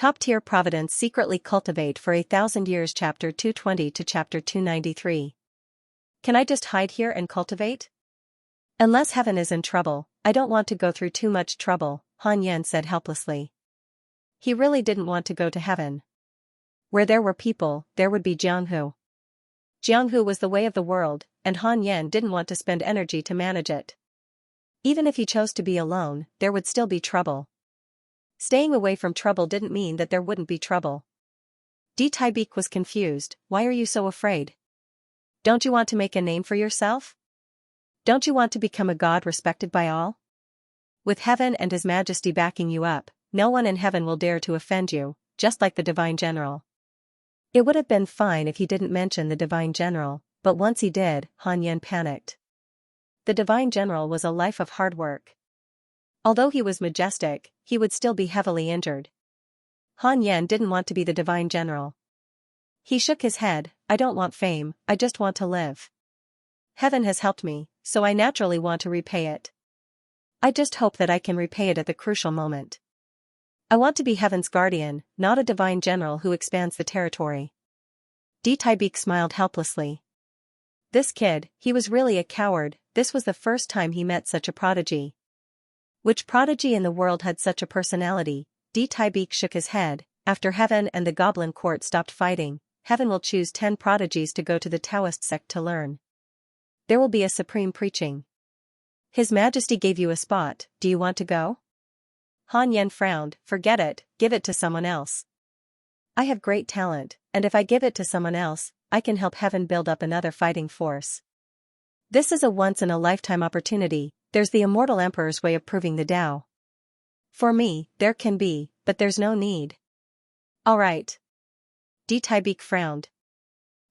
Top-tier Providence secretly cultivate for 1,000 years Chapter 220 to Chapter 293. Can I just hide here and cultivate? Unless heaven is in trouble, I don't want to go through too much trouble, Han Yan said helplessly. He really didn't want to go to heaven. Where there were people, there would be Jianghu. Jianghu was the way of the world, and Han Yan didn't want to spend energy to manage it. Even if he chose to be alone, there would still be trouble. Staying away from trouble didn't mean that there wouldn't be trouble. Di Taibik was confused. Why are you so afraid? Don't you want to make a name for yourself? Don't you want to become a god respected by all? With heaven and his majesty backing you up, no one in heaven will dare to offend you, just like the divine general. It would have been fine if he didn't mention the divine general, but once he did, Han Yan panicked. The divine general was a life of hard work. Although he was majestic, he would still be heavily injured. Han Yan didn't want to be the divine general. He shook his head. I don't want fame, I just want to live. Heaven has helped me, so I naturally want to repay it. I just hope that I can repay it at the crucial moment. I want to be heaven's guardian, not a divine general who expands the territory. Di Taibik smiled helplessly. This kid, he was really a coward. This was the first time he met such a prodigy. Which prodigy in the world had such a personality? Di Taibik shook his head. After heaven and the goblin court stopped fighting, heaven will choose 10 prodigies to go to the Taoist sect to learn. There will be a supreme preaching. His Majesty gave you a spot, do you want to go? Han Yan frowned. Forget it, give it to someone else. I have great talent, and if I give it to someone else, I can help heaven build up another fighting force. This is a once-in-a-lifetime opportunity. There's the immortal emperor's way of proving the Tao. For me, there can be, but there's no need. All right. Di Taibik frowned.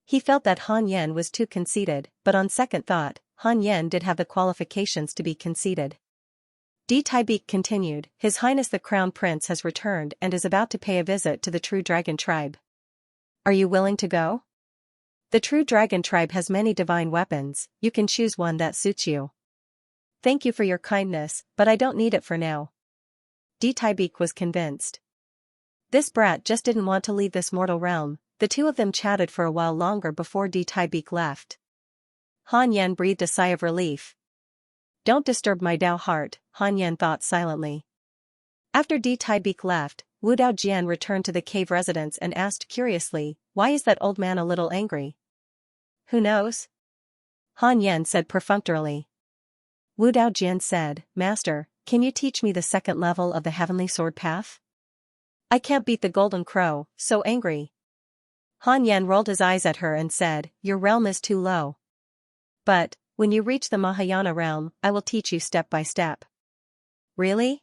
He felt that Han Yan was too conceited, but on second thought, Han Yan did have the qualifications to be conceited. Di Taibik continued, His Highness the Crown Prince has returned and is about to pay a visit to the True Dragon tribe. Are you willing to go? The True Dragon tribe has many divine weapons, you can choose one that suits you. Thank you for your kindness, but I don't need it for now. Di Taibik was convinced. This brat just didn't want to leave this mortal realm. The two of them chatted for a while longer before Di Taibik left. Han Yan breathed a sigh of relief. Don't disturb my Tao heart, Han Yan thought silently. After Di Taibik left, Wu Dao Jian returned to the cave residence and asked curiously, why is that old man a little angry? Who knows? Han Yan said perfunctorily. Wu Dao Jian said, Master, can you teach me the second level of the heavenly sword path? I can't beat the golden crow, so angry. Han Yan rolled his eyes at her and said, Your realm is too low. But, when you reach the Mahayana realm, I will teach you step by step. Really?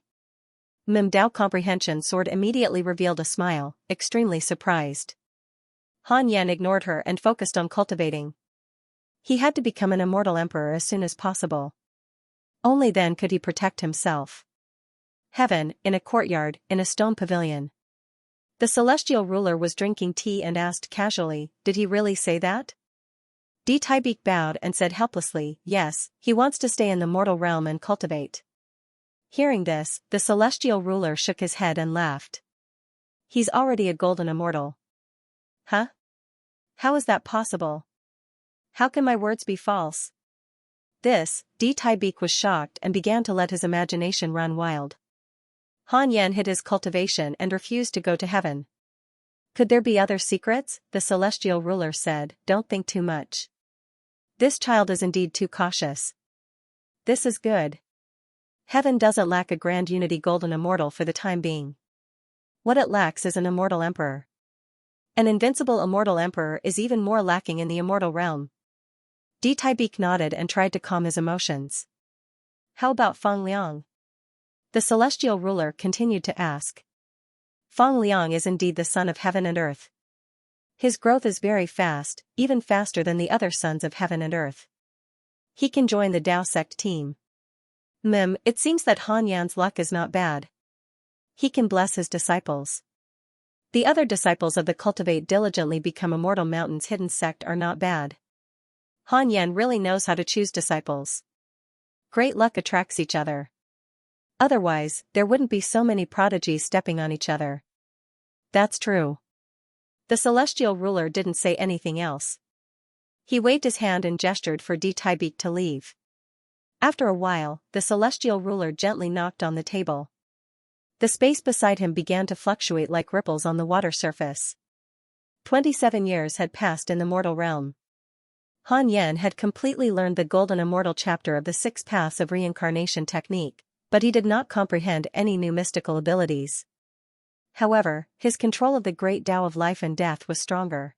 Mim Dao Comprehension Sword immediately revealed a smile, extremely surprised. Han Yan ignored her and focused on cultivating. He had to become an immortal emperor as soon as possible. Only then could he protect himself. Heaven, in a courtyard, in a stone pavilion. The celestial ruler was drinking tea and asked casually, did he really say that? Di Taibik bowed and said helplessly, yes, he wants to stay in the mortal realm and cultivate. Hearing this, the celestial ruler shook his head and laughed. He's already a golden immortal. Huh? How is that possible? How can my words be false? This, Di Taibik was shocked and began to let his imagination run wild. Han Yan hid his cultivation and refused to go to heaven. Could there be other secrets? The celestial ruler said, don't think too much. This child is indeed too cautious. This is good. Heaven doesn't lack a grand unity golden immortal for the time being. What it lacks is an immortal emperor. An invincible immortal emperor is even more lacking in the immortal realm. Di Taibik nodded and tried to calm his emotions. How about Feng Liang? The celestial ruler continued to ask. Feng Liang is indeed the son of heaven and earth. His growth is very fast, even faster than the other sons of heaven and earth. He can join the Tao sect team. It seems that Han Yan's luck is not bad. He can bless his disciples. The other disciples of the Cultivate diligently become immortal mountains hidden sect are not bad. Han Yan really knows how to choose disciples. Great luck attracts each other. Otherwise, there wouldn't be so many prodigies stepping on each other. That's true. The celestial ruler didn't say anything else. He waved his hand and gestured for Di Taibeek to leave. After a while, the celestial ruler gently knocked on the table. The space beside him began to fluctuate like ripples on the water surface. 27 years had passed in the mortal realm. Han Yen had completely learned the Golden Immortal chapter of the 6 Paths of Reincarnation technique, but he did not comprehend any new mystical abilities. However, his control of the great Tao of life and death was stronger.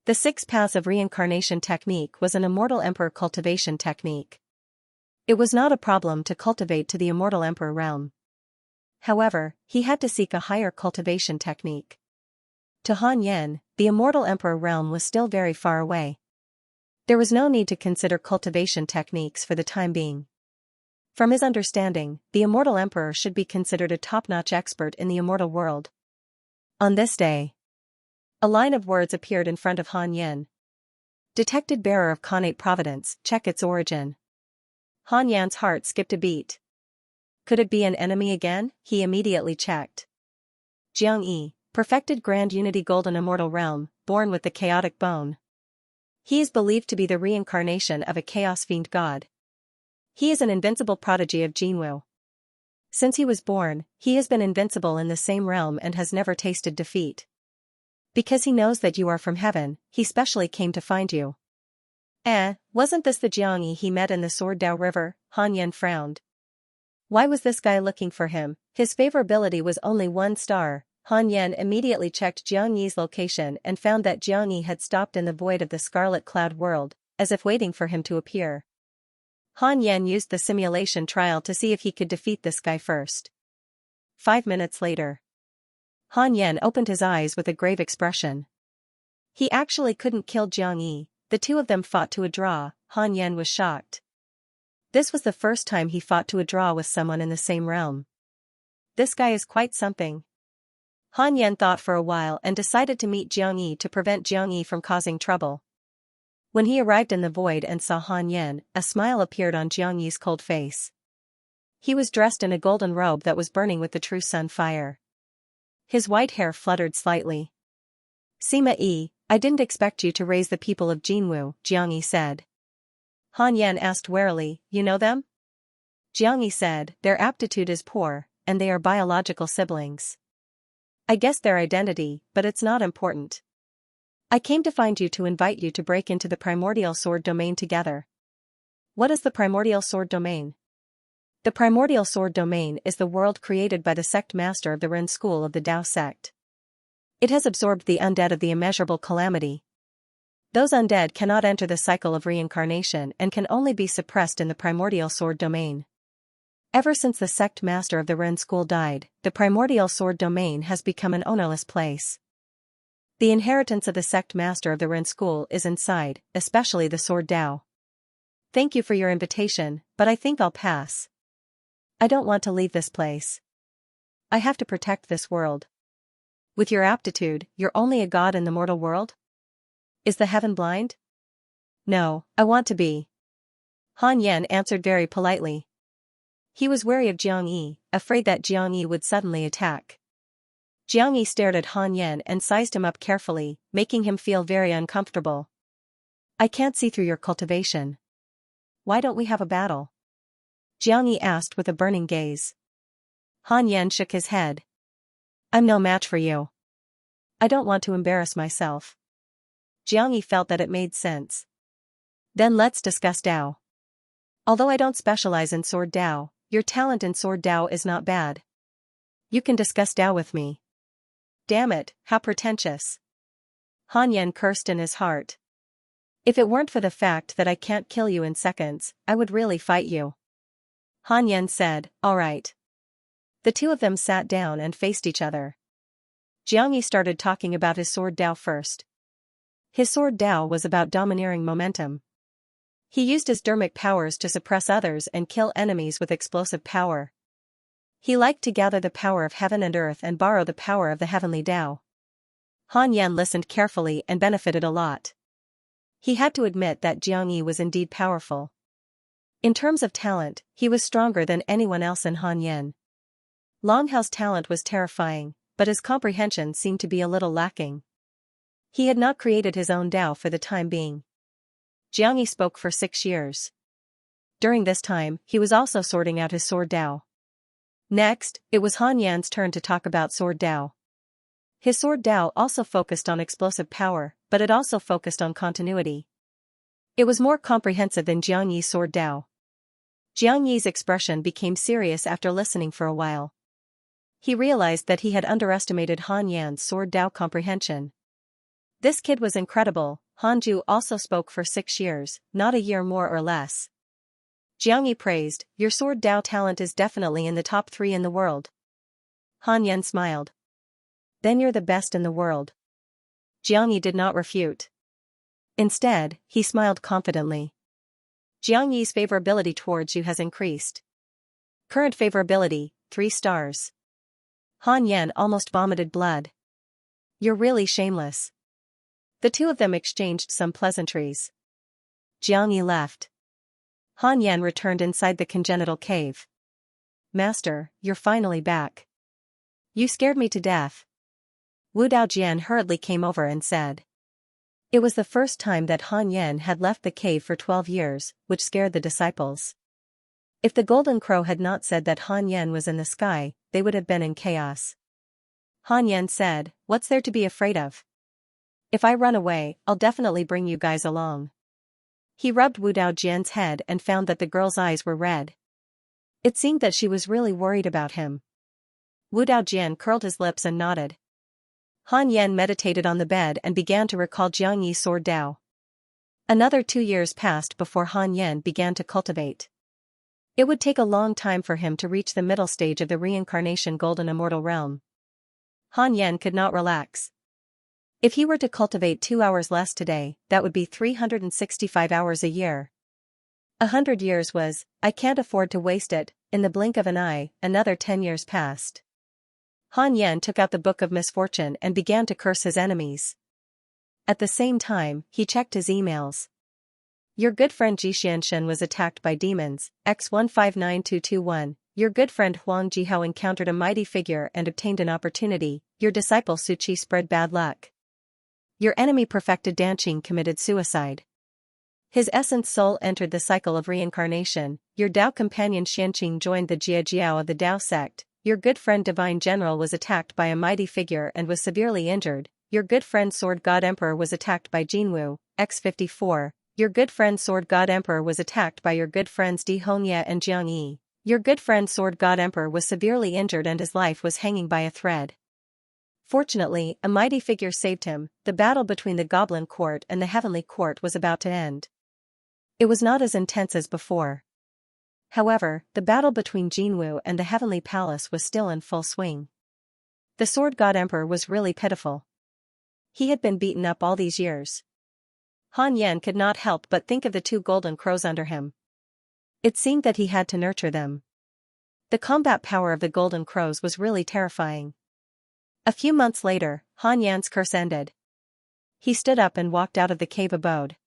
The 6 Paths of Reincarnation technique was an immortal emperor cultivation technique. It was not a problem to cultivate to the immortal emperor realm. However, he had to seek a higher cultivation technique. To Han Yen, the immortal emperor realm was still very far away. There was no need to consider cultivation techniques for the time being. From his understanding, the immortal emperor should be considered a top-notch expert in the immortal world. On this day, a line of words appeared in front of Han Yen. Detected bearer of Connate Providence, check its origin. Han Yan's heart skipped a beat. Could it be an enemy again? He immediately checked. Xianxia, perfected Grand Unity Golden Immortal Realm, born with the chaotic bone. He is believed to be the reincarnation of a chaos fiend god. He is an invincible prodigy of Jinwu. Since he was born, he has been invincible in the same realm and has never tasted defeat. Because he knows that you are from heaven, he specially came to find you. Wasn't this the Xianxia he met in the Sword Dao River? Han Yen frowned. Why was this guy looking for him? His favorability was only 1 star. Han Yen immediately checked Xianxia's location and found that Xianxia had stopped in the void of the Scarlet Cloud world, as if waiting for him to appear. Han Yen used the simulation trial to see if he could defeat this guy first. 5 minutes later, Han Yen opened his eyes with a grave expression. He actually couldn't kill Xianxia. The two of them fought to a draw. Han Yen was shocked. This was the first time he fought to a draw with someone in the same realm. This guy is quite something. Han Yen thought for a while and decided to meet Xianxia to prevent Xianxia from causing trouble. When he arrived in the void and saw Han Yen, a smile appeared on Xianxia's cold face. He was dressed in a golden robe that was burning with the true sun fire. His white hair fluttered slightly. Sima-yi, I didn't expect you to raise the people of Jinwu, Xianxia said. Han Yen asked warily, you know them? Xianxia said, their aptitude is poor, and they are biological siblings. I guessed their identity, but it's not important. I came to find you to invite you to break into the primordial sword domain together. What is the primordial sword domain? The primordial sword domain is the world created by the sect master of the Ren school of the Tao sect. It has absorbed the undead of the immeasurable calamity. Those undead cannot enter the cycle of reincarnation and can only be suppressed in the primordial sword domain. Ever since the sect master of the Ren school died, the primordial sword domain has become an ownerless place. The inheritance of the sect master of the Ren school is inside, especially the sword Tao. Thank you for your invitation, but I think I'll pass. I don't want to leave this place. I have to protect this world. With your aptitude, you're only a god in the mortal world? Is the heaven blind? No, I want to be. Han Yen answered very politely. He was wary of Xianxia, afraid that Xianxia would suddenly attack. Xianxia stared at Han Yen and sized him up carefully, making him feel very uncomfortable. I can't see through your cultivation. Why don't we have a battle? Xianxia asked with a burning gaze. Han Yen shook his head. I'm no match for you. I don't want to embarrass myself. Xianxia felt that it made sense. Then let's discuss Tao. Although I don't specialize in Sword Tao, your talent in Sword Tao is not bad. You can discuss Tao with me. Damn it, how pretentious. Han Yen cursed in his heart. If it weren't for the fact that I can't kill you in seconds, I would really fight you. Han Yen said, all right. The two of them sat down and faced each other. Xianxia started talking about his Sword Tao first. His Sword Tao was about domineering momentum. He used his dermic powers to suppress others and kill enemies with explosive power. He liked to gather the power of heaven and earth and borrow the power of the heavenly Tao. Han Yen listened carefully and benefited a lot. He had to admit that Xianxia was indeed powerful. In terms of talent, he was stronger than anyone else in Han Yen. Longhao's talent was terrifying, but his comprehension seemed to be a little lacking. He had not created his own Tao for the time being. Xianxia spoke for 6 years. During this time, he was also sorting out his sword Tao. Next, it was Han Yan's turn to talk about sword Tao. His sword Tao also focused on explosive power, but it also focused on continuity. It was more comprehensive than Xianxi's sword Tao. Xianxi's expression became serious after listening for a while. He realized that he had underestimated Han Yan's sword Tao comprehension. This kid was incredible. Hanju also spoke for 6 years, not a year more or less. Xianxia praised, "Your sword Tao talent is definitely in the top 3 in the world." Han Yan smiled. "Then you're the best in the world." Xianxia did not refute. Instead, he smiled confidently. "Xianxi's favorability towards you has increased. Current favorability, 3 stars. Han Yan almost vomited blood. "You're really shameless." The two of them exchanged some pleasantries. Xianxia left. Han Yan returned inside the congenital cave. "Master, you're finally back. You scared me to death." Wu Daojian hurriedly came over and said. It was the first time that Han Yan had left the cave for 12 years, which scared the disciples. If the Golden Crow had not said that Han Yan was in the sky, they would have been in chaos. Han Yan said, "What's there to be afraid of? If I run away, I'll definitely bring you guys along." He rubbed Wu Daojian's head and found that the girl's eyes were red. It seemed that she was really worried about him. Wu Daojian curled his lips and nodded. Han Yan meditated on the bed and began to recall Xianxi's sword Tao. Another 2 years passed before Han Yan began to cultivate. It would take a long time for him to reach the middle stage of the reincarnation golden immortal realm. Han Yan could not relax. If he were to cultivate 2 hours less today, that would be 365 hours a year. 100 years was, "I can't afford to waste it." In the blink of an eye, another 10 years passed. Han Yan took out the Book of Misfortune and began to curse his enemies. At the same time, he checked his emails. Your good friend Xianxia was attacked by demons, X159221. Your good friend Huang Jihao encountered a mighty figure and obtained an opportunity. Your disciple Su Qi spread bad luck. Your enemy perfected Danqing committed suicide. His essence soul entered the cycle of reincarnation. Your Tao companion Xianqing joined the Jia of the Tao sect. Your good friend Divine General was attacked by a mighty figure and was severely injured. Your good friend Sword God Emperor was attacked by Jinwu, X54. Your good friend Sword God Emperor was attacked by your good friends Di Hongye and Jiang Yi. Your good friend Sword God Emperor was severely injured and his life was hanging by a thread. Fortunately, a mighty figure saved him. The battle between the Goblin Court and the Heavenly Court was about to end. It was not as intense as before. However, the battle between Jinwu and the Heavenly Palace was still in full swing. The Sword God Emperor was really pitiful. He had been beaten up all these years. Han Yan could not help but think of the 2 golden crows under him. It seemed that he had to nurture them. The combat power of the golden crows was really terrifying. A few months later, Han Yan's curse ended. He stood up and walked out of the cave abode.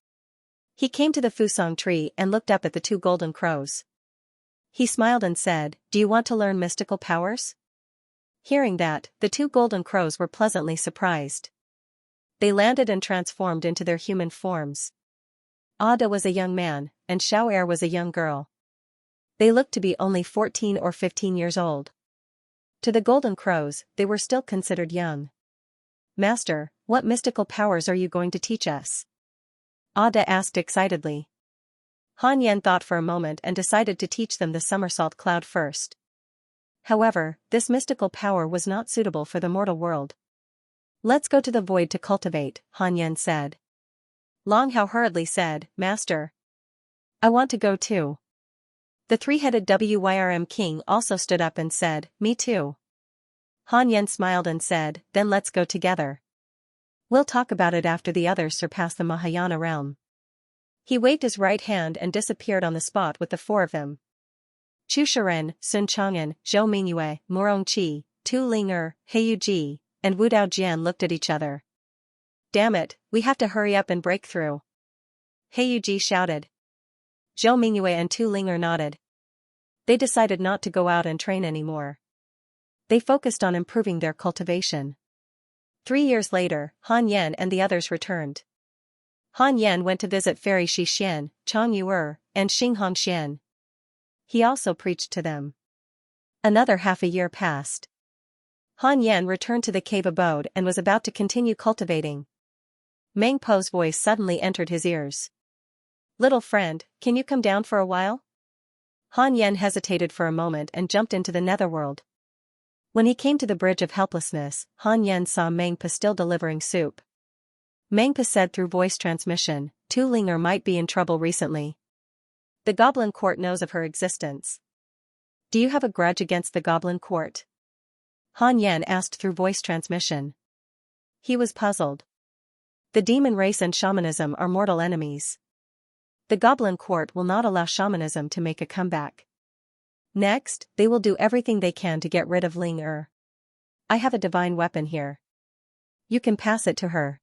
He came to the Fusong tree and looked up at the 2 golden crows. He smiled and said, "Do you want to learn mystical powers?" Hearing that, the 2 golden crows were pleasantly surprised. They landed and transformed into their human forms. Ada was a young man, and Xiao'er was a young girl. They looked to be only 14 or 15 years old. To the golden crows, they were still considered young. "Master, what mystical powers are you going to teach us?" Ada asked excitedly. Han Yan thought for a moment and decided to teach them the somersault cloud first. However, this mystical power was not suitable for the mortal world. "Let's go to the void to cultivate," Han Yan said. Long Hao hurriedly said, "Master, I want to go too." The 3-headed Wyrm king also stood up and said, "Me too." Han Yan smiled and said, "Then let's go together. We'll talk about it after the others surpass the Mahayana realm." He waved his right hand and disappeared on the spot with the 4 of them. Chu Shiren, Sun Chang'an, Zhou Mingyue, Murong Qi, Tu Ling'er, Heyu Ji, and Wu Daojian looked at each other. "Damn it, we have to hurry up and break through," Heyu Ji shouted. Zhou Mingyue and Tu Ling'er nodded. They decided not to go out and train anymore. They focused on improving their cultivation. 3 years later, Han Yan and the others returned. Han Yan went to visit Fairy Xian, Chang Yuer, and Xianxia. He also preached to them. Another half a year passed. Han Yan returned to the cave abode and was about to continue cultivating. Meng Po's voice suddenly entered his ears. "Little friend, can you come down for a while?" Han Yan hesitated for a moment and jumped into the netherworld. When he came to the bridge of helplessness, Han Yan saw Meng Po still delivering soup. Meng Po said through voice transmission, Tu Linger might be in trouble recently. The Goblin Court knows of her existence. Do you have a grudge against the Goblin Court? Han Yan asked through voice transmission. He was puzzled. The demon race and shamanism are mortal enemies. The Goblin Court will not allow shamanism to make a comeback. Next, they will do everything they can to get rid of Ling Er. I have a divine weapon here. You can pass it to her.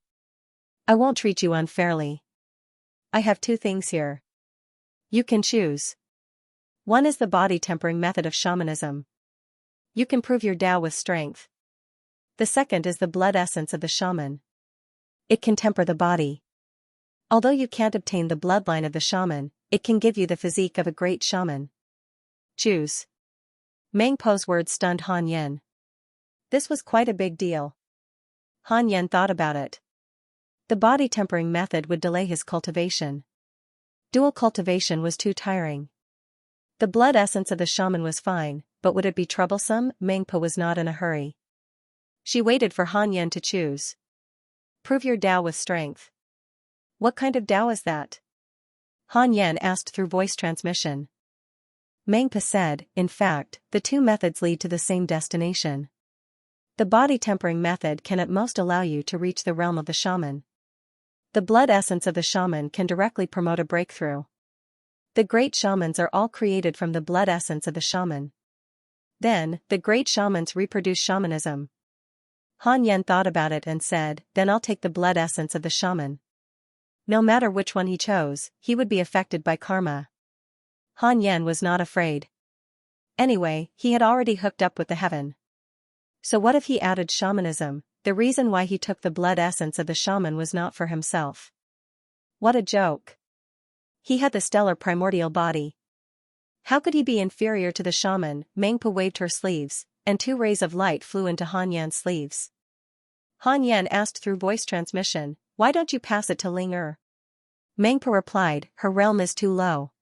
I won't treat you unfairly. I have 2 things here. You can choose. One is the body-tempering method of shamanism. You can prove your Tao with strength. The second is the blood essence of the shaman. It can temper the body. Although you can't obtain the bloodline of the shaman, it can give you the physique of a great shaman. Choose. Meng Po's words stunned Han Yan. This was quite a big deal. Han Yan thought about it. The body-tempering method would delay his cultivation. Dual cultivation was too tiring. The blood essence of the shaman was fine, but would it be troublesome? Meng Po was not in a hurry. She waited for Han Yan to choose. Prove your Tao with strength. What kind of Tao is that? Han Yan asked through voice transmission. Meng Po said, in fact, the 2 methods lead to the same destination. The body-tempering method can at most allow you to reach the realm of the shaman. The blood essence of the shaman can directly promote a breakthrough. The great shamans are all created from the blood essence of the shaman. Then, the great shamans reproduce shamanism. Han Yan thought about it and said, then I'll take the blood essence of the shaman. No matter which one he chose, he would be affected by karma. Han Yan was not afraid. Anyway, he had already hooked up with the heaven. So what if he added shamanism? The reason why he took the blood essence of the shaman was not for himself. What a joke. He had the stellar primordial body. How could he be inferior to the shaman? Meng Po waved her sleeves, and 2 rays of light flew into Han Yan's sleeves. Han Yan asked through voice transmission, why don't you pass it to Ling Er? Meng Po replied, her realm is too low.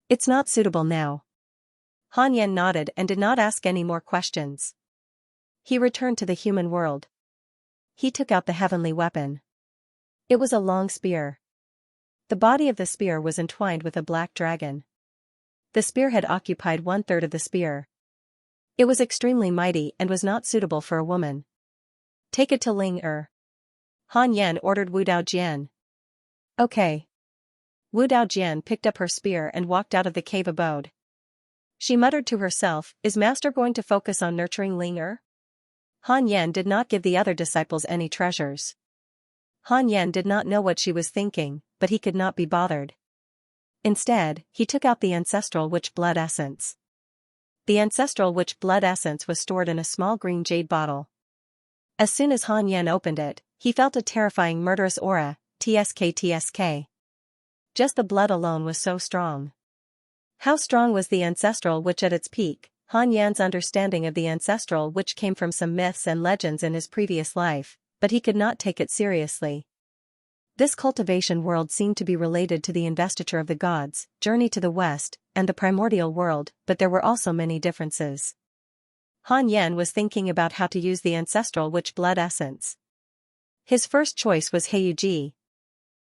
It's not suitable now. Han Yan nodded and did not ask any more questions. He returned to the human world. He took out the heavenly weapon. It was a long spear. The body of the spear was entwined with a black dragon. The spearhead occupied 1/3 of the spear. It was extremely mighty and was not suitable for a woman. Take it to Ling Er. Han Yan ordered Wu Daojian. Okay. Wu Daojian picked up her spear and walked out of the cave abode. She muttered to herself, is Master going to focus on nurturing Ling Er? Han Yan did not give the other disciples any treasures. Han Yan did not know what she was thinking, but he could not be bothered. Instead, he took out the ancestral witch blood essence. The ancestral witch blood essence was stored in a small green jade bottle. As soon as Han Yan opened it, he felt a terrifying murderous aura, tsk. Just the blood alone was so strong. How strong was the ancestral witch at its peak? Han Yan's understanding of the ancestral witch came from some myths and legends in his previous life, but he could not take it seriously. This cultivation world seemed to be related to the investiture of the gods, journey to the west, and the primordial world, but there were also many differences. Han Yan was thinking about how to use the ancestral witch blood essence. His first choice was Heiyuji.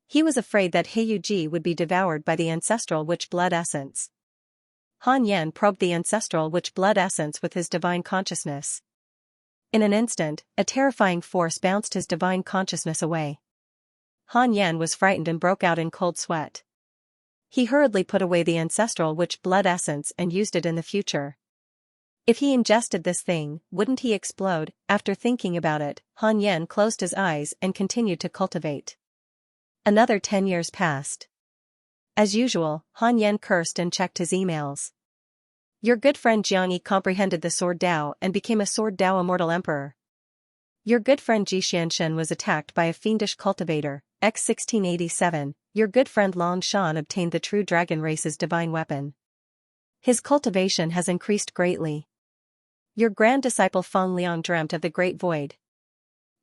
He was afraid that Heiyuji would be devoured by the ancestral witch blood essence. Han Yan probed the ancestral witch blood essence with his divine consciousness. In an instant, a terrifying force bounced his divine consciousness away. Han Yan was frightened and broke out in cold sweat. He hurriedly put away the ancestral witch blood essence and used it in the future. If he ingested this thing, wouldn't he explode? After thinking about it, Han Yan closed his eyes and continued to cultivate. Another 10 years passed. As usual, Han Yan cursed and checked his emails. Your good friend Jiangyi comprehended the sword Dao and became a sword Dao immortal emperor. Your good friend Xianxia was attacked by a fiendish cultivator, x 1687, your good friend Long Shan obtained the true dragon race's divine weapon. His cultivation has increased greatly. Your grand disciple Feng Liang dreamt of the great void.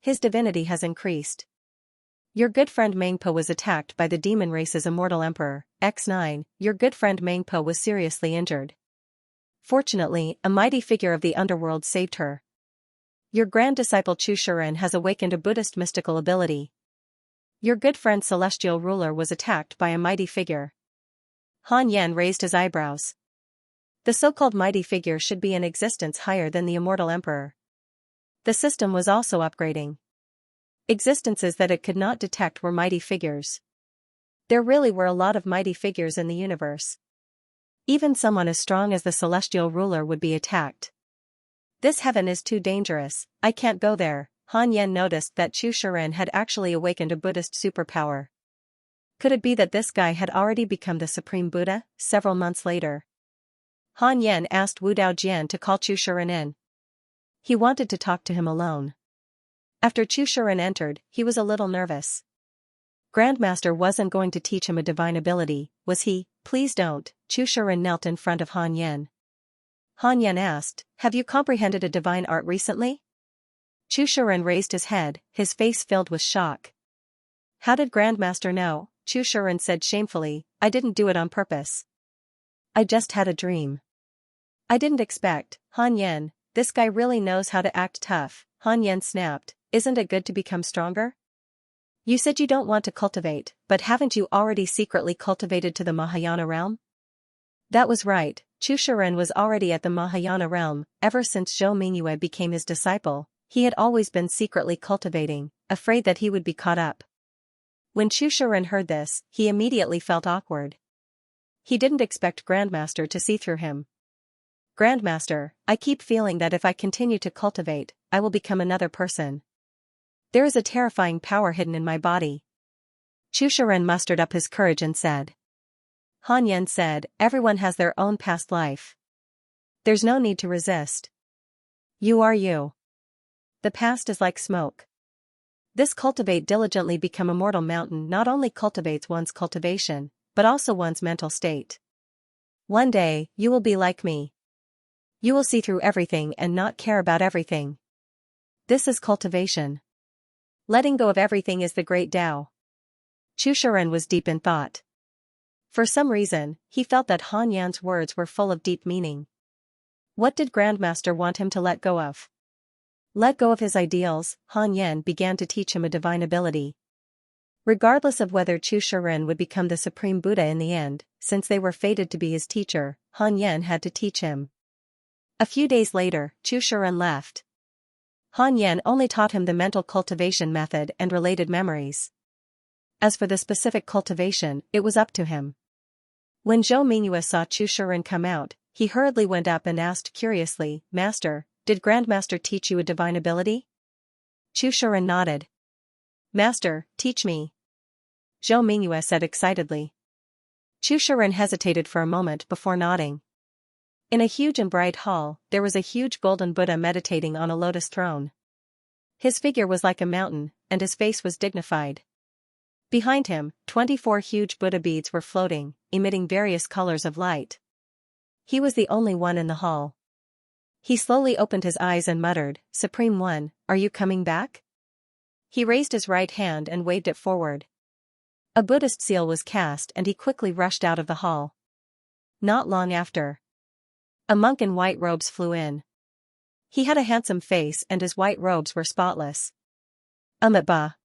His divinity has increased. Your good friend Mengpo was attacked by the demon race's immortal emperor, x9, your good friend Mengpo was seriously injured. Fortunately, a mighty figure of the underworld saved her. Your grand disciple Chu Shiren has awakened a Buddhist mystical ability. Your good friend celestial ruler was attacked by a mighty figure. Han Yan raised his eyebrows. The so-called mighty figure should be in existence higher than the immortal emperor. The system was also upgrading. Existences that it could not detect were mighty figures. There really were a lot of mighty figures in the universe. Even someone as strong as the celestial ruler would be attacked. This heaven is too dangerous, I can't go there. Han Yan noticed that Chu Shiren had actually awakened a Buddhist superpower. Could it be that this guy had already become the Supreme Buddha, several months later? Han Yan asked Wu Daojian to call Chu Shiren in. He wanted to talk to him alone. After Chu Shiren entered, he was a little nervous. Grandmaster wasn't going to teach him a divine ability, was he? Please don't. Chu Shiren knelt in front of Han Yan. Han Yan asked, have you comprehended a divine art recently? Chu Shiren raised his head, his face filled with shock. How did Grandmaster know? Chu Shiren said shamefully, I didn't do it on purpose. I just had a dream. I didn't expect. Han Yan, this guy really knows how to act tough. Han Yan snapped, isn't it good to become stronger? You said you don't want to cultivate, but haven't you already secretly cultivated to the Mahayana realm? That was right, Chu Shiren was already at the Mahayana realm, ever since Zhou Mingyue became his disciple, he had always been secretly cultivating, afraid that he would be caught up. When Chu Shiren heard this, he immediately felt awkward. He didn't expect Grandmaster to see through him. Grandmaster, I keep feeling that if I continue to cultivate, I will become another person. There is a terrifying power hidden in my body. Chu Shiren mustered up his courage and said. Han Yan said, everyone has their own past life. There's no need to resist. You are you. The past is like smoke. This cultivate diligently become immortal mountain not only cultivates one's cultivation, but also one's mental state. One day, you will be like me. You will see through everything and not care about everything. This is cultivation. Letting go of everything is the great Tao. Chu Shiren was deep in thought. For some reason, he felt that Han Yan's words were full of deep meaning. What did Grandmaster want him to let go of? Let go of his ideals. Han Yan began to teach him a divine ability. Regardless of whether Chu Shiren would become the Supreme Buddha in the end, since they were fated to be his teacher, Han Yan had to teach him. A few days later, Chu Shiren left. Han Yan only taught him the mental cultivation method and related memories. As for the specific cultivation, it was up to him. When Zhou Mingyue saw Chu Shiren come out, he hurriedly went up and asked curiously, Master, did Grandmaster teach you a divine ability? Chu Shiren nodded. Master, teach me. Zhou Mingyue said excitedly. Chu Shiren hesitated for a moment before nodding. In a huge and bright hall, there was a huge golden Buddha meditating on a lotus throne. His figure was like a mountain, and his face was dignified. Behind him, 24 huge Buddha beads were floating, emitting various colors of light. He was the only one in the hall. He slowly opened his eyes and muttered, Supreme One, are you coming back? He raised his right hand and waved it forward. A Buddhist seal was cast and he quickly rushed out of the hall. Not long after, a monk in white robes flew in. He had a handsome face and his white robes were spotless. Amitabha.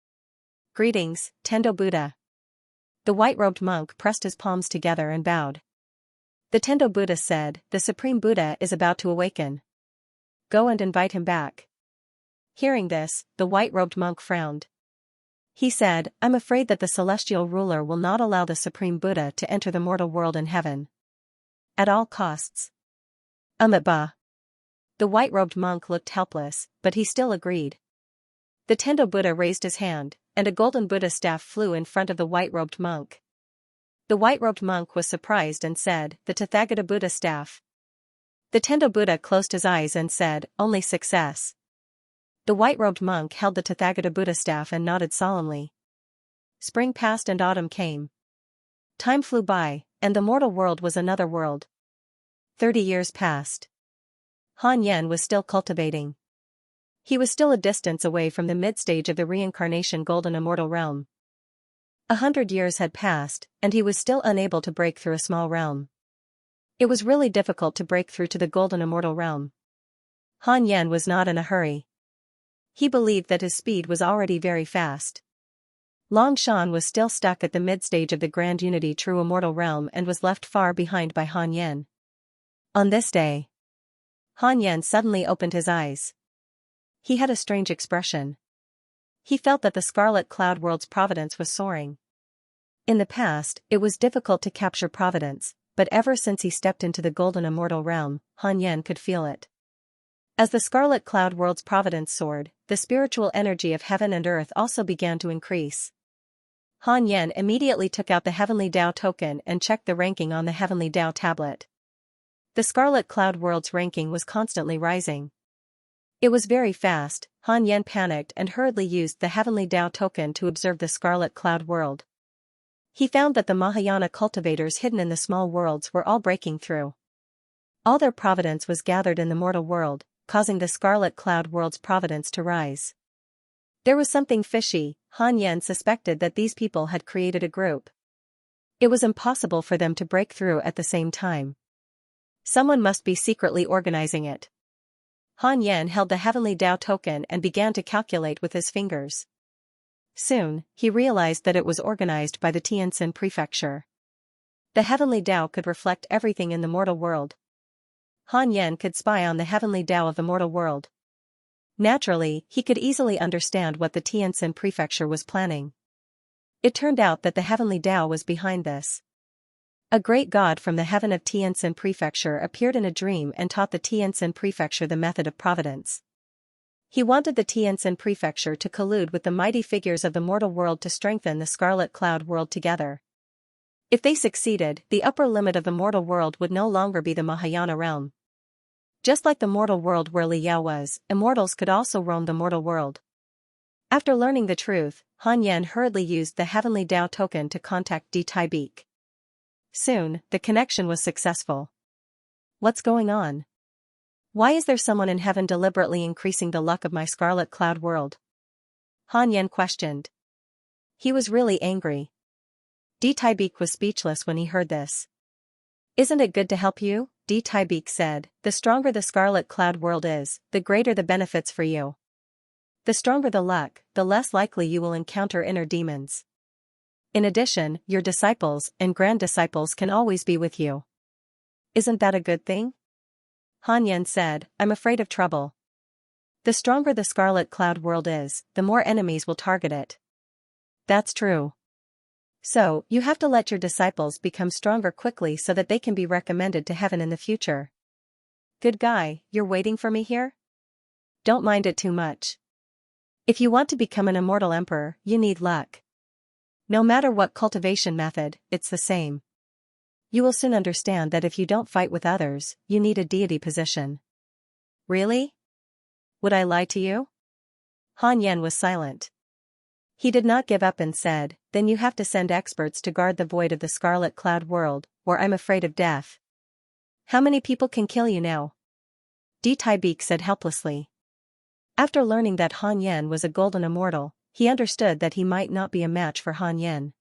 Greetings, Tendo Buddha. The white-robed monk pressed his palms together and bowed. The Tendo Buddha said, the Supreme Buddha is about to awaken. Go and invite him back. Hearing this, the white-robed monk frowned. He said, I'm afraid that the celestial ruler will not allow the Supreme Buddha to enter the mortal world in heaven. At all costs. Amitabha. The white-robed monk looked helpless, but he still agreed. The Tendo Buddha raised his hand, and a golden Buddha staff flew in front of the white-robed monk. The white-robed monk was surprised and said, the Tathagata Buddha staff. The Tendo Buddha closed his eyes and said, "Only success." The white-robed monk held the Tathagata Buddha staff and nodded solemnly. Spring passed and autumn came. Time flew by, and the mortal world was another world. 30 years passed. Han Yen was still cultivating. He was still a distance away from the mid-stage of the reincarnation golden immortal realm. 100 years had passed, and he was still unable to break through a small realm. It was really difficult to break through to the golden immortal realm. Han Yen was not in a hurry. He believed that his speed was already very fast. Long Shan was still stuck at the mid-stage of the Grand Unity True Immortal Realm and was left far behind by Han Yen. On this day, Han Yen suddenly opened his eyes. He had a strange expression. He felt that the Scarlet Cloud World's Providence was soaring. In the past, it was difficult to capture Providence, but ever since he stepped into the Golden Immortal Realm, Han Yen could feel it. As the Scarlet Cloud World's Providence soared, the spiritual energy of heaven and earth also began to increase. Han Yen immediately took out the Heavenly Tao token and checked the ranking on the Heavenly Tao tablet. The Scarlet Cloud World's ranking was constantly rising. It was very fast. Han Yen panicked and hurriedly used the Heavenly Tao token to observe the Scarlet Cloud World. He found that the Mahayana cultivators hidden in the small worlds were all breaking through. All their providence was gathered in the mortal world, causing the Scarlet Cloud World's providence to rise. There was something fishy. Han Yen suspected that these people had created a group. It was impossible for them to break through at the same time. Someone must be secretly organizing it. Han Yen held the Heavenly Tao token and began to calculate with his fingers. Soon, he realized that it was organized by the Tianjin Prefecture. The Heavenly Tao could reflect everything in the mortal world. Han Yen could spy on the Heavenly Tao of the mortal world. Naturally, he could easily understand what the Tianjin Prefecture was planning. It turned out that the Heavenly Tao was behind this. A great god from the heaven of Tianjin Prefecture appeared in a dream and taught the Tianjin Prefecture the method of providence. He wanted the Tianjin Prefecture to collude with the mighty figures of the mortal world to strengthen the Scarlet Cloud World together. If they succeeded, the upper limit of the mortal world would no longer be the Mahayana realm. Just like the mortal world where Li Yao was, immortals could also roam the mortal world. After learning the truth, Han Yen hurriedly used the Heavenly Tao token to contact Di Tai Beek. Soon, the connection was successful. What's going on? Why is there someone in heaven deliberately increasing the luck of my Scarlet Cloud World? Han Yen questioned. He was really angry. Di Tai Beek was speechless when he heard this. Isn't it good to help you? Di Tai Beek said, the stronger the Scarlet Cloud World is, the greater the benefits for you. The stronger the luck, the less likely you will encounter inner demons. In addition, your disciples and grand disciples can always be with you. Isn't that a good thing? Han Yen said, I'm afraid of trouble. The stronger the Scarlet Cloud World is, the more enemies will target it. That's true. So, you have to let your disciples become stronger quickly so that they can be recommended to heaven in the future. Good guy, you're waiting for me here? Don't mind it too much. If you want to become an immortal emperor, you need luck. No matter what cultivation method, it's the same. You will soon understand that if you don't fight with others, you need a deity position. Really? Would I lie to you? Han Yen was silent. He did not give up and said, then you have to send experts to guard the void of the Scarlet Cloud World, or I'm afraid of death. How many people can kill you now? Di Tai Beek said helplessly. After learning that Han Yen was a golden immortal, he understood that he might not be a match for Han Yen.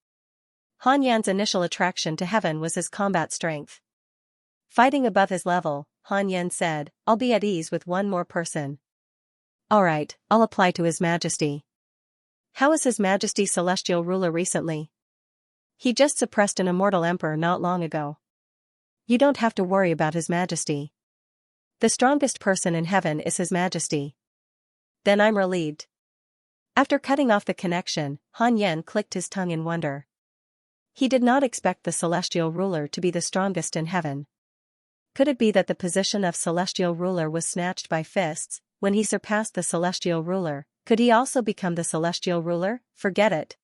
Han Yen's initial attraction to heaven was his combat strength. Fighting above his level, Han Yen said, I'll be at ease with one more person. Alright, I'll apply to His Majesty. How is His Majesty's celestial ruler recently? He just suppressed an immortal emperor not long ago. You don't have to worry about His Majesty. The strongest person in heaven is His Majesty. Then I'm relieved. After cutting off the connection, Han Yen clicked his tongue in wonder. He did not expect the celestial ruler to be the strongest in heaven. Could it be that the position of celestial ruler was snatched by fists? When he surpassed the celestial ruler, could he also become the celestial ruler? Forget it.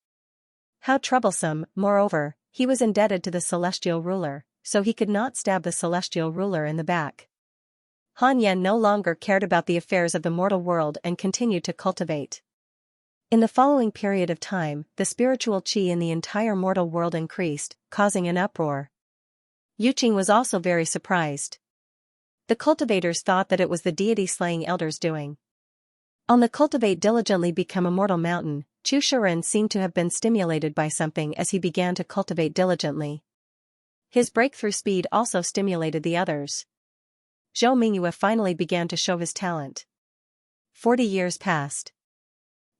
How troublesome. Moreover, he was indebted to the celestial ruler, so he could not stab the celestial ruler in the back. Han Yan no longer cared about the affairs of the mortal world and continued to cultivate. In the following period of time, the spiritual qi in the entire mortal world increased, causing an uproar. Yuqing was also very surprised. The cultivators thought that it was the deity-slaying elders doing. On the Cultivate diligently become a mortal mountain, Chu Shiren seemed to have been stimulated by something as he began to cultivate diligently. His breakthrough speed also stimulated the others. Zhou Mingyue finally began to show his talent. 40 years passed.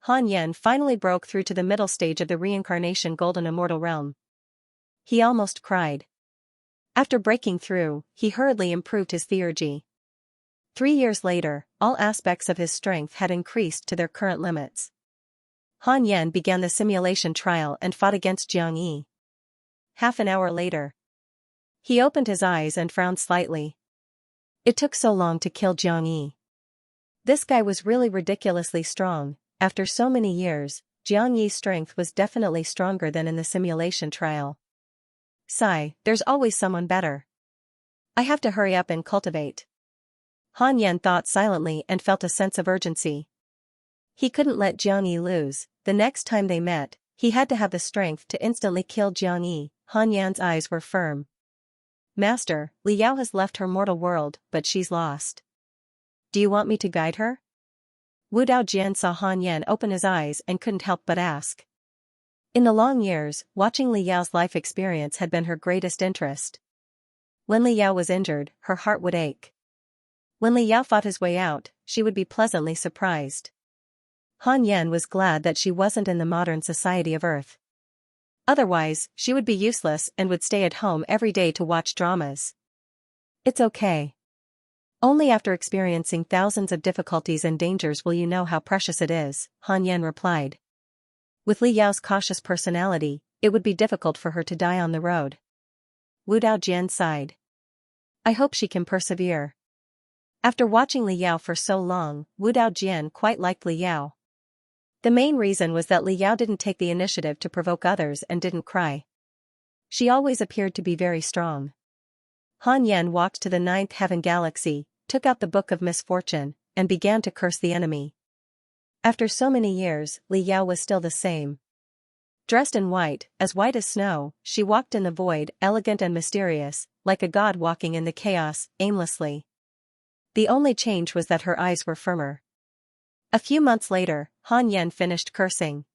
Han Yan finally broke through to the middle stage of the reincarnation golden immortal realm. He almost cried. After breaking through, he hurriedly improved his theurgy. 3 years later, all aspects of his strength had increased to their current limits. Han Yan began the simulation trial and fought against Jiang Yi. Half an hour later, he opened his eyes and frowned slightly. It took so long to kill Jiang Yi. This guy was really ridiculously strong. After so many years, Jiang Yi's strength was definitely stronger than in the simulation trial. Sigh, there's always someone better. I have to hurry up and cultivate. Han Yan thought silently and felt a sense of urgency. He couldn't let Jiang Yi lose. The next time they met, he had to have the strength to instantly kill Jiang Yi. Han Yan's eyes were firm. Master, Li Yao has left her mortal world, but she's lost. Do you want me to guide her? Wu Daojian saw Han Yan open his eyes and couldn't help but ask. In the long years, watching Li Yao's life experience had been her greatest interest. When Li Yao was injured, her heart would ache. When Li Yao fought his way out, she would be pleasantly surprised. Han Yan was glad that she wasn't in the modern society of Earth. Otherwise, she would be useless and would stay at home every day to watch dramas. It's okay. Only after experiencing thousands of difficulties and dangers will you know how precious it is, Han Yan replied. With Li Yao's cautious personality, it would be difficult for her to die on the road. Wu Daojian sighed. I hope she can persevere. After watching Li Yao for so long, Wu Daojian quite liked Li Yao. The main reason was that Li Yao didn't take the initiative to provoke others and didn't cry. She always appeared to be very strong. Han Yan walked to the 9th heaven galaxy, took out the Book of Misfortune, and began to curse the enemy. After so many years, Li Yao was still the same. Dressed in white as snow, she walked in the void, elegant and mysterious, like a god walking in the chaos, aimlessly. The only change was that her eyes were firmer. A few months later, Han Yan finished cursing.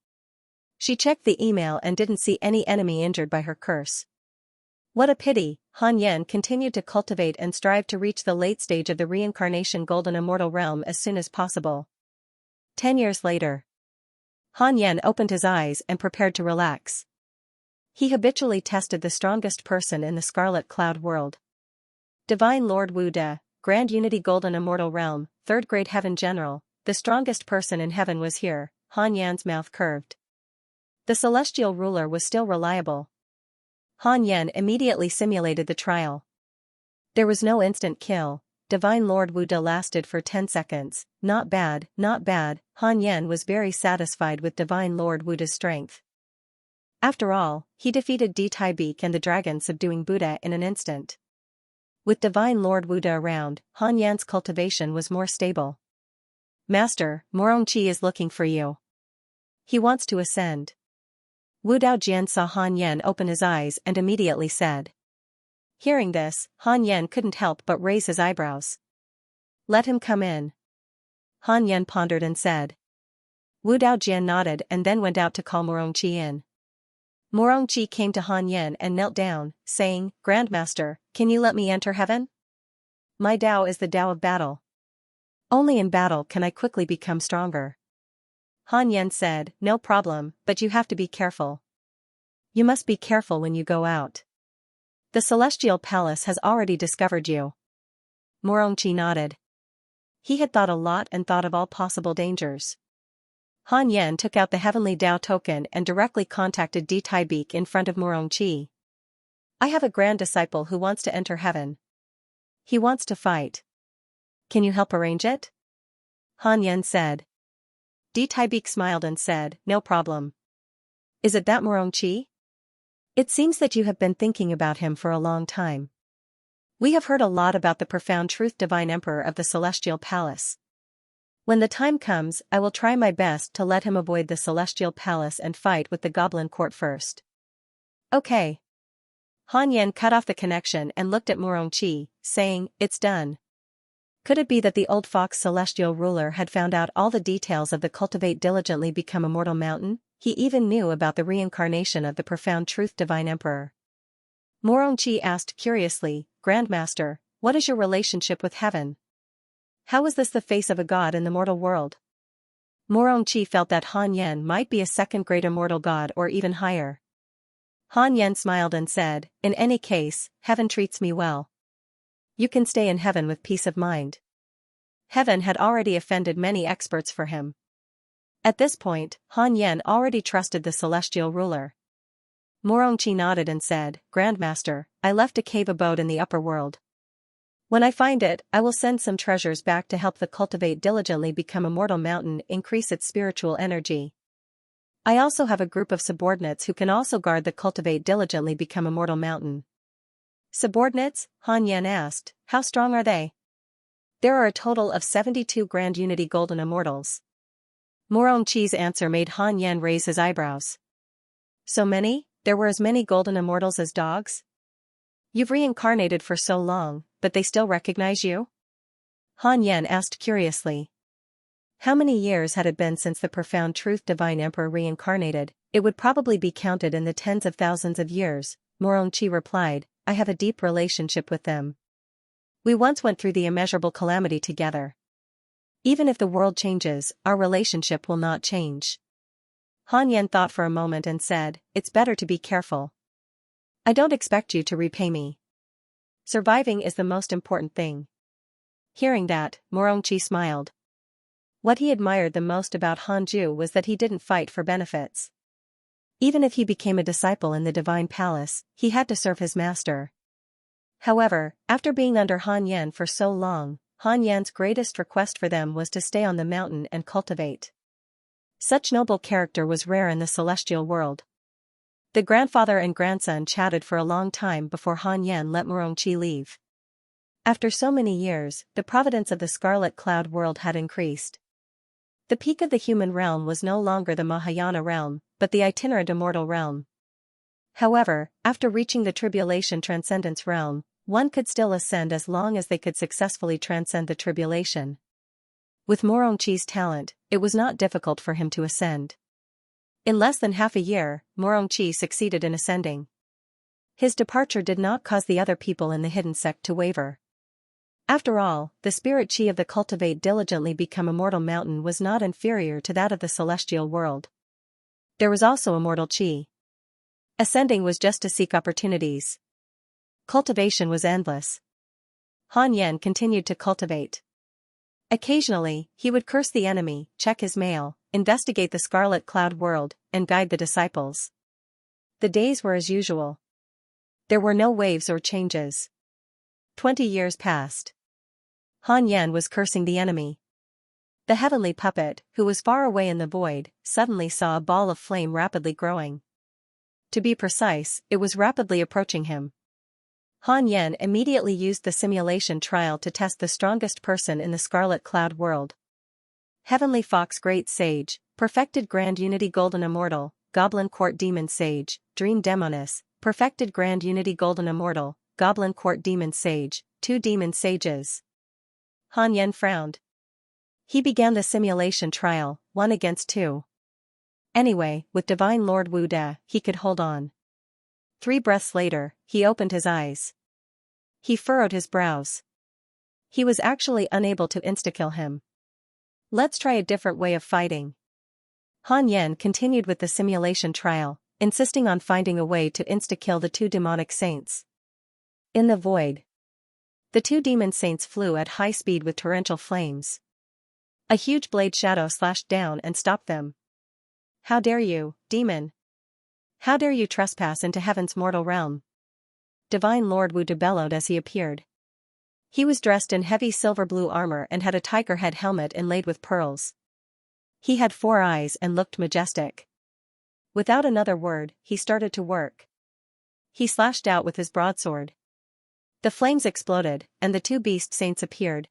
She checked the email and didn't see any enemy injured by her curse. What a pity. Han Yan continued to cultivate and strive to reach the late stage of the reincarnation golden immortal realm as soon as possible. 10 years later, Han Yan opened his eyes and prepared to relax. He habitually tested the strongest person in the Scarlet Cloud world. Divine Lord Wu De, Grand Unity Golden Immortal Realm, 3rd Grade Heaven General, the strongest person in heaven was here. Han Yan's mouth curved. The celestial ruler was still reliable. Han Yan immediately simulated the trial. There was no instant kill. Divine Lord Wu De lasted for 10 seconds. Not bad, not bad. Han Yan was very satisfied with Divine Lord Wu De's strength. After all, he defeated Di Tai Beak and the dragon, subduing Buddha in an instant. With Divine Lord Wu De around, Han Yan's cultivation was more stable. Master, Morongqi is looking for you. He wants to ascend. Wu Daojian saw Han Yan open his eyes and immediately said. Hearing this, Han Yan couldn't help but raise his eyebrows. Let him come in. Han Yan pondered and said. Wu Daojian nodded and then went out to call Morongqi in. Morongqi came to Han Yan and knelt down, saying, Grandmaster, can you let me enter heaven? My Dao is the Dao of battle. Only in battle can I quickly become stronger. Han Yan said, no problem, but you have to be careful. You must be careful when you go out. The Celestial Palace has already discovered you. Morongqi nodded. He had thought a lot and thought of all possible dangers. Han Yan took out the Heavenly Dao token and directly contacted Di Tai Beak in front of Morongqi. I have a grand disciple who wants to enter heaven. He wants to fight. Can you help arrange it? Han Yan said. Di Tai Beak smiled and said, no problem. Is it that Morongqi? It seems that you have been thinking about him for a long time. We have heard a lot about the profound truth divine emperor of the celestial palace. When the time comes, I will try my best to let him avoid the celestial palace and fight with the goblin court first. Okay. Han Yan cut off the connection and looked at Murongqi, saying, "It's done." Could it be that the old fox celestial ruler had found out all the details of the Cultivate diligently become immortal mountain? He even knew about the reincarnation of the profound truth divine emperor. Murongqi asked curiously, "Grandmaster, what is your relationship with heaven? How is this the face of a god in the mortal world?" Murongqi felt that Han Yan might be a second-grade immortal god or even higher. Han Yan smiled and said, "In any case, heaven treats me well. You can stay in heaven with peace of mind." Heaven had already offended many experts for him. At this point, Han Yan already trusted the celestial ruler. Murongqi nodded and said, "Grandmaster, I left a cave abode in the upper world. When I find it, I will send some treasures back to help the Cultivate diligently become immortal mountain increase its spiritual energy. I also have a group of subordinates who can also guard the Cultivate diligently become immortal mountain." Subordinates? Han Yan asked, "How strong are they?" "There are a total of 72 Grand Unity Golden Immortals." Murongqi's answer made Han Yan raise his eyebrows. "So many? There were as many Golden Immortals as dogs? You've reincarnated for so long, but they still recognize you?" Han Yan asked curiously. How many years had it been since the profound truth divine emperor reincarnated? It would probably be counted in the tens of thousands of years, Murongqi replied. "I have a deep relationship with them. We once went through the immeasurable calamity together. Even if the world changes, our relationship will not change." Han Yan thought for a moment and said, "It's better to be careful. I don't expect you to repay me. Surviving is the most important thing." Hearing that, Murongqi smiled. What he admired the most about Hanju was that he didn't fight for benefits. Even if he became a disciple in the divine palace, he had to serve his master. However, after being under Han Yan for so long, Han Yan's greatest request for them was to stay on the mountain and cultivate. Such noble character was rare in the celestial world. The grandfather and grandson chatted for a long time before Han Yan let Murongqi leave. After so many years, the providence of the Scarlet Cloud world had increased. The peak of the human realm was no longer the Mahayana realm, but the itinerant immortal realm. However, after reaching the tribulation transcendence realm, one could still ascend as long as they could successfully transcend the tribulation. With Murongqi's talent, it was not difficult for him to ascend. In less than half a year, Murongqi succeeded in ascending. His departure did not cause the other people in the hidden sect to waver. After all, the spirit chi of the Cultivate diligently become immortal mountain was not inferior to that of the celestial world. There was also immortal chi. Ascending was just to seek opportunities. Cultivation was endless. Han Yan continued to cultivate. Occasionally, he would curse the enemy, check his mail, investigate the Scarlet Cloud world, and guide the disciples. The days were as usual. There were no waves or changes. 20 years passed. Han Yan was cursing the enemy. The heavenly puppet, who was far away in the void, suddenly saw a ball of flame rapidly growing. To be precise, it was rapidly approaching him. Han Yan immediately used the simulation trial to test the strongest person in the Scarlet Cloud world. Heavenly Fox Great Sage, Perfected Grand Unity Golden Immortal, Goblin Court Demon Sage, Dream Demoness, Perfected Grand Unity Golden Immortal, Goblin Court Demon Sage, 2 Demon Sages. Han Yan frowned. He began the simulation trial, 1 against 2. Anyway, with Divine Lord Wu Da, he could hold on. 3 breaths later, he opened his eyes. He furrowed his brows. He was actually unable to insta-kill him. Let's try a different way of fighting. Han Yan continued with the simulation trial, insisting on finding a way to insta-kill the 2 demonic saints. In the void, the 2 demon saints flew at high speed with torrential flames. A huge blade shadow slashed down and stopped them. "How dare you, demon? How dare you trespass into heaven's mortal realm?" Divine Lord Wu Da bellowed as he appeared. He was dressed in heavy silver blue armor and had a tiger head helmet inlaid with pearls. He had 4 eyes and looked majestic. Without another word, he started to work. He slashed out with his broadsword. The flames exploded, and the two beast saints appeared.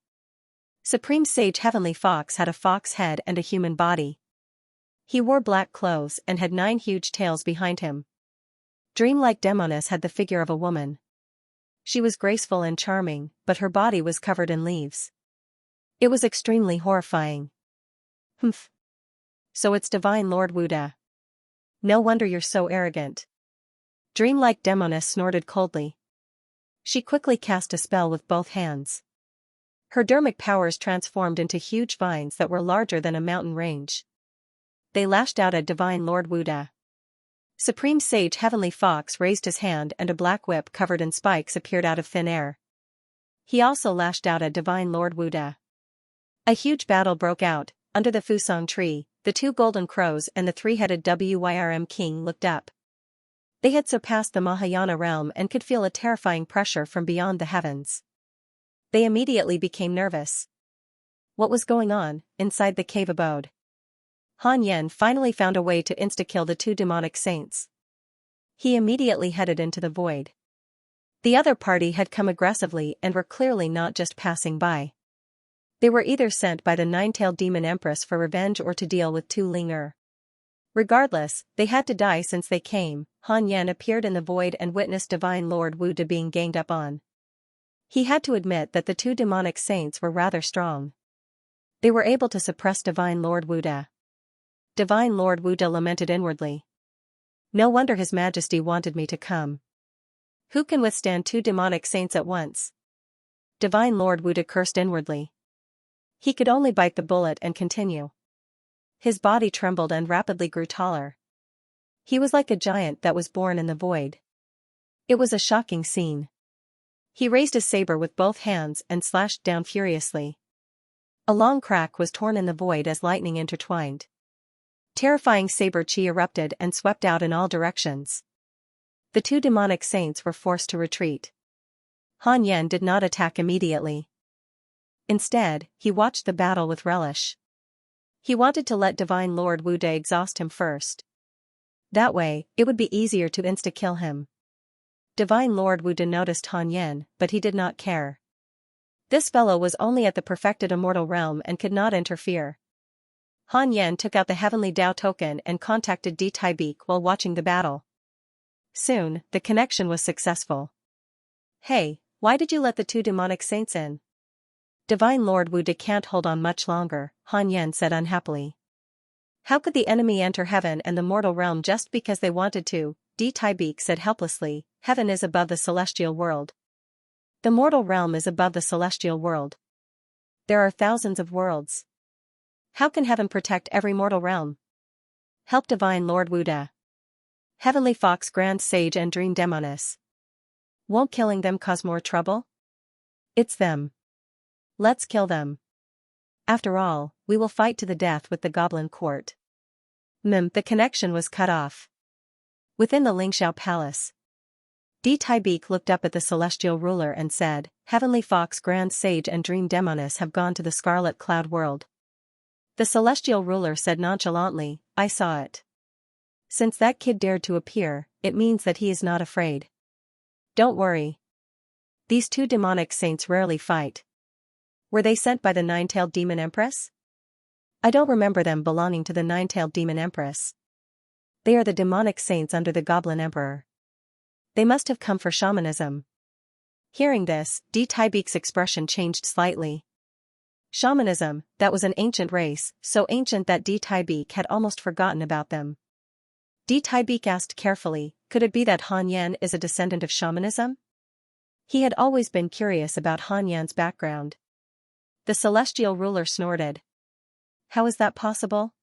Supreme Sage Heavenly Fox had a fox head and a human body. He wore black clothes and had 9 huge tails behind him. Dreamlike Demoness had the figure of a woman. She was graceful and charming, but her body was covered in leaves. It was extremely horrifying. Humph. So it's Divine Lord Wuda. No wonder you're so arrogant. Dreamlike Demoness snorted coldly. She quickly cast a spell with both hands. Her dermic powers transformed into huge vines that were larger than a mountain range. They lashed out at Divine Lord Wuda. Supreme Sage Heavenly Fox raised his hand and a black whip covered in spikes appeared out of thin air. He also lashed out at Divine Lord Wuda. A huge battle broke out. Under the Fusong tree, the 2 golden crows and the 3-headed Wyrm king looked up. They had surpassed the Mahayana realm and could feel a terrifying pressure from beyond the heavens. They immediately became nervous. What was going on inside the cave abode? Han Yen finally found a way to insta-kill the 2 demonic saints. He immediately headed into the void. The other party had come aggressively and were clearly not just passing by. They were either sent by the 9-tailed demon empress for revenge or to deal with 2 Ling-er. Regardless, they had to die since they came. Han Yen appeared in the void and witnessed Divine Lord Wuda being ganged up on. He had to admit that the 2 demonic saints were rather strong. They were able to suppress Divine Lord Wuda. Divine Lord Wuda lamented inwardly. No wonder His Majesty wanted me to come. Who can withstand 2 demonic saints at once? Divine Lord Wuda cursed inwardly. He could only bite the bullet and continue. His body trembled and rapidly grew taller. He was like a giant that was born in the void. It was a shocking scene. He raised his saber with both hands and slashed down furiously. A long crack was torn in the void as lightning intertwined. Terrifying saber chi erupted and swept out in all directions. The 2 demonic saints were forced to retreat. Han Yen did not attack immediately. Instead, he watched the battle with relish. He wanted to let Divine Lord Wuda exhaust him first. That way, it would be easier to insta-kill him. Divine Lord Wuda noticed Han Yen, but he did not care. This fellow was only at the perfected immortal realm and could not interfere. Han Yen took out the Heavenly Dao token and contacted Di Taibeek while watching the battle. Soon, the connection was successful. Hey, why did you let the 2 demonic saints in? Divine Lord Wuda can't hold on much longer, Han Yen said unhappily. How could the enemy enter heaven and the mortal realm just because they wanted to? Di Taibeek said helplessly. Heaven is above the celestial world. The mortal realm is above the celestial world. There are thousands of worlds. How can heaven protect every mortal realm? Help Divine Lord Wuda. Heavenly Fox Grand Sage and Dream Demoness. Won't killing them cause more trouble? It's them. Let's kill them. After all, we will fight to the death with the Goblin Court. The connection was cut off. Within the Lingxiao Palace, Di Taibeek looked up at the celestial ruler and said, Heavenly Fox Grand Sage and Dream Demoness have gone to the Scarlet Cloud World. The celestial ruler said nonchalantly, I saw it. Since that kid dared to appear, it means that he is not afraid. Don't worry. These 2 demonic saints rarely fight. Were they sent by the 9-tailed demon empress? I don't remember them belonging to the 9-tailed demon empress. They are the demonic saints under the Goblin Emperor. They must have come for shamanism. Hearing this, Di Taibeek's expression changed slightly. Shamanism, that was an ancient race, so ancient that Di Taibeek had almost forgotten about them. Di Taibeek asked carefully, could it be that Han Yen is a descendant of shamanism? He had always been curious about Han Yen's background. The celestial ruler snorted. How is that possible?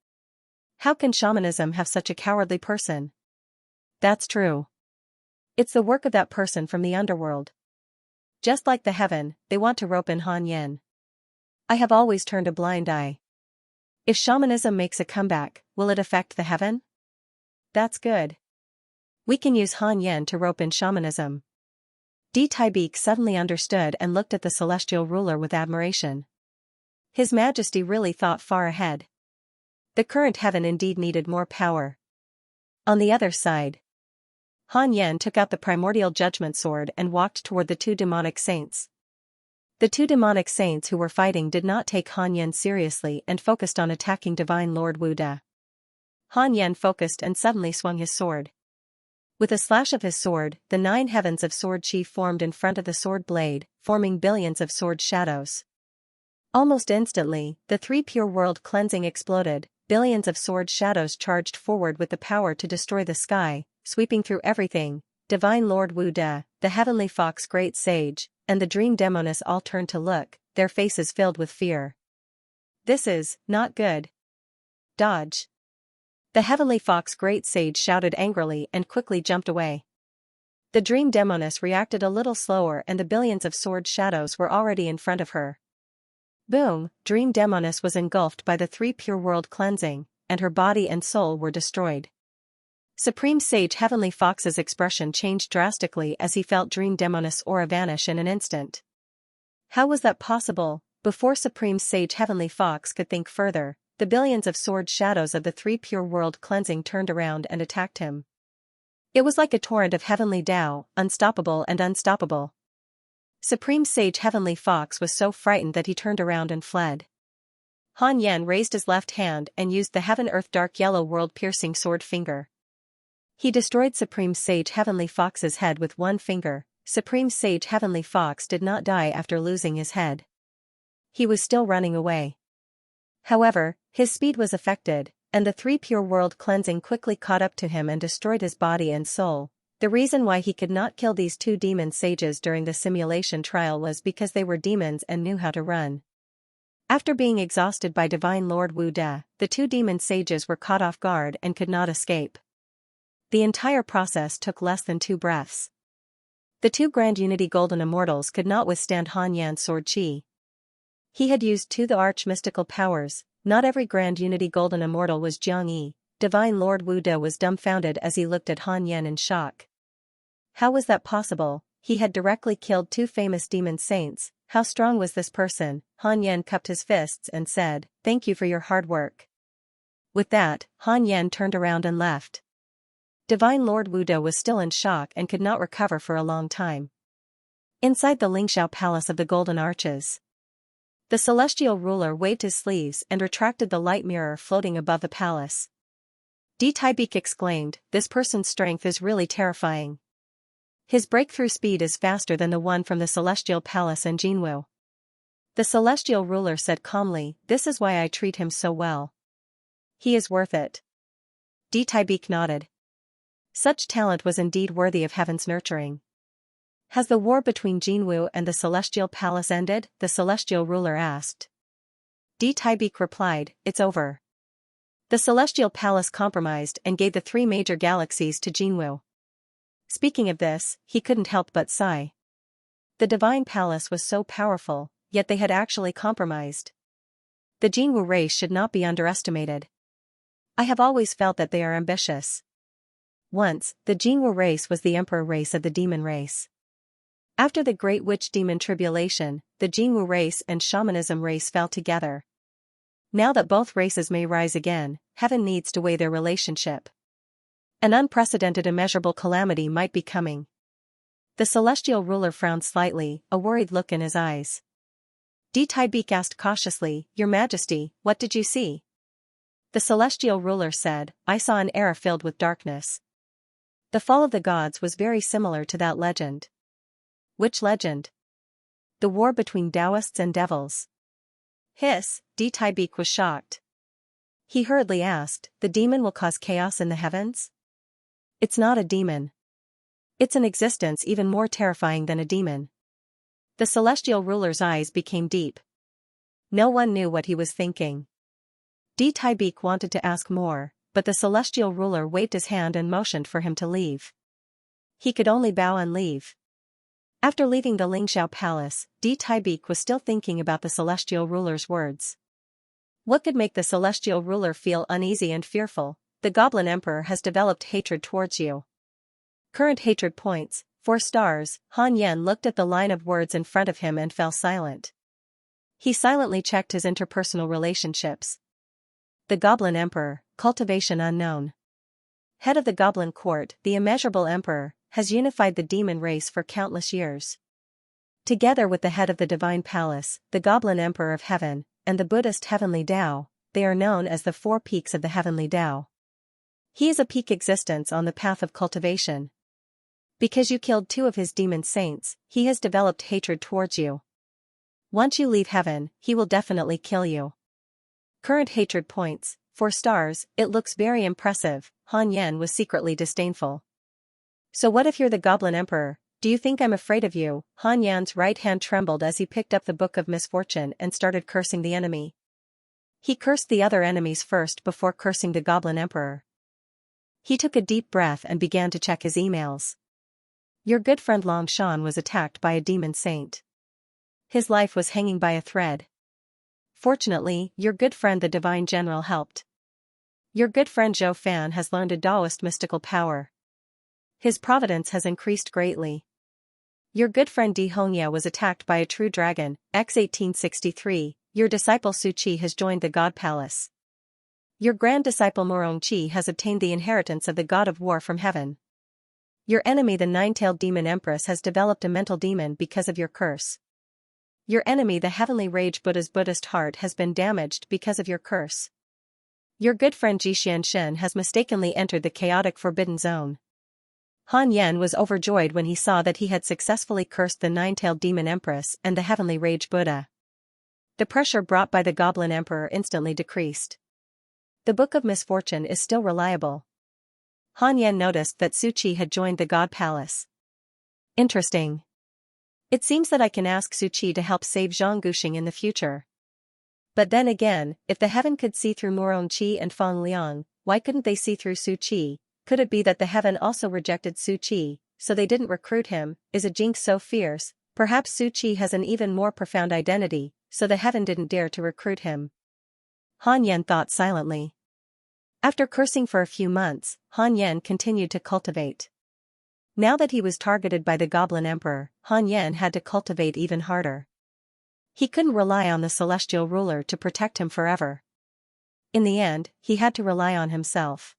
How can shamanism have such a cowardly person? That's true. It's the work of that person from the underworld. Just like the heaven, they want to rope in Han Yen. I have always turned a blind eye. If shamanism makes a comeback, will it affect the heaven? That's good. We can use Han Yen to rope in shamanism. Di Taibeek suddenly understood and looked at the celestial ruler with admiration. His Majesty really thought far ahead. The current heaven indeed needed more power. On the other side, Han Yan took out the primordial judgment sword and walked toward the two demonic saints. The two demonic saints who were fighting did not take Han Yan seriously and focused on attacking Divine Lord Wu De. Han Yan focused and suddenly swung his sword. With a slash of his sword, the 9 heavens of sword chi formed in front of the sword blade, forming billions of sword shadows. Almost instantly, the 3 pure world cleansing exploded, billions of sword shadows charged forward with the power to destroy the sky, sweeping through everything. Divine Lord Wu De, the Heavenly Fox Great Sage, and the Dream Demoness all turned to look, their faces filled with fear. This is not good. Dodge. The Heavenly Fox Great Sage shouted angrily and quickly jumped away. The Dream Demoness reacted a little slower and the billions of sword shadows were already in front of her. Boom, Dream Demoness was engulfed by the 3 pure world cleansing, and her body and soul were destroyed. Supreme Sage Heavenly Fox's expression changed drastically as he felt Dream Demoness aura vanish in an instant. How was that possible? Before Supreme Sage Heavenly Fox could think further, the billions of sword shadows of the 3 pure world cleansing turned around and attacked him. It was like a torrent of heavenly Tao, unstoppable and unstoppable. Supreme Sage Heavenly Fox was so frightened that he turned around and fled. Han Yan raised his left hand and used the Heaven Earth Dark Yellow World Piercing Sword Finger. He destroyed Supreme Sage Heavenly Fox's head with one finger. Supreme Sage Heavenly Fox did not die after losing his head. He was still running away. However, his speed was affected, and the 3 pure world cleansing quickly caught up to him and destroyed his body and soul. The reason why he could not kill these 2 demon sages during the simulation trial was because they were demons and knew how to run. After being exhausted by Divine Lord Wu De, the 2 demon sages were caught off guard and could not escape. The entire process took less than 2 breaths. The 2 Grand Unity Golden Immortals could not withstand Han Yan's sword chi. He had used 2 the arch mystical powers. Not every Grand Unity Golden Immortal was Xianxia. Divine Lord Wu De was dumbfounded as he looked at Han Yan in shock. How was that possible? He had directly killed 2 famous demon saints. How strong was this person? Han Yan cupped his fists and said, "Thank you for your hard work." With that, Han Yan turned around and left. Divine Lord Wu De was still in shock and could not recover for a long time. Inside the Xianxia Palace of the Golden Arches, the celestial ruler waved his sleeves and retracted the light mirror floating above the palace. Di Taibik exclaimed, "This person's strength is really terrifying. His breakthrough speed is faster than the one from the celestial palace and Jinwu." The celestial ruler said calmly, "This is why I treat him so well. He is worth it." Di Taibik nodded. Such talent was indeed worthy of heaven's nurturing. "Has the war between Jinwu and the celestial palace ended?" the celestial ruler asked. Di Taibik replied, "It's over. The celestial palace compromised and gave the 3 major galaxies to Jinwu." Speaking of this, he couldn't help but sigh. The divine palace was so powerful, yet they had actually compromised. The Jinwu race should not be underestimated. I have always felt that they are ambitious. Once, the Jinwu race was the emperor race of the demon race. After the Great Witch Demon Tribulation, the Jinwu race and Shamanism race fell together. Now that both races may rise again, heaven needs to weigh their relationship. An unprecedented immeasurable calamity might be coming. The celestial ruler frowned slightly, a worried look in his eyes. Di Taibik asked cautiously, "Your Majesty, what did you see?" The celestial ruler said, "I saw an era filled with darkness." The fall of the gods was very similar to that legend. Which legend? The war between Taoists and devils. Hiss, Di Taibik was shocked. He hurriedly asked, "The demon will cause chaos in the heavens?" "It's not a demon. It's an existence even more terrifying than a demon." The celestial ruler's eyes became deep. No one knew what he was thinking. Di Taibik wanted to ask more, but the celestial ruler waved his hand and motioned for him to leave. He could only bow and leave. After leaving the Xianxia Palace, Di Taibik was still thinking about the celestial ruler's words. What could make the celestial ruler feel uneasy and fearful? The Goblin Emperor has developed hatred towards you. Current hatred points, 4 stars. Han Yan looked at the line of words in front of him and fell silent. He silently checked his interpersonal relationships. The Goblin Emperor, cultivation unknown. Head of the Goblin Court, the immeasurable emperor, has unified the demon race for countless years. Together with the head of the divine palace, the Goblin Emperor of Heaven, and the Buddhist Heavenly Tao, they are known as the Four Peaks of the Heavenly Tao. He is a peak existence on the path of cultivation. Because you killed 2 of his demon saints, he has developed hatred towards you. Once you leave heaven, he will definitely kill you. Current hatred points, 4 stars, it looks very impressive. Han Yan was secretly disdainful. So what if you're the Goblin Emperor? Do you think I'm afraid of you? Han Yan's right hand trembled as he picked up the Book of Misfortune and started cursing the enemy. He cursed the other enemies first before cursing the Goblin Emperor. He took a deep breath and began to check his emails. Your good friend Long Shan was attacked by a demon saint. His life was hanging by a thread. Fortunately, your good friend the Divine General helped. Your good friend Zhou Fan has learned a Taoist mystical power. His providence has increased greatly. Your good friend Di Hongya was attacked by a true dragon, x 1863, your disciple Su Qi has joined the God Palace. Your grand disciple Morong Qi has obtained the inheritance of the God of War from heaven. Your enemy the nine-tailed demon Empress has developed a mental demon because of your curse. Your enemy the Heavenly Rage Buddha's Buddhist heart has been damaged because of your curse. Your good friend Xianxia has mistakenly entered the chaotic forbidden zone. Han Yan was overjoyed when he saw that he had successfully cursed the nine-tailed demon Empress and the Heavenly Rage Buddha. The pressure brought by the Goblin Emperor instantly decreased. The Book of Misfortune is still reliable. Han Yan noticed that Su Qi had joined the God Palace. Interesting. It seems that I can ask Su Qi to help save Zhang Guxing in the future. But then again, if the heaven could see through Morong Qi and Fang Liang, why couldn't they see through Su Qi? Could it be that the heaven also rejected Su Qi, so they didn't recruit him? Is a jinx so fierce? Perhaps Su Qi has an even more profound identity, so the heaven didn't dare to recruit him. Han Yan thought silently. After cursing for a few months, Han Yan continued to cultivate. Now that he was targeted by the Goblin Emperor, Han Yan had to cultivate even harder. He couldn't rely on the celestial ruler to protect him forever. In the end, he had to rely on himself.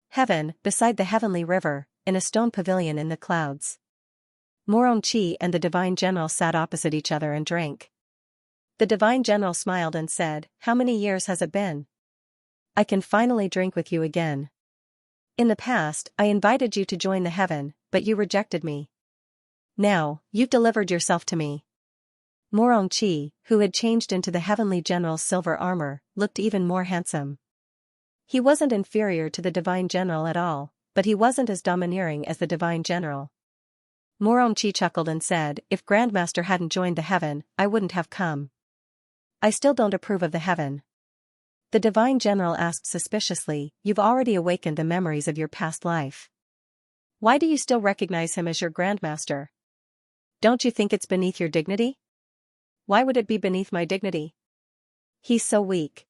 Heaven, beside the heavenly river, in a stone pavilion in the clouds. Morong Qi and the Divine General sat opposite each other and drank. The Divine General smiled and said, "How many years has it been? I can finally drink with you again. In the past, I invited you to join the heaven, but you rejected me. Now, you've delivered yourself to me." Morong Qi, who had changed into the Heavenly General's silver armor, looked even more handsome. He wasn't inferior to the Divine General at all, but he wasn't as domineering as the Divine General. Morong Qi chuckled and said, "If Grandmaster hadn't joined the heaven, I wouldn't have come. I still don't approve of the heaven." The Divine General asked suspiciously, "You've already awakened the memories of your past life. Why do you still recognize him as your Grandmaster? Don't you think it's beneath your dignity?" "Why would it be beneath my dignity? He's so weak.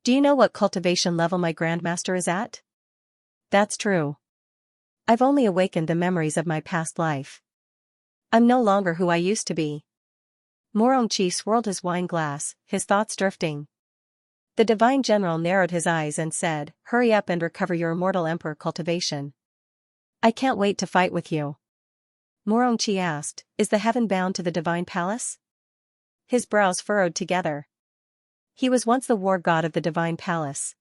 Do you know what cultivation level my Grandmaster is at?" "That's true. I've only awakened the memories of my past life. I'm no longer who I used to be." Morong Qi swirled his wine glass, his thoughts drifting. The Divine General narrowed his eyes and said, "Hurry up and recover your immortal Emperor Cultivation. I can't wait to fight with you." Morong Qi asked, "Is the heaven bound to the Divine Palace?" His brows furrowed together. He was once the war god of the Divine Palace.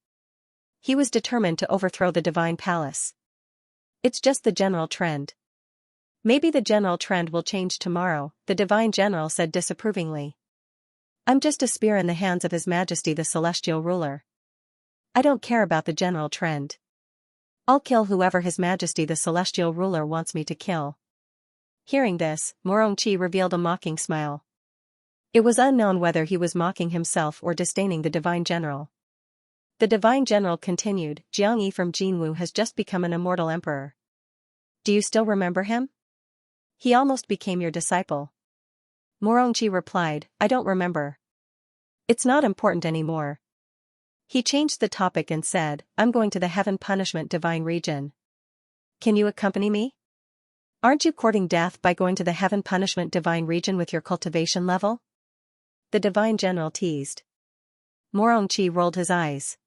He was determined to overthrow the Divine Palace. It's just the general trend. "Maybe the general trend will change tomorrow," the Divine General said disapprovingly. "I'm just a spear in the hands of His Majesty the Celestial Ruler. I don't care about the general trend. I'll kill whoever His Majesty the Celestial Ruler wants me to kill." Hearing this, Morong Qi revealed a mocking smile. It was unknown whether he was mocking himself or disdaining the Divine General. The Divine General continued, "Jiang Yi from Jinwu has just become an immortal emperor. Do you still remember him? He almost became your disciple." Morong Qi replied, "I don't remember. It's not important anymore." He changed the topic and said, "I'm going to the Heaven Punishment Divine Region. Can you accompany me? Aren't you courting death by going to the Heaven Punishment Divine Region with your cultivation level?" The Divine General teased. Morong Qi rolled his eyes.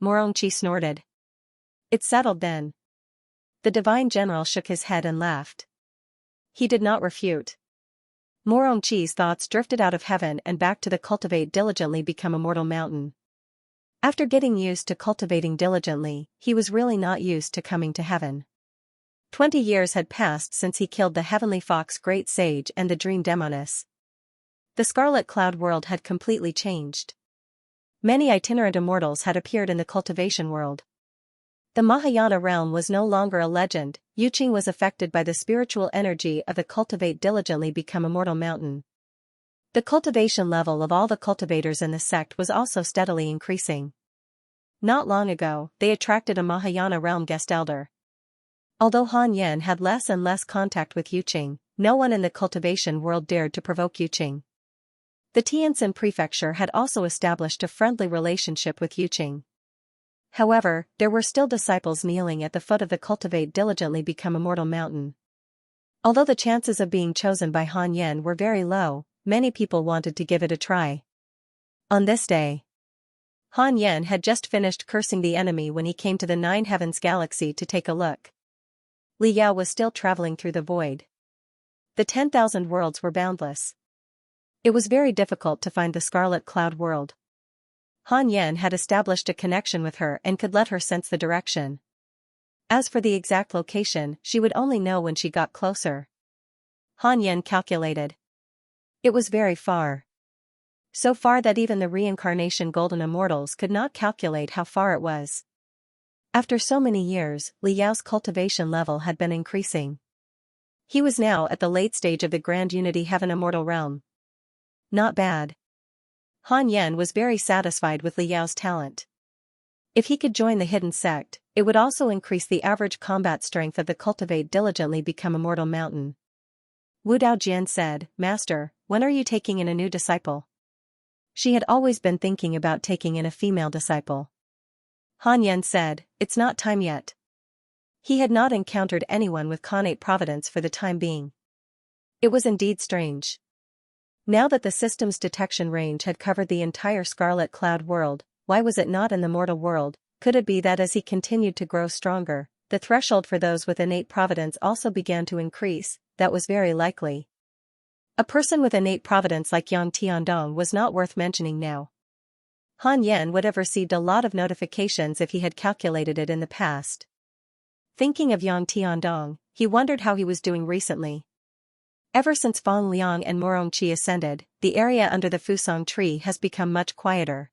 Morong Qi snorted. It's settled then. The divine general shook his head and laughed. He did not refute. Morongchi's thoughts drifted out of heaven and back to the cultivate diligently become immortal mountain. After getting used to cultivating diligently, he was really not used to coming to heaven. 20 years had passed since he killed the heavenly fox great sage and the dream demoness. The scarlet cloud world had completely changed. Many itinerant immortals had appeared in the cultivation world. The Mahayana realm was no longer a legend. Yuqing was affected by the spiritual energy of the cultivate diligently become immortal mountain. The cultivation level of all the cultivators in the sect was also steadily increasing. Not long ago, they attracted a Mahayana realm guest elder. Although Han Yan had less and less contact with Yuqing, no one in the cultivation world dared to provoke Yuqing. The Tianjin prefecture had also established a friendly relationship with Yuqing. However, there were still disciples kneeling at the foot of the cultivate diligently become immortal mountain. Although the chances of being chosen by Han Yan were very low, many people wanted to give it a try. On this day, Han Yan had just finished cursing the enemy when he came to the Nine Heavens galaxy to take a look. Li Yao was still traveling through the void. The 10,000 worlds were boundless. It was very difficult to find the Scarlet Cloud world. Han Yan had established a connection with her and could let her sense the direction. As for the exact location, she would only know when she got closer. Han Yan calculated. It was very far. So far that even the reincarnation golden immortals could not calculate how far it was. After so many years, Li Yao's cultivation level had been increasing. He was now at the late stage of the Grand Unity Heaven Immortal Realm. Not bad. Han Yan was very satisfied with Li Yao's talent. If he could join the hidden sect, it would also increase the average combat strength of the cultivate diligently become immortal mountain. Wu Daojian said, "Master, when are you taking in a new disciple?" She had always been thinking about taking in a female disciple. Han Yan said, "It's not time yet." He had not encountered anyone with connate providence for the time being. It was indeed strange. Now that the system's detection range had covered the entire Scarlet Cloud world, why was it not in the mortal world? Could it be that as he continued to grow stronger, the threshold for those with innate providence also began to increase? That was very likely. A person with innate providence like Yang Tiandong was not worth mentioning now. Han Yan would have received a lot of notifications if he had calculated it in the past. Thinking of Yang Tiandong, he wondered how he was doing recently. Ever since Fang Liang and Morongchi ascended, the area under the Fusong tree has become much quieter.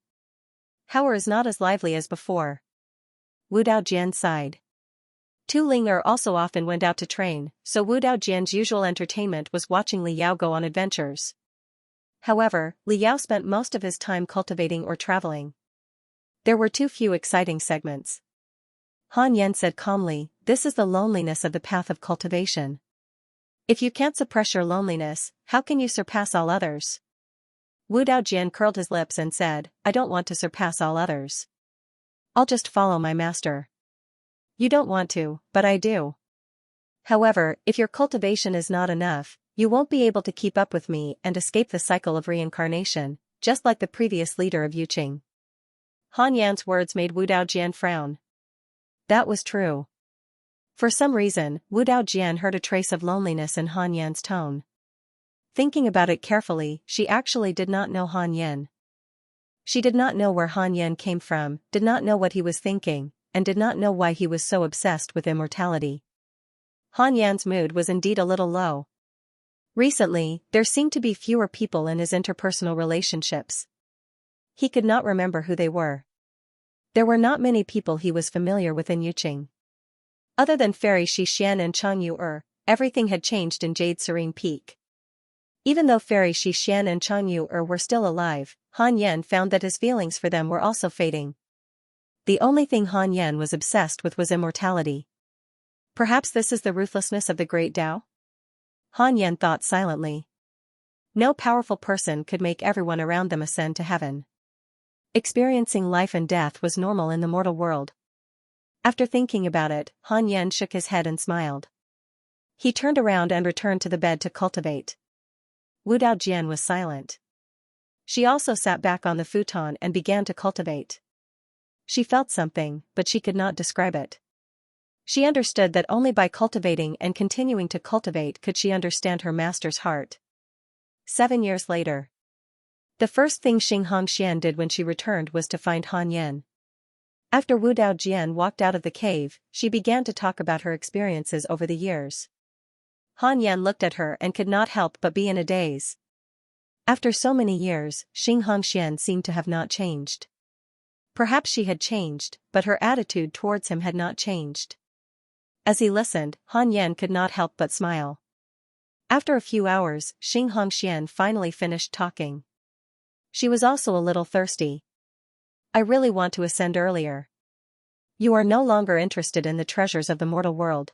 Howard is not as lively as before. Wu Daojian sighed. Tu Ling'er also often went out to train, so Wu Daojian's usual entertainment was watching Li Yao go on adventures. However, Li Yao spent most of his time cultivating or traveling. There were too few exciting segments. Han Yan said calmly, "This is the loneliness of the path of cultivation. If you can't suppress your loneliness, how can you surpass all others?" Wu Daojian curled his lips and said, "I don't want to surpass all others. I'll just follow my master." "You don't want to, but I do. However, if your cultivation is not enough, you won't be able to keep up with me and escape the cycle of reincarnation, just like the previous leader of Yuqing." Han Yan's words made Wu Daojian frown. That was true. For some reason, Wu Daojian heard a trace of loneliness in Han Yan's tone. Thinking about it carefully, she actually did not know Han Yan. She did not know where Han Yan came from, did not know what he was thinking, and did not know why he was so obsessed with immortality. Han Yan's mood was indeed a little low. Recently, there seemed to be fewer people in his interpersonal relationships. He could not remember who they were. There were not many people he was familiar with in Yuqing. Other than Fairy Xixian and Changyu, everything had changed in Jade Serene Peak. Even though Fairy Xixian and Changyu were still alive, Han Yan found that his feelings for them were also fading. The only thing Han Yan was obsessed with was immortality. Perhaps this is the ruthlessness of the Great Tao? Han Yan thought silently. No powerful person could make everyone around them ascend to heaven. Experiencing life and death was normal in the mortal world. After thinking about it, Han Yan shook his head and smiled. He turned around and returned to the bed to cultivate. Wu Daojian was silent. She also sat back on the futon and began to cultivate. She felt something, but she could not describe it. She understood that only by cultivating and continuing to cultivate could she understand her master's heart. 7 years later. The first thing Xianxia did when she returned was to find Han Yan. After Wu Daojian walked out of the cave, she began to talk about her experiences over the years. Han Yan looked at her and could not help but be in a daze. After so many years, Xianxia seemed to have not changed. Perhaps she had changed, but her attitude towards him had not changed. As he listened, Han Yan could not help but smile. After a few hours, Xianxia finally finished talking. She was also a little thirsty. I really want to ascend earlier. You are no longer interested in the treasures of the mortal world.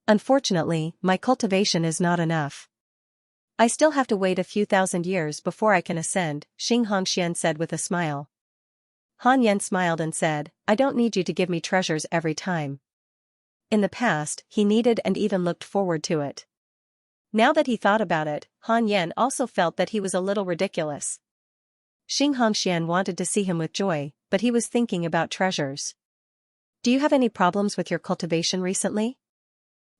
Unfortunately, my cultivation is not enough. I still have to wait a few thousand years before I can ascend, Xianxia said with a smile. Han Yan smiled and said, I don't need you to give me treasures every time. In the past, he needed and even looked forward to it. Now that he thought about it, Han Yan also felt that he was a little ridiculous. Xianxia wanted to see him with joy, but he was thinking about treasures. Do you have any problems with your cultivation recently?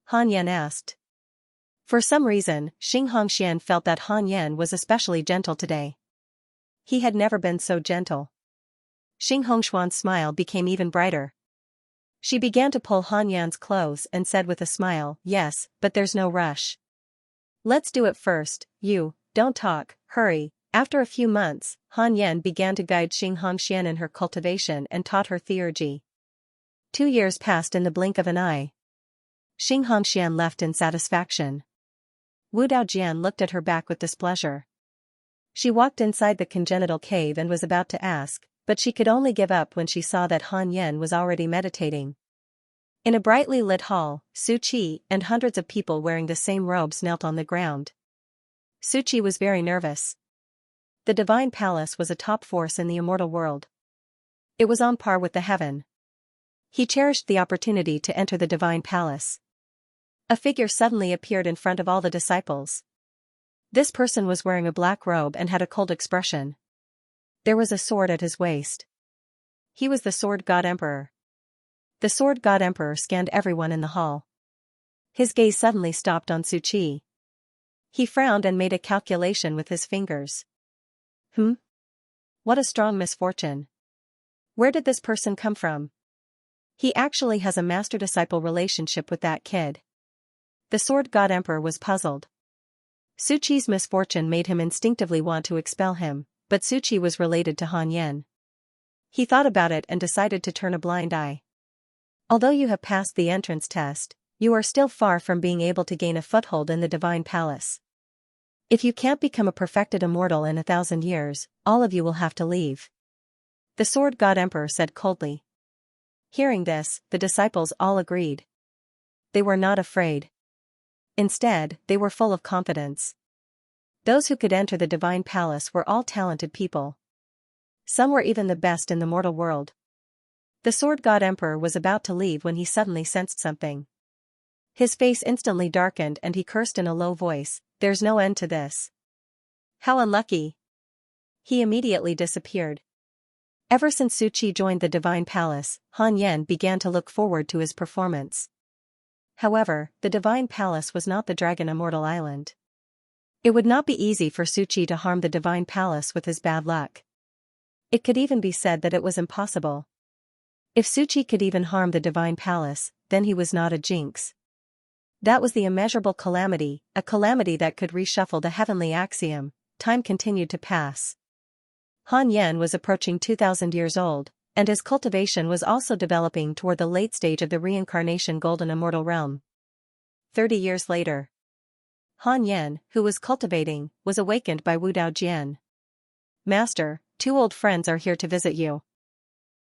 Han Yan asked. For some reason, Xianxia felt that Han Yan was especially gentle today. He had never been so gentle. Xianxuan's smile became even brighter. She began to pull Han Yan's clothes and said with a smile, yes, but there's no rush. Let's do it first, don't talk, hurry. After a few months, Han Yan began to guide Xianxia in her cultivation and taught her theurgy. 2 years passed in the blink of an eye. Xianxia left in satisfaction. Wu Daojian looked at her back with displeasure. She walked inside the congenital cave and was about to ask, but she could only give up when she saw that Han Yan was already meditating. In a brightly lit hall, Su Qi and hundreds of people wearing the same robes knelt on the ground. Su Qi was very nervous. The divine palace was a top force in the immortal world. It was on par with the heaven. He cherished the opportunity to enter the divine palace. A figure suddenly appeared in front of all the disciples. This person was wearing a black robe and had a cold expression. There was a sword at his waist. He was the Sword God Emperor. The Sword God Emperor scanned everyone in the hall. His gaze suddenly stopped on Su Qi. He frowned and made a calculation with his fingers. What a strong misfortune. Where did this person come from? He actually has a master-disciple relationship with that kid. The Sword God Emperor was puzzled. Su Qi's misfortune made him instinctively want to expel him, but Su Qi was related to Han Yan. He thought about it and decided to turn a blind eye. Although you have passed the entrance test, you are still far from being able to gain a foothold in the divine palace. If you can't become a perfected immortal in 1,000 years, all of you will have to leave. The Sword God Emperor said coldly. Hearing this, the disciples all agreed. They were not afraid. Instead, they were full of confidence. Those who could enter the divine palace were all talented people. Some were even the best in the mortal world. The Sword God Emperor was about to leave when he suddenly sensed something. His face instantly darkened and he cursed in a low voice, "There's no end to this. How unlucky." He immediately disappeared. Ever since Su Qi joined the divine palace, Han Yan began to look forward to his performance. However, the divine palace was not the Dragon Immortal Island. It would not be easy for Su Qi to harm the divine palace with his bad luck. It could even be said that it was impossible. If Su Qi could even harm the divine palace, then he was not a jinx. That was the immeasurable calamity, a calamity that could reshuffle the heavenly axiom. Time continued to pass. Han Yan was approaching 2,000 years old, and his cultivation was also developing toward the late stage of the reincarnation golden immortal realm. 30 years later. Han Yan, who was cultivating, was awakened by Wu Daojian. Master, 2 old friends are here to visit you.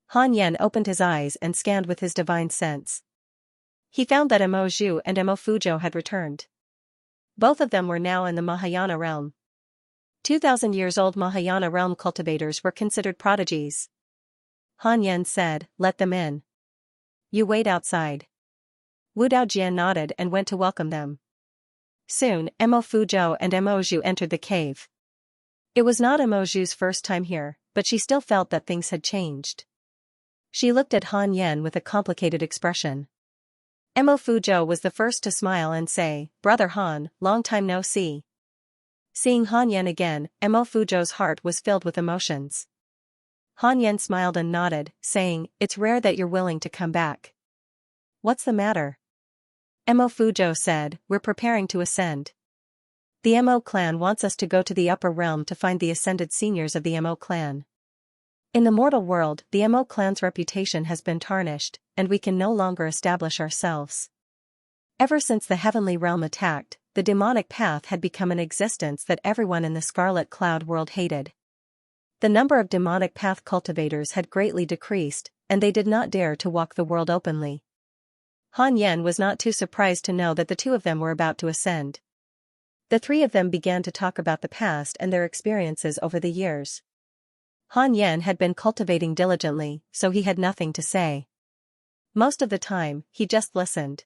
Han Yan opened his eyes and scanned with his divine sense. He found that Mo Zhu and Mo Fuzhou had returned. Both of them were now in the Mahayana realm. 2,000 years old Mahayana realm cultivators were considered prodigies. Han Yan said, "Let them in. You wait outside." Wu Daojian nodded and went to welcome them. Soon, Mo Fuzhou and Mo Zhu entered the cave. It was not Mo Zhu's first time here, but she still felt that things had changed. She looked at Han Yan with a complicated expression. Mo Fuzhou was the first to smile and say, "Brother Han, long time no see." Seeing Han Yan again, Mo Fuzhou's heart was filled with emotions. Han Yan smiled and nodded, saying, "It's rare that you're willing to come back." "What's the matter?" Mo Fuzhou said, "We're preparing to ascend. The Mo clan wants us to go to the upper realm to find the ascended seniors of the Mo clan. In the mortal world, the Mo clan's reputation has been tarnished, and we can no longer establish ourselves. Ever since the heavenly realm attacked, the demonic path had become an existence that everyone in the Scarlet Cloud world hated. The number of demonic path cultivators had greatly decreased, and they did not dare to walk the world openly." Han Yan was not too surprised to know that the two of them were about to ascend. The three of them began to talk about the past and their experiences over the years. Han Yan had been cultivating diligently, so he had nothing to say. Most of the time, he just listened.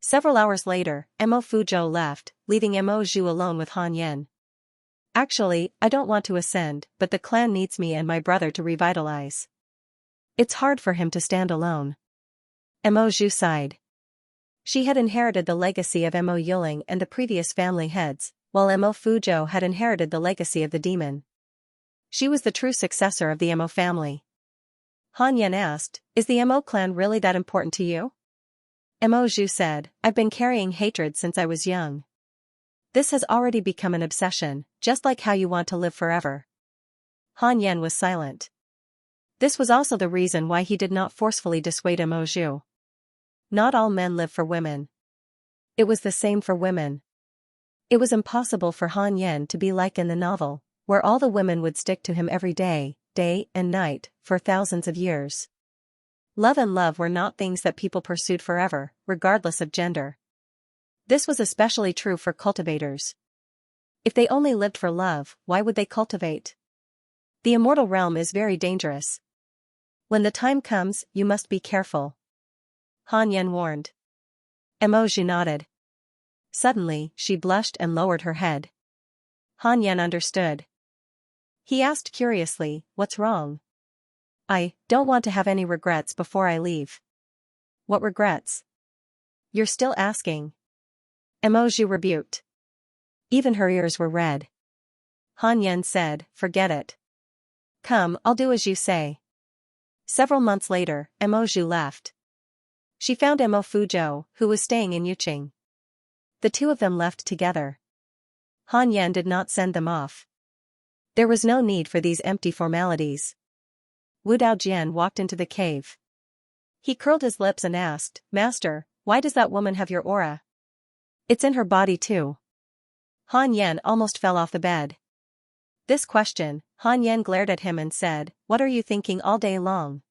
Several hours later, Mo Fuzhou left, leaving Mo Zhu alone with Han Yan. "Actually, I don't want to ascend, but the clan needs me and my brother to revitalize. It's hard for him to stand alone." Mo Zhu sighed. She had inherited the legacy of Mo Yuling and the previous family heads, while Mo Fuzhou had inherited the legacy of the demon. She was the true successor of the Mo family. Han Yan asked, "Is the Mo clan really that important to you?" Mo Zhu said, "I've been carrying hatred since I was young. This has already become an obsession, just like how you want to live forever." Han Yan was silent. This was also the reason why he did not forcefully dissuade Mo Zhu. Not all men live for women. It was the same for women. It was impossible for Han Yan to be like in the novel, where all the women would stick to him every day, day and night, for thousands of years. Love and love were not things that people pursued forever, regardless of gender. This was especially true for cultivators. If they only lived for love, why would they cultivate? The immortal realm is very dangerous. When the time comes, you must be careful. Han Yan warned. Mo Zhu nodded. Suddenly, she blushed and lowered her head. Han Yan understood. He asked curiously, "What's wrong?" "I don't want to have any regrets before I leave." "What regrets?" "You're still asking." Mo Zhu rebuked. Even her ears were red. Han Yan said, "Forget it. Come, I'll do as you say." Several months later, Mo Zhu left. She found Mo Fuzhou, who was staying in Yuqing. The two of them left together. Han Yan did not send them off. There was no need for these empty formalities. Wu Daojian walked into the cave. He curled his lips and asked, "Master, why does that woman have your aura?" "It's in her body too." Han Yan almost fell off the bed. This question, Han Yan glared at him and said, "What are you thinking all day long?"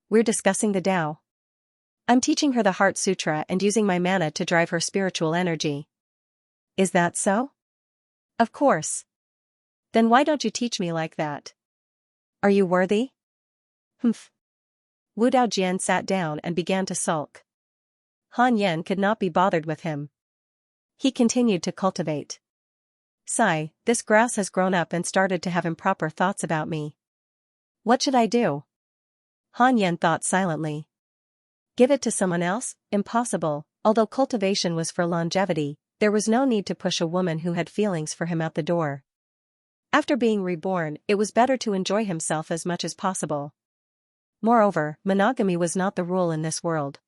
"We're discussing the Tao. I'm teaching her the Heart Sutra and using my mana to drive her spiritual energy." "Is that so?" "Of course. Then why don't you teach me like that?" "Are you worthy?" "Humph." Wu Daojian sat down and began to sulk. Han Yan could not be bothered with him. He continued to cultivate. "Sigh, this grass has grown up and started to have improper thoughts about me. What should I do?" Han Yan thought silently. Give it to someone else? Impossible. Although cultivation was for longevity, there was no need to push a woman who had feelings for him out the door. After being reborn, it was better to enjoy himself as much as possible. Moreover, monogamy was not the rule in this world.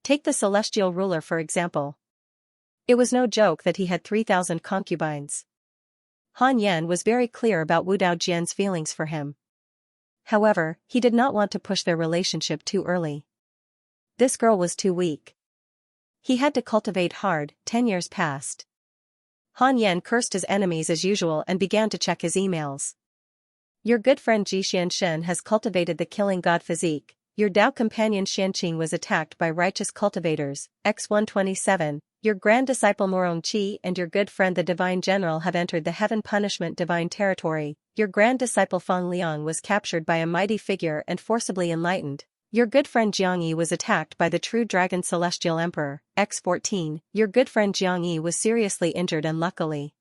Take the celestial ruler for example. It was no joke that he had 3,000 concubines. Han Yan was very clear about Wu Daojian's feelings for him. However, he did not want to push their relationship too early. This girl was too weak. He had to cultivate hard. 10 years passed. Han Yan cursed his enemies as usual and began to check his emails. Your good friend Xianxia has cultivated the killing god physique. Your Dao companion Xianqing was attacked by righteous cultivators. X127. Your grand disciple Morong Qi and your good friend the Divine General have entered the Heaven Punishment Divine Territory. Your grand disciple Feng Liang was captured by a mighty figure and forcibly enlightened. Your good friend Jiang Yi was attacked by the true dragon Celestial Emperor. X14. Your good friend Jiang Yi was seriously injured and luckily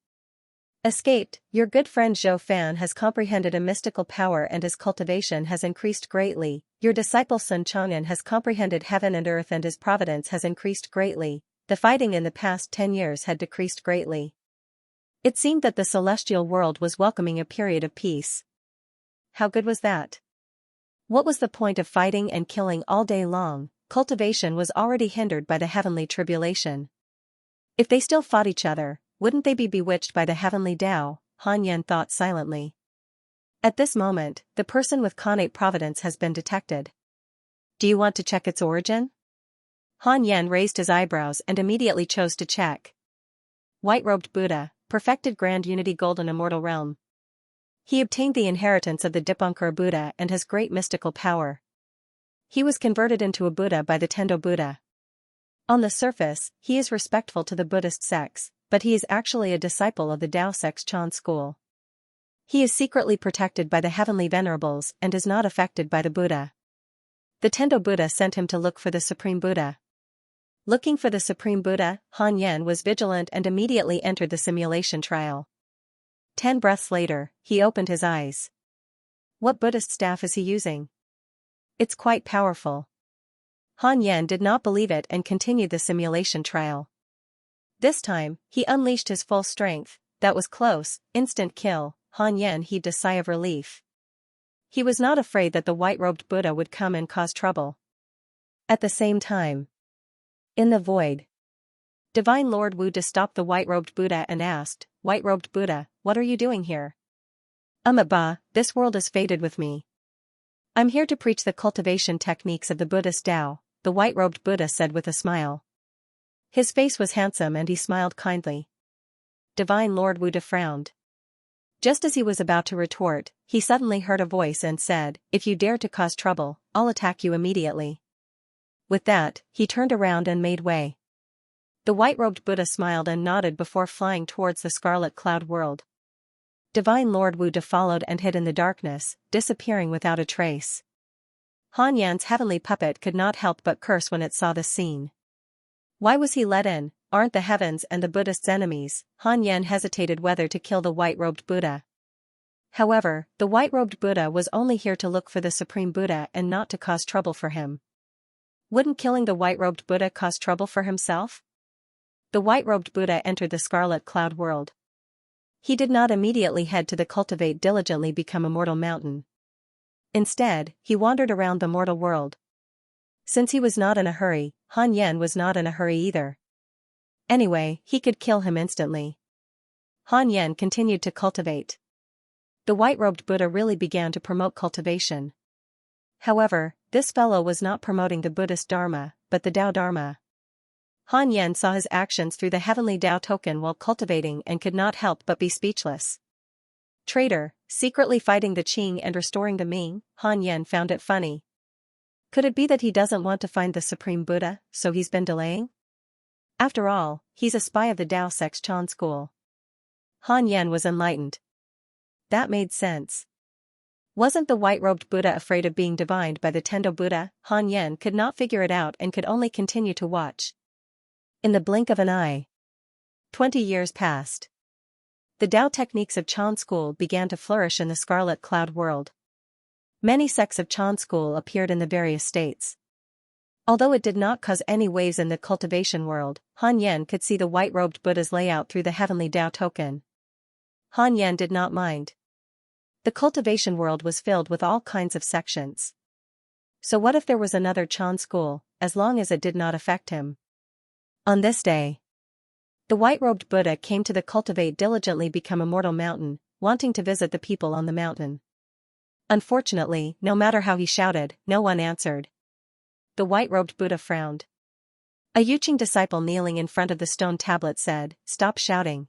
Escaped, your good friend Zhou Fan has comprehended a mystical power and his cultivation has increased greatly. Your disciple Sun Chang'an has comprehended heaven and earth and his providence has increased greatly. The fighting in the past 10 years had decreased greatly. It seemed that the celestial world was welcoming a period of peace. How good was that? What was the point of fighting and killing all day long? Cultivation was already hindered by the heavenly tribulation. If they still fought each other, wouldn't they be bewitched by the heavenly Tao? Han Yan thought silently. At this moment, the person with connate providence has been detected. Do you want to check its origin? Han Yan raised his eyebrows and immediately chose to check. White-robed Buddha, perfected grand unity golden immortal realm. He obtained the inheritance of the Dipankara Buddha and has great mystical power. He was converted into a Buddha by the Tendo Buddha. On the surface, he is respectful to the Buddhist sects, but he is actually a disciple of the Tao sect's Chan school. He is secretly protected by the heavenly venerables and is not affected by the Buddha. The Tendo Buddha sent him to look for the Supreme Buddha. Looking for the Supreme Buddha, Han Yan was vigilant and immediately entered the simulation trial. 10 breaths later, he opened his eyes. What Buddhist staff is he using? It's quite powerful. Han Yan did not believe it and continued the simulation trial. This time, he unleashed his full strength. That was close, instant kill. Han Yan heaved a sigh of relief. He was not afraid that the white-robed Buddha would come and cause trouble. At the same time, in the void, Divine Lord Wu stopped the white-robed Buddha and asked, "White-robed Buddha, what are you doing here?" Ba, this world is fated with me. I'm here to preach the cultivation techniques of the Buddhist Tao, the white-robed Buddha said with a smile. His face was handsome and he smiled kindly. Divine Lord Wu frowned. Just as he was about to retort, he suddenly heard a voice and said, "If you dare to cause trouble, I'll attack you immediately." With that, he turned around and made way. The white-robed Buddha smiled and nodded before flying towards the scarlet cloud world. Divine Lord Wu followed and hid in the darkness, disappearing without a trace. Han Yan's heavenly puppet could not help but curse when it saw this scene. Why was he let in? Aren't the heavens and the Buddhist's enemies? Han Yan hesitated whether to kill the white-robed Buddha. However, the white-robed Buddha was only here to look for the Supreme Buddha and not to cause trouble for him. Wouldn't killing the white-robed Buddha cause trouble for himself? The white-robed Buddha entered the scarlet cloud world. He did not immediately head to the Cultivate diligently become a mortal mountain. Instead, he wandered around the mortal world. Since he was not in a hurry, Han Yan was not in a hurry either. Anyway, he could kill him instantly. Han Yan continued to cultivate. The white-robed Buddha really began to promote cultivation. However, this fellow was not promoting the Buddhist Dharma, but the Tao Dharma. Han Yan saw his actions through the heavenly Tao token while cultivating and could not help but be speechless. Traitor, secretly fighting the Qing and restoring the Ming, Han Yan found it funny. Could it be that he doesn't want to find the Supreme Buddha, so he's been delaying? After all, he's a spy of the Tao sect's Chan school. Han Yan was enlightened. That made sense. Wasn't the white-robed Buddha afraid of being divined by the Tendo Buddha? Han Yan could not figure it out and could only continue to watch. In the blink of an eye, 20 years passed. The Tao techniques of Chan school began to flourish in the scarlet cloud world. Many sects of Chan school appeared in the various states. Although it did not cause any waves in the cultivation world, Han Yan could see the white-robed Buddha's layout through the heavenly Tao token. Han Yan did not mind. The cultivation world was filled with all kinds of sections. So what if there was another Chan school, as long as it did not affect him? On this day, the white-robed Buddha came to the Cultivate diligently become a mortal mountain, wanting to visit the people on the mountain. Unfortunately, no matter how he shouted, no one answered. The white-robed Buddha frowned. A Yuqing disciple kneeling in front of the stone tablet said, "Stop shouting.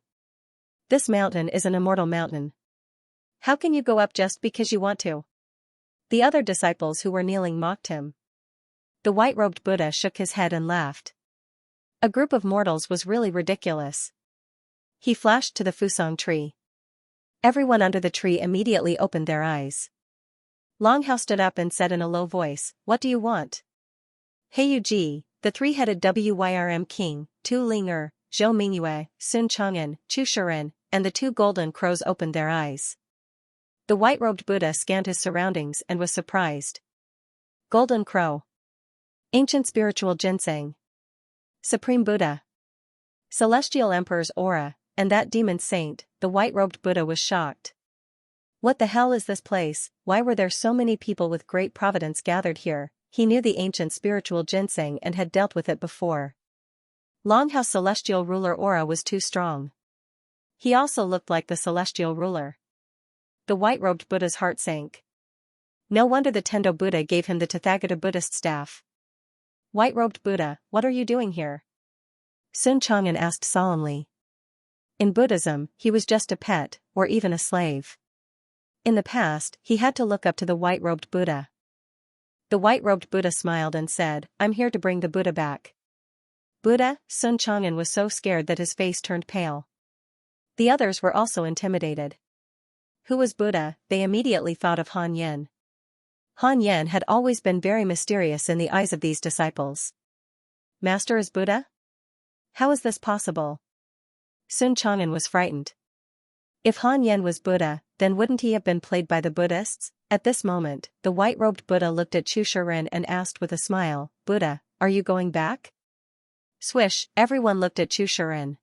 This mountain is an immortal mountain. How can you go up just because you want to?" The other disciples who were kneeling mocked him. The white-robed Buddha shook his head and laughed. A group of mortals was really ridiculous. He flashed to the Fusang tree. Everyone under the tree immediately opened their eyes. Longhao stood up and said in a low voice, "What do you want?" Heyu Ji, the three-headed Wyrm king, Tu Ling Zhou Mingyue, Sun Chang'an, Chu Shiren, and the two golden crows opened their eyes. The white-robed Buddha scanned his surroundings and was surprised. Golden Crow. Ancient spiritual ginseng. Supreme Buddha. Celestial Emperor's aura, and that demon saint. The white-robed Buddha was shocked. What the hell is this place? Why were there so many people with great providence gathered here? He knew the ancient spiritual ginseng and had dealt with it before. Longhouse celestial ruler aura was too strong. He also looked like the celestial ruler. The white-robed Buddha's heart sank. No wonder the Tendo Buddha gave him the Tathagata Buddhist staff. White-robed Buddha, what are you doing here? Sun Chang'an asked solemnly. In Buddhism, he was just a pet, or even a slave. In the past, he had to look up to the white-robed Buddha. The white-robed Buddha smiled and said, I'm here to bring the Buddha back. Buddha? Sun Chang'an was so scared that his face turned pale. The others were also intimidated. Who was Buddha? They immediately thought of Han Yen. Han Yen had always been very mysterious in the eyes of these disciples. Master is Buddha? How is this possible? Sun Chang'an was frightened. If Han Yen was Buddha, then wouldn't he have been played by the Buddhists? At this moment, the white-robed Buddha looked at Chu Shiren and asked with a smile, Buddha, are you going back? Swish, everyone looked at Chu Shiren.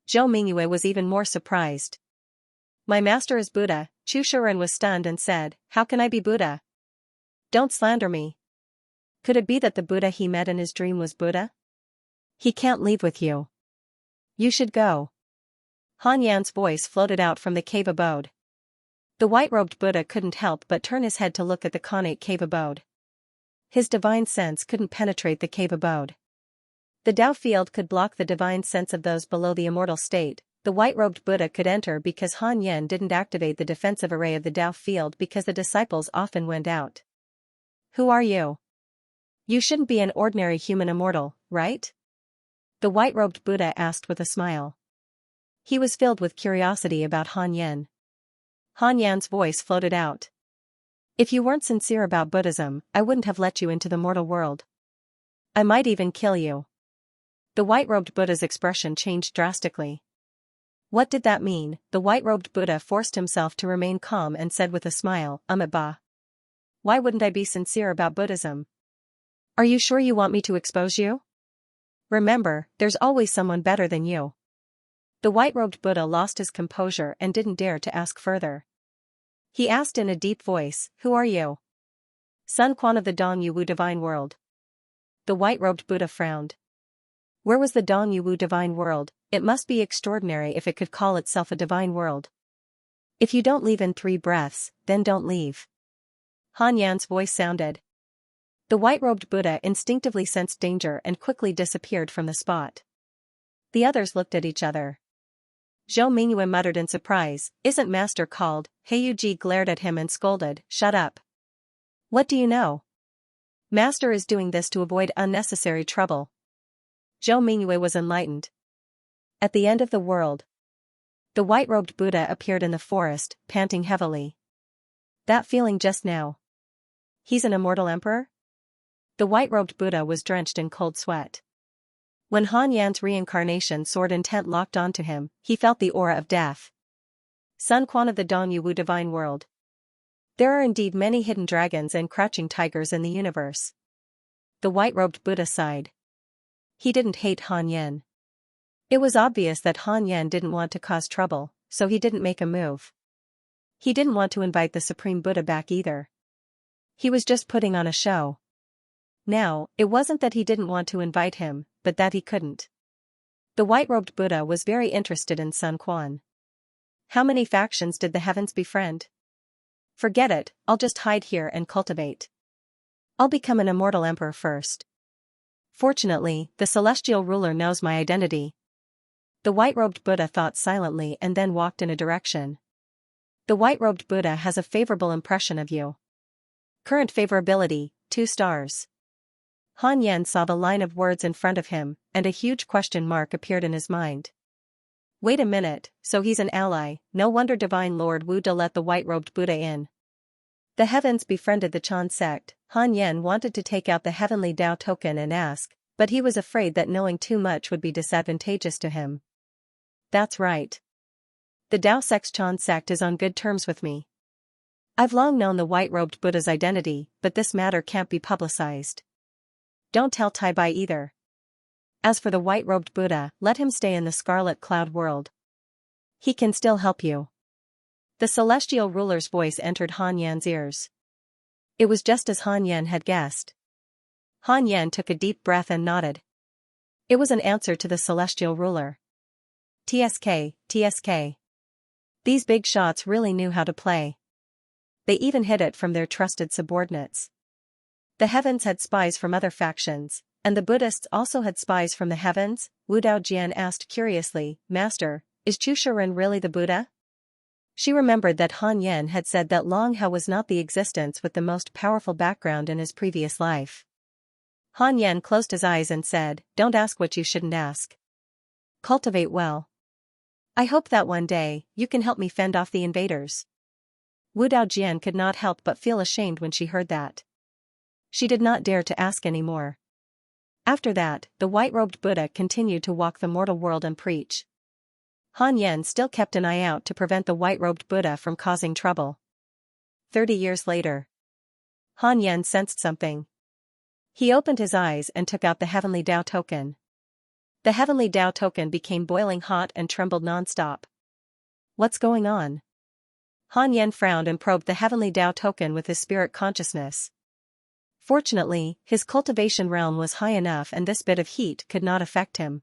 Zhou Mingyue was even more surprised. My master is Buddha. Chu Shiren was stunned and said, how can I be Buddha? Don't slander me. Could it be that the Buddha he met in his dream was Buddha? He can't leave with you. You should go. Han Yan's voice floated out from the cave abode. The white-robed Buddha couldn't help but turn his head to look at the connate cave abode. His divine sense couldn't penetrate the cave abode. The Tao field could block the divine sense of those below the immortal state. The white-robed Buddha could enter because Han Yen didn't activate the defensive array of the Tao field because the disciples often went out. Who are you? You shouldn't be an ordinary human immortal, right? The white-robed Buddha asked with a smile. He was filled with curiosity about Han Yen. Han Yan's voice floated out. If you weren't sincere about Buddhism, I wouldn't have let you into the mortal world. I might even kill you. The white-robed Buddha's expression changed drastically. What did that mean? The white-robed Buddha forced himself to remain calm and said with a smile, Ba. Why wouldn't I be sincere about Buddhism? Are you sure you want me to expose you? Remember, there's always someone better than you. The white-robed Buddha lost his composure and didn't dare to ask further. He asked in a deep voice, who are you? Sun Quan of the Dong Yu Divine World. The white-robed Buddha frowned. Where was the Dong Yu Divine World? It must be extraordinary if it could call itself a divine world. If you don't leave in 3 breaths, then don't leave. Han Yan's voice sounded. The white-robed Buddha instinctively sensed danger and quickly disappeared from the spot. The others looked at each other. Zhou Mingyue muttered in surprise, isn't master called? Heiyuji glared at him and scolded, shut up. What do you know? Master is doing this to avoid unnecessary trouble. Zhou Mingyue was enlightened. At the end of the world. The white-robed Buddha appeared in the forest, panting heavily. That feeling just now. He's an immortal emperor? The white-robed Buddha was drenched in cold sweat. When Han Yan's reincarnation sword intent locked onto him, he felt the aura of death. Sun Quan of the Dong Yu Divine World. There are indeed many hidden dragons and crouching tigers in the universe. The white-robed Buddha sighed. He didn't hate Han Yan. It was obvious that Han Yan didn't want to cause trouble, so he didn't make a move. He didn't want to invite the Supreme Buddha back either. He was just putting on a show. Now, it wasn't that he didn't want to invite him, but that he couldn't. The white-robed Buddha was very interested in Sun Quan. How many factions did the heavens befriend? Forget it, I'll just hide here and cultivate. I'll become an immortal emperor first. Fortunately, the celestial ruler knows my identity. The white-robed Buddha thought silently and then walked in a direction. The white-robed Buddha has a favorable impression of you. Current favorability, 2 stars. Han Yan saw the line of words in front of him, and a huge question mark appeared in his mind. Wait a minute, so he's an ally, no wonder Divine Lord Wu De let the white-robed Buddha in. The heavens befriended the Chan sect. Han Yan wanted to take out the heavenly Dao token and ask, but he was afraid that knowing too much would be disadvantageous to him. That's right. The Tao Xianxia sect is on good terms with me. I've long known the white-robed Buddha's identity, but this matter can't be publicized. Don't tell Tai Bai either. As for the white-robed Buddha, let him stay in the scarlet cloud world. He can still help you. The celestial ruler's voice entered Han Yan's ears. It was just as Han Yan had guessed. Han Yan took a deep breath and nodded. It was an answer to the celestial ruler. TSK, TSK. These big shots really knew how to play. They even hid it from their trusted subordinates. The heavens had spies from other factions, and the Buddhists also had spies from the heavens. Wu Daojian asked curiously, Master, is Chu Shiren really the Buddha? She remembered that Han Yan had said that Long Hao was not the existence with the most powerful background in his previous life. Han Yan closed his eyes and said, Don't ask what you shouldn't ask. Cultivate well. I hope that one day, you can help me fend off the invaders. Wu Daojian could not help but feel ashamed when she heard that. She did not dare to ask any more. After that, the white-robed Buddha continued to walk the mortal world and preach. Han Yan still kept an eye out to prevent the white-robed Buddha from causing trouble. 30 years later. Han Yan sensed something. He opened his eyes and took out the heavenly Tao token. The heavenly Tao token became boiling hot and trembled non-stop. What's going on? Han Yan frowned and probed the heavenly Tao token with his spirit consciousness. Fortunately, his cultivation realm was high enough and this bit of heat could not affect him.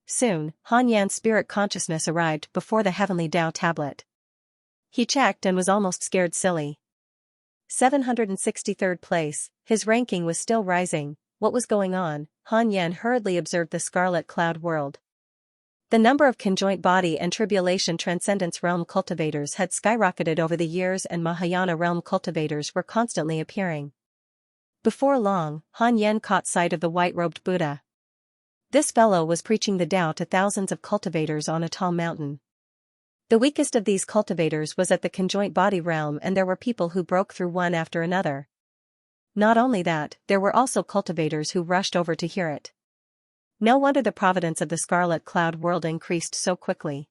Soon, Han Yan's spirit consciousness arrived before the heavenly Tao tablet. He checked and was almost scared silly. 763rd place, his ranking was still rising. What was going on? Han Yan hurriedly observed the scarlet cloud world. The number of conjoint body and tribulation transcendence realm cultivators had skyrocketed over the years and Mahayana realm cultivators were constantly appearing. Before long, Han Yan caught sight of the white-robed Buddha. This fellow was preaching the Tao to thousands of cultivators on a tall mountain. The weakest of these cultivators was at the conjoint body realm and there were people who broke through one after another. Not only that, there were also cultivators who rushed over to hear it. No wonder the providence of the scarlet cloud world increased so quickly.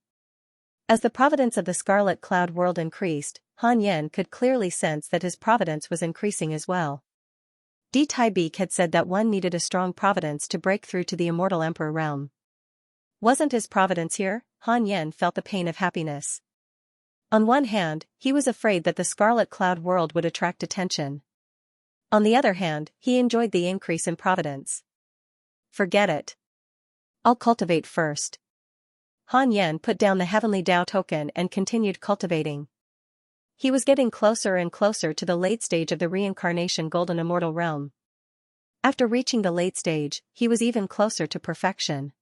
As the providence of the scarlet cloud world increased, Han Yan could clearly sense that his providence was increasing as well. Di Tai Beek had said that one needed a strong providence to break through to the immortal emperor realm. Wasn't his providence here? Han Yan felt the pain of happiness. On one hand, he was afraid that the scarlet cloud world would attract attention. On the other hand, he enjoyed the increase in providence. Forget it. I'll cultivate first. Han Yan put down the heavenly Tao token and continued cultivating. He was getting closer and closer to the late stage of the reincarnation golden immortal realm. After reaching the late stage, he was even closer to perfection.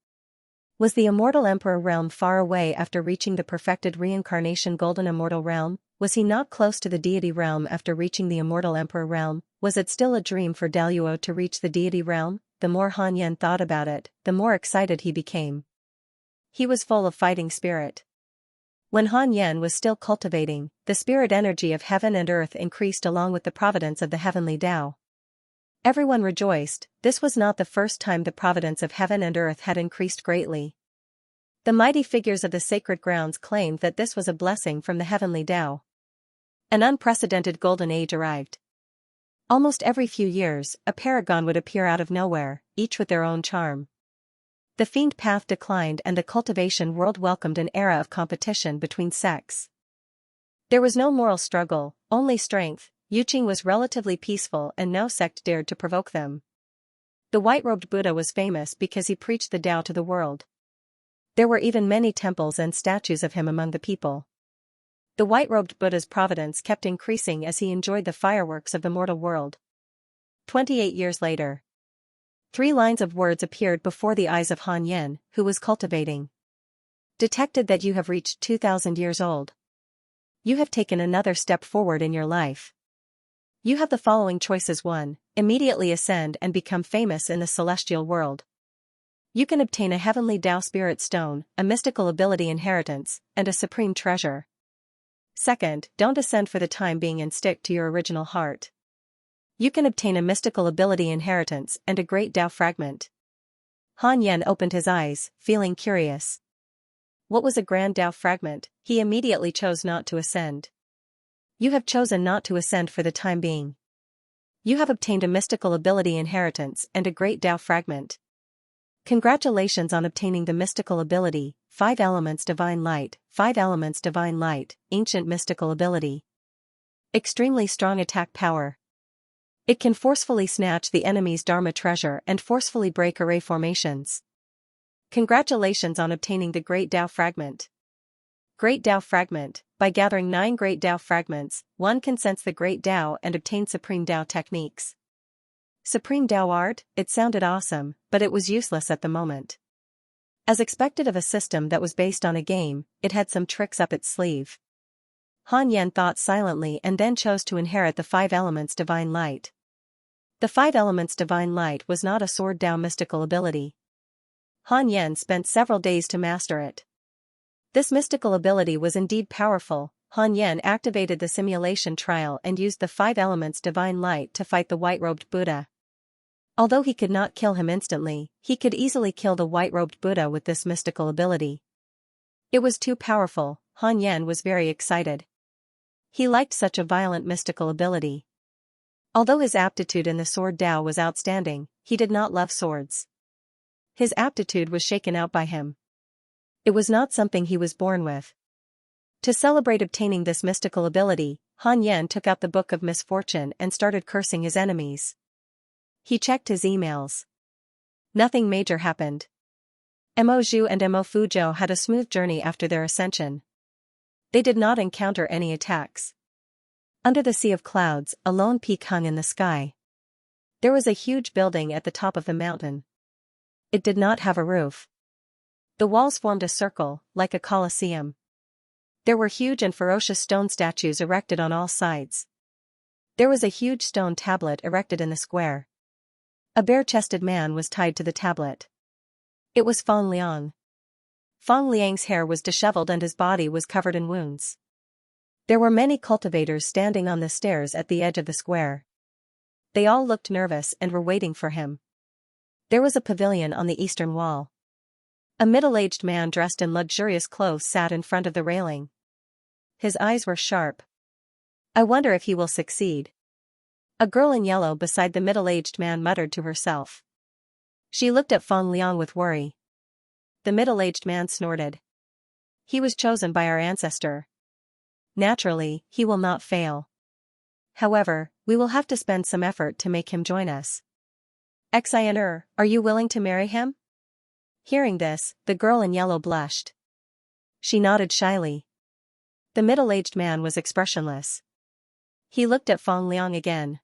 Was the immortal emperor realm far away after reaching the perfected reincarnation golden immortal realm? Was he not close to the deity realm after reaching the immortal emperor realm? Was it still a dream for Daluo to reach the deity realm? The more Han Yan thought about it, the more excited he became. He was full of fighting spirit. When Han Yan was still cultivating, the spirit energy of heaven and earth increased along with the providence of the heavenly Tao. Everyone rejoiced. This was not the first time the providence of heaven and earth had increased greatly. The mighty figures of the sacred grounds claimed that this was a blessing from the heavenly Tao. An unprecedented golden age arrived. Almost every few years, a paragon would appear out of nowhere, each with their own charm. The fiend path declined and the cultivation world welcomed an era of competition between sects. There was no moral struggle, only strength. Yuqing was relatively peaceful and no sect dared to provoke them. The white-robed Buddha was famous because he preached the Tao to the world. There were even many temples and statues of him among the people. The white-robed Buddha's providence kept increasing as he enjoyed the fireworks of the mortal world. 28 years later. 3 lines of words appeared before the eyes of Han Yan, who was cultivating. Detected that you have reached 2,000 years old. You have taken another step forward in your life. You have the following choices. 1. Immediately ascend and become famous in the celestial world. You can obtain a heavenly Tao spirit stone, a mystical ability inheritance, and a supreme treasure. 2nd, don't ascend for the time being and stick to your original heart. You can obtain a mystical ability inheritance and a great Tao fragment. Han Yan opened his eyes, feeling curious. What was a grand Tao fragment? He immediately chose not to ascend. You have chosen not to ascend for the time being. You have obtained a mystical ability inheritance and a great Tao fragment. Congratulations on obtaining the mystical ability, 5 elements divine light, 5 elements divine light, ancient mystical ability. Extremely strong attack power. It can forcefully snatch the enemy's Dharma treasure and forcefully break array formations. Congratulations on obtaining the Great Tao Fragment. Great Tao Fragment. By gathering 9 Great Tao Fragments, one can sense the Great Tao and obtain Supreme Tao techniques. Supreme Tao art? It sounded awesome, but it was useless at the moment. As expected of a system that was based on a game, it had some tricks up its sleeve. Han Yan thought silently and then chose to inherit the 5 elements divine light. The 5 elements divine light was not a sword Tao mystical ability. Han Yan spent several days to master it. This mystical ability was indeed powerful. Han Yan activated the simulation trial and used the 5 elements divine light to fight the white-robed Buddha. Although he could not kill him instantly, he could easily kill the white-robed Buddha with this mystical ability. It was too powerful. Han Yan was very excited. He liked such a violent mystical ability. Although his aptitude in the sword Tao was outstanding, he did not love swords. His aptitude was shaken out by him. It was not something he was born with. To celebrate obtaining this mystical ability, Han Yan took out the Book of Misfortune and started cursing his enemies. He checked his emails. Nothing major happened. Mo Zhu and Mo Fuzhou had a smooth journey after their ascension. They did not encounter any attacks. Under the sea of clouds, a lone peak hung in the sky. There was a huge building at the top of the mountain. It did not have a roof. The walls formed a circle, like a colosseum. There were huge and ferocious stone statues erected on all sides. There was a huge stone tablet erected in the square. A bare-chested man was tied to the tablet. It was Fang Liang. Fang Liang's hair was disheveled and his body was covered in wounds. There were many cultivators standing on the stairs at the edge of the square. They all looked nervous and were waiting for him. There was a pavilion on the eastern wall. A middle-aged man dressed in luxurious clothes sat in front of the railing. His eyes were sharp. I wonder if he will succeed. A girl in yellow beside the middle-aged man muttered to herself. She looked at Fang Liang with worry. The middle-aged man snorted. He was chosen by our ancestor. Naturally, he will not fail. However, we will have to spend some effort to make him join us. Xianxia, are you willing to marry him? Hearing this, the girl in yellow blushed. She nodded shyly. The middle-aged man was expressionless. He looked at Fang Liang again.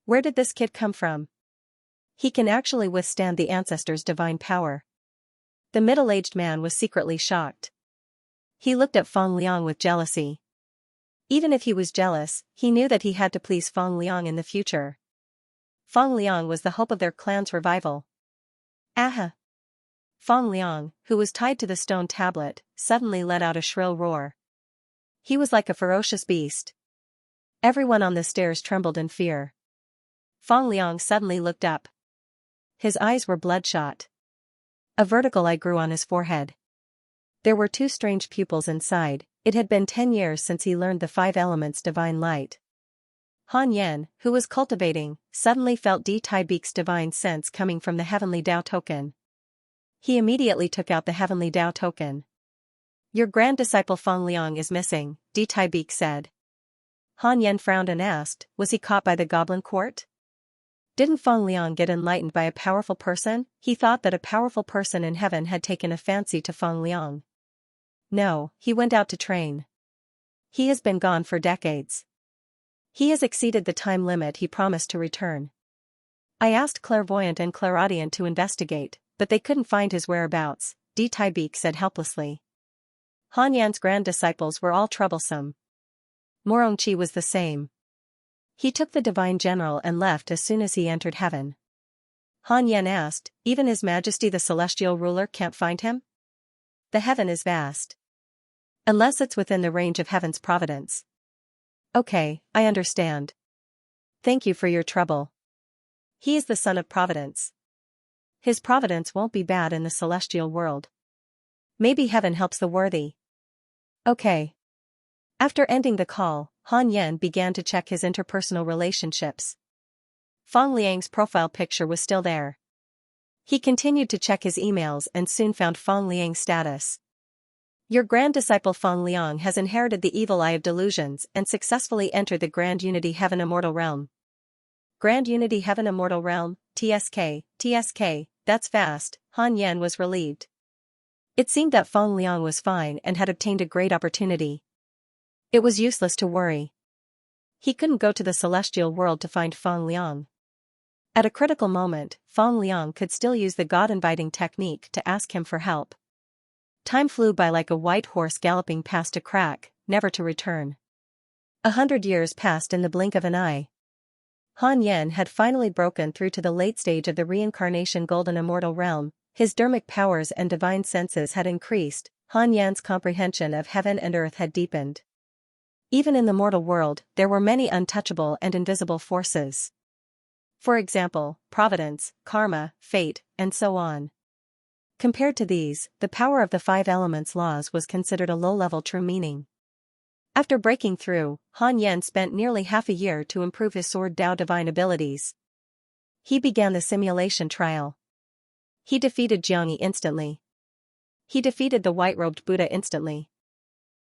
Where did this kid come from? He can actually withstand the ancestors' divine power. The middle-aged man was secretly shocked. He looked at Fang Liang with jealousy. Even if he was jealous, he knew that he had to please Fang Liang in the future. Fang Liang was the hope of their clan's revival. Aha! Fang Liang, who was tied to the stone tablet, suddenly let out a shrill roar. He was like a ferocious beast. Everyone on the stairs trembled in fear. Fang Liang suddenly looked up. His eyes were bloodshot. A vertical eye grew on his forehead. There were 2 strange pupils inside. It had been 10 years since he learned the 5 elements divine light. Han Yan, who was cultivating, suddenly felt D Tai Beek's divine sense coming from the heavenly Tao token. He immediately took out the heavenly Tao token. Your grand disciple Fang Liang is missing, D Tai Beek said. Han Yan frowned and asked, was he caught by the goblin court? Didn't Fang Liang get enlightened by a powerful person? He thought that a powerful person in heaven had taken a fancy to Fang Liang. No, he went out to train. He has been gone for decades. He has exceeded the time limit he promised to return. I asked clairvoyant and clairaudient to investigate, but they couldn't find his whereabouts, D Tai Beek said helplessly. Han Yan's grand disciples were all troublesome. Morongqi was the same. He took the divine general and left as soon as he entered heaven. Han Yan asked, even His Majesty the celestial ruler can't find him? The heaven is vast. Unless it's within the range of heaven's providence. Okay, I understand. Thank you for your trouble. He is the son of Providence. His providence won't be bad in the celestial world. Maybe heaven helps the worthy. Okay. After ending the call, Han Yan began to check his interpersonal relationships. Fang Liang's profile picture was still there. He continued to check his emails and soon found Fang Liang's status. Your grand disciple Fang Liang has inherited the evil eye of delusions and successfully entered the Grand Unity Heaven Immortal Realm. Grand Unity Heaven Immortal Realm, TSK, that's fast. Han Yan was relieved. It seemed that Fang Liang was fine and had obtained a great opportunity. It was useless to worry. He couldn't go to the celestial world to find Fang Liang. At a critical moment, Fang Liang could still use the God-inviting technique to ask him for help. Time flew by like a white horse galloping past a crack, never to return. 100 years passed in the blink of an eye. Han Yan had finally broken through to the late stage of the reincarnation golden immortal realm. His dharmic powers and divine senses had increased, Han Yan's comprehension of heaven and earth had deepened. Even in the mortal world, there were many untouchable and invisible forces. For example, providence, karma, fate, and so on. Compared to these, the power of the five elements laws was considered a low-level true meaning. After breaking through, Han Yan spent nearly half a year to improve his Sword Dao divine abilities. He began the simulation trial. He defeated Xianxia instantly. He defeated the white-robed Buddha instantly.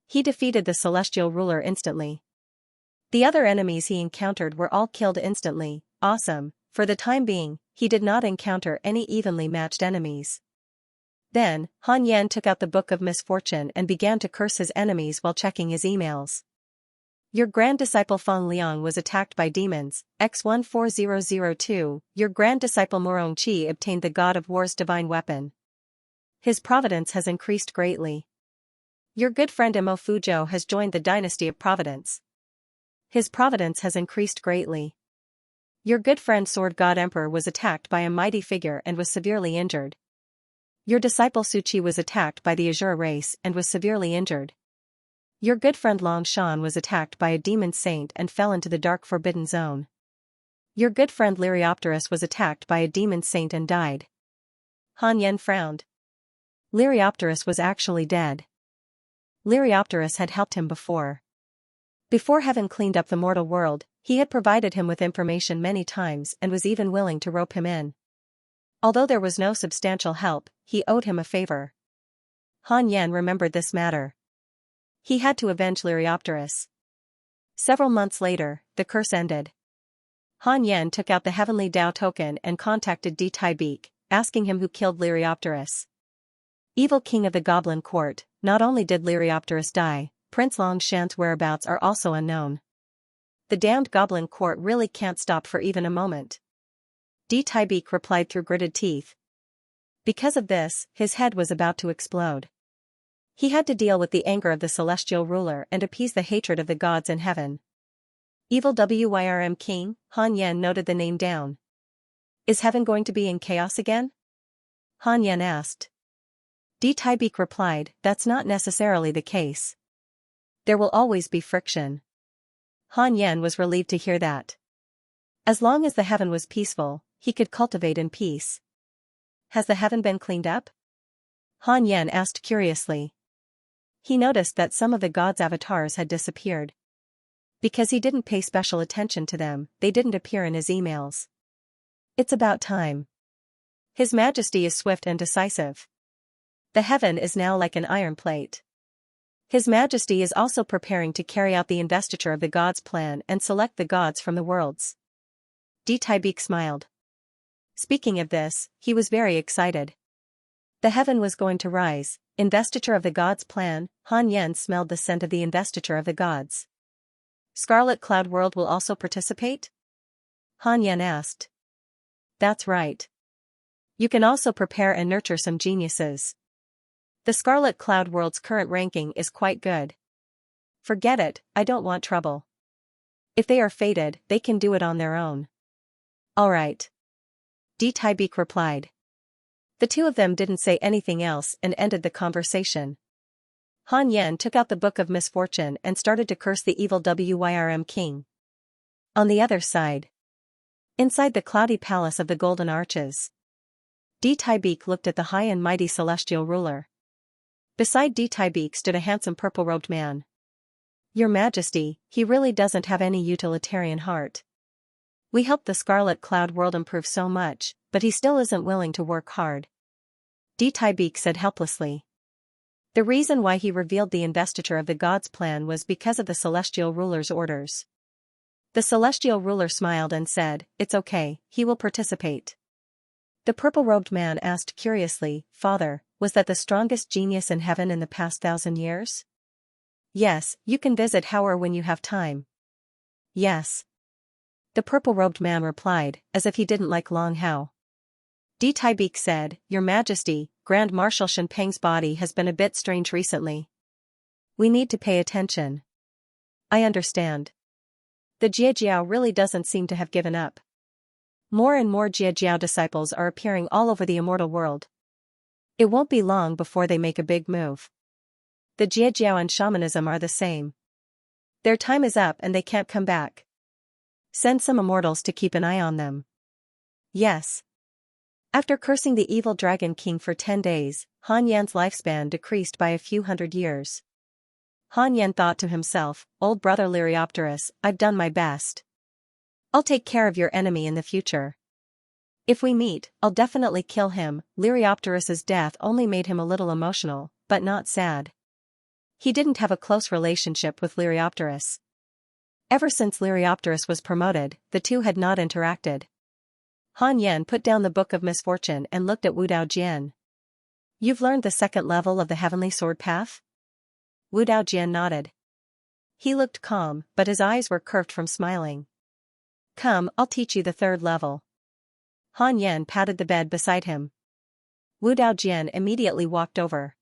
He defeated the celestial ruler instantly. The other enemies he encountered were all killed instantly. Awesome. For the time being, he did not encounter any evenly matched enemies. Then, Han Yan took out the Book of Misfortune and began to curse his enemies while checking his emails. Your grand disciple Fang Liang was attacked by demons, X14002. Your grand disciple Morong Qi obtained the God of War's divine weapon. His providence has increased greatly. Your good friend Mo Fuzhou has joined the dynasty of Providence. His providence has increased greatly. Your good friend Sword God Emperor was attacked by a mighty figure and was severely injured. Your disciple Su Qi was attacked by the Azure race and was severely injured. Your good friend Long Shan was attacked by a demon saint and fell into the dark forbidden zone. Your good friend Liriopterus was attacked by a demon saint and died. Han Yan frowned. Liriopterus was actually dead. Liriopterus had helped him before. Before heaven cleaned up the mortal world, he had provided him with information many times and was even willing to rope him in. Although there was no substantial help, he owed him a favor. Han Yan remembered this matter. He had to avenge Liriopterus. Several months later, the curse ended. Han Yan took out the heavenly Dao token and contacted Di Taibeek, asking him who killed Liriopterus. Evil king of the Goblin Court, not only did Liriopterus die, Prince Long Shan's whereabouts are also unknown. The damned Goblin Court really can't stop for even a moment. Di Taibeek replied through gritted teeth. Because of this, his head was about to explode. He had to deal with the anger of the celestial ruler and appease the hatred of the gods in heaven. Evil Wyrm King, Han Yan noted the name down. Is heaven going to be in chaos again? Han Yan asked. Di Taibeek replied, that's not necessarily the case. There will always be friction. Han Yan was relieved to hear that. As long as the heaven was peaceful, he could cultivate in peace. Has the heaven been cleaned up? Han Yan asked curiously. He noticed that some of the gods' avatars had disappeared. Because he didn't pay special attention to them, they didn't appear in his emails. It's about time. His Majesty is swift and decisive. The heaven is now like an iron plate. His Majesty is also preparing to carry out the investiture of the gods' plan and select the gods from the worlds. Di Taibeek smiled. Speaking of this, he was very excited. The heaven was going to rise. Investiture of the gods' plan. Han Yan smelled the scent of the investiture of the gods. Scarlet Cloud World will also participate? Han Yan asked. That's right. You can also prepare and nurture some geniuses. The Scarlet Cloud World's current ranking is quite good. Forget it, I don't want trouble. If they are fated, they can do it on their own. Alright. Di Taibeek replied. The two of them didn't say anything else and ended the conversation. Han Yan took out the Book of Misfortune and started to curse the evil Wyrm King. On the other side. Inside the cloudy palace of the Golden Arches. Di Taibeek looked at the high and mighty celestial ruler. Beside Di Beak stood a handsome purple-robed man. Your Majesty, he really doesn't have any utilitarian heart. We helped the Scarlet Cloud world improve so much, but he still isn't willing to work hard. Di Beak said helplessly. The reason why he revealed the investiture of the gods' plan was because of the celestial ruler's orders. The celestial ruler smiled and said, "It's okay, he will participate." The purple-robed man asked curiously, "Father, was that the strongest genius in heaven in the past 1,000 years?" "Yes, you can visit Howard when you have time." "Yes." The purple-robed man replied, as if he didn't like Long Hao. Di Beak said, "Your Majesty, Grand Marshal Shenpeng's body has been a bit strange recently. We need to pay attention." "I understand." The Jiejiao really doesn't seem to have given up. More and more Jiejiao disciples are appearing all over the immortal world. It won't be long before they make a big move. The Jiejiao and shamanism are the same. Their time is up and they can't come back. Send some immortals to keep an eye on them. Yes. After cursing the evil Dragon King for 10 days, Han Yan's lifespan decreased by a few hundred years. Han Yan thought to himself, "Old brother Liriopterus, I've done my best. I'll take care of your enemy in the future. If we meet, I'll definitely kill him." Liriopterus's death only made him a little emotional, but not sad. He didn't have a close relationship with Liriopterus. Ever since Liriopterus was promoted, the two had not interacted. Han Yan put down the Book of Misfortune and looked at Wu Dao Jian. "You've learned the second level of the Heavenly Sword Path?" Wu Dao Jian nodded. He looked calm, but his eyes were curved from smiling. "Come, I'll teach you the third level." Han Yan patted the bed beside him. Wu Dao Jian immediately walked over.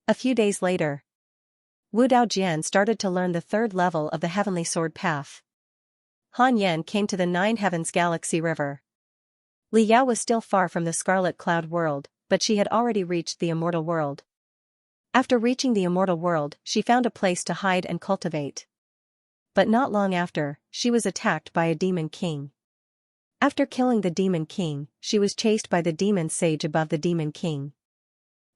A few days later, Wu Dao Jian started to learn the third level of the Heavenly Sword Path. Han Yan came to the Nine Heavens Galaxy River. Li Yao was still far from the Scarlet Cloud world, but she had already reached the immortal world. After reaching the immortal world, she found a place to hide and cultivate. But not long after, she was attacked by a demon king. After killing the demon king, she was chased by the demon sage above the demon king.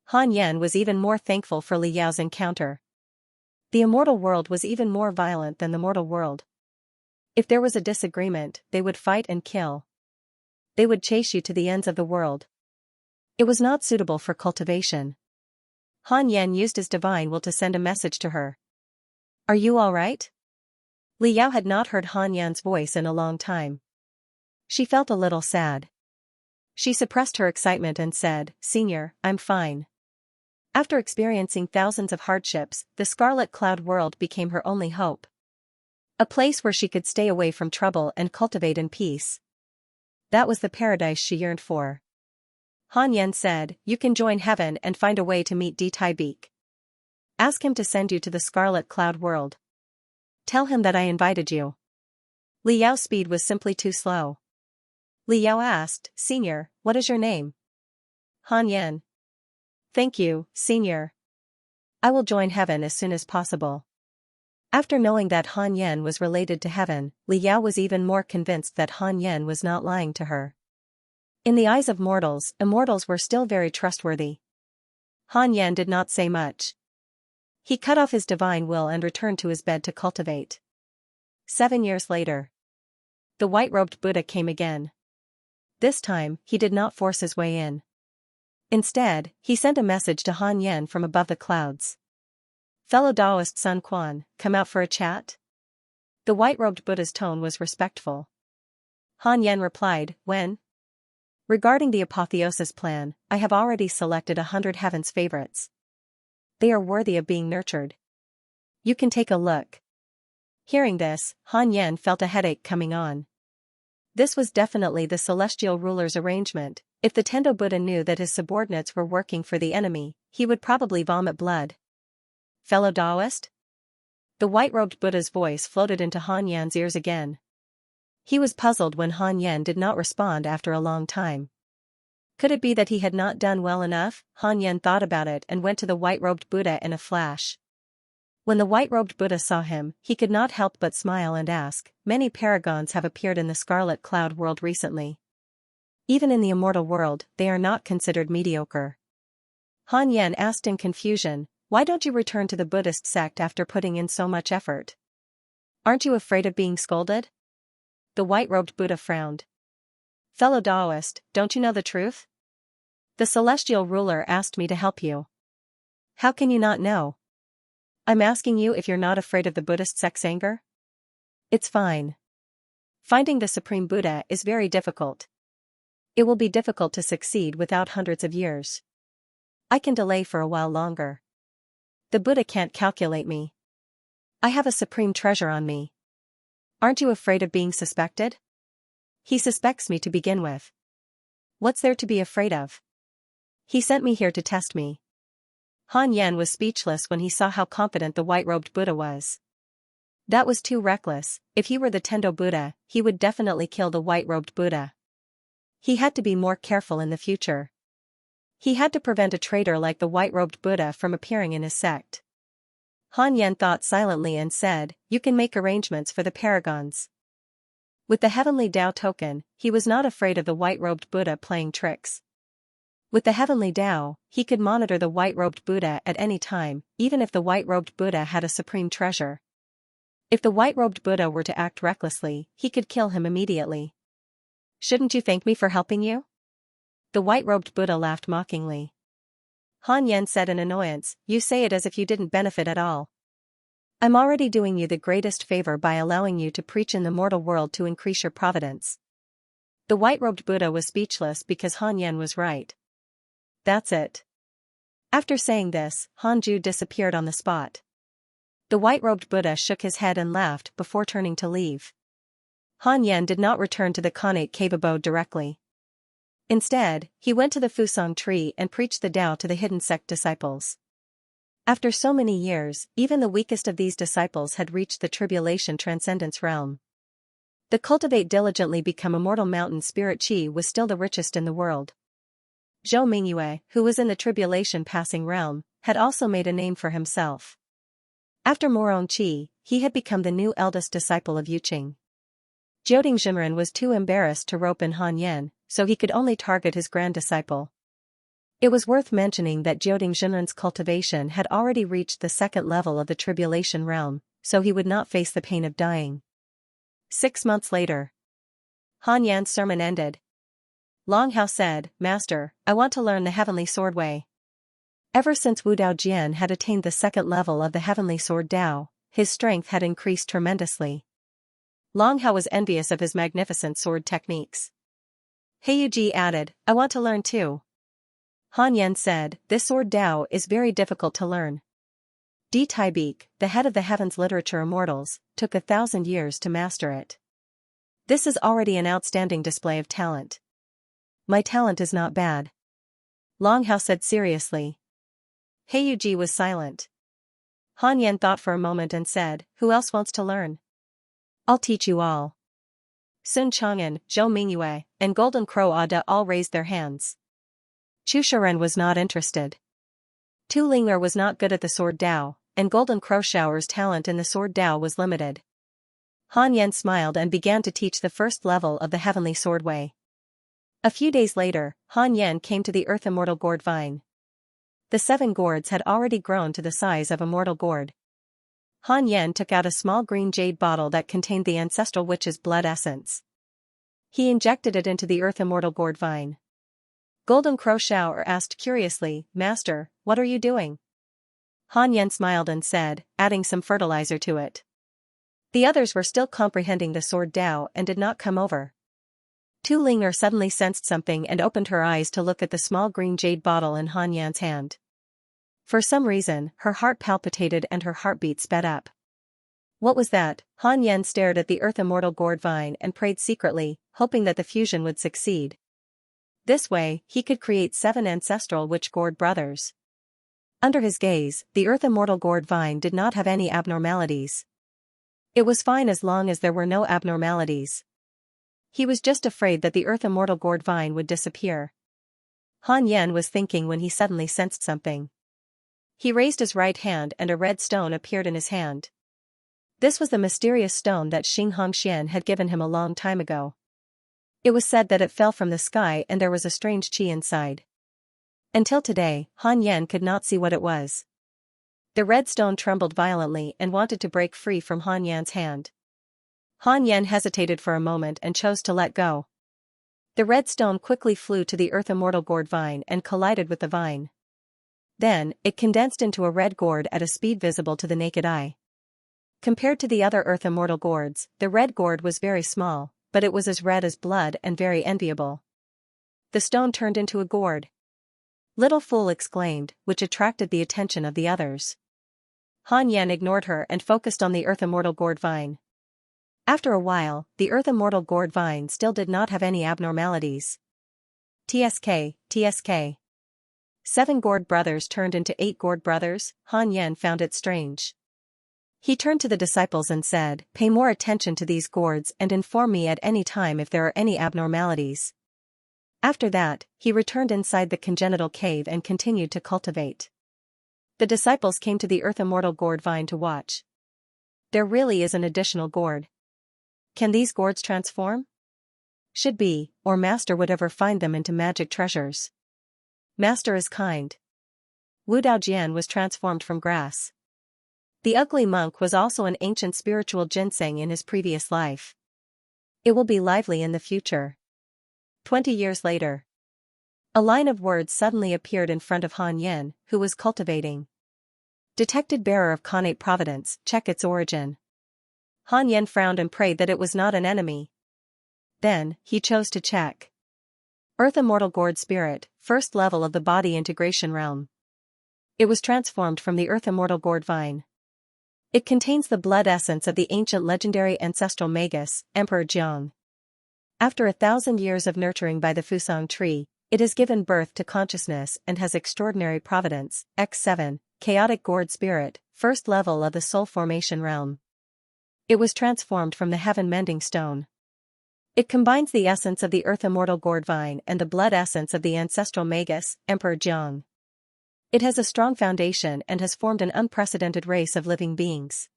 Han Yan was even more thankful for Li Yao's encounter. The immortal world was even more violent than the mortal world. If there was a disagreement, they would fight and kill. They would chase you to the ends of the world. It was not suitable for cultivation. Han Yan used his divine will to send a message to her. "Are you all right?" Li Yao had not heard Han Yan's voice in a long time. She felt a little sad. She suppressed her excitement and said, "Senior, I'm fine." After experiencing thousands of hardships, the Scarlet Cloud world became her only hope. A place where she could stay away from trouble and cultivate in peace. That was the paradise she yearned for. Han Yan said, "You can join heaven and find a way to meet Di Beak. Ask him to send you to the Scarlet Cloud world. Tell him that I invited you." Li Yao's speed was simply too slow. Li Yao asked, "Senior, what is your name?" Han Yan. "Thank you, Senior. I will join heaven as soon as possible." After knowing that Han Yan was related to heaven, Li Yao was even more convinced that Han Yan was not lying to her. In the eyes of mortals, immortals were still very trustworthy. Han Yan did not say much. He cut off his divine will and returned to his bed to cultivate. 7 years later, the white-robed Buddha came again. This time, he did not force his way in. Instead, he sent a message to Han Yan from above the clouds. "Fellow Taoist Sun Quan, come out for a chat?" The white-robed Buddha's tone was respectful. Han Yan replied, "When?" "Regarding the apotheosis plan, I have already selected 100 heaven's favorites. They are worthy of being nurtured. You can take a look." Hearing this, Han Yan felt a headache coming on. This was definitely the celestial ruler's arrangement. If the Tendo Buddha knew that his subordinates were working for the enemy, he would probably vomit blood. "Fellow Taoist?" The white-robed Buddha's voice floated into Han Yan's ears again. He was puzzled when Han Yan did not respond after a long time. Could it be that he had not done well enough? Han Yan thought about it and went to the white-robed Buddha in a flash. When the white-robed Buddha saw him, he could not help but smile and ask, "Many paragons have appeared in the Scarlet Cloud world recently. Even in the immortal world, they are not considered mediocre. Han Yan asked in confusion, why don't you return to the Buddhist sect after putting in so much effort? Aren't you afraid of being scolded? The white-robed Buddha frowned. Fellow Taoist, don't you know the truth? The celestial ruler asked me to help you. How can you not know? I'm asking you if you're not afraid of the Buddhist sect's anger? It's fine. Finding the Supreme Buddha is very difficult. It will be difficult to succeed without hundreds of years. I can delay for a while longer. The Buddha can't calculate me. I have a supreme treasure on me. Aren't you afraid of being suspected? He suspects me to begin with. What's there to be afraid of? He sent me here to test me. Han Yan was speechless when he saw how confident the white-robed Buddha was. That was too reckless. If he were the Tendo Buddha, he would definitely kill the white-robed Buddha. He had to be more careful in the future. He had to prevent a traitor like the white-robed Buddha from appearing in his sect. Han Yan thought silently and said, you can make arrangements for the paragons. With the heavenly Tao token, he was not afraid of the white-robed Buddha playing tricks. With the heavenly Tao, he could monitor the white-robed Buddha at any time, even if the white-robed Buddha had a supreme treasure. If the white-robed Buddha were to act recklessly, he could kill him immediately. Shouldn't you thank me for helping you? The white-robed Buddha laughed mockingly. Han Yan said in annoyance, you say it as if you didn't benefit at all. I'm already doing you the greatest favor by allowing you to preach in the mortal world to increase your providence. The white-robed Buddha was speechless because Han Yan was right. That's it. After saying this, Han Ju disappeared on the spot. The white-robed Buddha shook his head and laughed before turning to leave. Han Yan did not return to the Khanate cave abode directly. Instead, he went to the Fusang tree and preached the Tao to the hidden sect disciples. After so many years, even the weakest of these disciples had reached the tribulation transcendence realm. The Cultivate diligently become immortal mountain spirit Qi was still the richest in the world. Zhou Mingyue, who was in the tribulation passing realm, had also made a name for himself. After Morong Qi, he had become the new eldest disciple of Yuqing. Jioding Zhenren was too embarrassed to rope in Han Yan, so he could only target his grand disciple. It was worth mentioning that Jioding Zhenren's cultivation had already reached the second level of the tribulation realm, so he would not face the pain of dying. 6 months later. Han Yan's sermon ended. Long Hao said, Master, I want to learn the heavenly sword way. Ever since Wu Dao Jian had attained the second level of the heavenly sword Dao, his strength had increased tremendously. Long Hao was envious of his magnificent sword techniques. Heiyuji added, I want to learn too. Han Yan said, this sword Dao is very difficult to learn. Di Taibik, the head of the heavens literature immortals, took 1,000 years to master it. This is already an outstanding display of talent. My talent is not bad. Long Hao said seriously. Heiyuji was silent. Han Yan thought for a moment and said, who else wants to learn? I'll teach you all. Sun Chang'an, Zhou Mingyue, and Golden Crow Ada all raised their hands. Chu Shiren was not interested. Tu Ling'er was not good at the sword Dao, and Golden Crow Shower's talent in the sword Dao was limited. Han Yan smiled and began to teach the first level of the heavenly sword way. A few days later, Han Yan came to the earth immortal gourd vine. The 7 gourds had already grown to the size of a mortal gourd. Han Yan took out a small green jade bottle that contained the ancestral witch's blood essence. He injected it into the earth immortal gourd vine. Golden Crow Shower asked curiously, Master, what are you doing? Han Yan smiled and said, adding some fertilizer to it. The others were still comprehending the sword Dao and did not come over. Tu Ling'er suddenly sensed something and opened her eyes to look at the small green jade bottle in Han Yan's hand. For some reason, her heart palpitated and her heartbeat sped up. What was that? Han Yan stared at the earth immortal gourd vine and prayed secretly, hoping that the fusion would succeed. This way, he could create 7 ancestral witch gourd brothers. Under his gaze, the earth immortal gourd vine did not have any abnormalities. It was fine as long as there were no abnormalities. He was just afraid that the earth immortal gourd vine would disappear. Han Yan was thinking when he suddenly sensed something. He raised his right hand and a red stone appeared in his hand. This was the mysterious stone that Xing Hongxian had given him a long time ago. It was said that it fell from the sky and there was a strange qi inside. Until today, Han Yan could not see what it was. The red stone trembled violently and wanted to break free from Han Yan's hand. Han Yan hesitated for a moment and chose to let go. The red stone quickly flew to the earth immortal gourd vine and collided with the vine. Then, it condensed into a red gourd at a speed visible to the naked eye. Compared to the other earth immortal gourds, the red gourd was very small, but it was as red as blood and very enviable. The stone turned into a gourd. Little fool exclaimed, which attracted the attention of the others. Han Yan ignored her and focused on the earth immortal gourd vine. After a while, the earth immortal gourd vine still did not have any abnormalities. TSK. 7 gourd brothers turned into 8 gourd brothers. Han Yan found it strange. He turned to the disciples and said, "Pay more attention to these gourds and inform me at any time if there are any abnormalities." After that, he returned inside the congenital cave and continued to cultivate. The disciples came to the earth immortal gourd vine to watch. There really is an additional gourd. Can these gourds transform? Should be, or Master would ever find them into magic treasures. Master is kind. Wu Daojian was transformed from grass. The ugly monk was also an ancient spiritual ginseng in his previous life. It will be lively in the future. 20 years later. A line of words suddenly appeared in front of Han Yan, who was cultivating. Detected bearer of Connate Providence, check its origin. Han Yan frowned and prayed that it was not an enemy. Then, he chose to check. Earth Immortal Gourd Spirit, first level of the body integration realm. It was transformed from the Earth Immortal Gourd Vine. It contains the blood essence of the ancient legendary ancestral magus, Emperor Jiang. After 1,000 years of nurturing by the Fusang tree, it has given birth to consciousness and has extraordinary providence. X7, Chaotic Gourd Spirit, first level of the soul formation realm. It was transformed from the heaven mending stone. It combines the essence of the earth immortal gourd vine and the blood essence of the ancestral magus, Emperor Jiang. It has a strong foundation and has formed an unprecedented race of living beings.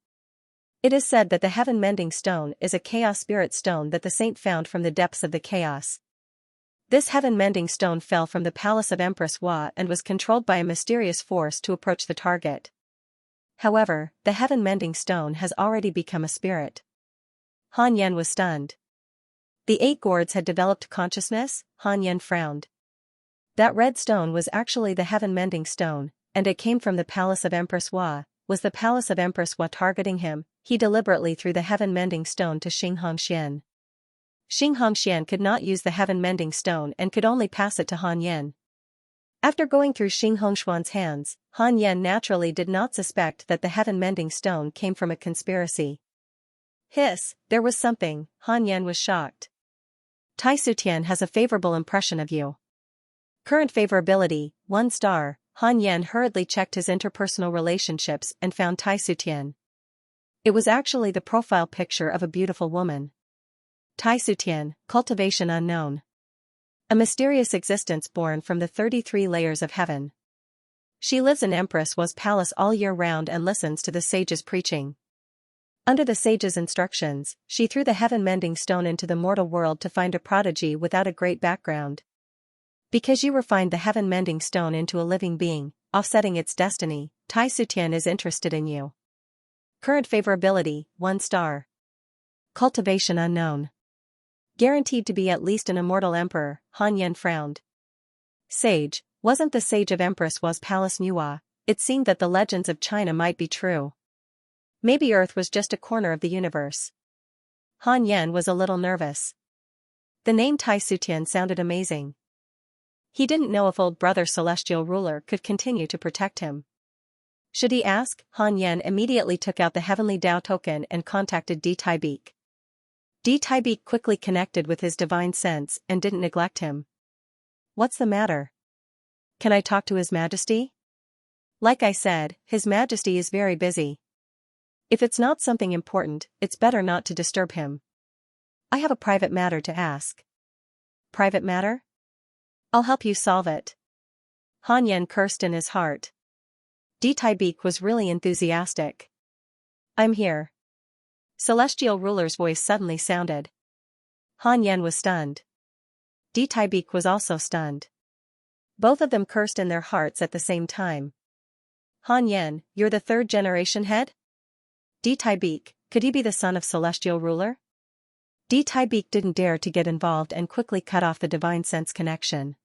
It is said that the heaven mending stone is a chaos spirit stone that the saint found from the depths of the chaos. This heaven mending stone fell from the palace of Empress Hua and was controlled by a mysterious force to approach the target. However, the heaven mending stone has already become a spirit. Han Yan was stunned. The 8 gourds had developed consciousness. Han Yan frowned. That red stone was actually the heaven mending stone, and it came from the palace of Empress Hua. Was the palace of Empress Hua targeting him? He deliberately threw the heaven mending stone to Xianxia. Xianxia could not use the heaven mending stone and could only pass it to Han Yan. After going through Xianxia's hands, Han Yan naturally did not suspect that the heaven mending stone came from a conspiracy. Hiss, there was something. Han Yan was shocked. Tai Sutian has a favorable impression of you. Current favorability, 1 star. Han Yan hurriedly checked his interpersonal relationships and found Tai Sutian. It was actually the profile picture of a beautiful woman. Tai Sutian, cultivation unknown. A mysterious existence born from the 33 layers of heaven. She lives in Empress Hua's palace all year round and listens to the sage's preaching. Under the sage's instructions, she threw the heaven-mending stone into the mortal world to find a prodigy without a great background. Because you refined the heaven-mending stone into a living being, offsetting its destiny, Tai Sutian is interested in you. Current favorability, 1 star. Cultivation unknown. Guaranteed to be at least an immortal emperor. Han Yan frowned. Sage, wasn't the sage of Empress Hua's palace Nuwa? It seemed that the legends of China might be true. Maybe Earth was just a corner of the universe. Han Yan was a little nervous. The name Tai Sutian sounded amazing. He didn't know if old brother celestial ruler could continue to protect him. Should he ask? Han Yan immediately took out the heavenly Dao token and contacted Di Taibeek. Di Taibeek quickly connected with his divine sense and didn't neglect him. What's the matter? Can I talk to His Majesty? Like I said, His Majesty is very busy. If it's not something important, it's better not to disturb him. I have a private matter to ask. Private matter? I'll help you solve it. Han Yan cursed in his heart. Di Taibeek was really enthusiastic. I'm here. Celestial ruler's voice suddenly sounded. Han Yan was stunned. Di Taibeek was also stunned. Both of them cursed in their hearts at the same time. Han Yan, you're the third generation head? Di Taibeek, could he be the son of celestial ruler? Di Taibeek didn't dare to get involved and quickly cut off the divine sense connection.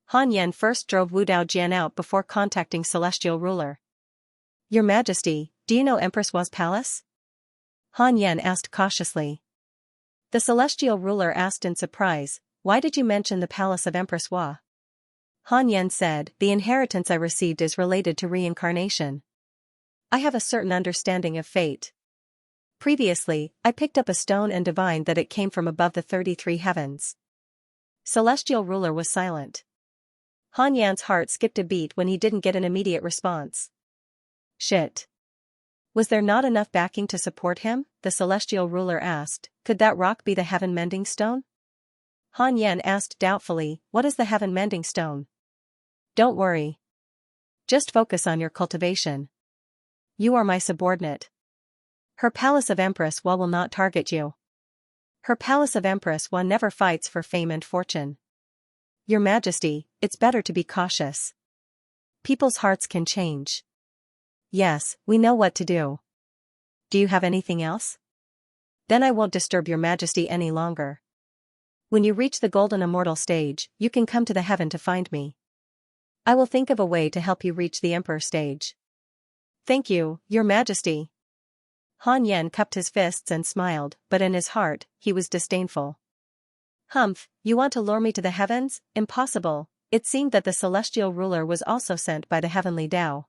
Han Yan first drove Wu Daojian out before contacting celestial ruler. Your Majesty, do you know Empress Wa's palace? Han Yan asked cautiously. The celestial ruler asked in surprise, why did you mention the palace of Empress Wa? Han Yan said, the inheritance I received is related to reincarnation. I have a certain understanding of fate. Previously, I picked up a stone and divined that it came from above the 33 heavens. Celestial ruler was silent. Han Yan's heart skipped a beat when he didn't get an immediate response. Shit. Was there not enough backing to support him? The celestial ruler asked. Could that rock be the heaven-mending stone? Han Yan asked doubtfully, what is the heaven-mending stone? Don't worry. Just focus on your cultivation. You are my subordinate. Her palace of Empress Wa will not target you. Her palace of Empress Wa never fights for fame and fortune. Your Majesty, it's better to be cautious. People's hearts can change. Yes, we know what to do. Do you have anything else? Then I won't disturb your Majesty any longer. When you reach the golden immortal stage, you can come to the heaven to find me. I will think of a way to help you reach the Emperor stage. Thank you, Your Majesty. Han Yan cupped his fists and smiled, but in his heart, he was disdainful. Humph, you want to lure me to the heavens? Impossible. It seemed that the celestial ruler was also sent by the heavenly Tao.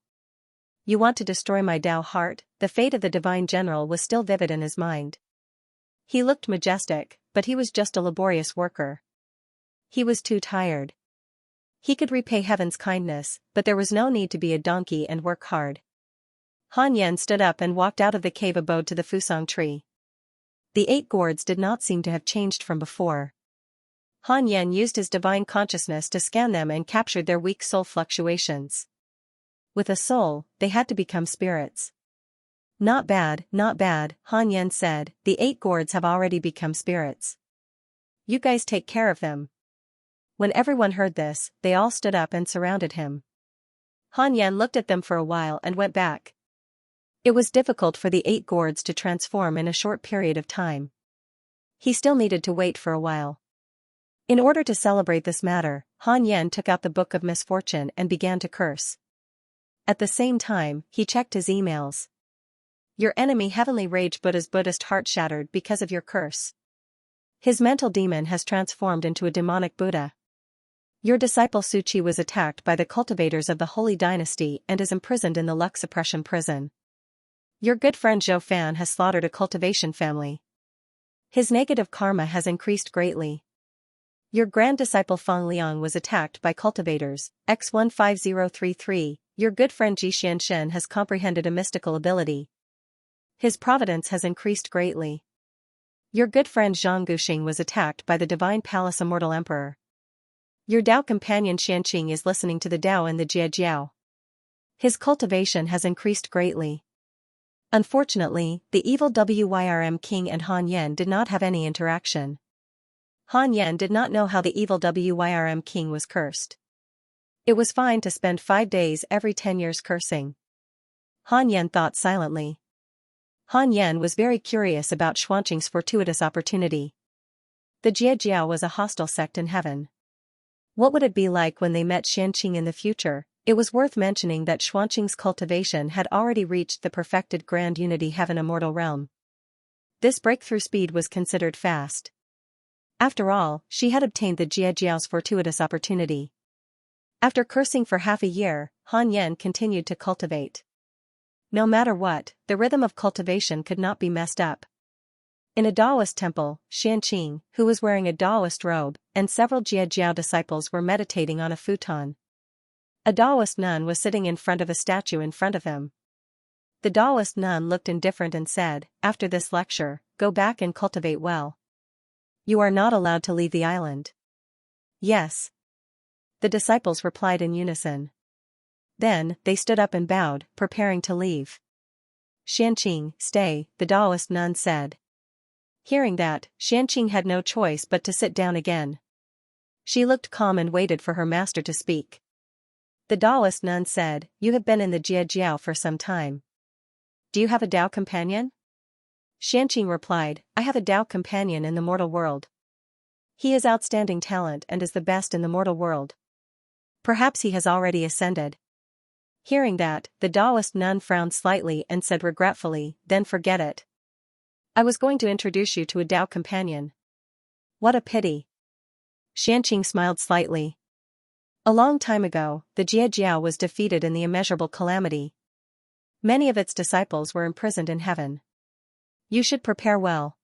You want to destroy my Tao heart? The fate of the divine general was still vivid in his mind. He looked majestic, but he was just a laborious worker. He was too tired. He could repay heaven's kindness, but there was no need to be a donkey and work hard. Han Yan stood up and walked out of the cave abode to the Fusang tree. The 8 gourds did not seem to have changed from before. Han Yan used his divine consciousness to scan them and captured their weak soul fluctuations. With a soul, they had to become spirits. Not bad, Han Yan said, the 8 gourds have already become spirits. You guys take care of them. When everyone heard this, they all stood up and surrounded him. Han Yan looked at them for a while and went back. It was difficult for the 8 gourds to transform in a short period of time. He still needed to wait for a while. In order to celebrate this matter, Han Yan took out the Book of Misfortune and began to curse. At the same time, he checked his emails. Your enemy Heavenly Rage Buddha's Buddhist heart shattered because of your curse. His mental demon has transformed into a demonic Buddha. Your disciple Suchi was attacked by the cultivators of the Holy Dynasty and is imprisoned in the Lux Suppression Prison. Your good friend Zhou Fan has slaughtered a cultivation family. His negative karma has increased greatly. Your grand disciple Feng Liang was attacked by cultivators, X15033, your good friend Ji Xianxia has comprehended a mystical ability. His providence has increased greatly. Your good friend Zhang Guxing was attacked by the Divine Palace Immortal Emperor. Your Dao companion Xianqing is listening to the Dao in the Jiejiao. His cultivation has increased greatly. Unfortunately, the evil Wyrm King and Han Yan did not have any interaction. Han Yan did not know how the evil Wyrm King was cursed. It was fine to spend 5 days every 10 years cursing. Han Yan thought silently. Han Yan was very curious about Xuanqing's fortuitous opportunity. The Jiejiao was a hostile sect in heaven. What would it be like when they met Xianqing in the future? It was worth mentioning that Xuanqing's cultivation had already reached the perfected Grand Unity Heaven Immortal Realm. This breakthrough speed was considered fast. After all, she had obtained the Jiejiao's fortuitous opportunity. After cursing for half a year, Han Yan continued to cultivate. No matter what, the rhythm of cultivation could not be messed up. In a Taoist temple, Xianqing, who was wearing a Taoist robe, and several Jiejiao disciples were meditating on a futon. A Taoist nun was sitting in front of a statue in front of him. The Taoist nun looked indifferent and said, after this lecture, go back and cultivate well. You are not allowed to leave the island. Yes. The disciples replied in unison. Then, they stood up and bowed, preparing to leave. Xianqing, stay, the Taoist nun said. Hearing that, Xianqing had no choice but to sit down again. She looked calm and waited for her master to speak. The Taoist nun said, "You have been in the Jia for some time. Do you have a Tao companion?" Xianxia replied, "I have a Tao companion in the mortal world. He has outstanding talent and is the best in the mortal world. Perhaps he has already ascended." Hearing that, the Taoist nun frowned slightly and said regretfully, "Then forget it. I was going to introduce you to a Tao companion." "What a pity." Xianxia smiled slightly. A long time ago, the Jia was defeated in the immeasurable calamity. Many of its disciples were imprisoned in heaven. You should prepare well.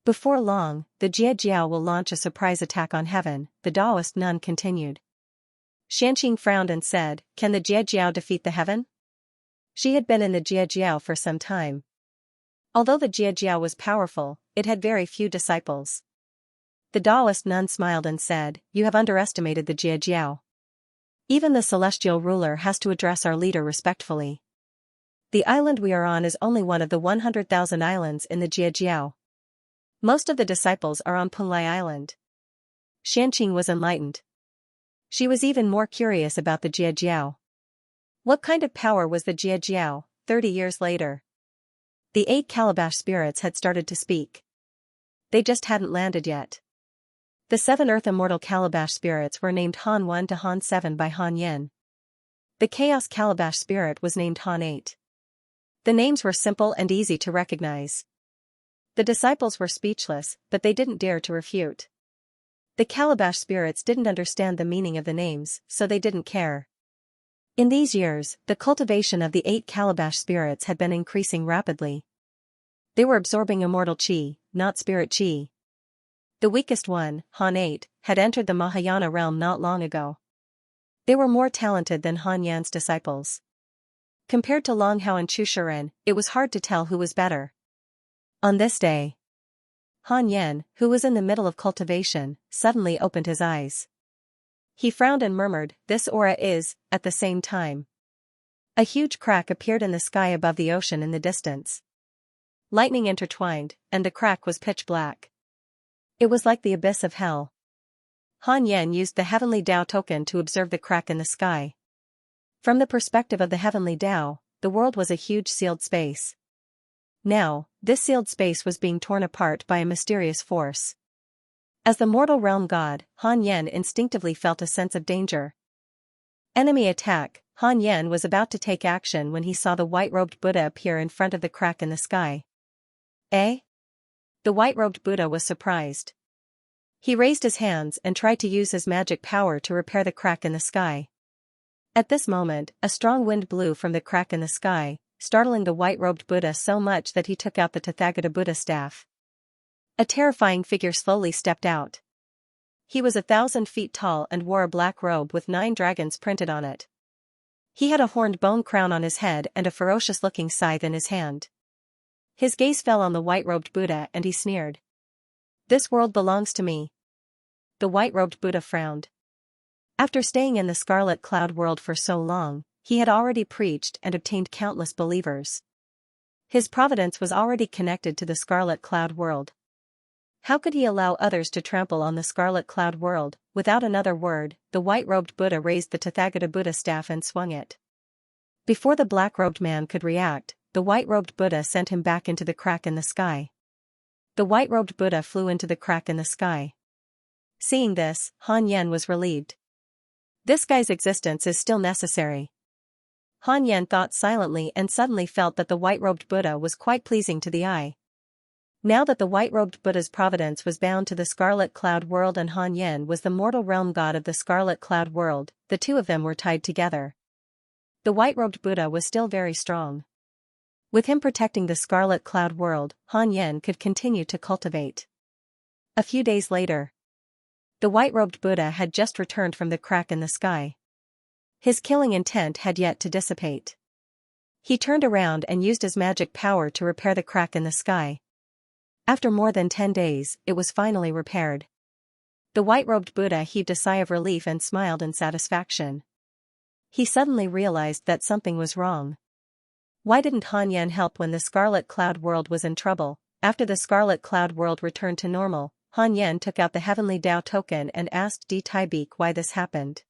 Before long, the Jia will launch a surprise attack on heaven, the Taoist nun continued. Xianxia frowned and said, "Can the Jia defeat the heaven?" She had been in the Jia for some time. Although the Jia was powerful, it had very few disciples. The Taoist nun smiled and said, "You have underestimated the Jia. Even the celestial ruler has to address our leader respectfully. The island we are on is only one of the 100,000 islands in the Jia. Most of the disciples are on Punlai Island." Xianxia was enlightened. She was even more curious about the Jia. What kind of power was the Jia? 30 years later. The 8 calabash spirits had started to speak. They just hadn't landed yet. The 7 Earth Immortal Calabash spirits were named Han 1 to Han 7 by Han Yin. The Chaos Calabash spirit was named Han 8. The names were simple and easy to recognize. The disciples were speechless, but they didn't dare to refute. The Calabash spirits didn't understand the meaning of the names, so they didn't care. In these years, the cultivation of the 8 Calabash spirits had been increasing rapidly. They were absorbing immortal chi, not spirit chi. The weakest one, Han 8, had entered the Mahayana realm not long ago. They were more talented than Han Yan's disciples. Compared to Long Hao and Chu Shiren, it was hard to tell who was better. On this day, Han Yan, who was in the middle of cultivation, suddenly opened his eyes. He frowned and murmured, "This aura is," at the same time. A huge crack appeared in the sky above the ocean in the distance. Lightning intertwined, and the crack was pitch black. It was like the abyss of hell. Han Yan used the heavenly Tao token to observe the crack in the sky. From the perspective of the heavenly Tao, the world was a huge sealed space. Now, this sealed space was being torn apart by a mysterious force. As the mortal realm god, Han Yan instinctively felt a sense of danger. Enemy attack. Han Yan was about to take action when he saw the white-robed Buddha appear in front of the crack in the sky. Eh? The white-robed Buddha was surprised. He raised his hands and tried to use his magic power to repair the crack in the sky. At this moment, a strong wind blew from the crack in the sky, startling the white-robed Buddha so much that he took out the Tathagata Buddha staff. A terrifying figure slowly stepped out. He was 1,000 feet tall and wore a black robe with 9 dragons printed on it. He had a horned bone crown on his head and a ferocious-looking scythe in his hand. His gaze fell on the white-robed Buddha and he sneered. "This world belongs to me." The white-robed Buddha frowned. After staying in the Scarlet Cloud world for so long, he had already preached and obtained countless believers. His providence was already connected to the Scarlet Cloud world. How could he allow others to trample on the Scarlet Cloud world? Without another word, the white-robed Buddha raised the Tathagata Buddha staff and swung it. Before the black-robed man could react, the white-robed Buddha sent him back into the crack in the sky. The white-robed Buddha flew into the crack in the sky. Seeing this, Han Yan was relieved. This guy's existence is still necessary. Han Yan thought silently and suddenly felt that the white-robed Buddha was quite pleasing to the eye. Now that the white-robed Buddha's providence was bound to the Scarlet Cloud world and Han Yan was the mortal realm god of the Scarlet Cloud world, the two of them were tied together. The white-robed Buddha was still very strong. With him protecting the Scarlet Cloud world, Han Yan could continue to cultivate. A few days later, the white-robed Buddha had just returned from the crack in the sky. His killing intent had yet to dissipate. He turned around and used his magic power to repair the crack in the sky. After more than 10 days, it was finally repaired. The white-robed Buddha heaved a sigh of relief and smiled in satisfaction. He suddenly realized that something was wrong. Why didn't Han Yan help when the Scarlet Cloud world was in trouble? After the Scarlet Cloud world returned to normal, Han Yan took out the heavenly Dao token and asked Di Taibik why this happened.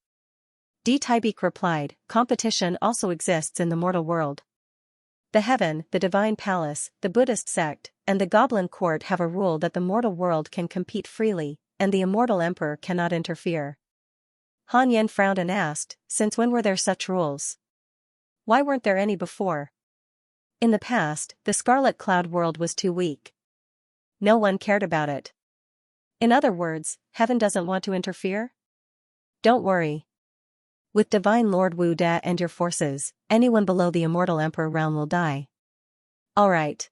Di Taibik replied, competition also exists in the mortal world. The heaven, the divine palace, the Buddhist sect, and the goblin court have a rule that the mortal world can compete freely, and the immortal emperor cannot interfere. Han Yan frowned and asked, since when were there such rules? Why weren't there any before? In the past, the Scarlet Cloud world was too weak. No one cared about it. In other words, heaven doesn't want to interfere? Don't worry. With Divine Lord Wu Da and your forces, anyone below the immortal emperor realm will die. Alright.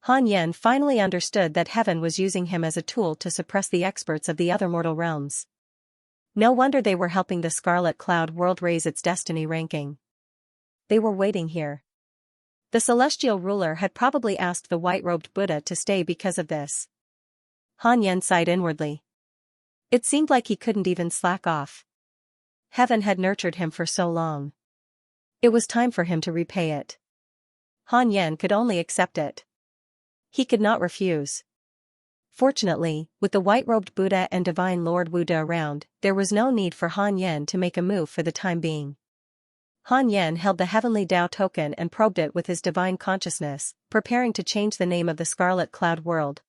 Han Yan finally understood that heaven was using him as a tool to suppress the experts of the other mortal realms. No wonder they were helping the Scarlet Cloud world raise its destiny ranking. They were waiting here. The celestial ruler had probably asked the white-robed Buddha to stay because of this. Han Yan sighed inwardly. It seemed like he couldn't even slack off. Heaven had nurtured him for so long. It was time for him to repay it. Han Yan could only accept it. He could not refuse. Fortunately, with the white-robed Buddha and Divine Lord Wu Da around, there was no need for Han Yan to make a move for the time being. Han Yan held the heavenly Dao token and probed it with his divine consciousness, preparing to change the name of the Scarlet Cloud world.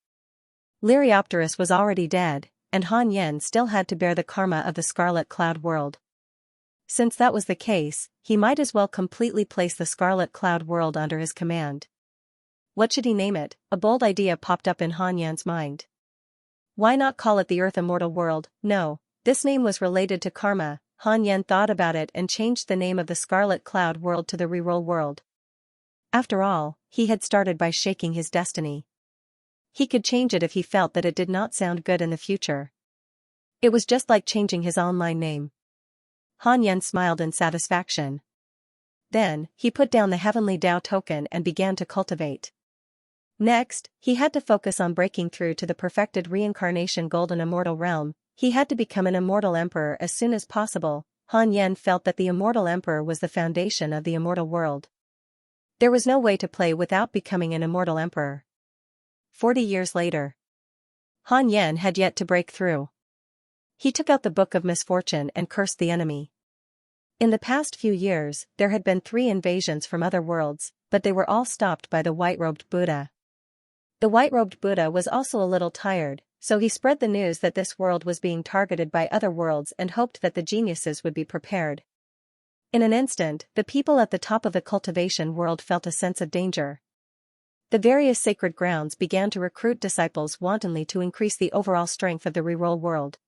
Liriopterus was already dead, and Han Yan still had to bear the karma of the Scarlet Cloud world. Since that was the case, he might as well completely place the Scarlet Cloud world under his command. What should he name it? A bold idea popped up in Han Yan's mind. Why not call it the Earth Immortal World? No, this name was related to karma. Han Yan thought about it and changed the name of the Scarlet Cloud world to the Reroll world. After all, he had started by shaking his destiny. He could change it if he felt that it did not sound good in the future. It was just like changing his online name. Han Yan smiled in satisfaction. Then, he put down the heavenly Dao token and began to cultivate. Next, he had to focus on breaking through to the perfected reincarnation golden immortal realm. He had to become an immortal emperor as soon as possible. Han Yan felt that the immortal emperor was the foundation of the immortal world. There was no way to play without becoming an immortal emperor. 40 years later, Han Yan had yet to break through. He took out the Book of Misfortune and cursed the enemy. In the past few years, there had been 3 invasions from other worlds, but they were all stopped by the white-robed Buddha. The white-robed Buddha was also a little tired, so he spread the news that this world was being targeted by other worlds and hoped that the geniuses would be prepared. In an instant, the people at the top of the cultivation world felt a sense of danger. The various sacred grounds began to recruit disciples wantonly to increase the overall strength of the reroll world.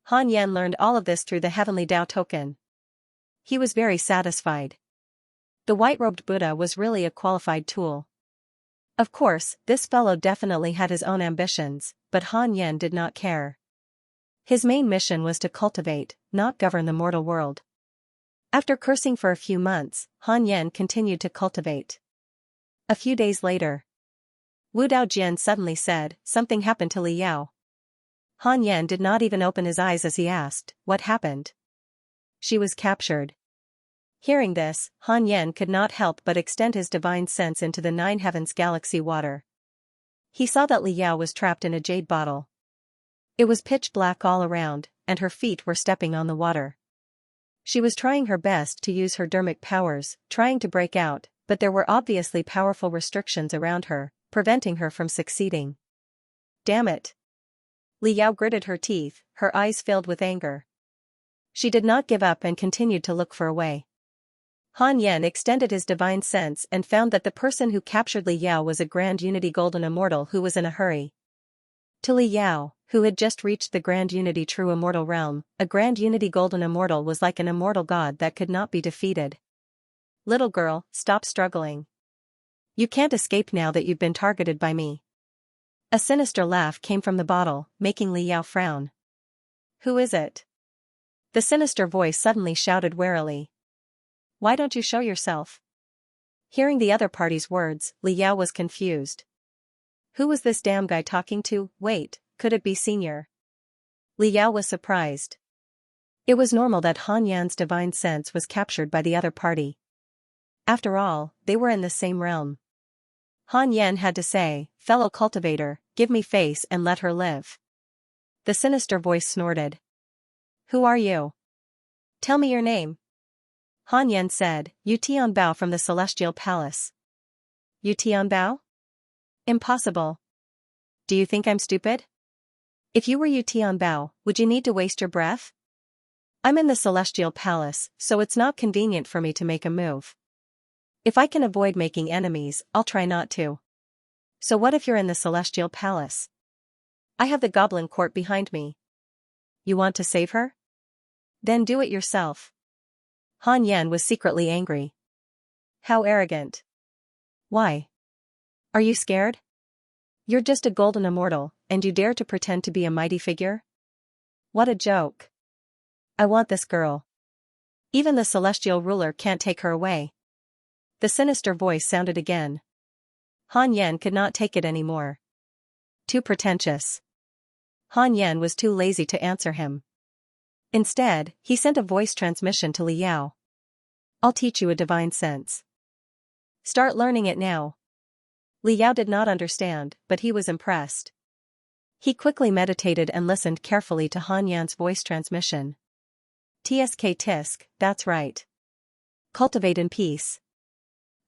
Han Yan learned all of this through the heavenly Dao token. He was very satisfied. The white-robed Buddha was really a qualified tool. Of course, this fellow definitely had his own ambitions, but Han Yan did not care. His main mission was to cultivate, not govern the mortal world. After cursing for a few months, Han Yan continued to cultivate. A few days later, Wu Daojian suddenly said, something happened to Li Yao. Han Yan did not even open his eyes as he asked, what happened? She was captured. Hearing this, Han Yan could not help but extend his divine sense into the 9 heavens galaxy water. He saw that Li Yao was trapped in a jade bottle. It was pitch black all around, and her feet were stepping on the water. She was trying her best to use her dermic powers, trying to break out, but there were obviously powerful restrictions around her, preventing her from succeeding. Damn it! Li Yao gritted her teeth, her eyes filled with anger. She did not give up and continued to look for a way. Han Yan extended his divine sense and found that the person who captured Li Yao was a Grand Unity Golden Immortal who was in a hurry. To Li Yao, who had just reached the Grand Unity True Immortal Realm, a Grand Unity Golden Immortal was like an immortal god that could not be defeated. Little girl, stop struggling. You can't escape now that you've been targeted by me. A sinister laugh came from the bottle, making Li Yao frown. Who is it? The sinister voice suddenly shouted warily. Why don't you show yourself? Hearing the other party's words, Li Yao was confused. Who was this damn guy talking to? Wait, could it be Senior? Li Yao was surprised. It was normal that Han Yan's divine sense was captured by the other party. After all, they were in the same realm. Han Yan had to say, fellow cultivator, give me face and let her live. The sinister voice snorted. Who are you? Tell me your name. Han Yan said, Yu Tianbao from the Celestial Palace. Yu Tianbao? Impossible. Do you think I'm stupid? If you were Yu Tianbao, would you need to waste your breath? I'm in the Celestial Palace, so it's not convenient for me to make a move. If I can avoid making enemies, I'll try not to. So what if you're in the Celestial Palace? I have the Goblin Court behind me. You want to save her? Then do it yourself. Han Yan was secretly angry. How arrogant. Why? Are you scared? You're just a golden immortal, and you dare to pretend to be a mighty figure? What a joke. I want this girl. Even the celestial ruler can't take her away. The sinister voice sounded again. Han Yan could not take it anymore. Too pretentious. Han Yan was too lazy to answer him. Instead, he sent a voice transmission to Li Yao. I'll teach you a divine sense. Start learning it now. Li Yao did not understand, but he was impressed. He quickly meditated and listened carefully to Han Yan's voice transmission. Tsk tisk, that's right. Cultivate in peace.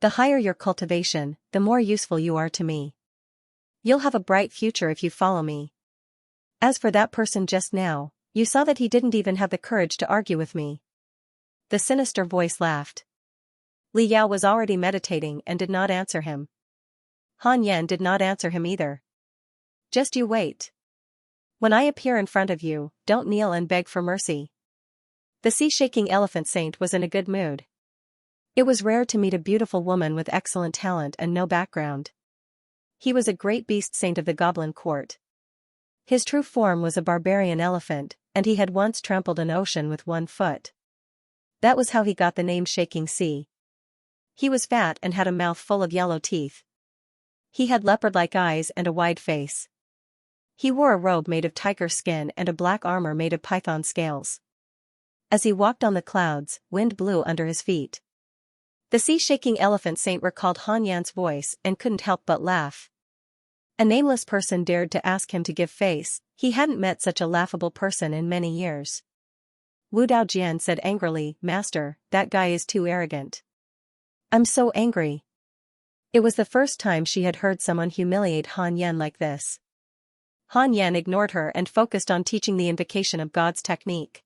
The higher your cultivation, the more useful you are to me. You'll have a bright future if you follow me. As for that person just now, you saw that he didn't even have the courage to argue with me. The sinister voice laughed. Li Yao was already meditating and did not answer him. Han Yan did not answer him either. Just you wait. When I appear in front of you, don't kneel and beg for mercy. The sea-shaking elephant saint was in a good mood. It was rare to meet a beautiful woman with excellent talent and no background. He was a great beast saint of the Goblin Court. His true form was a barbarian elephant, and he had once trampled an ocean with one foot. That was how he got the name Shaking Sea. He was fat and had a mouth full of yellow teeth. He had leopard-like eyes and a wide face. He wore a robe made of tiger skin and a black armor made of python scales. As he walked on the clouds, wind blew under his feet. The sea-shaking elephant saint recalled Han Yan's voice and couldn't help but laugh. A nameless person dared to ask him to give face. He hadn't met such a laughable person in many years. Wu Daojian said angrily, Master, that guy is too arrogant. I'm so angry. It was the first time she had heard someone humiliate Han Yan like this. Han Yan ignored her and focused on teaching the invocation of God's technique.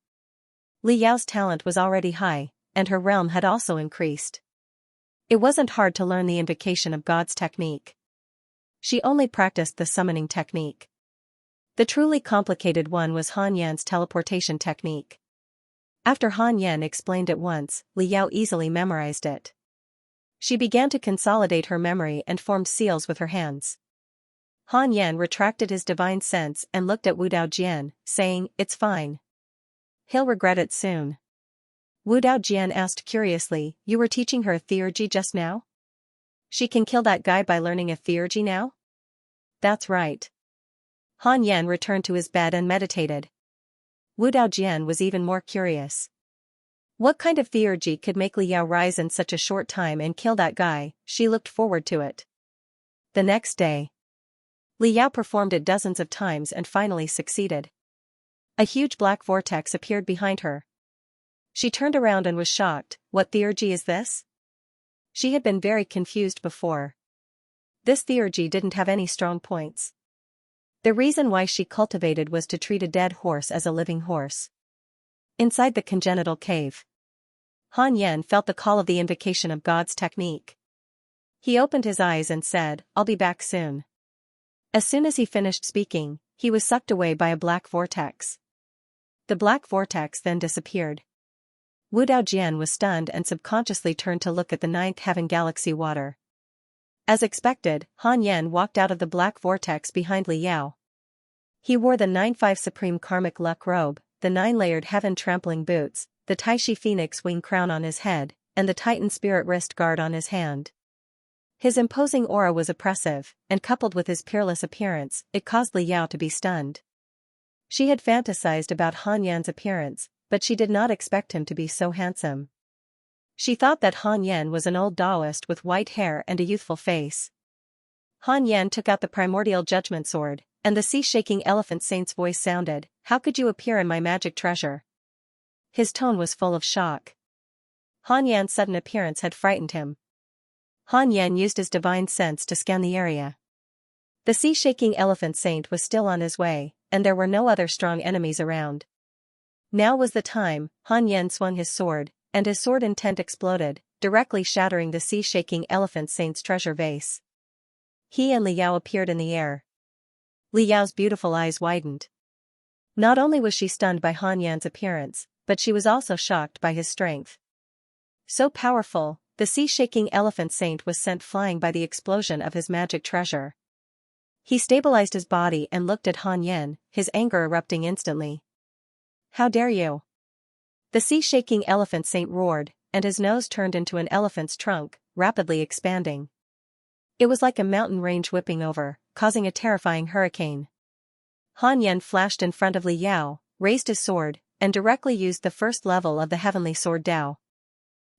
Li Yao's talent was already high, and her realm had also increased. It wasn't hard to learn the invocation of God's technique. She only practiced the summoning technique. The truly complicated one was Han Yan's teleportation technique. After Han Yan explained it once, Li Yao easily memorized it. She began to consolidate her memory and formed seals with her hands. Han Yan retracted his divine sense and looked at Wu Daojian, saying, It's fine. He'll regret it soon. Wu Daojian asked curiously, You were teaching her a theurgy just now? She can kill that guy by learning a theurgy now? That's right. Han Yan returned to his bed and meditated. Wu Daojian was even more curious. What kind of theurgy could make Li Yao rise in such a short time and kill that guy? She looked forward to it. The next day, Li Yao performed it dozens of times and finally succeeded. A huge black vortex appeared behind her. She turned around and was shocked. What theurgy is this? She had been very confused before. This theurgy didn't have any strong points. The reason why she cultivated was to treat a dead horse as a living horse. Inside the congenital cave, Han Yan felt the call of the invocation of God's technique. He opened his eyes and said, I'll be back soon. As soon as he finished speaking, he was sucked away by a black vortex. The black vortex then disappeared. Wu Daojian was stunned and subconsciously turned to look at the ninth heaven galaxy water. As expected, Han Yan walked out of the black vortex behind Li Yao. He wore the 9-5 Supreme Karmic Luck robe, the 9-layered heaven-trampling boots, the Taishi Phoenix wing crown on his head, and the Titan Spirit wrist guard on his hand. His imposing aura was oppressive, and coupled with his peerless appearance, it caused Li Yao to be stunned. She had fantasized about Han Yan's appearance, but she did not expect him to be so handsome. She thought that Han Yan was an old Taoist with white hair and a youthful face. Han Yan took out the primordial judgment sword, and the sea-shaking elephant saint's voice sounded, "How could you appear in my magic treasure?" His tone was full of shock. Han Yan's sudden appearance had frightened him. Han Yan used his divine sense to scan the area. The sea-shaking elephant saint was still on his way, and there were no other strong enemies around. Now was the time. Han Yan swung his sword, and his sword intent exploded, directly shattering the sea-shaking elephant saint's treasure vase. He and Li Yao appeared in the air. Li Yao's beautiful eyes widened. Not only was she stunned by Han Yan's appearance, but she was also shocked by his strength. So powerful, the sea-shaking elephant saint was sent flying by the explosion of his magic treasure. He stabilized his body and looked at Han Yan, his anger erupting instantly. "How dare you?" The sea-shaking elephant saint roared, and his nose turned into an elephant's trunk, rapidly expanding. It was like a mountain range whipping over, causing a terrifying hurricane. Han Yan flashed in front of Li Yao, raised his sword, and directly used the first level of the Heavenly Sword Dao.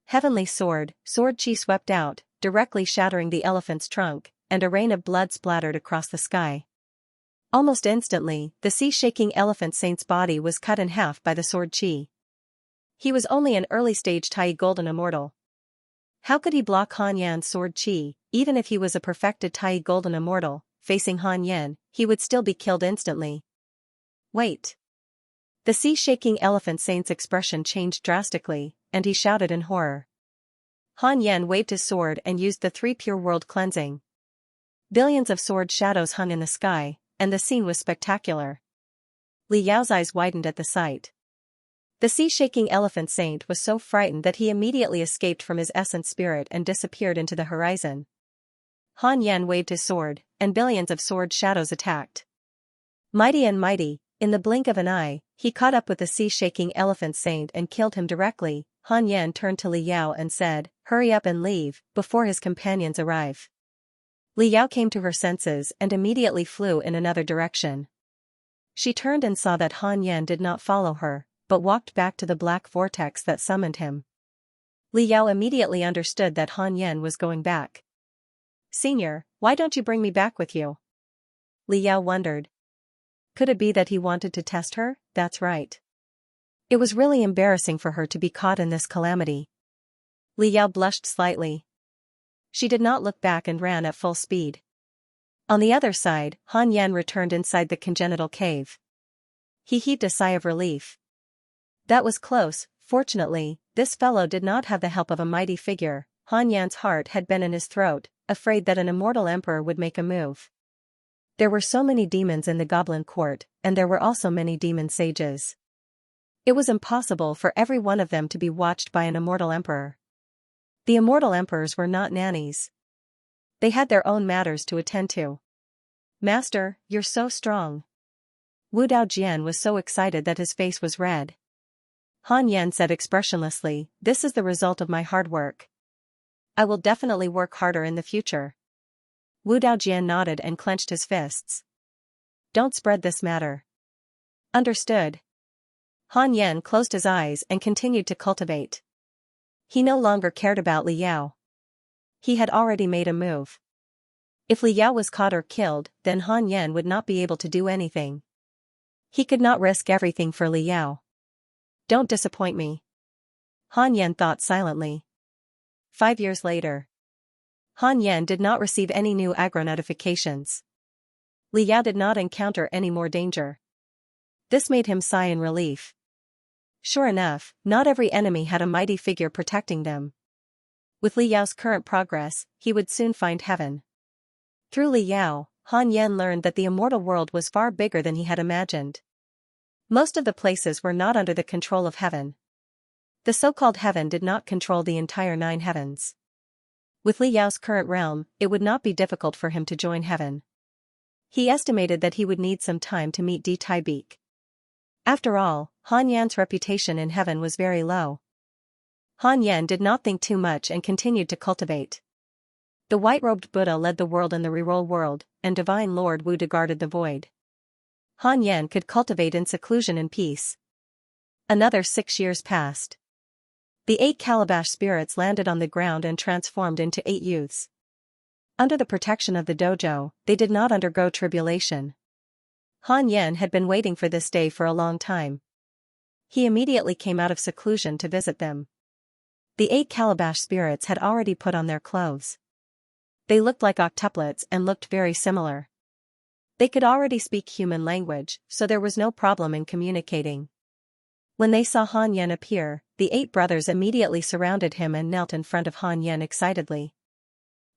Heavenly Sword, Sword Chi swept out, directly shattering the elephant's trunk, and a rain of blood splattered across the sky. Almost instantly, the sea-shaking elephant saint's body was cut in half by the sword chi. He was only an early-stage Tai Golden Immortal. How could he block Han Yan's sword chi? Even if he was a perfected Tai Golden Immortal, facing Han Yan, he would still be killed instantly. Wait. The sea-shaking elephant saint's expression changed drastically, and he shouted in horror. Han Yan waved his sword and used the 3 pure world cleansing. Billions of sword shadows hung in the sky, and the scene was spectacular. Li Yao's eyes widened at the sight. The sea-shaking elephant saint was so frightened that he immediately escaped from his essence spirit and disappeared into the horizon. Han Yan waved his sword, and billions of sword shadows attacked. Mighty and mighty, in the blink of an eye, he caught up with the sea-shaking elephant saint and killed him directly. Han Yan turned to Li Yao and said, "Hurry up and leave, before his companions arrive." Li Yao came to her senses and immediately flew in another direction. She turned and saw that Han Yan did not follow her, but walked back to the black vortex that summoned him. Li Yao immediately understood that Han Yan was going back. "Senior, why don't you bring me back with you?" Li Yao wondered. Could it be that he wanted to test her? That's right. It was really embarrassing for her to be caught in this calamity. Li Yao blushed slightly. She did not look back and ran at full speed. On the other side, Han Yan returned inside the congenital cave. He heaved a sigh of relief. That was close. Fortunately, this fellow did not have the help of a mighty figure. Han Yan's heart had been in his throat, afraid that an immortal emperor would make a move. There were so many demons in the goblin court, and there were also many demon sages. It was impossible for every one of them to be watched by an immortal emperor. The immortal emperors were not nannies. They had their own matters to attend to. "Master, you're so strong." Wu Daojian was so excited that his face was red. Han Yan said expressionlessly, "This is the result of my hard work. I will definitely work harder in the future." Wu Daojian nodded and clenched his fists. "Don't spread this matter." "Understood." Han Yan closed his eyes and continued to cultivate. He no longer cared about Li Yao. He had already made a move. If Li Yao was caught or killed, then Han Yan would not be able to do anything. He could not risk everything for Li Yao. "Don't disappoint me." Han Yan thought silently. 5 years later. Han Yan did not receive any new aggro notifications. Li Yao did not encounter any more danger. This made him sigh in relief. Sure enough, not every enemy had a mighty figure protecting them. With Li Yao's current progress, he would soon find heaven. Through Li Yao, Han Yan learned that the immortal world was far bigger than he had imagined. Most of the places were not under the control of heaven. The so-called heaven did not control the entire 9 heavens. With Li Yao's current realm, it would not be difficult for him to join heaven. He estimated that he would need some time to meet Di Tai Beak. After all, Han Yan's reputation in heaven was very low. Han Yan did not think too much and continued to cultivate. The white-robed Buddha led the world in the reroll world, and Divine Lord Wu guarded the void. Han Yan could cultivate in seclusion and peace. Another 6 years passed. The 8 calabash spirits landed on the ground and transformed into 8 youths. Under the protection of the dojo, they did not undergo tribulation. Han Yen had been waiting for this day for a long time. He immediately came out of seclusion to visit them. The 8 calabash spirits had already put on their clothes. They looked like octuplets and looked very similar. They could already speak human language, so there was no problem in communicating. When they saw Han Yen appear, the 8 brothers immediately surrounded him and knelt in front of Han Yen excitedly.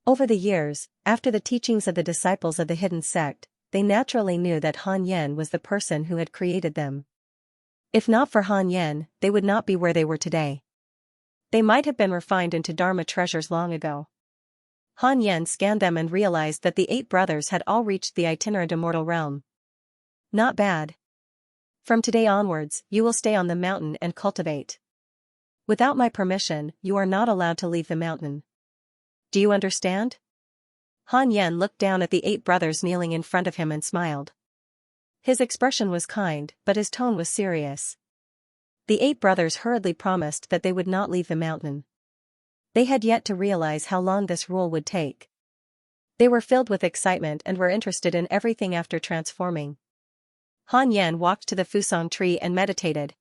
Over the years, after the teachings of the disciples of the hidden sect, they naturally knew that Han Yen was the person who had created them. If not for Han Yen, they would not be where they were today. They might have been refined into Dharma treasures long ago. Han Yen scanned them and realized that the 8 brothers had all reached the itinerant immortal realm. Not bad. From today onwards, you will stay on the mountain and cultivate. Without my permission, you are not allowed to leave the mountain. Do you understand? Han Yen looked down at the 8 brothers kneeling in front of him and smiled. His expression was kind, but his tone was serious. The 8 brothers hurriedly promised that they would not leave the mountain. They had yet to realize how long this rule would take. They were filled with excitement and were interested in everything after transforming. Han Yen walked to the fusang tree and meditated.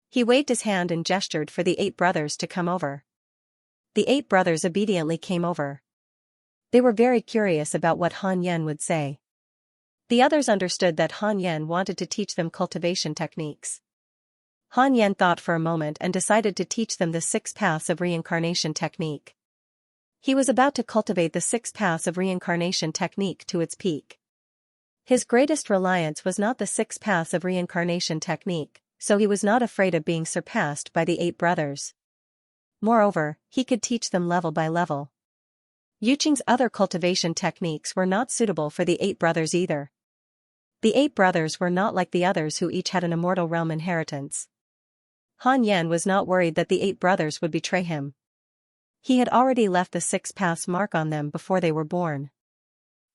He waved his hand and gestured for the 8 brothers to come over. The 8 brothers obediently came over. They were very curious about what Han Yen would say. The others understood that Han Yen wanted to teach them cultivation techniques. Han Yen thought for a moment and decided to teach them the 6 paths of reincarnation technique. He was about to cultivate the 6 paths of reincarnation technique to its peak. His greatest reliance was not the 6 paths of reincarnation technique, so he was not afraid of being surpassed by the 8 brothers. Moreover, he could teach them level by level. Yuqing's other cultivation techniques were not suitable for the 8 brothers either. The 8 brothers were not like the others who each had an immortal realm inheritance. Han Yen was not worried that the 8 brothers would betray him. He had already left the 6 paths mark on them before they were born.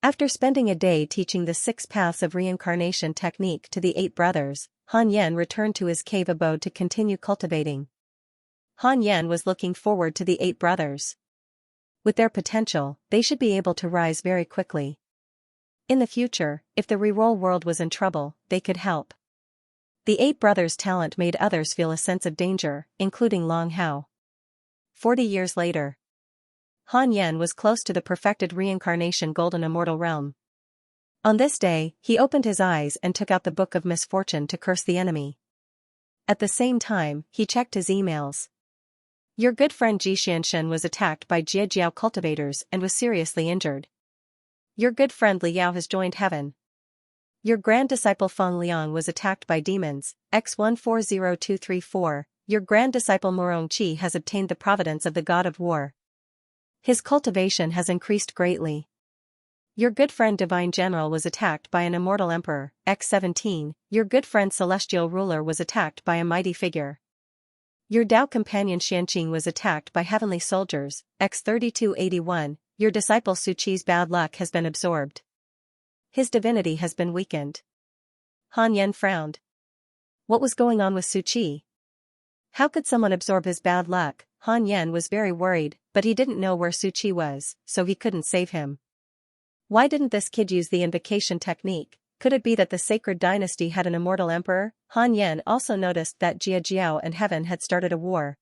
After spending a day teaching the 6 paths of reincarnation technique to the 8 brothers, Han Yen returned to his cave abode to continue cultivating. Han Yen was looking forward to the 8 brothers. With their potential, they should be able to rise very quickly. In the future, if the reroll world was in trouble, they could help. The 8 brothers' talent made others feel a sense of danger, including Long Hao. 40 years later, Han Yen was close to the perfected reincarnation golden immortal realm. On this day, he opened his eyes and took out the Book of Misfortune to curse the enemy. At the same time, he checked his emails. Your good friend Ji Xianxia was attacked by Jiejiao cultivators and was seriously injured. Your good friend Li Yao has joined heaven. Your grand disciple Feng Liang was attacked by demons, X140234. Your grand disciple Morong Qi has obtained the providence of the god of war. His cultivation has increased greatly. Your good friend Divine General was attacked by an immortal emperor, X17. Your good friend Celestial Ruler was attacked by a mighty figure. Your Dao companion Xianxia was attacked by heavenly soldiers, X3281. Your disciple Su Qi's bad luck has been absorbed. His divinity has been weakened. Han Yen frowned. What was going on with Su Qi? How could someone absorb his bad luck? Han Yen was very worried, but he didn't know where Su Qi was, so he couldn't save him. Why didn't this kid use the invocation technique? Could it be that the sacred dynasty had an immortal emperor? Han Yen also noticed that Jia Jiao and Heaven had started a war.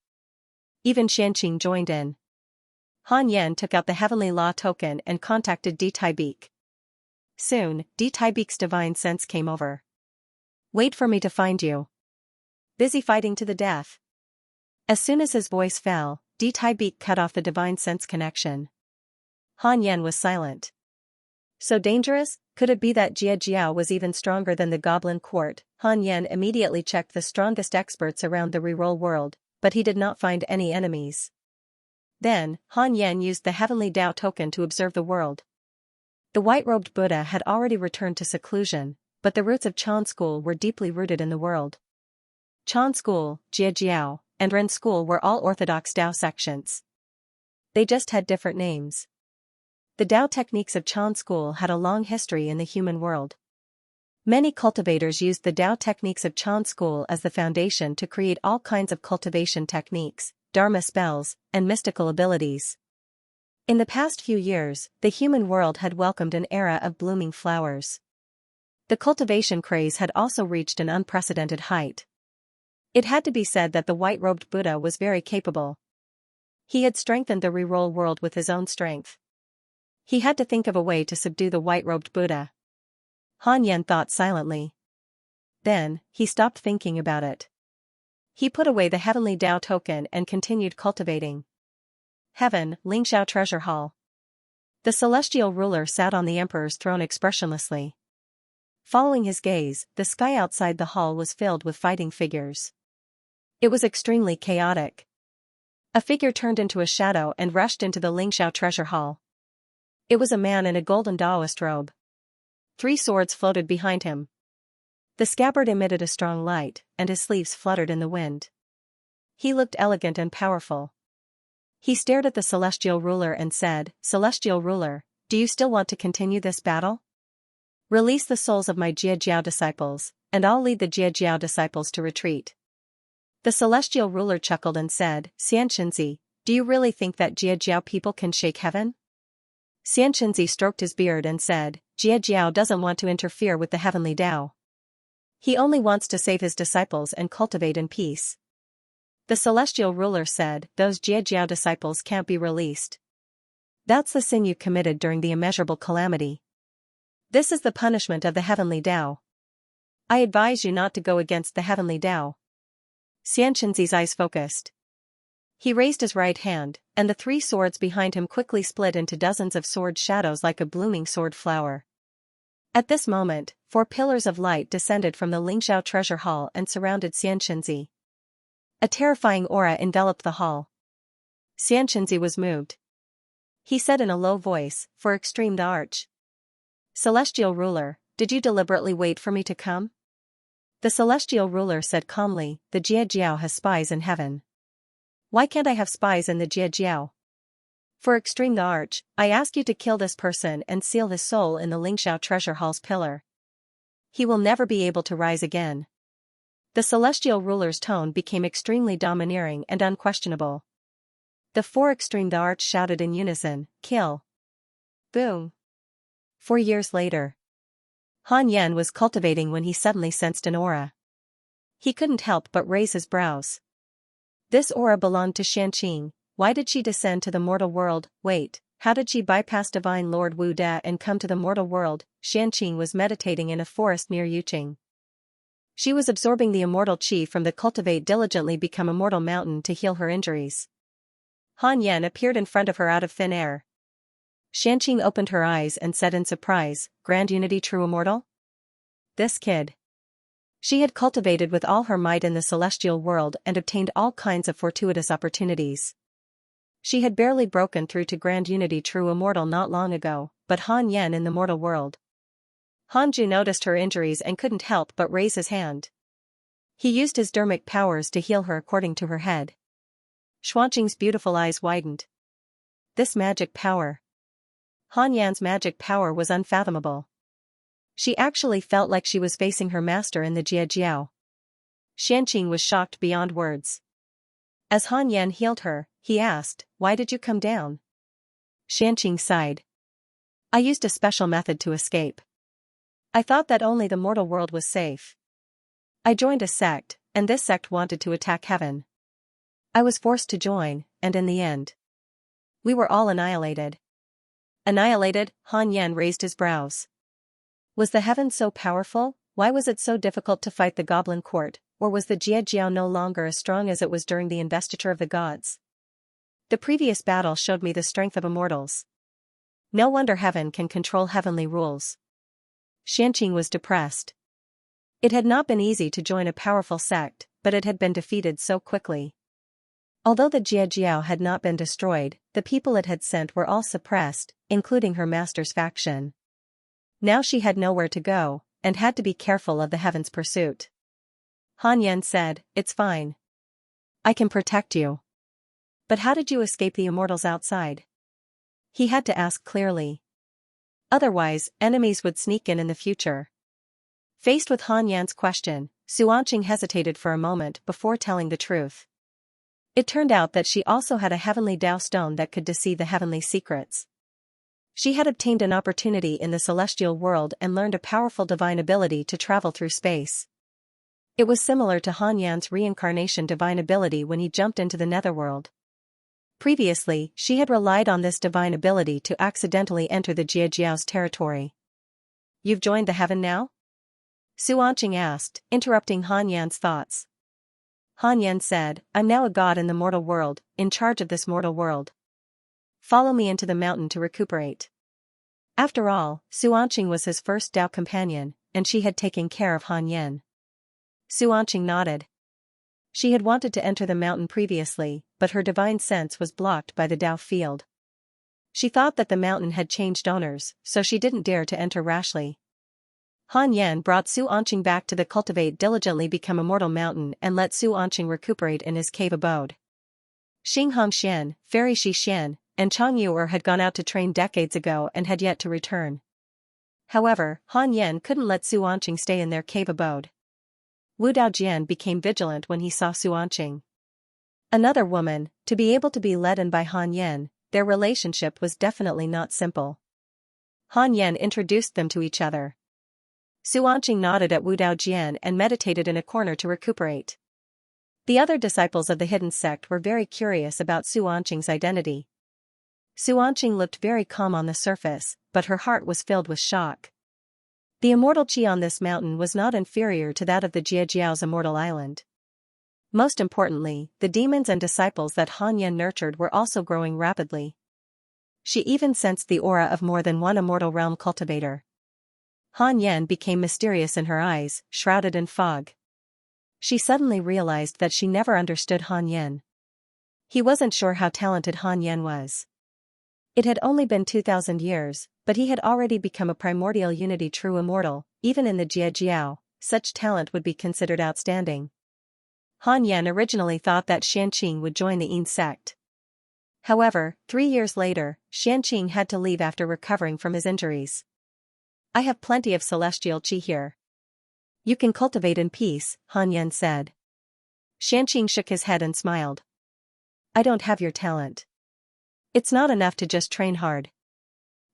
Even Xianxia joined in. Han Yen took out the heavenly law token and contacted Di Taibeek. Soon, Di Taibeek's divine sense came over. Wait for me to find you. Busy fighting to the death. As soon as his voice fell, Di Taibeek cut off the divine sense connection. Han Yen was silent. So dangerous? Could it be that Jia Jiao was even stronger than the Goblin Court? Han Yen immediately checked the strongest experts around the reroll world, but he did not find any enemies. Then, Han Yen used the heavenly Dao token to observe the world. The white-robed Buddha had already returned to seclusion, but the roots of Chan school were deeply rooted in the world. Chan school, Jia Jiao, and Ren school were all orthodox Dao sections. They just had different names. The Dao techniques of Chan school had a long history in the human world. Many cultivators used the Dao techniques of Chan school as the foundation to create all kinds of cultivation techniques, dharma spells, and mystical abilities. In the past few years, the human world had welcomed an era of blooming flowers. The cultivation craze had also reached an unprecedented height. It had to be said that the white-robed Buddha was very capable. He had strengthened the reroll world with his own strength. He had to think of a way to subdue the white-robed Buddha. Han Yan thought silently. Then, he stopped thinking about it. He put away the heavenly Tao token and continued cultivating. Heaven, Xianxia Treasure Hall. The celestial ruler sat on the emperor's throne expressionlessly. Following his gaze, the sky outside the hall was filled with fighting figures. It was extremely chaotic. A figure turned into a shadow and rushed into the Xianxia Treasure Hall. It was a man in a golden Taoist robe. 3 swords floated behind him. The scabbard emitted a strong light, and his sleeves fluttered in the wind. He looked elegant and powerful. He stared at the celestial ruler and said, "Celestial ruler, do you still want to continue this battle? Release the souls of my Jia disciples, and I'll lead the Jia disciples to retreat." The celestial ruler chuckled and said, "Xianxia, do you really think that Jia people can shake heaven?" Xianxia stroked his beard and said, "Jia doesn't want to interfere with the heavenly Tao. He only wants to save his disciples and cultivate in peace." The celestial ruler said, "Those Jia disciples can't be released. That's the sin you committed during the immeasurable calamity. This is the punishment of the heavenly Tao. I advise you not to go against the heavenly Tao." Xianxia's eyes focused. He raised his right hand, and the 3 swords behind him quickly split into dozens of sword shadows like a blooming sword flower. At this moment, 4 pillars of light descended from the Xianxia Treasure Hall and surrounded Xianxia. A terrifying aura enveloped the hall. Xianxia was moved. He said in a low voice, "For extreme the arch." "Celestial ruler, did you deliberately wait for me to come?" The celestial ruler said calmly, "The Jia has spies in heaven. Why can't I have spies in the Jia? For extreme the arch, I ask you to kill this person and seal his soul in the Xianxia Treasure Hall's pillar. He will never be able to rise again." The celestial ruler's tone became extremely domineering and unquestionable. The 4 extreme the arch shouted in unison, "Kill!" Boom. 4 years later. Han Yan was cultivating when he suddenly sensed an aura. He couldn't help but raise his brows. This aura belonged to Xianxia. Why did she descend to the mortal world? Wait, how did she bypass divine Lord Wu De and come to the mortal world? Xianxia was meditating in a forest near Yuqing. She was absorbing the immortal qi from the Cultivate diligently become immortal mountain to heal her injuries. Han Yan appeared in front of her out of thin air. Xianxia opened her eyes and said in surprise, "Grand Unity True Immortal? This kid." She had cultivated with all her might in the celestial world and obtained all kinds of fortuitous opportunities. She had barely broken through to Grand Unity True Immortal not long ago, but Han Yan in the mortal world. Hanju noticed her injuries and couldn't help but raise his hand. He used his dermic powers to heal her according to her head. Xuanqing's beautiful eyes widened. This magic power. Han Yan's magic power was unfathomable. She actually felt like she was facing her master in the Jia. Xianxia was shocked beyond words. As Han Yan healed her, he asked, "Why did you come down?" Xianxia sighed. "I used a special method to escape. I thought that only the mortal world was safe. I joined a sect, and this sect wanted to attack heaven. I was forced to join, and in the end, we were all annihilated." Annihilated? Han Yan raised his brows. Was the heaven so powerful? Why was it so difficult to fight the goblin court, or was the Jia no longer as strong as it was during the investiture of the gods? The previous battle showed me the strength of immortals. No wonder heaven can control heavenly rules. Xianxia was depressed. It had not been easy to join a powerful sect, but it had been defeated so quickly. Although the Jia had not been destroyed, the people it had sent were all suppressed, including her master's faction. Now she had nowhere to go, and had to be careful of the heaven's pursuit. Han Yan said, "It's fine. I can protect you." But how did you escape the immortals outside? He had to ask clearly. Otherwise, enemies would sneak in the future. Faced with Han Yan's question, Xianxia hesitated for a moment before telling the truth. It turned out that she also had a heavenly Tao stone that could deceive the heavenly secrets. She had obtained an opportunity in the celestial world and learned a powerful divine ability to travel through space. It was similar to Han Yan's reincarnation divine ability when he jumped into the netherworld. Previously, she had relied on this divine ability to accidentally enter the Jiejiao's territory. "You've joined the heaven now?" Xianxia asked, interrupting Han Yan's thoughts. Han Yan said, "I'm now a god in the mortal world, in charge of this mortal world. Follow me into the mountain to recuperate." After all, Xianxia was his first Tao companion, and she had taken care of Han Yan. Xianxia nodded. She had wanted to enter the mountain previously, but her divine sense was blocked by the Tao field. She thought that the mountain had changed owners, so she didn't dare to enter rashly. Han Yan brought Xianxia back to the Cultivate diligently become a mortal mountain and let Xianxia recuperate in his cave abode. Xing Hongxian, Fairy Xixian, and Chang Yuer had gone out to train decades ago and had yet to return. However, Han Yan couldn't let Xianxia stay in their cave abode. Wu Daojian became vigilant when he saw Xianxia. Another woman, to be able to be led in by Han Yan, their relationship was definitely not simple. Han Yan introduced them to each other. Xianxia nodded at Wu Daojian and meditated in a corner to recuperate. The other disciples of the hidden sect were very curious about Xianxia's identity. Xianxia looked very calm on the surface, but her heart was filled with shock. The immortal qi on this mountain was not inferior to that of the Jiejiao's immortal island. Most importantly, the demons and disciples that Han Yan nurtured were also growing rapidly. She even sensed the aura of more than one immortal realm cultivator. Han Yan became mysterious in her eyes, shrouded in fog. She suddenly realized that she never understood Han Yan. He wasn't sure how talented Han Yan was. It had only been 2,000 years, but he had already become a primordial unity true immortal. Even in the Jiejiao, such talent would be considered outstanding. Han Yan originally thought that Xianxia would join the Yin sect. However, 3 years later, Xianxia had to leave after recovering from his injuries. "I have plenty of celestial qi here. You can cultivate in peace," Han Yan said. Xianxia shook his head and smiled. "I don't have your talent. It's not enough to just train hard.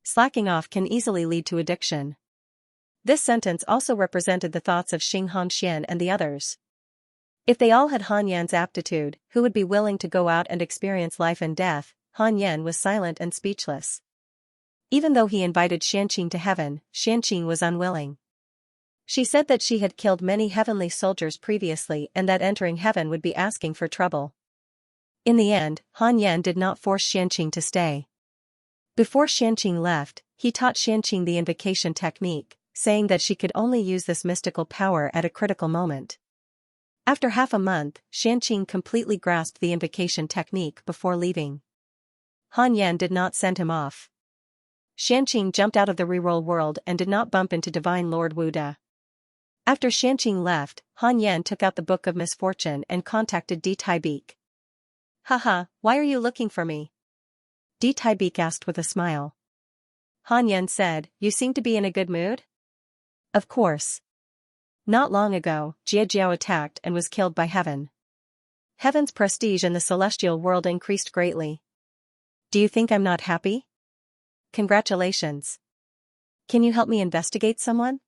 Slacking off can easily lead to addiction." This sentence also represented the thoughts of Xing Hongxian and the others. If they all had Han Yan's aptitude, who would be willing to go out and experience life and death? Han Yan was silent and speechless. Even though he invited Xianxia to heaven, Xianxia was unwilling. She said that she had killed many heavenly soldiers previously and that entering heaven would be asking for trouble. In the end, Han Yan did not force Xianxia to stay. Before Xianxia left, he taught Xianxia the invocation technique, saying that she could only use this mystical power at a critical moment. After half a month, Xianxia completely grasped the invocation technique before leaving. Han Yan did not send him off. Xianxia jumped out of the reroll world and did not bump into Divine Lord Wu Da. After Xianxia left, Han Yan took out the Book of Misfortune and contacted Di Taibeek. "Haha, why are you looking for me?" Di Taibeek asked with a smile. Han Yan said, "You seem to be in a good mood?" "Of course. Not long ago, Jiejiao attacked and was killed by heaven. Heaven's prestige in the celestial world increased greatly. Do you think I'm not happy? Congratulations. Can you help me investigate someone?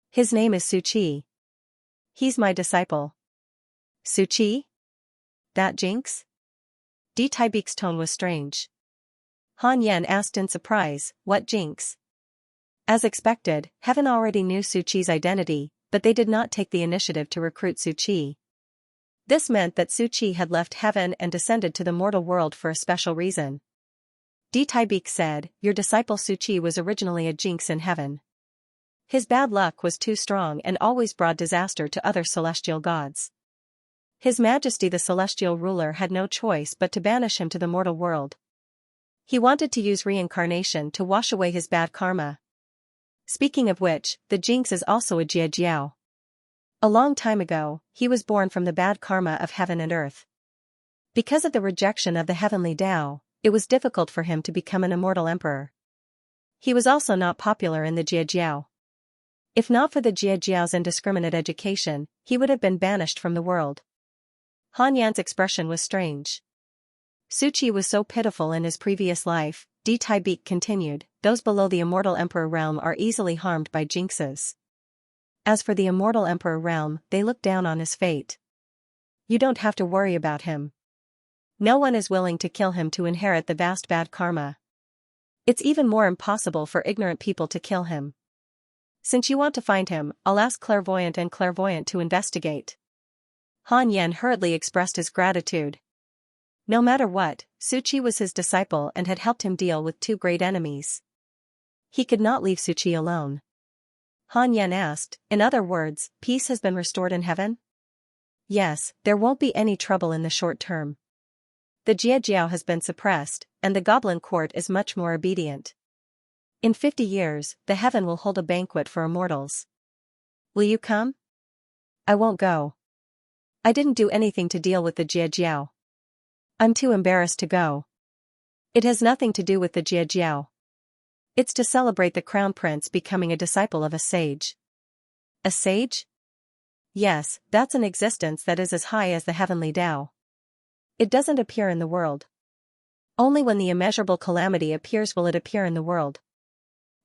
His name is Su Qi. He's my disciple." "Su Qi? That Jinx?" Di Taibeek's tone was strange. Han Yan asked in surprise, "What Jinx?" As expected, heaven already knew Su Qi's identity, but they did not take the initiative to recruit Su Qi. This meant that Su Qi had left heaven and descended to the mortal world for a special reason. Di Taibeek said, "Your disciple Su Qi was originally a Jinx in heaven. His bad luck was too strong and always brought disaster to other celestial gods. His Majesty the celestial ruler had no choice but to banish him to the mortal world. He wanted to use reincarnation to wash away his bad karma. Speaking of which, the Jinx is also a Jiejiao. A long time ago, he was born from the bad karma of heaven and earth. Because of the rejection of the heavenly Tao, it was difficult for him to become an immortal emperor. He was also not popular in the Jiejiao. If not for the Jiejiao's indiscriminate education, he would have been banished from the world. Han Yan's expression was strange. Su Qi was so pitiful in his previous life, Di Tai Beak continued, those below the Immortal Emperor realm are easily harmed by jinxes. As for the Immortal Emperor realm, they look down on his fate. You don't have to worry about him. No one is willing to kill him to inherit the vast bad karma. It's even more impossible for ignorant people to kill him. Since you want to find him, I'll ask Clairvoyant and Clairvoyant to investigate. Han Yan hurriedly expressed his gratitude. No matter what, Su Qi was his disciple and had helped him deal with two great enemies. He could not leave Su Qi alone. Han Yan asked, in other words, peace has been restored in heaven? Yes, there won't be any trouble in the short term. The Jiejiao has been suppressed, and the Goblin Court is much more obedient. In 50 years, the heaven will hold a banquet for immortals. Will you come? I won't go. I didn't do anything to deal with the Jiejiao. I'm too embarrassed to go. It has nothing to do with the Jiejiao. It's to celebrate the Crown Prince becoming a disciple of a sage. A sage? Yes, that's an existence that is as high as the heavenly Tao. It doesn't appear in the world. Only when the immeasurable calamity appears will it appear in the world.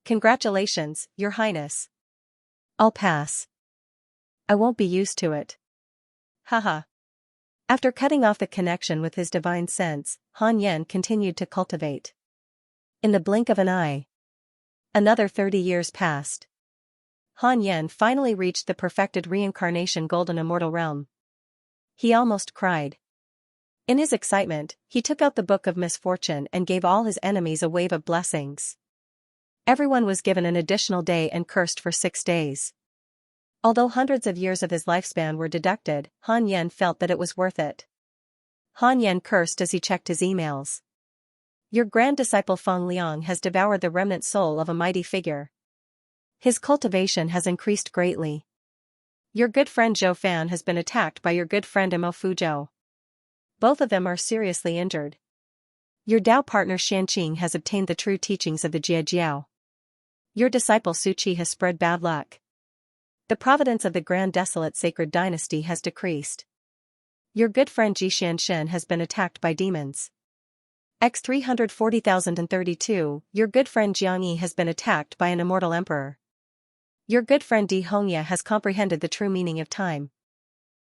Congratulations, Your Highness. I'll pass. I won't be used to it. Haha. After cutting off the connection with his divine sense, Han Yan continued to cultivate. In the blink of an eye. Another 30 years passed. Han Yan finally reached the perfected reincarnation golden immortal realm. He almost cried. In his excitement, he took out the Book of Misfortune and gave all his enemies a wave of blessings. Everyone was given an additional day and cursed for 6 days. Although hundreds of years of his lifespan were deducted, Han Yan felt that it was worth it. Han Yan cursed as he checked his emails. Your grand disciple Feng Liang has devoured the remnant soul of a mighty figure. His cultivation has increased greatly. Your good friend Zhou Fan has been attacked by your good friend Mo Fuzhou. Both of them are seriously injured. Your Dao partner Xianxia has obtained the true teachings of the Jiejiao. Your disciple Su Qi has spread bad luck. The providence of the Grand Desolate Sacred Dynasty has decreased. Your good friend Ji Xianshen has been attacked by demons. X 340,032, your good friend Jiangyi has been attacked by an immortal emperor. Your good friend Di Hongya has comprehended the true meaning of time.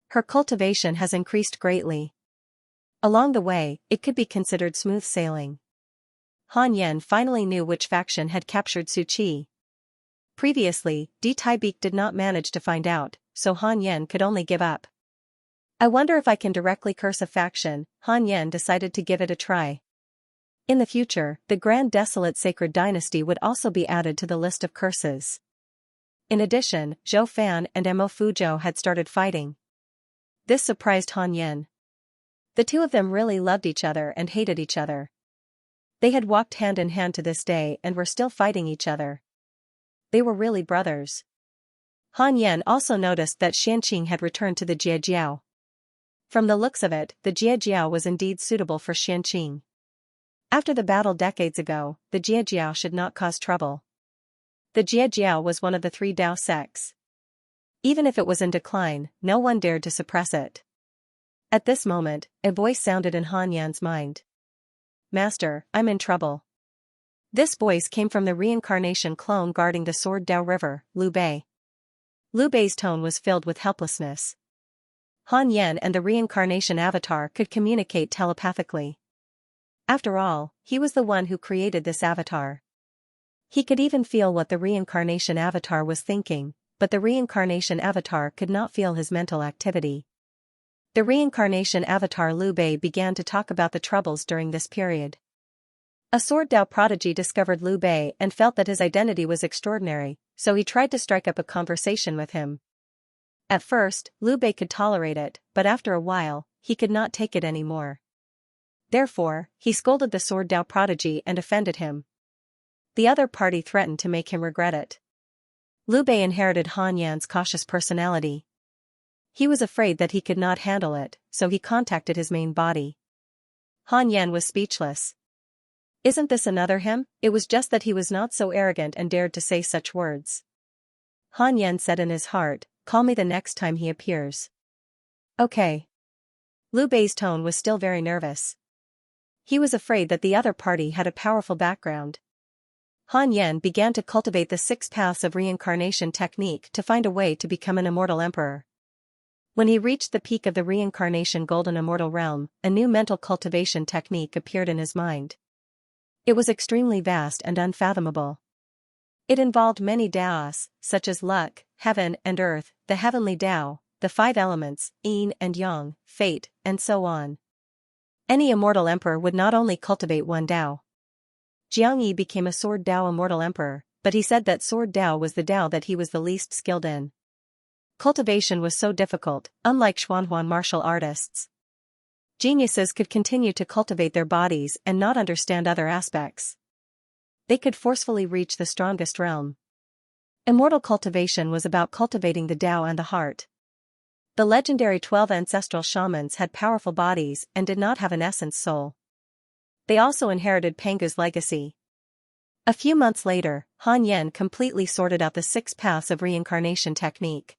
Her cultivation has increased greatly. Along the way, it could be considered smooth sailing. Han Yan finally knew which faction had captured Su Qi. Previously, Di Tai Beak did not manage to find out, so Han Yan could only give up. I wonder if I can directly curse a faction. Han Yan decided to give it a try. In the future, the Grand Desolate Sacred Dynasty would also be added to the list of curses. In addition, Zhou Fan and Mo Fuzhou had started fighting. This surprised Han Yan. The two of them really loved each other and hated each other. They had walked hand in hand to this day and were still fighting each other. They were really brothers. Han Yan also noticed that Xianxia had returned to the Jiejiao. From the looks of it, the Jiejiao was indeed suitable for Xianxia. After the battle decades ago, the Jiejiao should not cause trouble. The Jiejiao was one of the 3 Dao sects. Even if it was in decline, no one dared to suppress it. At this moment, a voice sounded in Han Yan's mind. Master, I'm in trouble. This voice came from the reincarnation clone guarding the Sword Dao River, Liu Bei. Liu Bei's tone was filled with helplessness. Han Yan and the reincarnation avatar could communicate telepathically. After all, he was the one who created this avatar. He could even feel what the reincarnation avatar was thinking, but the reincarnation avatar could not feel his mental activity. The reincarnation avatar Liu Bei began to talk about the troubles during this period. A Sword Dao prodigy discovered Liu Bei and felt that his identity was extraordinary, so he tried to strike up a conversation with him. At first, Liu Bei could tolerate it, but after a while, he could not take it anymore. Therefore, he scolded the Sword Dao prodigy and offended him. The other party threatened to make him regret it. Liu Bei inherited Han Yan's cautious personality. He was afraid that he could not handle it, so he contacted his main body. Han Yan was speechless. Isn't this another him? It was just that he was not so arrogant and dared to say such words. Han Yan said in his heart, call me the next time he appears. Okay. Liu Bei's tone was still very nervous. He was afraid that the other party had a powerful background. Han Yan began to cultivate the 6 paths of reincarnation technique to find a way to become an immortal emperor. When he reached the peak of the reincarnation golden immortal realm, a new mental cultivation technique appeared in his mind. It was extremely vast and unfathomable. It involved many Daos, such as luck, heaven and earth, the heavenly Tao, the 5 elements, yin and yang, fate, and so on. Any immortal emperor would not only cultivate one Tao. Xianxia became a sword Tao immortal emperor, but he said that sword Tao was the Tao that he was the least skilled in. Cultivation was so difficult, unlike Xuanhuan martial artists. Geniuses could continue to cultivate their bodies and not understand other aspects. They could forcefully reach the strongest realm. Immortal cultivation was about cultivating the Tao and the heart. The legendary 12 ancestral shamans had powerful bodies and did not have an essence soul. They also inherited Pangu's legacy. A few months later, Han Yan completely sorted out the 6 paths of reincarnation technique.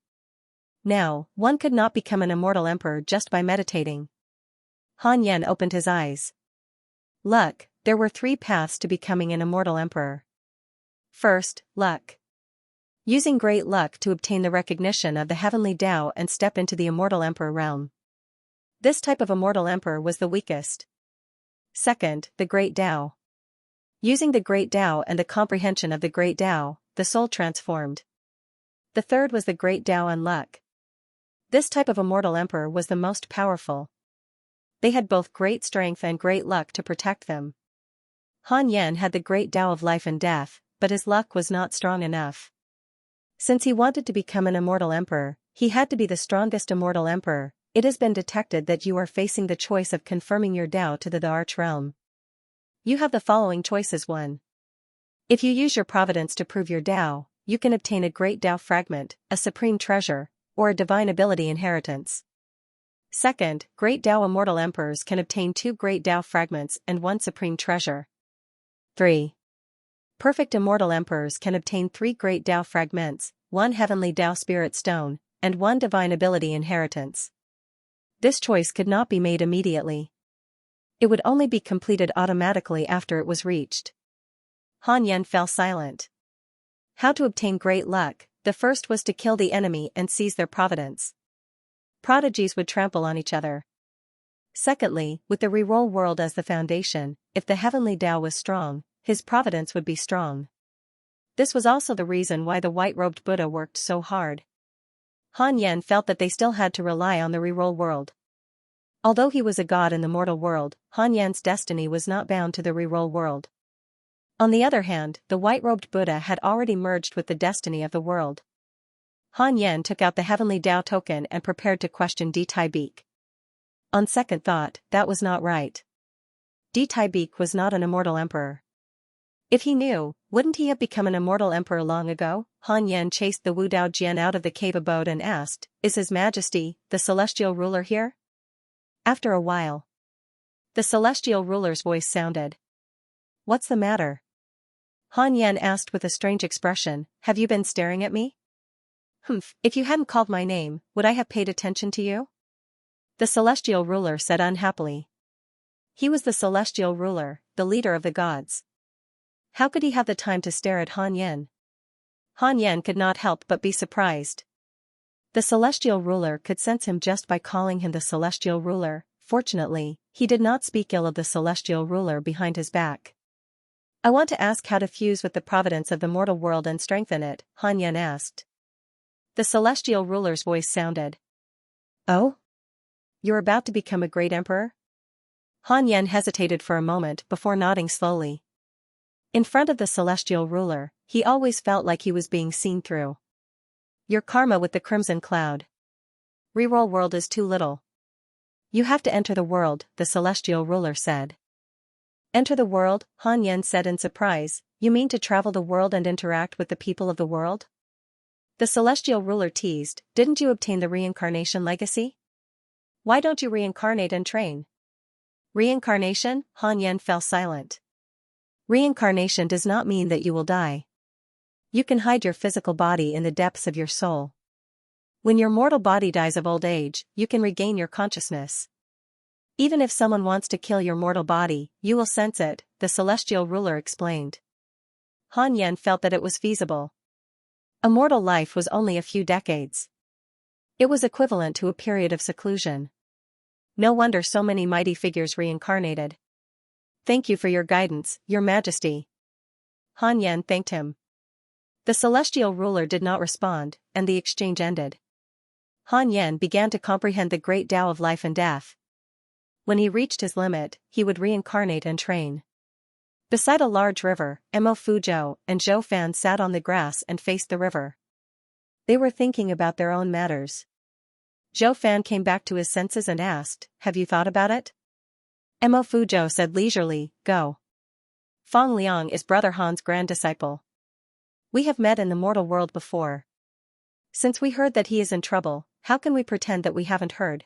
Now, one could not become an immortal emperor just by meditating. Han Yan opened his eyes. Luck, there were 3 paths to becoming an immortal emperor. First, luck. Using great luck to obtain the recognition of the heavenly Tao and step into the immortal emperor realm. This type of immortal emperor was the weakest. Second, the great Tao. Using the great Tao and the comprehension of the great Tao, the soul transformed. The third was the great Tao and luck. This type of immortal emperor was the most powerful. They had both great strength and great luck to protect them. Han Yan had the great Tao of life and death, but his luck was not strong enough. Since he wanted to become an immortal emperor, he had to be the strongest immortal emperor. It has been detected that you are facing the choice of confirming your Tao to the arch realm. You have the following choices. 1. If you use your providence to prove your Tao, you can obtain a great Tao fragment, a supreme treasure, or a divine ability inheritance. Second, great Tao immortal emperors can obtain 2 great Tao fragments and 1 supreme treasure. 3. Perfect immortal emperors can obtain 3 great Tao fragments, 1 heavenly Tao spirit stone, and 1 divine ability inheritance. This choice could not be made immediately. It would only be completed automatically after it was reached. Han Yan fell silent. How to obtain great luck? The first was to kill the enemy and seize their providence. Prodigies would trample on each other. Secondly, with the reroll world as the foundation, if the heavenly Tao was strong, his providence would be strong. This was also the reason why the white-robed Buddha worked so hard. Han Yan felt that they still had to rely on the reroll world. Although he was a god in the mortal world, Han Yan's destiny was not bound to the reroll world. On the other hand, the white-robed Buddha had already merged with the destiny of the world. Han Yan took out the heavenly Tao token and prepared to question Di Tai Beek. On second thought, that was not right. Di Tai Beek was not an immortal emperor. If he knew, wouldn't he have become an immortal emperor long ago? Han Yan chased the Wu Dao Jian out of the cave abode and asked, "Is His Majesty, the celestial ruler here?" After a while, the celestial ruler's voice sounded. "What's the matter?" Han Yan asked with a strange expression, "Have you been staring at me?" "Humph, if you hadn't called my name, would I have paid attention to you?" The celestial ruler said unhappily. He was the celestial ruler, the leader of the gods. How could he have the time to stare at Han Yan? Han Yan could not help but be surprised. The celestial ruler could sense him just by calling him the celestial ruler. Fortunately, he did not speak ill of the celestial ruler behind his back. "I want to ask how to fuse with the providence of the mortal world and strengthen it," Han Yan asked. The celestial ruler's voice sounded. "Oh? You're about to become a great emperor?" Han Yan hesitated for a moment before nodding slowly. In front of the celestial ruler, he always felt like he was being seen through. "Your karma with the crimson cloud. Reroll world is too little. You have to enter the world," the celestial ruler said. "Enter the world?" Han Yan said in surprise. "You mean to travel the world and interact with the people of the world?" The celestial ruler teased, "Didn't you obtain the reincarnation legacy? Why don't you reincarnate and train?" Reincarnation? Han Yan fell silent. Reincarnation does not mean that you will die. You can hide your physical body in the depths of your soul. When your mortal body dies of old age, you can regain your consciousness. Even if someone wants to kill your mortal body, you will sense it, the celestial ruler explained. Han Yan felt that it was feasible. A mortal life was only a few decades. It was equivalent to a period of seclusion. No wonder so many mighty figures reincarnated. Thank you for your guidance, Your Majesty. Han Yan thanked him. The celestial ruler did not respond, and the exchange ended. Han Yan began to comprehend the great Tao of life and death. When he reached his limit, he would reincarnate and train. Beside a large river, Mo Fuzhou and Zhou Fan sat on the grass and faced the river. They were thinking about their own matters. Zhou Fan came back to his senses and asked, "Have you thought about it?" Mo Fuzhou said leisurely, "Go. Fang Liang is Brother Han's grand disciple. We have met in the mortal world before. Since we heard that he is in trouble, how can we pretend that we haven't heard?"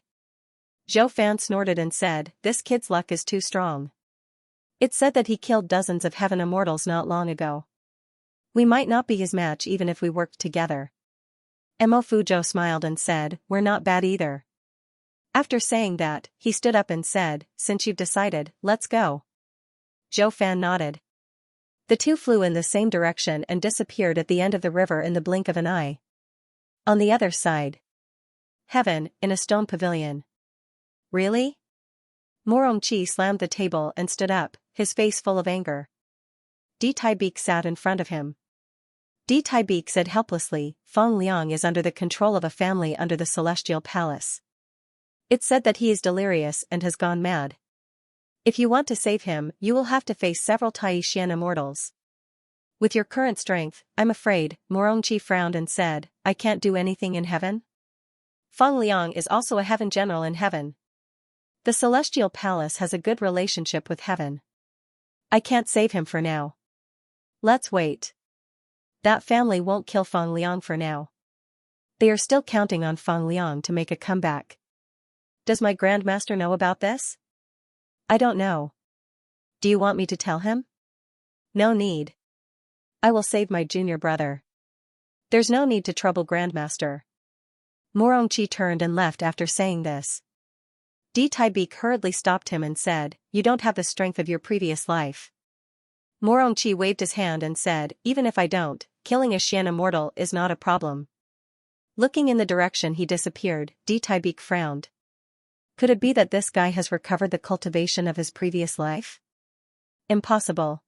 Zhou Fan snorted and said, "This kid's luck is too strong. It's said that he killed dozens of heaven immortals not long ago. We might not be his match even if we worked together." Mo Fuzhou smiled and said, "We're not bad either." After saying that, he stood up and said, "Since you've decided, let's go." Zhou Fan nodded. The two flew in the same direction and disappeared at the end of the river in the blink of an eye. On the other side. Heaven, in a stone pavilion. Really? Morongqi slammed the table and stood up, his face full of anger. Di Taibeek sat in front of him. Di Taibeek said helplessly, "Feng Liang is under the control of a family under the celestial palace. It's said that he is delirious and has gone mad. If you want to save him, you will have to face several Taishan immortals. With your current strength, I'm afraid," Morongqi frowned and said, "I can't do anything in heaven?" Feng Liang is also a heaven general in heaven. The celestial palace has a good relationship with heaven. I can't save him for now. Let's wait. That family won't kill Feng Liang for now. They are still counting on Feng Liang to make a comeback. Does my Grandmaster know about this? I don't know. Do you want me to tell him? No need. I will save my junior brother. There's no need to trouble Grandmaster. Morongqi turned and left after saying this. Di Taibeek hurriedly stopped him and said, "You don't have the strength of your previous life." Morongqi waved his hand and said, "Even if I don't, killing a Xian immortal is not a problem." Looking in the direction he disappeared, Di Taibeek frowned. Could it be that this guy has recovered the cultivation of his previous life? Impossible.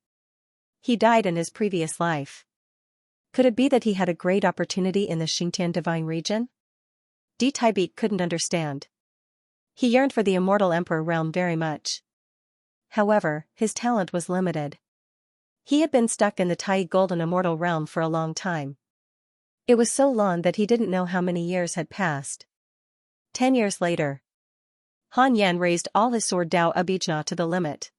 He died in his previous life. Could it be that he had a great opportunity in the Xingtian divine region? Di Taibeek couldn't understand. He yearned for the immortal emperor realm very much. However, his talent was limited. He had been stuck in the Tai Golden Immortal realm for a long time. It was so long that he didn't know how many years had passed. 10 years later. Han Yan raised all his sword Dao Abijna to the limit.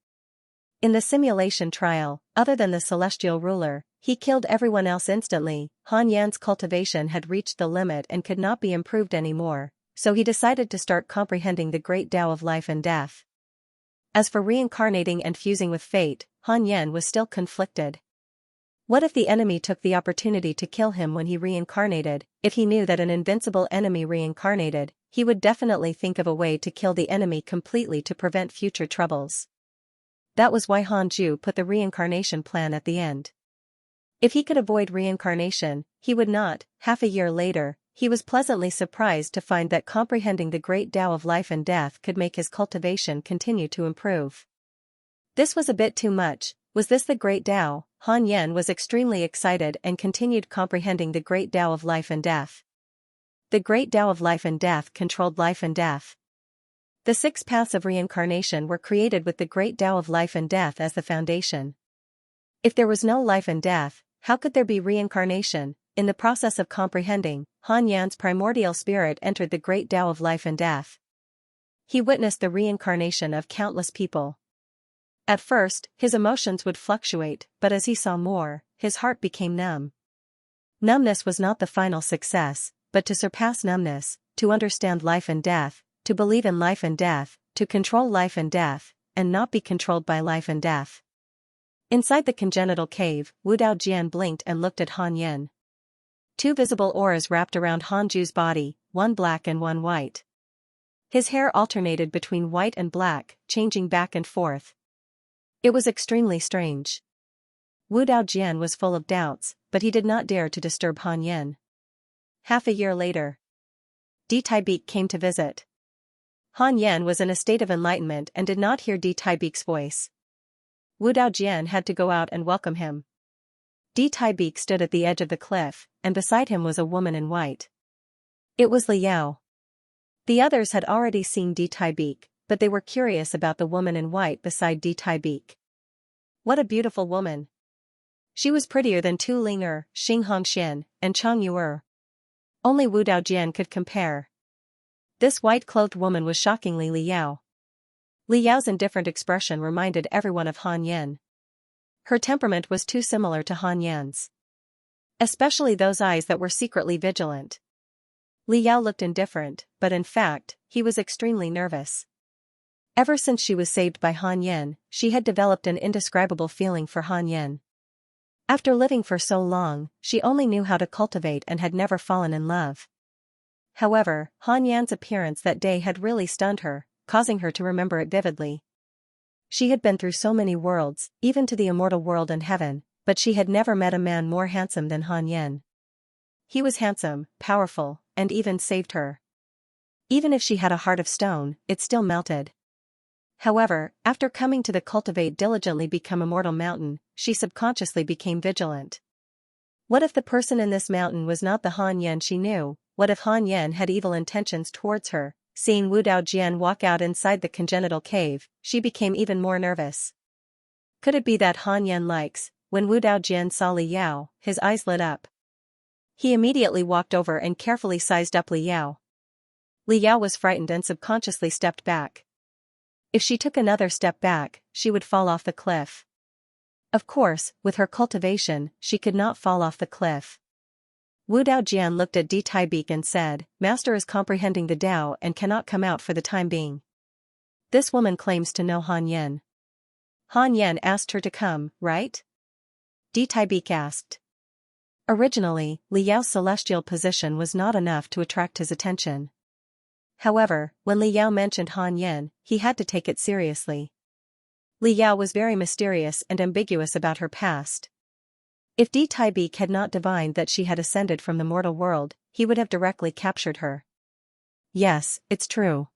In the simulation trial, other than the celestial ruler, he killed everyone else instantly. Han Yan's cultivation had reached the limit and could not be improved anymore, so he decided to start comprehending the great Tao of life and death. As for reincarnating and fusing with fate, Han Yan was still conflicted. What if the enemy took the opportunity to kill him when he reincarnated? If he knew that an invincible enemy reincarnated, he would definitely think of a way to kill the enemy completely to prevent future troubles. That was why Han Ju put the reincarnation plan at the end. If he could avoid reincarnation, he would not. Half a year later, he was pleasantly surprised to find that comprehending the great Tao of life and death could make his cultivation continue to improve. This was a bit too much. Was this the great Tao? Han Yan was extremely excited and continued comprehending the great Tao of life and death. The great Tao of life and death controlled life and death. The 6 paths of reincarnation were created with the great Tao of life and death as the foundation. If there was no life and death, how could there be reincarnation? In the process of comprehending, Han Yan's primordial spirit entered the great Tao of life and death. He witnessed the reincarnation of countless people. At first, his emotions would fluctuate, but as he saw more, his heart became numb. Numbness was not the final success, but to surpass numbness, to understand life and death, to believe in life and death, to control life and death, and not be controlled by life and death. Inside the congenital cave, Wu Daojian blinked and looked at Han Yan. 2 visible auras wrapped around Han Ju's body, one black and one white. His hair alternated between white and black, changing back and forth. It was extremely strange. Wu Daojian was full of doubts, but he did not dare to disturb Han Yen. Half a year later, Di Taibeek came to visit. Han Yen was in a state of enlightenment and did not hear Di Taibeek's voice. Wu Daojian had to go out and welcome him. Di Taibeek stood at the edge of the cliff, and beside him was a woman in white. It was Li Yao. The others had already seen Di Taibeek, but they were curious about the woman in white beside Di Taibeek. What a beautiful woman! She was prettier than Tu Ling'er, Xing Hongxian, and Chang Yuer. Only Wu Daojian could compare. This white-clothed woman was shockingly Li Yao. Li Yao's indifferent expression reminded everyone of Han Yen. Her temperament was too similar to Han Yan's. Especially those eyes that were secretly vigilant. Li Yao looked indifferent, but in fact, he was extremely nervous. Ever since she was saved by Han Yen, she had developed an indescribable feeling for Han Yen. After living for so long, she only knew how to cultivate and had never fallen in love. However, Han Yan's appearance that day had really stunned her, causing her to remember it vividly. She had been through so many worlds, even to the immortal world and heaven, but she had never met a man more handsome than Han Yen. He was handsome, powerful, and even saved her. Even if she had a heart of stone, it still melted. However, after coming to the Cultivate diligently become immortal mountain, she subconsciously became vigilant. What if the person in this mountain was not the Han Yen she knew? What if Han Yen had evil intentions towards her? Seeing Wu Daojian walk out inside the congenital cave, she became even more nervous. Could it be that Han Yen likes? When Wu Daojian saw Li Yao, his eyes lit up. He immediately walked over and carefully sized up Li Yao. Li Yao was frightened and subconsciously stepped back. If she took another step back, she would fall off the cliff. Of course, with her cultivation, she could not fall off the cliff. Wu Daojian looked at Di Taibeek and said, "Master is comprehending the Tao and cannot come out for the time being." This woman claims to know Han Yen. Han Yen asked her to come, right? Di Taibeek asked. Originally, Li Yao's celestial position was not enough to attract his attention. However, when Li Yao mentioned Han Yen, he had to take it seriously. Li Yao was very mysterious and ambiguous about her past. If Di Taibeek had not divined that she had ascended from the mortal world, he would have directly captured her. Yes, it's true.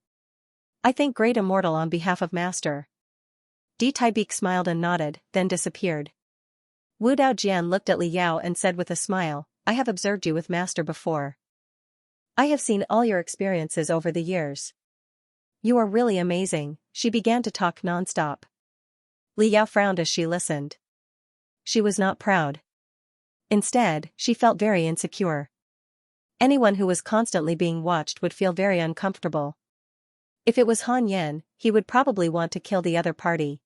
I thank Great Immortal on behalf of Master. Di Taibeek smiled and nodded, then disappeared. Wu Daojian looked at Li Yao and said with a smile, "I have observed you with Master before. I have seen all your experiences over the years. You are really amazing." She began to talk non-stop. Li Yao frowned as she listened. She was not proud. Instead, she felt very insecure. Anyone who was constantly being watched would feel very uncomfortable. If it was Han Yen, he would probably want to kill the other party.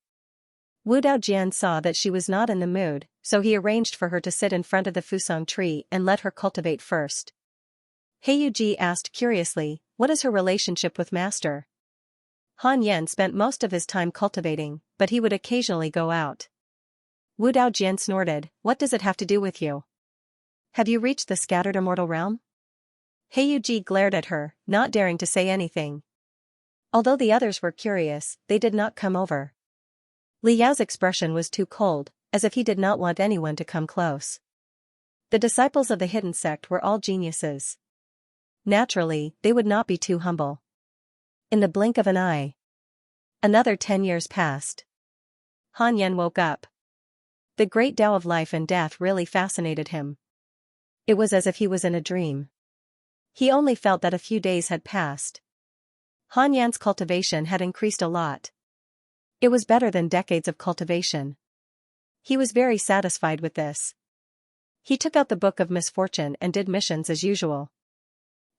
Wu Daojian saw that she was not in the mood, so he arranged for her to sit in front of the fusong tree and let her cultivate first. Heiyuji asked curiously, "What is her relationship with Master?" Han Yen spent most of his time cultivating, but he would occasionally go out. Wu Daojian snorted, "What does it have to do with you? Have you reached the scattered immortal realm?" Heiyuji glared at her, not daring to say anything. Although the others were curious, they did not come over. Li Yao's expression was too cold, as if he did not want anyone to come close. The disciples of the hidden sect were all geniuses. Naturally, they would not be too humble. In the blink of an eye, another 10 years passed. Han Yen woke up. The great Tao of life and death really fascinated him. It was as if he was in a dream. He only felt that a few days had passed. Han Yan's cultivation had increased a lot. It was better than decades of cultivation. He was very satisfied with this. He took out the Book of Misfortune and did missions as usual.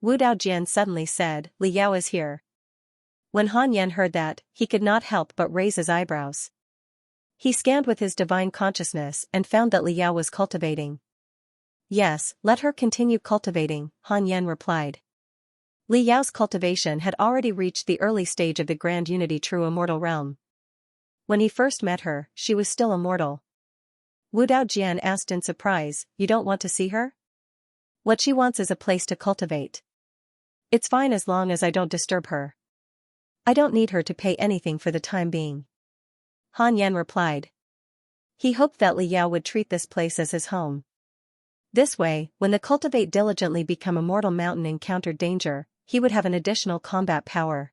Wu Daojian suddenly said, "Li Yao is here." When Han Yen heard that, he could not help but raise his eyebrows. He scanned with his divine consciousness and found that Li Yao was cultivating. "Yes, let her continue cultivating," Han Yen replied. Li Yao's cultivation had already reached the early stage of the Grand Unity True Immortal Realm. When he first met her, she was still immortal. Wu Daojian asked in surprise, "You don't want to see her?" "What she wants is a place to cultivate. It's fine as long as I don't disturb her." I don't need her to pay anything for the time being. Han Yan replied. He hoped that Li Yao would treat this place as his home. This way, when the Cultivate diligently become a mortal mountain encountered danger, he would have an additional combat power.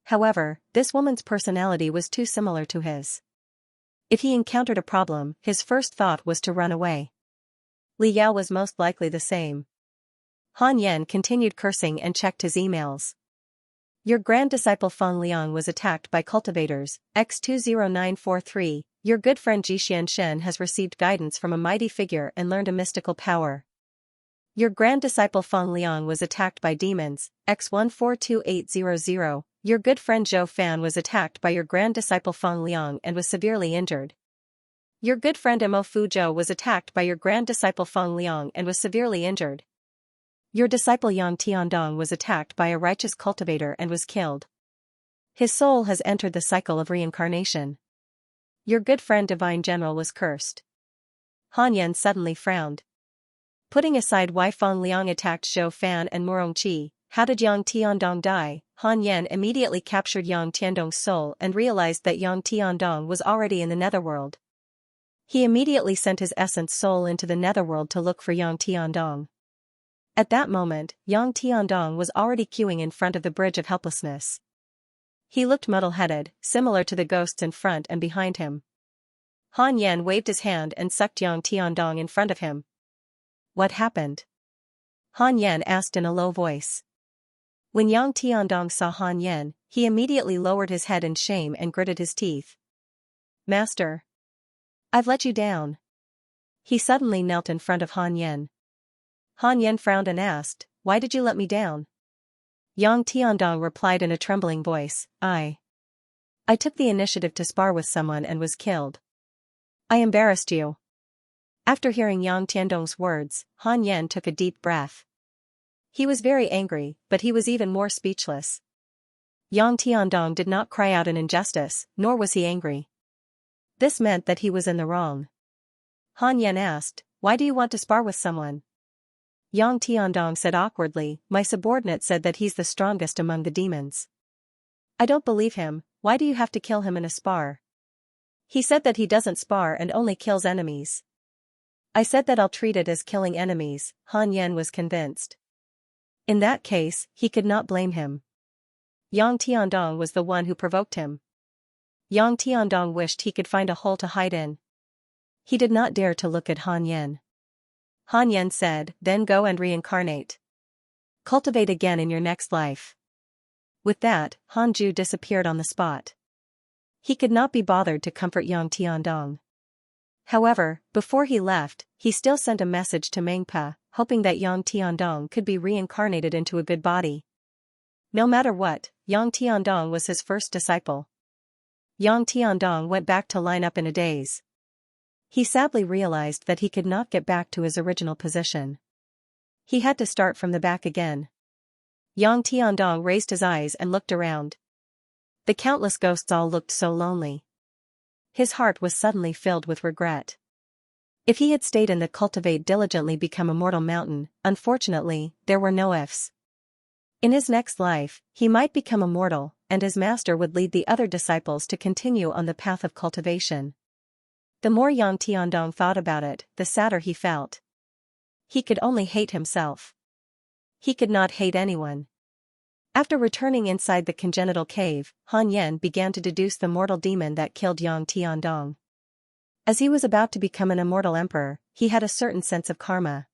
However, this woman's personality was too similar to his. If he encountered a problem, his first thought was to run away. Li Yao was most likely the same. Han Yan continued cursing and checked his emails. Your grand disciple Feng Liang was attacked by cultivators, X20943. Your good friend Ji Xianxia has received guidance from a mighty figure and learned a mystical power. Your grand disciple Feng Liang was attacked by demons, X142800. Your good friend Zhou Fan was attacked by your grand disciple Feng Liang and was severely injured. Your good friend Mo Fuzhou was attacked by your grand disciple Feng Liang and was severely injured. Your disciple Yang Tiandong was attacked by a righteous cultivator and was killed. His soul has entered the cycle of reincarnation. Your good friend Divine General was cursed. Han Yan suddenly frowned. Putting aside why Feng Liang attacked Zhou Fan and Murong Qi, how did Yang Tiandong die? Han Yan immediately captured Yang Tiandong's soul and realized that Yang Tiandong was already in the netherworld. He immediately sent his essence soul into the netherworld to look for Yang Tiandong. At that moment, Yang Tiandong was already queuing in front of the bridge of helplessness. He looked muddle-headed, similar to the ghosts in front and behind him. Han Yan waved his hand and sucked Yang Tiandong in front of him. What happened? Han Yan asked in a low voice. When Yang Tiandong saw Han Yan, he immediately lowered his head in shame and gritted his teeth. Master. I've let you down. He suddenly knelt in front of Han Yan. Han Yan frowned and asked, Why did you let me down? Yang Tiandong replied in a trembling voice, I took the initiative to spar with someone and was killed. I embarrassed you. After hearing Yang Tiandong's words, Han Yan took a deep breath. He was very angry, but he was even more speechless. Yang Tiandong did not cry out in injustice, nor was he angry. This meant that he was in the wrong. Han Yan asked, Why do you want to spar with someone? Yang Tiandong said awkwardly, My subordinate said that he's the strongest among the demons. I don't believe him. Why do you have to kill him in a spar? He said that he doesn't spar and only kills enemies. I said that I'll treat it as killing enemies. Han Yan was convinced. In that case, he could not blame him. Yang Tiandong was the one who provoked him. Yang Tiandong wished he could find a hole to hide in. He did not dare to look at Han Yan. Han Yan said, Then go and reincarnate. Cultivate again in your next life. With that, Han Ju disappeared on the spot. He could not be bothered to comfort Yang Tiandong. However, before he left, he still sent a message to Mengpa, hoping that Yang Tiandong could be reincarnated into a good body. No matter what, Yang Tiandong was his first disciple. Yang Tiandong went back to line up in a daze. He sadly realized that he could not get back to his original position. He had to start from the back again. Yang Tiandong raised his eyes and looked around. The countless ghosts all looked so lonely. His heart was suddenly filled with regret. If he had stayed in the Cultivate diligently become a mortal mountain, unfortunately, there were no ifs. In his next life, he might become immortal, and his master would lead the other disciples to continue on the path of cultivation. The more Yang Tiandong thought about it, the sadder he felt. He could only hate himself. He could not hate anyone. After returning inside the congenital cave, Han Yan began to deduce the mortal demon that killed Yang Tiandong. As he was about to become an immortal emperor, he had a certain sense of karma.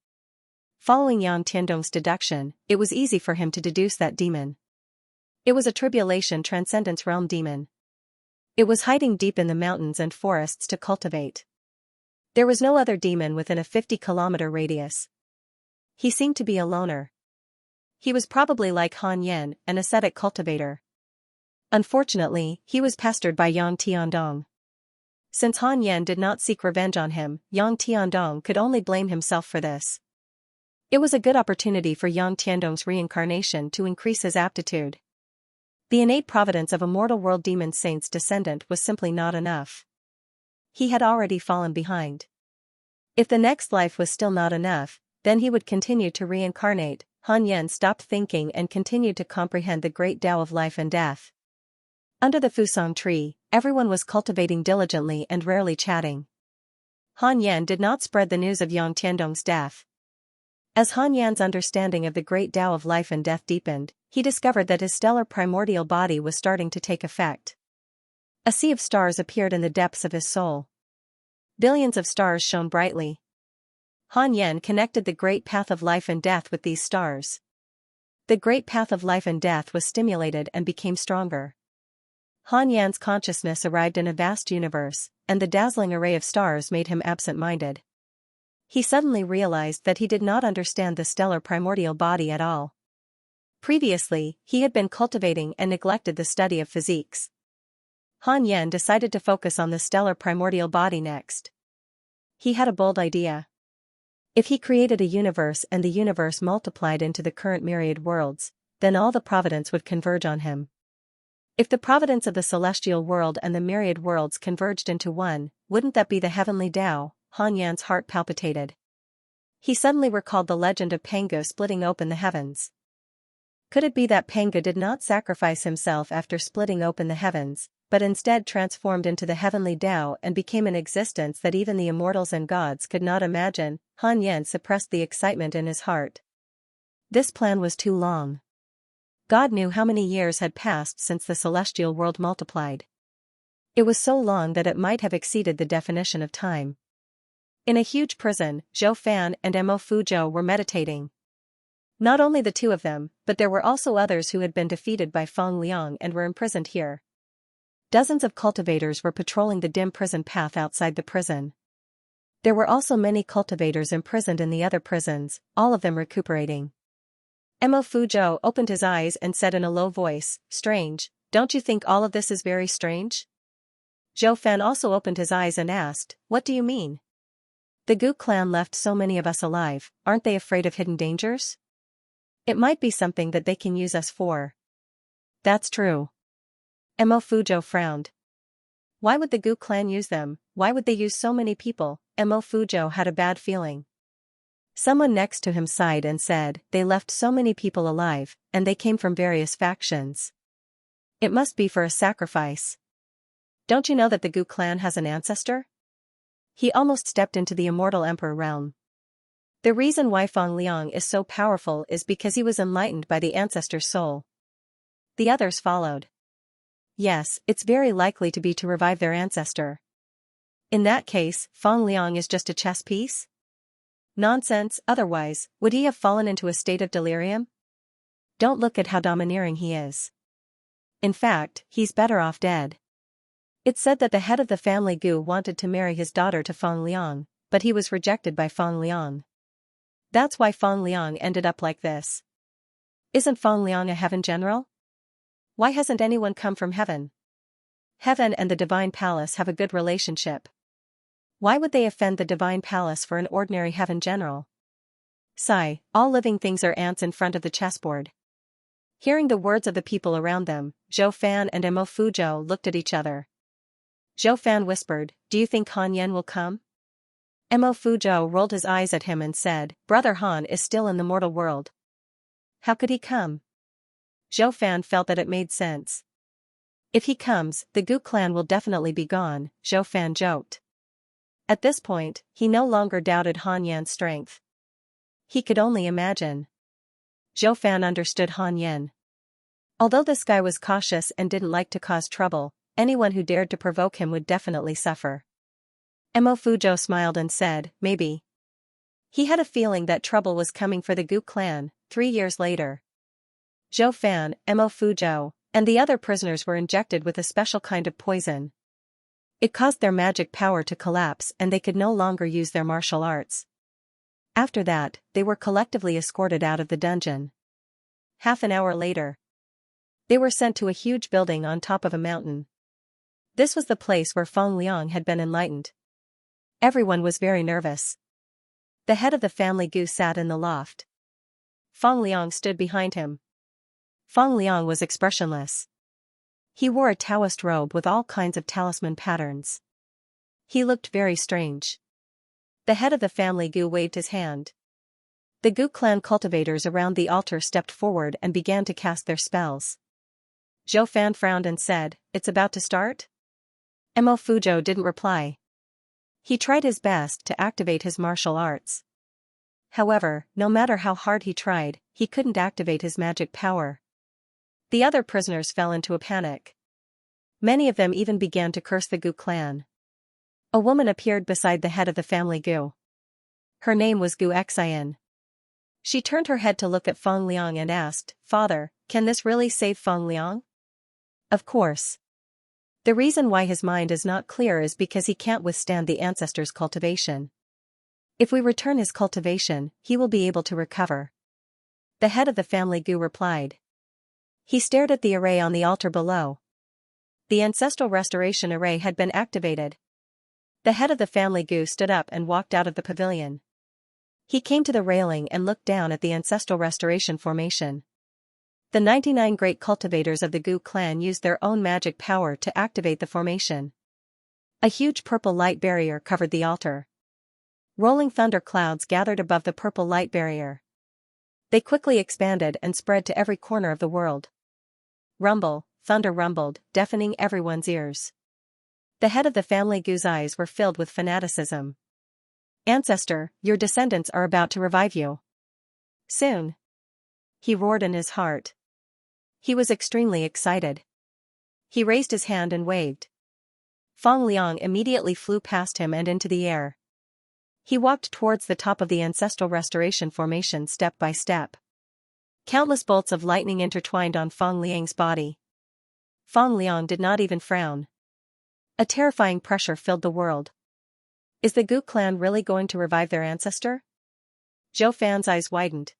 Following Yang Tiandong's deduction, it was easy for him to deduce that demon. It was a tribulation transcendence realm demon. It was hiding deep in the mountains and forests to cultivate. There was no other demon within a 50-kilometer radius. He seemed to be a loner. He was probably like Han Yan, an ascetic cultivator. Unfortunately, he was pestered by Yang Tiandong. Since Han Yan did not seek revenge on him, Yang Tiandong could only blame himself for this. It was a good opportunity for Yang Tiandong's reincarnation to increase his aptitude. The innate providence of a mortal world demon saint's descendant was simply not enough. He had already fallen behind. If the next life was still not enough, then he would continue to reincarnate. Han Yan stopped thinking and continued to comprehend the great Tao of life and death. Under the fusang tree, everyone was cultivating diligently and rarely chatting. Han Yan did not spread the news of Yang Tiandong's death. As Han Yan's understanding of the great Tao of life and death deepened, he discovered that his stellar primordial body was starting to take effect. A sea of stars appeared in the depths of his soul. Billions of stars shone brightly. Han Yan connected the great path of life and death with these stars. The great path of life and death was stimulated and became stronger. Han Yan's consciousness arrived in a vast universe, and the dazzling array of stars made him absent-minded. He suddenly realized that he did not understand the stellar primordial body at all. Previously, he had been cultivating and neglected the study of physiques. Han Yan decided to focus on the stellar primordial body next. He had a bold idea. If he created a universe and the universe multiplied into the current myriad worlds, then all the Providence would converge on him. If the Providence of the celestial world and the myriad worlds converged into one, wouldn't that be the heavenly Tao? Han Yan's heart palpitated. He suddenly recalled the legend of Pangu splitting open the heavens. Could it be that Pangu did not sacrifice himself after splitting open the heavens, but instead transformed into the heavenly Tao and became an existence that even the immortals and gods could not imagine? Han Yan suppressed the excitement in his heart. This plan was too long. God knew how many years had passed since the celestial world multiplied. It was so long that it might have exceeded the definition of time. In a huge prison, Zhou Fan and Mo Fuzhou were meditating. Not only the two of them, but there were also others who had been defeated by Feng Liang and were imprisoned here. Dozens of cultivators were patrolling the dim prison path outside the prison. There were also many cultivators imprisoned in the other prisons, all of them recuperating. Mo Fuzhou opened his eyes and said in a low voice, "Strange, don't you think all of this is very strange?" Zhou Fan also opened his eyes and asked, "What do you mean? The Gu clan left so many of us alive, aren't they afraid of hidden dangers? It might be something that they can use us for." "That's true." Mo Fuzhou frowned. Why would the Gu clan use them? Why would they use so many people? Mo Fuzhou had a bad feeling. Someone next to him sighed and said, "They left so many people alive, and they came from various factions. It must be for a sacrifice. Don't you know that the Gu clan has an ancestor? He almost stepped into the immortal emperor realm. The reason why Feng Liang is so powerful is because he was enlightened by the ancestor's soul." The others followed. "Yes, it's very likely to be to revive their ancestor." "In that case, Feng Liang is just a chess piece?" "Nonsense, otherwise, would he have fallen into a state of delirium? Don't look at how domineering he is. In fact, he's better off dead." It's said that the head of the family Gu wanted to marry his daughter to Feng Liang, but he was rejected by Feng Liang. That's why Feng Liang ended up like this. Isn't Feng Liang a heaven general? Why hasn't anyone come from heaven? Heaven and the divine palace have a good relationship. Why would they offend the divine palace for an ordinary heaven general? Sigh, all living things are ants in front of the chessboard. Hearing the words of the people around them, Zhou Fan and Mo Fuzhou looked at each other. Zhou Fan whispered, "Do you think Han Yan will come?" Mo Fuzhou rolled his eyes at him and said, "Brother Han is still in the mortal world. How could he come?" Zhou Fan felt that it made sense. "If he comes, the Gu clan will definitely be gone," Zhou Fan joked. At this point, he no longer doubted Han Yan's strength. He could only imagine. Zhou Fan understood Han Yan. Although this guy was cautious and didn't like to cause trouble, anyone who dared to provoke him would definitely suffer. Mo Fuzhou smiled and said, "Maybe." He had a feeling that trouble was coming for the Gu clan. 3 years later, Zhou Fan, Mo Fuzhou, and the other prisoners were injected with a special kind of poison. It caused their magic power to collapse and they could no longer use their martial arts. After that, they were collectively escorted out of the dungeon. Half an hour later, they were sent to a huge building on top of a mountain. This was the place where Feng Liang had been enlightened. Everyone was very nervous. The head of the family Gu sat in the loft. Feng Liang stood behind him. Feng Liang was expressionless. He wore a Taoist robe with all kinds of talisman patterns. He looked very strange. The head of the family Gu waved his hand. The Gu clan cultivators around the altar stepped forward and began to cast their spells. Zhou Fan frowned and said, "It's about to start?" Mo Fuzhou didn't reply. He tried his best to activate his martial arts. However, no matter how hard he tried, he couldn't activate his magic power. The other prisoners fell into a panic. Many of them even began to curse the Gu clan. A woman appeared beside the head of the family Gu. Her name was Gu Xian. She turned her head to look at Feng Liang and asked, "Father, can this really save Feng Liang?" Of course. The reason why his mind is not clear is because he can't withstand the ancestors' cultivation. If we return his cultivation, he will be able to recover. The head of the family Gu replied. He stared at the array on the altar below. The ancestral restoration array had been activated. The head of the family Gu stood up and walked out of the pavilion. He came to the railing and looked down at the ancestral restoration formation. The 99 great cultivators of the Gu clan used their own magic power to activate the formation. A huge purple light barrier covered the altar. Rolling thunder clouds gathered above the purple light barrier. They quickly expanded and spread to every corner of the world. Rumble, thunder rumbled, deafening everyone's ears. The head of the family Gu's eyes were filled with fanaticism. "Ancestor, your descendants are about to revive you. Soon." He roared in his heart. He was extremely excited. He raised his hand and waved. Feng Liang immediately flew past him and into the air. He walked towards the top of the ancestral restoration formation step by step. Countless bolts of lightning intertwined on Feng Liang's body. Feng Liang did not even frown. A terrifying pressure filled the world. Is the Gu clan really going to revive their ancestor? Zhou Fan's eyes widened.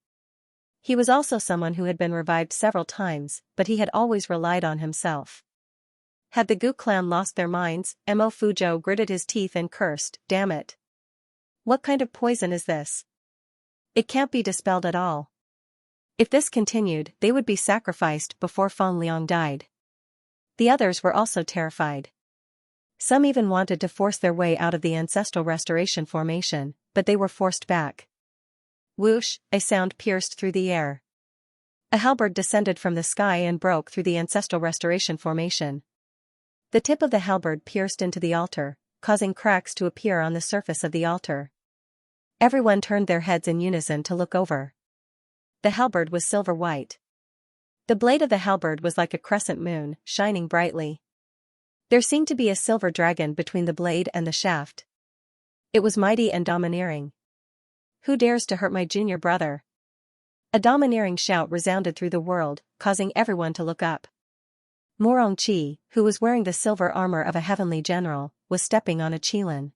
He was also someone who had been revived several times, but he had always relied on himself. Had the Gu clan lost their minds? Mo Fuzhou gritted his teeth and cursed, "Damn it. What kind of poison is this? It can't be dispelled at all." If this continued, they would be sacrificed before Feng Liang died. The others were also terrified. Some even wanted to force their way out of the ancestral restoration formation, but they were forced back. Whoosh, a sound pierced through the air. A halberd descended from the sky and broke through the ancestral restoration formation. The tip of the halberd pierced into the altar, causing cracks to appear on the surface of the altar. Everyone turned their heads in unison to look over. The halberd was silver white. The blade of the halberd was like a crescent moon, shining brightly. There seemed to be a silver dragon between the blade and the shaft. It was mighty and domineering. "Who dares to hurt my junior brother?" A domineering shout resounded through the world, causing everyone to look up. Morong Qi, who was wearing the silver armor of a heavenly general, was stepping on a qilin.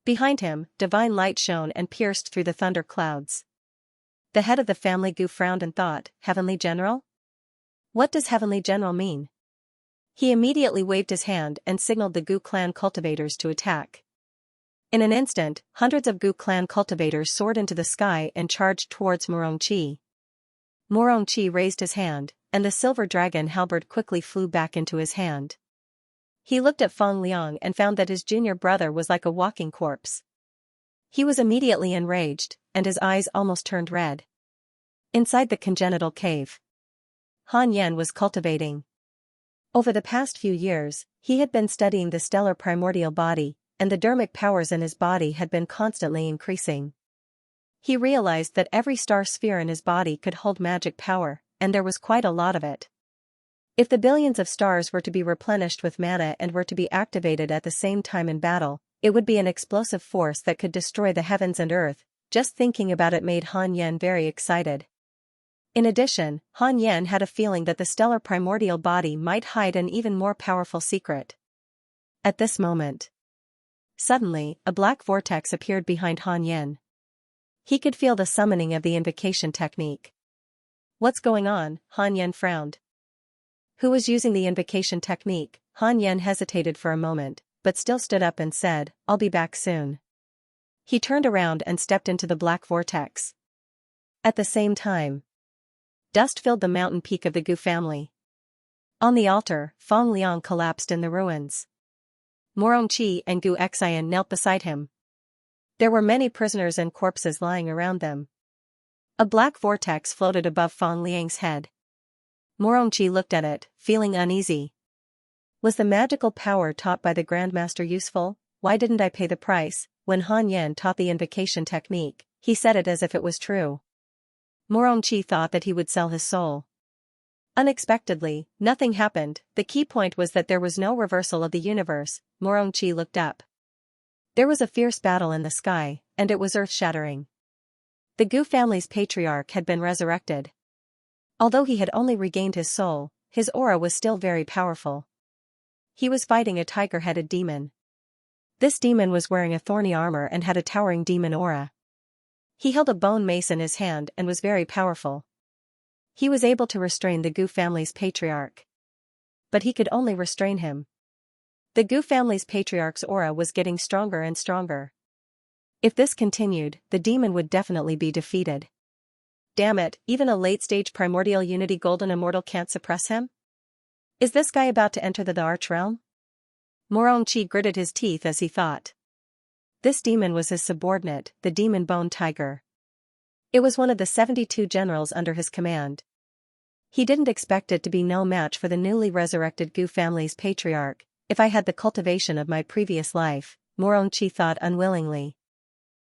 Behind him, divine light shone and pierced through the thunder clouds. The head of the family Gu frowned and thought, "Heavenly general? What does heavenly general mean?" He immediately waved his hand and signaled the Gu clan cultivators to attack. In an instant, hundreds of Gu clan cultivators soared into the sky and charged towards Morong Qi. Morong Qi raised his hand, and the silver dragon halberd quickly flew back into his hand. He looked at Feng Liang and found that his junior brother was like a walking corpse. He was immediately enraged, and his eyes almost turned red. Inside the congenital cave, Han Yan was cultivating. Over the past few years, he had been studying the stellar primordial body, and the dermic powers in his body had been constantly increasing. He realized that every star sphere in his body could hold magic power, and there was quite a lot of it. If the billions of stars were to be replenished with mana and were to be activated at the same time in battle, it would be an explosive force that could destroy the heavens and earth. Just thinking about it made Han Yan very excited. In addition, Han Yan had a feeling that the stellar primordial body might hide an even more powerful secret. At this moment, suddenly, a black vortex appeared behind Han Yan. He could feel the summoning of the invocation technique. "What's going on?" Han Yan frowned. "Who was using the invocation technique?" Han Yan hesitated for a moment, but still stood up and said, "I'll be back soon." He turned around and stepped into the black vortex. At the same time, dust filled the mountain peak of the Gu family. On the altar, Feng Liang collapsed in the ruins. Morong Qi and Gu Xian knelt beside him. There were many prisoners and corpses lying around them. A black vortex floated above Feng Liang's head. Moronchi looked at it, feeling uneasy. Was the magical power taught by the Grandmaster useful? Why didn't I pay the price? When Han Yan taught the invocation technique, he said it as if it was true. Moronchi thought that he would sell his soul. Unexpectedly, nothing happened. The key point was that there was no reversal of the universe. Moronchi looked up. There was a fierce battle in the sky, and it was earth-shattering. The Gu family's patriarch had been resurrected. Although he had only regained his soul, his aura was still very powerful. He was fighting a tiger-headed demon. This demon was wearing a thorny armor and had a towering demon aura. He held a bone mace in his hand and was very powerful. He was able to restrain the Gu family's patriarch. But he could only restrain him. The Gu family's patriarch's aura was getting stronger and stronger. If this continued, the demon would definitely be defeated. Damn it, even a late-stage primordial unity golden immortal can't suppress him? Is this guy about to enter the Arch Realm? Moronchi gritted his teeth as he thought. This demon was his subordinate, the demon bone tiger. It was one of the 72 generals under his command. He didn't expect it to be no match for the newly resurrected Gu family's patriarch. If I had the cultivation of my previous life, Moronchi thought unwillingly.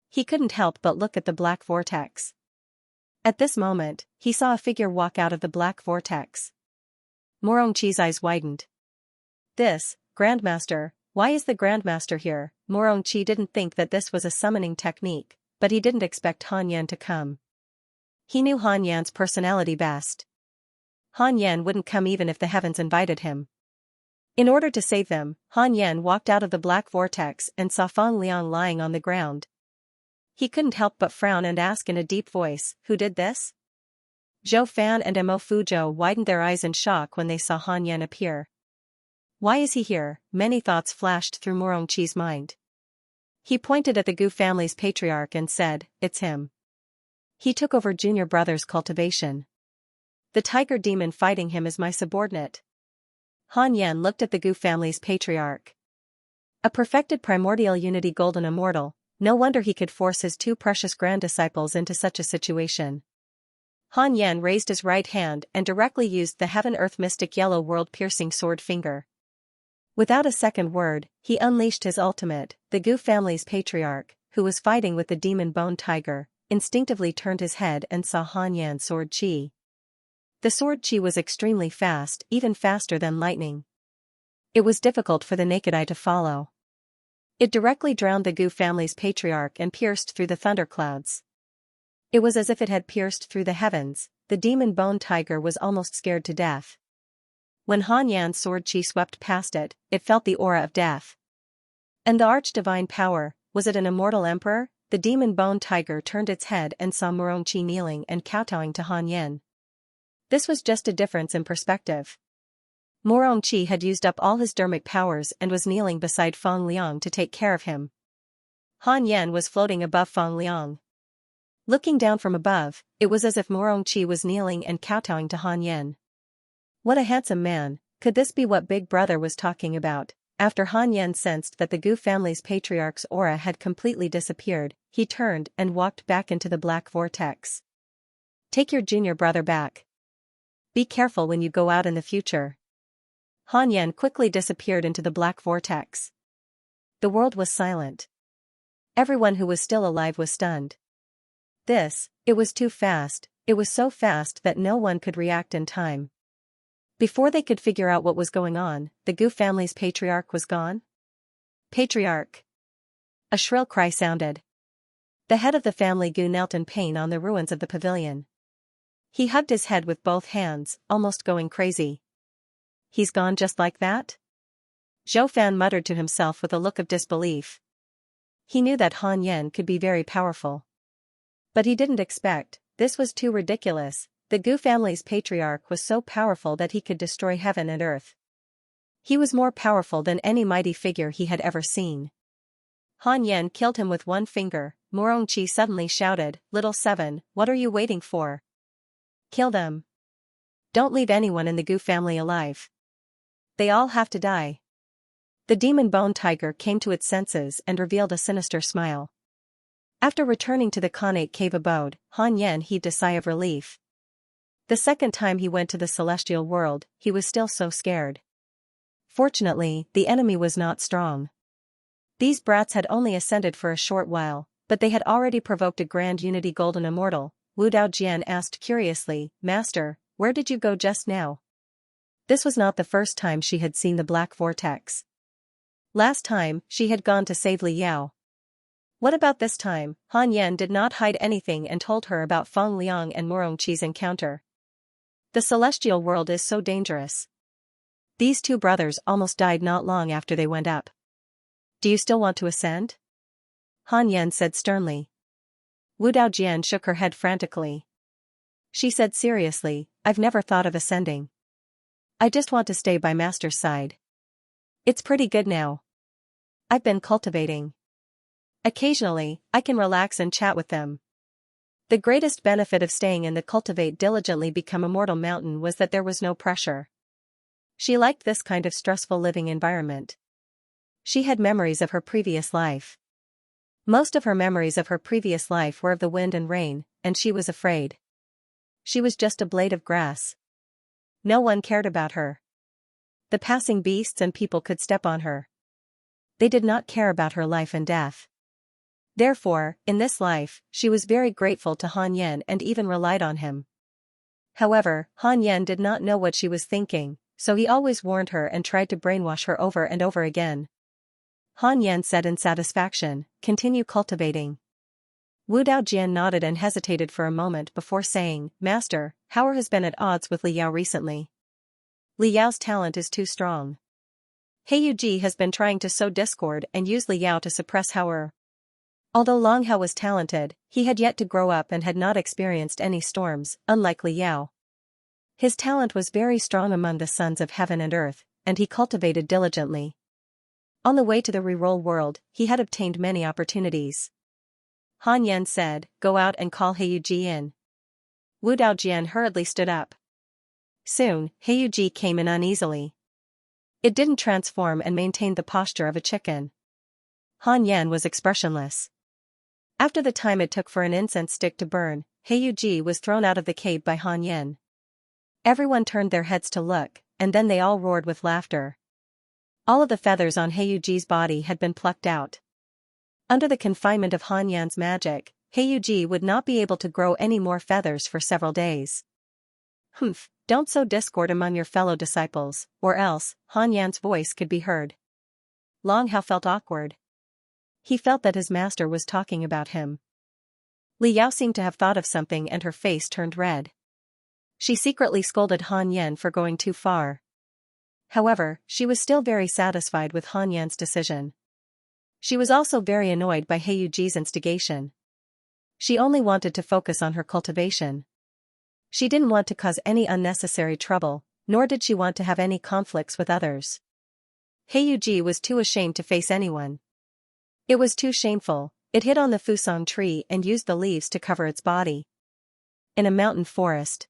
He couldn't help but look at the black vortex. At this moment, he saw a figure walk out of the black vortex. Moronchi's eyes widened. This, Grandmaster, why is the Grandmaster here? Moronchi didn't think that this was a summoning technique, but he didn't expect Han Yan to come. He knew Han Yan's personality best. Han Yan wouldn't come even if the heavens invited him. In order to save them, Han Yan walked out of the black vortex and saw Feng Liang lying on the ground. He couldn't help but frown and ask in a deep voice, who did this? Zhou Fan and Mo Fuzhou widened their eyes in shock when they saw Han Yan appear. Why is he here? Many thoughts flashed through Moronchi's mind. He pointed at the Gu family's patriarch and said, it's him. He took over junior brother's cultivation. The tiger demon fighting him is my subordinate. Han Yan looked at the Gu family's patriarch. A perfected primordial unity golden immortal, no wonder he could force his two precious grand disciples into such a situation. Han Yan raised his right hand and directly used the heaven-earth mystic yellow world-piercing sword finger. Without a second word, he unleashed his ultimate. The Gu family's patriarch, who was fighting with the demon bone tiger, instinctively turned his head and saw Han Yan's sword chi. The sword chi was extremely fast, even faster than lightning. It was difficult for the naked eye to follow. It directly drowned the Gu family's patriarch and pierced through the thunderclouds. It was as if it had pierced through the heavens. The demon bone tiger was almost scared to death. When Han Yan's sword chi swept past it, it felt the aura of death. And the arch-divine power, was it an immortal emperor? The demon bone tiger turned its head and saw Moronchi kneeling and kowtowing to Han Yan. This was just a difference in perspective. Moronchi had used up all his dermic powers and was kneeling beside Feng Liang to take care of him. Han Yan was floating above Feng Liang. Looking down from above, it was as if Moronchi was kneeling and kowtowing to Han Yan. What a handsome man. Could this be what Big Brother was talking about? After Han Yan sensed that the Gu family's patriarch's aura had completely disappeared, he turned and walked back into the black vortex. Take your junior brother back. Be careful when you go out in the future. Han Yan quickly disappeared into the black vortex. The world was silent. Everyone who was still alive was stunned. It was too fast. It was so fast that no one could react in time. Before they could figure out what was going on, the Gu family's patriarch was gone. Patriarch! A shrill cry sounded. The head of the family Gu knelt in pain on the ruins of the pavilion. He hugged his head with both hands, almost going crazy. He's gone just like that? Zhou Fan muttered to himself with a look of disbelief. He knew that Han Yan could be very powerful. But he didn't expect, this was too ridiculous. The Gu family's patriarch was so powerful that he could destroy heaven and earth. He was more powerful than any mighty figure he had ever seen. Han Yan killed him with one finger. Moronchi suddenly shouted, Little Seven, what are you waiting for? Kill them. Don't leave anyone in the Gu family alive. They all have to die. The demon bone tiger came to its senses and revealed a sinister smile. After returning to the Khanate cave abode, Han Yan heaved a sigh of relief. The second time he went to the celestial world, he was still so scared. Fortunately, the enemy was not strong. These brats had only ascended for a short while, but they had already provoked a grand unity golden immortal. Wu Daojian asked curiously, Master, where did you go just now? This was not the first time she had seen the black vortex. Last time, she had gone to save Li Yao. What about this time? Han Yan did not hide anything and told her about Feng Liang and Morongqi's encounter. The celestial world is so dangerous. These two brothers almost died not long after they went up. Do you still want to ascend? Han Yan said sternly. Wu Daojian shook her head frantically. She said seriously, I've never thought of ascending. I just want to stay by Master's side. It's pretty good now. I've been cultivating. Occasionally, I can relax and chat with them. The greatest benefit of staying in the Cultivate diligently become immortal mountain was that there was no pressure. She liked this kind of stressful living environment. She had memories of her previous life. Most of her memories of her previous life were of the wind and rain, and she was afraid. She was just a blade of grass. No one cared about her. The passing beasts and people could step on her. They did not care about her life and death. Therefore, in this life, she was very grateful to Han Yan and even relied on him. However, Han Yan did not know what she was thinking, so he always warned her and tried to brainwash her over and over again. Han Yan said in satisfaction, continue cultivating. Wu Daojian nodded and hesitated for a moment before saying, Master, Howard has been at odds with Li Yao recently. Li Yao's talent is too strong. Heiyuji has been trying to sow discord and use Li Yao to suppress Howard. Although Long Hao was talented, he had yet to grow up and had not experienced any storms, unlike Li Yao. His talent was very strong among the sons of heaven and earth, and he cultivated diligently. On the way to the reroll world, he had obtained many opportunities. Han Yan said, go out and call Heiyuji in. Wu Daojian hurriedly stood up. Soon, Heiyuji came in uneasily. It didn't transform and maintained the posture of a chicken. Han Yan was expressionless. After the time it took for an incense stick to burn, Heiyuji was thrown out of the cave by Han Yan. Everyone turned their heads to look, and then they all roared with laughter. All of the feathers on Heiyuji's body had been plucked out. Under the confinement of Han Yan's magic, Heiyuji would not be able to grow any more feathers for several days. Humph, don't sow discord among your fellow disciples, or else, Han Yan's voice could be heard. Long Hao felt awkward. He felt that his master was talking about him. Li Yao seemed to have thought of something and her face turned red. She secretly scolded Han Yan for going too far. However, she was still very satisfied with Han Yan's decision. She was also very annoyed by Heiyuji's instigation. She only wanted to focus on her cultivation. She didn't want to cause any unnecessary trouble, nor did she want to have any conflicts with others. Heiyuji was too ashamed to face anyone. It was too shameful. It hid on the fusong tree and used the leaves to cover its body. In a mountain forest,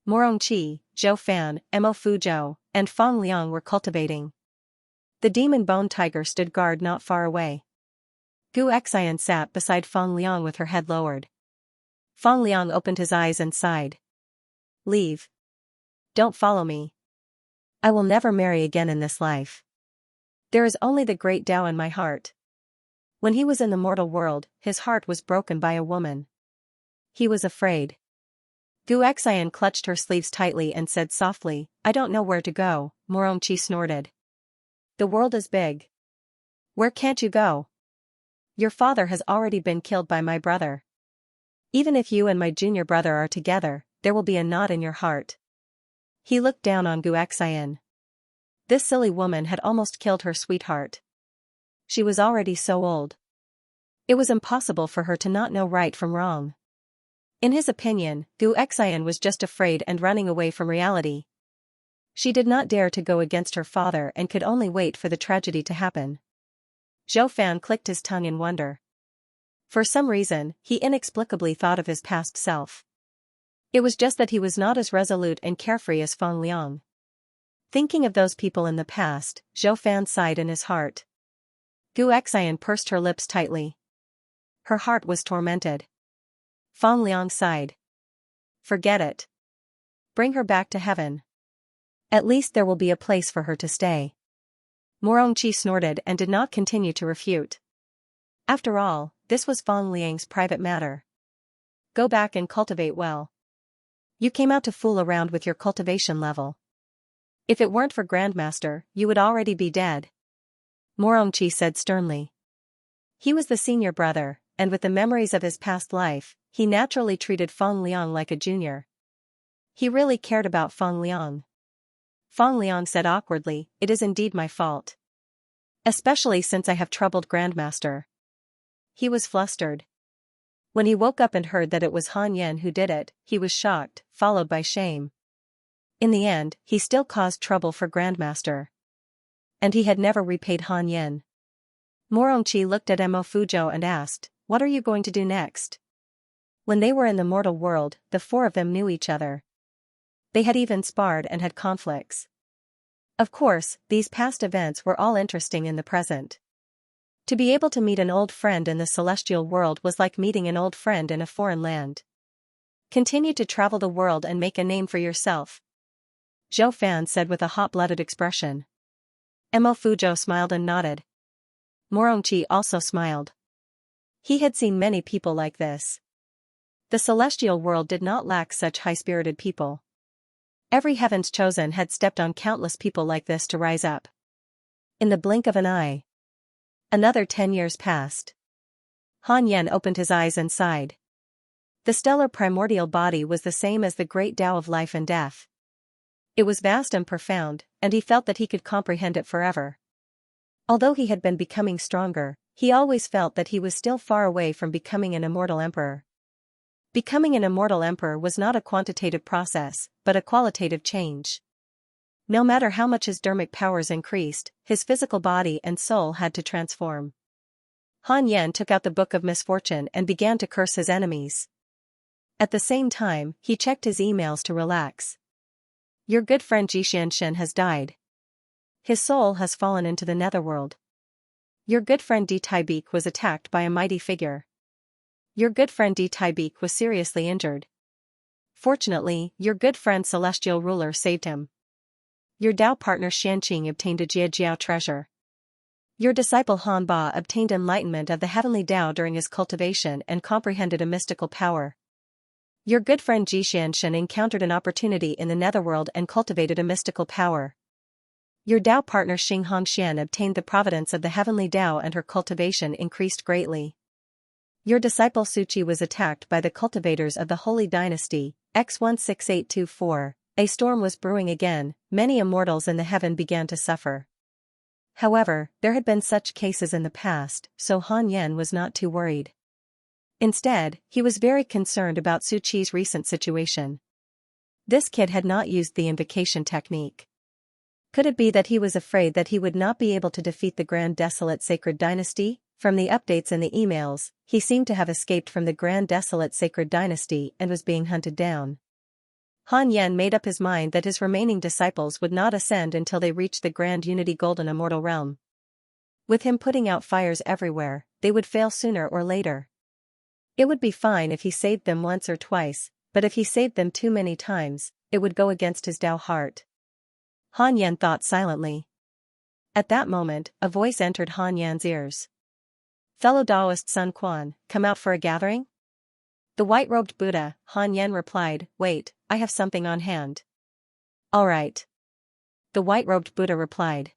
Morongqi, Zhou Fan, Mo Fuzhou, and Feng Liang were cultivating. The demon bone tiger stood guard not far away. Gu Xian sat beside Feng Liang with her head lowered. Feng Liang opened his eyes and sighed. Leave. Don't follow me. I will never marry again in this life. There is only the great Tao in my heart. When he was in the mortal world, his heart was broken by a woman. He was afraid. Gu Xian clutched her sleeves tightly and said softly, I don't know where to go, Morongqi snorted. The world is big. Where can't you go? Your father has already been killed by my brother. Even if you and my junior brother are together, there will be a knot in your heart. He looked down on Gu Xian. This silly woman had almost killed her sweetheart. She was already so old. It was impossible for her to not know right from wrong. In his opinion, Gu Xian was just afraid and running away from reality. She did not dare to go against her father and could only wait for the tragedy to happen. Zhou Fan clicked his tongue in wonder. For some reason, he inexplicably thought of his past self. It was just that he was not as resolute and carefree as Feng Liang. Thinking of those people in the past, Zhou Fan sighed in his heart. Gu Xian pursed her lips tightly. Her heart was tormented. Feng Liang sighed. Forget it. Bring her back to heaven. At least there will be a place for her to stay. Morongqi snorted and did not continue to refute. After all, this was Fang Liang's private matter. Go back and cultivate well. You came out to fool around with your cultivation level. If it weren't for Grandmaster, you would already be dead. Morongqi said sternly. He was the senior brother, and with the memories of his past life, he naturally treated Fang Liang like a junior. He really cared about Fang Liang. Fang Liang said awkwardly, it is indeed my fault. Especially since I have troubled Grandmaster. He was flustered. When he woke up and heard that it was Han Yan who did it, he was shocked, followed by shame. In the end, he still caused trouble for Grandmaster. And he had never repaid Han Yan. Morongqi looked at Mo Fuzhou and asked, what are you going to do next? When they were in the mortal world, the four of them knew each other. They had even sparred and had conflicts. Of course, these past events were all interesting in the present. To be able to meet an old friend in the celestial world was like meeting an old friend in a foreign land. Continue to travel the world and make a name for yourself. Zhou Fan said with a hot-blooded expression. Mo Fuzhou smiled and nodded. Morongqi also smiled. He had seen many people like this. The celestial world did not lack such high-spirited people. Every heaven's chosen had stepped on countless people like this to rise up. In the blink of an eye. Another 10 years passed. Han Yan opened his eyes and sighed. The stellar primordial body was the same as the great Tao of life and death. It was vast and profound, and he felt that he could comprehend it forever. Although he had been becoming stronger, he always felt that he was still far away from becoming an immortal emperor. Becoming an immortal emperor was not a quantitative process, but a qualitative change. No matter how much his dermic powers increased, his physical body and soul had to transform. Han Yan took out the Book of Misfortune and began to curse his enemies. At the same time, he checked his emails to relax. Your good friend Xianxia has died. His soul has fallen into the netherworld. Your good friend Di Taibeek was attacked by a mighty figure. Your good friend Di Taibeek was seriously injured. Fortunately, your good friend Celestial Ruler saved him. Your Tao partner Xianxia obtained a Jia treasure. Your disciple Han Ba obtained enlightenment of the heavenly Tao during his cultivation and comprehended a mystical power. Your good friend Ji Xianxia encountered an opportunity in the netherworld and cultivated a mystical power. Your Tao partner Xing Hongxian obtained the providence of the heavenly Tao and her cultivation increased greatly. Your disciple Suchi was attacked by the cultivators of the Holy Dynasty, X16824. A storm was brewing again, many immortals in the heaven began to suffer. However, there had been such cases in the past, so Han Yan was not too worried. Instead, he was very concerned about Suchi's recent situation. This kid had not used the invocation technique. Could it be that he was afraid that he would not be able to defeat the Grand Desolate Sacred Dynasty? From the updates in the emails, he seemed to have escaped from the Grand Desolate Sacred Dynasty and was being hunted down. Han Yan made up his mind that his remaining disciples would not ascend until they reached the Grand Unity Golden Immortal Realm. With him putting out fires everywhere, they would fail sooner or later. It would be fine if he saved them once or twice, but if he saved them too many times, it would go against his Tao heart. Han Yan thought silently. At that moment, a voice entered Han Yan's ears. Fellow Taoist Sun Quan, come out for a gathering? The white-robed Buddha, Han Yan replied, wait, I have something on hand. All right. The white-robed Buddha replied.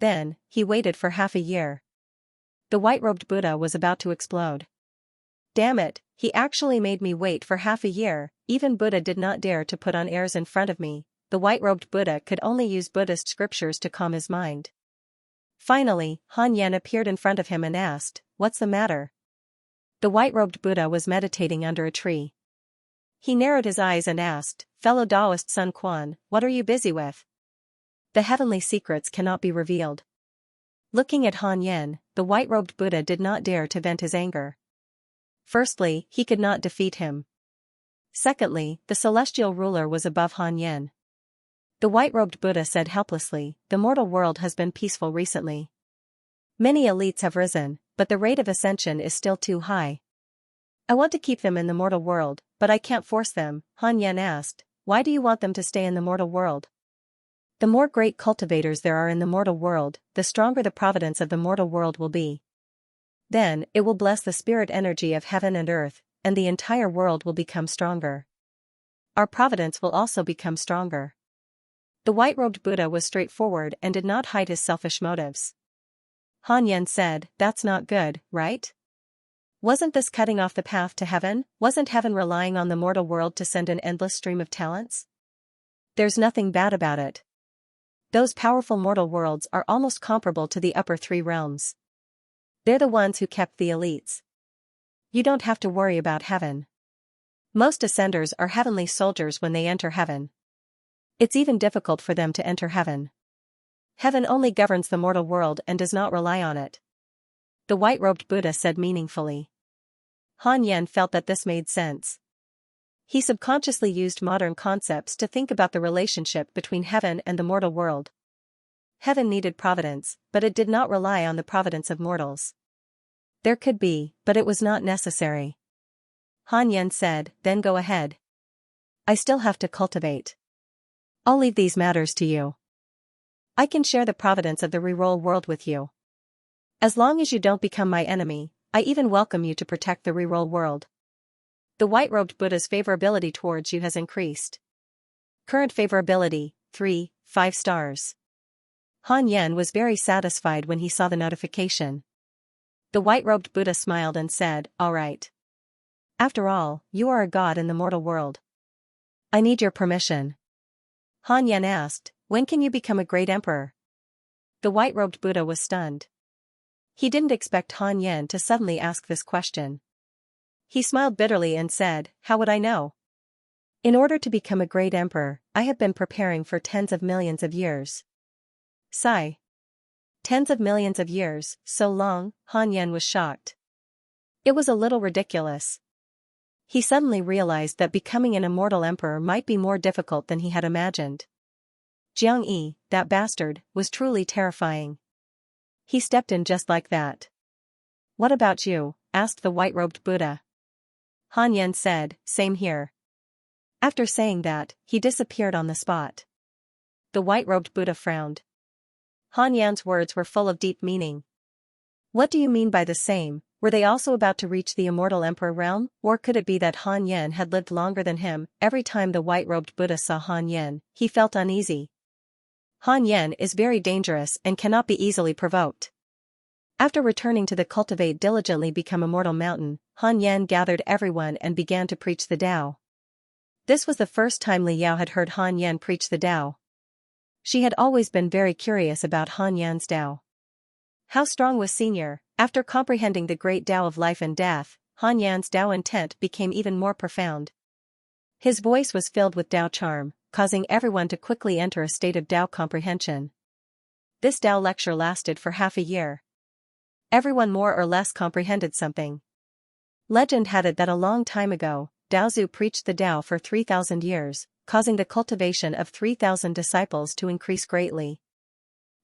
Then, he waited for half a year. The white-robed Buddha was about to explode. Damn it, he actually made me wait for half a year, even Buddha did not dare to put on airs in front of me. The white-robed Buddha could only use Buddhist scriptures to calm his mind. Finally, Han Yan appeared in front of him and asked, what's the matter? The white-robed Buddha was meditating under a tree. He narrowed his eyes and asked, fellow Taoist Sun Quan, what are you busy with? The heavenly secrets cannot be revealed. Looking at Han Yan, the white-robed Buddha did not dare to vent his anger. Firstly, he could not defeat him. Secondly, the celestial ruler was above Han Yan. The white-robed Buddha said helplessly, the mortal world has been peaceful recently. Many elites have risen, but the rate of ascension is still too high. I want to keep them in the mortal world, but I can't force them. Han Yan asked, why do you want them to stay in the mortal world? The more great cultivators there are in the mortal world, the stronger the providence of the mortal world will be. Then, it will bless the spirit energy of heaven and earth, and the entire world will become stronger. Our providence will also become stronger. The white-robed Buddha was straightforward and did not hide his selfish motives. Han Yen said, "That's not good, right? Wasn't this cutting off the path to heaven? Wasn't heaven relying on the mortal world to send an endless stream of talents? There's nothing bad about it. Those powerful mortal worlds are almost comparable to the upper three realms. They're the ones who kept the elites. You don't have to worry about heaven. Most ascenders are heavenly soldiers when they enter heaven. It's even difficult for them to enter heaven. Heaven only governs the mortal world and does not rely on it," the white-robed Buddha said meaningfully. Han Yen felt that this made sense. He subconsciously used modern concepts to think about the relationship between heaven and the mortal world. Heaven needed providence, but it did not rely on the providence of mortals. There could be, but it was not necessary. Han Yen said, "Then go ahead. I still have to cultivate. I'll leave these matters to you. I can share the providence of the reroll world with you. As long as you don't become my enemy, I even welcome you to protect the reroll world. The white-robed Buddha's favorability towards you has increased. Current favorability, 3, 5 stars. Han Yen was very satisfied when he saw the notification. The white-robed Buddha smiled and said, "All right. After all, you are a god in the mortal world. I need your permission." Han Yen asked, "When can you become a great emperor?" The white-robed Buddha was stunned. He didn't expect Han Yen to suddenly ask this question. He smiled bitterly and said, "How would I know? In order to become a great emperor, I have been preparing for tens of millions of years." Sigh. Tens of millions of years, so long? Han Yen was shocked. It was a little ridiculous. He suddenly realized that becoming an immortal emperor might be more difficult than he had imagined. Xianxia, that bastard, was truly terrifying. He stepped in just like that. "What about you?" asked the white-robed Buddha. Han Yen said, "Same here." After saying that, he disappeared on the spot. The white-robed Buddha frowned. Han Yen's words were full of deep meaning. What do you mean by the same? Were they also about to reach the immortal emperor realm, or could it be that Han Yen had lived longer than him? Every time the white-robed Buddha saw Han Yen, he felt uneasy. Han Yen is very dangerous and cannot be easily provoked. After returning to the Cultivate diligently become immortal mountain, Han Yen gathered everyone and began to preach the Tao. This was the first time Li Yao had heard Han Yen preach the Tao. She had always been very curious about Han Yan's Tao. How strong was Senior? After comprehending the great Tao of life and death, Han Yan's Tao intent became even more profound. His voice was filled with Tao charm, causing everyone to quickly enter a state of Tao comprehension. This Tao lecture lasted for half a year. Everyone more or less comprehended something. Legend had it that a long time ago, Daozu preached the Tao for 3,000 years, causing the cultivation of 3,000 disciples to increase greatly.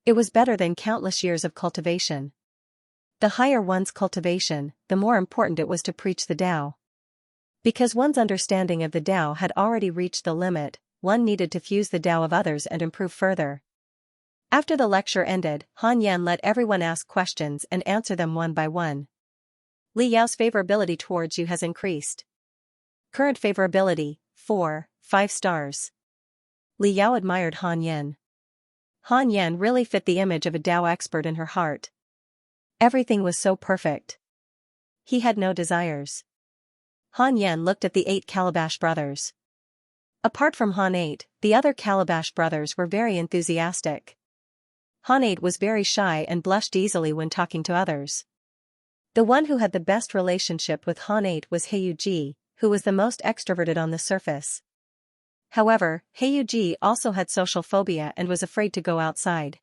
It was better than countless years of cultivation. The higher one's cultivation, the more important it was to preach the Tao. Because one's understanding of the Tao had already reached the limit, one needed to fuse the Tao of others and improve further. After the lecture ended, Han Yen let everyone ask questions and answer them one by one. Li Yao's favorability towards you has increased. Current favorability, 4, 5 stars. Li Yao admired Han Yen. Han Yen really fit the image of a Tao expert in her heart. Everything was so perfect. He had no desires. Han Yen looked at the 8 Calabash brothers. Apart from Han 8, the other Calabash brothers were very enthusiastic. Han 8 was very shy and blushed easily when talking to others. The one who had the best relationship with Han 8 was Heiyuji, who was the most extroverted on the surface. However, Heiyuji also had social phobia and was afraid to go outside.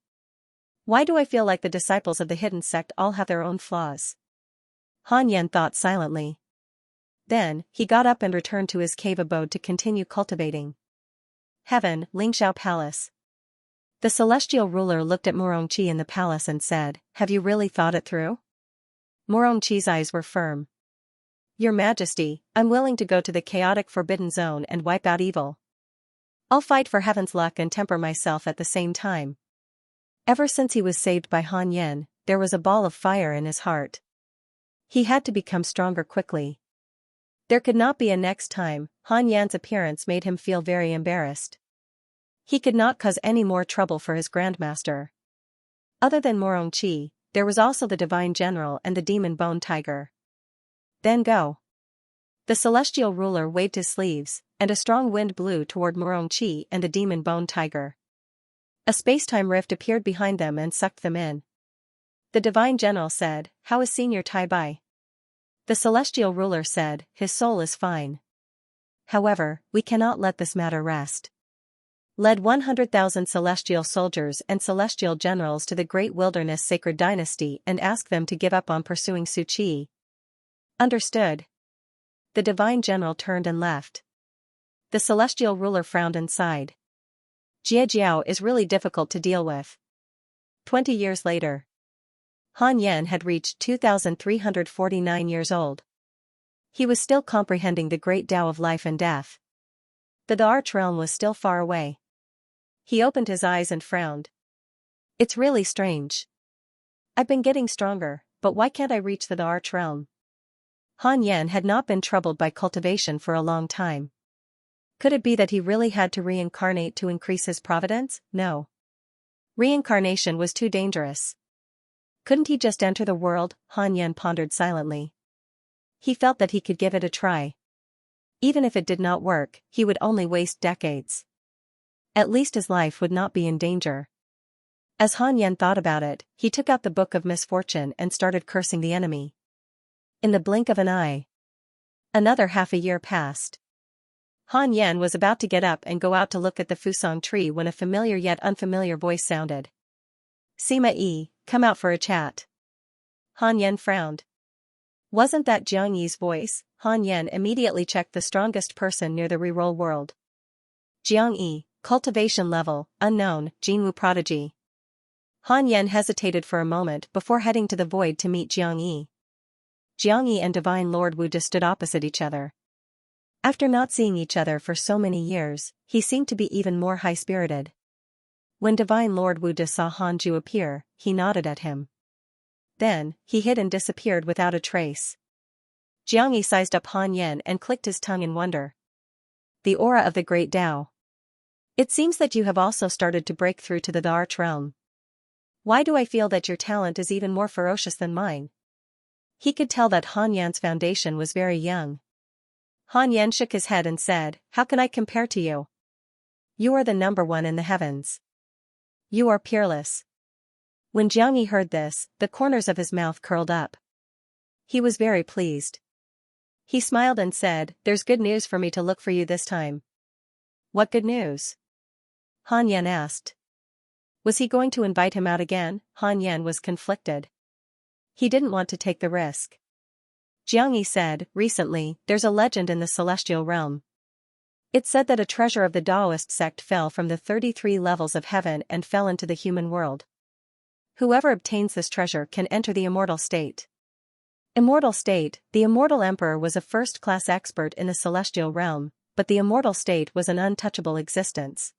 Why do I feel like the disciples of the hidden sect all have their own flaws? Han Yen thought silently. Then, he got up and returned to his cave abode to continue cultivating. Heaven, Lingxiao Palace. The celestial ruler looked at Morongqi in the palace and said, "Have you really thought it through?" Morongqi's eyes were firm. "Your Majesty, I'm willing to go to the chaotic forbidden zone and wipe out evil." I'll fight for heaven's luck and temper myself at the same time. Ever since he was saved by Han Yan, there was a ball of fire in his heart. He had to become stronger quickly. There could not be a next time. Han Yan's appearance made him feel very embarrassed. He could not cause any more trouble for his grandmaster. Other than Morongqi, there was also the Divine General and the Demon Bone Tiger. Then go. The celestial ruler waved his sleeves, and a strong wind blew toward Morongqi and the Demon Bone Tiger. A space-time rift appeared behind them and sucked them in. The Divine General said, "How is Senior Tai Bai?" The celestial ruler said, "His soul is fine. However, we cannot let this matter rest. Led 100,000 celestial soldiers and celestial generals to the great wilderness sacred dynasty and ask them to give up on pursuing Su Qi." Understood. The Divine General turned and left. The celestial ruler frowned and sighed. Jie Jiao is really difficult to deal with. 20 years later. Han Yan had reached 2,349 years old. He was still comprehending the great Tao of life and death. The Arch realm was still far away. He opened his eyes and frowned. It's really strange. I've been getting stronger, but why can't I reach the Arch realm? Han Yan had not been troubled by cultivation for a long time. Could it be that he really had to reincarnate to increase his providence? No. Reincarnation was too dangerous. Couldn't he just enter the world? Han Yan pondered silently. He felt that he could give it a try. Even if it did not work, he would only waste decades. At least his life would not be in danger. As Han Yan thought about it, he took out the Book of Misfortune and started cursing the enemy. In the blink of an eye. Another half a year passed. Han Yan was about to get up and go out to look at the Fusang tree when a familiar yet unfamiliar voice sounded. "Sima Yi, come out for a chat." Han Yan frowned. Wasn't that Jiang Yi's voice? Han Yan immediately checked the strongest person near the reroll world. Jiang Yi, cultivation level, unknown, Jinwu prodigy. Han Yan hesitated for a moment before heading to the void to meet Jiang Yi. Jiang Yi and Divine Lord Wu just stood opposite each other. After not seeing each other for so many years, he seemed to be even more high-spirited. When Divine Lord Wu saw Han Ju appear, he nodded at him. Then, he hid and disappeared without a trace. Jiang Yi sized up Han Yan and clicked his tongue in wonder. The aura of the great Tao. It seems that you have also started to break through to the Arch realm. Why do I feel that your talent is even more ferocious than mine? He could tell that Han Yan's foundation was very young. Han Yan shook his head and said, "How can I compare to you? You are the number one in the heavens. You are peerless." When Jiang Yi heard this, the corners of his mouth curled up. He was very pleased. He smiled and said, "There's good news for me to look for you this time." "What good news?" Han Yan asked. Was he going to invite him out again? Han Yan was conflicted. He didn't want to take the risk. Jiang Yi said, "Recently, there's a legend in the celestial realm. It said that a treasure of the Taoist sect fell from the 33 levels of heaven and fell into the human world. Whoever obtains this treasure can enter the immortal state." Immortal state. The immortal emperor was a first-class expert in the celestial realm, but the immortal state was an untouchable existence.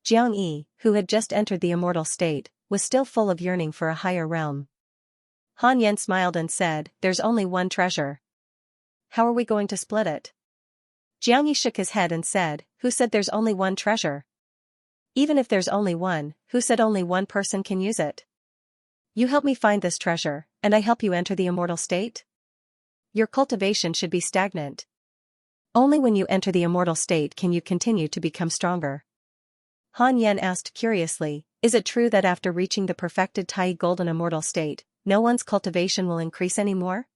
Jiang Yi, who had just entered the immortal state, was still full of yearning for a higher realm. Han Yan smiled and said, "There's only one treasure. How are we going to split it?" Jiang Yi shook his head and said, "Who said there's only one treasure? Even if there's only one, who said only one person can use it? You help me find this treasure, and I help you enter the immortal state? Your cultivation should be stagnant. Only when you enter the immortal state can you continue to become stronger." Han Yan asked curiously, "Is it true that after reaching the perfected Tai Golden immortal state, no one's cultivation will increase anymore?"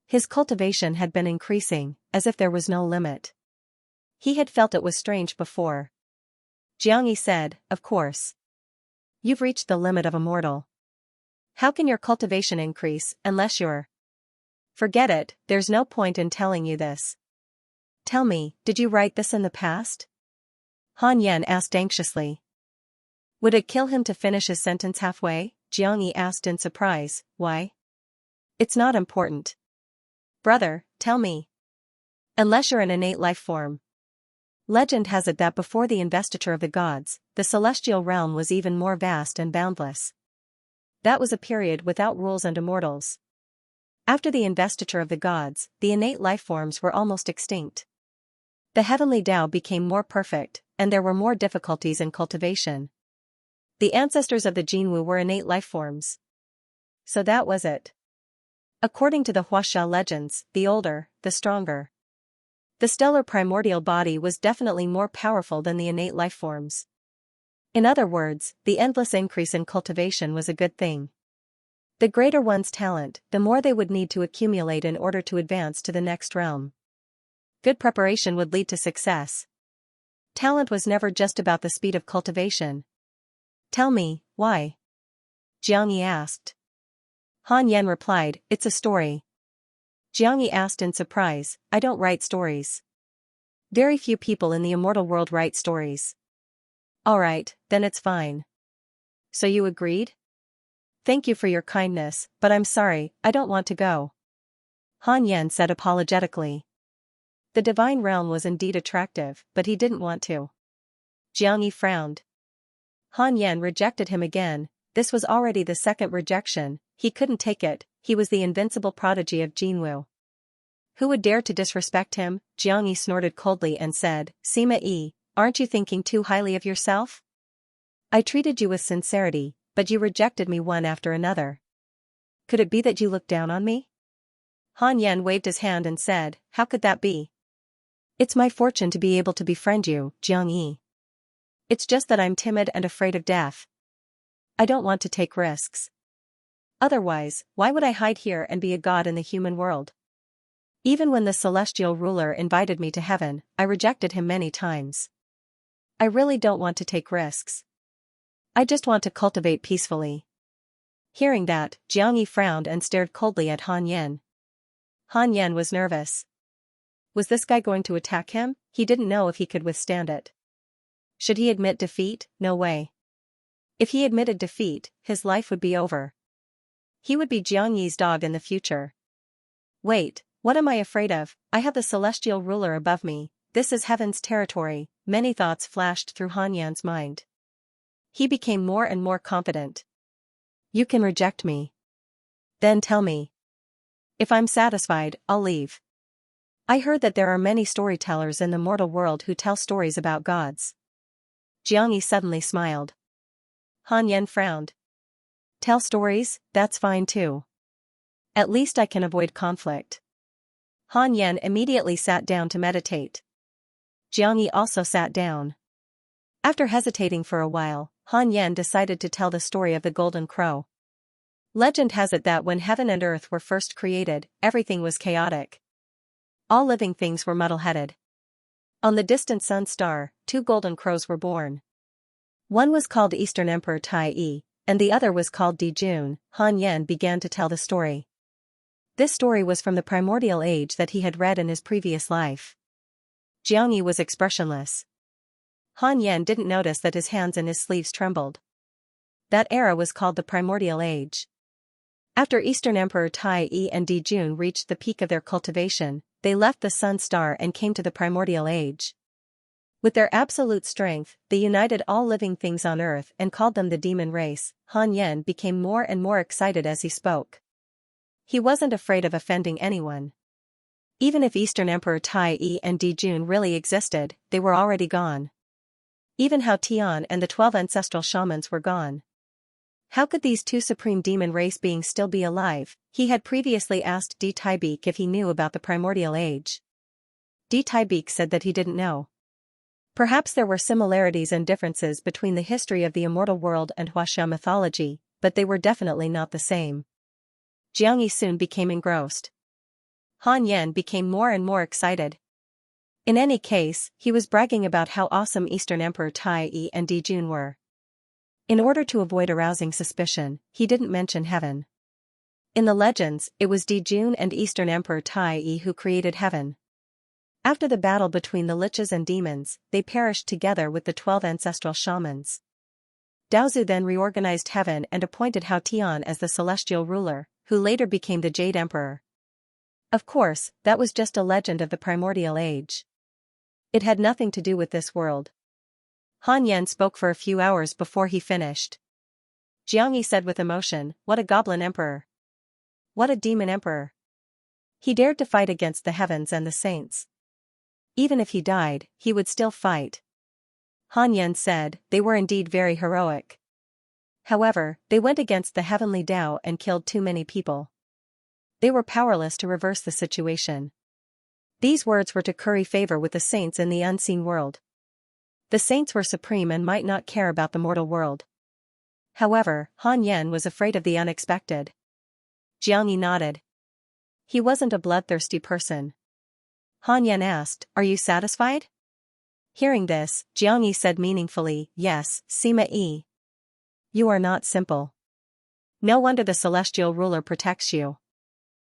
His cultivation had been increasing, as if there was no limit. He had felt it was strange before. Jiang Yi said, "Of course. You've reached the limit of immortal. How can your cultivation increase, unless you're—" "Forget it, there's no point in telling you this. Tell me, did you write this in the past?" Han Yan asked anxiously. Would it kill him to finish his sentence halfway? Jiang Yi asked in surprise. "Why?" "It's not important. Brother, tell me. Unless you're an innate life form." Legend has it that before the investiture of the gods, the celestial realm was even more vast and boundless. That was a period without rules and immortals. After the investiture of the gods, the innate lifeforms were almost extinct. The heavenly Tao became more perfect, and there were more difficulties in cultivation. The ancestors of the Jinwu were innate lifeforms. So that was it. According to the Huaxia legends, the older, the stronger. The stellar primordial body was definitely more powerful than the innate lifeforms. In other words, the endless increase in cultivation was a good thing. The greater one's talent, the more they would need to accumulate in order to advance to the next realm. Good preparation would lead to success. Talent was never just about the speed of cultivation. Tell me, why? Xianxia asked. Han Yan replied, it's a story. Xianxia asked in surprise, I don't write stories. Very few people in the immortal world write stories. Alright, then it's fine. So you agreed? Thank you for your kindness, but I'm sorry, I don't want to go. Han Yan said apologetically. The divine realm was indeed attractive, but he didn't want to. Xianxia frowned. Han Yan rejected him again. This was already the second rejection. He couldn't take it. He was the invincible prodigy of Jinwu. Who would dare to disrespect him? Xianxia snorted coldly and said, Sima Yi, aren't you thinking too highly of yourself? I treated you with sincerity, but you rejected me one after another. Could it be that you looked down on me? Han Yan waved his hand and said, how could that be? It's my fortune to be able to befriend you, Xianxia. It's just that I'm timid and afraid of death. I don't want to take risks. Otherwise, why would I hide here and be a god in the human world? Even when the celestial ruler invited me to heaven, I rejected him many times. I really don't want to take risks. I just want to cultivate peacefully. Hearing that, Xianxia frowned and stared coldly at Han Yan. Han Yan was nervous. Was this guy going to attack him? He didn't know if he could withstand it. Should he admit defeat? No way. If he admitted defeat, his life would be over. He would be Jiangyi's dog in the future. Wait, what am I afraid of? I have the celestial ruler above me. This is heaven's territory. Many thoughts flashed through Han Yan's mind. He became more and more confident. You can reject me. Then tell me. If I'm satisfied, I'll leave. I heard that there are many storytellers in the mortal world who tell stories about gods. Xianxia suddenly smiled. Han Yan frowned. Tell stories, that's fine too. At least I can avoid conflict. Han Yan immediately sat down to meditate. Xianxia also sat down. After hesitating for a while, Han Yan decided to tell the story of the golden crow. Legend has it that when heaven and earth were first created, everything was chaotic. All living things were muddle-headed. On the distant sun star, two golden crows were born. One was called Eastern Emperor Tai Yi, and the other was called Dijun. Han Yan began to tell the story. This story was from the primordial age that he had read in his previous life. Xianxia was expressionless. Han Yan didn't notice that his hands and his sleeves trembled. That era was called the primordial age. After Eastern Emperor Tai Yi and Dijun reached the peak of their cultivation, they left the sun star and came to the primordial age. With their absolute strength, they united all living things on earth and called them the demon race. Han Yan became more and more excited as he spoke. He wasn't afraid of offending anyone. Even if Eastern Emperor Tai Yi and Dijun really existed, they were already gone. Even Hao Tian and the 12 ancestral shamans were gone. How could these two supreme demon race beings still be alive? He had previously asked Di Taibeek if he knew about the primordial age. Di Taibeek said that he didn't know. Perhaps there were similarities and differences between the history of the immortal world and Huaxia mythology, but they were definitely not the same. Xianxia soon became engrossed. Han Yan became more and more excited. In any case, he was bragging about how awesome Eastern Emperor Tai Yi and Dijun were. In order to avoid arousing suspicion, he didn't mention heaven. In the legends, it was Dijun and Eastern Emperor Tai Yi who created heaven. After the battle between the liches and demons, they perished together with the 12 ancestral shamans. Daozu then reorganized heaven and appointed Hao Tian as the celestial ruler, who later became the Jade Emperor. Of course, that was just a legend of the primordial age. It had nothing to do with this world. Han Yan spoke for a few hours before he finished. Xianxia said with emotion, "What a goblin emperor! What a demon emperor! He dared to fight against the heavens and the saints. Even if he died, he would still fight." Han Yan said, "They were indeed very heroic. However, they went against the heavenly Tao and killed too many people. They were powerless to reverse the situation." These words were to curry favor with the saints in the unseen world. The saints were supreme and might not care about the mortal world. However, Han Yan was afraid of the unexpected. Xianxia nodded. He wasn't a bloodthirsty person. Han Yan asked, "Are you satisfied?" Hearing this, Xianxia said meaningfully, "Yes, Sima Yi. You are not simple. No wonder the celestial ruler protects you."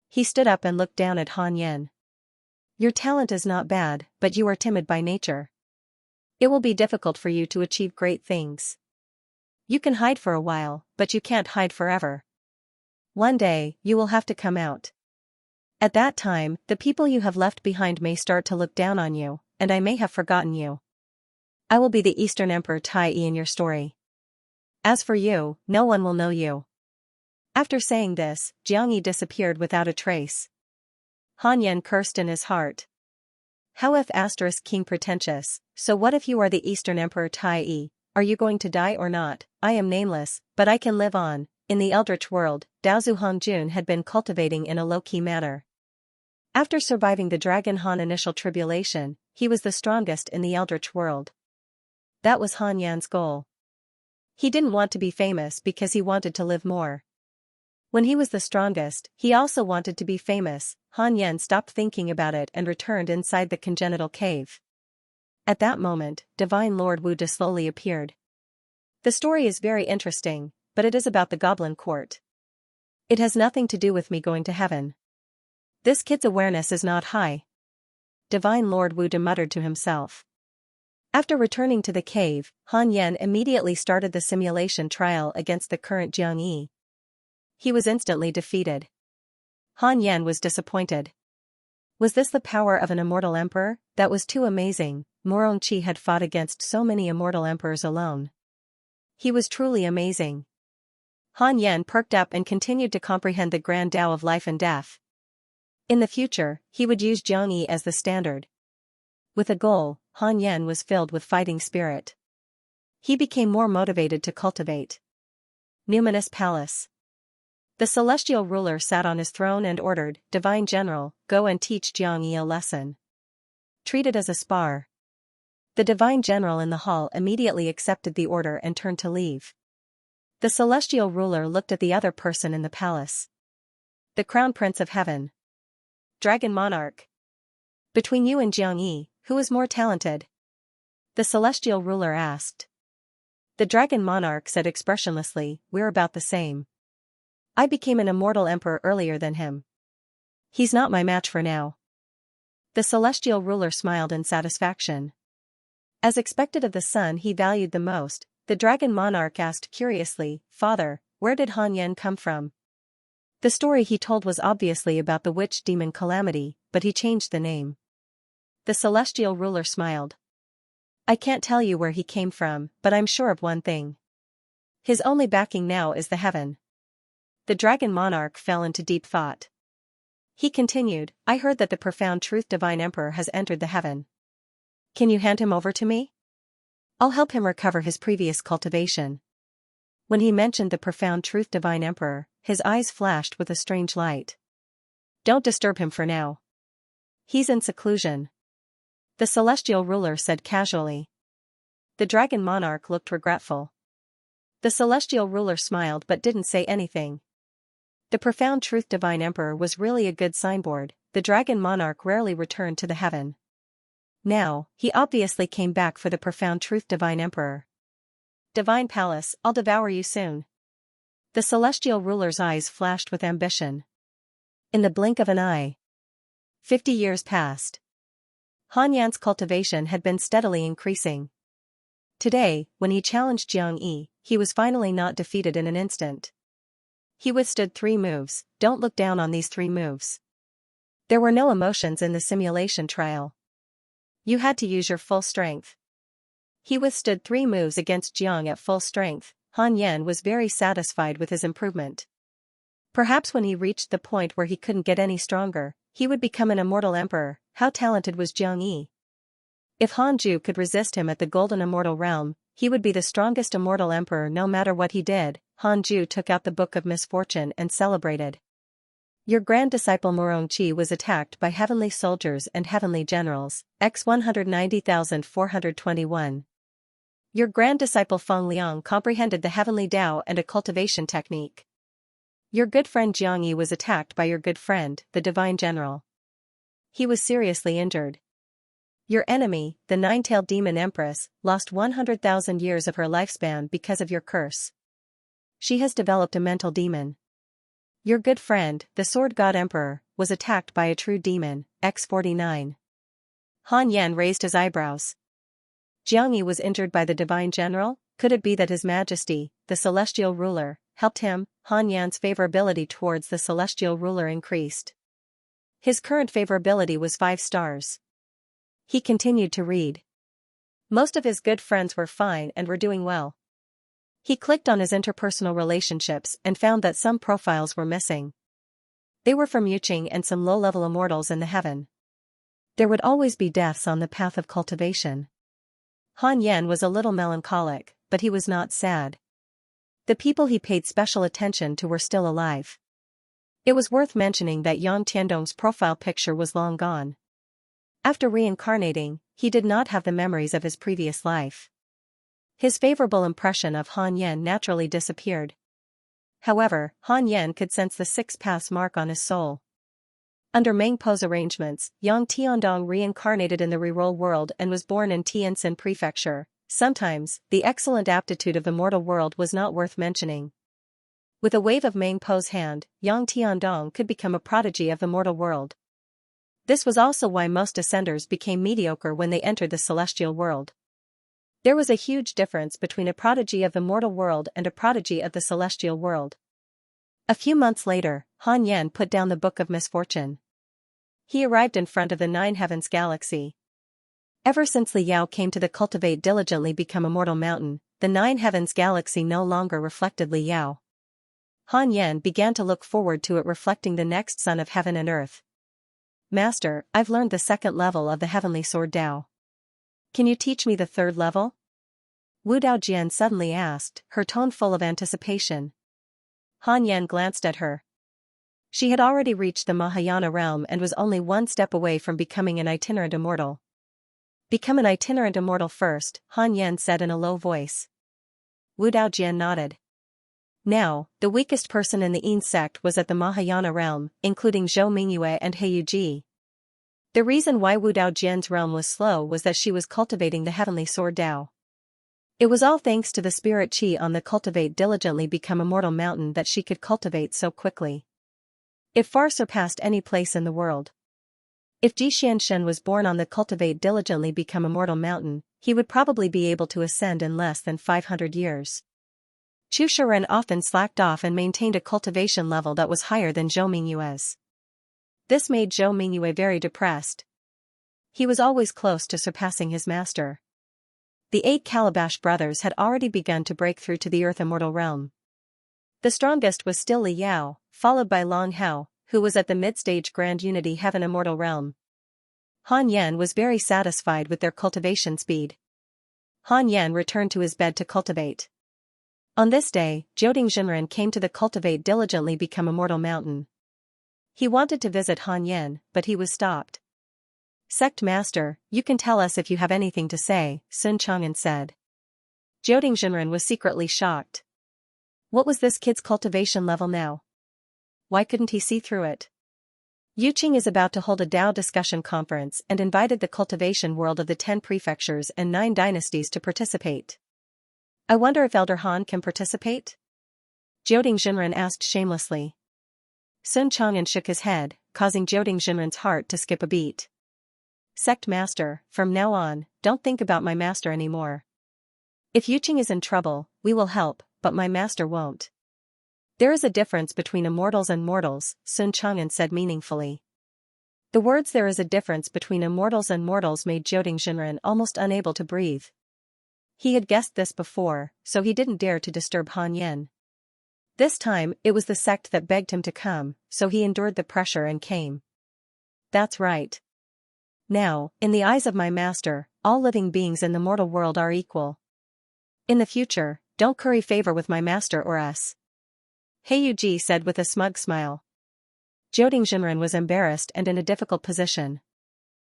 He stood up and looked down at Han Yan. "Your talent is not bad, but you are timid by nature. It will be difficult for you to achieve great things. You can hide for a while, but you can't hide forever. One day, you will have to come out. At that time, the people you have left behind may start to look down on you, and I may have forgotten you. I will be the Eastern Emperor Tai Yi in your story. As for you, no one will know you." After saying this, Xianxia disappeared without a trace. Han Yan cursed in his heart. How if *king pretentious, so what if you are the Eastern Emperor Tai Yi? Are you going to die or not? I am nameless, but I can live on. In the Eldritch world, Daozu Hongjun had been cultivating in a low-key manner. After surviving the Dragon Han initial tribulation, he was the strongest in the Eldritch world. That was Han Yan's goal. He didn't want to be famous because he wanted to live more. When he was the strongest, he also wanted to be famous. Han Yan stopped thinking about it and returned inside the congenital cave. At that moment, Divine Lord Wu De slowly appeared. The story is very interesting, but it is about the Goblin Court. It has nothing to do with me going to heaven. This kid's awareness is not high. Divine Lord Wu De muttered to himself. After returning to the cave, Han Yan immediately started the simulation trial against the current Xianxia. He was instantly defeated. Han Yan was disappointed. Was this the power of an immortal emperor? That was too amazing. Morongqi had fought against so many immortal emperors alone. He was truly amazing. Han Yan perked up and continued to comprehend the grand Tao of life and death. In the future, he would use Xianxia as the standard. With a goal, Han Yan was filled with fighting spirit. He became more motivated to cultivate. Numinous Palace. The celestial ruler sat on his throne and ordered, "Divine General, go and teach Xianxia a lesson. Treat it as a spar." The Divine General in the hall immediately accepted the order and turned to leave. The celestial ruler looked at the other person in the palace. The Crown Prince of Heaven. Dragon Monarch. Between you and Xianxia, who is more talented? The celestial ruler asked. The Dragon Monarch said expressionlessly, "We're about the same. I became an immortal emperor earlier than him. He's not my match for now." The celestial ruler smiled in satisfaction. As expected of the son he valued the most, the Dragon Monarch asked curiously, "Father, where did Han Yan come from?" The story he told was obviously about the witch demon Calamity, but he changed the name. The celestial ruler smiled. "I can't tell you where he came from, but I'm sure of one thing. His only backing now is the heaven." The Dragon Monarch fell into deep thought. He continued, "I heard that the profound truth Divine Emperor has entered the heaven. Can you hand him over to me? I'll help him recover his previous cultivation." When he mentioned the profound truth Divine Emperor, his eyes flashed with a strange light. "Don't disturb him for now. He's in seclusion," the celestial ruler said casually. The Dragon Monarch looked regretful. The celestial ruler smiled but didn't say anything. The profound truth Divine Emperor was really a good signboard. The Dragon Monarch rarely returned to the heaven. Now, he obviously came back for the profound truth Divine Emperor. "Divine Palace, I'll devour you soon." The celestial ruler's eyes flashed with ambition. In the blink of an eye, 50 years passed. Han Yan's cultivation had been steadily increasing. Today, when he challenged Xianxia, he was finally not defeated in an instant. He withstood 3 moves. Don't look down on these 3 moves. There were no emotions in the simulation trial. You had to use your full strength. He withstood 3 moves against Jiang at full strength. Han Yan was very satisfied with his improvement. Perhaps when he reached the point where he couldn't get any stronger, he would become an immortal emperor. How talented was Jiang Yi? If Han Ju could resist him at the Golden Immortal Realm, he would be the strongest immortal emperor no matter what he did. Han Ju took out the Book of Misfortune and celebrated. Your grand disciple Murongqi was attacked by heavenly soldiers and heavenly generals, x 190,421. Your grand disciple Feng Liang comprehended the heavenly Tao and a cultivation technique. Your good friend Jiang Yi was attacked by your good friend, the divine general. He was seriously injured. Your enemy, the nine-tailed demon empress, lost 100,000 years of her lifespan because of your curse. She has developed a mental demon. Your good friend, the sword god emperor, was attacked by a true demon, x 49. Han Yan raised his eyebrows. Jiang Yi was injured by the divine general? Could it be that His Majesty, the celestial ruler, helped him? Han Yan's favorability towards the celestial ruler increased. His current favorability was 5 stars. He continued to read. Most of his good friends were fine and were doing well. He clicked on his interpersonal relationships and found that some profiles were missing. They were from Yuqing and some low-level immortals in the heaven. There would always be deaths on the path of cultivation. Han Yan was a little melancholic, but he was not sad. The people he paid special attention to were still alive. It was worth mentioning that Yang Tiandong's profile picture was long gone. After reincarnating, he did not have the memories of his previous life. His favorable impression of Han Yan naturally disappeared. However, Han Yan could sense the 6 paths mark on his soul. Under Meng Po's arrangements, Yang Tiandong reincarnated in the reroll world and was born in Tianjin Prefecture. Sometimes, the excellent aptitude of the mortal world was not worth mentioning. With a wave of Meng Po's hand, Yang Tiandong could become a prodigy of the mortal world. This was also why most ascenders became mediocre when they entered the celestial world. There was a huge difference between a prodigy of the mortal world and a prodigy of the celestial world. A few months later, Han Yan put down the Book of Misfortune. He arrived in front of the 9 heavens galaxy. Ever since Li Yao came to the Cultivate diligently become immortal mountain, the 9 heavens galaxy no longer reflected Li Yao. Han Yan began to look forward to it reflecting the next son of heaven and earth. Master, I've learned the 2nd level of the heavenly sword Tao. Can you teach me the 3rd level? Wu Daojian suddenly asked, her tone full of anticipation. Han Yan glanced at her. She had already reached the Mahayana realm and was only 1 step away from becoming an itinerant immortal. Become an itinerant immortal first, Han Yan said in a low voice. Wu Daojian nodded. Now, the weakest person in the Yin sect was at the Mahayana realm, including Zhou Mingyue and He Yuji. The reason why Wu Daojian's realm was slow was that she was cultivating the heavenly sword Tao. It was all thanks to the spirit qi on the Cultivate diligently become immortal mountain that she could cultivate so quickly. It far surpassed any place in the world. If Ji Xianxia was born on the Cultivate diligently become immortal mountain, he would probably be able to ascend in less than 500 years. Chu Shiren often slacked off and maintained a cultivation level that was higher than Zhou Mingyue's. This made Zhou Mingyue very depressed. He was always close to surpassing his master. The 8 Calabash brothers had already begun to break through to the Earth Immortal realm. The strongest was still Li Yao, followed by Long Hao, who was at the mid-stage Grand Unity Heaven Immortal realm. Han Yan was very satisfied with their cultivation speed. Han Yan returned to his bed to cultivate. On this day, Jioding Jinren came to the Cultivate diligently become immortal mountain. He wanted to visit Han Yan, but he was stopped. Sect Master, you can tell us if you have anything to say, Sun Chang'an said. Jioding Jinren was secretly shocked. What was this kid's cultivation level now? Why couldn't he see through it? Yuqing is about to hold a Dao discussion conference and invited the cultivation world of the 10 prefectures and 9 dynasties to participate. I wonder if Elder Han can participate? Jioding Jinren asked shamelessly. Sun Chang'an shook his head, causing Jioding Jinren's heart to skip a beat. Sect Master, from now on, don't think about my master anymore. If Yuqing is in trouble, we will help, but my master won't. There is a difference between immortals and mortals, Sun Chang'an said meaningfully. The words "there is a difference between immortals and mortals" made Jioding Jinren almost unable to breathe. He had guessed this before, so he didn't dare to disturb Han Yen. This time, it was the sect that begged him to come, so he endured the pressure and came. That's right. Now, in the eyes of my master, all living beings in the mortal world are equal. In the future, don't curry favor with my master or us. Heiyuji said with a smug smile. Jioding Jinren was embarrassed and in a difficult position.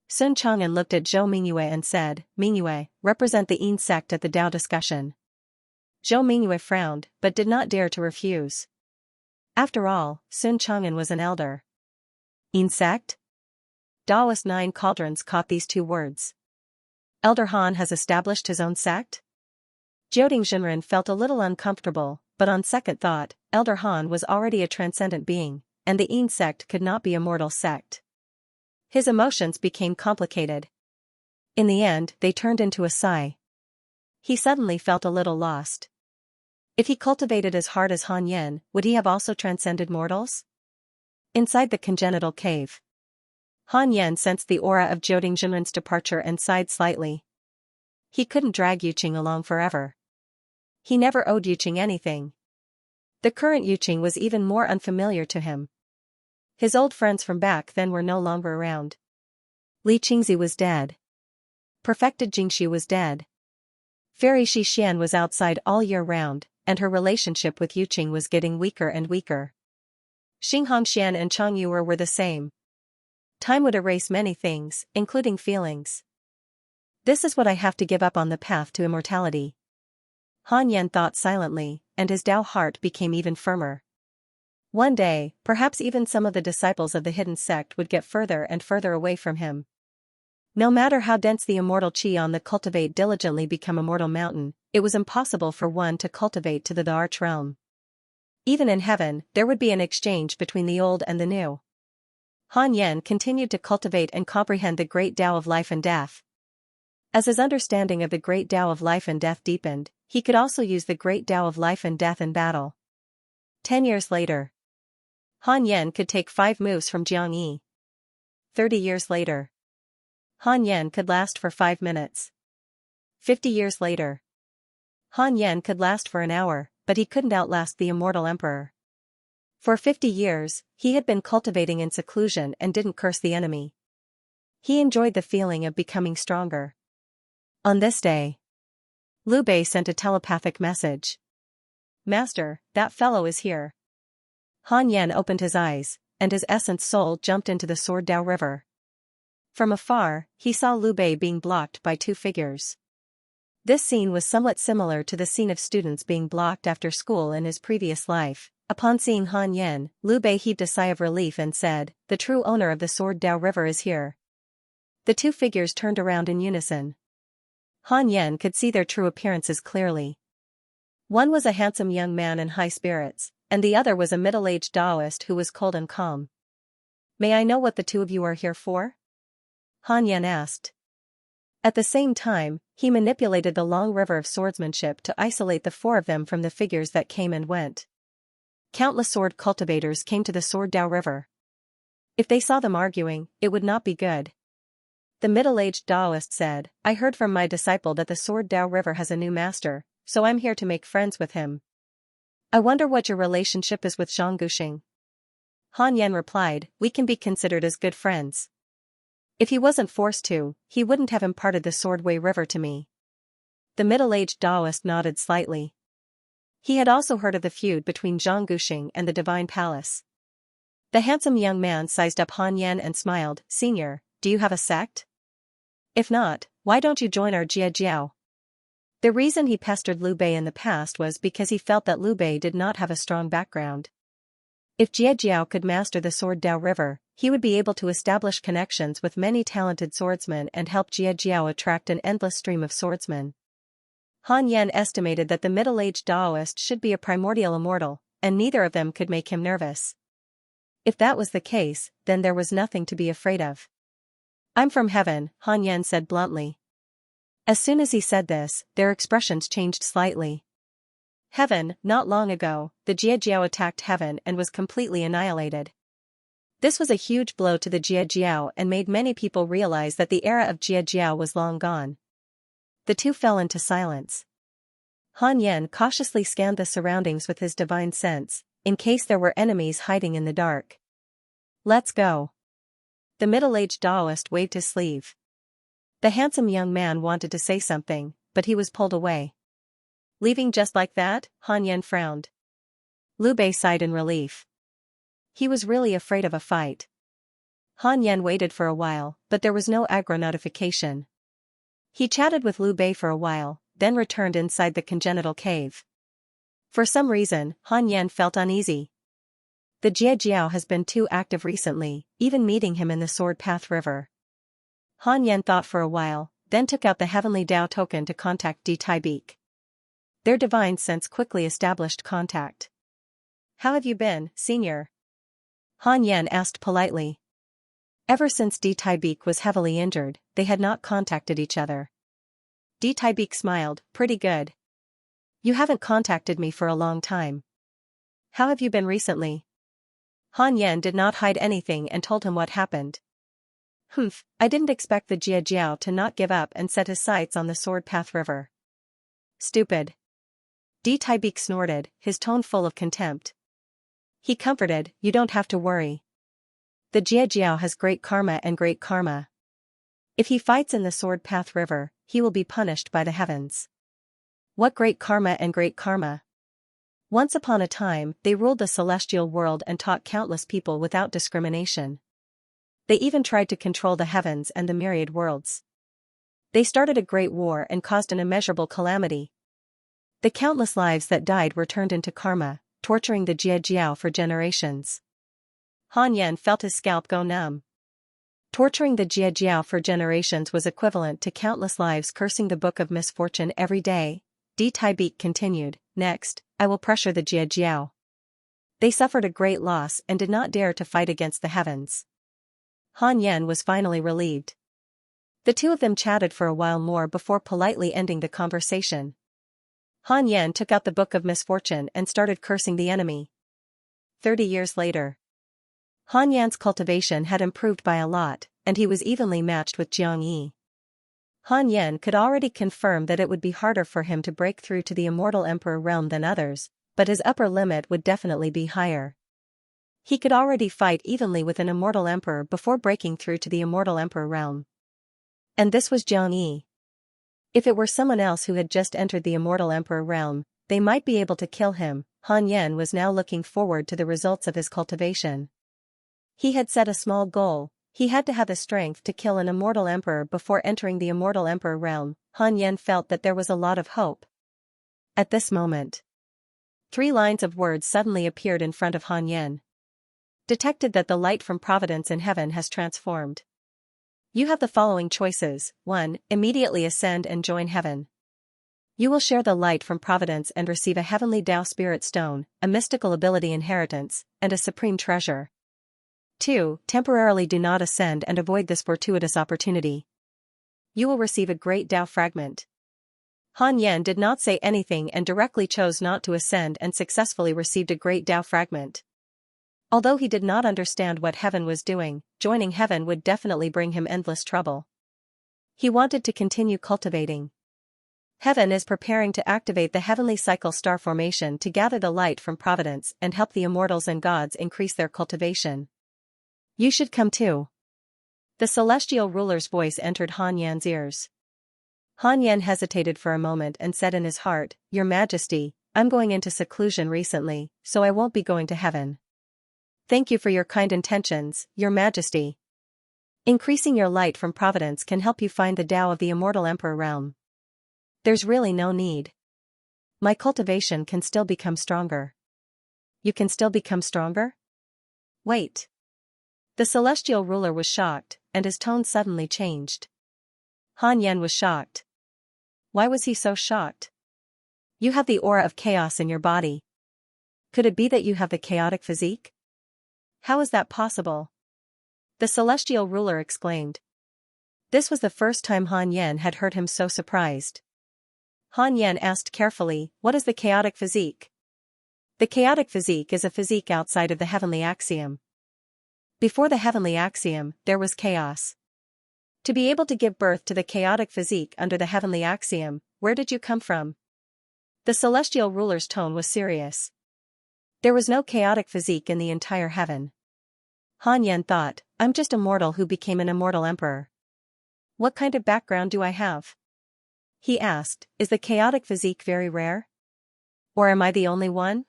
Sun Chang'an looked at Zhou Mingyue and said, "Mingyue, represent the Yin sect at the Dao discussion." Zhou Mingyue frowned, but did not dare to refuse. After all, Sun Chang'an was an elder. Yin sect? Daoist Nine Cauldrons caught these two words. Elder Han has established his own sect? Jioding Jinren felt a little uncomfortable, but on second thought, Elder Han was already a transcendent being, and the Yin sect could not be a mortal sect. His emotions became complicated. In the end, they turned into a sigh. He suddenly felt a little lost. If he cultivated as hard as Han Yen, would he have also transcended mortals? Inside the congenital cave, Han Yen sensed the aura of Jioding Jinren's departure and sighed slightly. He couldn't drag Yuqing along forever. He never owed Yuqing anything. The current Yuqing was even more unfamiliar to him. His old friends from back then were no longer around. Li Qingzi was dead. Perfected Jingxi was dead. Fairy Xixian was outside all year round, and her relationship with Yuqing was getting weaker and weaker. Xinghangshan and Chang Yuer were the same. Time would erase many things, including feelings. This is what I have to give up on the path to immortality. Han Yen thought silently, and his Dao heart became even firmer. One day, perhaps even some of the disciples of the hidden sect would get further and further away from him. No matter how dense the immortal qi on the Cultivate diligently become a mortal mountain, it was impossible for one to cultivate to the arch realm. Even in heaven, there would be an exchange between the old and the new. Han Yen continued to cultivate and comprehend the great Tao of life and death. As his understanding of the great Tao of life and death deepened, he could also use the great Tao of life and death in battle. 10 years later, Han Yen could take 5 moves from Jiang Yi. 30 years later, Han Yen could last for 5 minutes. 50 years later, Han Yen could last for an hour, but he couldn't outlast the immortal emperor. For 50 years, he had been cultivating in seclusion and didn't curse the enemy. He enjoyed the feeling of becoming stronger. On this day, Liu Bei sent a telepathic message. "Master, that fellow is here." Han Yen opened his eyes, and his essence soul jumped into the Sword Dao River. From afar, he saw Liu Bei being blocked by 2 figures. This scene was somewhat similar to the scene of students being blocked after school in his previous life. Upon seeing Han Yen, Liu Bei heaved a sigh of relief and said, "The true owner of the Sword Dao River is here." The 2 figures turned around in unison. Han Yen could see their true appearances clearly. One was a handsome young man in high spirits, and the other was a middle-aged Taoist who was cold and calm. "May I know what the 2 of you are here for?" Han Yen asked. At the same time, he manipulated the long river of swordsmanship to isolate the 4 of them from the figures that came and went. Countless sword cultivators came to the Sword Dao River. If they saw them arguing, it would not be good. The middle-aged Taoist said, "I heard from my disciple that the Sword Dao River has a new master, so I'm here to make friends with him. I wonder what your relationship is with Zhang Guxing." Han Yen replied, "We can be considered as good friends. If he wasn't forced to, he wouldn't have imparted the Swordway River to me." The middle-aged Taoist nodded slightly. He had also heard of the feud between Zhang Guxing and the Divine Palace. The handsome young man sized up Han Yen and smiled, "Senior, do you have a sect? If not, why don't you join our Jie Jiao?" The reason he pestered Liu Bei in the past was because he felt that Liu Bei did not have a strong background. If Jie Jiao could master the Sword Dao River, he would be able to establish connections with many talented swordsmen and help Jie Jiao attract an endless stream of swordsmen. Han Yen estimated that the middle-aged Taoist should be a primordial immortal, and neither of them could make him nervous. If that was the case, then there was nothing to be afraid of. "I'm from heaven," Han Yen said bluntly. As soon as he said this, their expressions changed slightly. Heaven, not long ago, the Jie Jiao attacked heaven and was completely annihilated. This was a huge blow to the Jiejiao and made many people realize that the era of Jiejiao was long gone. The two fell into silence. Han Yan cautiously scanned the surroundings with his divine sense, in case there were enemies hiding in the dark. Let's go. The middle-aged Taoist waved his sleeve. The handsome young man wanted to say something, but he was pulled away. Leaving just like that? Han Yan frowned. Liu Bei sighed in relief. He was really afraid of a fight. Han Yan waited for a while, but there was no aggro notification. He chatted with Liu Bei for a while, then returned inside the congenital cave. For some reason, Han Yan felt uneasy. The Jiejiao has been too active recently, even meeting him in the Sword Path River. Han Yan thought for a while, then took out the Heavenly Dao token to contact Di Taibik. Their divine sense quickly established contact. How have you been, senior? Han Yan asked politely. Ever since Di Taibik was heavily injured, they had not contacted each other. Di Taibik smiled, pretty good. You haven't contacted me for a long time. How have you been recently? Han Yan did not hide anything and told him what happened. Humph, I didn't expect the Jiejiao to not give up and set his sights on the Sword Path River. Stupid. Di Taibik snorted, his tone full of contempt. He comforted, you don't have to worry. The Jiejiao has great karma and great karma. If he fights in the Sword Path River, he will be punished by the heavens. What great karma and great karma? Once upon a time, they ruled the celestial world and taught countless people without discrimination. They even tried to control the heavens and the myriad worlds. They started a great war and caused an immeasurable calamity. The countless lives that died were turned into karma, torturing the Jiejiao for generations. Han Yan felt his scalp go numb. Torturing the Jiejiao for generations was equivalent to countless lives cursing the Book of Misfortune every day. Di Taibik continued, next, I will pressure the Jiejiao. They suffered a great loss and did not dare to fight against the heavens. Han Yan was finally relieved. The two of them chatted for a while more before politely ending the conversation. Han Yan took out the Book of Misfortune and started cursing the enemy. 30 years later. Han Yan's cultivation had improved by a lot, and he was evenly matched with Xianxia. Han Yan could already confirm that it would be harder for him to break through to the Immortal Emperor realm than others, but his upper limit would definitely be higher. He could already fight evenly with an Immortal Emperor before breaking through to the Immortal Emperor realm. And this was Xianxia. If it were someone else who had just entered the Immortal Emperor realm, they might be able to kill him. Han Yan was now looking forward to the results of his cultivation. He had set a small goal. He had to have the strength to kill an Immortal Emperor before entering the Immortal Emperor realm. Han Yan felt that there was a lot of hope. At this moment, 3 lines of words suddenly appeared in front of Han Yan. Detected that the light from Providence in heaven has transformed. You have the following choices. 1. Immediately ascend and join heaven. You will share the light from Providence and receive a heavenly Tao Spirit Stone, a mystical ability inheritance, and a supreme treasure. 2. Temporarily do not ascend and avoid this fortuitous opportunity. You will receive a great Tao fragment. Han Yan did not say anything and directly chose not to ascend and successfully received a great Tao fragment. Although he did not understand what heaven was doing, joining heaven would definitely bring him endless trouble. He wanted to continue cultivating. Heaven is preparing to activate the heavenly cycle star formation to gather the light from Providence and help the immortals and gods increase their cultivation. You should come too. The celestial ruler's voice entered Han Yan's ears. Han Yan hesitated for a moment and said in his heart, Your Majesty, I'm going into seclusion recently, so I won't be going to heaven. Thank you for your kind intentions, Your Majesty. Increasing your light from Providence can help you find the Tao of the Immortal Emperor realm. There's really no need. My cultivation can still become stronger. You can still become stronger? Wait. The celestial ruler was shocked, and his tone suddenly changed. Han Yan was shocked. Why was he so shocked? You have the aura of chaos in your body. Could it be that you have the chaotic physique? How is that possible? The celestial ruler exclaimed. This was the first time Han Yan had heard him so surprised. Han Yan asked carefully, What is the chaotic physique? The chaotic physique is a physique outside of the heavenly axiom. Before the heavenly axiom, there was chaos. To be able to give birth to the chaotic physique under the heavenly axiom, where did you come from? The celestial ruler's tone was serious. There was no chaotic physique in the entire heaven. Han Yen thought, I'm just a mortal who became an immortal emperor. What kind of background do I have? He asked, is the chaotic physique very rare? Or am I the only one?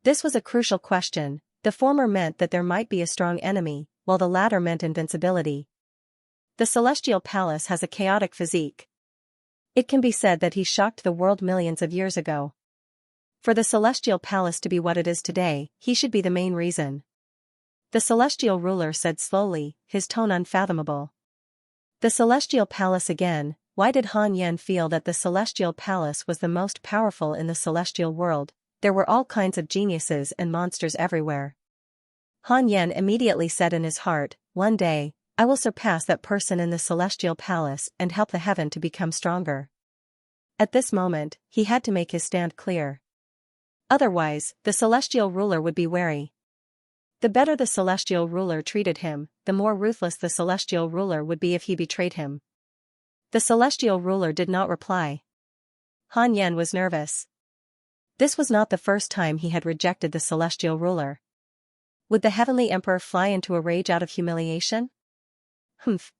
This was a crucial question. The former meant that there might be a strong enemy, while the latter meant invincibility. The celestial palace has a chaotic physique. It can be said that he shocked the world millions of years ago. For the celestial palace to be what it is today, he should be the main reason. The celestial ruler said slowly, his tone unfathomable. The celestial palace again. Why did Han Yen feel that the celestial palace was the most powerful in the celestial world? There were all kinds of geniuses and monsters everywhere. Han Yen immediately said in his heart, one day, I will surpass that person in the celestial palace and help the heaven to become stronger. At this moment, he had to make his stand clear. Otherwise, the celestial ruler would be wary. The better the celestial ruler treated him, the more ruthless the celestial ruler would be if he betrayed him. The celestial ruler did not reply. Han Yen was nervous. This was not the first time he had rejected the celestial ruler. Would the heavenly emperor fly into a rage out of humiliation?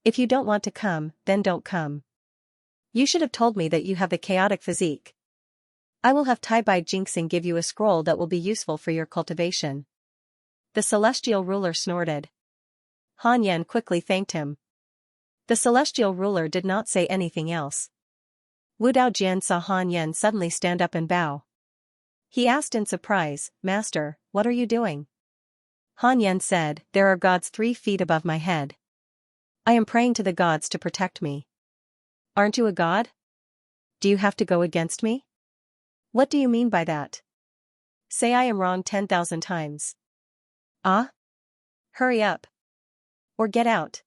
If you don't want to come, then don't come. You should have told me that you have the chaotic physique. I will have Tai Bai Jinxing give you a scroll that will be useful for your cultivation. The celestial ruler snorted. Han Yen quickly thanked him. The celestial ruler did not say anything else. Wu Daojian saw Han Yen suddenly stand up and bow. He asked in surprise, Master, what are you doing? Han Yen said, there are gods 3 feet above my head. I am praying to the gods to protect me. Aren't you a god? Do you have to go against me? What do you mean by that? Say I am wrong 10,000 times. Ah? Hurry up. Or get out.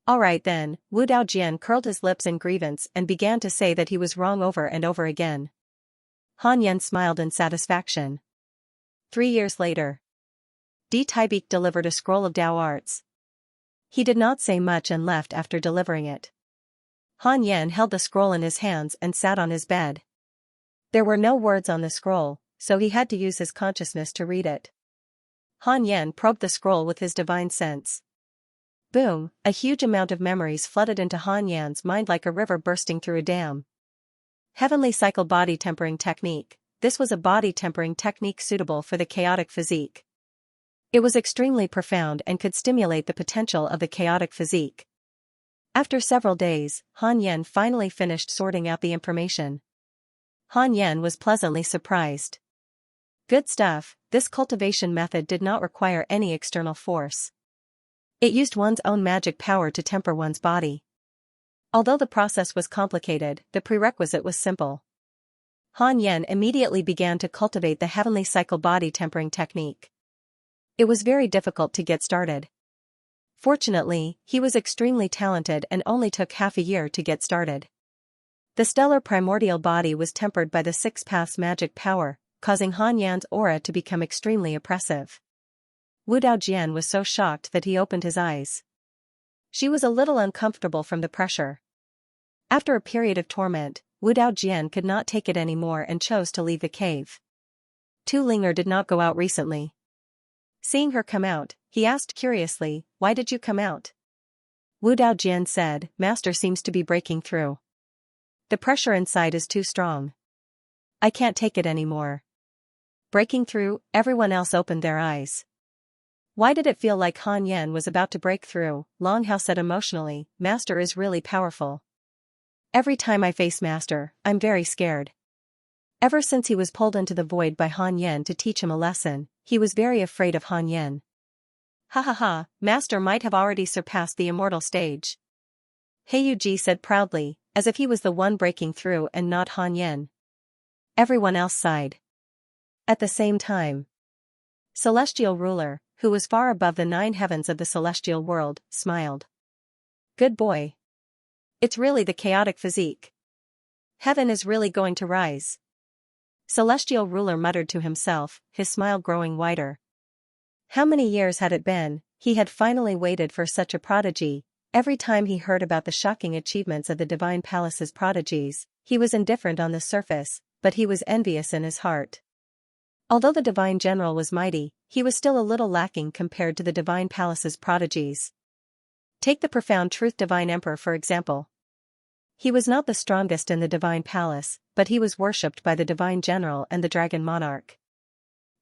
All right then, Wu Daojian curled his lips in grievance and began to say that he was wrong over and over again. Han Yen smiled in satisfaction. 3 years later. Di Taibeek delivered a scroll of Dao arts. He did not say much and left after delivering it. Han Yen held the scroll in his hands and sat on his bed. There were no words on the scroll, so he had to use his consciousness to read it. Han Yen probed the scroll with his divine sense. Boom, a huge amount of memories flooded into Han Yan's mind like a river bursting through a dam. Heavenly Cycle Body Tempering Technique. This was a body tempering technique suitable for the chaotic physique. It was extremely profound and could stimulate the potential of the chaotic physique. After several days, Han Yen finally finished sorting out the information. Han Yen was pleasantly surprised. Good stuff, this cultivation method did not require any external force. It used one's own magic power to temper one's body. Although the process was complicated, the prerequisite was simple. Han Yen immediately began to cultivate the Heavenly Cycle Body Tempering Technique. It was very difficult to get started. Fortunately, he was extremely talented and only took half a year to get started. The stellar primordial body was tempered by the 6 paths magic power, causing Han Yan's aura to become extremely oppressive. Wu Daojian was so shocked that he opened his eyes. She was a little uncomfortable from the pressure. After a period of torment, Wu Daojian could not take it anymore and chose to leave the cave. Tu Linger did not go out recently. Seeing her come out, he asked curiously, why did you come out? Wu Daojian said, Master seems to be breaking through. The pressure inside is too strong. I can't take it anymore. Breaking through, everyone else opened their eyes. Why did it feel like Han Yen was about to break through? Long Hao said emotionally, Master is really powerful. Every time I face Master, I'm very scared. Ever since he was pulled into the void by Han Yen to teach him a lesson, he was very afraid of Han Yen. Ha ha ha, Master might have already surpassed the immortal stage. Heiyuji said proudly, as if he was the one breaking through and not Han Yen. Everyone else sighed. At the same time, Celestial Ruler, who was far above the 9 heavens of the celestial world, smiled. Good boy. It's really the chaotic physique. Heaven is really going to rise. Celestial Ruler muttered to himself, his smile growing wider. How many years had it been, He had finally waited for such a prodigy. Every time he heard about the shocking achievements of the divine palace's prodigies, he was indifferent on the surface, but he was envious in his heart. Although the divine general was mighty, he was still a little lacking compared to the divine palace's prodigies. Take the profound truth divine emperor for example. He was not the strongest in the divine palace, but he was worshipped by the divine general and the dragon monarch.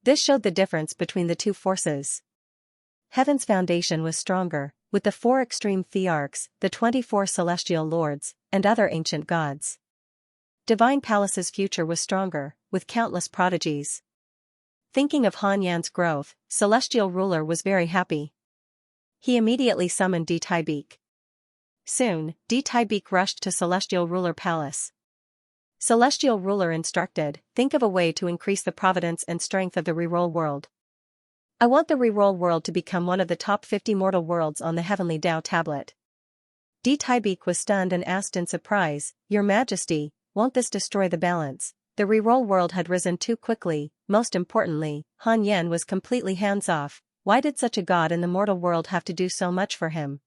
This showed the difference between the two forces. Heaven's foundation was stronger, with the 4 extreme thearchs, the 24 celestial lords, and other ancient gods. Divine Palace's future was stronger, with countless prodigies. Thinking of Han Yan's growth, celestial ruler was very happy. He immediately summoned Di Taibeek. Soon, Di Taibeek rushed to celestial ruler palace. Celestial ruler instructed, think of a way to increase the providence and strength of the reroll world. I want the reroll world to become one of the top 50 mortal worlds on the heavenly Tao tablet. Di Taibeek was stunned and asked in surprise, Your Majesty, won't this destroy the balance? The reroll world had risen too quickly. Most importantly, Han Yan was completely hands-off. Why did such a god in the mortal world have to do so much for him?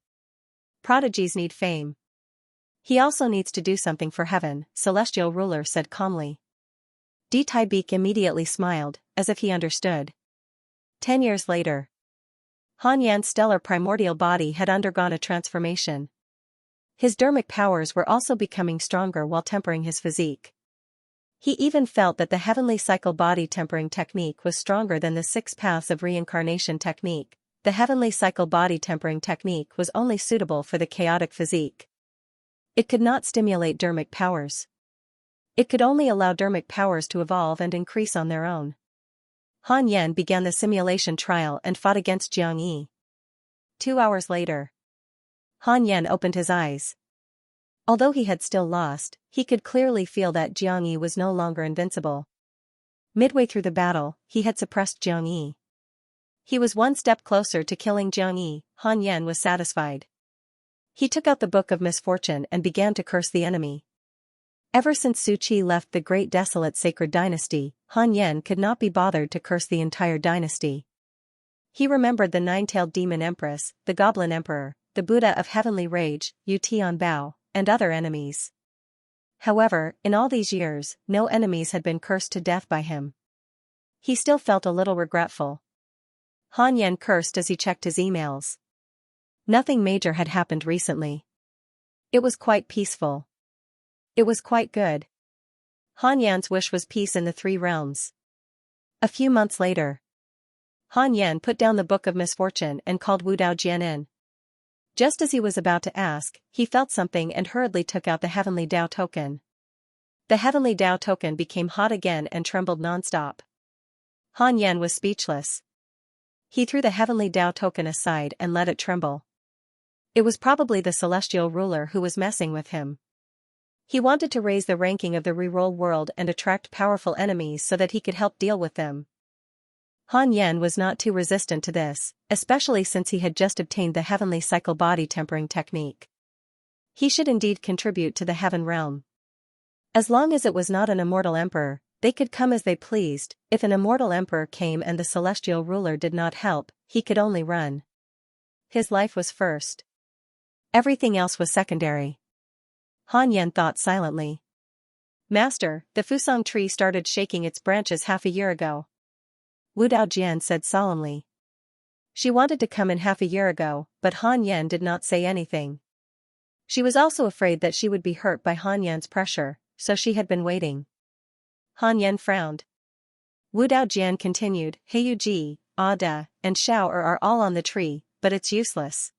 Prodigies need fame. He also needs to do something for heaven, celestial ruler said calmly. Di Taibeek immediately smiled, as if he understood. 10 years later, Han Yan's stellar primordial body had undergone a transformation. His dermic powers were also becoming stronger while tempering his physique. He even felt that the heavenly cycle body tempering technique was stronger than the 6 paths of reincarnation technique. The heavenly cycle body tempering technique was only suitable for the chaotic physique. It could not stimulate dermic powers. It could only allow dermic powers to evolve and increase on their own. Han Yan began the simulation trial and fought against Xianxia. 2 hours later, Han Yan opened his eyes. Although he had still lost, he could clearly feel that Xianxia was no longer invincible. Midway through the battle, he had suppressed Xianxia. He was one step closer to killing Xianxia. Han Yan was satisfied. He took out the Book of Misfortune and began to curse the enemy. Ever since Su Qi left the great desolate sacred dynasty, Han Yan could not be bothered to curse the entire dynasty. He remembered the 9-tailed demon empress, the goblin emperor, the Buddha of heavenly rage, Yu Tian Bao, and other enemies. However, in all these years, no enemies had been cursed to death by him. He still felt a little regretful. Han Yan cursed as he checked his emails. Nothing major had happened recently. It was quite peaceful. It was quite good. Han Yan's wish was peace in the 3 realms. A few months later, Han Yan put down the Book of Misfortune and called Wu Dao Jian in. Just as he was about to ask, he felt something and hurriedly took out the heavenly Dao token. The heavenly Dao token became hot again and trembled non-stop. Han Yan was speechless. He threw the heavenly Dao token aside and let it tremble. It was probably the celestial ruler who was messing with him. He wanted to raise the ranking of the reroll world and attract powerful enemies so that he could help deal with them. Han Yan was not too resistant to this, especially since he had just obtained the heavenly cycle body tempering technique. He should indeed contribute to the heaven realm. As long as it was not an immortal emperor, they could come as they pleased. If an immortal emperor came and the celestial ruler did not help, he could only run. His life was first. Everything else was secondary. Han Yan thought silently. Master, the Fusang tree started shaking its branches half a year ago. Wu Dao Jian said solemnly. She wanted to come in half a year ago, but Han Yan did not say anything. She was also afraid that she would be hurt by Han Yan's pressure, so she had been waiting. Han Yan frowned. Wu Dao Jian continued, Heyu Ji, Ada, and Shao are all on the tree, but it's useless.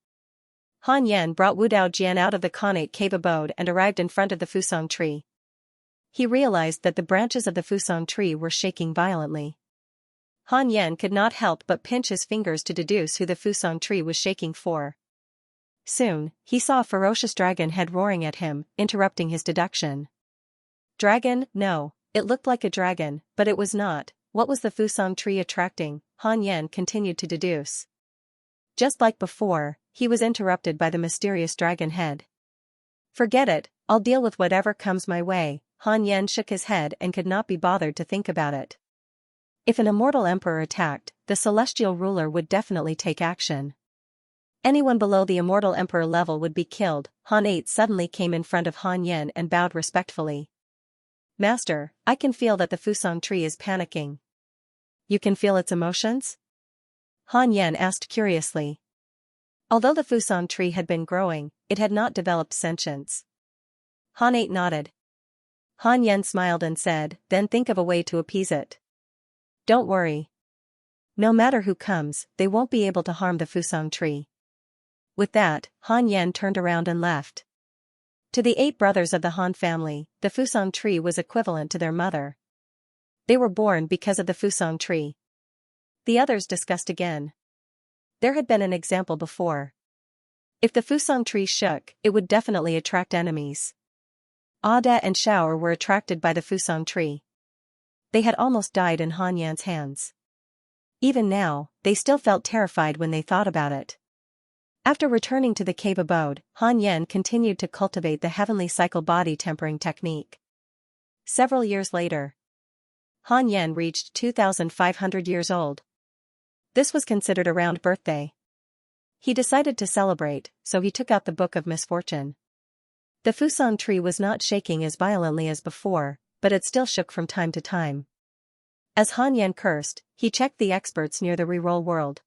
Han Yan brought Wu Dao Jian out of the Khanate cave abode and arrived in front of the Fusang tree. He realized that the branches of the Fusang tree were shaking violently. Han Yan could not help but pinch his fingers to deduce who the Fusang tree was shaking for. Soon, he saw a ferocious dragon head roaring at him, interrupting his deduction. Dragon? No, it looked like a dragon, but it was not. What was the Fusang tree attracting? Han Yan continued to deduce. Just like before, he was interrupted by the mysterious dragon head. Forget it, I'll deal with whatever comes my way. Han Yan shook his head and could not be bothered to think about it. If an immortal emperor attacked, the celestial ruler would definitely take action. Anyone below the immortal emperor level would be killed. Han 8 suddenly came in front of Han Yan and bowed respectfully. Master, I can feel that the Fusang tree is panicking. You can feel its emotions? Han Yan asked curiously. Although the Fusang tree had been growing, it had not developed sentience. Han 8 nodded. Han Yan smiled and said, then think of a way to appease it. Don't worry. No matter who comes, they won't be able to harm the Fusang tree. With that, Han Yan turned around and left. To the 8 brothers of the Han family, the Fusang tree was equivalent to their mother. They were born because of the Fusang tree. The others discussed again. There had been an example before. If the Fusang tree shook, it would definitely attract enemies. Ada and Xiao were attracted by the Fusang tree. They had almost died in Han Yan's hands. Even now, they still felt terrified when they thought about it. After returning to the cave abode, Han Yan continued to cultivate the heavenly cycle body tempering technique. Several years later, Han Yan reached 2,500 years old. This was considered a round birthday. He decided to celebrate, so he took out the Book of Misfortune. The Fusang tree was not shaking as violently as before, but it still shook from time to time. As Han Yan cursed, he checked the experts near the reroll world.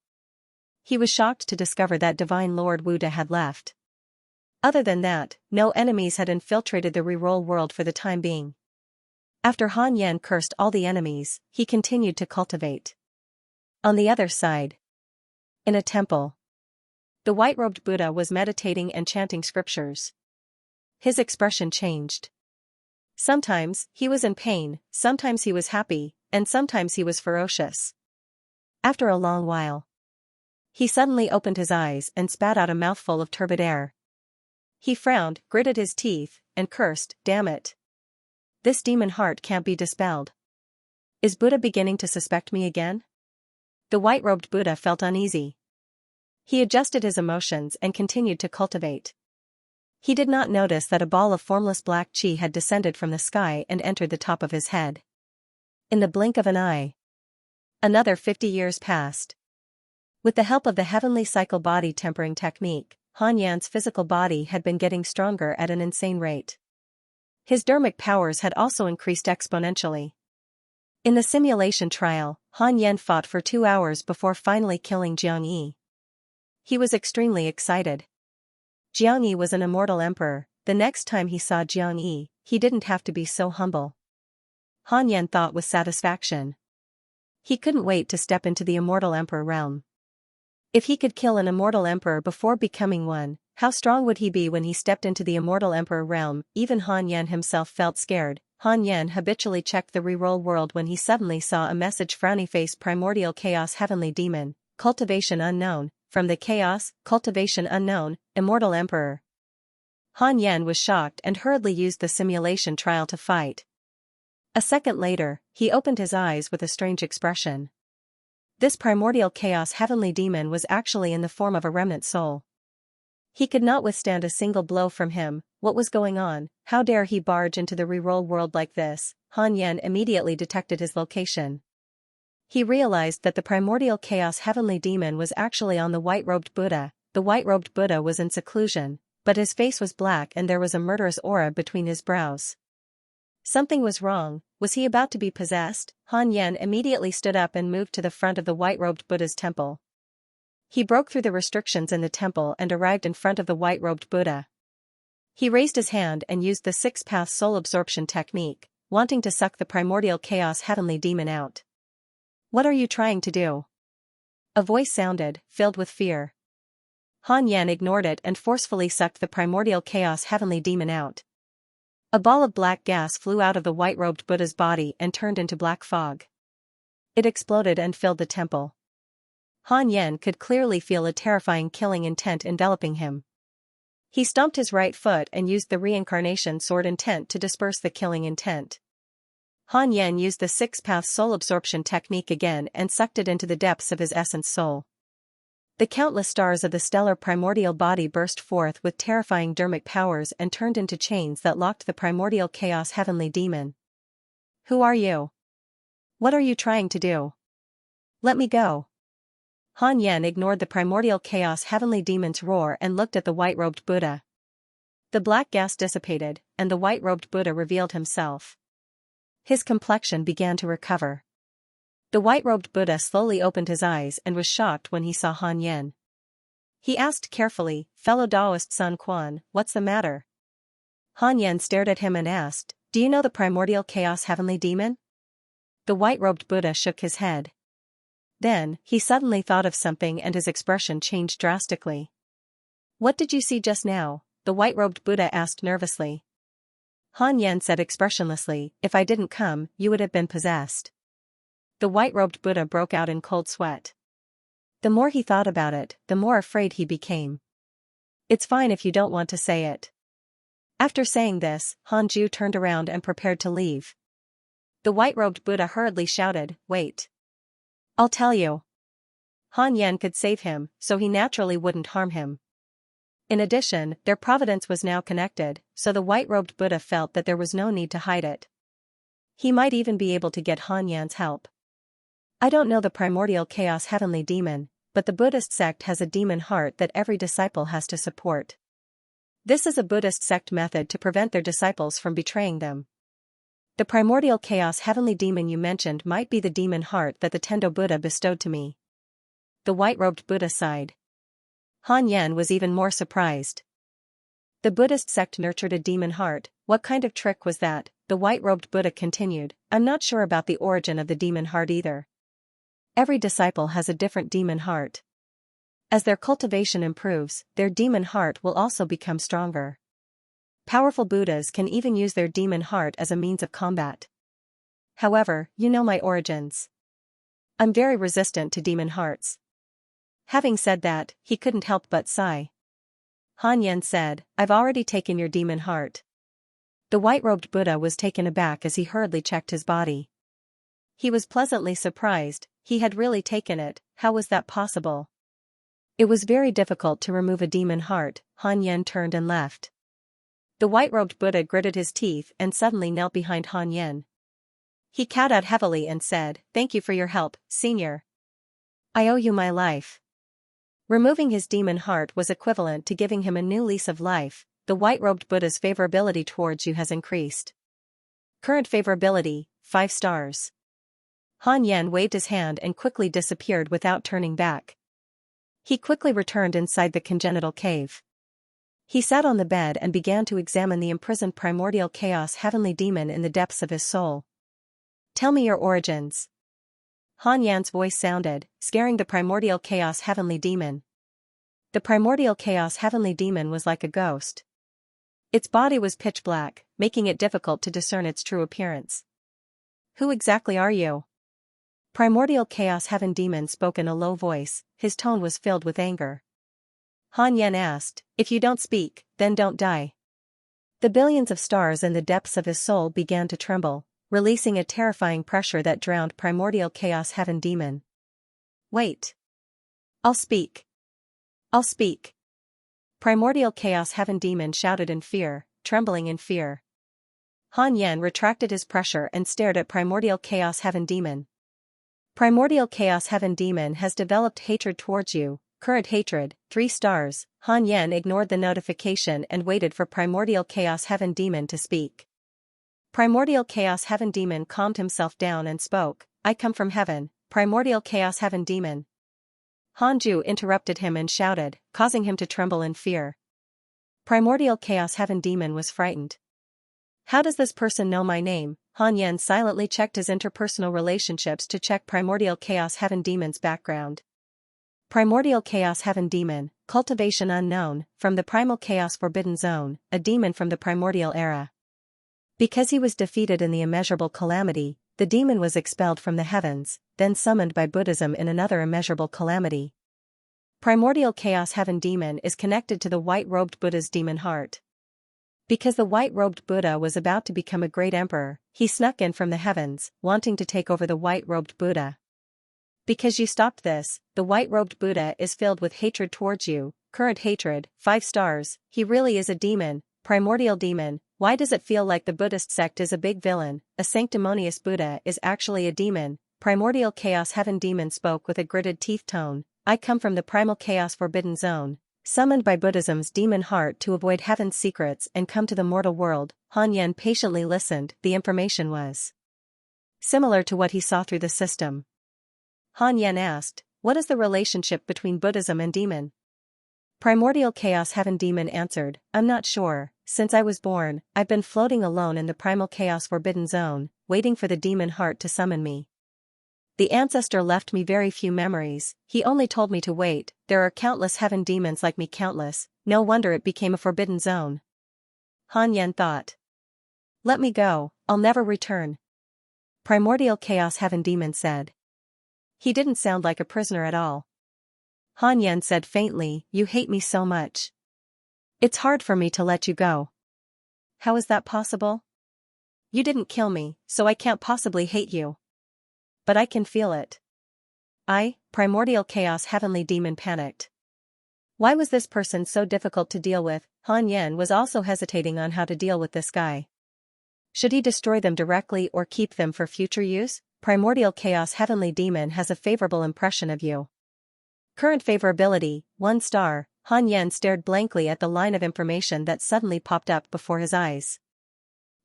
He was shocked to discover that Divine Lord Wuda had left. Other than that, no enemies had infiltrated the reroll world for the time being. After Han Yan cursed all the enemies, he continued to cultivate. On the other side, in a temple, the white-robed Buddha was meditating and chanting scriptures. His expression changed. Sometimes, he was in pain, sometimes he was happy, and sometimes he was ferocious. After a long while, he suddenly opened his eyes and spat out a mouthful of turbid air. He frowned, gritted his teeth, and cursed, "Damn it. This demon heart can't be dispelled. Is Buddha beginning to suspect me again?" The white-robed Buddha felt uneasy. He adjusted his emotions and continued to cultivate. He did not notice that a ball of formless black chi had descended from the sky and entered the top of his head. In the blink of an eye, another 50 years passed. With the help of the heavenly cycle body tempering technique, Han Yan's physical body had been getting stronger at an insane rate. His dermic powers had also increased exponentially. In the simulation trial, Han Yan fought for 2 hours before finally killing Xianxia. He was extremely excited. Xianxia was an immortal emperor. The next time he saw Xianxia, he didn't have to be so humble. Han Yan thought with satisfaction. He couldn't wait to step into the immortal emperor realm. If he could kill an immortal emperor before becoming one, how strong would he be when he stepped into the immortal emperor realm? Even Han Yan himself felt scared. Han Yan habitually checked the reroll world when he suddenly saw a message: frowny face, primordial chaos, heavenly demon, cultivation unknown, from the chaos, cultivation unknown, immortal emperor. Han Yan was shocked and hurriedly used the simulation trial to fight. A second later, he opened his eyes with a strange expression. This primordial chaos heavenly demon was actually in the form of a remnant soul. He could not withstand a single blow from him. What was going on? How dare he barge into the reroll world like this? Han Yan immediately detected his location. He realized that the primordial chaos heavenly demon was actually on the white-robed Buddha. The white-robed Buddha was in seclusion, but his face was black and there was a murderous aura between his brows. Something was wrong. Was he about to be possessed? Han Yan immediately stood up and moved to the front of the white-robed Buddha's temple. He broke through the restrictions in the temple and arrived in front of the white-robed Buddha. He raised his hand and used the 6-path soul absorption technique, wanting to suck the primordial chaos heavenly demon out. "What are you trying to do?" A voice sounded, filled with fear. Han Yan ignored it and forcefully sucked the primordial chaos heavenly demon out. A ball of black gas flew out of the white-robed Buddha's body and turned into black fog. It exploded and filled the temple. Han Yan could clearly feel a terrifying killing intent enveloping him. He stomped his right foot and used the reincarnation sword intent to disperse the killing intent. Han Yan used the 6-path soul absorption technique again and sucked it into the depths of his essence soul. The countless stars of the stellar primordial body burst forth with terrifying dermic powers and turned into chains that locked the primordial chaos heavenly demon. "Who are you? What are you trying to do? Let me go." Han Yen ignored the primordial chaos heavenly demon's roar and looked at the white-robed Buddha. The black gas dissipated, and the white-robed Buddha revealed himself. His complexion began to recover. The white-robed Buddha slowly opened his eyes and was shocked when he saw Han Yen. He asked carefully, "Fellow Taoist Sun Quan, what's the matter?" Han Yen stared at him and asked, "Do you know the primordial chaos heavenly demon?" The white-robed Buddha shook his head. Then, he suddenly thought of something and his expression changed drastically. "What did you see just now?" the white-robed Buddha asked nervously. Han Yen said expressionlessly, "If I didn't come, you would have been possessed." The white-robed Buddha broke out in cold sweat. The more he thought about it, the more afraid he became. "It's fine if you don't want to say it." After saying this, Han Ju turned around and prepared to leave. The white-robed Buddha hurriedly shouted, "Wait. I'll tell you." Han Yen could save him, so he naturally wouldn't harm him. In addition, their Providence was now connected, so the white-robed Buddha felt that there was no need to hide it. He might even be able to get Han Yen's help. "I don't know the primordial chaos heavenly demon, but the Buddhist sect has a demon heart that every disciple has to support. This is a Buddhist sect method to prevent their disciples from betraying them. The primordial chaos heavenly demon you mentioned might be the demon heart that the Tendo Buddha bestowed to me." The white-robed Buddha sighed. Han Yen was even more surprised. The Buddhist sect nurtured a demon heart. What kind of trick was that? The white-robed Buddha continued, "I'm not sure about the origin of the demon heart either. Every disciple has a different demon heart. As their cultivation improves, their demon heart will also become stronger. Powerful Buddhas can even use their demon heart as a means of combat. However, you know my origins. I'm very resistant to demon hearts." Having said that, he couldn't help but sigh. Han Yen said, "I've already taken your demon heart." The white-robed Buddha was taken aback as he hurriedly checked his body. He was pleasantly surprised. He had really taken it. How was that possible? It was very difficult to remove a demon heart. Han Yen turned and left. The white-robed Buddha gritted his teeth and suddenly knelt behind Han Yen. He kowtowed heavily and said, "Thank you for your help, Senior. I owe you my life." Removing his demon heart was equivalent to giving him a new lease of life. The white-robed Buddha's favorability towards you has increased. Current favorability, 5 stars. Han Yen waved his hand and quickly disappeared without turning back. He quickly returned inside the congenital cave. He sat on the bed and began to examine the imprisoned primordial chaos heavenly demon in the depths of his soul. "Tell me your origins." Han Yan's voice sounded, scaring the primordial chaos heavenly demon. The primordial chaos heavenly demon was like a ghost. Its body was pitch black, making it difficult to discern its true appearance. "Who exactly are you?" Primordial chaos heaven demon spoke in a low voice. His tone was filled with anger. Han Yen asked, "If you don't speak, then don't die." The billions of stars in the depths of his soul began to tremble, releasing a terrifying pressure that drowned primordial chaos heaven demon. "Wait. I'll speak. I'll speak." Primordial chaos heaven demon shouted in fear, trembling in fear. Han Yen retracted his pressure and stared at primordial chaos heaven demon. "Primordial chaos heaven demon has developed hatred towards you. Current hatred, 3 stars. Han Yen ignored the notification and waited for primordial chaos heaven demon to speak. Primordial chaos heaven demon calmed himself down and spoke, "I come from heaven, primordial chaos heaven demon." Han Ju interrupted him and shouted, causing him to tremble in fear. Primordial chaos heaven demon was frightened. "How does this person know my name?" Han Yen silently checked his interpersonal relationships to check primordial chaos heaven demon's background. Primordial chaos heaven demon, cultivation unknown, from the primal chaos forbidden zone, a demon from the primordial era. Because he was defeated in the immeasurable calamity, the demon was expelled from the heavens, then summoned by Buddhism in another immeasurable calamity. Primordial chaos heaven demon is connected to the white-robed Buddha's demon heart. Because the white-robed Buddha was about to become a great emperor, he snuck in from the heavens, wanting to take over the white-robed Buddha. Because you stopped this, the white-robed Buddha is filled with hatred towards you. Current hatred, 5 stars. He really is a demon, primordial demon. Why does it feel like the Buddhist sect is a big villain? A sanctimonious Buddha is actually a demon. Primordial chaos heaven demon spoke with a gritted teeth tone. I come from the primal chaos forbidden zone, summoned by Buddhism's demon heart to avoid heaven's secrets and come to the mortal world. Han Yan patiently listened. The information was similar to what he saw through the system. Han Yan asked, what is the relationship between Buddhism and demon? Primordial chaos heaven demon answered, I'm not sure. Since I was born, I've been floating alone in the primal chaos forbidden zone, waiting for the demon heart to summon me. The ancestor left me very few memories, he only told me to wait. There are countless heaven demons like me, countless, no wonder it became a forbidden zone. Han Yan thought. Let me go, I'll never return. Primordial chaos heaven demon said. He didn't sound like a prisoner at all. Han Yan said faintly, you hate me so much. It's hard for me to let you go. How is that possible? You didn't kill me, so I can't possibly hate you. But I can feel it. Primordial chaos heavenly demon panicked. Why was this person so difficult to deal with? Han Yan was also hesitating on how to deal with this guy. Should he destroy them directly or keep them for future use? Primordial chaos heavenly demon has a favorable impression of you. Current favorability, 1 star. Han Yan stared blankly at the line of information that suddenly popped up before his eyes.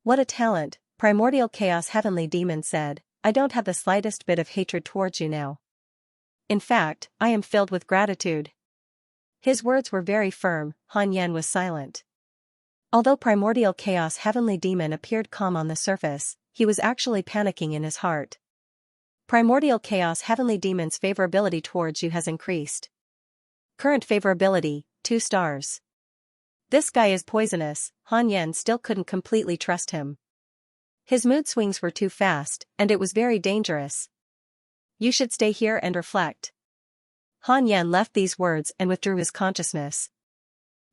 What a talent, Primordial chaos heavenly demon said. I don't have the slightest bit of hatred towards you now. In fact, I am filled with gratitude. His words were very firm. Han Yan was silent. Although Primordial chaos heavenly demon appeared calm on the surface, he was actually panicking in his heart. Primordial chaos heavenly demon's favorability towards you has increased. Current favorability, 2 stars. This guy is poisonous. Han Yan still couldn't completely trust him. His mood swings were too fast, and it was very dangerous. You should stay here and reflect. Han Yan left these words and withdrew his consciousness.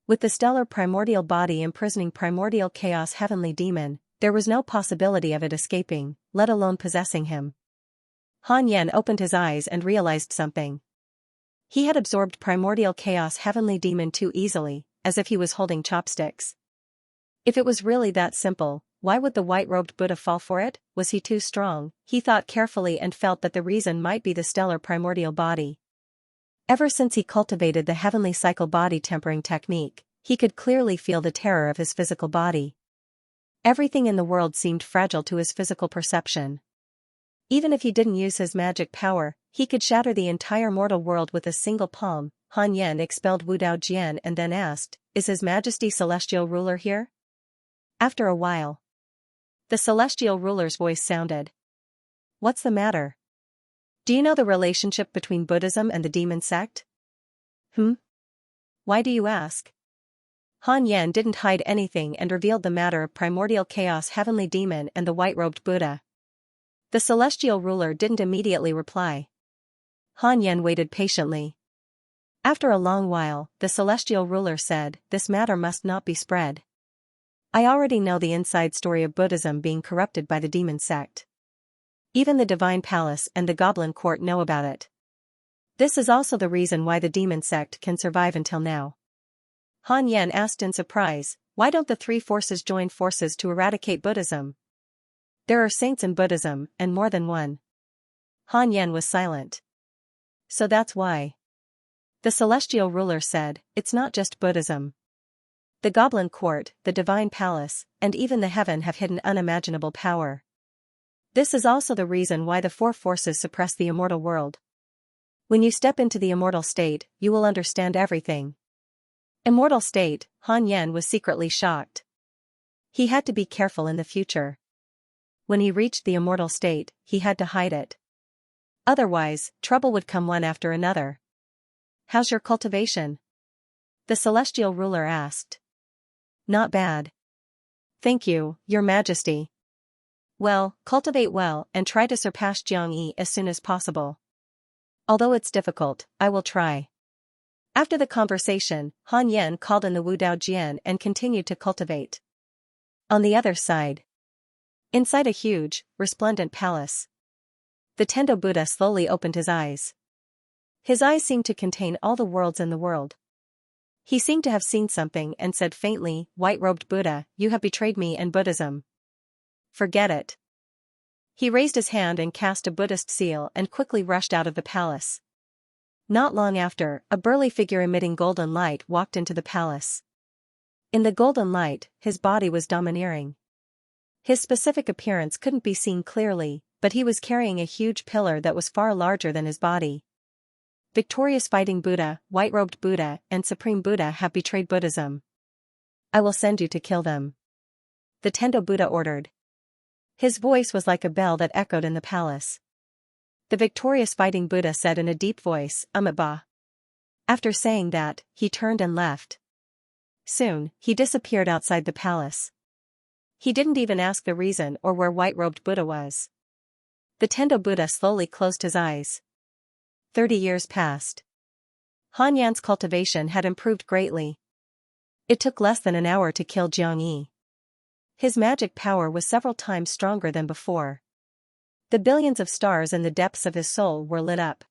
With the stellar primordial body imprisoning primordial chaos heavenly demon, there was no possibility of it escaping, let alone possessing him. Han Yan opened his eyes and realized something. He had absorbed primordial chaos heavenly demon too easily, as if he was holding chopsticks. If it was really that simple, why would the white-robed Buddha fall for it? Was he too strong? He thought carefully and felt that the reason might be the stellar primordial body. Ever since he cultivated the heavenly cycle body tempering technique, he could clearly feel the terror of his physical body. Everything in the world seemed fragile to his physical perception. Even if he didn't use his magic power, he could shatter the entire mortal world with a single palm. Han Yan expelled Wu Dao Jian and then asked, is His Majesty Celestial Ruler here? After a while, the celestial ruler's voice sounded. What's the matter? Do you know the relationship between Buddhism and the demon sect? Why do you ask? Han Yan didn't hide anything and revealed the matter of primordial chaos heavenly demon and the white-robed Buddha. The celestial ruler didn't immediately reply. Han Yan waited patiently. After a long while, the celestial ruler said, this matter must not be spread. I already know the inside story of Buddhism being corrupted by the demon sect. Even the divine palace and the goblin court know about it. This is also the reason why the demon sect can survive until now. Han Yan asked in surprise, why don't the 3 forces join forces to eradicate Buddhism? There are saints in Buddhism, and more than one. Han Yan was silent. So that's why. The celestial ruler said, it's not just Buddhism. The goblin court, the divine palace, and even the heaven have hidden unimaginable power. This is also the reason why the 4 forces suppress the immortal world. When you step into the immortal state, you will understand everything. Immortal state, Han Yan was secretly shocked. He had to be careful in the future. When he reached the immortal state, he had to hide it. Otherwise, trouble would come one after another. How's your cultivation? The celestial ruler asked. Not bad. Thank you, Your Majesty. Well, cultivate well and try to surpass Xianxia as soon as possible. Although it's difficult, I will try. After the conversation, Han Yan called in the Wu Dao Jian and continued to cultivate. On the other side, inside a huge, resplendent palace, the Tendo Buddha slowly opened his eyes. His eyes seemed to contain all the worlds in the world. He seemed to have seen something and said faintly, white-robed Buddha, you have betrayed me and Buddhism. Forget it. He raised his hand and cast a Buddhist seal and quickly rushed out of the palace. Not long after, a burly figure emitting golden light walked into the palace. In the golden light, his body was domineering. His specific appearance couldn't be seen clearly, but he was carrying a huge pillar that was far larger than his body. Victorious Fighting Buddha, White-Robed Buddha, and Supreme Buddha have betrayed Buddhism. I will send you to kill them. The Tendo Buddha ordered. His voice was like a bell that echoed in the palace. The Victorious Fighting Buddha said in a deep voice, Amitabha. After saying that, he turned and left. Soon, he disappeared outside the palace. He didn't even ask the reason or where White-Robed Buddha was. The Tendo Buddha slowly closed his eyes. 30 years passed. Han Yan's cultivation had improved greatly. It took less than an hour to kill Xianxia. His magic power was several times stronger than before. The billions of stars in the depths of his soul were lit up.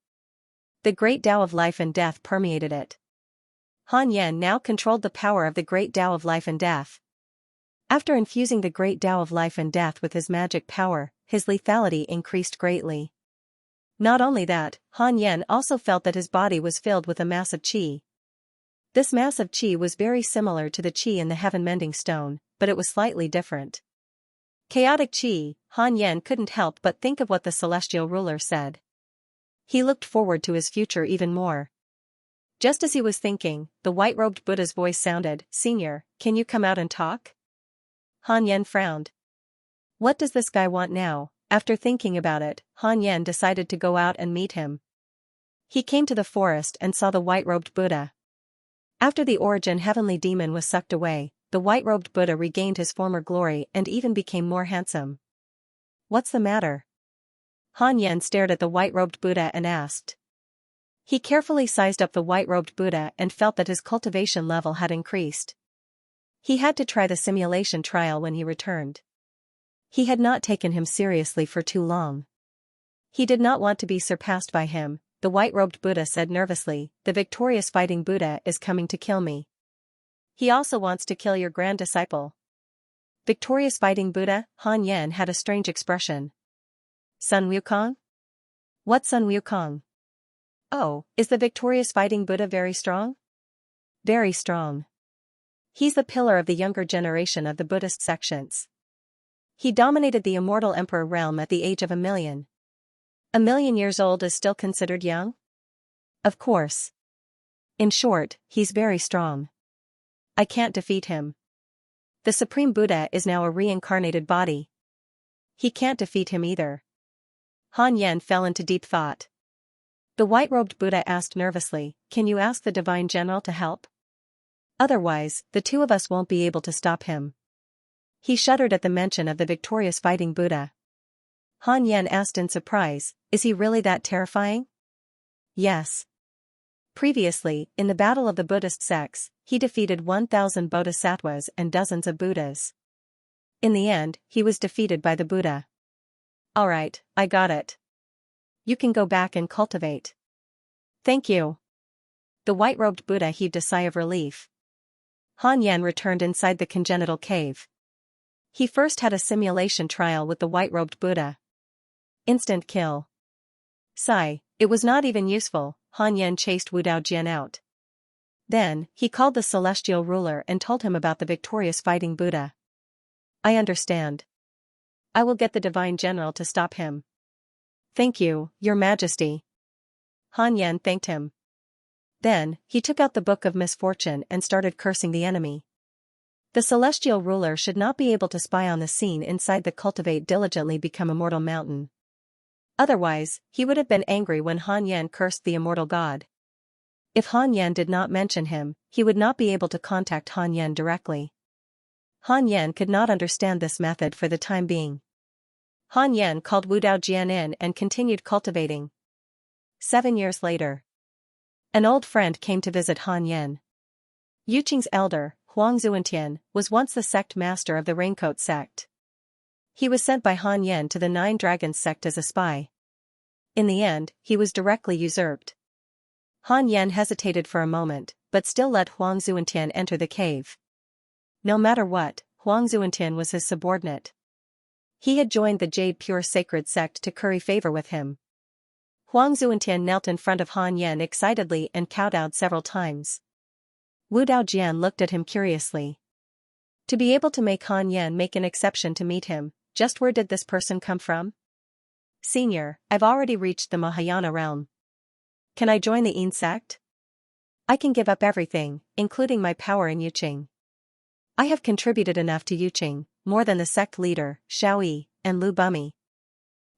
The great Tao of life and death permeated it. Han Yan now controlled the power of the great Tao of life and death. After infusing the great Tao of life and death with his magic power, his lethality increased greatly. Not only that, Han Yan also felt that his body was filled with a mass of qi. This mass of qi was very similar to the qi in the heaven-mending stone, but it was slightly different. Chaotic qi, Han Yan couldn't help but think of what the celestial ruler said. He looked forward to his future even more. Just as he was thinking, the white-robed Buddha's voice sounded, Senior, can you come out and talk? Han Yan frowned. What does this guy want now? After thinking about it, Han Yan decided to go out and meet him. He came to the forest and saw the white-robed Buddha. After the origin heavenly demon was sucked away, the white-robed Buddha regained his former glory and even became more handsome. What's the matter? Han Yan stared at the white-robed Buddha and asked. He carefully sized up the white-robed Buddha and felt that his cultivation level had increased. He had to try the simulation trial when he returned. He had not taken him seriously for too long. He did not want to be surpassed by him, the white-robed Buddha said nervously, the Victorious Fighting Buddha is coming to kill me. He also wants to kill your grand disciple. Victorious Fighting Buddha, Han Yan had a strange expression. Sun Wukong? What Sun Wukong? Oh, is the Victorious Fighting Buddha very strong? Very strong. He's the pillar of the younger generation of the Buddhist sections. He dominated the immortal emperor realm at the age of 1,000,000. 1,000,000 years old is still considered young? Of course. In short, he's very strong. I can't defeat him. The Supreme Buddha is now a reincarnated body. He can't defeat him either. Han Yan fell into deep thought. The white-robed Buddha asked nervously, can you ask the Divine General to help? Otherwise, the two of us won't be able to stop him. He shuddered at the mention of the Victorious Fighting Buddha. Han Yan asked in surprise, is he really that terrifying? Yes. Previously, in the battle of the Buddhist sects, he defeated 1,000 bodhisattvas and dozens of Buddhas. In the end, he was defeated by the Buddha. Alright, I got it. You can go back and cultivate. Thank you. The white-robed Buddha heaved a sigh of relief. Han Yan returned inside the congenital cave. He first had a simulation trial with the white-robed Buddha. Instant kill. Sigh, it was not even useful. Han Yan chased Wu Daojian out. Then, he called the celestial ruler and told him about the Victorious Fighting Buddha. I understand. I will get the Divine General to stop him. Thank you, Your Majesty. Han Yan thanked him. Then, he took out the Book of Misfortune and started cursing the enemy. The celestial ruler should not be able to spy on the scene inside the Cultivate diligently become immortal mountain. Otherwise, he would have been angry when Han Yan cursed the immortal god. If Han Yan did not mention him, he would not be able to contact Han Yan directly. Han Yan could not understand this method for the time being. Han Yan called Wu Daojian in and continued cultivating. 7 years later. An old friend came to visit Han Yan. Yuqing's elder, Huang Zuantian, was once the sect master of the Raincoat sect. He was sent by Han Yan to the Nine Dragons sect as a spy. In the end, he was directly usurped. Han Yan hesitated for a moment, but still let Huang Zuantian enter the cave. No matter what, Huang Zuantian was his subordinate. He had joined the Jade Pure Sacred sect to curry favor with him. Huang Zuantian knelt in front of Han Yan excitedly and kowtowed several times. Wu Daojian looked at him curiously. To be able to make Han Yan make an exception to meet him, just where did this person come from? Senior, I've already reached the Mahayana realm. Can I join the Yin sect? I can give up everything, including my power in Yuqing. I have contributed enough to Yuqing, more than the sect leader, Xiaoyi, and Lu Bumi.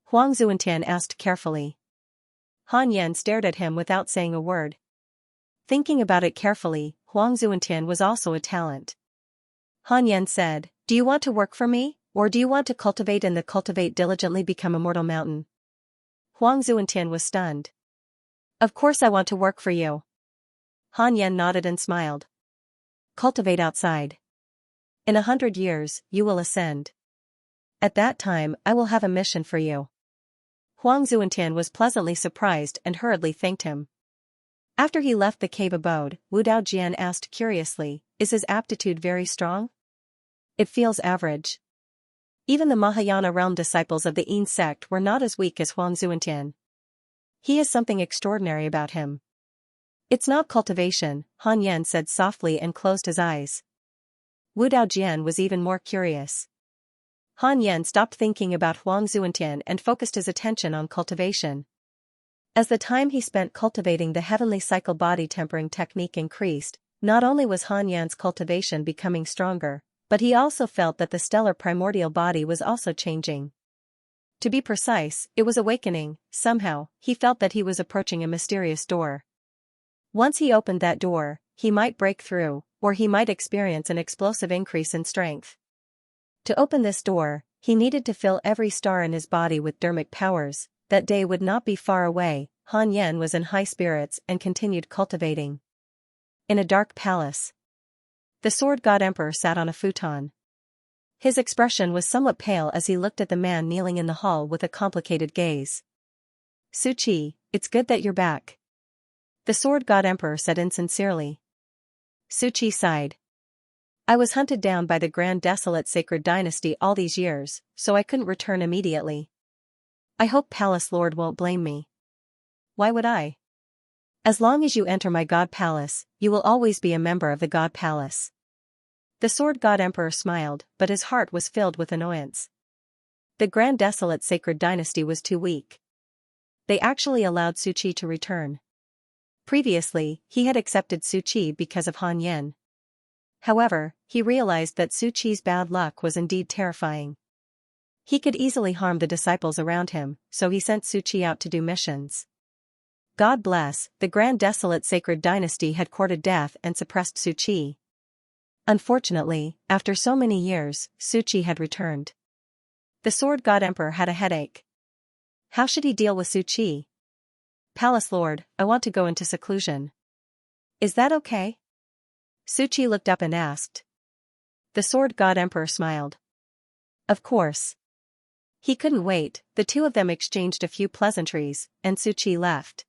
Huang Zuantian asked carefully. Han Yan stared at him without saying a word. Thinking about it carefully, Huang Zuantian was also a talent. Han Yan said, "Do you want to work for me, or do you want to cultivate and the cultivate diligently become a mortal mountain?" Huang Zuantian was stunned. Of course I want to work for you. Han Yan nodded and smiled. Cultivate outside. In 100 years, you will ascend. At that time, I will have a mission for you. Huang Zuantian was pleasantly surprised and hurriedly thanked him. After he left the cave abode, Wu Daojian asked curiously, is his aptitude very strong? It feels average. Even the Mahayana realm disciples of the Yin sect were not as weak as Huang Zuantian. He has something extraordinary about him. It's not cultivation, Han Yan said softly and closed his eyes. Wu Daojian was even more curious. Han Yan stopped thinking about Huang Zuantian and focused his attention on cultivation. As the time he spent cultivating the heavenly cycle body tempering technique increased, not only was Han Yan's cultivation becoming stronger, but he also felt that the stellar primordial body was also changing. To be precise, it was awakening. Somehow, he felt that he was approaching a mysterious door. Once he opened that door, he might break through, or he might experience an explosive increase in strength. To open this door, he needed to fill every star in his body with dermic powers. That day would not be far away. Han Yan was in high spirits and continued cultivating. In a dark palace, the sword god emperor sat on a futon. His expression was somewhat pale as he looked at the man kneeling in the hall with a complicated gaze. Su Qi, it's good that you're back. The sword god emperor said insincerely. Su Qi sighed. I was hunted down by the Grand Desolate Sacred Dynasty all these years, so I couldn't return immediately. I hope Palace Lord won't blame me. Why would I? As long as you enter my God Palace, you will always be a member of the God Palace. The sword god emperor smiled, but his heart was filled with annoyance. The Grand Desolate Sacred Dynasty was too weak. They actually allowed Su Qi to return. Previously, he had accepted Su Qi because of Han Yan. However, he realized that Su Qi's bad luck was indeed terrifying. He could easily harm the disciples around him, so he sent Su Qi out to do missions. God bless, the Grand Desolate Sacred Dynasty had courted death and suppressed Su Qi. Unfortunately, after so many years, Su Qi had returned. The sword god emperor had a headache. How should he deal with Su Qi? Palace Lord, I want to go into seclusion. Is that okay? Su Qi looked up and asked. The sword god emperor smiled. Of course. He couldn't wait. The two of them exchanged a few pleasantries, and Su Qi left.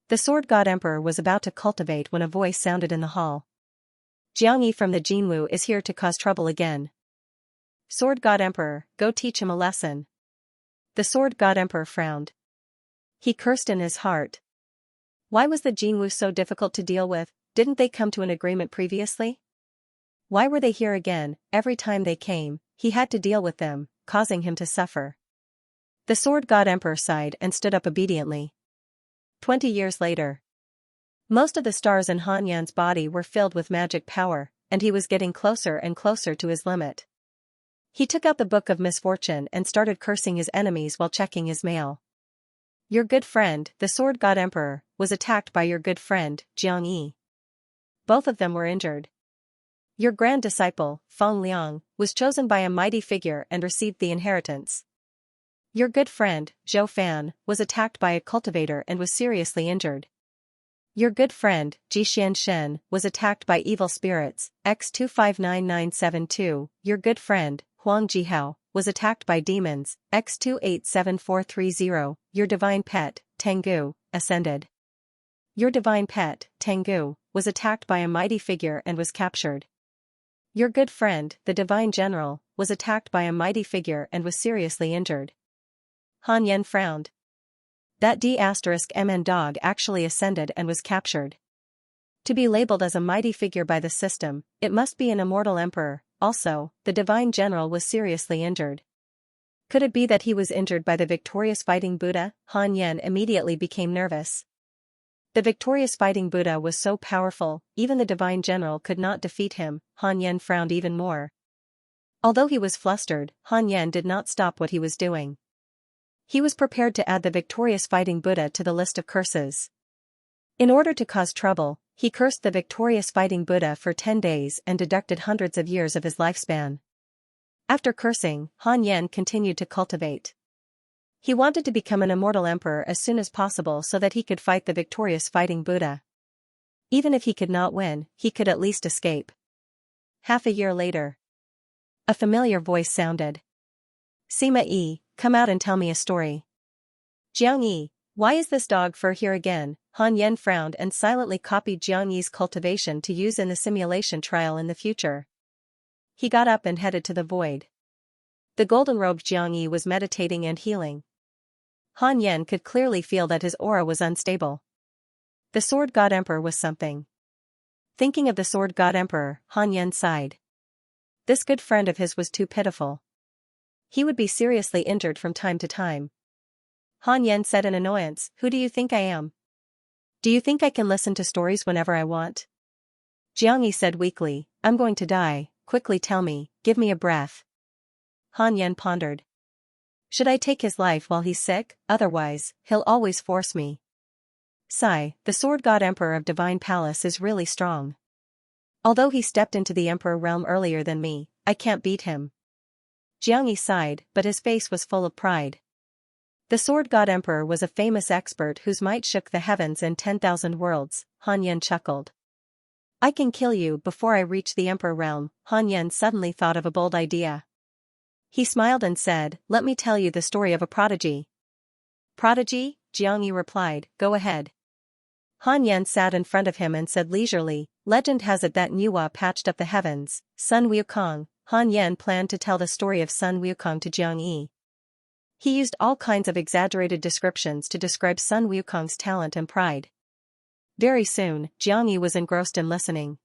The sword god emperor was about to cultivate when a voice sounded in the hall. Xianxia from the Jinwu is here to cause trouble again. Sword god emperor, go teach him a lesson. The sword god emperor frowned. He cursed in his heart. Why was the Jinwu so difficult to deal with? Didn't they come to an agreement previously? Why were they here again? Every time they came, he had to deal with them, causing him to suffer. The sword god emperor sighed and stood up obediently. 20 years later. Most of the stars in Han Yan's body were filled with magic power, and he was getting closer and closer to his limit. He took out the Book of Misfortune and started cursing his enemies while checking his mail. Your good friend, the sword god emperor, was attacked by your good friend, Xianxia. Both of them were injured. Your grand disciple, Feng Liang, was chosen by a mighty figure and received the inheritance. Your good friend, Zhou Fan, was attacked by a cultivator and was seriously injured. Your good friend, Ji Xianshen, was attacked by evil spirits, X2599972. Your good friend, Huang Jihao, was attacked by demons, X287430. Your divine pet, Tengu, ascended. Your divine pet, Tengu, was attacked by a mighty figure and was captured. Your good friend, the divine general, was attacked by a mighty figure and was seriously injured. Han Yan frowned. That D*MN dog actually ascended and was captured. To be labeled as a mighty figure by the system, it must be an immortal emperor. Also, the divine general was seriously injured. Could it be that he was injured by the victorious fighting Buddha? Han Yan immediately became nervous. The victorious fighting Buddha was so powerful, even the divine general could not defeat him. Han Yan frowned even more. Although he was flustered, Han Yan did not stop what he was doing. He was prepared to add the victorious fighting Buddha to the list of curses. In order to cause trouble, he cursed the victorious fighting Buddha for 10 days and deducted hundreds of years of his lifespan. After cursing, Han Yan continued to cultivate. He wanted to become an immortal emperor as soon as possible so that he could fight the victorious fighting Buddha. Even if he could not win, he could at least escape. Half a year later, a familiar voice sounded. Sima Yi, come out and tell me a story. Jiang Yi, why is this dog fur here again? Han Yan frowned and silently copied Jiang Yi's cultivation to use in the simulation trial in the future. He got up and headed to the void. The golden-robed Jiang Yi was meditating and healing. Han Yan could clearly feel that his aura was unstable. The Sword God Emperor was something. Thinking of the Sword God Emperor, Han Yan sighed. This good friend of his was too pitiful. He would be seriously injured from time to time. Han Yan said in annoyance, who do you think I am? Do you think I can listen to stories whenever I want? Jiang Yi said weakly, I'm going to die, quickly tell me, give me a breath. Han Yan pondered. Should I take his life while he's sick? Otherwise, he'll always force me. Sigh, the Sword God Emperor of Divine Palace is really strong. Although he stepped into the Emperor realm earlier than me, I can't beat him. Jiang Yi sighed, but his face was full of pride. The Sword God Emperor was a famous expert whose might shook the heavens and 10,000 worlds. Han Yan chuckled. I can kill you before I reach the Emperor realm. Han Yan suddenly thought of a bold idea. He smiled and said, let me tell you the story of a prodigy. Prodigy? Jiang Yi replied, go ahead. Han Yan sat in front of him and said leisurely, legend has it that Nuwa patched up the heavens. Sun Wukong. Han Yan planned to tell the story of Sun Wukong to Jiang Yi. He used all kinds of exaggerated descriptions to describe Sun Wukong's talent and pride. Very soon, Jiang Yi was engrossed in listening.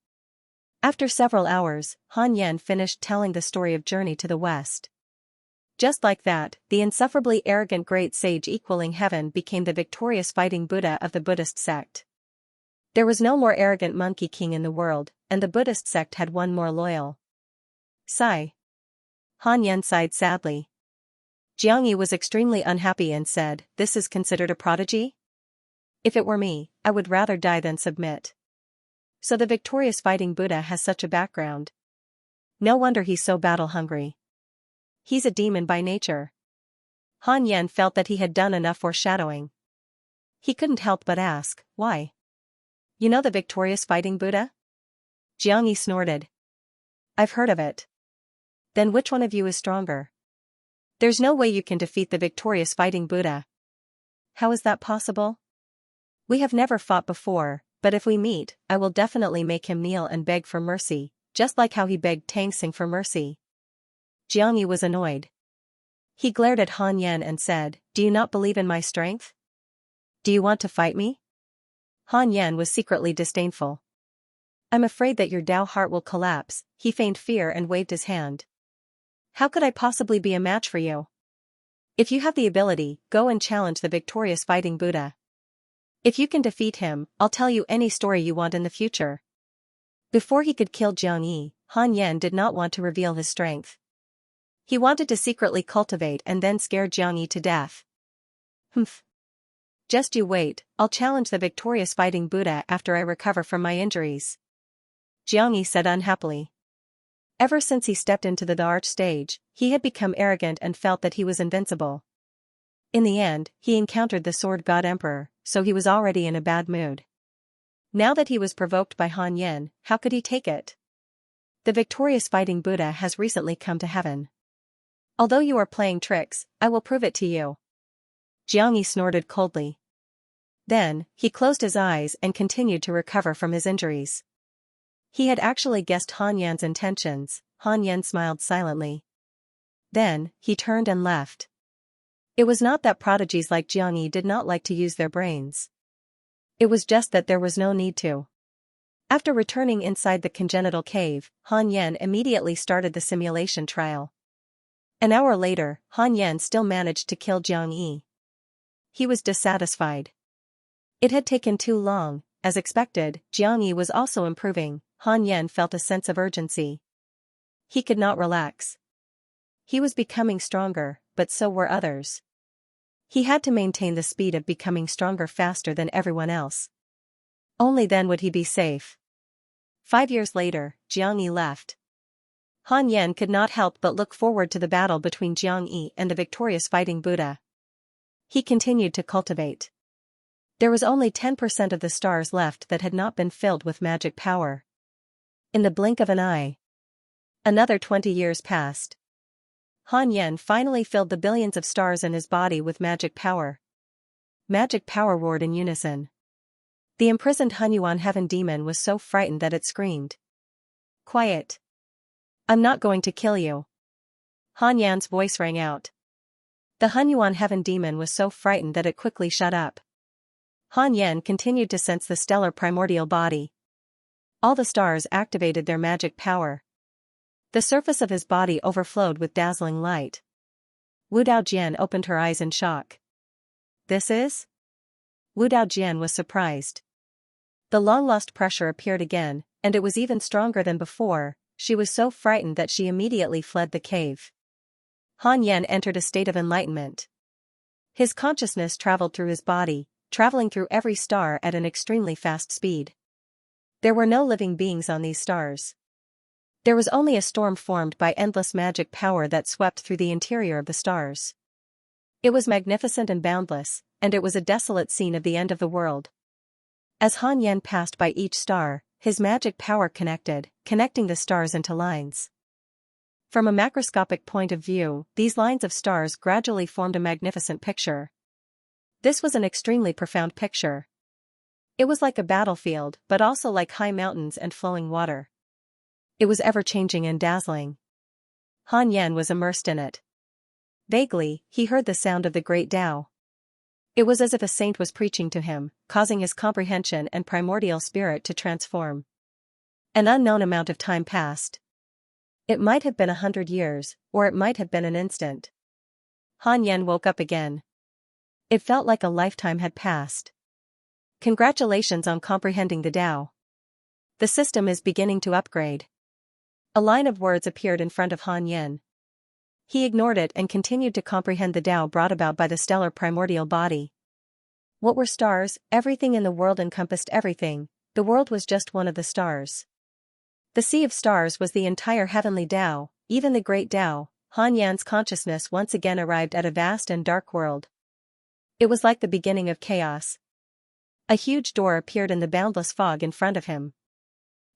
After several hours, Han Yan finished telling the story of Journey to the West. Just like that, the insufferably arrogant great sage equaling heaven became the victorious fighting Buddha of the Buddhist sect. There was no more arrogant monkey king in the world, and the Buddhist sect had one more loyal. Sigh. Han Yan sighed sadly. Jiang Yi was extremely unhappy and said, this is considered a prodigy? If it were me, I would rather die than submit. So the victorious fighting Buddha has such a background. No wonder he's so battle-hungry. He's a demon by nature. Han Yan felt that he had done enough foreshadowing. He couldn't help but ask, why? You know the victorious fighting Buddha? Jiang Yi snorted. I've heard of it. Then which one of you is stronger? There's no way you can defeat the victorious fighting Buddha. How is that possible? We have never fought before, but if we meet, I will definitely make him kneel and beg for mercy, just like how he begged Tang Xing for mercy. Jiang Yi was annoyed. He glared at Han Yan and said, do you not believe in my strength? Do you want to fight me? Han Yan was secretly disdainful. I'm afraid that your Tao heart will collapse. He feigned fear and waved his hand. How could I possibly be a match for you? If you have the ability, go and challenge the victorious fighting Buddha. If you can defeat him, I'll tell you any story you want in the future. Before he could kill Jiang Yi, Han Yan did not want to reveal his strength. He wanted to secretly cultivate and then scare Jiang Yi to death. Humph. Just you wait, I'll challenge the victorious fighting Buddha after I recover from my injuries. Jiang Yi said unhappily. Ever since he stepped into the arch stage, he had become arrogant and felt that he was invincible. In the end, he encountered the Sword God Emperor, so he was already in a bad mood. Now that he was provoked by Han Yan, how could he take it? The victorious fighting Buddha has recently come to heaven. Although you are playing tricks, I will prove it to you. Jiang Yi snorted coldly. Then, he closed his eyes and continued to recover from his injuries. He had actually guessed Han Yan's intentions. Han Yan smiled silently. Then, he turned and left. It was not that prodigies like Xianxia did not like to use their brains. It was just that there was no need to. After returning inside the congenital cave, Han Yan immediately started the simulation trial. An hour later, Han Yan still managed to kill Xianxia. He was dissatisfied. It had taken too long. As expected, Xianxia was also improving. Han Yan felt a sense of urgency. He could not relax. He was becoming stronger, but so were others. He had to maintain the speed of becoming stronger faster than everyone else. Only then would he be safe. 5 years later, Xianxia left. Han Yan could not help but look forward to the battle between Xianxia and the victorious fighting Buddha. He continued to cultivate. There was only 10% of the stars left that had not been filled with magic power. In the blink of an eye, another 20 years passed. Han Yan finally filled the billions of stars in his body with magic power. Magic power roared in unison. The imprisoned Hunyuan heaven demon was so frightened that it screamed. "Quiet! I'm not going to kill you." Han Yan's voice rang out. The Hunyuan heaven demon was so frightened that it quickly shut up. Han Yan continued to sense the stellar primordial body. All the stars activated their magic power. The surface of his body overflowed with dazzling light. Wu Daojian opened her eyes in shock. "This is?" Wu Daojian was surprised. The long-lost pressure appeared again, and it was even stronger than before. She was so frightened that she immediately fled the cave. Han Yan entered a state of enlightenment. His consciousness traveled through his body, traveling through every star at an extremely fast speed. There were no living beings on these stars. There was only a storm formed by endless magic power that swept through the interior of the stars. It was magnificent and boundless, and it was a desolate scene of the end of the world. As Han Yan passed by each star, his magic power connecting the stars into lines. From a macroscopic point of view, these lines of stars gradually formed a magnificent picture. This was an extremely profound picture. It was like a battlefield, but also like high mountains and flowing water. It was ever-changing and dazzling. Han Yan was immersed in it. Vaguely, he heard the sound of the great Tao. It was as if a saint was preaching to him, causing his comprehension and primordial spirit to transform. An unknown amount of time passed. It might have been 100 years, or it might have been an instant. Han Yan woke up again. It felt like a lifetime had passed. Congratulations on comprehending the Tao. The system is beginning to upgrade. A line of words appeared in front of Han Yan. He ignored it and continued to comprehend the Tao brought about by the stellar primordial body. What were stars? Everything in the world encompassed everything. The world was just one of the stars. The sea of stars was the entire heavenly Tao, even the great Tao. Han Yan's consciousness once again arrived at a vast and dark world. It was like the beginning of chaos. A huge door appeared in the boundless fog in front of him.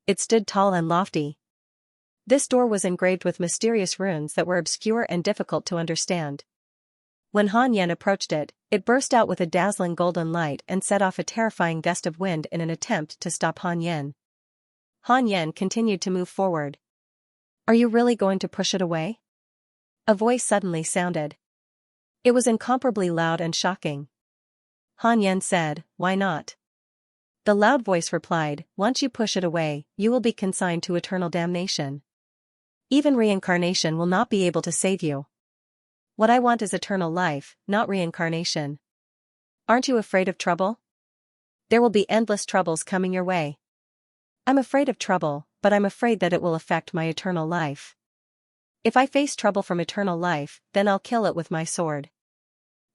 It stood tall and lofty. This door was engraved with mysterious runes that were obscure and difficult to understand. When Han Yan approached it, it burst out with a dazzling golden light and set off a terrifying gust of wind in an attempt to stop Han Yan. Han Yan continued to move forward. "Are you really going to push it away?" A voice suddenly sounded. It was incomparably loud and shocking. Han Yan said, "Why not?" The loud voice replied, "Once you push it away, you will be consigned to eternal damnation. Even reincarnation will not be able to save you. What I want is eternal life, not reincarnation. Aren't you afraid of trouble? There will be endless troubles coming your way." "I'm afraid of trouble, but I'm afraid that it will affect my eternal life. If I face trouble from eternal life, then I'll kill it with my sword."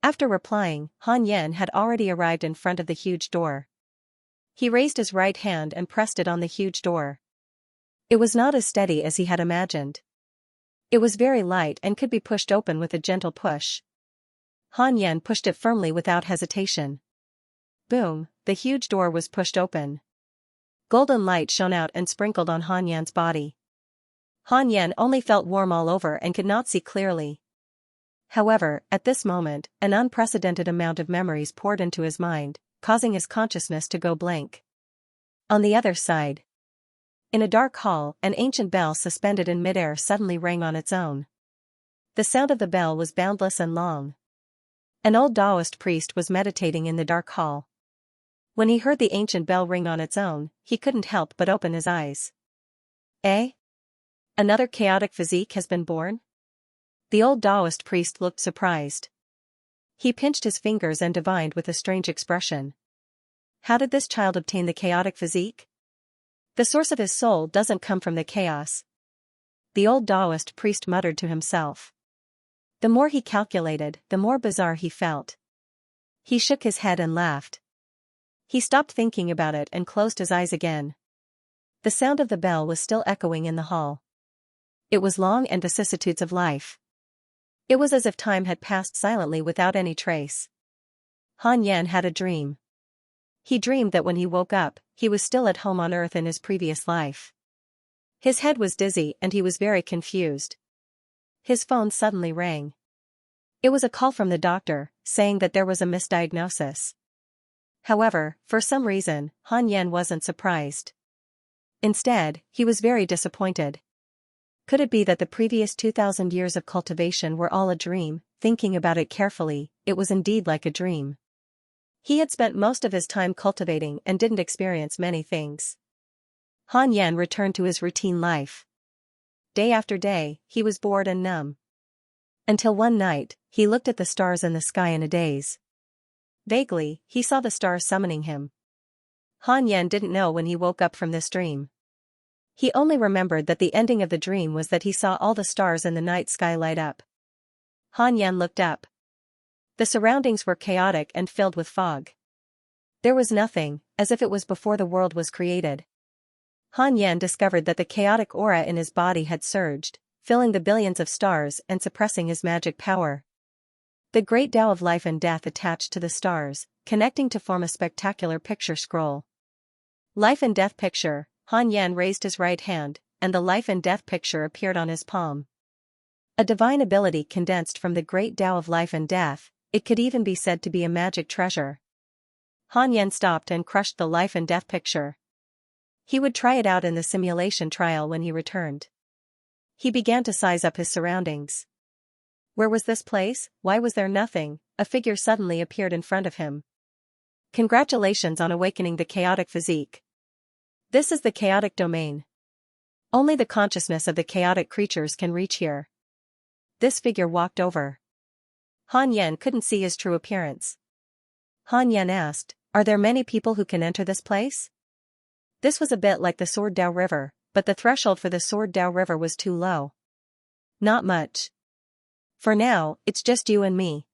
After replying, Han Yan had already arrived in front of the huge door. He raised his right hand and pressed it on the huge door. It was not as steady as he had imagined. It was very light and could be pushed open with a gentle push. Han Yan pushed it firmly without hesitation. Boom, the huge door was pushed open. Golden light shone out and sprinkled on Han Yan's body. Han Yan only felt warm all over and could not see clearly. However, at this moment, an unprecedented amount of memories poured into his mind, causing his consciousness to go blank. On the other side, in a dark hall, an ancient bell suspended in midair suddenly rang on its own. The sound of the bell was boundless and long. An old Taoist priest was meditating in the dark hall. When he heard the ancient bell ring on its own, he couldn't help but open his eyes. Eh? Another chaotic physique has been born? The old Taoist priest looked surprised. He pinched his fingers and divined with a strange expression. How did this child obtain the chaotic physique? The source of his soul doesn't come from the chaos. The old Taoist priest muttered to himself. The more he calculated, the more bizarre he felt. He shook his head and laughed. He stopped thinking about it and closed his eyes again. The sound of the bell was still echoing in the hall. It was long and vicissitudes of life. It was as if time had passed silently without any trace. Han Yan had a dream. He dreamed that when he woke up, he was still at home on Earth in his previous life. His head was dizzy and he was very confused. His phone suddenly rang. It was a call from the doctor, saying that there was a misdiagnosis. However, for some reason, Han Yan wasn't surprised. Instead, he was very disappointed. Could it be that the previous 2,000 years of cultivation were all a dream? Thinking about it carefully, it was indeed like a dream. He had spent most of his time cultivating and didn't experience many things. Han Yan returned to his routine life. Day after day, he was bored and numb. Until one night, he looked at the stars in the sky in a daze. Vaguely, he saw the stars summoning him. Han Yan didn't know when he woke up from this dream. He only remembered that the ending of the dream was that he saw all the stars in the night sky light up. Han Yan looked up. The surroundings were chaotic and filled with fog. There was nothing, as if it was before the world was created. Han Yan discovered that the chaotic aura in his body had surged, filling the billions of stars and suppressing his magic power. The great Tao of life and death attached to the stars, connecting to form a spectacular picture scroll. Life and death picture. Han Yan raised his right hand, and the life and death picture appeared on his palm. A divine ability condensed from the great Tao of life and death, it could even be said to be a magic treasure. Han Yan stopped and crushed the life and death picture. He would try it out in the simulation trial when he returned. He began to size up his surroundings. Where was this place? Why was there nothing? A figure suddenly appeared in front of him. Congratulations on awakening the chaotic physique. This is the chaotic domain. Only the consciousness of the chaotic creatures can reach here. This figure walked over. Han Yan couldn't see his true appearance. Han Yan asked, "Are there many people who can enter this place?" This was a bit like the Sword Dao River, but the threshold for the Sword Dao River was too low. Not much. For now, it's just you and me.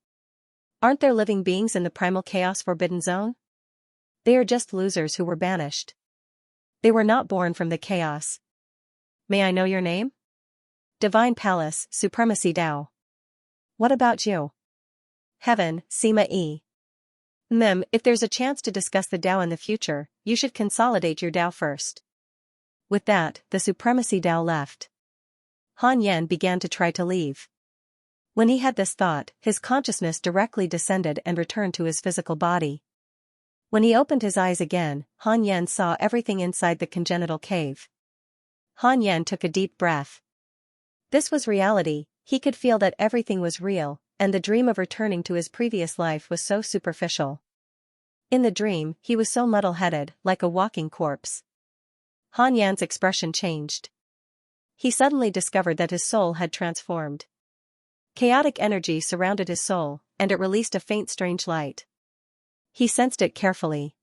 Aren't there living beings in the primal chaos forbidden zone? They are just losers who were banished. They were not born from the chaos. May I know your name? Divine Palace, Supremacy Dao. What about you? Heaven, Sima E. If there's a chance to discuss the Dao in the future, you should consolidate your Dao first. With that, the Supremacy Dao left. Han Yan began to try to leave. When he had this thought, his consciousness directly descended and returned to his physical body. When he opened his eyes again, Han Yan saw everything inside the congenital cave. Han Yan took a deep breath. This was reality. He could feel that everything was real, and the dream of returning to his previous life was so superficial. In the dream, he was so muddle-headed, like a walking corpse. Han Yan's expression changed. He suddenly discovered that his soul had transformed. Chaotic energy surrounded his soul, and it released a faint strange light. He sensed it carefully.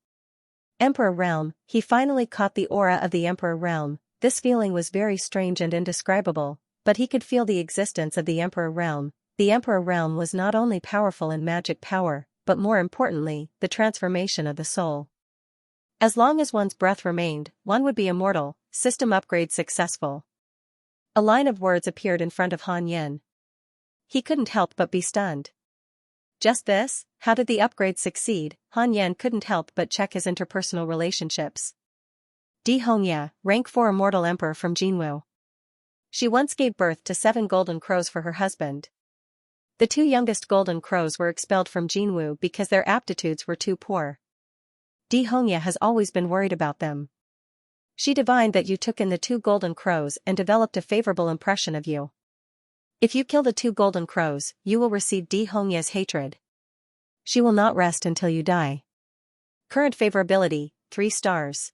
Emperor Realm. He finally caught the aura of the Emperor Realm. This feeling was very strange and indescribable, but he could feel the existence of the Emperor Realm. The Emperor Realm was not only powerful in magic power, but more importantly, the transformation of the soul. As long as one's breath remained, one would be immortal. System upgrade successful. A line of words appeared in front of Han Yan. He couldn't help but be stunned. Just this? How did the upgrade succeed? Han Yan couldn't help but check his interpersonal relationships. Xianxia, rank 4 immortal emperor from Jinwu. She once gave birth to 7 golden crows for her husband. The 2 youngest golden crows were expelled from Jinwu because their aptitudes were too poor. Xianxia has always been worried about them. She divined that you took in the 2 golden crows and developed a favorable impression of you. If you kill the 2 golden crows, you will receive Xianxia's hatred. She will not rest until you die. Current favorability, 3 stars.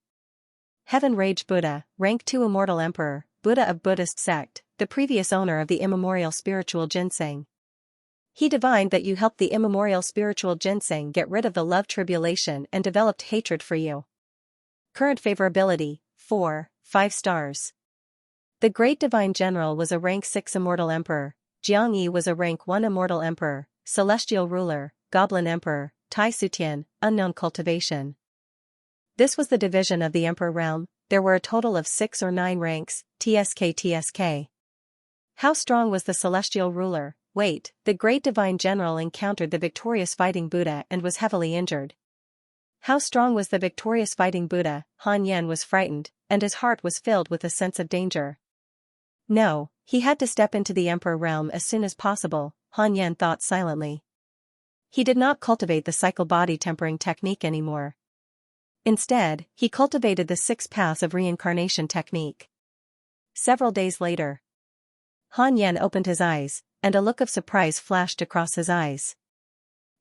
Heaven Rage Buddha, rank 2 immortal emperor, Buddha of Buddhist sect, the previous owner of the immemorial spiritual ginseng. He divined that you helped the immemorial spiritual ginseng get rid of the love tribulation and developed hatred for you. Current favorability, 4, 5 stars. The Great Divine General was a rank 6 immortal emperor, Xianxia was a rank 1 immortal emperor, celestial ruler, goblin emperor, Tai Sutian, unknown cultivation. This was the division of the emperor realm. There were a total of 6 or 9 ranks, TSK. How strong was the celestial ruler? Wait, the Great Divine General encountered the victorious fighting Buddha and was heavily injured. How strong was the victorious fighting Buddha? Han Yan was frightened, and his heart was filled with a sense of danger. No, he had to step into the emperor realm as soon as possible, Han Yan thought silently. He did not cultivate the cycle body tempering technique anymore. Instead, he cultivated the 6 paths of reincarnation technique. Several days later, Han Yan opened his eyes, and a look of surprise flashed across his eyes.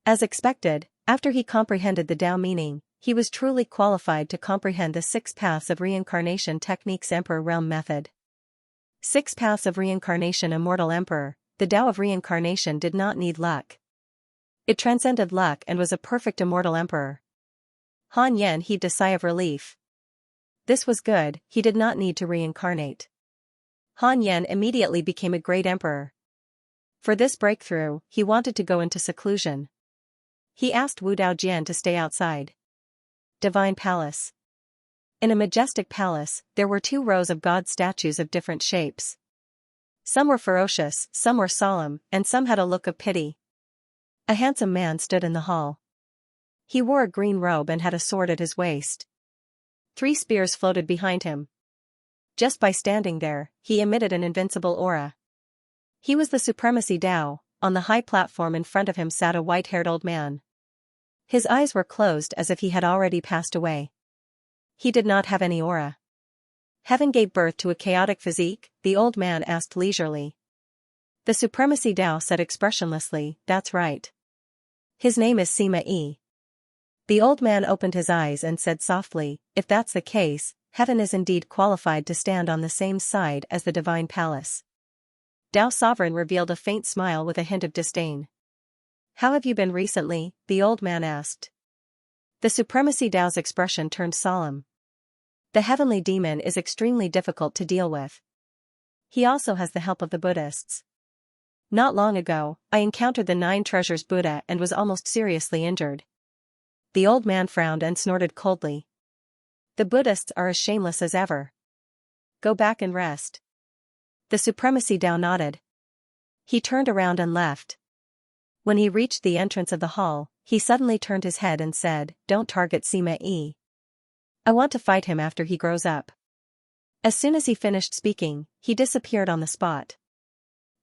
As expected, after he comprehended the Tao meaning, he was truly qualified to comprehend the 6 paths of reincarnation technique's emperor realm method. 6 paths of reincarnation immortal emperor, the Tao of reincarnation did not need luck. It transcended luck and was a perfect immortal emperor. Han Yan heaved a sigh of relief. This was good, he did not need to reincarnate. Han Yan immediately became a great emperor. For this breakthrough, he wanted to go into seclusion. He asked Wu Daojian to stay outside. Divine Palace. In a majestic palace, there were 2 rows of god statues of different shapes. Some were ferocious, some were solemn, and some had a look of pity. A handsome man stood in the hall. He wore a green robe and had a sword at his waist. 3 spears floated behind him. Just by standing there, he emitted an invincible aura. He was the Supremacy Tao. On the high platform in front of him sat a white-haired old man. His eyes were closed as if he had already passed away. He did not have any aura. Heaven gave birth to a chaotic physique, the old man asked leisurely. The Supremacy Tao said expressionlessly, that's right. His name is Sima Yi. The old man opened his eyes and said softly, if that's the case, heaven is indeed qualified to stand on the same side as the divine palace. Tao Sovereign revealed a faint smile with a hint of disdain. How have you been recently? The old man asked. The Supremacy Tao's expression turned solemn. The heavenly demon is extremely difficult to deal with. He also has the help of the Buddhists. Not long ago, I encountered the 9 treasures Buddha and was almost seriously injured. The old man frowned and snorted coldly. The Buddhists are as shameless as ever. Go back and rest. The Supremacy Tao nodded. He turned around and left. When he reached the entrance of the hall, he suddenly turned his head and said, don't target Sima Yi. I want to fight him after he grows up. As soon as he finished speaking, he disappeared on the spot.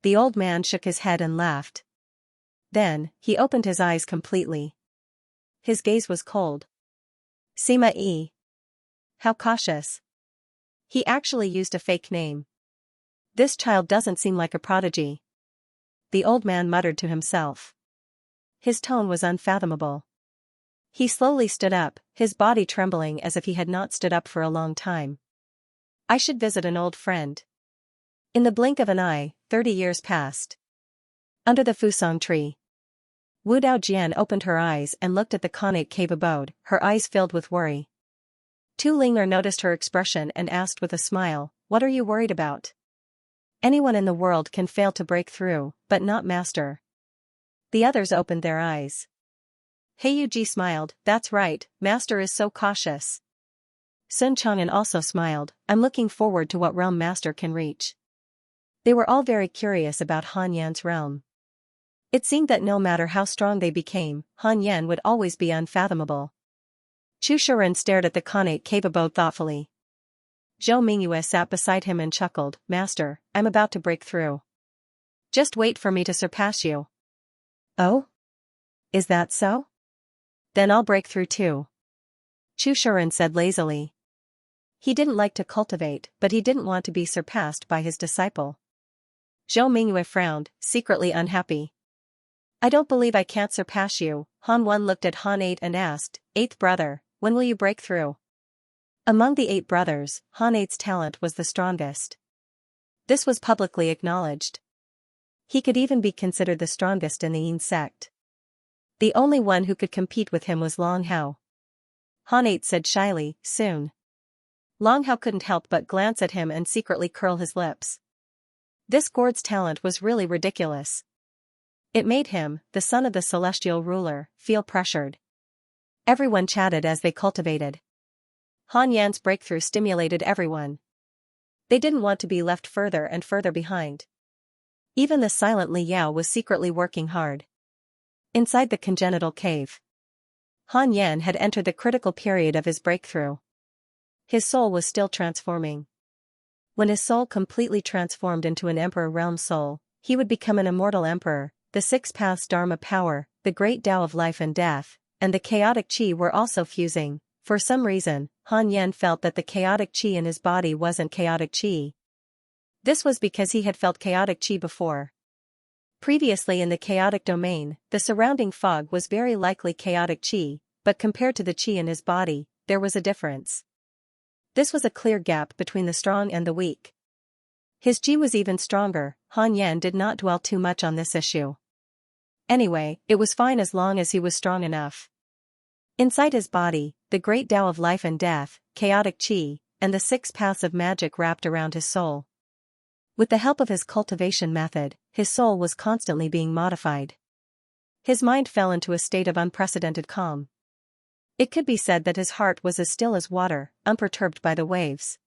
The old man shook his head and laughed. Then, he opened his eyes completely. His gaze was cold. Sima Yi. How cautious. He actually used a fake name. This child doesn't seem like a prodigy. The old man muttered to himself. His tone was unfathomable. He slowly stood up, his body trembling as if he had not stood up for a long time. I should visit an old friend. In the blink of an eye, 30 years passed. Under the Fusong tree. Wu Daojian opened her eyes and looked at the Connate cave abode, her eyes filled with worry. Tu Ling'er noticed her expression and asked with a smile, what are you worried about? Anyone in the world can fail to break through, but not Master. The others opened their eyes. Heiyuji smiled, that's right, Master is so cautious. Sun Chang'an also smiled, I'm looking forward to what realm Master can reach. They were all very curious about Han Yan's realm. It seemed that no matter how strong they became, Han Yan would always be unfathomable. Chu Shiren stared at the Connate cave abode thoughtfully. Zhou Mingyue sat beside him and chuckled, Master, I'm about to break through. Just wait for me to surpass you. Oh? Is that so? Then I'll break through too. Chu Shiren said lazily. He didn't like to cultivate, but he didn't want to be surpassed by his disciple. Zhou Mingyue frowned, secretly unhappy. I don't believe I can't surpass you. Han 1 looked at Han 8 and asked, "Eighth brother, when will you break through?" Among the 8 brothers, Han 8's talent was the strongest. This was publicly acknowledged. He could even be considered the strongest in the Yin sect. The only one who could compete with him was Long Hao. Han 8 said shyly, "Soon." Long Hao couldn't help but glance at him and secretly curl his lips. This Gord's talent was really ridiculous. It made him, the son of the celestial ruler, feel pressured. Everyone chatted as they cultivated. Han Yan's breakthrough stimulated everyone. They didn't want to be left further and further behind. Even the silent Li Yao was secretly working hard. Inside the congenital cave, Han Yan had entered the critical period of his breakthrough. His soul was still transforming. When his soul completely transformed into an emperor realm soul, he would become an immortal emperor. The 6 paths Dharma power, the great Tao of life and death, and the chaotic chi were also fusing. For some reason, Han Yan felt that the chaotic chi in his body wasn't chaotic chi. This was because he had felt chaotic chi before. Previously in the chaotic domain, the surrounding fog was very likely chaotic chi, but compared to the chi in his body, there was a difference. This was a clear gap between the strong and the weak. His chi was even stronger. Han Yan did not dwell too much on this issue. Anyway, it was fine as long as he was strong enough. Inside his body, the great Tao of life and death, chaotic chi, and the 6 paths of magic wrapped around his soul. With the help of his cultivation method, his soul was constantly being modified. His mind fell into a state of unprecedented calm. It could be said that his heart was as still as water, unperturbed by the waves.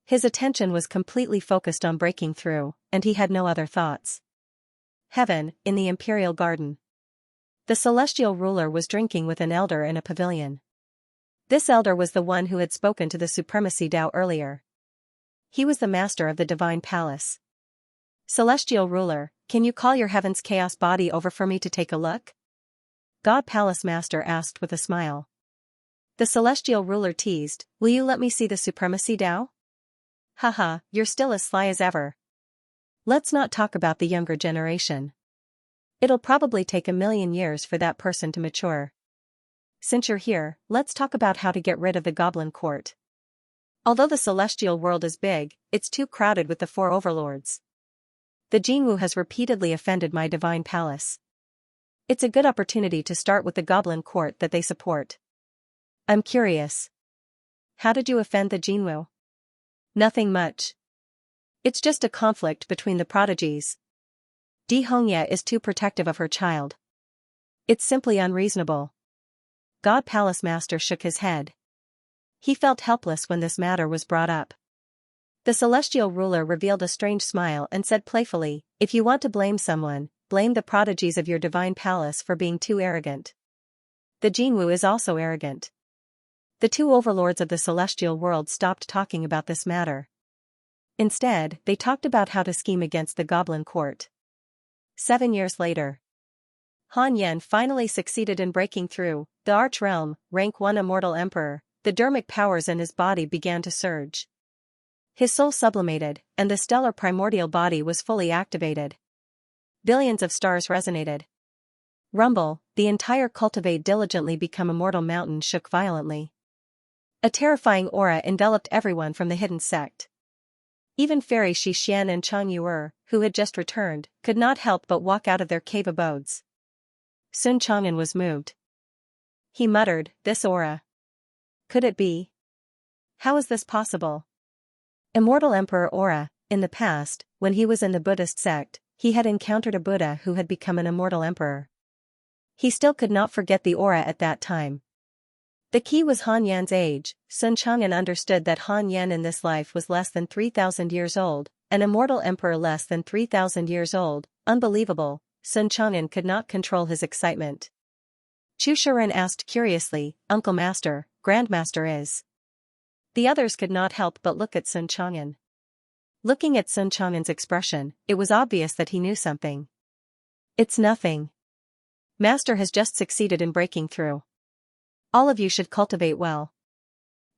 His attention was completely focused on breaking through, and he had no other thoughts. Heaven, in the imperial garden. The celestial ruler was drinking with an elder in a pavilion. This elder was the one who had spoken to the supremacy Tao earlier. He was the master of the divine palace. "Celestial ruler, can you call your heaven's chaos body over for me to take a look?" God Palace Master asked with a smile. The celestial ruler teased, "Will you let me see the supremacy Tao?" "Haha, you're still as sly as ever. Let's not talk about the younger generation. It'll probably take 1,000,000 years for that person to mature. Since you're here, let's talk about how to get rid of the goblin court. Although the celestial world is big, it's too crowded with the 4 overlords. The Jinwu has repeatedly offended my divine palace. It's a good opportunity to start with the goblin court that they support. I'm curious. How did you offend the Jinwu?" "Nothing much. It's just a conflict between the prodigies. Di Hongya is too protective of her child. It's simply unreasonable." God Palace Master shook his head. He felt helpless when this matter was brought up. The celestial ruler revealed a strange smile and said playfully, "If you want to blame someone, blame the prodigies of your divine palace for being too arrogant. The Jinwu is also arrogant." The 2 overlords of the celestial world stopped talking about this matter. Instead, they talked about how to scheme against the goblin court. 7 years later, Han Yan finally succeeded in breaking through. The Arch Realm, rank 1 immortal emperor, the dermic powers in his body began to surge. His soul sublimated, and the stellar primordial body was fully activated. Billions of stars resonated. Rumble, the entire Cultivate diligently become immortal mountain shook violently. A terrifying aura enveloped everyone from the hidden sect. Even Fairy Xian and Chang Yuer, who had just returned, could not help but walk out of their cave abodes. Sun Chang'an was moved. He muttered, "This aura. Could it be? How is this possible?" Immortal Emperor aura. In the past, when he was in the Buddhist sect, he had encountered a Buddha who had become an immortal emperor. He still could not forget the aura at that time. The key was Han Yan's age. Sun Chang'an understood that Han Yan in this life was less than 3,000 years old, an immortal emperor less than 3,000 years old. Unbelievable. Sun Chang'an could not control his excitement. Chu Shiren asked curiously, "Uncle Master, Grandmaster is?" The others could not help but look at Sun Chang'an. Looking at Sun Chang'an's expression, it was obvious that he knew something. "It's nothing. Master has just succeeded in breaking through. All of you should cultivate well.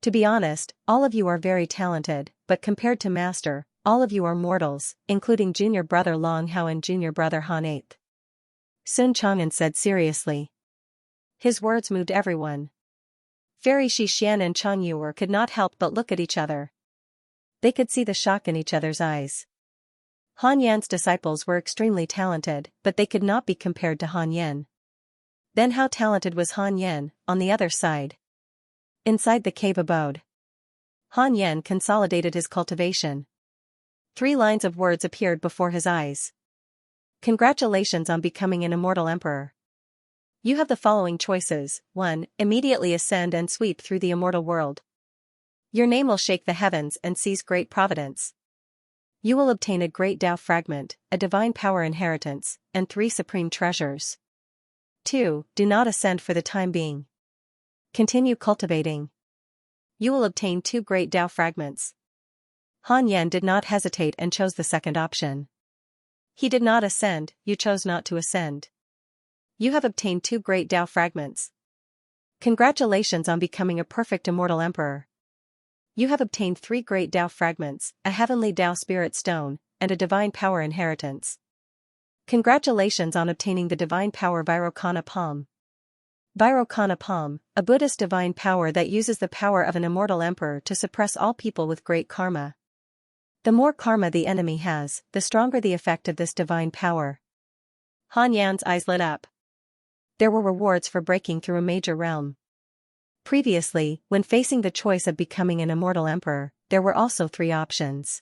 To be honest, all of you are very talented, but compared to Master, all of you are mortals, including junior brother Long Hao and junior brother Han 8. Sun Chang'an said seriously. His words moved everyone. Fairy Xian and Chang Yuer could not help but look at each other. They could see the shock in each other's eyes. Han Yan's disciples were extremely talented, but they could not be compared to Han Yan. Then how talented was Han Yan, on the other side? Inside the cave abode, Han Yan consolidated his cultivation. 3 lines of words appeared before his eyes. Congratulations on becoming an immortal emperor. You have the following choices. 1. Immediately ascend and sweep through the immortal world. Your name will shake the heavens and seize great Providence. You will obtain a great Tao fragment, a divine power inheritance, and 3 supreme treasures. 2. Do not ascend for the time being. Continue cultivating. You will obtain 2 great Tao fragments. Han Yan did not hesitate and chose the second option. He did not ascend, you chose not to ascend. You have obtained 2 great Tao fragments. Congratulations on becoming a perfect immortal emperor. You have obtained 3 great Tao fragments, a heavenly Tao spirit stone, and a divine power inheritance. Congratulations on obtaining the divine power Vairocana Palm. Vairocana Palm, a Buddhist divine power that uses the power of an immortal emperor to suppress all people with great karma. The more karma the enemy has, the stronger the effect of this divine power. Han Yan's eyes lit up. There were rewards for breaking through a major realm. Previously, when facing the choice of becoming an immortal emperor, there were also 3 options.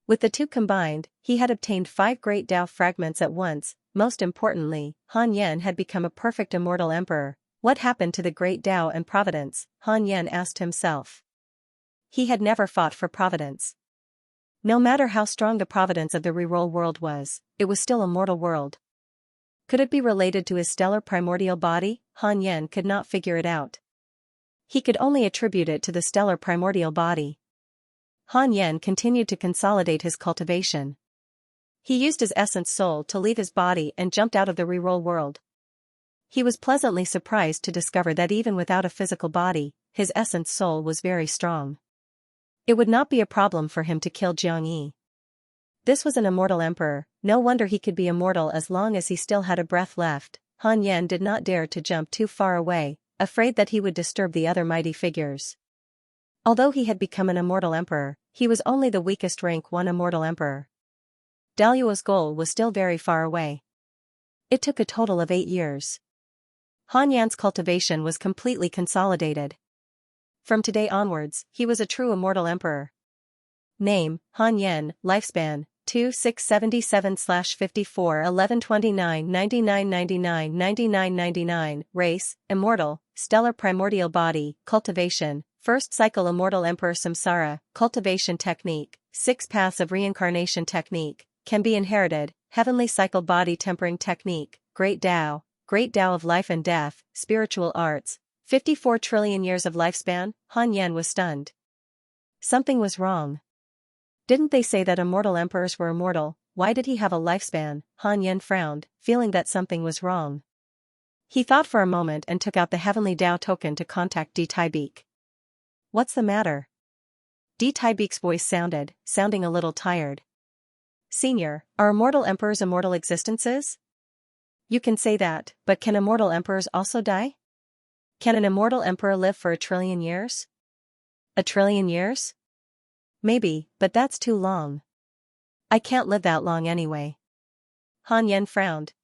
With the 2 combined, he had obtained 5 great Tao fragments at once. Most importantly, Han Yan had become a perfect immortal emperor. What happened to the great Tao and Providence? Han Yan asked himself. He had never fought for Providence. No matter how strong the Providence of the reroll world was, it was still a mortal world. Could it be related to his stellar primordial body? Han Yan could not figure it out. He could only attribute it to the stellar primordial body. Han Yan continued to consolidate his cultivation. He used his essence soul to leave his body and jumped out of the reroll world. He was pleasantly surprised to discover that even without a physical body, his essence soul was very strong. It would not be a problem for him to kill Xianxia. This was an immortal emperor, no wonder he could be immortal as long as he still had a breath left. Han Yan did not dare to jump too far away, afraid that he would disturb the other mighty figures. Although he had become an immortal emperor, he was only the weakest rank 1 immortal emperor. Daluo's goal was still very far away. It took a total of 8 years. Han Yan's cultivation was completely consolidated. From today onwards, he was a true immortal emperor. Name, Han Yan, lifespan, 2677/54 1129 9999 9999 Race, immortal, stellar primordial body, cultivation, first cycle immortal emperor samsara, cultivation technique, 6 paths of reincarnation technique, can be inherited, heavenly cycle body tempering technique, great Tao of life and death, spiritual arts, 54 trillion years of lifespan. Han Yan was stunned. Something was wrong. Didn't they say that immortal emperors were immortal? Why did he have a lifespan? Han Yan frowned, feeling that something was wrong. He thought for a moment and took out the heavenly Tao token to contact Di Taibeek. What's the matter? Di Taibeek's voice sounding a little tired. Senior, are immortal emperors immortal existences? You can say that, but can immortal emperors also die? Can an immortal emperor live for 1 trillion years? 1 trillion years? Maybe, but that's too long. I can't live that long anyway. Han Yan frowned.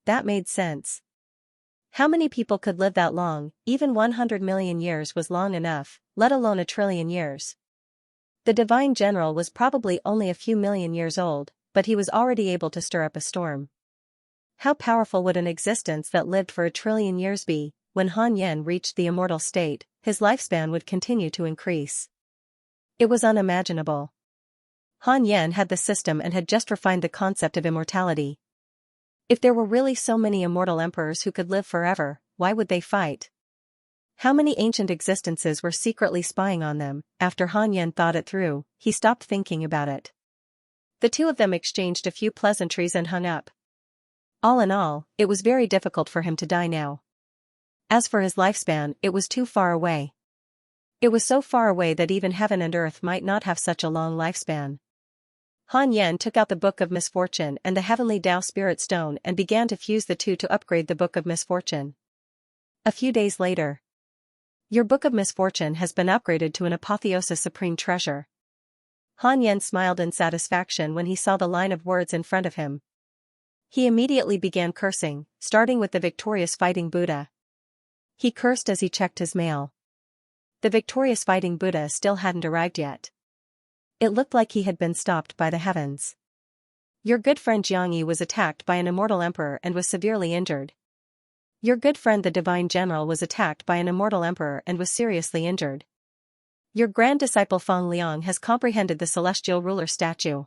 That made sense. How many people could live that long? Even 100 million years was long enough, let alone 1 trillion years. The divine general was probably only a few million years old, but he was already able to stir up a storm. How powerful would an existence that lived for 1 trillion years be? When Han Yan reached the immortal state, his lifespan would continue to increase. It was unimaginable. Han Yan had the system and had just refined the concept of immortality. If there were really so many immortal emperors who could live forever, why would they fight? How many ancient existences were secretly spying on them? After Han Yan thought it through, he stopped thinking about it. The 2 of them exchanged a few pleasantries and hung up. All in all, it was very difficult for him to die now. As for his lifespan, it was too far away. It was so far away that even heaven and earth might not have such a long lifespan. Han Yan took out the Book of Misfortune and the Heavenly Tao Spirit Stone and began to fuse the two to upgrade the Book of Misfortune. A few days later. Your Book of Misfortune has been upgraded to an Apotheosis Supreme Treasure. Han Yan smiled in satisfaction when he saw the line of words in front of him. He immediately began cursing, starting with the victorious fighting Buddha. He cursed as he checked his mail. The victorious fighting Buddha still hadn't arrived yet. It looked like he had been stopped by the heavens. Your good friend Xianxia was attacked by an immortal emperor and was severely injured. Your good friend the divine general was attacked by an immortal emperor and was seriously injured. Your grand disciple Feng Liang has comprehended the celestial ruler statue.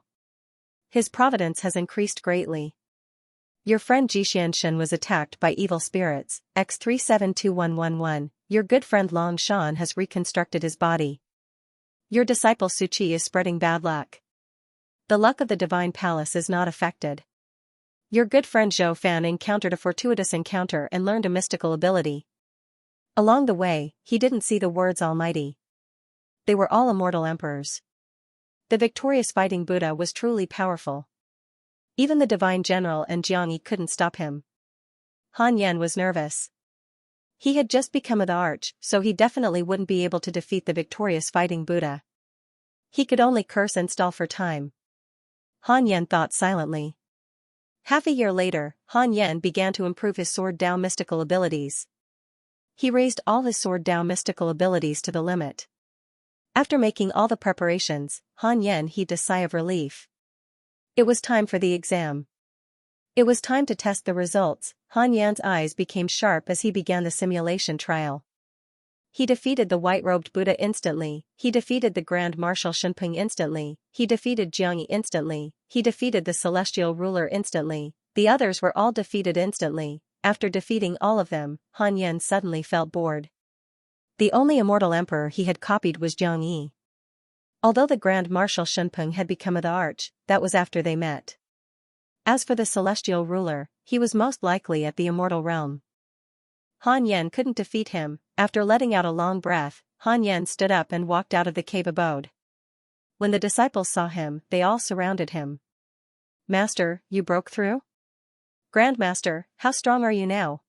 His providence has increased greatly. Your friend Xianxia was attacked by evil spirits, X372111. Your good friend Long Shan has reconstructed his body. Your disciple Suchi is spreading bad luck. The luck of the divine palace is not affected. Your good friend Zhou Fan encountered a fortuitous encounter and learned a mystical ability. Along the way, he didn't see the words Almighty. They were all immortal emperors. The victorious fighting Buddha was truly powerful. Even the divine general and Xianxia couldn't stop him. Han Yan was nervous. He had just become the arch, so he definitely wouldn't be able to defeat the victorious fighting Buddha. He could only curse and stall for time. Han Yan thought silently. Half a year later, Han Yan began to improve his Sword Dao mystical abilities. He raised all his Sword Dao mystical abilities to the limit. After making all the preparations, Han Yan heaved a sigh of relief. It was time for the exam. It was time to test the results. Han Yan's eyes became sharp as he began the simulation trial. He defeated the white-robed Buddha instantly, he defeated the Grand Marshal Shenping instantly, he defeated Xianxia instantly, he defeated the celestial ruler instantly, the others were all defeated instantly. After defeating all of them, Han Yan suddenly felt bored. The only immortal emperor he had copied was Xianxia. Although the Grand Marshal Shenping had become the arch, that was after they met. As for the celestial ruler, he was most likely at the immortal realm. Han Yan couldn't defeat him. After letting out a long breath, Han Yan stood up and walked out of the cave abode. When the disciples saw him, they all surrounded him. Master, you broke through? Grandmaster, how strong are you now?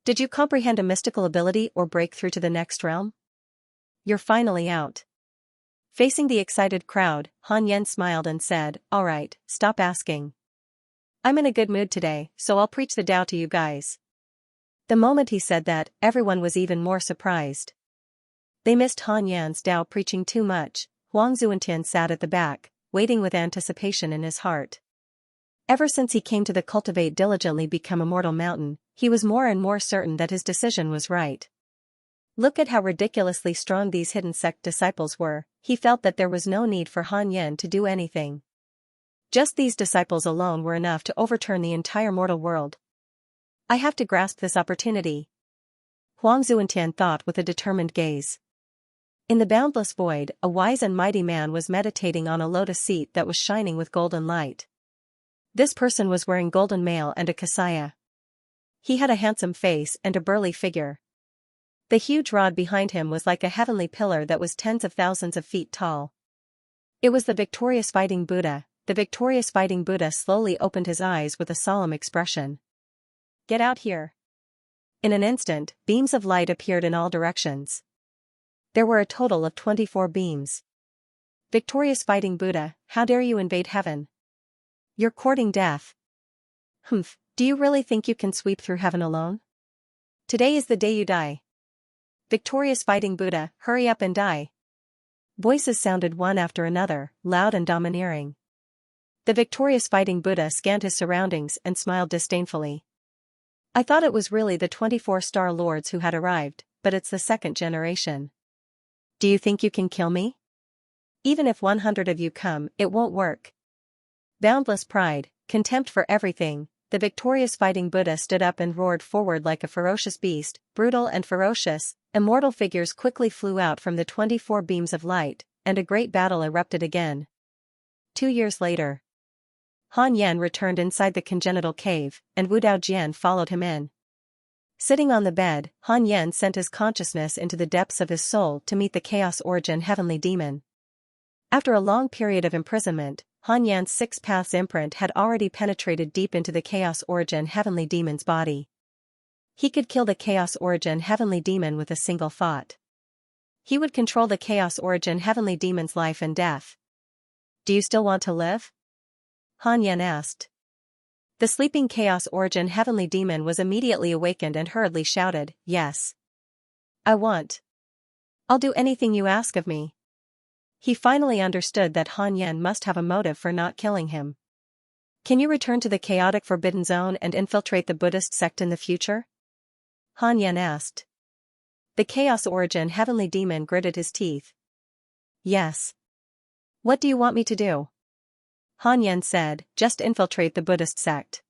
Did you comprehend a mystical ability or break through to the next realm? You're finally out. Facing the excited crowd, Han Yan smiled and said, "All right, stop asking. I'm in a good mood today, so I'll preach the Tao to you guys." The moment he said that, everyone was even more surprised. They missed Han Yan's Tao preaching too much. Huang Zuantian sat at the back, waiting with anticipation in his heart. Ever since he came to the Cultivate diligently become Immortal Mountain, he was more and more certain that his decision was right. Look at how ridiculously strong these hidden sect disciples were. He felt that there was no need for Han Yan to do anything. Just these disciples alone were enough to overturn the entire mortal world. I have to grasp this opportunity. Huang Zuantian thought with a determined gaze. In the boundless void, a wise and mighty man was meditating on a lotus seat that was shining with golden light. This person was wearing golden mail and a kasaya. He had a handsome face and a burly figure. The huge rod behind him was like a heavenly pillar that was tens of thousands of feet tall. It was the victorious fighting Buddha. The victorious fighting Buddha slowly opened his eyes with a solemn expression. "Get out here." In an instant, beams of light appeared in all directions. There were a total of 24 beams. Victorious fighting Buddha, how dare you invade heaven? You're courting death. Humph, do you really think you can sweep through heaven alone? Today is the day you die. Victorious fighting Buddha, hurry up and die. Voices sounded one after another, loud and domineering. The victorious fighting Buddha scanned his surroundings and smiled disdainfully. I thought it was really the 24 star lords who had arrived, but it's the second generation. Do you think you can kill me? Even if 100 of you come, it won't work. Boundless pride, contempt for everything, the victorious fighting Buddha stood up and roared forward like a ferocious beast, brutal and ferocious. Immortal figures quickly flew out from the 24 beams of light, and a great battle erupted again. 2 years later, Han Yan returned inside the congenital cave, and Wu Dao Jian followed him in. Sitting on the bed, Han Yan sent his consciousness into the depths of his soul to meet the chaos origin heavenly demon. After a long period of imprisonment, Han Yan's six paths imprint had already penetrated deep into the Chaos Origin Heavenly Demon's body. He could kill the Chaos Origin Heavenly Demon with a single thought. He would control the Chaos Origin Heavenly Demon's life and death. Do you still want to live? Han Yan asked. The sleeping Chaos Origin Heavenly Demon was immediately awakened and hurriedly shouted, "Yes. I want. I'll do anything you ask of me." He finally understood that Han Yan must have a motive for not killing him. Can you return to the chaotic Forbidden Zone and infiltrate the Buddhist sect in the future? Han Yan asked. The Chaos Origin Heavenly Demon gritted his teeth. Yes. What do you want me to do? Han Yan said, just infiltrate the Buddhist sect.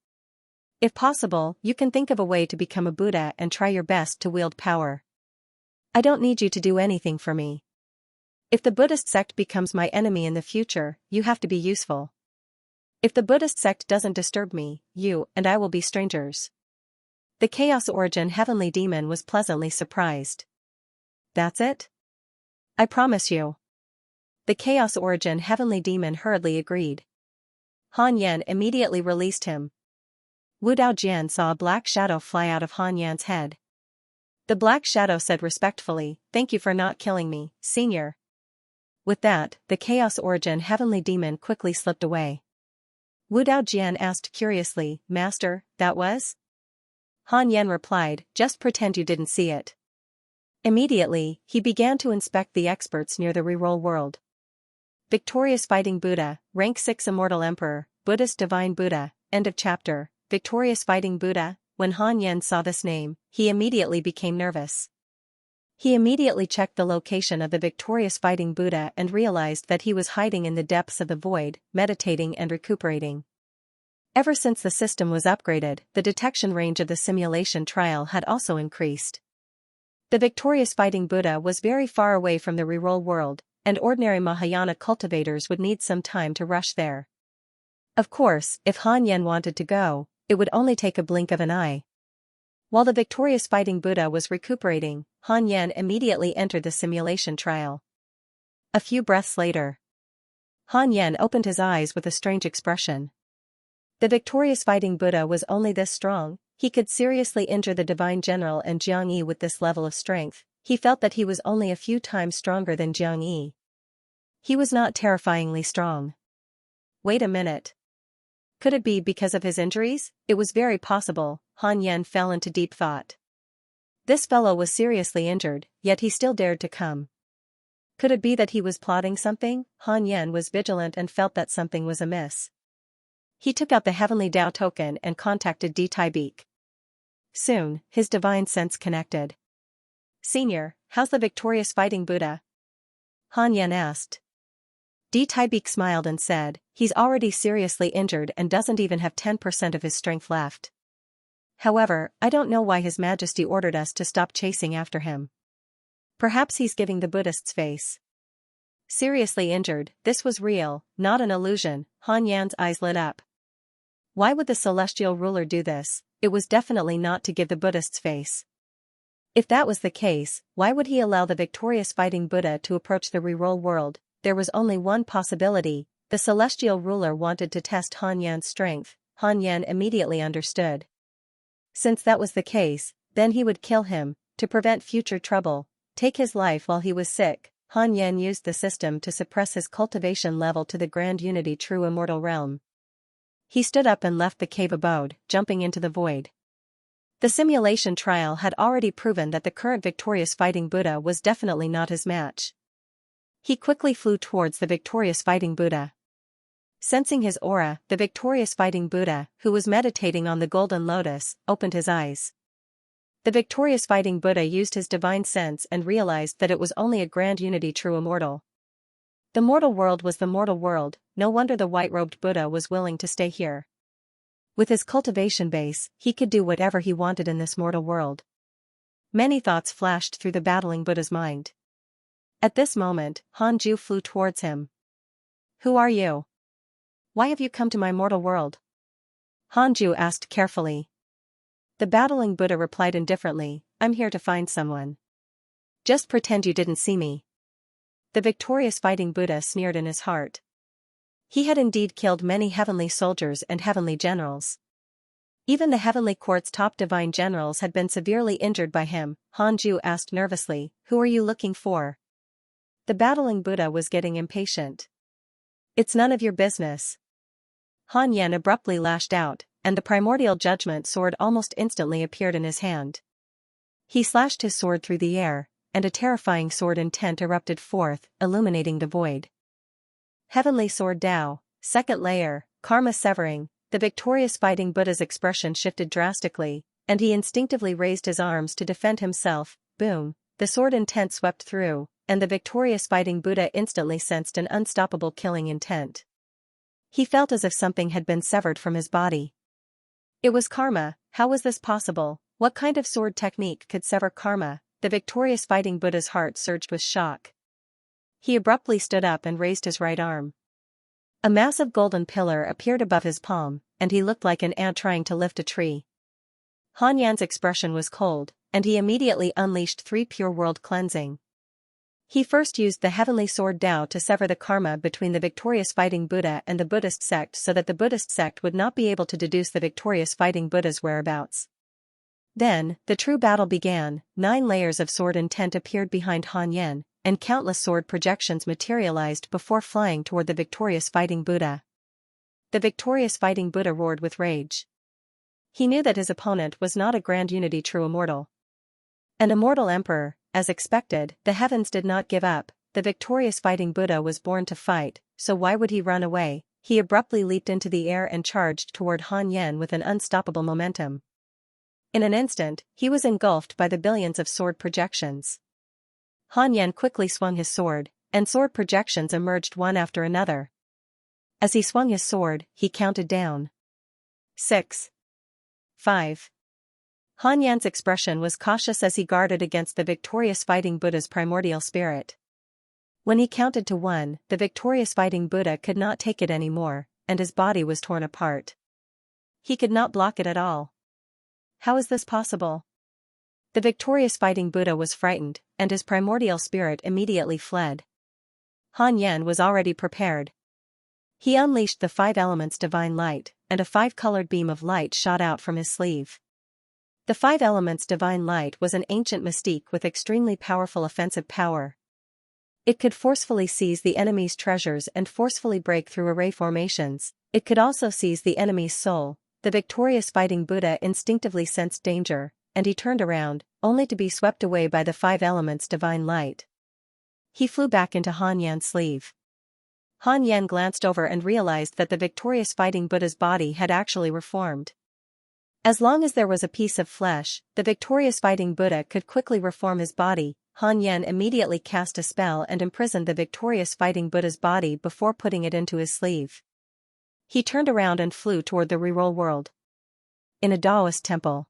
If possible, you can think of a way to become a Buddha and try your best to wield power. I don't need you to do anything for me. If the Buddhist sect becomes my enemy in the future, you have to be useful. If the Buddhist sect doesn't disturb me, you and I will be strangers. The Chaos Origin Heavenly Demon was pleasantly surprised. That's it? I promise you. The Chaos Origin Heavenly Demon hurriedly agreed. Han Yan immediately released him. Wu Daojian saw a black shadow fly out of Han Yan's head. The black shadow said respectfully, "Thank you for not killing me, Senior." With that, the Chaos Origin Heavenly Demon quickly slipped away. Wu Daojian asked curiously, "Master, that was?" Han Yan replied, "Just pretend you didn't see it." Immediately, he began to inspect the experts near the reroll world. Victorious Fighting Buddha, Rank 6 Immortal Emperor, Buddhist Divine Buddha, End of Chapter. Victorious Fighting Buddha. When Han Yan saw this name, he immediately became nervous. He immediately checked the location of the Victorious Fighting Buddha and realized that he was hiding in the depths of the void, meditating and recuperating. Ever since the system was upgraded, the detection range of the simulation trial had also increased. The Victorious Fighting Buddha was very far away from the reroll world, and ordinary Mahayana cultivators would need some time to rush there. Of course, if Han Yan wanted to go, it would only take a blink of an eye. While the Victorious Fighting Buddha was recuperating, Han Yan immediately entered the simulation trial. A few breaths later, Han Yan opened his eyes with a strange expression. The Victorious Fighting Buddha was only this strong. He could seriously injure the Divine General and Jiang Yi with this level of strength. He felt that he was only a few times stronger than Jiang Yi. He was not terrifyingly strong. Wait a minute. Could it be because of his injuries? It was very possible. Han Yan fell into deep thought. This fellow was seriously injured, yet he still dared to come. Could it be that he was plotting something? Han Yan was vigilant and felt that something was amiss. He took out the Heavenly Dao token and contacted D Tai Beek. Soon, his divine sense connected. "Senior, how's the Victorious Fighting Buddha?" Han Yan asked. D Tai Beek smiled and said, "He's already seriously injured and doesn't even have 10% of his strength left. However, I don't know why His Majesty ordered us to stop chasing after him. Perhaps he's giving the Buddhist's face." Seriously injured, this was real, not an illusion. Han Yan's eyes lit up. Why would the celestial ruler do this? It was definitely not to give the Buddhist's face. If that was the case, why would he allow the Victorious Fighting Buddha to approach the reroll world? There was only one possibility. The celestial ruler wanted to test Han Yan's strength. Han Yan immediately understood. Since that was the case, then he would kill him, to prevent future trouble, take his life while he was sick. Han Yan used the system to suppress his cultivation level to the Grand Unity True Immortal Realm. He stood up and left the cave abode, jumping into the void. The simulation trial had already proven that the current Victorious Fighting Buddha was definitely not his match. He quickly flew towards the Victorious Fighting Buddha. Sensing his aura, the Victorious Fighting Buddha, who was meditating on the Golden Lotus, opened his eyes. The Victorious Fighting Buddha used his divine sense and realized that it was only a Grand Unity True Immortal. The mortal world was the mortal world. No wonder the white-robed Buddha was willing to stay here. With his cultivation base, he could do whatever he wanted in this mortal world. Many thoughts flashed through the battling Buddha's mind. At this moment, Han Ju flew towards him. "Who are you? Why have you come to my mortal world?" Han Ju asked carefully. The battling Buddha replied indifferently, "I'm here to find someone. Just pretend you didn't see me." The Victorious Fighting Buddha sneered in his heart. He had indeed killed many heavenly soldiers and heavenly generals. Even the heavenly court's top divine generals had been severely injured by him. Hanju asked nervously, "Who are you looking for?" The battling Buddha was getting impatient. "It's none of your business." Han Yan abruptly lashed out, and the primordial judgment sword almost instantly appeared in his hand. He slashed his sword through the air, and a terrifying sword intent erupted forth, illuminating the void. Heavenly Sword Tao, second layer, karma severing. The victorious fighting Buddha's expression shifted drastically, and he instinctively raised his arms to defend himself. Boom, the sword intent swept through, and the victorious fighting Buddha instantly sensed an unstoppable killing intent. He felt as if something had been severed from his body. It was karma. How was this possible? What kind of sword technique could sever karma? The victorious fighting Buddha's heart surged with shock. He abruptly stood up and raised his right arm. A massive golden pillar appeared above his palm, and he looked like an ant trying to lift a tree. Han Yan's expression was cold, and he immediately unleashed 3 pure world cleansing. He first used the heavenly sword Tao to sever the karma between the victorious fighting Buddha and the Buddhist sect so that the Buddhist sect would not be able to deduce the victorious fighting Buddha's whereabouts. Then, the true battle began. 9 layers of sword intent appeared behind Han Yan, and countless sword projections materialized before flying toward the victorious fighting Buddha. The victorious fighting Buddha roared with rage. He knew that his opponent was not a grand unity true immortal. An immortal emperor. As expected, the heavens did not give up. The victorious fighting Buddha was born to fight, so why would he run away? He abruptly leaped into the air and charged toward Han Yan with an unstoppable momentum. In an instant, he was engulfed by the billions of sword projections. Han Yan quickly swung his sword, and sword projections emerged one after another. As he swung his sword, he counted down. 6. 5. Han Yan's expression was cautious as he guarded against the victorious fighting Buddha's primordial spirit. When he counted to 1, the victorious fighting Buddha could not take it anymore, and his body was torn apart. He could not block it at all. How is this possible? The victorious fighting Buddha was frightened, and his primordial spirit immediately fled. Han Yan was already prepared. He unleashed the 5 elements divine light, and a 5-colored beam of light shot out from his sleeve. The 5 elements divine light was an ancient mystique with extremely powerful offensive power. It could forcefully seize the enemy's treasures and forcefully break through array formations. It could also seize the enemy's soul. The victorious fighting Buddha instinctively sensed danger, and he turned around, only to be swept away by the 5 elements divine light. He flew back into Han Yan's sleeve. Han Yan glanced over and realized that the victorious fighting Buddha's body had actually reformed. As long as there was a piece of flesh, the victorious fighting Buddha could quickly reform his body. Han Yan immediately cast a spell and imprisoned the victorious fighting Buddha's body before putting it into his sleeve. He turned around and flew toward the reroll world. In a Taoist temple.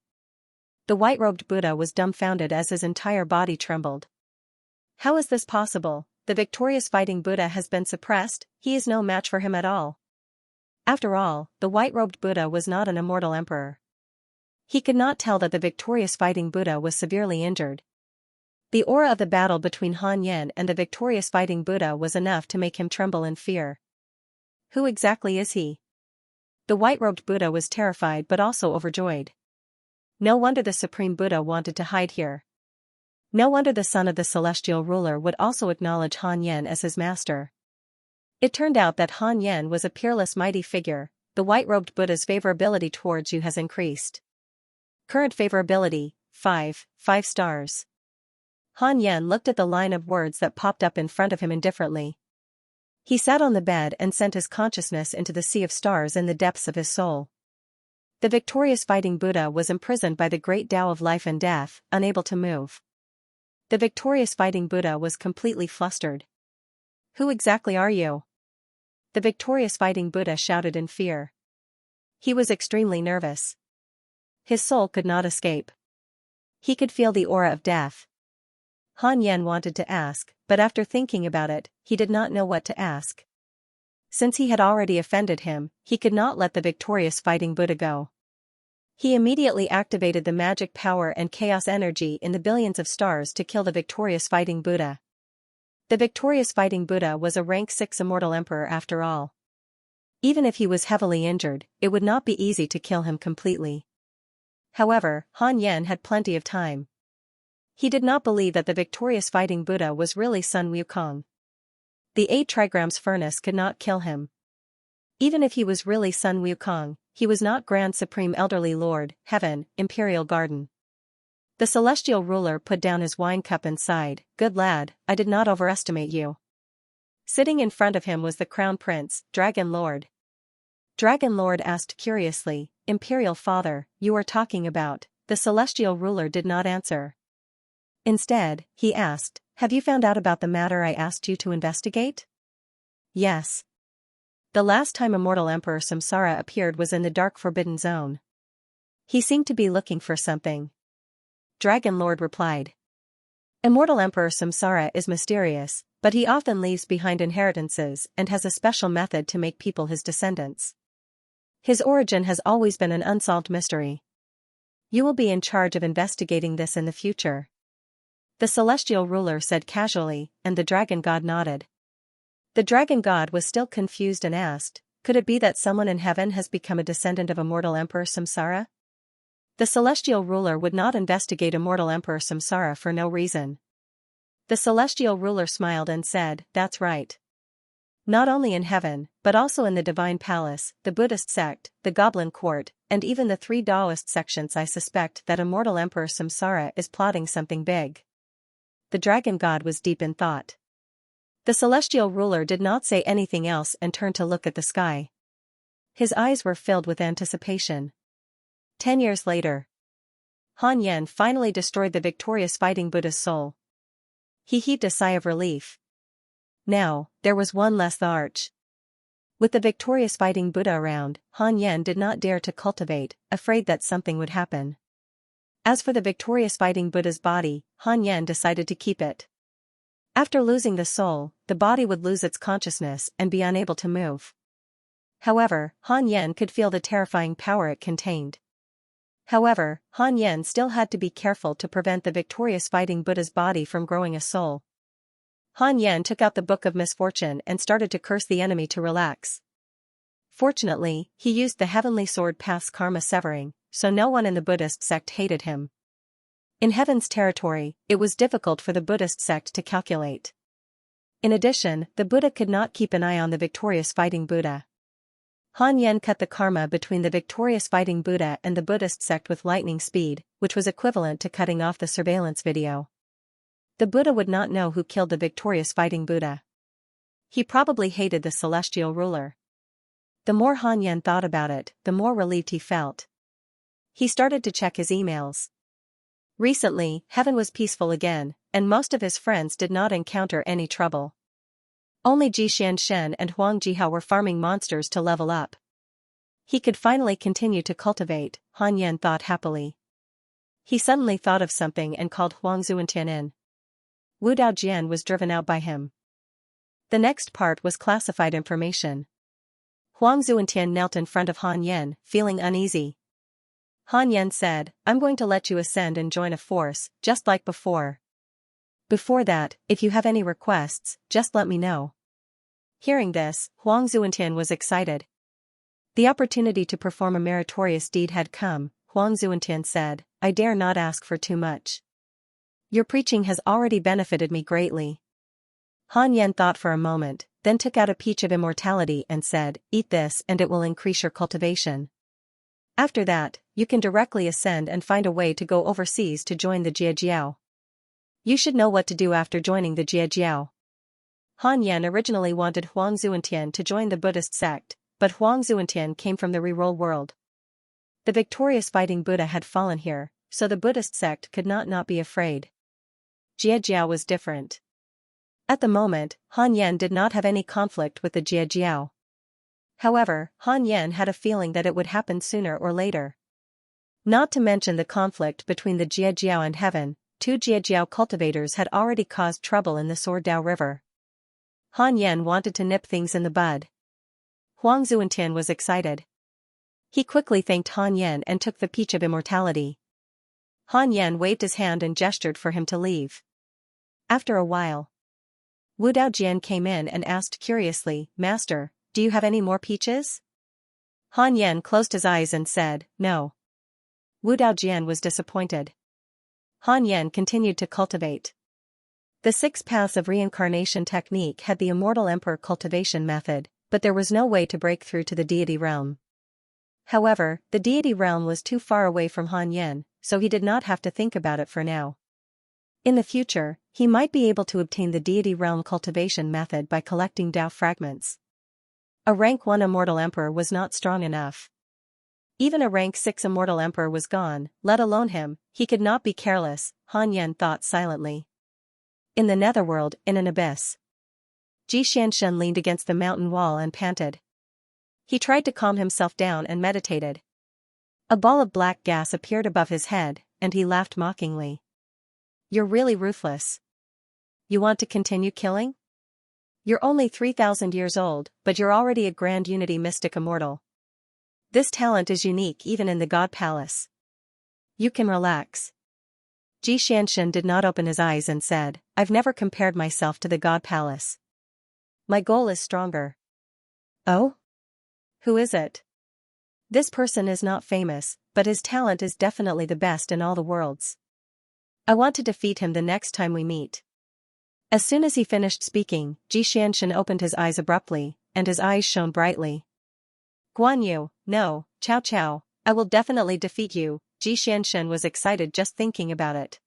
The white-robed Buddha was dumbfounded as his entire body trembled. How is this possible? The victorious fighting Buddha has been suppressed. He is no match for him at all. After all, the white-robed Buddha was not an immortal emperor. He could not tell that the victorious fighting Buddha was severely injured. The aura of the battle between Han Yan and the victorious fighting Buddha was enough to make him tremble in fear. Who exactly is he? The white-robed Buddha was terrified but also overjoyed. No wonder the Supreme Buddha wanted to hide here. No wonder the son of the celestial ruler would also acknowledge Han Yan as his master. It turned out that Han Yan was a peerless mighty figure. The white-robed Buddha's favorability towards you has increased. Current favorability, 5 stars. Han Yan looked at the line of words that popped up in front of him indifferently. He sat on the bed and sent his consciousness into the sea of stars in the depths of his soul. The victorious fighting Buddha was imprisoned by the great Tao of life and death, unable to move. The victorious fighting Buddha was completely flustered. Who exactly are you? The victorious fighting Buddha shouted in fear. He was extremely nervous. His soul could not escape. He could feel the aura of death. Han Yan wanted to ask, but after thinking about it, he did not know what to ask. Since he had already offended him, he could not let the victorious fighting Buddha go. He immediately activated the magic power and chaos energy in the billions of stars to kill the victorious fighting Buddha. The victorious fighting Buddha was a rank 6 immortal emperor after all. Even if he was heavily injured, it would not be easy to kill him completely. However, Han Yan had plenty of time. He did not believe that the victorious fighting Buddha was really Sun Wukong. The 8 trigrams furnace could not kill him. Even if he was really Sun Wukong, he was not Grand Supreme Elderly Lord, Heaven, Imperial Garden. The celestial ruler put down his wine cup and sighed, "Good lad, I did not overestimate you." Sitting in front of him was the Crown Prince, Dragon Lord. Dragon Lord asked curiously, "Imperial Father, you are talking about?" The celestial ruler did not answer. Instead, he asked, "Have you found out about the matter I asked you to investigate?" "Yes. The last time Immortal Emperor Samsara appeared was in the Dark Forbidden Zone. He seemed to be looking for something." Dragon Lord replied. "Immortal Emperor Samsara is mysterious, but he often leaves behind inheritances and has a special method to make people his descendants. His origin has always been an unsolved mystery. You will be in charge of investigating this in the future," the celestial ruler said casually, and the dragon god nodded. The dragon god was still confused and asked, "Could it be that someone in heaven has become a descendant of Immortal Emperor Samsara?" The celestial ruler would not investigate Immortal Emperor Samsara for no reason. The celestial ruler smiled and said, "That's right. Not only in heaven, but also in the Divine Palace, the Buddhist sect, the Goblin Court, and even the 3 Taoist sections, I suspect that Immortal Emperor Samsara is plotting something big." The dragon god was deep in thought. The celestial ruler did not say anything else and turned to look at the sky. His eyes were filled with anticipation. 10 years later. Han Yan finally destroyed the victorious fighting Buddha's soul. He heaved a sigh of relief. Now, there was one less the arch. With the victorious fighting Buddha around, Han Yan did not dare to cultivate, afraid that something would happen. As for the victorious fighting Buddha's body, Han Yan decided to keep it. After losing the soul, the body would lose its consciousness and be unable to move. However, Han Yan could feel the terrifying power it contained. However, Han Yan still had to be careful to prevent the victorious fighting Buddha's body from growing a soul. Han Yan took out the Book of Misfortune and started to curse the enemy to relax. Fortunately, he used the heavenly sword Path's karma severing, so no one in the Buddhist sect hated him. In heaven's territory, it was difficult for the Buddhist sect to calculate. In addition, the Buddha could not keep an eye on the victorious fighting Buddha. Han Yan cut the karma between the victorious fighting Buddha and the Buddhist sect with lightning speed, which was equivalent to cutting off the surveillance video. The Buddha would not know who killed the victorious fighting Buddha. He probably hated the celestial ruler. The more Han Yan thought about it, the more relieved he felt. He started to check his emails. Recently, heaven was peaceful again, and most of his friends did not encounter any trouble. Only Xianxia and Huang Jihao were farming monsters to level up. He could finally continue to cultivate, Han Yan thought happily. He suddenly thought of something and called Huang Zuantian in. Wu Daojian was driven out by him. The next part was classified information. Huang Zuantian knelt in front of Han Yan, feeling uneasy. Han Yan said, "I'm going to let you ascend and join a force, just like before. Before that, if you have any requests, just let me know." Hearing this, Huang Zuantian was excited. The opportunity to perform a meritorious deed had come. Huang Zuantian said, "I dare not ask for too much. Your preaching has already benefited me greatly." Han Yan thought for a moment, then took out a peach of immortality and said, "Eat this and it will increase your cultivation. After that, you can directly ascend and find a way to go overseas to join the Jiejiao. You should know what to do after joining the Jiejiao." Han Yan originally wanted Huang Zuantian to join the Buddhist sect, but Huang Zuantian came from the reroll world. The victorious fighting Buddha had fallen here, so the Buddhist sect could not be afraid. Jiejiao was different. At the moment, Han Yan did not have any conflict with the Jiejiao. However, Han Yan had a feeling that it would happen sooner or later. Not to mention the conflict between the Jiejiao and heaven, 2 Jiejiao cultivators had already caused trouble in the Sordao River. Han Yan wanted to nip things in the bud. Huang Zuantian was excited. He quickly thanked Han Yan and took the peach of immortality. Han Yan waved his hand and gestured for him to leave. After a while, Wu Daojian came in and asked curiously, "Master, Do you have any more peaches? Han Yan closed his eyes and said, no. Wu Daojian was disappointed. Han Yan continued to cultivate. The 6 paths of reincarnation technique had the immortal emperor cultivation method, but there was no way to break through to the deity realm. However, the deity realm was too far away from Han Yan, so he did not have to think about it for now. In the future, he might be able to obtain the deity realm cultivation method by collecting Dao fragments. A rank 1 immortal emperor was not strong enough. Even a rank 6 immortal emperor was gone, let alone him. He could not be careless, Han Yan thought silently. In the netherworld, in an abyss. Xianxia leaned against the mountain wall and panted. He tried to calm himself down and meditated. A ball of black gas appeared above his head, and he laughed mockingly. You're really ruthless. You want to continue killing? You're only 3,000 years old, but you're already a grand unity mystic immortal. This talent is unique even in the God Palace. You can relax. Xianxia did not open his eyes and said, I've never compared myself to the God Palace. My goal is stronger. Oh? Who is it? This person is not famous, but his talent is definitely the best in all the worlds. I want to defeat him the next time we meet. As soon as he finished speaking, Xianxia opened his eyes abruptly, and his eyes shone brightly. Guan Yu, no, Cao Cao, I will definitely defeat you. Xianxia was excited just thinking about it.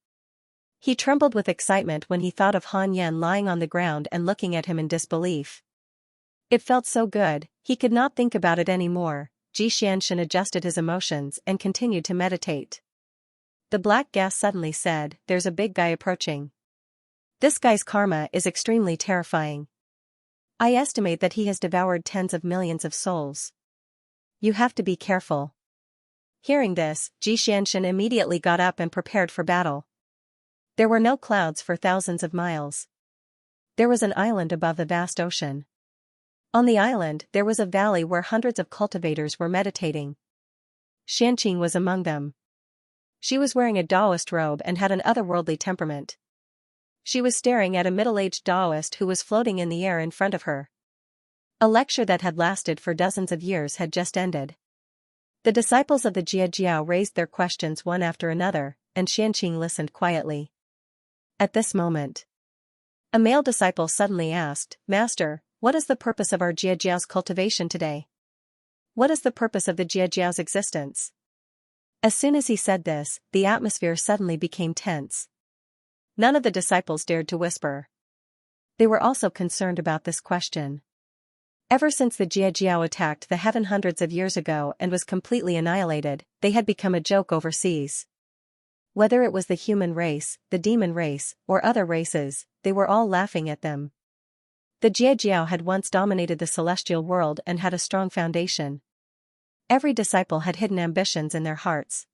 He trembled with excitement when he thought of Han Yan lying on the ground and looking at him in disbelief. It felt so good, he could not think about it anymore. Xianxia adjusted his emotions and continued to meditate. The black gas suddenly said, there's a big guy approaching. This guy's karma is extremely terrifying. I estimate that he has devoured tens of millions of souls. You have to be careful. Hearing this, Xianxia immediately got up and prepared for battle. There were no clouds for thousands of miles. There was an island above the vast ocean. On the island there was a valley where hundreds of cultivators were meditating. Xianxia was among them. She was wearing a Taoist robe and had an otherworldly temperament. She was staring at a middle-aged Taoist who was floating in the air in front of her. A lecture that had lasted for dozens of years had just ended. The disciples of the Jia raised their questions one after another, and Xianxia listened quietly. At this moment, a male disciple suddenly asked, Master, what is the purpose of our Jiajiao's cultivation today? What is the purpose of the Jiajiao's existence? As soon as he said this, the atmosphere suddenly became tense. None of the disciples dared to whisper. They were also concerned about this question. Ever since the Jiajiao attacked the heaven hundreds of years ago and was completely annihilated, they had become a joke overseas. Whether it was the human race, the demon race, or other races, they were all laughing at them. The Jiajiao had once dominated the celestial world and had a strong foundation. Every disciple had hidden ambitions in their hearts.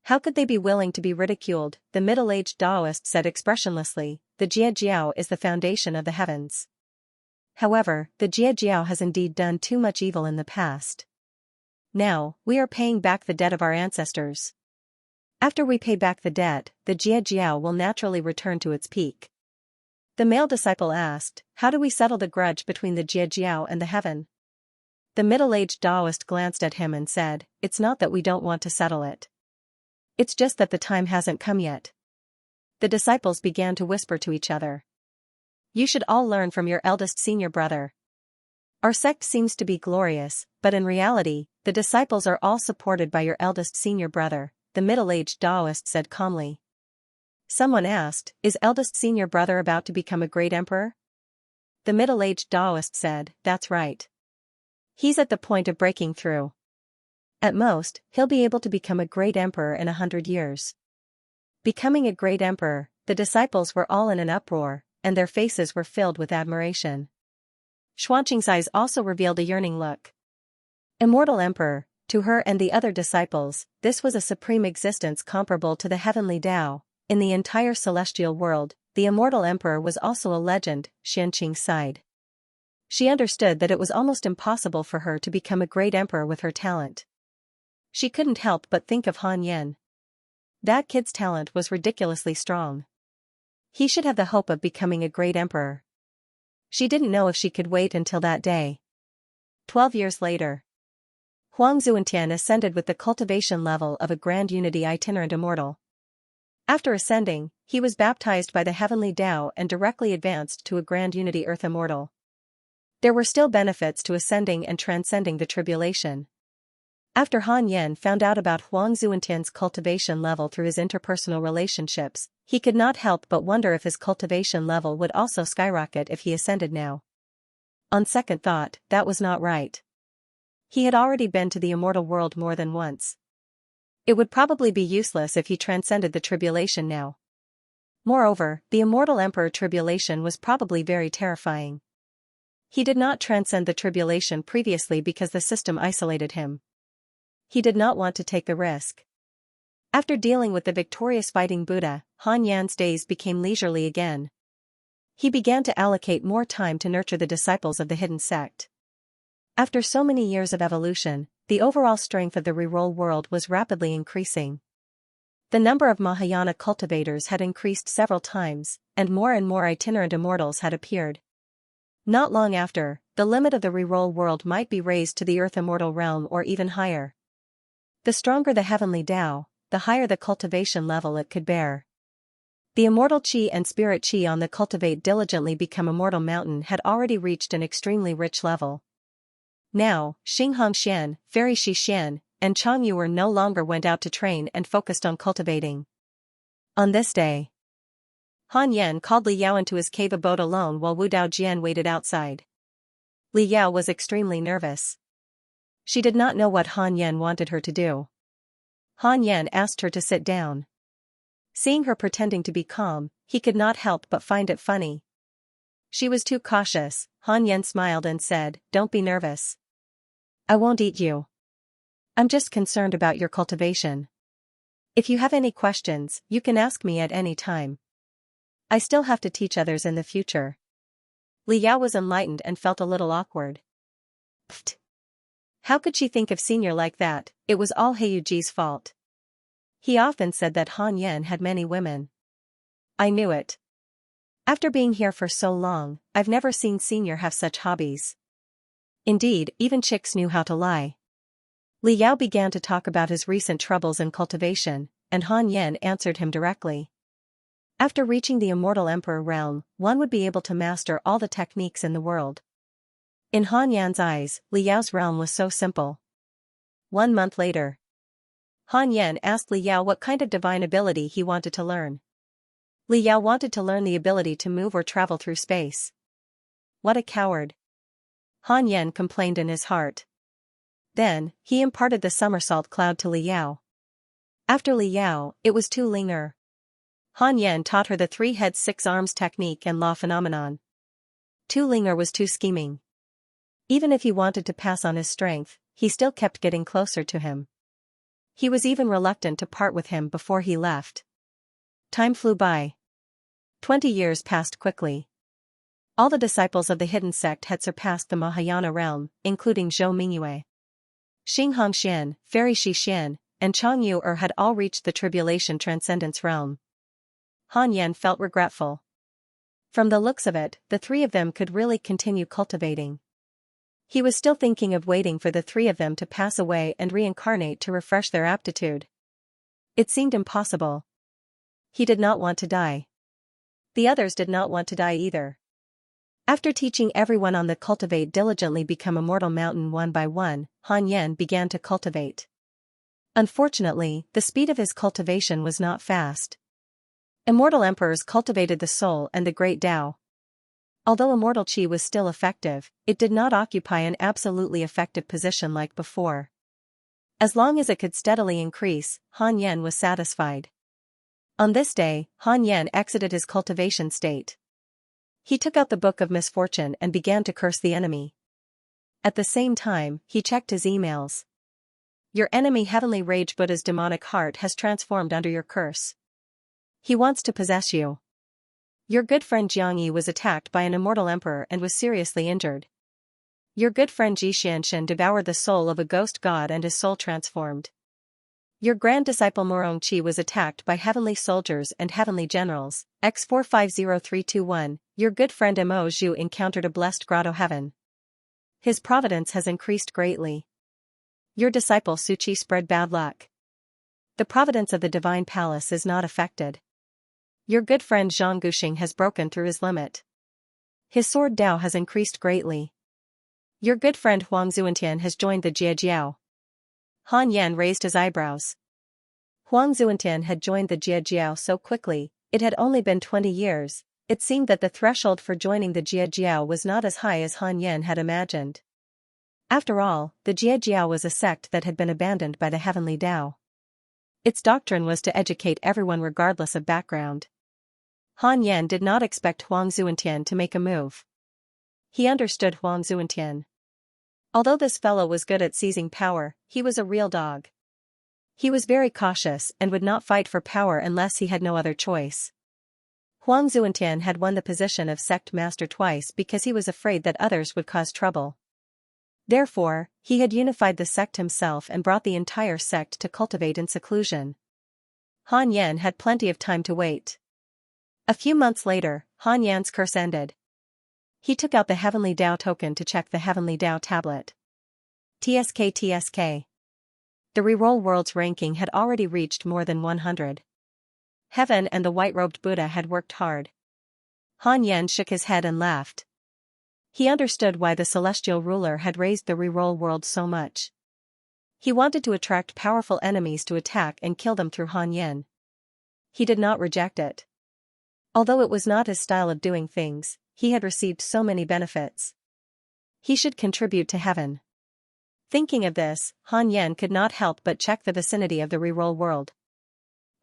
How could they be willing to be ridiculed? The middle-aged Taoist said expressionlessly, the Jiajiao is the foundation of the heavens. However, the Jiajiao has indeed done too much evil in the past. Now, we are paying back the debt of our ancestors. After we pay back the debt, the Jiajiao will naturally return to its peak. The male disciple asked, how do we settle the grudge between the Jiajiao and the heaven? The middle-aged Taoist glanced at him and said, it's not that we don't want to settle it. It's just that the time hasn't come yet. The disciples began to whisper to each other. You should all learn from your eldest senior brother. Our sect seems to be glorious, but in reality, the disciples are all supported by your eldest senior brother, the middle-aged Taoist said calmly. Someone asked, is eldest senior brother about to become a great emperor? The middle-aged Taoist said, that's right. He's at the point of breaking through. At most, he'll be able to become a great emperor in 100 years. Becoming a great emperor, the disciples were all in an uproar, and their faces were filled with admiration. Xuanqing's eyes also revealed a yearning look. Immortal emperor, to her and the other disciples, this was a supreme existence comparable to the heavenly Tao. In the entire celestial world, the immortal emperor was also a legend, Xianxia sighed. She understood that it was almost impossible for her to become a great emperor with her talent. She couldn't help but think of Han Yan. That kid's talent was ridiculously strong. He should have the hope of becoming a great emperor. She didn't know if she could wait until that day. 12 years later, Huang Zuantian ascended with the cultivation level of a grand unity itinerant immortal. After ascending, he was baptized by the heavenly Tao and directly advanced to a grand unity earth immortal. There were still benefits to ascending and transcending the tribulation. After Han Yan found out about Huang Zuantian's cultivation level through his interpersonal relationships, he could not help but wonder if his cultivation level would also skyrocket if he ascended now. On second thought, that was not right. He had already been to the immortal world more than once. It would probably be useless if he transcended the tribulation now. Moreover, the immortal emperor tribulation was probably very terrifying. He did not transcend the tribulation previously because the system isolated him. He did not want to take the risk. After dealing with the victorious fighting Buddha, Han Yan's days became leisurely again. He began to allocate more time to nurture the disciples of the hidden sect. After so many years of evolution, the overall strength of the reroll world was rapidly increasing. The number of Mahayana cultivators had increased several times, and more itinerant immortals had appeared. Not long after, the limit of the reroll world might be raised to the earth immortal realm or even higher. The stronger the heavenly Tao, the higher the cultivation level it could bear. The immortal Qi and spirit Qi on the Cultivate diligently become immortal mountain had already reached an extremely rich level. Now, Xianxia, Fairy Xixian, and Changyu were no longer went out to train and focused on cultivating. On this day, Han Yan called Li Yao into his cave abode alone while Wu Daojian waited outside. Li Yao was extremely nervous. She did not know what Han Yan wanted her to do. Han Yan asked her to sit down. Seeing her pretending to be calm, he could not help but find it funny. She was too cautious. Han Yan smiled and said, "Don't be nervous. I won't eat you. I'm just concerned about your cultivation. If you have any questions, you can ask me at any time. I still have to teach others in the future." Li Yao was enlightened and felt a little awkward. Pfft. How could she think of Senior like that? It was all Heiyuji's fault. He often said that Han Yan had many women. I knew it. After being here for so long, I've never seen Senior have such hobbies. Indeed, even chicks knew how to lie. Li Yao began to talk about his recent troubles in cultivation, and Han Yan answered him directly. After reaching the immortal emperor realm, one would be able to master all the techniques in the world. In Han Yan's eyes, Li Yao's realm was so simple. 1 month later, Han Yan asked Li Yao what kind of divine ability he wanted to learn. Li Yao wanted to learn the ability to move or travel through space. What a coward! Han Yan complained in his heart. Then, he imparted the somersault cloud to Li Yao. After Li Yao, it was Tu Linger. Han Yan taught her the 3 heads 6 arms technique and law phenomenon. Tu Linger was too scheming. Even if he wanted to pass on his strength, he still kept getting closer to him. He was even reluctant to part with him before he left. Time flew by. 20 years passed quickly. All the disciples of the hidden sect had surpassed the Mahayana realm, including Zhou Mingyue. Xianxia, Fairy Xixian, and Changyu had all reached the tribulation transcendence realm. Han Yan felt regretful. From the looks of it, the 3 of them could really continue cultivating. He was still thinking of waiting for the 3 of them to pass away and reincarnate to refresh their aptitude. It seemed impossible. He did not want to die. The others did not want to die either. After teaching everyone on the Cultivate diligently become immortal mountain one by one, Han Yan began to cultivate. Unfortunately, the speed of his cultivation was not fast. Immortal emperors cultivated the soul and the great Tao. Although immortal Qi was still effective, it did not occupy an absolutely effective position like before. As long as it could steadily increase, Han Yan was satisfied. On this day, Han Yan exited his cultivation state. He took out the Book of Misfortune and began to curse the enemy. At the same time, he checked his emails. Your enemy Heavenly Rage Buddha's demonic heart has transformed under your curse. He wants to possess you. Your good friend Xianxia was attacked by an immortal emperor and was seriously injured. Your good friend Xianxia devoured the soul of a ghost god and his soul transformed. Your grand disciple Morongqi was attacked by heavenly soldiers and heavenly generals. X450321, your good friend Mo Zhu encountered a blessed grotto heaven. His providence has increased greatly. Your disciple Suchi spread bad luck. The providence of the divine palace is not affected. Your good friend Zhang Guxing has broken through his limit. His sword Dao has increased greatly. Your good friend Huang Zuantian has joined the Jiejiao. Han Yan raised his eyebrows. Huang Zuantian had joined the Jiejiao so quickly, it had only been 20 years, it seemed that the threshold for joining the Jiejiao was not as high as Han Yan had imagined. After all, the Jiejiao was a sect that had been abandoned by the heavenly Tao. Its doctrine was to educate everyone regardless of background. Han Yan did not expect Huang Zuantian to make a move. He understood Huang Zuantian. Although this fellow was good at seizing power, he was a real dog. He was very cautious and would not fight for power unless he had no other choice. Huang Zuantian had won the position of sect master twice because he was afraid that others would cause trouble. Therefore, he had unified the sect himself and brought the entire sect to cultivate in seclusion. Han Yan had plenty of time to wait. A few months later, Han Yan's curse ended. He took out the Heavenly Tao token to check the Heavenly Tao tablet. TSK. The reroll world's ranking had already reached more than 100. Heaven and the white-robed Buddha had worked hard. Han Yan shook his head and laughed. He understood why the celestial ruler had raised the reroll world so much. He wanted to attract powerful enemies to attack and kill them through Han Yan. He did not reject it. Although it was not his style of doing things, he had received so many benefits. He should contribute to heaven. Thinking of this, Han Yan could not help but check the vicinity of the reroll world.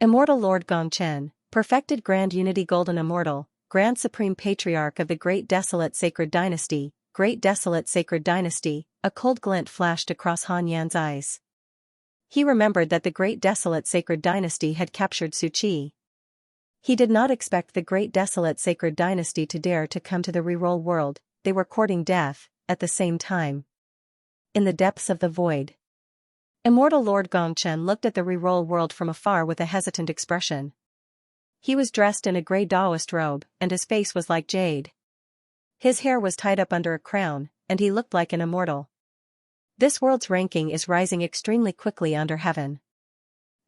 Immortal Lord Gongchen, perfected Grand Unity Golden Immortal, Grand Supreme Patriarch of the Great Desolate Sacred Dynasty, Great Desolate Sacred Dynasty, a cold glint flashed across Han Yan's eyes. He remembered that the Great Desolate Sacred Dynasty had captured Su Qi. He did not expect the Great Desolate Sacred Dynasty to dare to come to the reroll world, they were courting death, at the same time. In the depths of the void. Immortal Lord Gongchen looked at the reroll world from afar with a hesitant expression. He was dressed in a grey Taoist robe, and his face was like jade. His hair was tied up under a crown, and he looked like an immortal. This world's ranking is rising extremely quickly under heaven.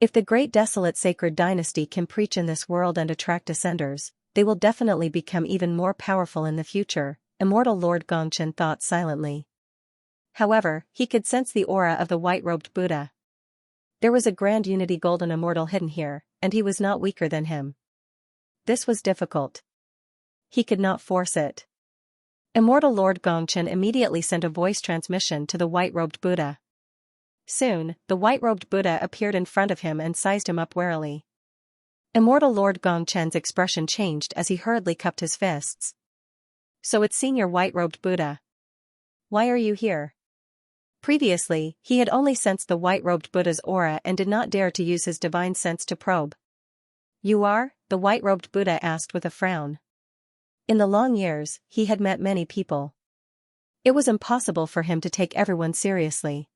If the Great Desolate Sacred Dynasty can preach in this world and attract ascenders, they will definitely become even more powerful in the future, Immortal Lord Gongchen thought silently. However, he could sense the aura of the white-robed Buddha. There was a Grand Unity Golden Immortal hidden here, and he was not weaker than him. This was difficult. He could not force it. Immortal Lord Gongchen immediately sent a voice transmission to the white-robed Buddha. Soon, the white-robed Buddha appeared in front of him and sized him up warily. Immortal Lord Gongchen's expression changed as he hurriedly cupped his fists. So it's Senior White-Robed Buddha. Why are you here? Previously, he had only sensed the white-robed Buddha's aura and did not dare to use his divine sense to probe. You are? The white-robed Buddha asked with a frown. In the long years, he had met many people. It was impossible for him to take everyone seriously.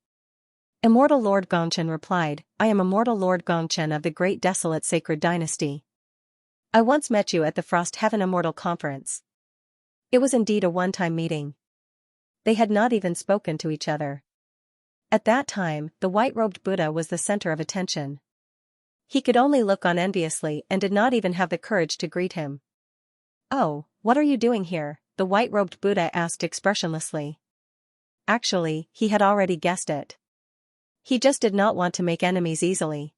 Immortal Lord Gongchen replied, I am Immortal Lord Gongchen of the Great Desolate Sacred Dynasty. I once met you at the Frost Heaven Immortal Conference. It was indeed a one-time meeting. They had not even spoken to each other. At that time, the white-robed Buddha was the center of attention. He could only look on enviously and did not even have the courage to greet him. Oh, what are you doing here? The white-robed Buddha asked expressionlessly. Actually, he had already guessed it. He just did not want to make enemies easily.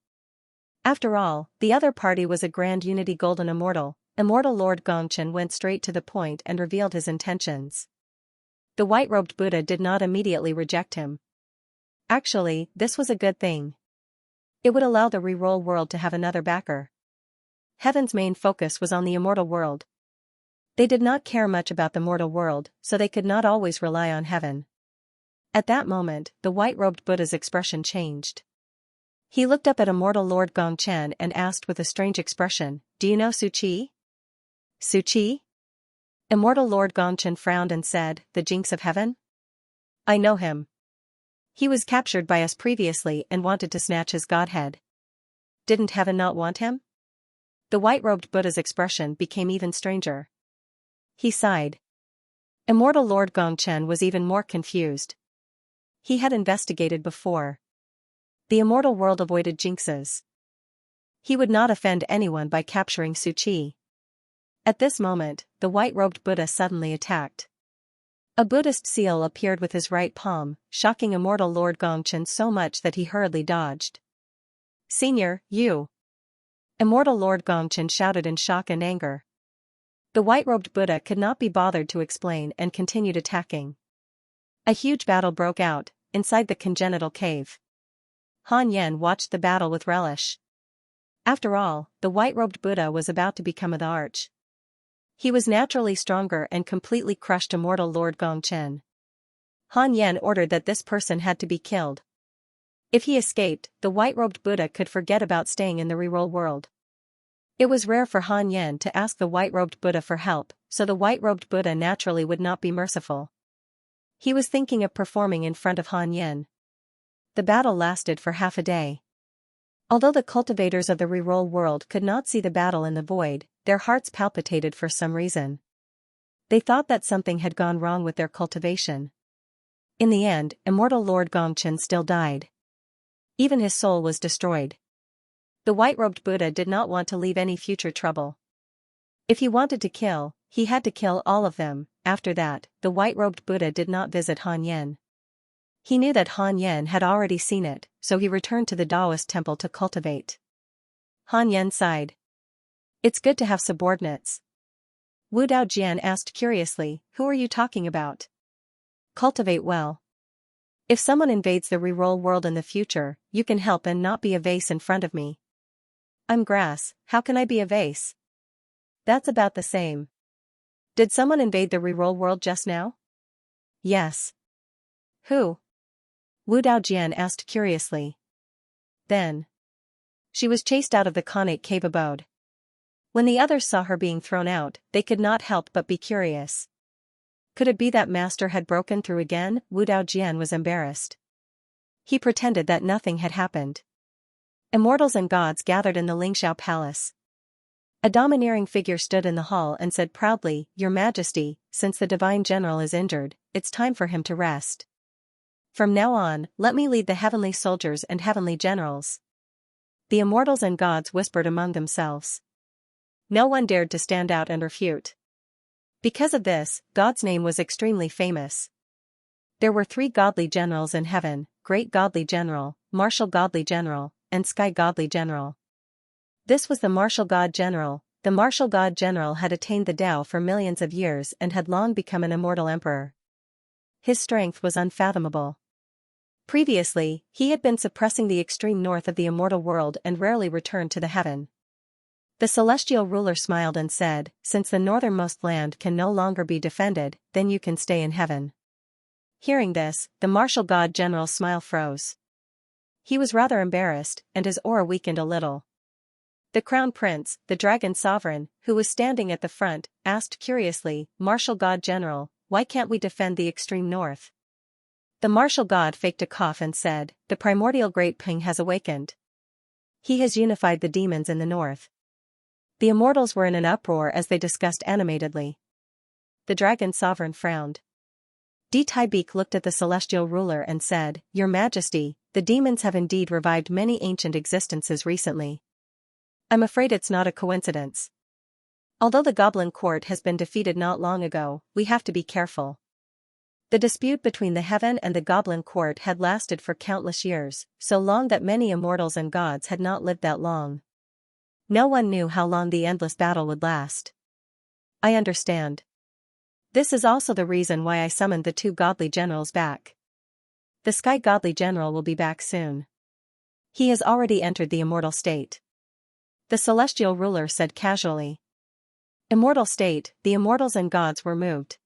After all, the other party was a Grand Unity Golden Immortal. Immortal Lord Gongchen went straight to the point and revealed his intentions. The white-robed Buddha did not immediately reject him. Actually, this was a good thing. It would allow the reroll world to have another backer. Heaven's main focus was on the immortal world. They did not care much about the mortal world, so they could not always rely on heaven. At that moment, the white-robed Buddha's expression changed. He looked up at Immortal Lord Gongchen and asked with a strange expression, Do you know Su Qi? Su Qi? Immortal Lord Gongchen frowned and said, The Jinx of Heaven? I know him. He was captured by us previously and wanted to snatch his godhead. Didn't heaven not want him? The white-robed Buddha's expression became even stranger. He sighed. Immortal Lord Gongchen was even more confused. He had investigated before. The immortal world avoided jinxes. He would not offend anyone by capturing Su Qi. At this moment, the white-robed Buddha suddenly attacked. A Buddhist seal appeared with his right palm, shocking immortal Lord Gongchen so much that he hurriedly dodged. "Senior, you!" Immortal Lord Gongchen shouted in shock and anger. The white-robed Buddha could not be bothered to explain and continued attacking. A huge battle broke out, inside the congenital cave. Han Yen watched the battle with relish. After all, the white-robed Buddha was about to become the arch. He was naturally stronger and completely crushed immortal Lord Gongchen. Han Yen ordered that this person had to be killed. If he escaped, the white-robed Buddha could forget about staying in the reroll world. It was rare for Han Yen to ask the white-robed Buddha for help, so the white-robed Buddha naturally would not be merciful. He was thinking of performing in front of Han Yen. The battle lasted for half a day. Although the cultivators of the reroll world could not see the battle in the void, their hearts palpitated for some reason. They thought that something had gone wrong with their cultivation. In the end, immortal Lord Gongchen still died. Even his soul was destroyed. The white-robed Buddha did not want to leave any future trouble. If he wanted to kill, he had to kill all of them. After that, the white-robed Buddha did not visit Han Yen. He knew that Han Yen had already seen it, so he returned to the Taoist temple to cultivate. Han Yen sighed. "It's good to have subordinates." Wu Daojian asked curiously, "Who are you talking about?" "Cultivate well. If someone invades the reroll world in the future, you can help and not be a vase in front of me." "I'm grass, how can I be a vase?" "That's about the same." "Did someone invade the reroll world just now?" "Yes." "Who?" Wu Daojian asked curiously. "Then." "She was chased out of the Khanate cave abode." When the others saw her being thrown out, they could not help but be curious. Could it be that Master had broken through again? Wu Daojian was embarrassed. He pretended that nothing had happened. Immortals and gods gathered in the Lingxiao Palace. A domineering figure stood in the hall and said proudly, "Your Majesty, since the Divine General is injured, it's time for him to rest. From now on, let me lead the heavenly soldiers and heavenly generals." The immortals and gods whispered among themselves. No one dared to stand out and refute. Because of this, God's name was extremely famous. There were 3 godly generals in heaven: Great Godly General, Martial Godly General, and Sky Godly General. This was the Martial God General. The Martial God General had attained the Tao for millions of years and had long become an immortal emperor. His strength was unfathomable. Previously, he had been suppressing the extreme north of the immortal world and rarely returned to the heaven. The celestial ruler smiled and said, "Since the northernmost land can no longer be defended, then you can stay in heaven." Hearing this, the Martial God General's smile froze. He was rather embarrassed, and his aura weakened a little. The Crown Prince, the Dragon Sovereign, who was standing at the front, asked curiously, "Martial God General, why can't we defend the extreme north?" The Martial God faked a cough and said, "The primordial Great Ping has awakened. He has unified the demons in the north." The immortals were in an uproar as they discussed animatedly. The Dragon Sovereign frowned. Di Taibeek looked at the celestial ruler and said, "Your Majesty, the demons have indeed revived many ancient existences recently. I'm afraid it's not a coincidence. Although the Goblin Court has been defeated not long ago, we have to be careful." The dispute between the heaven and the Goblin Court had lasted for countless years, so long that many immortals and gods had not lived that long. No one knew how long the endless battle would last. "I understand. This is also the reason why I summoned the 2 godly generals back. The Sky Godly General will be back soon. He has already entered the immortal state," the celestial ruler said casually. Immortal state, the immortals and gods were moved.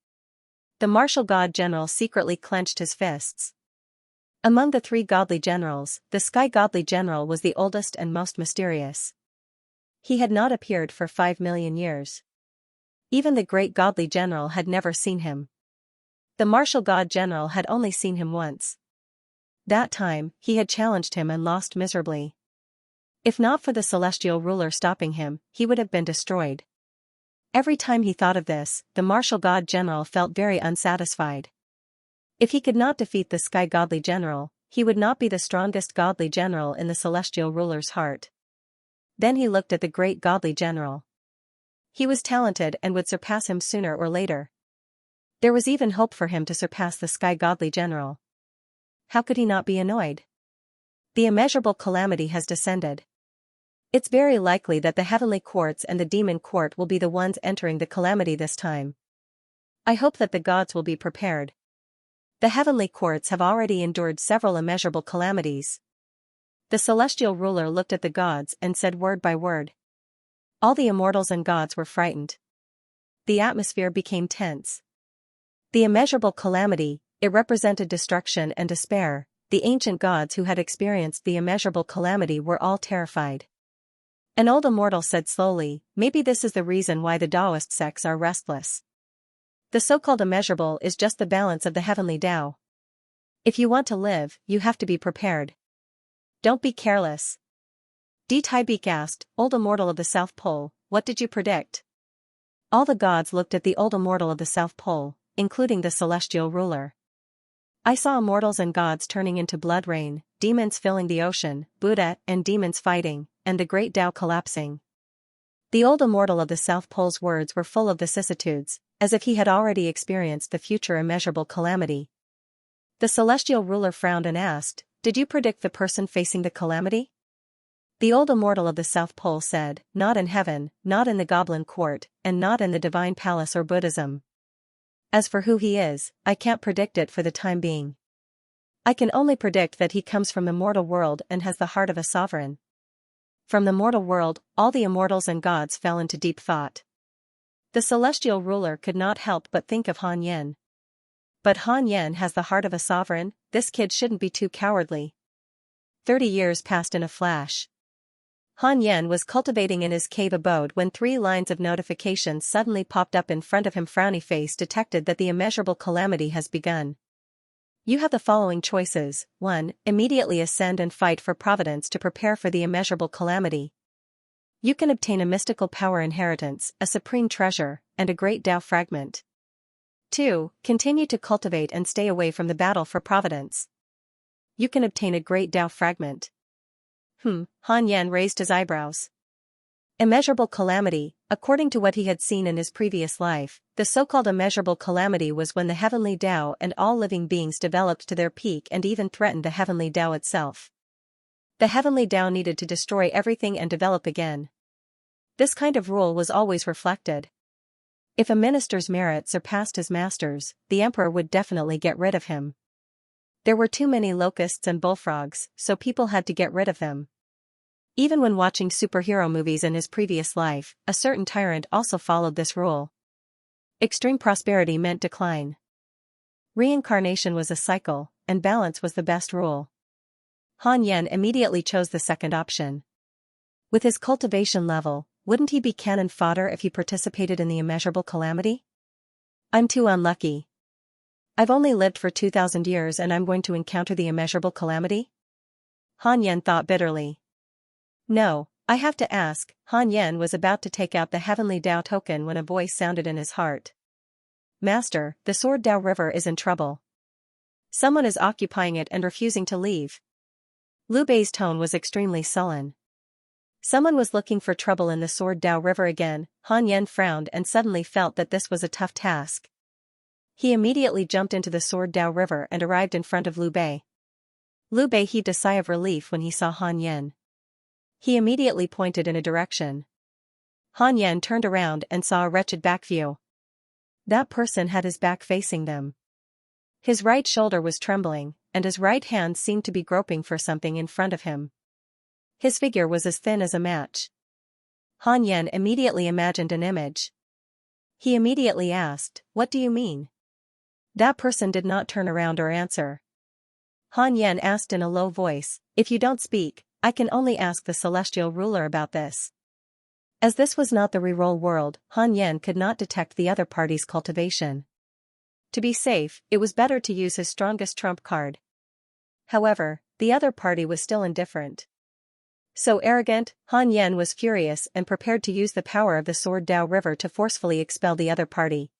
The Martial God General secretly clenched his fists. Among the 3 godly generals, the Sky Godly General was the oldest and most mysterious. He had not appeared for 5 million years. Even the Great Godly General had never seen him. The Martial God General had only seen him once. That time, he had challenged him and lost miserably. If not for the celestial ruler stopping him, he would have been destroyed. Every time he thought of this, the martial god general felt very unsatisfied. If he could not defeat the sky godly general, he would not be the strongest godly general in the celestial ruler's heart. Then he looked at the great godly general. He was talented and would surpass him sooner or later. There was even hope for him to surpass the sky godly general. How could he not be annoyed? The immeasurable calamity has descended. It's very likely that the heavenly courts and the demon court will be the ones entering the calamity this time. I hope that the gods will be prepared. The heavenly courts have already endured several immeasurable calamities. The celestial ruler looked at the gods and said word by word. All the immortals and gods were frightened. The atmosphere became tense. The immeasurable calamity, it represented destruction and despair. The ancient gods who had experienced the immeasurable calamity were all terrified. An old immortal said slowly, maybe this is the reason why the Taoist sects are restless. The so-called immeasurable is just the balance of the heavenly Tao. If you want to live, you have to be prepared. Don't be careless. D. Tybeek asked, Old Immortal of the South Pole, what did you predict? All the gods looked at the Old Immortal of the South Pole, including the celestial ruler. I saw immortals and gods turning into blood rain, demons filling the ocean, Buddha and demons fighting, and the great Tao collapsing. The Old Immortal of the South Pole's words were full of vicissitudes, as if he had already experienced the future immeasurable calamity. The celestial ruler frowned and asked, Did you predict the person facing the calamity? The Old Immortal of the South Pole said, Not in heaven, not in the Goblin Court, and not in the Divine Palace or Buddhism. As for who he is, I can't predict it for the time being. I can only predict that he comes from the mortal world and has the heart of a sovereign. From the mortal world, all the immortals and gods fell into deep thought. The celestial ruler could not help but think of Han Yen. But Han Yen has the heart of a sovereign, this kid shouldn't be too cowardly. 30 years passed in a flash. Han Yen was cultivating in his cave abode when 3 lines of notifications suddenly popped up in front of him. Frowny face detected that the immeasurable calamity has begun. You have the following choices. 1. Immediately ascend and fight for Providence to prepare for the immeasurable calamity. You can obtain a mystical power inheritance, a supreme treasure, and a great Tao fragment. 2. Continue to cultivate and stay away from the battle for Providence. You can obtain a great Tao fragment. Han Yen raised his eyebrows. Immeasurable calamity, according to what he had seen in his previous life, the so-called immeasurable calamity was when the heavenly Tao and all living beings developed to their peak and even threatened the heavenly Tao itself. The heavenly Tao needed to destroy everything and develop again. This kind of rule was always reflected. If a minister's merit surpassed his master's, the emperor would definitely get rid of him. There were too many locusts and bullfrogs, so people had to get rid of them. Even when watching superhero movies in his previous life, a certain tyrant also followed this rule. Extreme prosperity meant decline. Reincarnation was a cycle, and balance was the best rule. Han Yen immediately chose the second option. With his cultivation level, wouldn't he be cannon fodder if he participated in the immeasurable calamity? I'm too unlucky. I've only lived for 2,000 years and I'm going to encounter the immeasurable calamity? Han Yen thought bitterly. No, I have to ask. Han Yen was about to take out the heavenly Tao token when a voice sounded in his heart. Master, the Sword Tao River is in trouble. Someone is occupying it and refusing to leave. Liu Bei's tone was extremely sullen. Someone was looking for trouble in the Sword Tao River again. Han Yen frowned and suddenly felt that this was a tough task. He immediately jumped into the Sword Tao River and arrived in front of Liu Bei. Liu Bei heaved a sigh of relief when he saw Han Yen. He immediately pointed in a direction. Han Yen turned around and saw a wretched back view. That person had his back facing them. His right shoulder was trembling, and his right hand seemed to be groping for something in front of him. His figure was as thin as a match. Han Yen immediately imagined an image. He immediately asked, "What do you mean?" That person did not turn around or answer. Han Yen asked in a low voice, "If you don't speak, I can only ask the celestial ruler about this." As this was not the reroll world, Han Yen could not detect the other party's cultivation. To be safe, it was better to use his strongest trump card. However, the other party was still indifferent. So arrogant, Han Yan was furious and prepared to use the power of the Sword Dao River to forcefully expel the other party.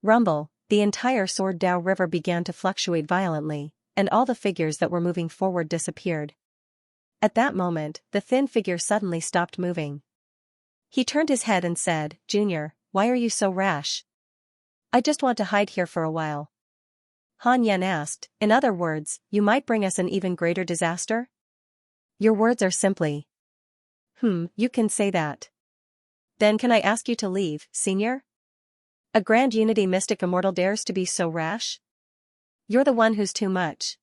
Rumble, the entire Sword Dao River began to fluctuate violently, and all the figures that were moving forward disappeared. At that moment, the thin figure suddenly stopped moving. He turned his head and said, "Junior, why are you so rash?" "I just want to hide here for a while." Han Yan asked, "In other words, you might bring us an even greater disaster?" "Your words are simply." You can say that." "Then can I ask you to leave, senior? A grand unity mystic immortal dares to be so rash? You're the one who's too much.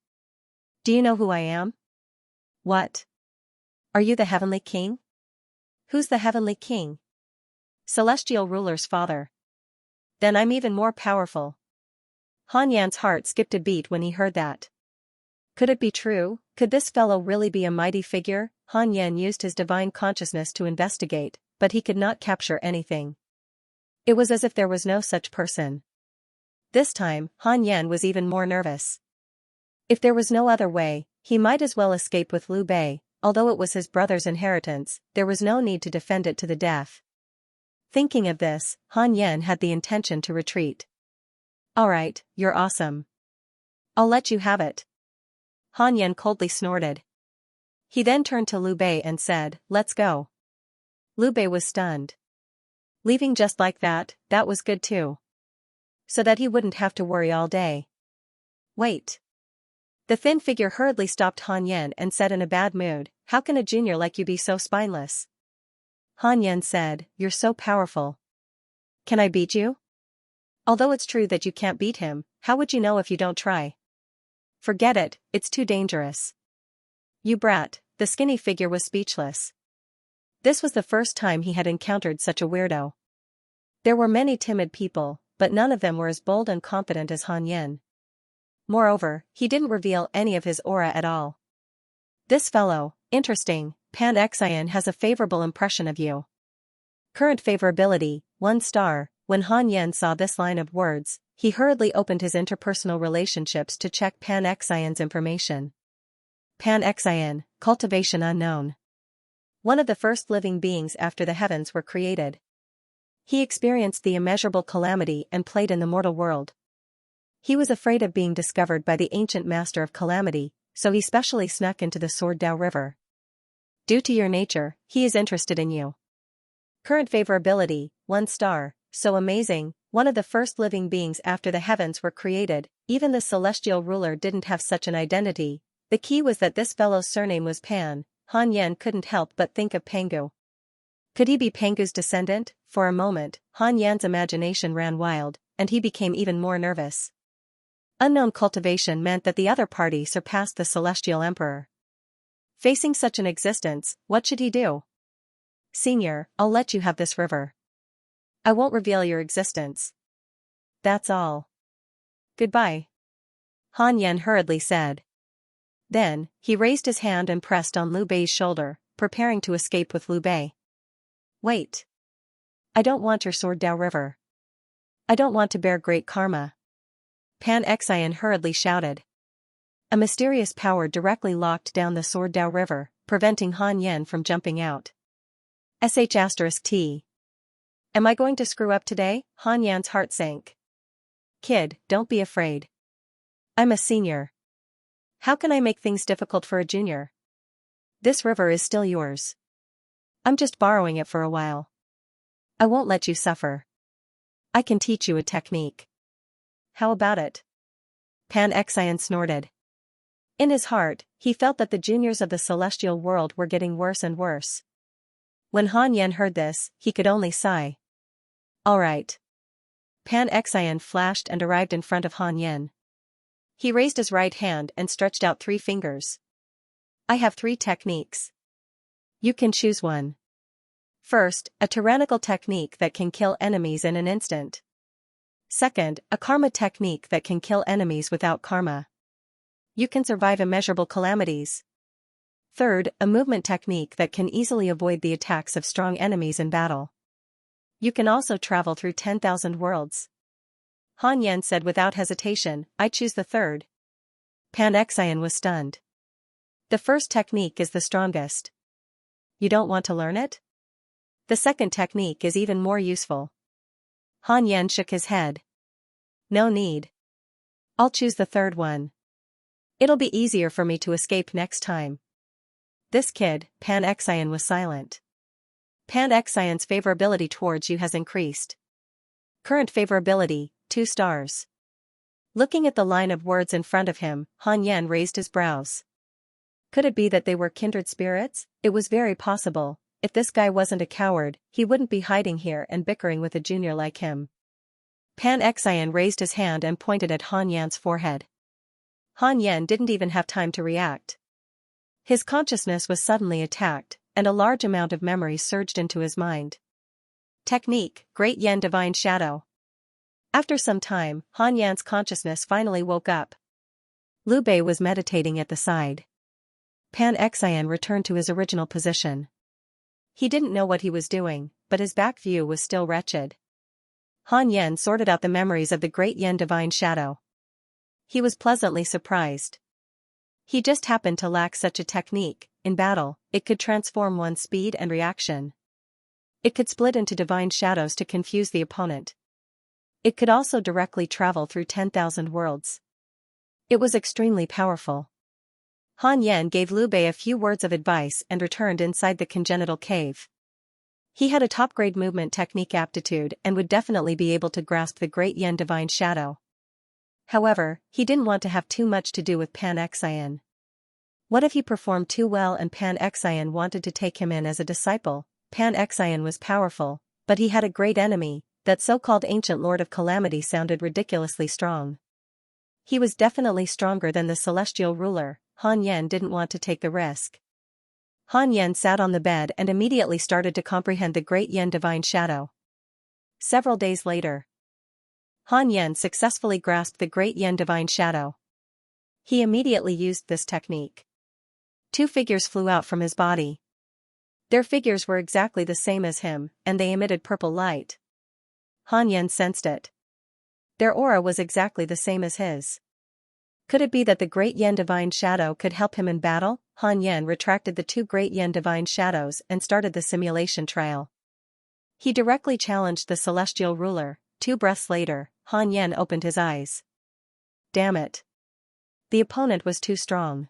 Do you know who I am?" "What? Are you the Heavenly King?" "Who's the Heavenly King?" "Celestial ruler's father." "Then I'm even more powerful." Han Yan's heart skipped a beat when he heard that. Could it be true? Could this fellow really be a mighty figure? Han Yan used his divine consciousness to investigate, but he could not capture anything. It was as if there was no such person. This time, Han Yan was even more nervous. If there was no other way, he might as well escape with Liu Bei. Although it was his brother's inheritance, there was no need to defend it to the death. Thinking of this, Han Yan had the intention to retreat. "Alright, you're awesome. I'll let you have it." Han Yan coldly snorted. He then turned to Liu Bei and said, "Let's go." Liu Bei was stunned. Leaving just like that was good too. So that he wouldn't have to worry all day. "Wait." The thin figure hurriedly stopped Han Yan and said in a bad mood, "How can a junior like you be so spineless?" Han Yan said, "You're so powerful. Can I beat you?" "Although it's true that you can't beat him, how would you know if you don't try?" "Forget it, it's too dangerous." "You brat." The skinny figure was speechless. This was the first time he had encountered such a weirdo. There were many timid people, but none of them were as bold and confident as Han Yan. Moreover, he didn't reveal any of his aura at all. "This fellow, interesting. Pan Xian has a favorable impression of you. Current favorability, 1 star. When Han Yan saw this line of words, he hurriedly opened his interpersonal relationships to check Pan Xian's information. Pan Xian, cultivation unknown. One of the first living beings after the heavens were created. He experienced the immeasurable calamity and played in the mortal world. He was afraid of being discovered by the ancient master of calamity, so he specially snuck into the Sword Dao River. Due to your nature, he is interested in you. Current favorability, 1 star, so amazing. One of the first living beings after the heavens were created. Even the celestial ruler didn't have such an identity. The key was that this fellow's surname was Pan. Han Yan couldn't help but think of Pangu. Could he be Pangu's descendant? For a moment, Han Yan's imagination ran wild, and he became even more nervous. Unknown cultivation meant that the other party surpassed the celestial emperor. Facing such an existence, what should he do? "Senior, I'll let you have this river. I won't reveal your existence. That's all. Goodbye." Han Yan hurriedly said. Then, he raised his hand and pressed on Liu Bei's shoulder, preparing to escape with Liu Bei. "Wait. I don't want your Sword Dao River. I don't want to bear great karma." Pan Xian hurriedly shouted. A mysterious power directly locked down the Sword Dao River, preventing Han Yan from jumping out. *T. Am I going to screw up today? Han Yan's heart sank. "Kid, don't be afraid. I'm a senior. How can I make things difficult for a junior? This river is still yours. I'm just borrowing it for a while. I won't let you suffer. I can teach you a technique. How about it?" Pan Xian snorted. In his heart, he felt that the juniors of the celestial world were getting worse and worse. When Han Yan heard this, he could only sigh. "Alright." Pan Xian flashed and arrived in front of Han Yan. He raised his right hand and stretched out 3 fingers. "I have 3 techniques. You can choose one. First, a tyrannical technique that can kill enemies in an instant. Second, a karma technique that can kill enemies without karma. You can survive immeasurable calamities. Third, a movement technique that can easily avoid the attacks of strong enemies in battle. You can also travel through 10,000 worlds." Han Yan said without hesitation, "I choose the third." Pan Xian was stunned. "The first technique is the strongest. You don't want to learn it? The second technique is even more useful. Han Yan shook his head. No need. I'll choose the third one. It'll be easier for me to escape next time. This kid, Pan Xian, was silent. Pan Xian's favorability towards you has increased. Current favorability, 2 stars. Looking at the line of words in front of him, Han Yan raised his brows. Could it be that they were kindred spirits? It was very possible. If this guy wasn't a coward, he wouldn't be hiding here and bickering with a junior like him. Pan Xian raised his hand and pointed at Han Yan's forehead. Han Yan didn't even have time to react. His consciousness was suddenly attacked, and a large amount of memory surged into his mind. Technique, Great Yan Divine Shadow. After some time, Han Yan's consciousness finally woke up. Liu Bei was meditating at the side. Pan Xian returned to his original position. He didn't know what he was doing, but his back view was still wretched. Han Yan sorted out the memories of the Great Yan Divine Shadow. He was pleasantly surprised. He just happened to lack such a technique. In battle, it could transform one's speed and reaction. It could split into divine shadows to confuse the opponent. It could also directly travel through 10,000 worlds. It was extremely powerful. Han Yan gave Liu Bei a few words of advice and returned inside the congenital cave. He had a top-grade movement technique aptitude and would definitely be able to grasp the Great Yan Divine Shadow. However, he didn't want to have too much to do with Pan Xian. What if he performed too well and Pan Xian wanted to take him in as a disciple? Pan Xian was powerful, but he had a great enemy. That so-called ancient Lord of Calamity sounded ridiculously strong. He was definitely stronger than the celestial ruler. Han Yan didn't want to take the risk. Han Yan sat on the bed and immediately started to comprehend the Great Yan Divine Shadow. Several days later, Han Yan successfully grasped the Great Yan Divine Shadow. He immediately used this technique. 2 figures flew out from his body. Their figures were exactly the same as him, and they emitted purple light. Han Yan sensed it. Their aura was exactly the same as his. Could it be that the Great Yan Divine Shadow could help him in battle? Han Yan retracted the 2 Great Yan Divine Shadows and started the simulation trial. He directly challenged the celestial ruler. 2 breaths later, Han Yan opened his eyes. Damn it. The opponent was too strong.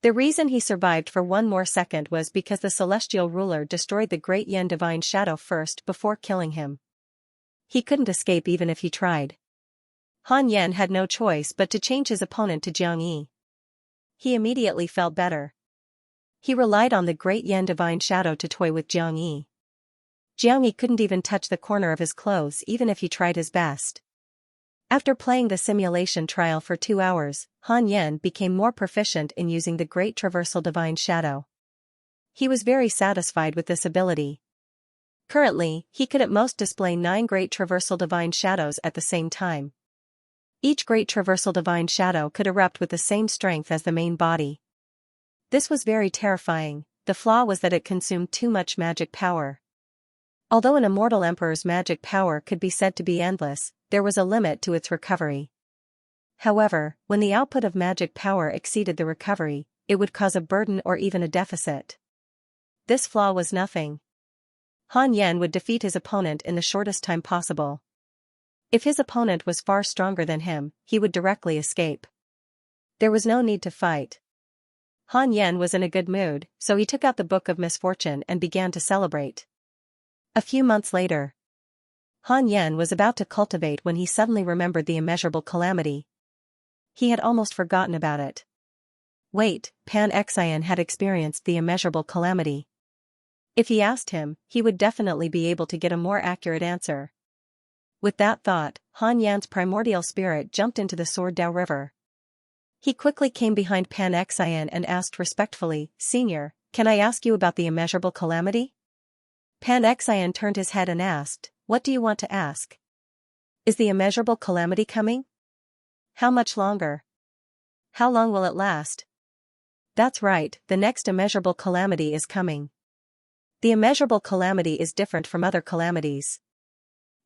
The reason he survived for 1 more second was because the celestial ruler destroyed the Great Yan Divine Shadow first before killing him. He couldn't escape even if he tried. Han Yan had no choice but to change his opponent to Xianxia. He immediately felt better. He relied on the Great Yan Divine Shadow to toy with Xianxia. Xianxia couldn't even touch the corner of his clothes even if he tried his best. After playing the simulation trial for 2 hours, Han Yan became more proficient in using the Great Traversal Divine Shadow. He was very satisfied with this ability. Currently, he could at most display 9 Great Traversal Divine Shadows at the same time. Each Great Traversal Divine Shadow could erupt with the same strength as the main body. This was very terrifying. The flaw was that it consumed too much magic power. Although an immortal emperor's magic power could be said to be endless, there was a limit to its recovery. However, when the output of magic power exceeded the recovery, it would cause a burden or even a deficit. This flaw was nothing. Han Yan would defeat his opponent in the shortest time possible. If his opponent was far stronger than him, he would directly escape. There was no need to fight. Han Yan was in a good mood, so he took out the Book of Misfortune and began to celebrate. A few months later, Han Yan was about to cultivate when he suddenly remembered the immeasurable calamity. He had almost forgotten about it. Wait, Pan Xian had experienced the immeasurable calamity. If he asked him, he would definitely be able to get a more accurate answer. With that thought, Han Yan's primordial spirit jumped into the Sword Dao River. He quickly came behind Pan Xian and asked respectfully, "Senior, can I ask you about the immeasurable calamity?" Pan Xian turned his head and asked, "What do you want to ask? Is the immeasurable calamity coming? How much longer? How long will it last?" "That's right, the next immeasurable calamity is coming. The immeasurable calamity is different from other calamities.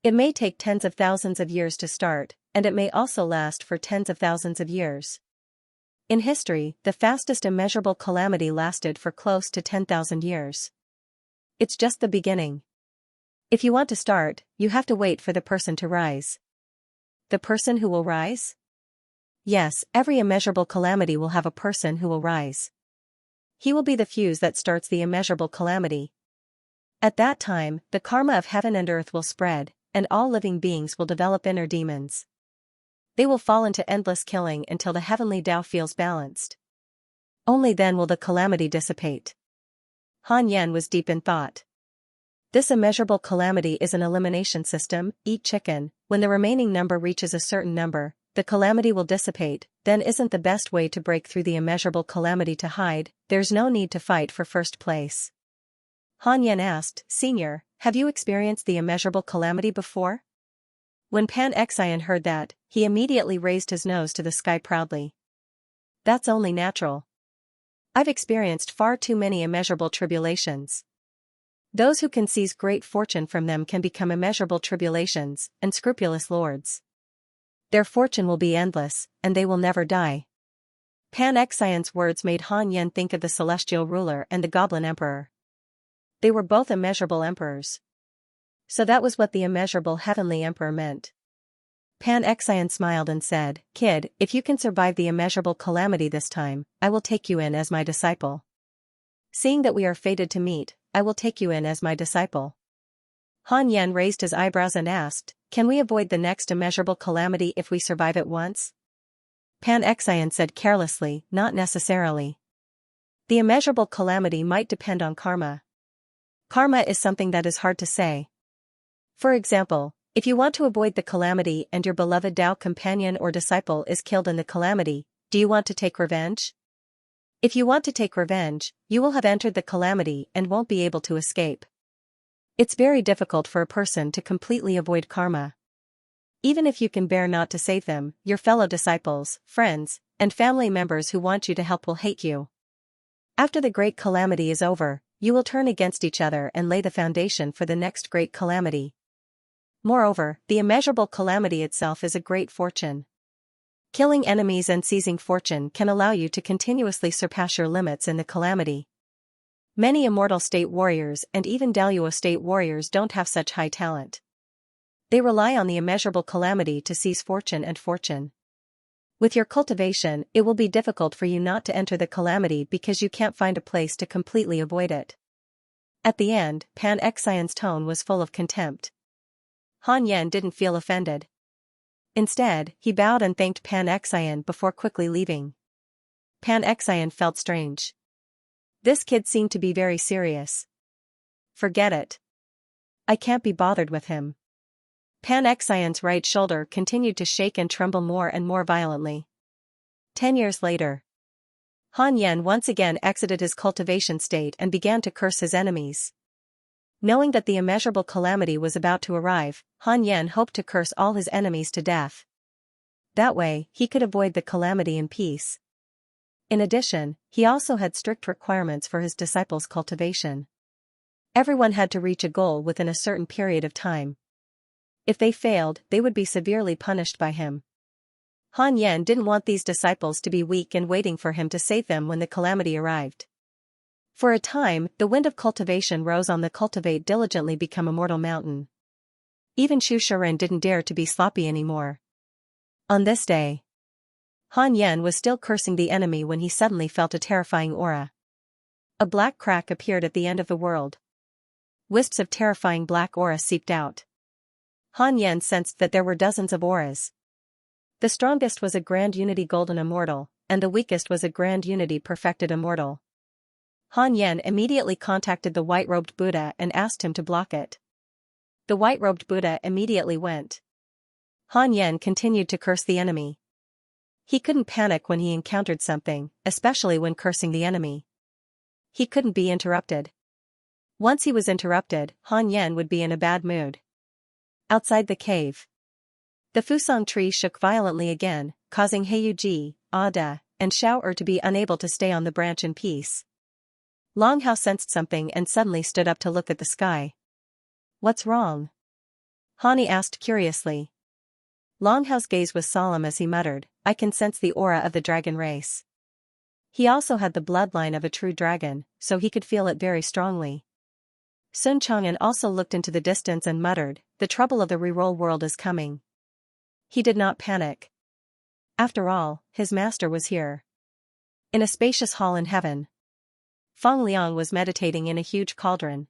It may take tens of thousands of years to start, and it may also last for tens of thousands of years. In history, the fastest immeasurable calamity lasted for close to 10,000 years. It's just the beginning. If you want to start, you have to wait for the person to rise. The person who will rise? Yes, every immeasurable calamity will have a person who will rise. He will be the fuse that starts the immeasurable calamity. At that time, the karma of heaven and earth will spread, and all living beings will develop inner demons. They will fall into endless killing until the heavenly Tao feels balanced. Only then will the calamity dissipate. Han Yan was deep in thought. This immeasurable calamity is an elimination system. Eat chicken. When the remaining number reaches a certain number, the calamity will dissipate. Then isn't the best way to break through the immeasurable calamity to hide? There's no need to fight for first place. Han Yan asked, Senior, have you experienced the immeasurable calamity before? When Pan Xian heard that, he immediately raised his nose to the sky proudly. That's only natural. I've experienced far too many immeasurable tribulations. Those who can seize great fortune from them can become immeasurable tribulations, and scrupulous lords. Their fortune will be endless, and they will never die. Pan Xian's words made Han Yan think of the celestial ruler and the goblin emperor. They were both immeasurable emperors. So that was what the immeasurable heavenly emperor meant. Pan Xian smiled and said, Kid, if you can survive the immeasurable calamity this time, I will take you in as my disciple. Seeing that we are fated to meet, I will take you in as my disciple. Han Yan raised his eyebrows and asked, Can we avoid the next immeasurable calamity if we survive it once? Pan Xian said carelessly, Not necessarily. The immeasurable calamity might depend on karma. Karma is something that is hard to say. For example, if you want to avoid the calamity and your beloved Tao companion or disciple is killed in the calamity, do you want to take revenge? If you want to take revenge, you will have entered the calamity and won't be able to escape. It's very difficult for a person to completely avoid karma. Even if you can bear not to save them, your fellow disciples, friends, and family members who want you to help will hate you. After the great calamity is over, you will turn against each other and lay the foundation for the next great calamity. Moreover, the immeasurable calamity itself is a great fortune. Killing enemies and seizing fortune can allow you to continuously surpass your limits in the calamity. Many immortal state warriors and even Daluo state warriors don't have such high talent. They rely on the immeasurable calamity to seize fortune and fortune. With your cultivation, it will be difficult for you not to enter the calamity because you can't find a place to completely avoid it. At the end, Pan Xian's tone was full of contempt. Han Yan didn't feel offended. Instead, he bowed and thanked Pan Xian before quickly leaving. Pan Xian felt strange. This kid seemed to be very serious. Forget it. I can't be bothered with him. Pan Xian's right shoulder continued to shake and tremble more and more violently. 10 years later, Han Yan once again exited his cultivation state and began to curse his enemies. Knowing that the immeasurable calamity was about to arrive, Han Yan hoped to curse all his enemies to death. That way, he could avoid the calamity in peace. In addition, he also had strict requirements for his disciples' cultivation. Everyone had to reach a goal within a certain period of time. If they failed, they would be severely punished by him. Han Yan didn't want these disciples to be weak and waiting for him to save them when the calamity arrived. For a time, the wind of cultivation rose on the Cultivate diligently become immortal mountain. Even Shu Shiren didn't dare to be sloppy anymore. On this day, Han Yan was still cursing the enemy when he suddenly felt a terrifying aura. A black crack appeared at the end of the world. Wisps of terrifying black aura seeped out. Han Yan sensed that there were dozens of auras. The strongest was a Grand Unity Golden Immortal, and the weakest was a Grand Unity Perfected Immortal. Han Yan immediately contacted the white-robed Buddha and asked him to block it. The white-robed Buddha immediately went. Han Yan continued to curse the enemy. He couldn't panic when he encountered something, especially when cursing the enemy. He couldn't be interrupted. Once he was interrupted, Han Yan would be in a bad mood. Outside the cave, the Fusang tree shook violently again, causing Heiyuji, Ada, and Xiao to be unable to stay on the branch in peace. Long Hao sensed something and suddenly stood up to look at the sky. What's wrong? Hani asked curiously. Long Hao's gaze was solemn as he muttered, I can sense the aura of the dragon race. He also had the bloodline of a true dragon, so he could feel it very strongly. Sun Chang'an also looked into the distance and muttered, "The trouble of the reroll world is coming." He did not panic. After all, his master was here. In a spacious hall in heaven, Feng Liang was meditating in a huge cauldron.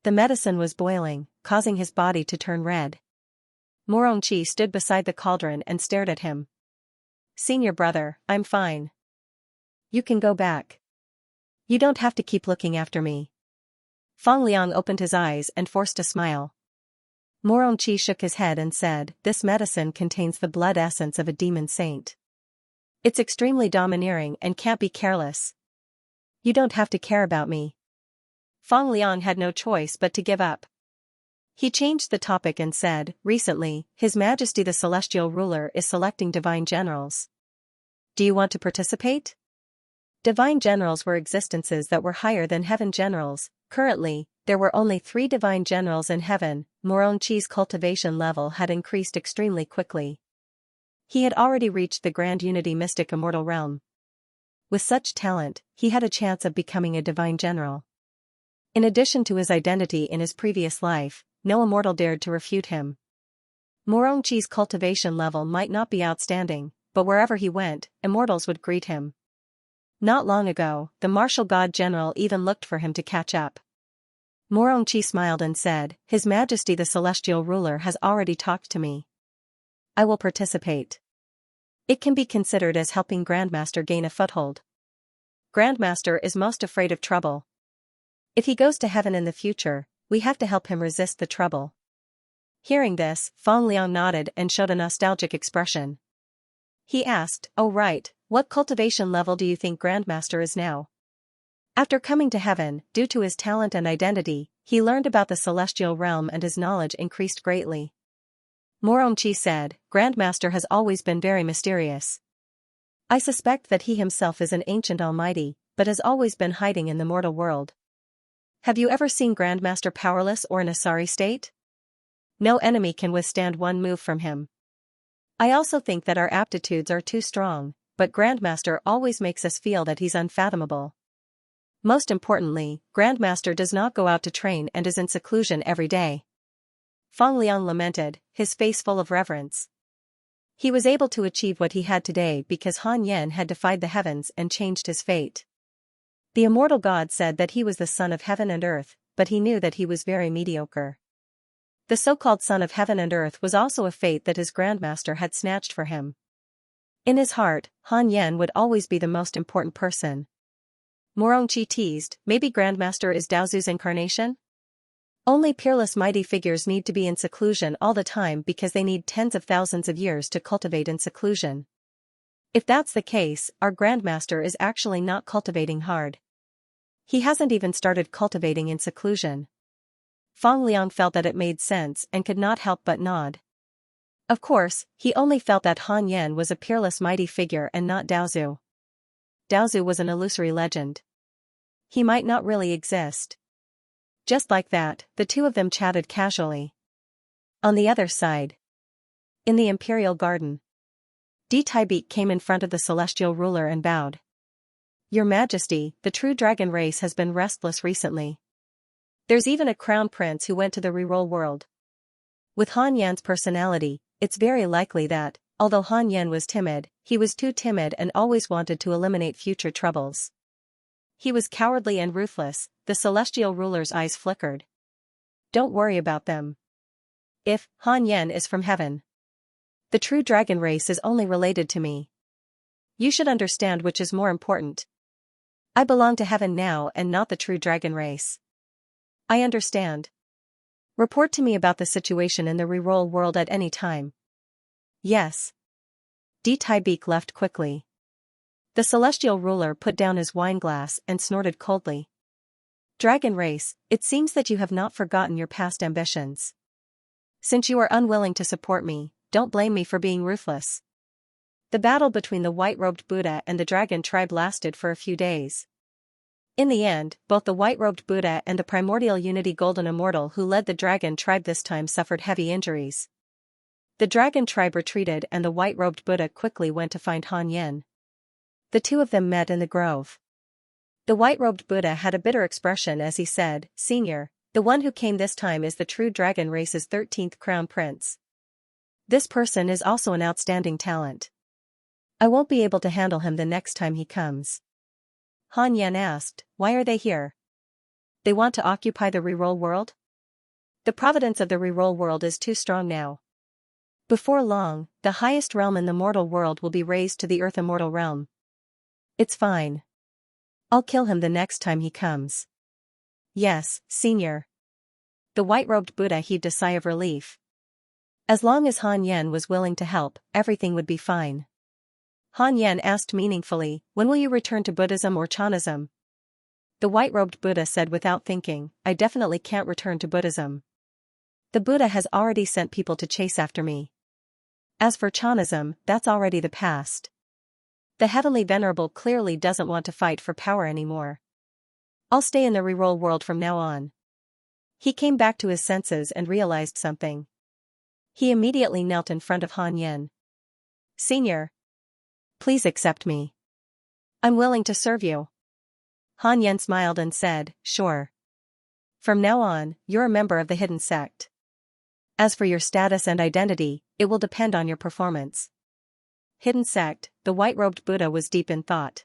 The medicine was boiling, causing his body to turn red. Morongqi stood beside the cauldron and stared at him. "Senior brother, I'm fine. You can go back. You don't have to keep looking after me." Feng Liang opened his eyes and forced a smile. Morongqi shook his head and said, "This medicine contains the blood essence of a demon saint. It's extremely domineering and can't be careless. You don't have to care about me." Feng Liang had no choice but to give up. He changed the topic and said, "Recently, His Majesty the Celestial Ruler is selecting divine generals. Do you want to participate?" Divine generals were existences that were higher than heaven generals. Currently, there were only 3 divine generals in heaven. Morongqi's cultivation level had increased extremely quickly. He had already reached the Grand Unity Mystic Immortal Realm. With such talent, he had a chance of becoming a divine general. In addition to his identity in his previous life, no immortal dared to refute him. Morongqi's cultivation level might not be outstanding, but wherever he went, immortals would greet him. Not long ago, the martial god general even looked for him to catch up. Morongqi smiled and said, "His Majesty the Celestial Ruler has already talked to me. I will participate. It can be considered as helping Grandmaster gain a foothold. Grandmaster is most afraid of trouble. If he goes to heaven in the future, we have to help him resist the trouble." Hearing this, Feng Liang nodded and showed a nostalgic expression. He asked, "Oh right, what cultivation level do you think Grandmaster is now?" After coming to heaven, due to his talent and identity, he learned about the celestial realm and his knowledge increased greatly. Morongqi said, "Grandmaster has always been very mysterious. I suspect that he himself is an ancient almighty, but has always been hiding in the mortal world. Have you ever seen Grandmaster powerless or in a sorry state? No enemy can withstand one move from him. I also think that our aptitudes are too strong, but Grandmaster always makes us feel that he's unfathomable. Most importantly, Grandmaster does not go out to train and is in seclusion every day." Feng Liang lamented, his face full of reverence. He was able to achieve what he had today because Han Yen had defied the heavens and changed his fate. The immortal god said that he was the son of heaven and earth, but he knew that he was very mediocre. The so-called son of heaven and earth was also a fate that his Grandmaster had snatched for him. In his heart, Han Yen would always be the most important person. Morongqi teased, "Maybe Grandmaster is Daozu's incarnation? Only peerless mighty figures need to be in seclusion all the time because they need tens of thousands of years to cultivate in seclusion. If that's the case, our Grandmaster is actually not cultivating hard. He hasn't even started cultivating in seclusion." Feng Liang felt that it made sense and could not help but nod. Of course, he only felt that Han Yen was a peerless mighty figure and not Daozu. Daozu was an illusory legend. He might not really exist. Just like that, the two of them chatted casually. On the other side, in the Imperial Garden, Di Taibeek came in front of the celestial ruler and bowed. "Your Majesty, the true dragon race has been restless recently. There's even a crown prince who went to the reroll world. With Han Yan's personality, it's very likely that, although Han Yan was timid, he was too timid and always wanted to eliminate future troubles. He was cowardly and ruthless." The celestial ruler's eyes flickered. "Don't worry about them. If Han Yan is from heaven, the true dragon race is only related to me. You should understand which is more important. I belong to heaven now and not the true dragon race." "I understand. Report to me about the situation in the reroll world at any time." "Yes." Di Taibeek left quickly. The celestial ruler put down his wineglass and snorted coldly. "Dragon race, it seems that you have not forgotten your past ambitions. Since you are unwilling to support me, don't blame me for being ruthless." The battle between the white-robed Buddha and the dragon tribe lasted for a few days. In the end, both the white-robed Buddha and the primordial unity golden immortal who led the dragon tribe this time suffered heavy injuries. The dragon tribe retreated and the white-robed Buddha quickly went to find Han Yen. The two of them met in the grove. The white-robed Buddha had a bitter expression as he said, "Senior, the one who came this time is the true dragon race's 13th crown prince. This person is also an outstanding talent. I won't be able to handle him the next time he comes." Han Yan asked, "Why are they here? They want to occupy the reroll world? The providence of the reroll world is too strong now. Before long, the highest realm in the mortal world will be raised to the earth immortal realm. It's fine. I'll kill him the next time he comes." "Yes, Senior." The white-robed Buddha heaved a sigh of relief. As long as Han Yan was willing to help, everything would be fine. Han Yan asked meaningfully, "When will you return to Buddhism or Chanism?" The white-robed Buddha said without thinking, "I definitely can't return to Buddhism. The Buddha has already sent people to chase after me. As for Chanism, that's already the past. The Heavenly Venerable clearly doesn't want to fight for power anymore. I'll stay in the reroll world from now on." He came back to his senses and realized something. He immediately knelt in front of Han Yan. "Senior, please accept me. I'm willing to serve you." Han Yan smiled and said, "Sure. From now on, you're a member of the hidden sect. As for your status and identity, it will depend on your performance." Hidden sect, the white-robed Buddha was deep in thought.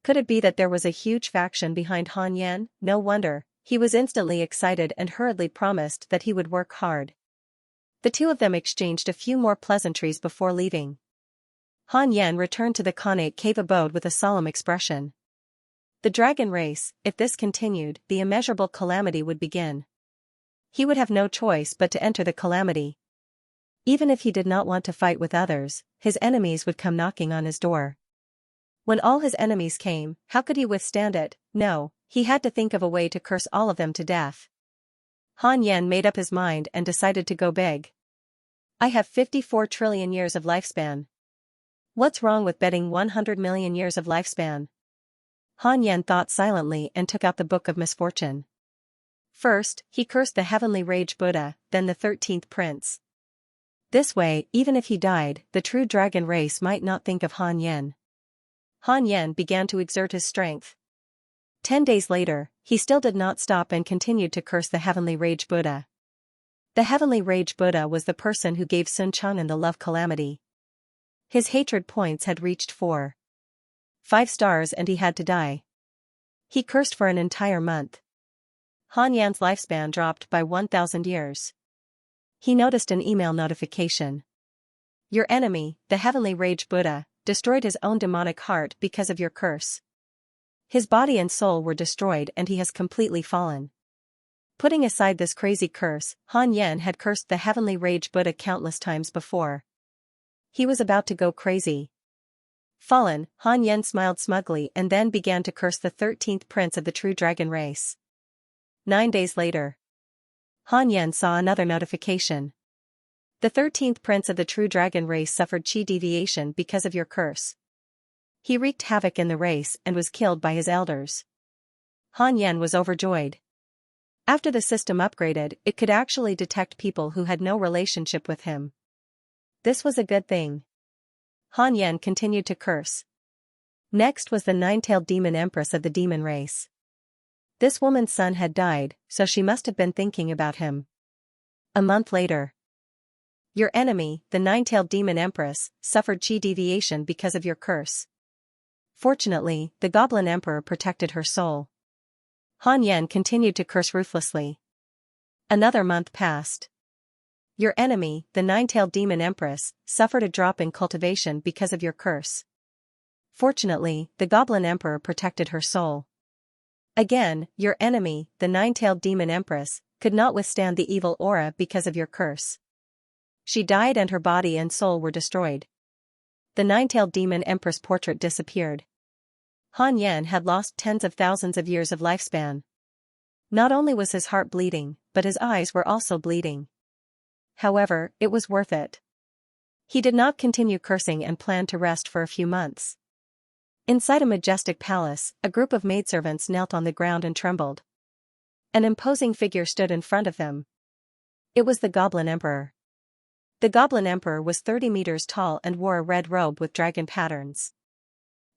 Could it be that there was a huge faction behind Han Yan? No wonder, he was instantly excited and hurriedly promised that he would work hard. The two of them exchanged a few more pleasantries before leaving. Han Yan returned to the Khanate cave abode with a solemn expression. The dragon race, if this continued, the immeasurable calamity would begin. He would have no choice but to enter the calamity. Even if he did not want to fight with others, his enemies would come knocking on his door. When all his enemies came, how could he withstand it? No, he had to think of a way to curse all of them to death. Han Yan made up his mind and decided to go big. "I have 54 trillion years of lifespan. What's wrong with betting 100 million years of lifespan?" Han Yan thought silently and took out the Book of Misfortune. First, he cursed the Heavenly Rage Buddha, then the 13th Prince. This way, even if he died, the true dragon race might not think of Han Yan. Han Yan began to exert his strength. 10 days later, he still did not stop and continued to curse the Heavenly Rage Buddha. The Heavenly Rage Buddha was the person who gave Sun Chang'an the love calamity. His hatred points had reached 4.5 stars and he had to die. He cursed for an entire month. Han Yan's lifespan dropped by 1,000 years. He noticed an email notification. "Your enemy, the Heavenly Rage Buddha, destroyed his own demonic heart because of your curse. His body and soul were destroyed and he has completely fallen." Putting aside this crazy curse, Han Yan had cursed the Heavenly Rage Buddha countless times before. He was about to go crazy. Fallen, Han Yan smiled smugly and then began to curse the 13th Prince of the true dragon race. 9 days later, Han Yan saw another notification. "The 13th Prince of the true dragon race suffered chi deviation because of your curse. He wreaked havoc in the race and was killed by his elders." Han Yan was overjoyed. After the system upgraded, it could actually detect people who had no relationship with him. This was a good thing. Han Yan continued to curse. Next was the nine-tailed demon empress of the demon race. This woman's son had died, so she must have been thinking about him. A month later. "Your enemy, the nine-tailed demon empress, suffered chi deviation because of your curse. Fortunately, the goblin emperor protected her soul." Han Yan continued to curse ruthlessly. Another month passed. "Your enemy, the nine-tailed demon empress, suffered a drop in cultivation because of your curse. Fortunately, the goblin emperor protected her soul." Again, "Your enemy, the nine-tailed demon empress, could not withstand the evil aura because of your curse. She died and her body and soul were destroyed." The nine-tailed demon empress portrait disappeared. Han Yan had lost tens of thousands of years of lifespan. Not only was his heart bleeding, but his eyes were also bleeding. However, it was worth it. He did not continue cursing and planned to rest for a few months. Inside a majestic palace, a group of maidservants knelt on the ground and trembled. An imposing figure stood in front of them. It was the Goblin Emperor. The Goblin Emperor was 30 meters tall and wore a red robe with dragon patterns.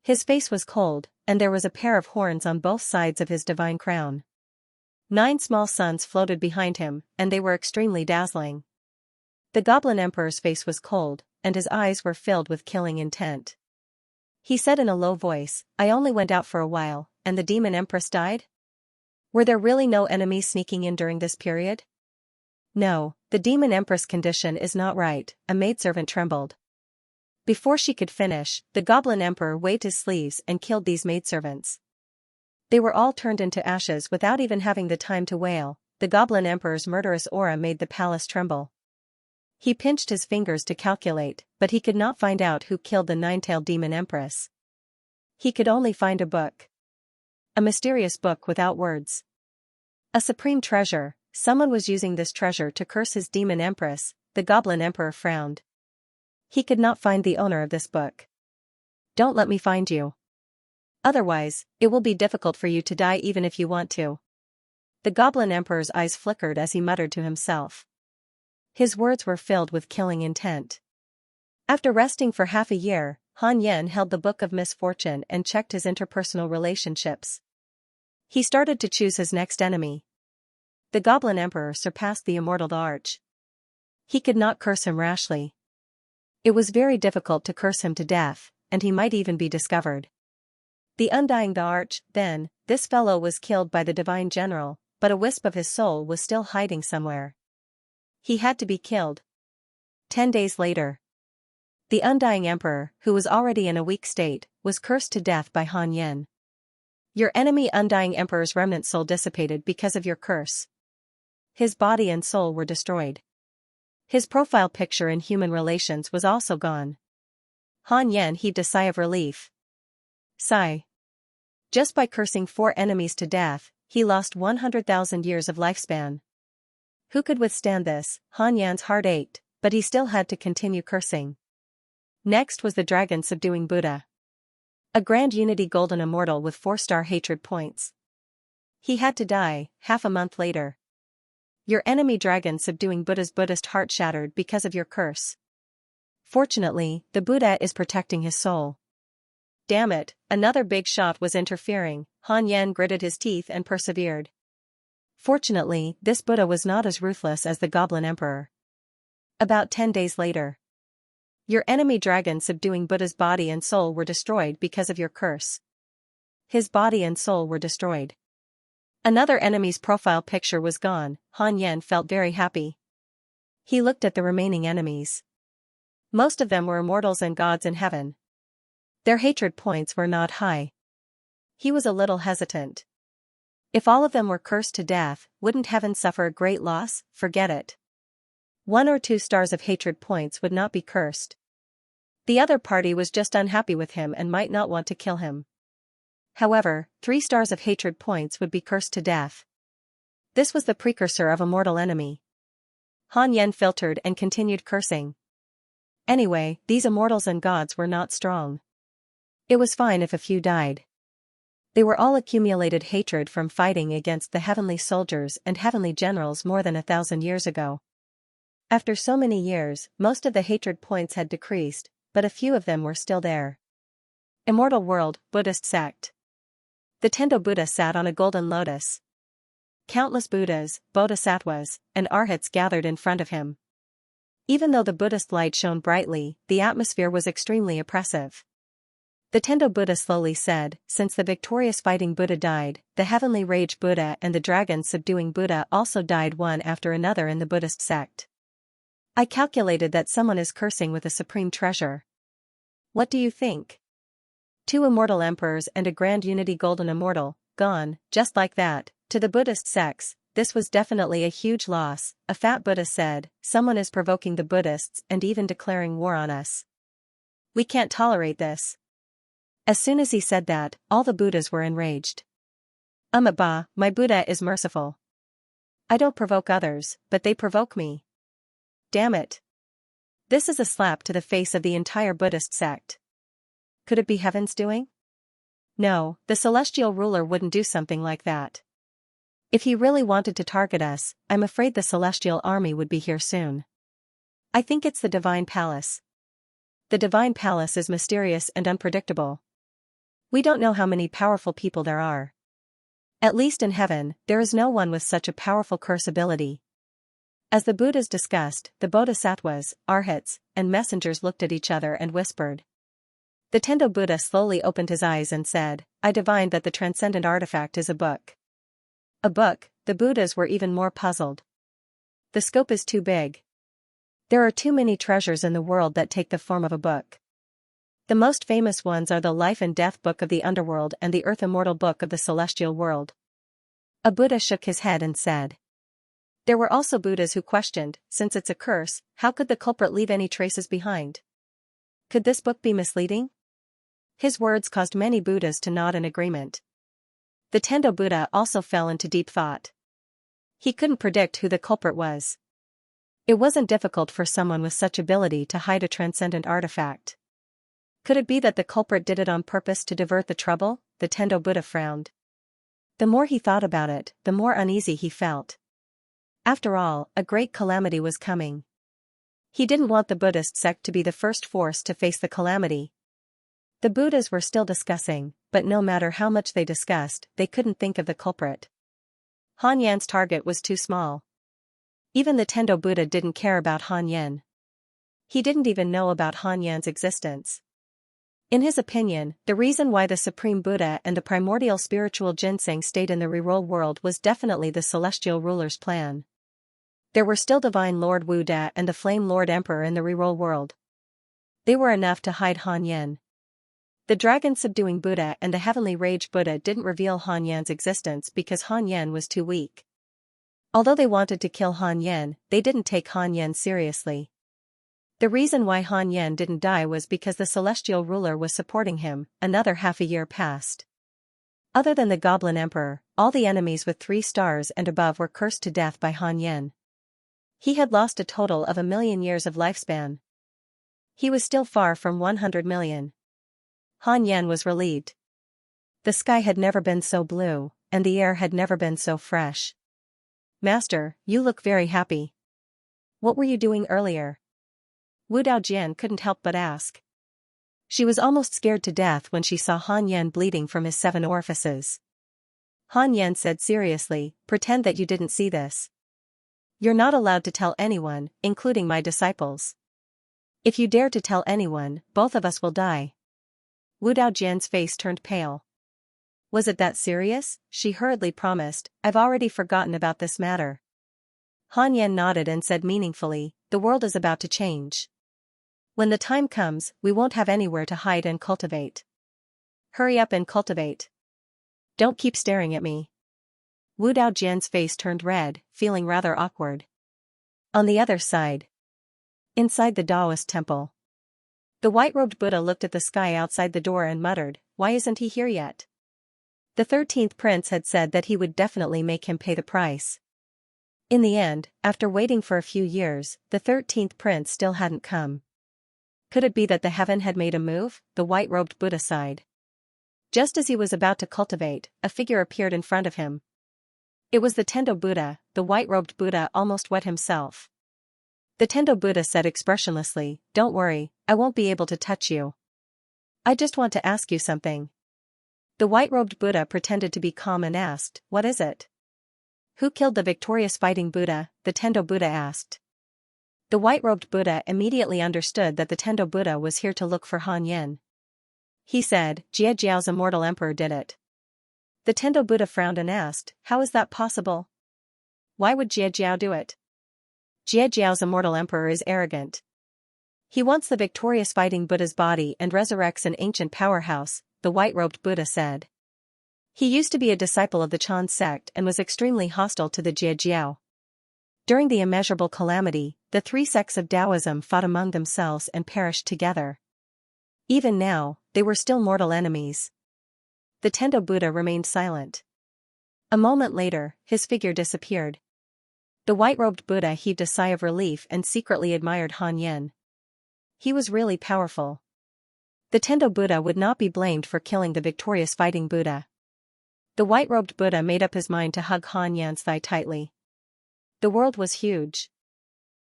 His face was cold, and there was a pair of horns on both sides of his divine crown. 9 small suns floated behind him, and they were extremely dazzling. The Goblin Emperor's face was cold, and his eyes were filled with killing intent. He said in a low voice, "I only went out for a while, and the Demon Empress died? Were there really no enemies sneaking in during this period?" "No, the Demon Empress condition is not right," a maidservant trembled. Before she could finish, the Goblin Emperor waved his sleeves and killed these maidservants. They were all turned into ashes without even having the time to wail. The Goblin Emperor's murderous aura made the palace tremble. He pinched his fingers to calculate, but he could not find out who killed the 9-tailed Demon Empress. He could only find a book. A mysterious book without words. A supreme treasure. Someone was using this treasure to curse his Demon Empress. The Goblin Emperor frowned. He could not find the owner of this book. "Don't let me find you. Otherwise, it will be difficult for you to die even if you want to." The Goblin Emperor's eyes flickered as he muttered to himself. His words were filled with killing intent. After resting for half a year, Han Yen held the Book of Misfortune and checked his interpersonal relationships. He started to choose his next enemy. The Goblin Emperor surpassed the immortal Arch. He could not curse him rashly. It was very difficult to curse him to death, and he might even be discovered. The Undying the Arch, then, this fellow was killed by the Divine General, but a wisp of his soul was still hiding somewhere. He had to be killed. 10 days later. The Undying Emperor, who was already in a weak state, was cursed to death by Han Yen. "Your enemy Undying Emperor's remnant soul dissipated because of your curse. His body and soul were destroyed. His profile picture in human relations was also gone." Han Yen heaved a sigh of relief. Sigh. Just by cursing 4 enemies to death, he lost 100,000 years of lifespan. Who could withstand this? Han Yan's heart ached, but he still had to continue cursing. Next was the dragon subduing Buddha. A grand unity golden immortal with 4-star hatred points. He had to die, half a month later. "Your enemy dragon subduing Buddha's Buddhist heart shattered because of your curse. Fortunately, the Buddha is protecting his soul." Damn it, another big shot was interfering. Han Yen gritted his teeth and persevered. Fortunately, this Buddha was not as ruthless as the Goblin Emperor. About 10 days later. "Your enemy dragon subduing Buddha's body and soul were destroyed because of your curse." His body and soul were destroyed. Another enemy's profile picture was gone. Han Yen felt very happy. He looked at the remaining enemies. Most of them were immortals and gods in heaven. Their hatred points were not high. He was a little hesitant. If all of them were cursed to death, wouldn't heaven suffer a great loss? Forget it. 1 or 2 stars of hatred points would not be cursed. The other party was just unhappy with him and might not want to kill him. However, 3 stars of hatred points would be cursed to death. This was the precursor of a mortal enemy. Han Yen filtered and continued cursing. Anyway, these immortals and gods were not strong. It was fine if a few died. They were all accumulated hatred from fighting against the heavenly soldiers and heavenly generals more than 1,000 years ago. After so many years, most of the hatred points had decreased, but a few of them were still there. Immortal World, Buddhist Sect. The Tendo Buddha sat on a golden lotus. Countless Buddhas, Bodhisattvas, and Arhats gathered in front of him. Even though the Buddhist light shone brightly, the atmosphere was extremely oppressive. The Tendo Buddha slowly said, "Since the victorious fighting Buddha died, the heavenly rage Buddha and the dragon subduing Buddha also died one after another in the Buddhist sect. I calculated that someone is cursing with a supreme treasure. What do you think? 2 immortal emperors and a grand unity golden immortal, gone, just like that, to the Buddhist sects. This was definitely a huge loss," a fat Buddha said. "Someone is provoking the Buddhists and even declaring war on us. We can't tolerate this." As soon as he said that, all the Buddhas were enraged. Bah, my Buddha is merciful. I don't provoke others, but they provoke me. Damn it. This is a slap to the face of the entire Buddhist sect. Could it be heaven's doing? No, the celestial ruler wouldn't do something like that. If he really wanted to target us, I'm afraid the celestial army would be here soon. I think it's the divine palace. The divine palace is mysterious and unpredictable. We don't know how many powerful people there are. At least in heaven, there is no one with such a powerful curse ability. As the Buddhas discussed, the bodhisattvas, arhats, and messengers looked at each other and whispered. The Tendo Buddha slowly opened his eyes and said, I divined that the transcendent artifact is a book. A book. The Buddhas were even more puzzled. The scope is too big. There are too many treasures in the world that take the form of a book. The most famous ones are the Life and Death Book of the Underworld and the Earth Immortal Book of the Celestial World. A Buddha shook his head and said. There were also Buddhas who questioned, since it's a curse, how could the culprit leave any traces behind? Could this book be misleading? His words caused many Buddhas to nod in agreement. The Tendo Buddha also fell into deep thought. He couldn't predict who the culprit was. It wasn't difficult for someone with such ability to hide a transcendent artifact. Could it be that the culprit did it on purpose to divert the trouble? The Tendo Buddha frowned. The more he thought about it, the more uneasy he felt. After all, a great calamity was coming. He didn't want the Buddhist sect to be the first force to face the calamity. The Buddhas were still discussing, but no matter how much they discussed, they couldn't think of the culprit. Han Yan's target was too small. Even the Tendo Buddha didn't care about Han Yan. He didn't even know about Han Yan's existence. In his opinion, the reason why the Supreme Buddha and the primordial spiritual ginseng stayed in the reroll world was definitely the celestial ruler's plan. There were still Divine Lord Wu Da and the Flame Lord Emperor in the reroll world. They were enough to hide Han Yan. The dragon-subduing Buddha and the Heavenly Rage Buddha didn't reveal Han Yan's existence because Han Yan was too weak. Although they wanted to kill Han Yan, they didn't take Han Yan seriously. The reason why Han Yan didn't die was because the celestial ruler was supporting him. Another half a year passed. Other than the Goblin Emperor, all the enemies with 3 stars and above were cursed to death by Han Yan. He had lost a total of 1,000,000 years of lifespan. He was still far from 100 million. Han Yan was relieved. The sky had never been so blue, and the air had never been so fresh. Master, you look very happy. What were you doing earlier? Wu Daojian couldn't help but ask. She was almost scared to death when she saw Han Yan bleeding from his 7 orifices. Han Yan said seriously, pretend that you didn't see this. You're not allowed to tell anyone, including my disciples. If you dare to tell anyone, both of us will die. Wu Daojian's face turned pale. Was it that serious? She hurriedly promised, I've already forgotten about this matter. Han Yan nodded and said meaningfully, the world is about to change. When the time comes, we won't have anywhere to hide and cultivate. Hurry up and cultivate. Don't keep staring at me. Wu Daojian's face turned red, feeling rather awkward. On the other side. Inside the Taoist temple. The white-robed Buddha looked at the sky outside the door and muttered, why isn't he here yet? The 13th prince had said that he would definitely make him pay the price. In the end, after waiting for a few years, the 13th prince still hadn't come. Could it be that the heaven had made a move? The white-robed Buddha sighed. Just as he was about to cultivate, a figure appeared in front of him. It was the Tendo Buddha. The white-robed Buddha almost wet himself. The Tendo Buddha said expressionlessly, don't worry, I won't be able to touch you. I just want to ask you something. The white-robed Buddha pretended to be calm and asked, what is it? Who killed the victorious fighting Buddha? The Tendo Buddha asked. The white-robed Buddha immediately understood that the Tendo Buddha was here to look for Han Yan. He said, Jie Jiao's immortal emperor did it. The Tendo Buddha frowned and asked, how is that possible? Why would Jie Jiao do it? Jie Jiao's immortal emperor is arrogant. He wants the victorious fighting Buddha's body and resurrects an ancient powerhouse, the white-robed Buddha said. He used to be a disciple of the Chan sect and was extremely hostile to the Jie Jiao. During the immeasurable calamity, the 3 sects of Taoism fought among themselves and perished together. Even now, they were still mortal enemies. The Tendo Buddha remained silent. A moment later, his figure disappeared. The white-robed Buddha heaved a sigh of relief and secretly admired Han Yan. He was really powerful. The Tendo Buddha would not be blamed for killing the victorious fighting Buddha. The white-robed Buddha made up his mind to hug Han Yan's thigh tightly. The world was huge.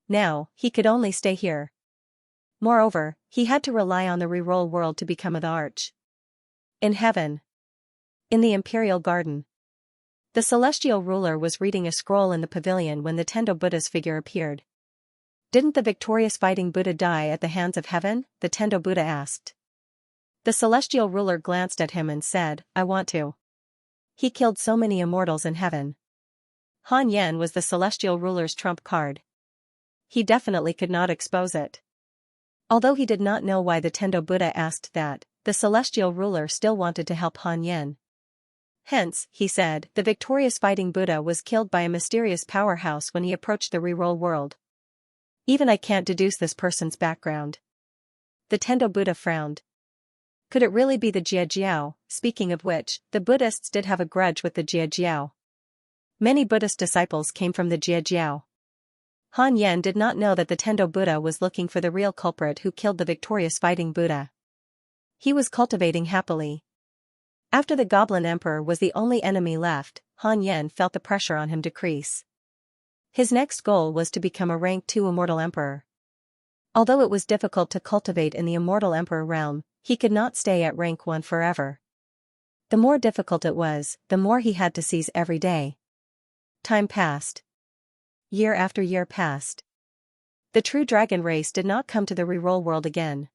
Now, he could only stay here. Moreover, he had to rely on the reroll world to become the arch. In heaven. In the imperial garden. The celestial ruler was reading a scroll in the pavilion when the Tendo Buddha's figure appeared. Didn't the victorious fighting Buddha die at the hands of heaven? The Tendo Buddha asked. The celestial ruler glanced at him and said, I want to. He killed so many immortals in heaven. Han Yen was the celestial ruler's trump card. He definitely could not expose it. Although he did not know why the Tendo Buddha asked that, the celestial ruler still wanted to help Han Yen. Hence, he said, the victorious fighting Buddha was killed by a mysterious powerhouse when he approached the reroll world. Even I can't deduce this person's background. The Tendo Buddha frowned. Could it really be the Jia? Speaking of which, the Buddhists did have a grudge with the Jia. Many Buddhist disciples came from the Jia. Han Yen did not know that the Tendo Buddha was looking for the real culprit who killed the victorious fighting Buddha. He was cultivating happily. After the Goblin Emperor was the only enemy left, Han Yen felt the pressure on him decrease. His next goal was to become a rank 2 immortal emperor. Although it was difficult to cultivate in the immortal emperor realm, he could not stay at rank 1 forever. The more difficult it was, the more he had to seize every day. Time passed. Year after year passed. The true dragon race did not come to the reroll world again.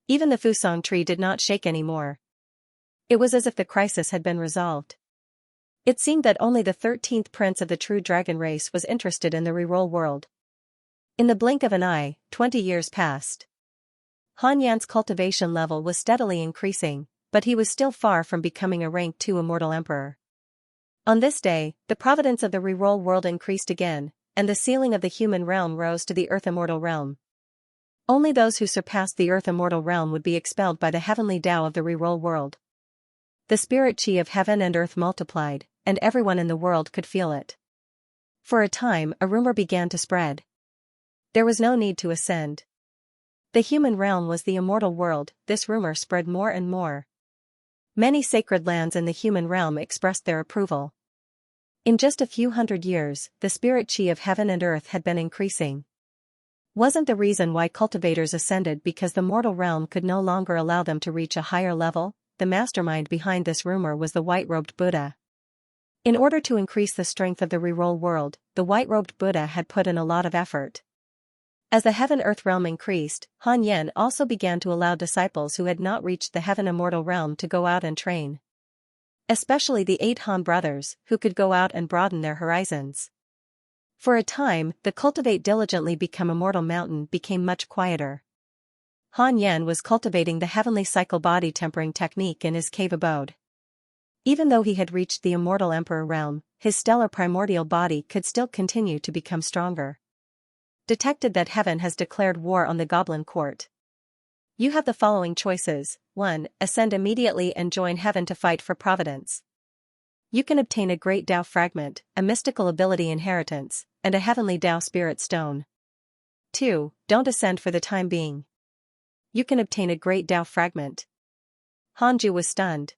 Even the Fusong tree did not shake anymore. It was as if the crisis had been resolved. It seemed that only the 13th prince of the true dragon race was interested in the reroll world. In the blink of an eye, 20 years passed. Han Yan's cultivation level was steadily increasing, but he was still far from becoming a rank 2 immortal emperor. On this day, the providence of the reroll world increased again, and the ceiling of the human realm rose to the earth immortal realm. Only those who surpassed the earth immortal realm would be expelled by the heavenly Tao of the reroll world. The spirit chi of heaven and earth multiplied, and everyone in the world could feel it. For a time, a rumor began to spread. There was no need to ascend. The human realm was the immortal world. This rumor spread more and more. Many sacred lands in the human realm expressed their approval. In just a few hundred years, the spirit chi of heaven and earth had been increasing. Wasn't the reason why cultivators ascended because the mortal realm could no longer allow them to reach a higher level? The mastermind behind this rumor was the white-robed Buddha. In order to increase the strength of the reroll world, the white-robed Buddha had put in a lot of effort. As the heaven-earth realm increased, Han Yen also began to allow disciples who had not reached the heaven immortal realm to go out and train. Especially the 8 Han brothers, who could go out and broaden their horizons. For a time, the Cultivate diligently become immortal mountain became much quieter. Han Yen was cultivating the heavenly cycle body tempering technique in his cave abode. Even though he had reached the immortal emperor realm, his stellar primordial body could still continue to become stronger. Detected that heaven has declared war on the Goblin Court. You have the following choices. 1. Ascend immediately and join heaven to fight for Providence. You can obtain a great Tao fragment, a mystical ability inheritance, and a heavenly Tao spirit stone. 2. Don't ascend for the time being. You can obtain a great Tao fragment. Hanju was stunned.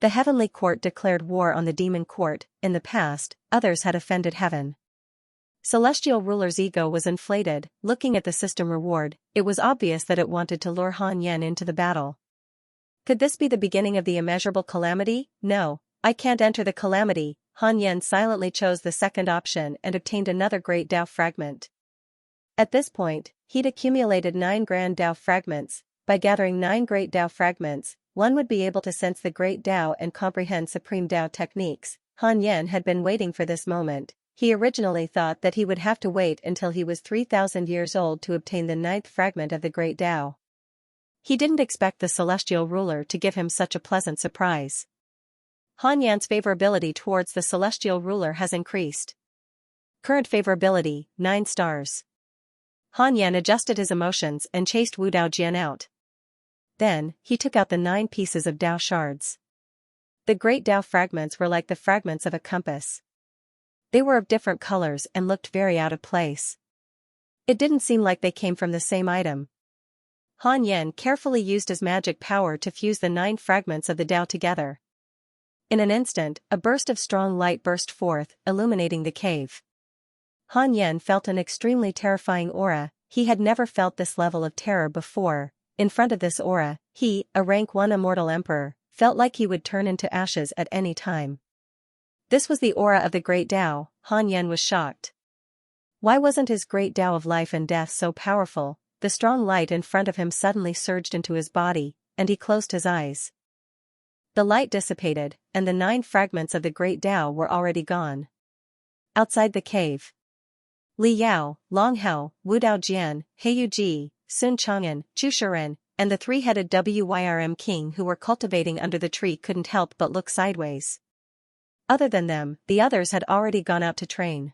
The heavenly court declared war on the demon court. In the past, others had offended heaven. Celestial ruler's ego was inflated. Looking at the system reward, it was obvious that it wanted to lure Han Yen into the battle. Could this be the beginning of the immeasurable calamity? No, I can't enter the calamity. Han Yen silently chose the second option and obtained another great Tao fragment. At this point, he'd accumulated 9 grand Tao fragments. By gathering 9 great Tao fragments, one would be able to sense the great Tao and comprehend supreme Tao techniques. Han Yen had been waiting for this moment. He originally thought that he would have to wait until he was 3,000 years old to obtain the 9th fragment of the great Tao. He didn't expect the celestial ruler to give him such a pleasant surprise. Han Yan's favorability towards the celestial ruler has increased. Current favorability, 9 stars. Han Yan adjusted his emotions and chased Wu Daojian out. Then, he took out the 9 pieces of Tao shards. The great Tao fragments were like the fragments of a compass. They were of different colors and looked very out of place. It didn't seem like they came from the same item. Han Yen carefully used his magic power to fuse the 9 fragments of the Tao together. In an instant, a burst of strong light burst forth, illuminating the cave. Han Yen felt an extremely terrifying aura. He had never felt this level of terror before. In front of this aura, he, a rank 1 immortal emperor, felt like he would turn into ashes at any time. This was the aura of the great Tao. Han Yan was shocked. Why wasn't his great Tao of life and death so powerful? The strong light in front of him suddenly surged into his body, and he closed his eyes. The light dissipated, and the 9 fragments of the great Tao were already gone. Outside the cave, Li Yao, Long Hao, Wu Dao Jian, Heyu Ji, Sun Chang'an, Chu Shiren, and the 3-headed Wyrm king who were cultivating under the tree couldn't help but look sideways. Other than them, the others had already gone out to train.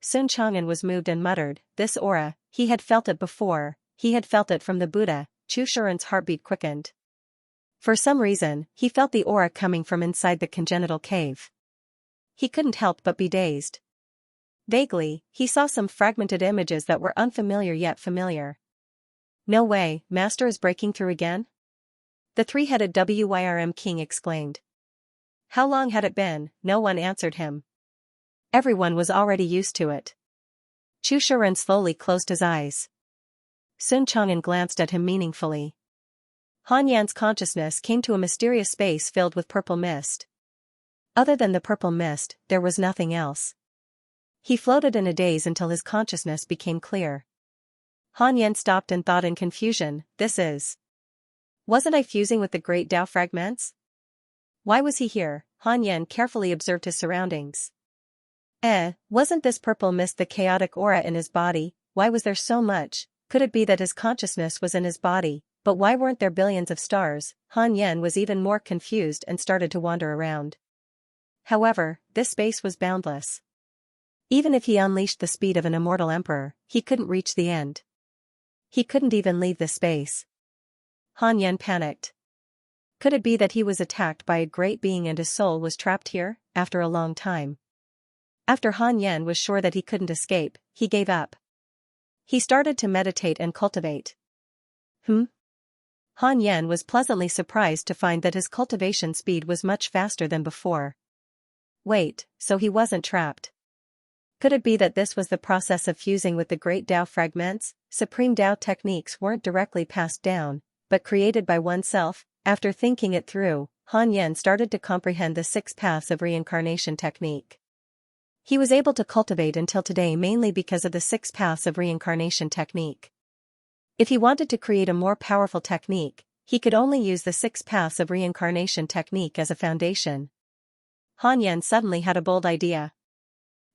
Sun Chang'an was moved and muttered, "This aura, he had felt it before, he had felt it from the Buddha." Chu Shiren's heartbeat quickened. For some reason, he felt the aura coming from inside the congenital cave. He couldn't help but be dazed. Vaguely, he saw some fragmented images that were unfamiliar yet familiar. "No way, Master is breaking through again?" The 3-headed Wyrm king exclaimed. How long had it been? No one answered him. Everyone was already used to it. Chu Shiren slowly closed his eyes. Sun Chang'an glanced at him meaningfully. Han Yan's consciousness came to a mysterious space filled with purple mist. Other than the purple mist, there was nothing else. He floated in a daze until his consciousness became clear. Han Yan stopped and thought in confusion, Wasn't I fusing with the great Tao fragments? Why was he here? Han Yan carefully observed his surroundings. Wasn't this purple mist the chaotic aura in his body? Why was there so much? Could it be that his consciousness was in his body, but why weren't there billions of stars? Han Yan was even more confused and started to wander around. However, this space was boundless. Even if he unleashed the speed of an immortal emperor, he couldn't reach the end. He couldn't even leave this space. Han Yan panicked. Could it be that he was attacked by a great being and his soul was trapped here, after a long time? After Han Yan was sure that he couldn't escape, he gave up. He started to meditate and cultivate. Han Yan was pleasantly surprised to find that his cultivation speed was much faster than before. Wait, so he wasn't trapped. Could it be that this was the process of fusing with the great Tao fragments? Supreme Tao techniques weren't directly passed down, but created by oneself. After thinking it through, Han Yan started to comprehend the 6 paths of reincarnation technique. He was able to cultivate until today mainly because of the 6 paths of reincarnation technique. If he wanted to create a more powerful technique, he could only use the 6 paths of reincarnation technique as a foundation. Han Yan suddenly had a bold idea.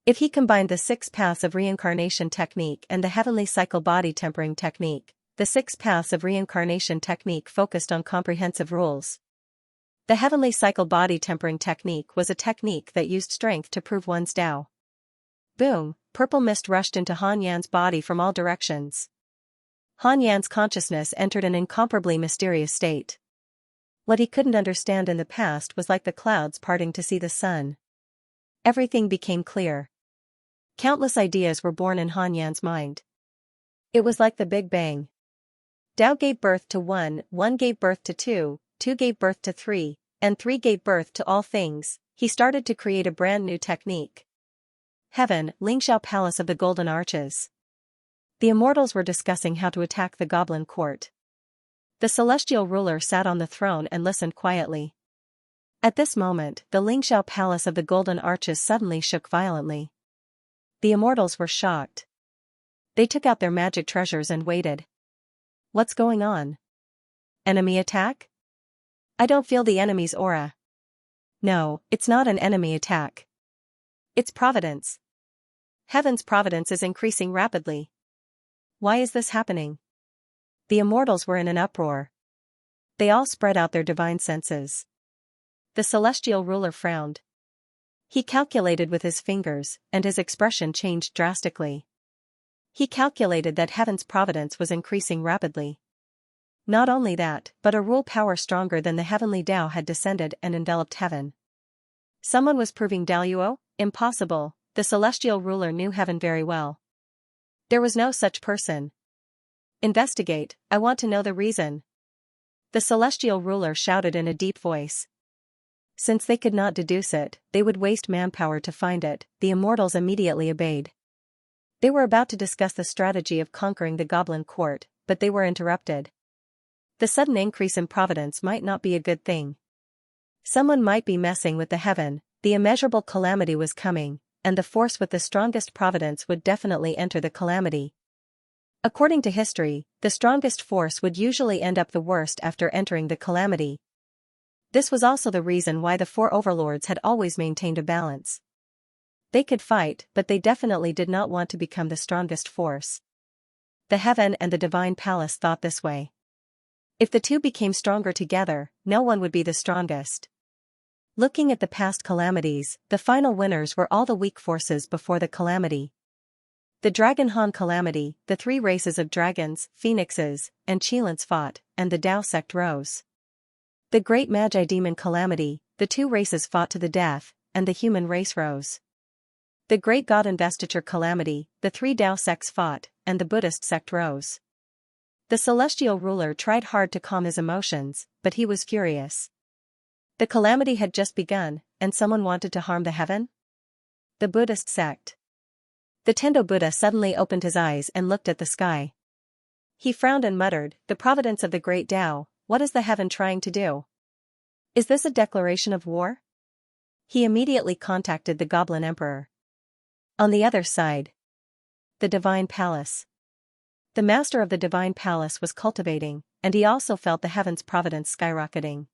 If he combined the 6 paths of reincarnation technique and the heavenly cycle body tempering technique, the 6 paths of reincarnation technique focused on comprehensive rules. The heavenly cycle body tempering technique was a technique that used strength to prove one's Tao. Boom, purple mist rushed into Han Yan's body from all directions. Han Yan's consciousness entered an incomparably mysterious state. What he couldn't understand in the past was like the clouds parting to see the sun. Everything became clear. Countless ideas were born in Han Yan's mind. It was like the Big Bang. Tao gave birth to 1, 1 gave birth to 2, 2 gave birth to 3, and 3 gave birth to all things. He started to create a brand new technique. Heaven, Xianxia Palace of the Golden Arches. The immortals were discussing how to attack the Goblin Court. The celestial ruler sat on the throne and listened quietly. At this moment, the Xianxia Palace of the Golden Arches suddenly shook violently. The immortals were shocked. They took out their magic treasures and waited. What's going on? Enemy attack? I don't feel the enemy's aura. No, it's not an enemy attack. It's Providence. Heaven's Providence is increasing rapidly. Why is this happening? The immortals were in an uproar. They all spread out their divine senses. The celestial ruler frowned. He calculated with his fingers, and his expression changed drastically. He calculated that Heaven's Providence was increasing rapidly. Not only that, but a rule power stronger than the heavenly Tao had descended and enveloped heaven. Someone was proving Daluo? Impossible, the celestial ruler knew heaven very well. There was no such person. Investigate, I want to know the reason. The celestial ruler shouted in a deep voice. Since they could not deduce it, they would waste manpower to find it. The immortals immediately obeyed. They were about to discuss the strategy of conquering the Goblin Court, but they were interrupted. The sudden increase in providence might not be a good thing. Someone might be messing with the heaven, the immeasurable calamity was coming, and the force with the strongest providence would definitely enter the calamity. According to history, the strongest force would usually end up the worst after entering the calamity. This was also the reason why the four overlords had always maintained a balance. They could fight, but they definitely did not want to become the strongest force. The heaven and the divine palace thought this way. If the two became stronger together, no one would be the strongest. Looking at the past calamities, the final winners were all the weak forces before the calamity. The Dragon Han calamity, the three races of dragons, phoenixes, and Qilins fought, and the Tao sect rose. The Great Magi Demon calamity, the two races fought to the death, and the human race rose. The Great God Investiture calamity, the three Tao sects fought, and the Buddhist sect rose. The celestial ruler tried hard to calm his emotions, but he was furious. The calamity had just begun, and someone wanted to harm the heaven? The Buddhist sect. The Tendo Buddha suddenly opened his eyes and looked at the sky. He frowned and muttered, "The providence of the great Tao, what is the heaven trying to do? Is this a declaration of war?" He immediately contacted the Goblin Emperor. On the other side, the Divine Palace. The master of the Divine Palace was cultivating, and he also felt the heaven's providence skyrocketing.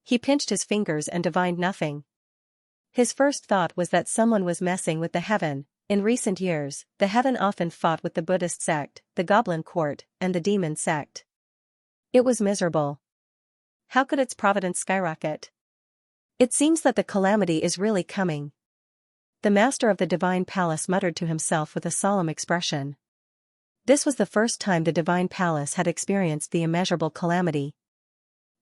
He pinched his fingers and divined nothing. His first thought was that someone was messing with the heaven. In recent years, the heaven often fought with the Buddhist sect, the Goblin Court, and the Demon sect. It was miserable. How could its providence skyrocket? It seems that the calamity is really coming. The master of the Divine Palace muttered to himself with a solemn expression. This was the first time the Divine Palace had experienced the immeasurable calamity.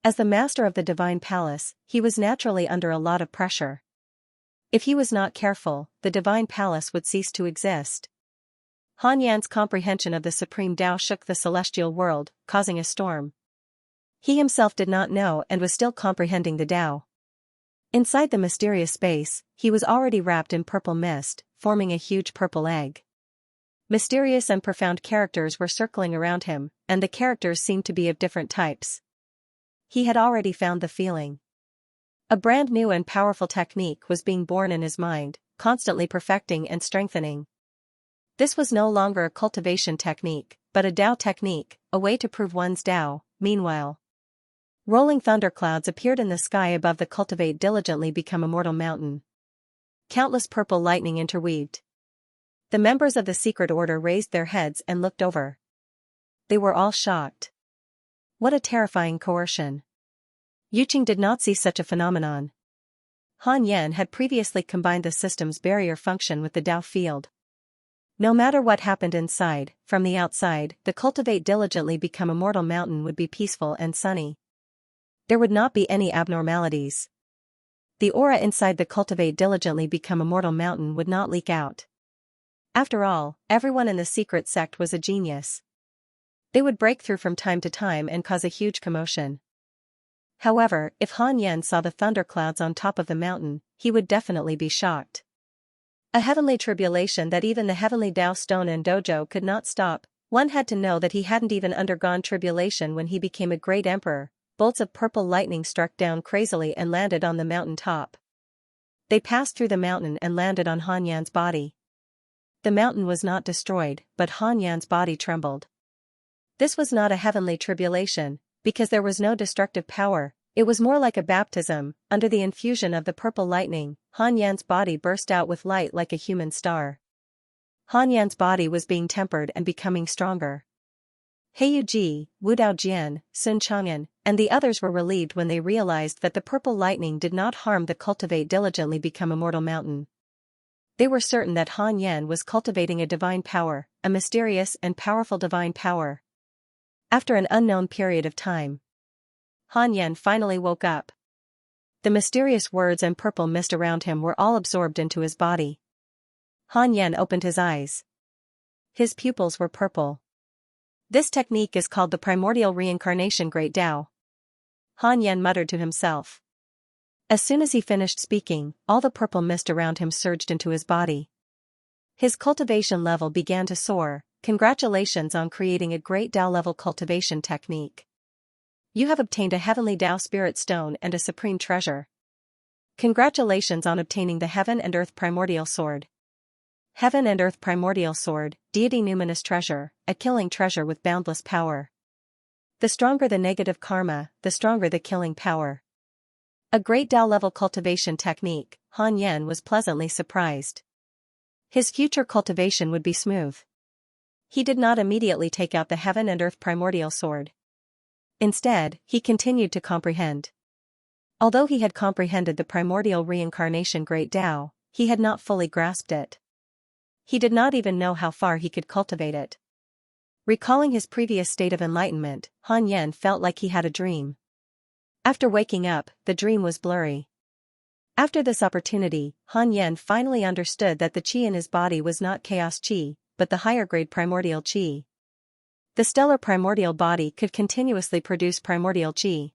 As the master of the Divine Palace, he was naturally under a lot of pressure. If he was not careful, the Divine Palace would cease to exist. Han Yan's comprehension of the Supreme Tao shook the celestial world, causing a storm. He himself did not know and was still comprehending the Tao. Inside the mysterious space, he was already wrapped in purple mist, forming a huge purple egg. Mysterious and profound characters were circling around him, and the characters seemed to be of different types. He had already found the feeling. A brand new and powerful technique was being born in his mind, constantly perfecting and strengthening. This was no longer a cultivation technique, but a Tao technique, a way to prove one's Tao. Meanwhile, rolling thunderclouds appeared in the sky above the Cultivate diligently become immortal mountain. Countless purple lightning interweaved. The members of the secret order raised their heads and looked over. They were all shocked. What a terrifying coercion. Yuqing did not see such a phenomenon. Han Yan had previously combined the system's barrier function with the Tao field. No matter what happened inside, from the outside, the Cultivate diligently become immortal mountain would be peaceful and sunny. There would not be any abnormalities. The aura inside the Cultivate diligently become immortal mountain would not leak out. After all, everyone in the secret sect was a genius. They would break through from time to time and cause a huge commotion. However, if Han Yan saw the thunderclouds on top of the mountain, he would definitely be shocked. A heavenly tribulation that even the heavenly Tao stone and dojo could not stop. One had to know that he hadn't even undergone tribulation when he became a great emperor. Bolts of purple lightning struck down crazily and landed on the mountain top. They passed through the mountain and landed on Han Yan's body. The mountain was not destroyed, but Han Yan's body trembled. This was not a heavenly tribulation, because there was no destructive power. It was more like a baptism. Under the infusion of the purple lightning, Han Yan's body burst out with light like a human star. Han Yan's body was being tempered and becoming stronger. Heyu Ji, Wu Daojian, Sun Chang'an, and the others were relieved when they realized that the purple lightning did not harm the Cultivate diligently become immortal mountain. They were certain that Han Yan was cultivating a divine power, a mysterious and powerful divine power. After an unknown period of time, Han Yan finally woke up. The mysterious words and purple mist around him were all absorbed into his body. Han Yan opened his eyes. His pupils were purple. This technique is called the primordial reincarnation Great Tao. Han Yan muttered to himself. As soon as he finished speaking, all the purple mist around him surged into his body. His cultivation level began to soar. Congratulations on creating a great Tao level cultivation technique. You have obtained a heavenly Tao spirit stone and a supreme treasure. Congratulations on obtaining the Heaven and Earth Primordial Sword. Heaven and Earth Primordial Sword, Deity Numinous Treasure, a killing treasure with boundless power. The stronger the negative karma, the stronger the killing power. A great Tao-level cultivation technique, Han Yan was pleasantly surprised. His future cultivation would be smooth. He did not immediately take out the Heaven and Earth Primordial Sword. Instead, he continued to comprehend. Although he had comprehended the primordial reincarnation Great Tao, he had not fully grasped it. He did not even know how far he could cultivate it. Recalling his previous state of enlightenment, Han Yan felt like he had a dream. After waking up, the dream was blurry. After this opportunity, Han Yan finally understood that the qi in his body was not chaos qi, but the higher-grade primordial qi. The stellar primordial body could continuously produce primordial qi.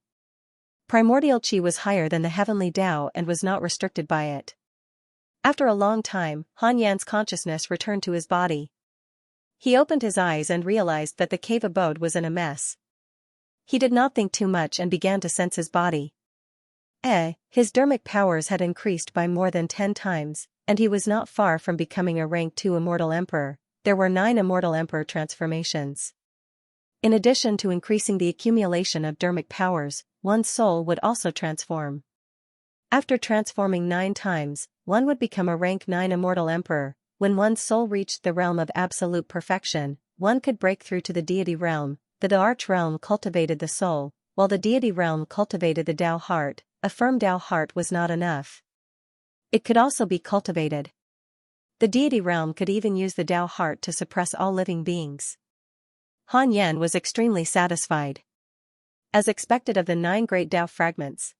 Primordial qi was higher than the heavenly Tao and was not restricted by it. After a long time, Han Yan's consciousness returned to his body. He opened his eyes and realized that the cave abode was in a mess. He did not think too much and began to sense his body. His dermic powers had increased by more than 10 times, and he was not far from becoming a rank 2 immortal emperor. There were 9 immortal emperor transformations. In addition to increasing the accumulation of dermic powers, one's soul would also transform. After transforming 9 times, one would become a rank 9 immortal emperor. When one's soul reached the realm of absolute perfection, one could break through to the deity realm. The Arch realm cultivated the soul, while the deity realm cultivated the Tao heart. A firm Tao heart was not enough. It could also be cultivated. The deity realm could even use the Tao heart to suppress all living beings. Han Yan was extremely satisfied. As expected of the 9 great Tao fragments.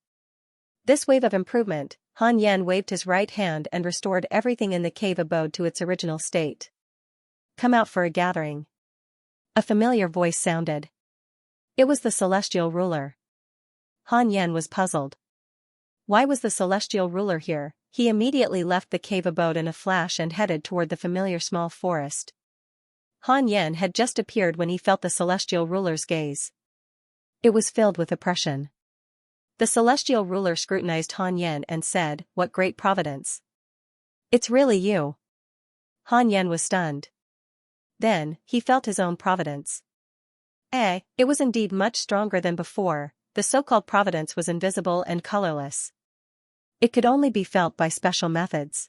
This wave of improvement, Han Yan waved his right hand and restored everything in the cave abode to its original state. Come out for a gathering. A familiar voice sounded. It was the celestial ruler. Han Yan was puzzled. Why was the celestial ruler here? He immediately left the cave abode in a flash and headed toward the familiar small forest. Han Yan had just appeared when he felt the celestial ruler's gaze. It was filled with oppression. The celestial ruler scrutinized Han Yan and said, "What great providence. It's really you." Han Yan was stunned. Then, he felt his own providence. It was indeed much stronger than before. The so-called providence was invisible and colorless. It could only be felt by special methods.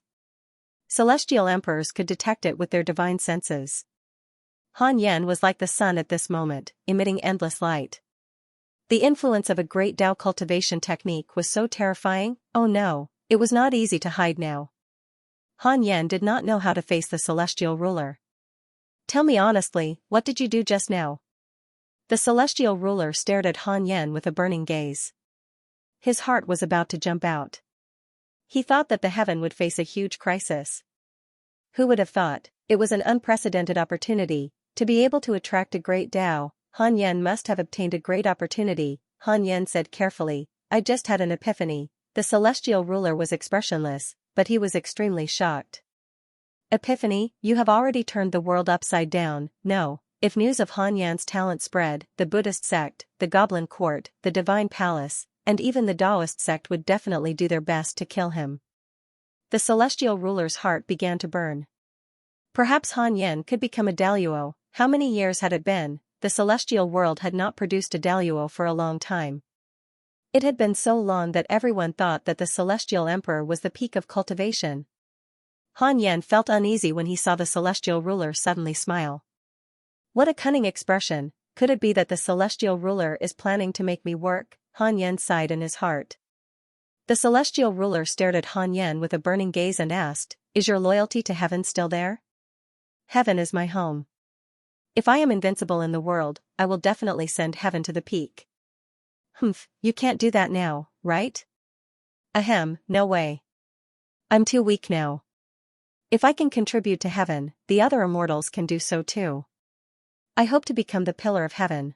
Celestial emperors could detect it with their divine senses. Han Yan was like the sun at this moment, emitting endless light. The influence of a great Tao cultivation technique was so terrifying. Oh no, it was not easy to hide now. Han Yan did not know how to face the celestial ruler. Tell me honestly, what did you do just now? The celestial ruler stared at Han Yan with a burning gaze. His heart was about to jump out. He thought that the heaven would face a huge crisis. Who would have thought? It was an unprecedented opportunity. To be able to attract a great Tao, Han Yan must have obtained a great opportunity. Han Yan said carefully, "I just had an epiphany." The celestial ruler was expressionless, but he was extremely shocked. Epiphany, you have already turned the world upside down. No, if news of Han Yan's talent spread, the Buddhist sect, the Goblin Court, the Divine Palace, and even the Taoist sect would definitely do their best to kill him. The celestial ruler's heart began to burn. Perhaps Han Yan could become a Daluo. How many years had it been? The celestial world had not produced a Daluo for a long time. It had been so long that everyone thought that the celestial emperor was the peak of cultivation. Han Yan felt uneasy when he saw the celestial ruler suddenly smile. What a cunning expression. Could it be that the celestial ruler is planning to make me work? Han Yan sighed in his heart. The celestial ruler stared at Han Yan with a burning gaze and asked, "Is your loyalty to heaven still there?" "Heaven is my home. If I am invincible in the world, I will definitely send heaven to the peak." You can't do that now, right? Ahem, no way. I'm too weak now. If I can contribute to heaven, the other immortals can do so too. I hope to become the pillar of heaven.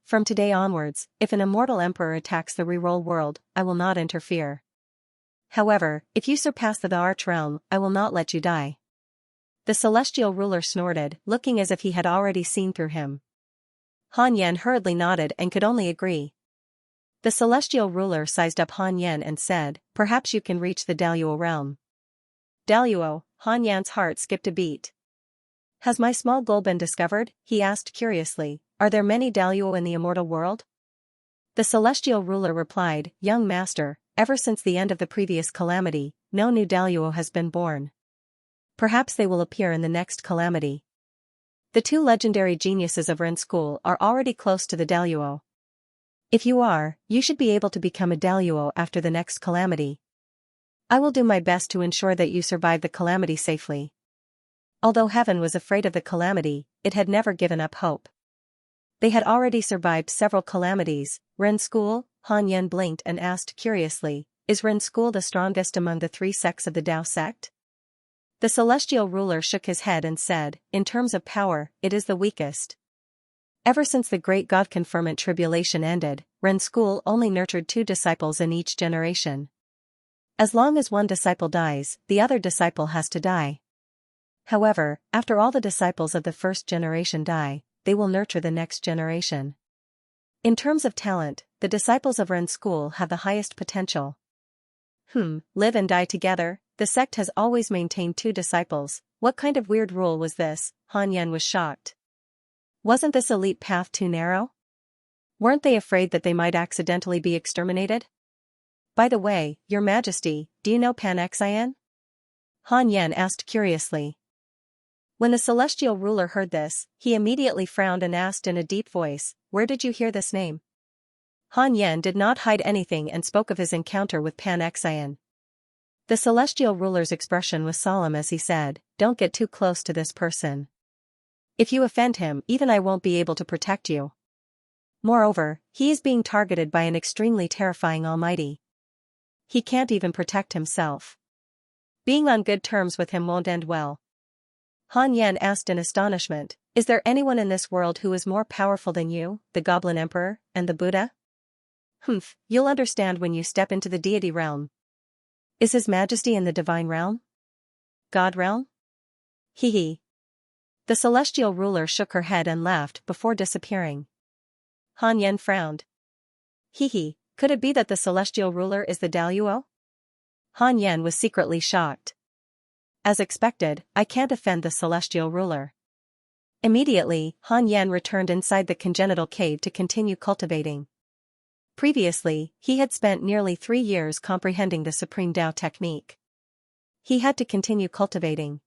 From today onwards, if an immortal emperor attacks the reroll world, I will not interfere. However, if you surpass the Arch realm, I will not let you die. The celestial ruler snorted, looking as if he had already seen through him. Han Yan hurriedly nodded and could only agree. The celestial ruler sized up Han Yan and said, perhaps you can reach the Daluo realm. Daluo, Han Yan's heart skipped a beat. Has my small goal been discovered? He asked curiously. Are there many Daluo in the immortal world? The celestial ruler replied, young master, ever since the end of the previous calamity, no new Daluo has been born. Perhaps they will appear in the next calamity. The two legendary geniuses of Ren School are already close to the Daluo. If you are, you should be able to become a Daluo after the next calamity. I will do my best to ensure that you survive the calamity safely. Although heaven was afraid of the calamity, it had never given up hope. They had already survived several calamities. Ren School? Han Yan blinked and asked curiously, is Ren School the strongest among the three sects of the Tao sect? The celestial ruler shook his head and said, in terms of power, it is the weakest. Ever since the great God conferment tribulation ended, Ren School only nurtured 2 disciples in each generation. As long as one disciple dies, the other disciple has to die. However, after all the disciples of the first generation die, they will nurture the next generation. In terms of talent, the disciples of Ren School have the highest potential. Live and die together. The sect has always maintained 2 disciples. What kind of weird rule was this? Han Yan was shocked. Wasn't this elite path too narrow? Weren't they afraid that they might accidentally be exterminated? By the way, Your Majesty, do you know Xianxia? Han Yan asked curiously. When the celestial ruler heard this, he immediately frowned and asked in a deep voice, where did you hear this name? Han Yan did not hide anything and spoke of his encounter with Xianxia. The celestial ruler's expression was solemn as he said, don't get too close to this person. If you offend him, even I won't be able to protect you. Moreover, he is being targeted by an extremely terrifying almighty. He can't even protect himself. Being on good terms with him won't end well. Han Yan asked in astonishment, is there anyone in this world who is more powerful than you, the Goblin Emperor, and the Buddha? You'll understand when you step into the deity realm. Is His Majesty in the divine realm? God realm? Hee. The celestial ruler shook her head and laughed before disappearing. Han Yan frowned. Hee, could it be that the celestial ruler is the Daluo? Han Yan was secretly shocked. As expected, I can't offend the celestial ruler. Immediately, Han Yan returned inside the congenital cave to continue cultivating. Previously, he had spent nearly 3 years comprehending the Supreme Tao technique. He had to continue cultivating.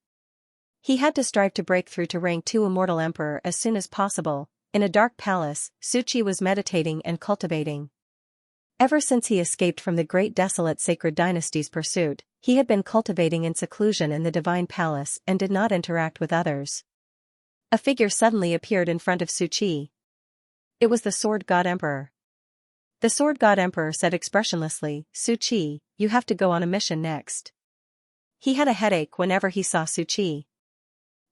He had to strive to break through to rank 2 Immortal Emperor as soon as possible. In a dark palace, Xianxia was meditating and cultivating. Ever since he escaped from the great desolate sacred dynasty's pursuit, he had been cultivating in seclusion in the divine palace and did not interact with others. A figure suddenly appeared in front of Xianxia. It was the Sword God Emperor. The Sword God Emperor said expressionlessly, Xianxia, you have to go on a mission next. He had a headache whenever he saw Xianxia.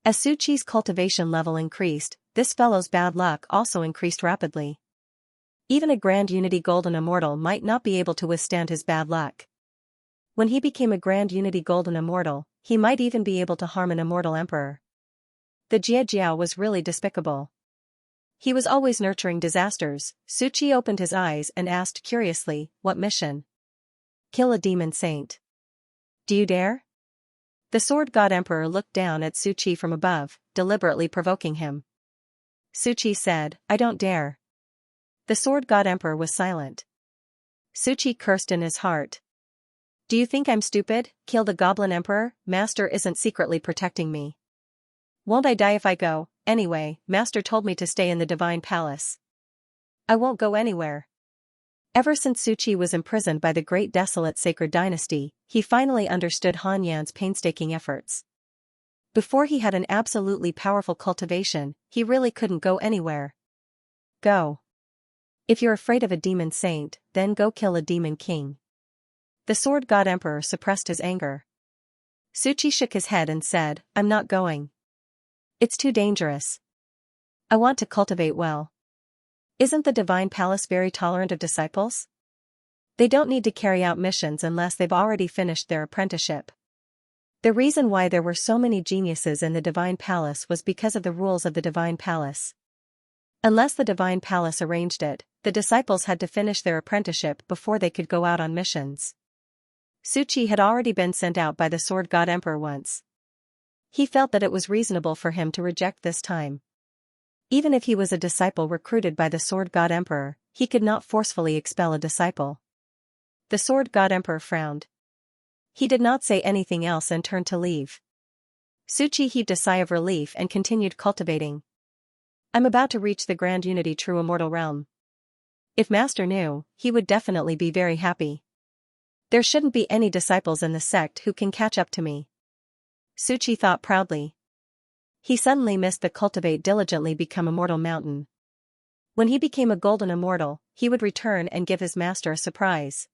As Xianxia's cultivation level increased, this fellow's bad luck also increased rapidly. Even a Grand Unity Golden Immortal might not be able to withstand his bad luck. When he became a Grand Unity Golden Immortal, he might even be able to harm an Immortal Emperor. The Jia was really despicable. He was always nurturing disasters. Xianxia opened his eyes and asked curiously, what mission? Kill a demon saint. Do you dare? The Sword God Emperor looked down at Xianxia from above, deliberately provoking him. Xianxia said, I don't dare. The Sword God Emperor was silent. Xianxia cursed in his heart. Do you think I'm stupid? Kill the Goblin Emperor? Master isn't secretly protecting me. Won't I die if I go? Anyway, Master told me to stay in the divine palace. I won't go anywhere. Ever since Xianxia was imprisoned by the great desolate sacred dynasty, he finally understood Han Yan's painstaking efforts. Before he had an absolutely powerful cultivation, he really couldn't go anywhere. Go. If you're afraid of a demon saint, then go kill a demon king. The Sword God Emperor suppressed his anger. Xianxia shook his head and said, I'm not going. It's too dangerous. I want to cultivate well. Isn't the divine palace very tolerant of disciples? They don't need to carry out missions unless they've already finished their apprenticeship. The reason why there were so many geniuses in the divine palace was because of the rules of the divine palace. Unless the divine palace arranged it, the disciples had to finish their apprenticeship before they could go out on missions. Suchi had already been sent out by the sword god emperor once. He felt that it was reasonable for him to reject this time. Even if he was a disciple recruited by the sword god emperor, he could not forcefully expel a disciple. The sword god emperor frowned. He did not say anything else and turned to leave. Suchi heaved a sigh of relief and continued cultivating. I'm about to reach the grand unity true immortal realm. If Master knew, he would definitely be very happy. There shouldn't be any disciples in the sect who can catch up to me. Suchi thought proudly. He suddenly missed the Cultivate diligently become immortal mountain. When he became a golden immortal, he would return and give his master a surprise.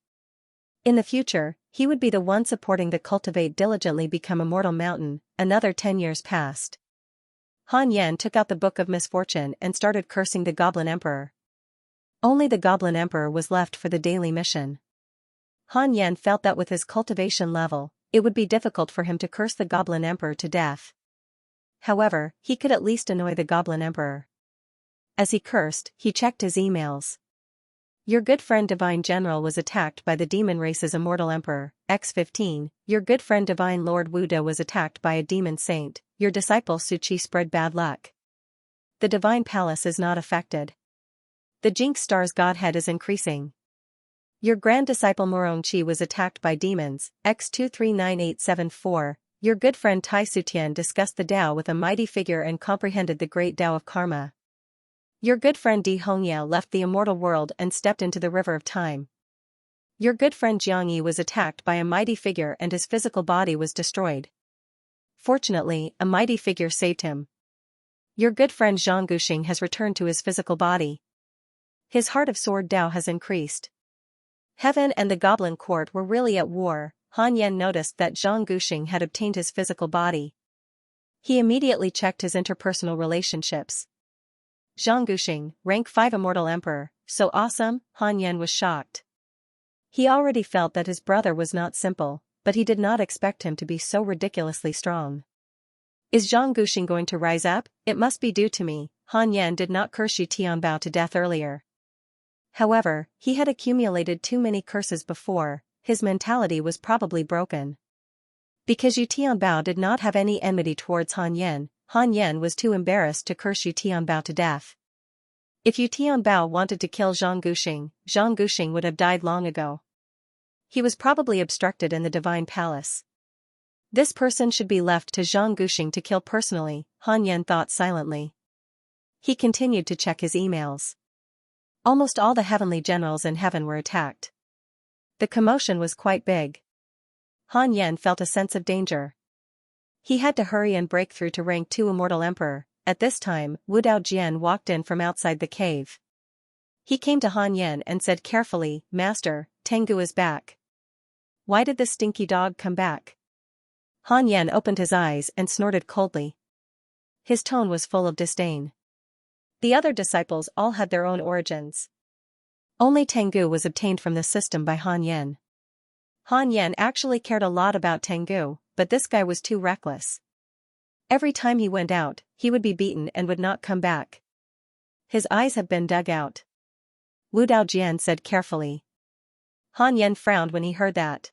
In the future, he would be the one supporting the Cultivate diligently become immortal mountain. Another 10 years passed. Han Yen took out the Book of Misfortune and started cursing the Goblin Emperor. Only the Goblin Emperor was left for the daily mission. Han Yen felt that with his cultivation level, it would be difficult for him to curse the Goblin Emperor to death. However, he could at least annoy the Goblin Emperor. As he cursed, he checked his emails. Your good friend Divine General was attacked by the demon race's immortal emperor, X15. Your good friend Divine Lord Wuda was attacked by a demon saint. Your disciple Suchi spread bad luck. The divine palace is not affected. The Jinx Star's godhead is increasing. Your grand disciple Morongchi was attacked by demons, X239874. Your good friend Tai Sutian discussed the Tao with a mighty figure and comprehended the great Tao of karma. Your good friend Di Hongye left the immortal world and stepped into the river of time. Your good friend Xianxia was attacked by a mighty figure and his physical body was destroyed. Fortunately, a mighty figure saved him. Your good friend Zhang Guxing has returned to his physical body. His heart of sword Tao has increased. Heaven and the Goblin Court were really at war. Han Yen noticed that Zhang Guxing had obtained his physical body. He immediately checked his interpersonal relationships. Zhang Guxing, rank 5 immortal emperor, so awesome. Han Yen was shocked. He already felt that his brother was not simple, but he did not expect him to be so ridiculously strong. Is Zhang Guxing going to rise up? It must be due to me. Han Yen did not curse Yu Tianbao to death earlier. However, he had accumulated too many curses before. His mentality was probably broken. Because Yu Tianbao did not have any enmity towards Han Yen was too embarrassed to curse Yu Tianbao to death. If Yu Tianbao wanted to kill Zhang Guxing would have died long ago. He was probably obstructed in the divine palace. This person should be left to Zhang Guxing to kill personally, Han Yen thought silently. He continued to check his emails. Almost all the heavenly generals in heaven were attacked. The commotion was quite big. Han Yen felt a sense of danger. He had to hurry and break through to rank 2 immortal emperor. At this time, Wu Daojian walked in from outside the cave. He came to Han Yen and said carefully, Master, Tengu is back. Why did this stinky dog come back? Han Yen opened his eyes and snorted coldly. His tone was full of disdain. The other disciples all had their own origins. Only Tengu was obtained from the system by Han Yen. Han Yen actually cared a lot about Tengu, but this guy was too reckless. Every time he went out, he would be beaten and would not come back. His eyes have been dug out. Wu Daojian said carefully. Han Yen frowned when he heard that.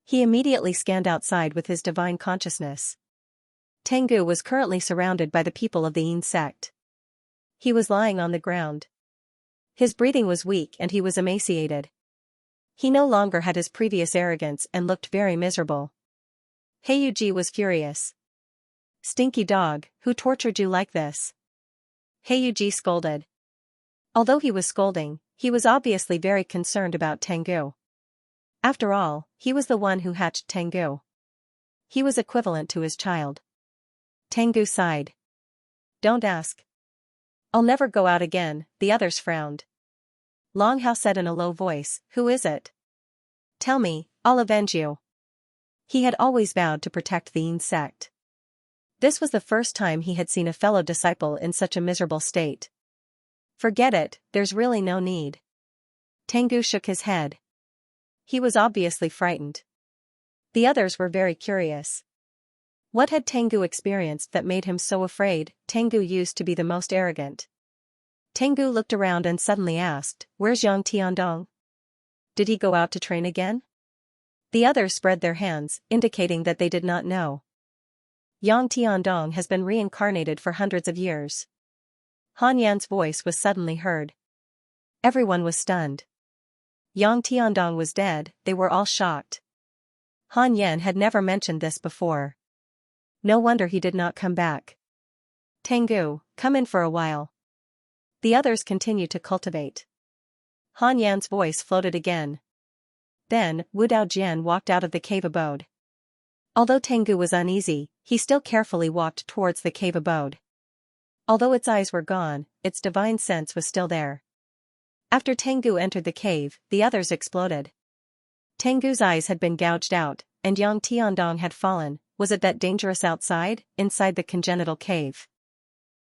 He immediately scanned outside with his divine consciousness. Tengu was currently surrounded by the people of the Yin sect. He was lying on the ground. His breathing was weak and he was emaciated. He no longer had his previous arrogance and looked very miserable. Heiyuji was furious. Stinky dog, who tortured you like this? Heiyuji scolded. Although he was scolding, he was obviously very concerned about Tengu. After all, he was the one who hatched Tengu. He was equivalent to his child. Tengu sighed. Don't ask. I'll never go out again, the others frowned. Long Hao said in a low voice, Who is it? Tell me, I'll avenge you. He had always vowed to protect the Yin sect. This was the first time he had seen a fellow disciple in such a miserable state. Forget it, there's really no need. Tengu shook his head. He was obviously frightened. The others were very curious. What had Tengu experienced that made him so afraid? Tengu used to be the most arrogant. Tengu looked around and suddenly asked, "Where's Yang Tiandong? Did he go out to train again?" The others spread their hands, indicating that they did not know. Yang Tiandong has been reincarnated for hundreds of years. Han Yan's voice was suddenly heard. Everyone was stunned. Yang Tiandong was dead, they were all shocked. Han Yan had never mentioned this before. No wonder he did not come back. Tengu, come in for a while. The others continued to cultivate. Han Yan's voice floated again. Then, Wu Daojian walked out of the cave abode. Although Tengu was uneasy, he still carefully walked towards the cave abode. Although its eyes were gone, its divine sense was still there. After Tengu entered the cave, the others exploded. Tengu's eyes had been gouged out, and Yang Tiandong had fallen. Was it that dangerous outside, inside the congenital cave?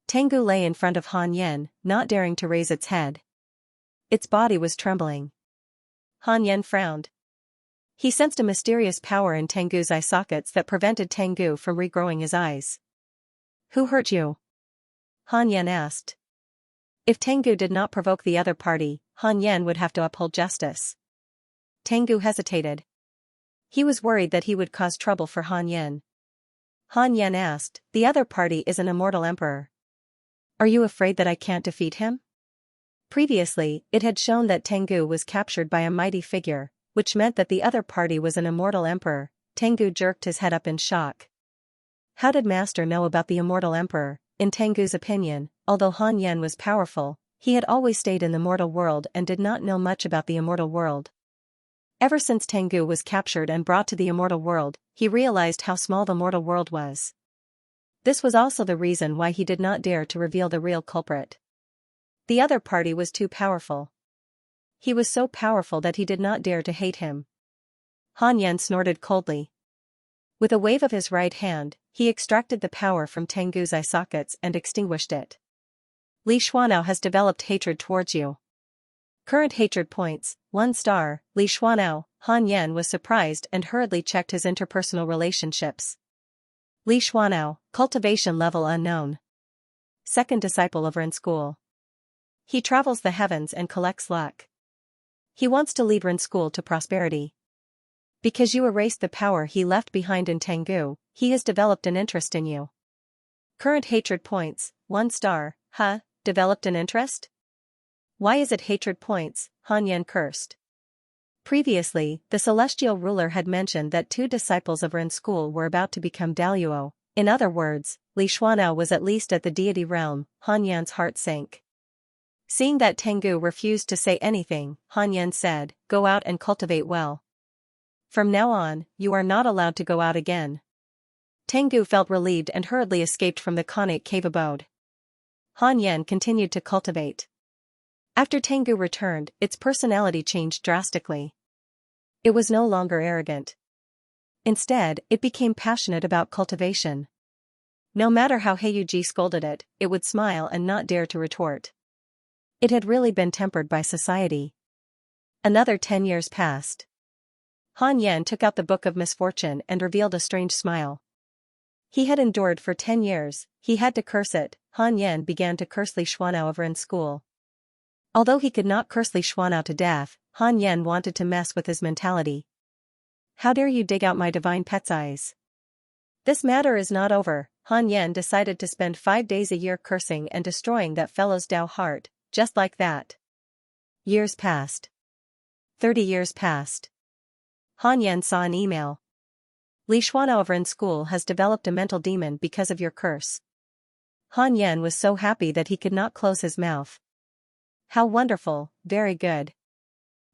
Tengu lay in front of Han Yan, not daring to raise its head. Its body was trembling. Han Yan frowned. He sensed a mysterious power in Tengu's eye sockets that prevented Tengu from regrowing his eyes. "Who hurt you?" Han Yan asked. If Tengu did not provoke the other party, Han Yan would have to uphold justice. Tengu hesitated. He was worried that he would cause trouble for Han Yan. Han Yan asked, "The other party is an immortal emperor. Are you afraid that I can't defeat him?" Previously, it had shown that Tengu was captured by a mighty figure, which meant that the other party was an immortal emperor. Tengu jerked his head up in shock. How did Master know about the immortal emperor? In Tengu's opinion, although Han Yan was powerful, he had always stayed in the mortal world and did not know much about the immortal world. Ever since Tengu was captured and brought to the immortal world, he realized how small the mortal world was. This was also the reason why he did not dare to reveal the real culprit. The other party was too powerful. He was so powerful that he did not dare to hate him. Han Yan snorted coldly. With a wave of his right hand, he extracted the power from Tengu's eye sockets and extinguished it. Li Xuanao has developed hatred towards you. Current hatred points, 1 star, Li Xuanao. Han Yan was surprised and hurriedly checked his interpersonal relationships. Li Xuanao, cultivation level unknown. Second disciple of Ren School. He travels the heavens and collects luck. He wants to lead Ren School to prosperity. Because you erased the power he left behind in Tengu, he has developed an interest in you. Current hatred points, 1 star, developed an interest? Why is it hatred points? Han Yan cursed. Previously, the celestial ruler had mentioned that 2 disciples of Ren School were about to become Daluo. In other words, Li Xuanao was at least at the deity realm. Han Yan's heart sank. Seeing that Tengu refused to say anything, Han Yan said, "Go out and cultivate well. From now on, you are not allowed to go out again." Tengu felt relieved and hurriedly escaped from the Khanate cave abode. Han Yan continued to cultivate. After Tengu returned, its personality changed drastically. It was no longer arrogant. Instead, it became passionate about cultivation. No matter how Heiyuji scolded it, it would smile and not dare to retort. It had really been tempered by society. Another 10 years passed. Han Yan took out the Book of Misfortune and revealed a strange smile. He had endured for 10 years, he had to curse it. Han Yan began to curse Li Xuanao of Ren School. Although he could not curse Li Xuanao to death, Han Yan wanted to mess with his mentality. "How dare you dig out my divine pet's eyes?" This matter is not over. Han Yan decided to spend 5 days a year cursing and destroying that fellow's Dao heart, just like that. Years passed. 30 years passed. Han Yan saw an email. "Li Xuanao of Ren School has developed a mental demon because of your curse." Han Yan was so happy that he could not close his mouth. How wonderful, very good.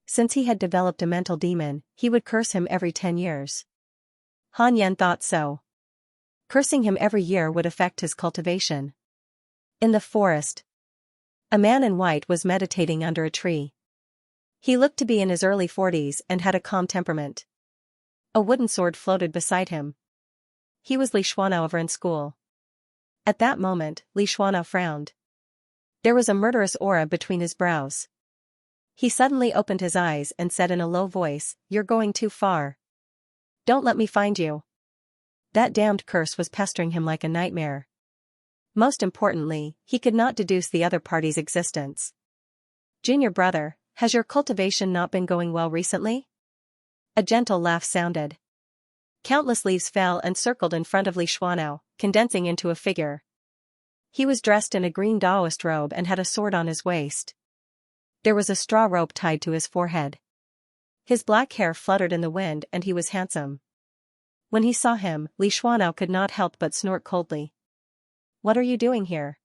Since he had developed a mental demon, he would curse him every 10 years. Han Yan thought so. Cursing him every year would affect his cultivation. In the forest, a man in white was meditating under a tree. He looked to be in his early 40s and had a calm temperament. A wooden sword floated beside him. He was Li Xuanao of Ren School. At that moment, Li Xuanao frowned. There was a murderous aura between his brows. He suddenly opened his eyes and said in a low voice, "You're going too far. Don't let me find you." That damned curse was pestering him like a nightmare. Most importantly, he could not deduce the other party's existence. Junior brother, has your cultivation not been going well recently? A gentle laugh sounded. Countless leaves fell and circled in front of Li Xuanao, condensing into a figure. He was dressed in a green Taoist robe and had a sword on his waist. There was a straw rope tied to his forehead. His black hair fluttered in the wind and he was handsome. When he saw him, Li Xuanao could not help but snort coldly. What are you doing here?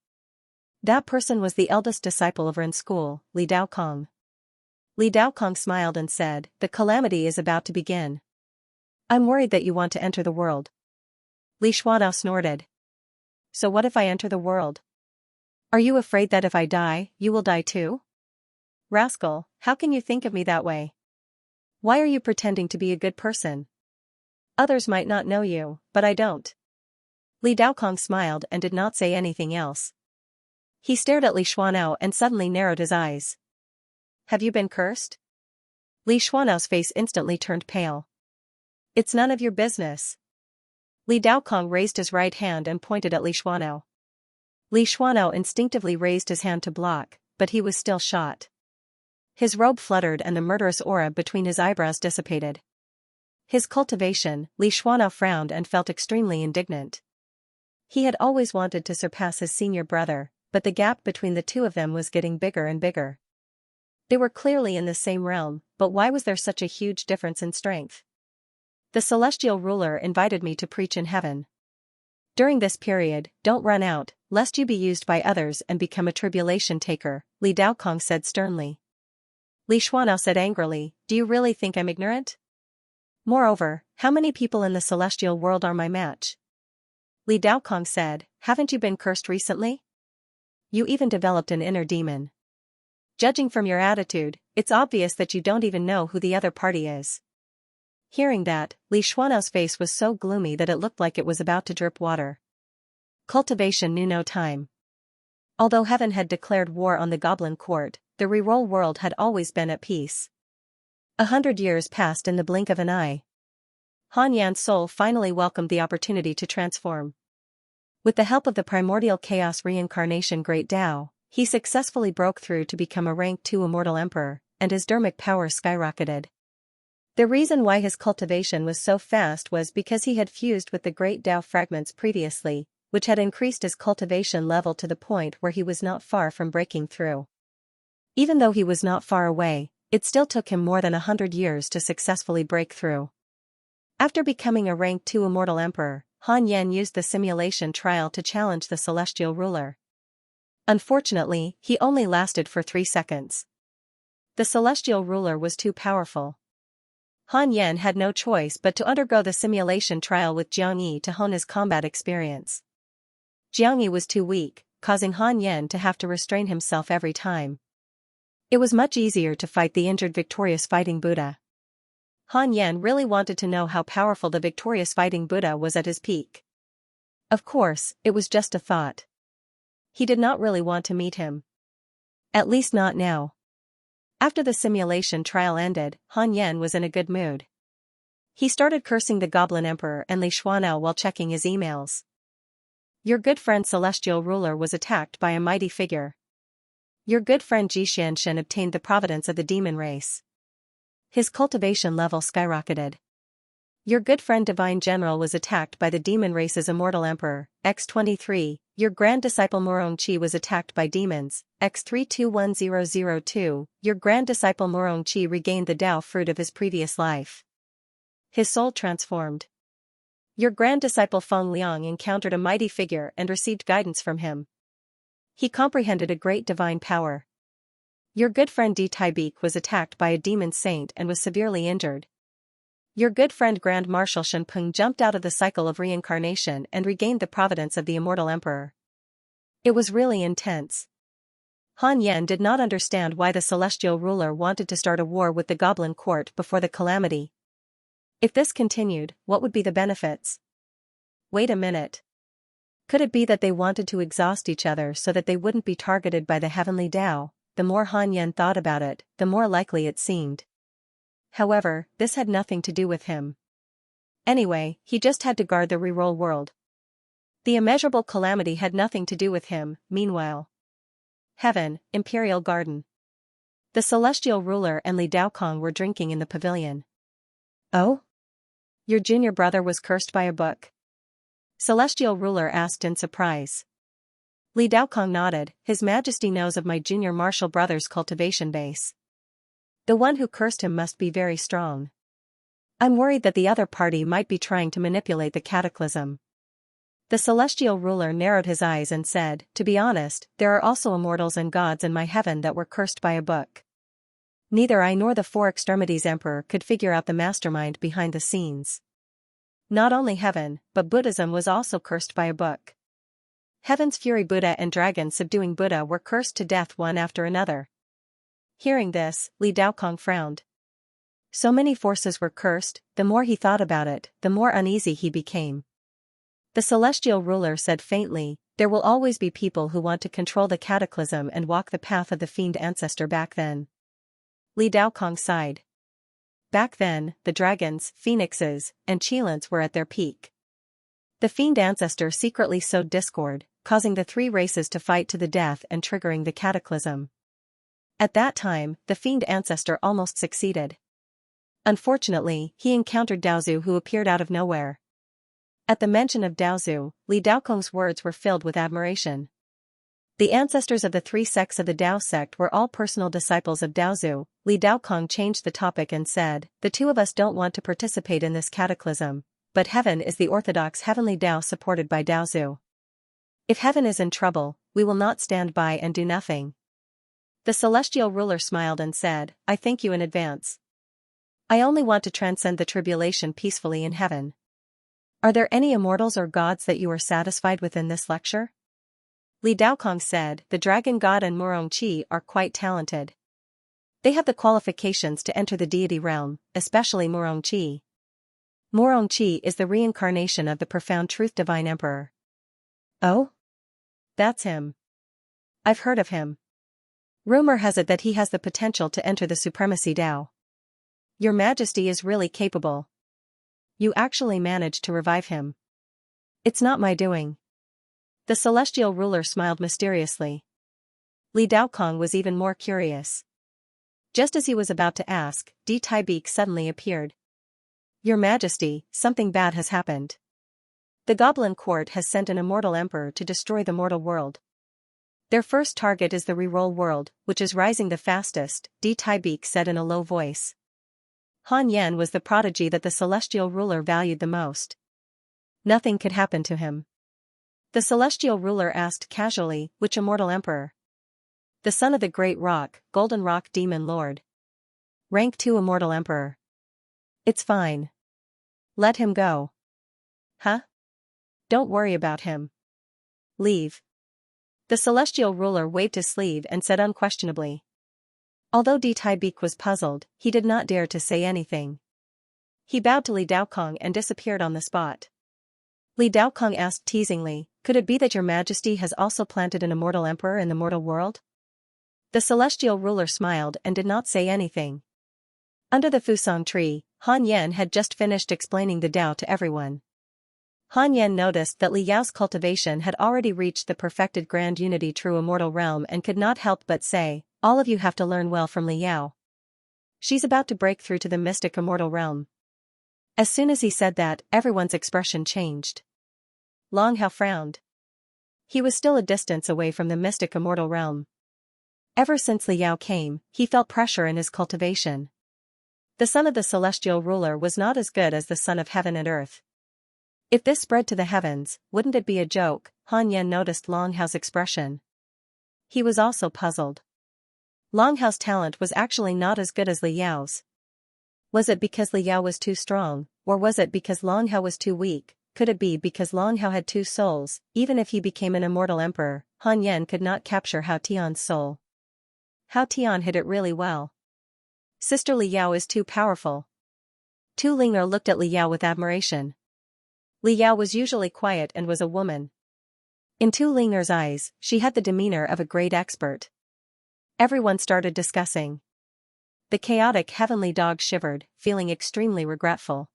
That person was the eldest disciple of Ren school, Li Daokong. Li Daokong smiled and said, the calamity is about to begin. I'm worried that you want to enter the world. Li Xuanao snorted. So what if I enter the world? Are you afraid that if I die, you will die too? Rascal, how can you think of me that way? Why are you pretending to be a good person? Others might not know you, but I don't. Li Daokong smiled and did not say anything else. He stared at Li Xuanao and suddenly narrowed his eyes. Have you been cursed? Li Xuanao's face instantly turned pale. It's none of your business. Li Daokong raised his right hand and pointed at Li Xuanao. Li Xuanao instinctively raised his hand to block, but he was still shot. His robe fluttered and the murderous aura between his eyebrows dissipated. His cultivation, Li Xuanao frowned and felt extremely indignant. He had always wanted to surpass his senior brother, but the gap between the two of them was getting bigger and bigger. They were clearly in the same realm, but why was there such a huge difference in strength? The celestial ruler invited me to preach in heaven. During this period, don't run out, lest you be used by others and become a tribulation taker, Li Daokong said sternly. Li Xuanao said angrily, do you really think I'm ignorant? Moreover, how many people in the celestial world are my match? Li Daokong said, haven't you been cursed recently? You even developed an inner demon. Judging from your attitude, it's obvious that you don't even know who the other party is. Hearing that, Li Xuanao's face was so gloomy that it looked like it was about to drip water. Cultivation knew no time. Although heaven had declared war on the goblin court, the reroll world had always been at peace. 100 years passed in the blink of an eye. Han Yan's soul finally welcomed the opportunity to transform. With the help of the primordial chaos reincarnation Great Tao, he successfully broke through to become a rank 2 immortal emperor, and his dharmic power skyrocketed. The reason why his cultivation was so fast was because he had fused with the great Tao fragments previously, which had increased his cultivation level to the point where he was not far from breaking through. Even though he was not far away, it still took him more than 100 years to successfully break through. After becoming a rank 2 immortal emperor, Han Yan used the simulation trial to challenge the celestial ruler. Unfortunately, he only lasted for 3 seconds. The celestial ruler was too powerful. Han Yan had no choice but to undergo the simulation trial with Xianxia to hone his combat experience. Xianxia was too weak, causing Han Yan to have to restrain himself every time. It was much easier to fight the injured victorious fighting Buddha. Han Yan really wanted to know how powerful the victorious fighting Buddha was at his peak. Of course, it was just a thought. He did not really want to meet him. At least not now. After the simulation trial ended, Han Yan was in a good mood. He started cursing the Goblin Emperor and Li Xuanao while checking his emails. Your good friend Celestial Ruler was attacked by a mighty figure. Your good friend Xianxia obtained the providence of the demon race. His cultivation level skyrocketed. Your good friend Divine General was attacked by the demon race's immortal emperor, X23. Your grand disciple Morong Chi was attacked by demons, X321002. Your grand disciple Morong Chi regained the Tao fruit of his previous life. His soul transformed. Your grand disciple Feng Liang encountered a mighty figure and received guidance from him. He comprehended a great divine power. Your good friend Di Taibeek was attacked by a demon saint and was severely injured. Your good friend Grand Marshal Shenpeng jumped out of the cycle of reincarnation and regained the providence of the immortal emperor. It was really intense. Han Yan did not understand why the celestial ruler wanted to start a war with the goblin court before the calamity. If this continued, what would be the benefits? Wait a minute. Could it be that they wanted to exhaust each other so that they wouldn't be targeted by the heavenly Tao? The more Han Yan thought about it, the more likely it seemed. However, this had nothing to do with him. Anyway, he just had to guard the reroll world. The immeasurable calamity had nothing to do with him. Meanwhile, heaven, imperial garden. The celestial ruler and Li Daokong were drinking in the pavilion. Oh? Your junior brother was cursed by a book? Celestial ruler asked in surprise. Li Daokong nodded. His Majesty knows of my junior martial brother's cultivation base. The one who cursed him must be very strong. I'm worried that the other party might be trying to manipulate the cataclysm. The celestial ruler narrowed his eyes and said, to be honest, there are also immortals and gods in my heaven that were cursed by a book. Neither I nor the Four Extremities Emperor could figure out the mastermind behind the scenes. Not only heaven, but Buddhism was also cursed by a book. Heaven's fury Buddha and dragon subduing Buddha were cursed to death one after another. Hearing this, Li Daokong frowned. So many forces were cursed. The more he thought about it, the more uneasy he became. The celestial ruler said faintly, there will always be people who want to control the cataclysm and walk the path of the fiend ancestor back then. Li Daokong sighed. Back then, the dragons, phoenixes, and Qilins were at their peak. The fiend ancestor secretly sowed discord, causing the three races to fight to the death and triggering the cataclysm. At that time, the fiend ancestor almost succeeded. Unfortunately, he encountered Daozu, who appeared out of nowhere. At the mention of Daozu, Li Daokong's words were filled with admiration. The ancestors of the three sects of the Dao sect were all personal disciples of Daozu. Li Daokong changed the topic and said, the two of us don't want to participate in this cataclysm, but heaven is the orthodox heavenly Dao supported by Daozu. If heaven is in trouble, we will not stand by and do nothing. The celestial ruler smiled and said, I thank you in advance. I only want to transcend the tribulation peacefully in heaven. Are there any immortals or gods that you are satisfied with in this lecture? Li Daokong said, the dragon god and Murong Qi are quite talented. They have the qualifications to enter the deity realm, especially Murong Qi. Murong Qi is the reincarnation of the profound truth divine emperor. Oh? That's him. I've heard of him. Rumor has it that he has the potential to enter the supremacy Dao. Your Majesty is really capable. You actually managed to revive him. It's not my doing. The celestial ruler smiled mysteriously. Li Daokong was even more curious. Just as he was about to ask, Di Taibeek suddenly appeared. Your Majesty, something bad has happened. The Goblin Court has sent an immortal emperor to destroy the mortal world. Their first target is the reroll world, which is rising the fastest, Di Taibeek said in a low voice. Han Yen was the prodigy that the celestial ruler valued the most. Nothing could happen to him. The celestial ruler asked casually, which immortal emperor? The son of the great rock, Golden Rock Demon Lord. Rank 2 immortal emperor. It's fine. Let him go. Huh? Don't worry about him. Leave. The celestial ruler waved his sleeve and said unquestionably. Although Di Taibeek was puzzled, he did not dare to say anything. He bowed to Li Daokong and disappeared on the spot. Li Daokong asked teasingly, could it be that your Majesty has also planted an immortal emperor in the mortal world? The celestial ruler smiled and did not say anything. Under the Fusang tree, Han Yen had just finished explaining the Dao to everyone. Han Yen noticed that Li Yao's cultivation had already reached the perfected grand unity true immortal realm and could not help but say, all of you have to learn well from Li Yao. She's about to break through to the mystic immortal realm. As soon as he said that, everyone's expression changed. Long Hao frowned. He was still a distance away from the mystic immortal realm. Ever since Li Yao came, he felt pressure in his cultivation. The son of the celestial ruler was not as good as the son of heaven and earth. If this spread to the heavens, wouldn't it be a joke? Han Yen noticed Long Hao's expression. He was also puzzled. Long Hao's talent was actually not as good as Li Yao's. Was it because Li Yao was too strong, or was it because Long Hao was too weak? Could it be because Long Hao had two souls? Even if he became an immortal emperor, Han Yen could not capture Hao Tian's soul. Hao Tian hid it really well. Sister Li Yao is too powerful. Tu Ling'er looked at Li Yao with admiration. Li Yao was usually quiet and was a woman. In Tu Ling'er's eyes, she had the demeanor of a great expert. Everyone started discussing. The chaotic heavenly dog shivered, feeling extremely regretful.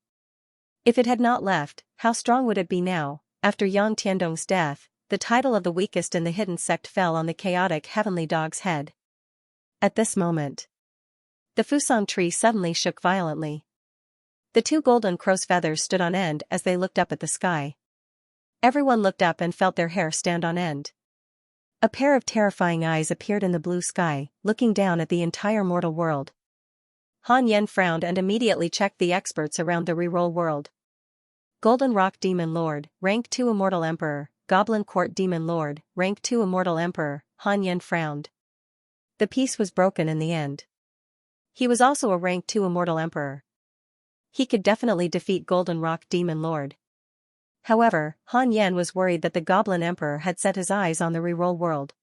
If it had not left, how strong would it be now? after Yang Tiandong's death, the title of the weakest in the hidden sect fell on the chaotic heavenly dog's head. At this moment, the Fusang tree suddenly shook violently. The two golden crow's feathers stood on end as they looked up at the sky. Everyone looked up and felt their hair stand on end. A pair of terrifying eyes appeared in the blue sky, looking down at the entire mortal world. Han Yen frowned and immediately checked the experts around the reroll world. Golden Rock Demon Lord, Rank 2 Immortal Emperor, Goblin Court Demon Lord, Rank 2 Immortal Emperor. Han Yen frowned. The peace was broken in the end. He was also a Rank 2 Immortal Emperor. He could definitely defeat Golden Rock Demon Lord. However, Han Yen was worried that the Goblin Emperor had set his eyes on the reroll world.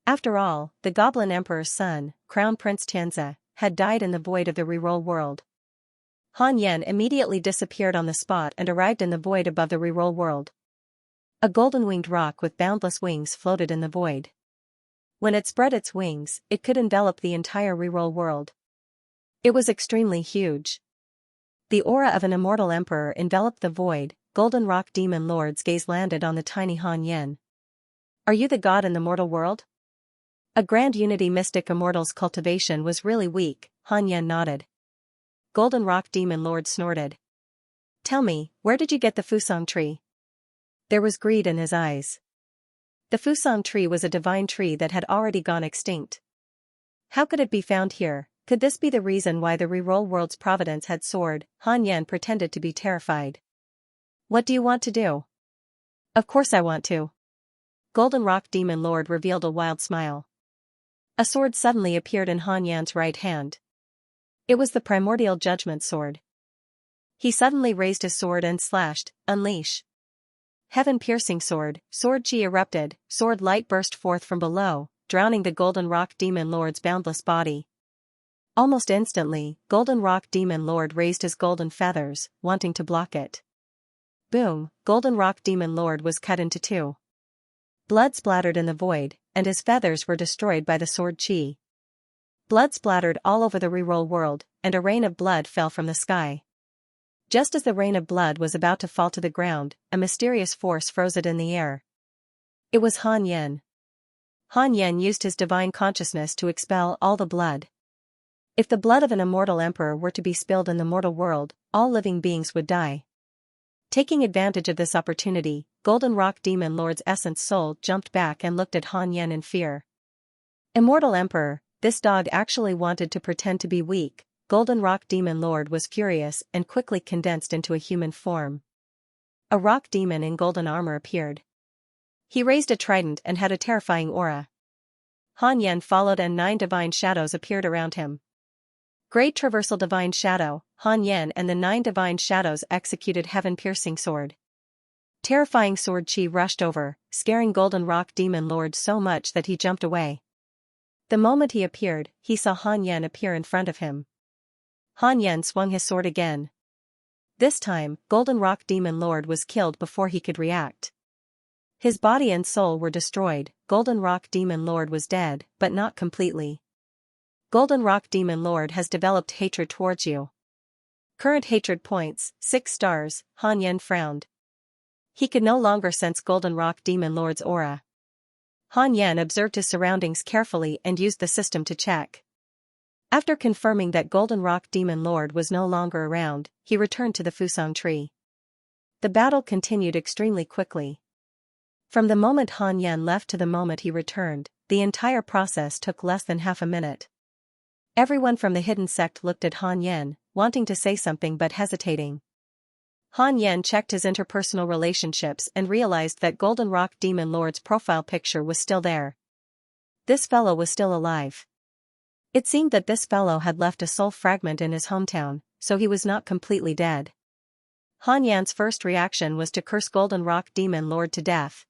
After all, the Goblin Emperor's son, Crown Prince Xianxia, had died in the void of the reroll world. Han Yen immediately disappeared on the spot and arrived in the void above the reroll world. A golden-winged rock with boundless wings floated in the void. When it spread its wings, it could envelop the entire reroll world. It was extremely huge. The aura of an immortal emperor enveloped the void. Golden Rock Demon Lord's gaze landed on the tiny Han Yen. Are you the god in the mortal world? A Grand Unity Mystic Immortal's cultivation was really weak. Han Yen nodded. Golden Rock Demon Lord snorted. Tell me, where did you get the Fusang tree? There was greed in his eyes. The Fusang tree was a divine tree that had already gone extinct. How could it be found here? Could this be the reason why the reroll world's Providence had soared? Han Yen pretended to be terrified. What do you want to do? Of course I want to. Golden Rock Demon Lord revealed a wild smile. A sword suddenly appeared in Han Yan's right hand. It was the primordial judgment sword. He suddenly raised his sword and slashed, unleash. Heaven-piercing sword, sword chi erupted, sword light burst forth from below, drowning the Golden Rock Demon Lord's boundless body. Almost instantly, Golden Rock Demon Lord raised his golden feathers, wanting to block it. Boom, Golden Rock Demon Lord was cut into two. Blood splattered in the void, and his feathers were destroyed by the sword chi. Blood splattered all over the reroll world, and a rain of blood fell from the sky. Just as the rain of blood was about to fall to the ground, a mysterious force froze it in the air. It was Han Yen. Han Yen used his divine consciousness to expel all the blood. If the blood of an immortal emperor were to be spilled in the mortal world, all living beings would die. Taking advantage of this opportunity, Golden Rock Demon Lord's essence soul jumped back and looked at Han Yen in fear. Immortal Emperor, this dog actually wanted to pretend to be weak. Golden Rock Demon Lord was furious and quickly condensed into a human form. A rock demon in golden armor appeared. He raised a trident and had a terrifying aura. Han Yen followed and 9 divine shadows appeared around him. Great Traversal Divine Shadow, Han Yen and the 9 divine shadows executed heaven-piercing sword. Terrifying sword chi rushed over, scaring Golden Rock Demon Lord so much that he jumped away. The moment he appeared, he saw Han Yen appear in front of him. Han Yen swung his sword again. This time, Golden Rock Demon Lord was killed before he could react. His body and soul were destroyed. Golden Rock Demon Lord was dead, but not completely. Golden Rock Demon Lord has developed hatred towards you. Current hatred points, 6 stars. Han Yen frowned. He could no longer sense Golden Rock Demon Lord's aura. Han Yen observed his surroundings carefully and used the system to check. After confirming that Golden Rock Demon Lord was no longer around, he returned to the Fusang tree. The battle continued extremely quickly. From the moment Han Yen left to the moment he returned, the entire process took less than half a minute. Everyone from the hidden sect looked at Han Yen, wanting to say something but hesitating. Han Yen checked his interpersonal relationships and realized that Golden Rock Demon Lord's profile picture was still there. This fellow was still alive. It seemed that this fellow had left a soul fragment in his hometown, so he was not completely dead. Han Yen's first reaction was to curse Golden Rock Demon Lord to death.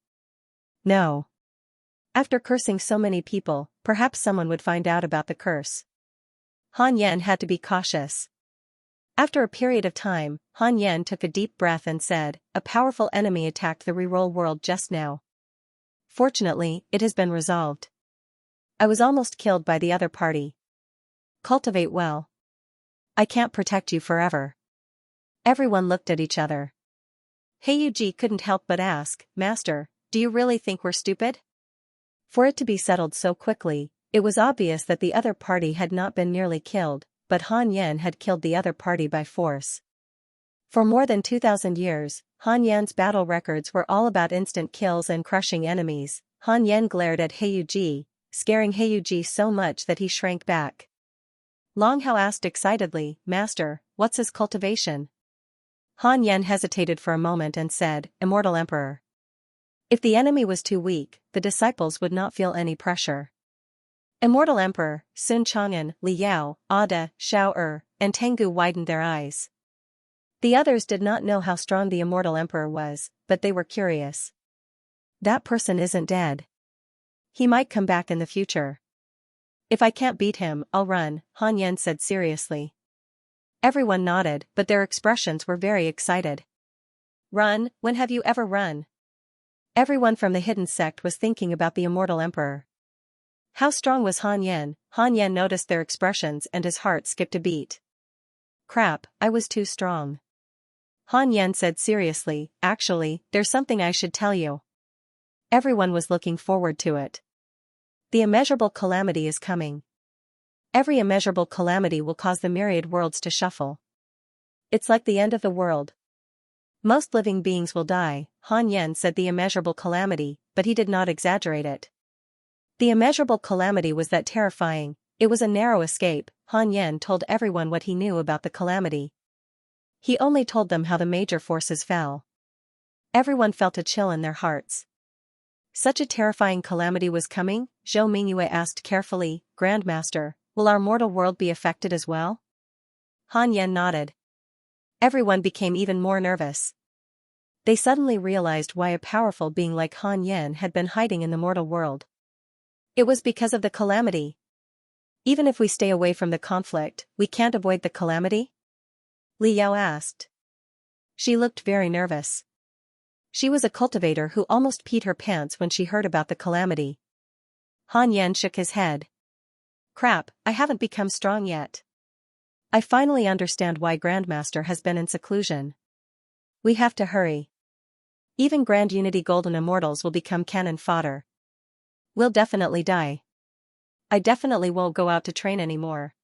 No. After cursing so many people, perhaps someone would find out about the curse. Han Yen had to be cautious. After a period of time, Han Yen took a deep breath and said, "A powerful enemy attacked the reroll world just now. Fortunately, it has been resolved. I was almost killed by the other party. Cultivate well. I can't protect you forever." Everyone looked at each other. Heiyuji couldn't help but ask, Master, do you really think we're stupid? For it to be settled so quickly, it was obvious that the other party had not been nearly killed, but Han Yan had killed the other party by force. For more than 2,000 years, Han Yan's battle records were all about instant kills and crushing enemies. Han Yan glared at Heiyuji, scaring Heiyuji so much that he shrank back. Long Hao asked excitedly, Master, what's his cultivation? Han Yan hesitated for a moment and said, Immortal Emperor. If the enemy was too weak, the disciples would not feel any pressure. Immortal Emperor, Sun Chang'an, Li Yao, Ada, Xiao Er, and Tengu widened their eyes. The others did not know how strong the Immortal Emperor was, but they were curious. That person isn't dead. He might come back in the future. If I can't beat him, I'll run, Han Yan said seriously. Everyone nodded, but their expressions were very excited. Run? When have you ever run? Everyone from the hidden sect was thinking about the Immortal Emperor. How strong was Han Yan? Han Yan noticed their expressions and his heart skipped a beat. Crap, I was too strong. Han Yan said seriously, actually, there's something I should tell you. Everyone was looking forward to it. The immeasurable calamity is coming. Every immeasurable calamity will cause the myriad worlds to shuffle. It's like the end of the world. Most living beings will die, Han Yan said the immeasurable calamity, but he did not exaggerate it. The immeasurable calamity was that terrifying, it was a narrow escape. Han Yan told everyone what he knew about the calamity. He only told them how the major forces fell. Everyone felt a chill in their hearts. Such a terrifying calamity was coming? Zhou Mingyue asked carefully, Grandmaster, will our mortal world be affected as well? Han Yan nodded. Everyone became even more nervous. They suddenly realized why a powerful being like Han Yan had been hiding in the mortal world. It was because of the calamity. Even if we stay away from the conflict, we can't avoid the calamity? Li Yao asked. She looked very nervous. She was a cultivator who almost peed her pants when she heard about the calamity. Han Yan shook his head. Crap, I haven't become strong yet. I finally understand why Grandmaster has been in seclusion. We have to hurry. Even Grand Unity Golden Immortals will become cannon fodder. We'll definitely die. I definitely won't go out to train anymore.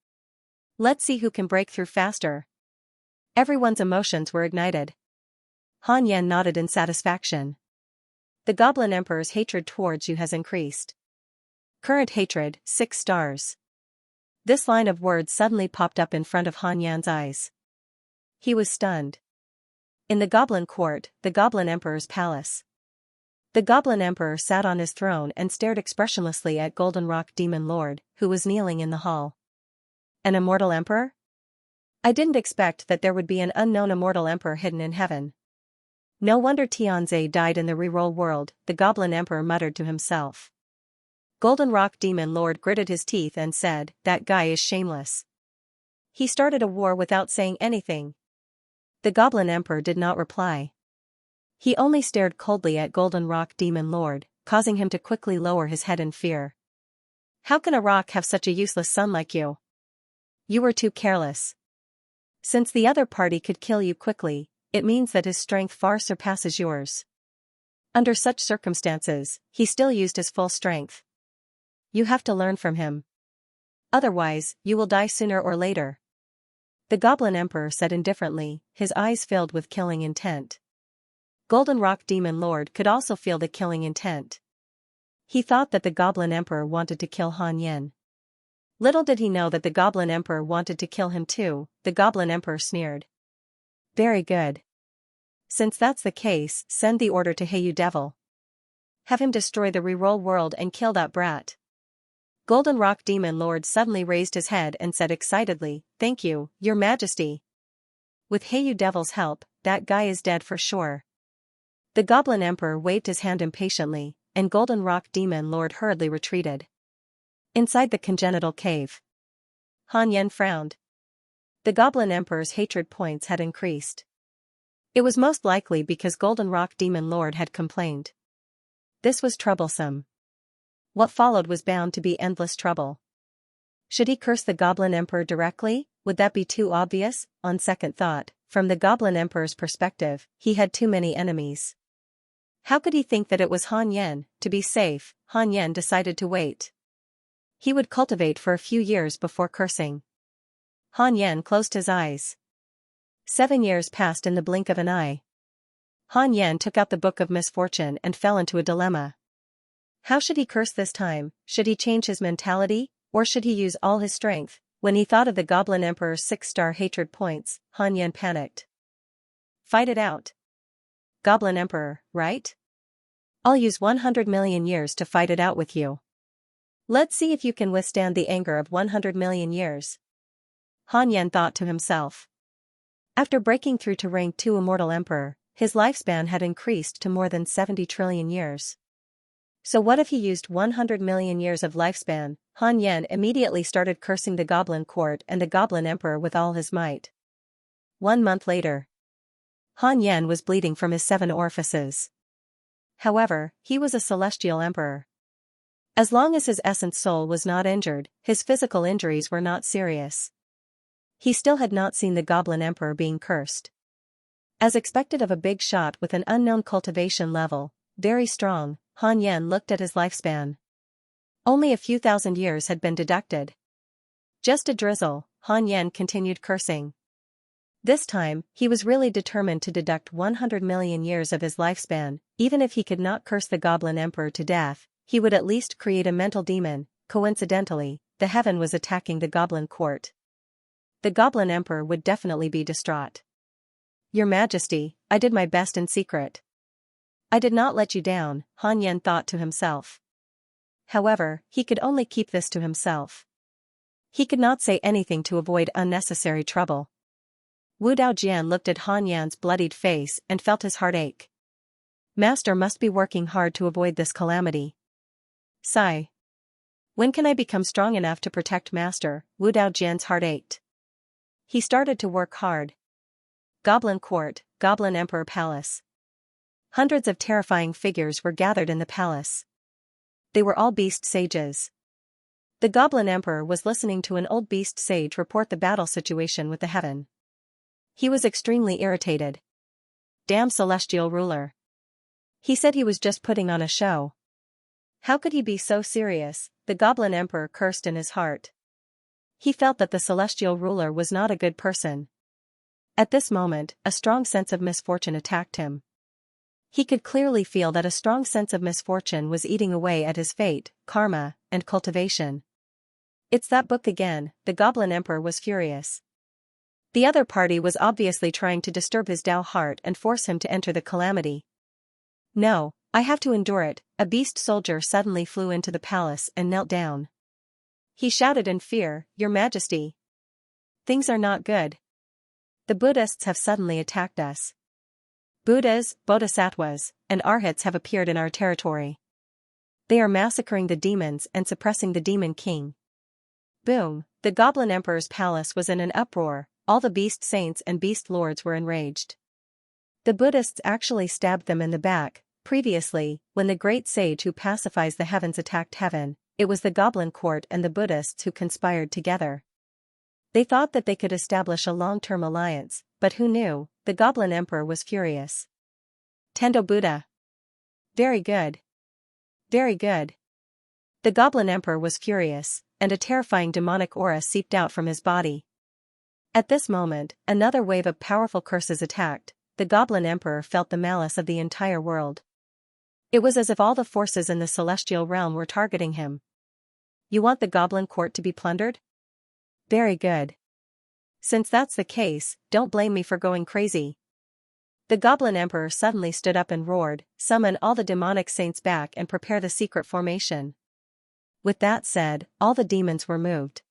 Let's see who can break through faster. Everyone's emotions were ignited. Han Yan nodded in satisfaction. The Goblin Emperor's hatred towards you has increased. Current hatred, 6 stars. This line of words suddenly popped up in front of Han Yan's eyes. He was stunned. In the Goblin Court, the Goblin Emperor's palace. The Goblin Emperor sat on his throne and stared expressionlessly at Golden Rock Demon Lord, who was kneeling in the hall. An immortal emperor? I didn't expect that there would be an unknown immortal emperor hidden in heaven. No wonder Tianze died in the reroll world, the Goblin Emperor muttered to himself. Golden Rock Demon Lord gritted his teeth and said, that guy is shameless. He started a war without saying anything. The Goblin Emperor did not reply. He only stared coldly at Golden Rock Demon Lord, causing him to quickly lower his head in fear. How can a rock have such a useless son like you? You were too careless. Since the other party could kill you quickly, it means that his strength far surpasses yours. Under such circumstances, he still used his full strength. You have to learn from him. Otherwise, you will die sooner or later. The Goblin Emperor said indifferently, his eyes filled with killing intent. Golden Rock Demon Lord could also feel the killing intent. He thought that the Goblin Emperor wanted to kill Han Yan. Little did he know that the Goblin Emperor wanted to kill him too. The Goblin Emperor sneered. Very good. Since that's the case, send the order to Heyu Devil. Have him destroy the reroll world and kill that brat. Golden Rock Demon Lord suddenly raised his head and said excitedly, Thank you, Your Majesty. With Heyu Devil's help, that guy is dead for sure. The Goblin Emperor waved his hand impatiently, and Golden Rock Demon Lord hurriedly retreated. Inside the congenital cave. Han Yan frowned. The Goblin Emperor's hatred points had increased. It was most likely because Golden Rock Demon Lord had complained. This was troublesome. What followed was bound to be endless trouble. Should he curse the Goblin Emperor directly? Would that be too obvious? On second thought, from the Goblin Emperor's perspective, he had too many enemies. How could he think that it was Han Yan? To be safe, Han Yan decided to wait. He would cultivate for a few years before cursing. Han Yan closed his eyes. 7 years passed in the blink of an eye. Han Yan took out the Book of Misfortune and fell into a dilemma. How should he curse this time? Should he change his mentality, or should he use all his strength? When he thought of the Goblin Emperor's 6-star hatred points, Han Yan panicked. Fight it out. Goblin Emperor, right? I'll use 100 million years to fight it out with you. Let's see if you can withstand the anger of 100 million years. Han Yan thought to himself. After breaking through to rank 2 Immortal Emperor, his lifespan had increased to more than 70 trillion years. So what if he used 100 million years of lifespan? Han Yan immediately started cursing the Goblin Court and the Goblin Emperor with all his might. 1 month later. Han Yan was bleeding from his 7 orifices. However, he was a celestial emperor. As long as his essence soul was not injured, his physical injuries were not serious. He still had not seen the Goblin Emperor being cursed. As expected of a big shot with an unknown cultivation level, very strong, Han Yan looked at his lifespan. Only a few thousand years had been deducted. Just a drizzle, Han Yan continued cursing. This time, he was really determined to deduct 100 million years of his lifespan. Even if he could not curse the Goblin Emperor to death, he would at least create a mental demon. Coincidentally, the heaven was attacking the Goblin Court. The Goblin Emperor would definitely be distraught. Your Majesty, I did my best in secret. I did not let you down, Han Yan thought to himself. However, he could only keep this to himself. He could not say anything to avoid unnecessary trouble. Wu Daojian looked at Han Yan's bloodied face and felt his heart ache. Master must be working hard to avoid this calamity. Sigh. When can I become strong enough to protect Master? Wu Daojian's heart ached. He started to work hard. Goblin Court, Goblin Emperor Palace. Hundreds of terrifying figures were gathered in the palace. They were all beast sages. The Goblin Emperor was listening to an old beast sage report the battle situation with the heaven. He was extremely irritated. Damn celestial ruler. He said he was just putting on a show. How could he be so serious? The Goblin Emperor cursed in his heart. He felt that the celestial ruler was not a good person. At this moment, a strong sense of misfortune attacked him. He could clearly feel that a strong sense of misfortune was eating away at his fate, karma, and cultivation. It's that book again. The Goblin Emperor was furious. The other party was obviously trying to disturb his Dao heart and force him to enter the calamity. No, I have to endure it. A beast soldier suddenly flew into the palace and knelt down. He shouted in fear, Your Majesty. Things are not good. The Buddhists have suddenly attacked us. Buddhas, bodhisattvas, and arhats have appeared in our territory. They are massacring the demons and suppressing the demon king. Boom, the Goblin Emperor's palace was in an uproar. All the beast saints and beast lords were enraged. The Buddhists actually stabbed them in the back. Previously, when the great sage who pacifies the heavens attacked heaven, it was the Goblin Court and the Buddhists who conspired together. They thought that they could establish a long-term alliance, but who knew? The Goblin Emperor was furious. Tendo Buddha. Very good. Very good. The Goblin Emperor was furious, and a terrifying demonic aura seeped out from his body. At this moment, another wave of powerful curses attacked. The Goblin Emperor felt the malice of the entire world. It was as if all the forces in the celestial realm were targeting him. You want the Goblin Court to be plundered? Very good. Since that's the case, don't blame me for going crazy. The Goblin Emperor suddenly stood up and roared, Summon all the demonic saints back and prepare the secret formation. With that said, all the demons were moved.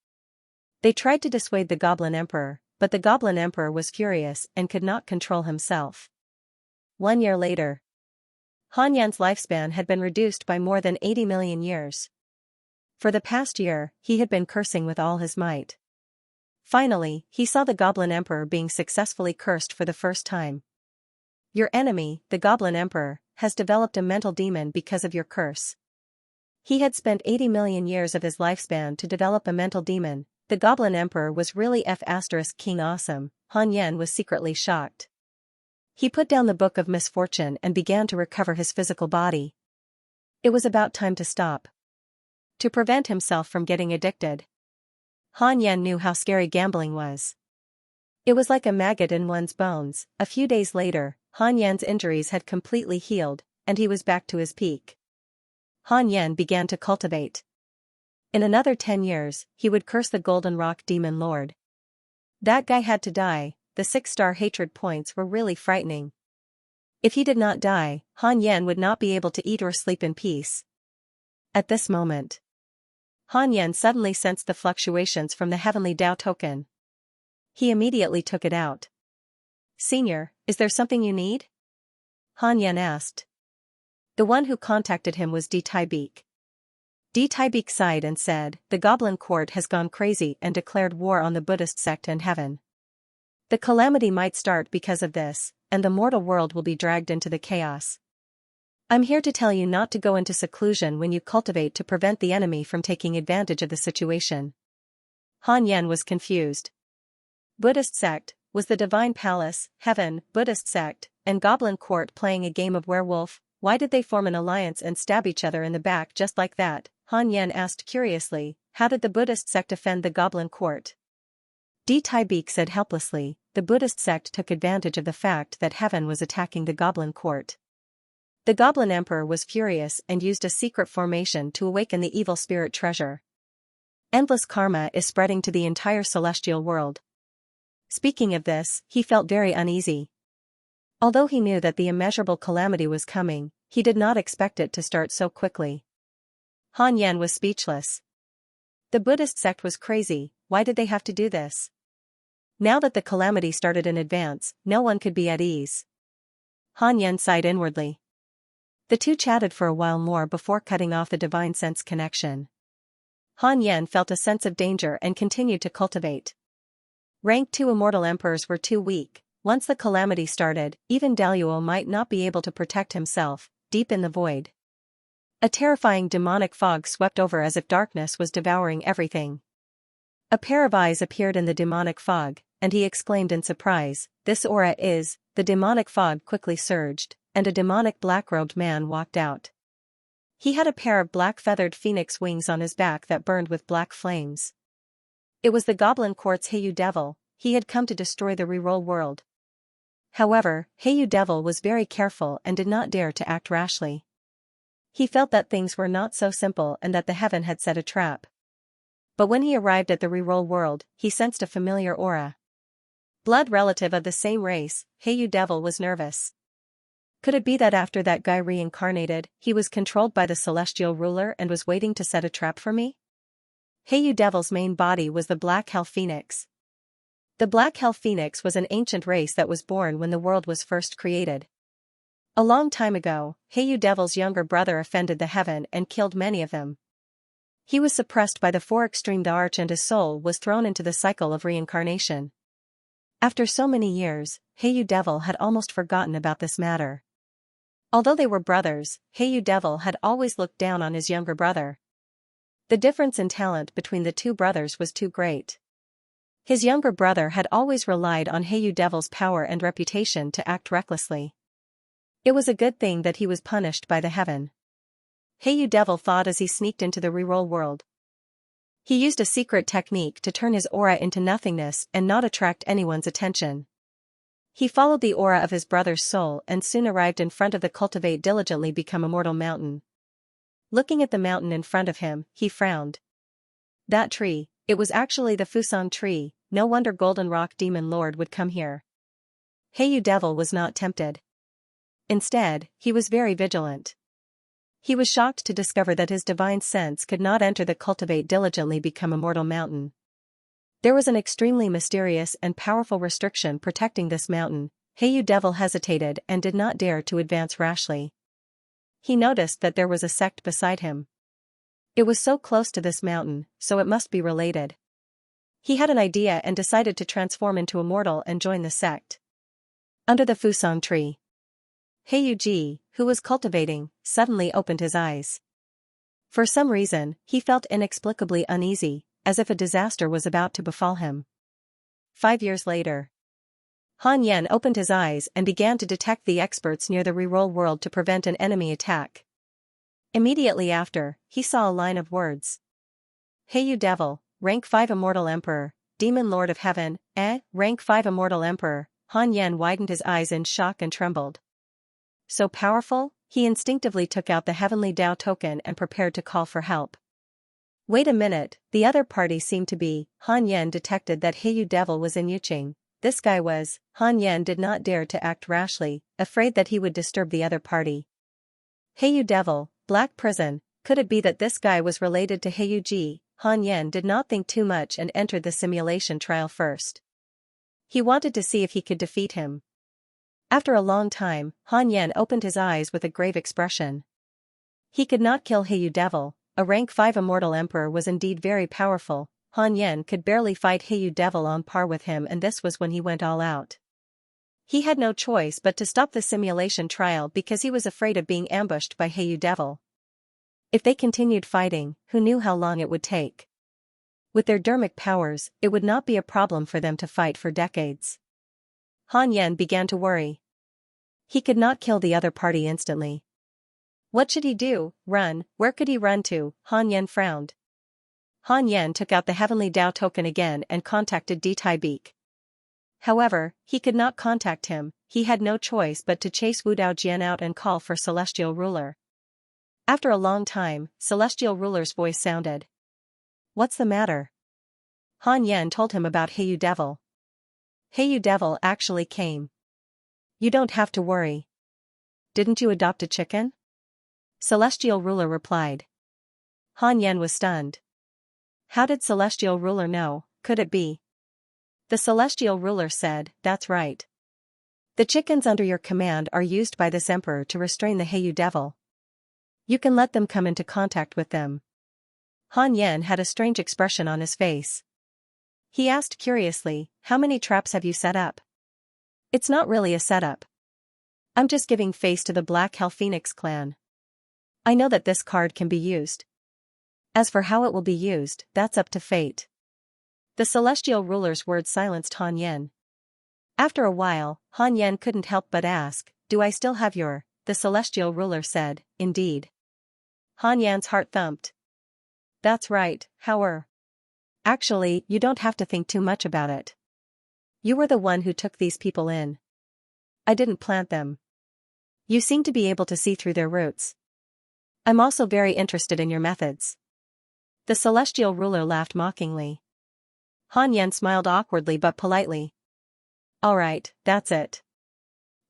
They tried to dissuade the Goblin Emperor, but the Goblin Emperor was furious and could not control himself. 1 year later. Han Yan's lifespan had been reduced by more than 80 million years. For the past year, he had been cursing with all his might. Finally, he saw the Goblin Emperor being successfully cursed for the first time. Your enemy, the Goblin Emperor, has developed a mental demon because of your curse. He had spent 80 million years of his lifespan to develop a mental demon. the Goblin Emperor was really King awesome, Han Yan was secretly shocked. He put down the Book of Misfortune and began to recover his physical body. It was about time to stop. To prevent himself from getting addicted. Han Yan knew how scary gambling was. It was like a maggot in one's bones. A few days later, Han Yan's injuries had completely healed, and he was back to his peak. Han Yan began to cultivate. In another 10 years, he would curse the Golden Rock Demon Lord. That guy had to die. The 6-star hatred points were really frightening. If he did not die, Han Yan would not be able to eat or sleep in peace. At this moment, Han Yan suddenly sensed the fluctuations from the heavenly Tao token. He immediately took it out. "Senior, is there something you need?" Han Yan asked. The one who contacted him was Di Taibeek. Di Taibeek sighed and said, "The Goblin Court has gone crazy and declared war on the Buddhist sect and heaven. The calamity might start because of this, and the mortal world will be dragged into the chaos. I'm here to tell you not to go into seclusion when you cultivate to prevent the enemy from taking advantage of the situation." Han Yan was confused. Buddhist sect, was the Divine Palace, Heaven, Buddhist sect, and Goblin Court playing a game of werewolf? Why did they form an alliance and stab each other in the back just like that? Han Yan asked curiously. How did the Buddhist sect offend the Goblin Court? Di Taibeek said helplessly, the Buddhist sect took advantage of the fact that Heaven was attacking the Goblin Court. The Goblin Emperor was furious and used a secret formation to awaken the evil spirit treasure. Endless karma is spreading to the entire celestial world. Speaking of this, he felt very uneasy. Although he knew that the immeasurable calamity was coming, he did not expect it to start so quickly. Han Yan was speechless. The Buddhist sect was crazy. Why did they have to do this? Now that the calamity started in advance, no one could be at ease. Han Yan sighed inwardly. The two chatted for a while more before cutting off the divine sense connection. Han Yan felt a sense of danger and continued to cultivate. Rank 2 immortal emperors were too weak. Once the calamity started, even Daluo might not be able to protect himself. Deep in the void, a terrifying demonic fog swept over as if darkness was devouring everything. A pair of eyes appeared in the demonic fog, and he exclaimed in surprise, "This aura is..." The demonic fog quickly surged, and a demonic black-robed man walked out. He had a pair of black-feathered phoenix wings on his back that burned with black flames. It was the Goblin Court's Heiyu Devil. He had come to destroy the reroll world. However, Heiyu Devil was very careful and did not dare to act rashly. He felt that things were not so simple and that the heaven had set a trap. But when he arrived at the reroll world, he sensed a familiar aura. Blood relative of the same race, Heiyu Devil was nervous. Could it be that after that guy reincarnated, he was controlled by the celestial ruler and was waiting to set a trap for me? Heiyu Devil's main body was the Black Hell Phoenix. The Black Hell Phoenix was an ancient race that was born when the world was first created. A long time ago, Heiyu Devil's younger brother offended the heaven and killed many of them. He was suppressed by the 4 extreme Arch and his soul was thrown into the cycle of reincarnation. After so many years, Heiyu Devil had almost forgotten about this matter. Although they were brothers, Heiyu Devil had always looked down on his younger brother. The difference in talent between the two brothers was too great. His younger brother had always relied on Heiyu Devil's power and reputation to act recklessly. It was a good thing that he was punished by the heaven. Heiyu Devil thought as he sneaked into the reroll world. He used a secret technique to turn his aura into nothingness and not attract anyone's attention. He followed the aura of his brother's soul and soon arrived in front of the Cultivate diligently become immortal mountain. Looking at the mountain in front of him, he frowned. That tree, it was actually the Fusang tree. No wonder Golden Rock Demon Lord would come here. Heiyu Devil was not tempted. Instead, he was very vigilant. He was shocked to discover that his divine sense could not enter the Cultivate diligently become immortal mountain. There was an extremely mysterious and powerful restriction protecting this mountain. Heiyu Devil hesitated and did not dare to advance rashly. He noticed that there was a sect beside him. It was so close to this mountain, so it must be related. He had an idea and decided to transform into a mortal and join the sect. Under the Fusang tree, Heiyu Ji, who was cultivating, suddenly opened his eyes. For some reason, he felt inexplicably uneasy, as if a disaster was about to befall him. 5 years later. Han Yan opened his eyes and began to detect the experts near the reroll world to prevent an enemy attack. Immediately after, he saw a line of words. Hey you devil, rank 5 immortal emperor, demon lord of heaven, rank 5 immortal emperor. Han Yan widened his eyes in shock and trembled. So powerful? He instinctively took out the heavenly Dao token and prepared to call for help. Wait a minute, the other party seemed to be. Han Yan detected that He Yu devil was in Yuqing. This guy was. Han Yan did not dare to act rashly, afraid that he would disturb the other party. He Yu devil, black prison, could it be that this guy was related to He Yu Ji? Han Yan did not think too much and entered the simulation trial first. He wanted to see if he could defeat him. After a long time, Han Yan opened his eyes with a grave expression. He could not kill He Yu devil. A rank 5 immortal emperor was indeed very powerful. Han Yan could barely fight He Yu devil on par with him, and this was when he went all out. He had no choice but to stop the simulation trial because he was afraid of being ambushed by He Yu devil. If they continued fighting, who knew how long it would take? With their dermic powers, it would not be a problem for them to fight for decades. Han Yan began to worry. He could not kill the other party instantly. What should he do? Run? Where could he run to? Han Yan frowned. Han Yan took out the heavenly Dao token again and contacted D Tai Beak. However, he could not contact him. He had no choice but to chase Wu Dao Jian out and call for Celestial Ruler. After a long time, Celestial Ruler's voice sounded. What's the matter? Han Yan told him about He Yu devil. He Yu devil actually came. You don't have to worry. Didn't you adopt a chicken? Celestial Ruler replied. Han Yan was stunned. How did Celestial Ruler know? Could it be? The Celestial Ruler said, that's right. The chickens under your command are used by this emperor to restrain the He Yu devil. You can let them come into contact with them. Han Yan had a strange expression on his face. He asked curiously, how many traps have you set up? It's not really a setup. I'm just giving face to the Black Hell Phoenix clan. I know that this card can be used. As for how it will be used, that's up to fate. The Celestial Ruler's words silenced Han Yan. After a while, Han Yan couldn't help but ask, do I still have your? The Celestial Ruler said, indeed. Han Yan's heart thumped. That's right, Howard. Actually, you don't have to think too much about it. You were the one who took these people in. I didn't plant them. You seem to be able to see through their roots. I'm also very interested in your methods. The Celestial Ruler laughed mockingly. Han Yan smiled awkwardly but politely. Alright, that's it.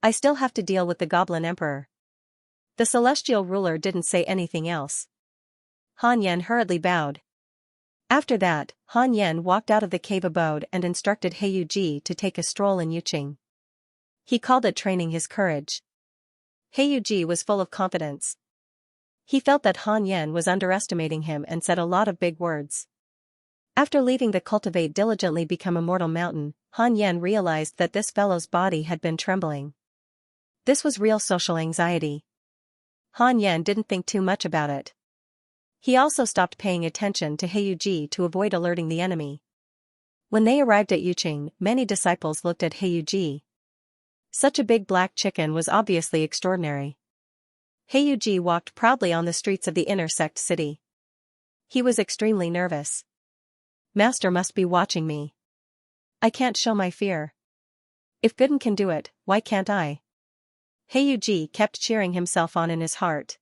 I still have to deal with the Goblin Emperor. The Celestial Ruler didn't say anything else. Han Yan hurriedly bowed. After that, Han Yan walked out of the cave abode and instructed He Yu Ji to take a stroll in Yuqing. He called it training his courage. He Yu Ji was full of confidence. He felt that Han Yan was underestimating him and said a lot of big words. After leaving the Cultivate diligently become Immortal Mountain, Han Yan realized that this fellow's body had been trembling. This was real social anxiety. Han Yan didn't think too much about it. He also stopped paying attention to He Yu Ji to avoid alerting the enemy. When they arrived at Yuqing, many disciples looked at He Yu Ji. Such a big black chicken was obviously extraordinary. He Yu Ji walked proudly on the streets of the inner sect city. He was extremely nervous. Master must be watching me. I can't show my fear. If Gooden can do it, why can't I? He Yu Ji kept cheering himself on in his heart.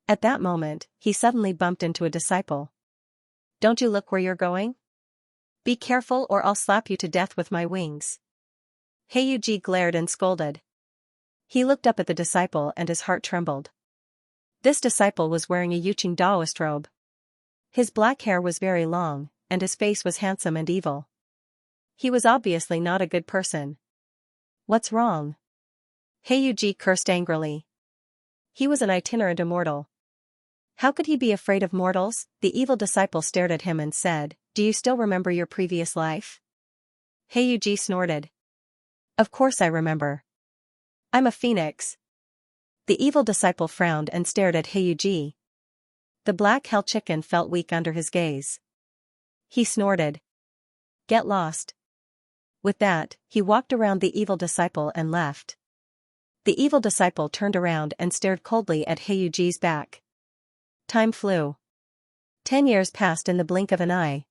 At that moment, he suddenly bumped into a disciple. Don't you look where you're going? Be careful or I'll slap you to death with my wings. He Yu Ji glared and scolded. He looked up at the disciple and his heart trembled. This disciple was wearing a Yuqing Daoist robe. His black hair was very long, and his face was handsome and evil. He was obviously not a good person. What's wrong? He Yu Ji cursed angrily. He was an itinerant immortal. How could he be afraid of mortals? The evil disciple stared at him and said, do you still remember your previous life? He Yu Ji snorted. Of course I remember. I'm a phoenix. The evil disciple frowned and stared at He Yu Ji. The black hell chicken felt weak under his gaze. He snorted. Get lost. With that, he walked around the evil disciple and left. The evil disciple turned around and stared coldly at Heiyuji's back. Time flew. 10 years passed in the blink of an eye.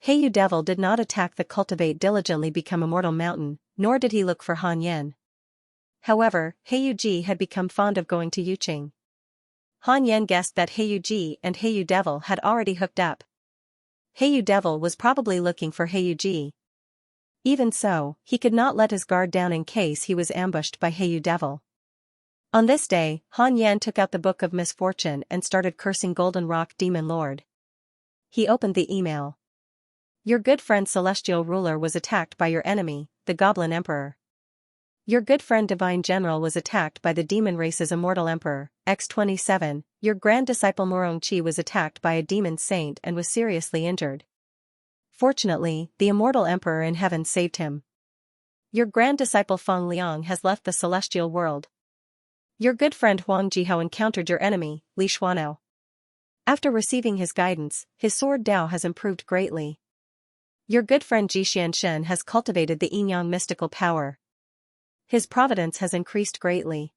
Heiyu Devil did not attack the Cultivate diligently become Immortal Mountain, nor did he look for Han Yen. However, Heiyuji had become fond of going to Yuqing. Han Yen guessed that Heiyuji and Heiyu Devil had already hooked up. Heiyu Devil was probably looking for Heiyuji. Even so, he could not let his guard down in case he was ambushed by Heiyu Devil. On this day, Han Yen took out the Book of Misfortune and started cursing Golden Rock Demon Lord. He opened the email. Your good friend Celestial Ruler was attacked by your enemy, the Goblin Emperor. Your good friend Divine General was attacked by the Demon Race's Immortal Emperor, X-27. Your grand disciple Morongchi was attacked by a Demon Saint and was seriously injured. Fortunately, the Immortal Emperor in heaven saved him. Your grand disciple Feng Liang has left the celestial world. Your good friend Huang Jihao encountered your enemy, Li Xuanao. After receiving his guidance, his sword Dao has improved greatly. Your good friend Ji Xianxia has cultivated the yin-yang mystical power. His providence has increased greatly.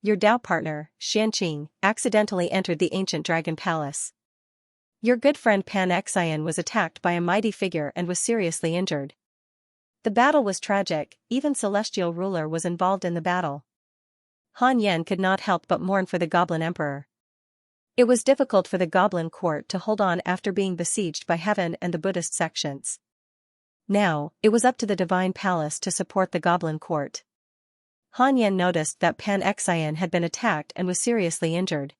Your Dao partner, Xianqing, accidentally entered the ancient dragon palace. Your good friend Pan Xian was attacked by a mighty figure and was seriously injured. The battle was tragic, even Celestial Ruler was involved in the battle. Han Yen could not help but mourn for the Goblin Emperor. It was difficult for the Goblin Court to hold on after being besieged by Heaven and the Buddhist sections. Now, it was up to the Divine Palace to support the Goblin Court. Han Yen noticed that Pan Xian had been attacked and was seriously injured.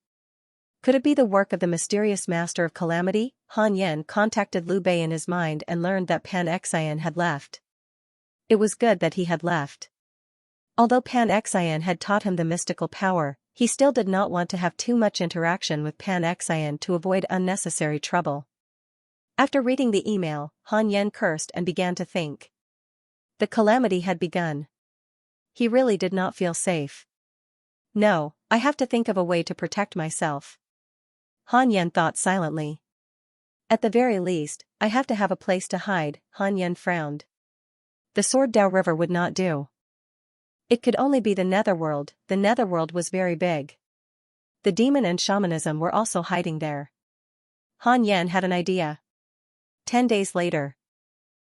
Could it be the work of the mysterious Master of Calamity? Han Yen contacted Liu Bei in his mind and learned that Pan Xian had left. It was good that he had left. Although Pan Xian had taught him the mystical power, he still did not want to have too much interaction with Pan Xian to avoid unnecessary trouble. After reading the email, Han Yen cursed and began to think. The calamity had begun. He really did not feel safe. No, I have to think of a way to protect myself. Han Yen thought silently. At the very least, I have to have a place to hide. Han Yen frowned. The Sword Dao River would not do. It could only be the Netherworld. The Netherworld was very big. The demon and shamanism were also hiding there. Han Yen had an idea. 10 days later.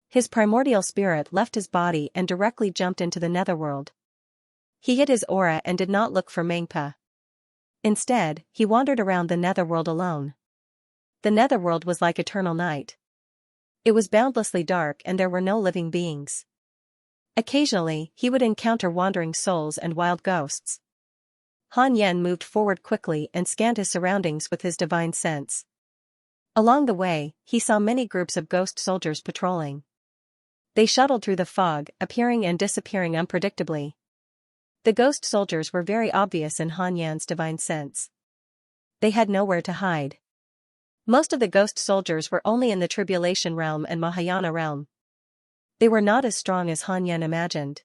His primordial spirit left his body and directly jumped into the Netherworld. He hid his aura and did not look for Mengpa. Instead, he wandered around the Netherworld alone. The Netherworld was like eternal night. It was boundlessly dark and there were no living beings. Occasionally, he would encounter wandering souls and wild ghosts. Han Yen moved forward quickly and scanned his surroundings with his divine sense. Along the way, he saw many groups of ghost soldiers patrolling. They shuttled through the fog, appearing and disappearing unpredictably. The ghost soldiers were very obvious in Han Yen's divine sense. They had nowhere to hide. Most of the ghost soldiers were only in the Tribulation Realm and Mahayana Realm. They were not as strong as Han Yen imagined.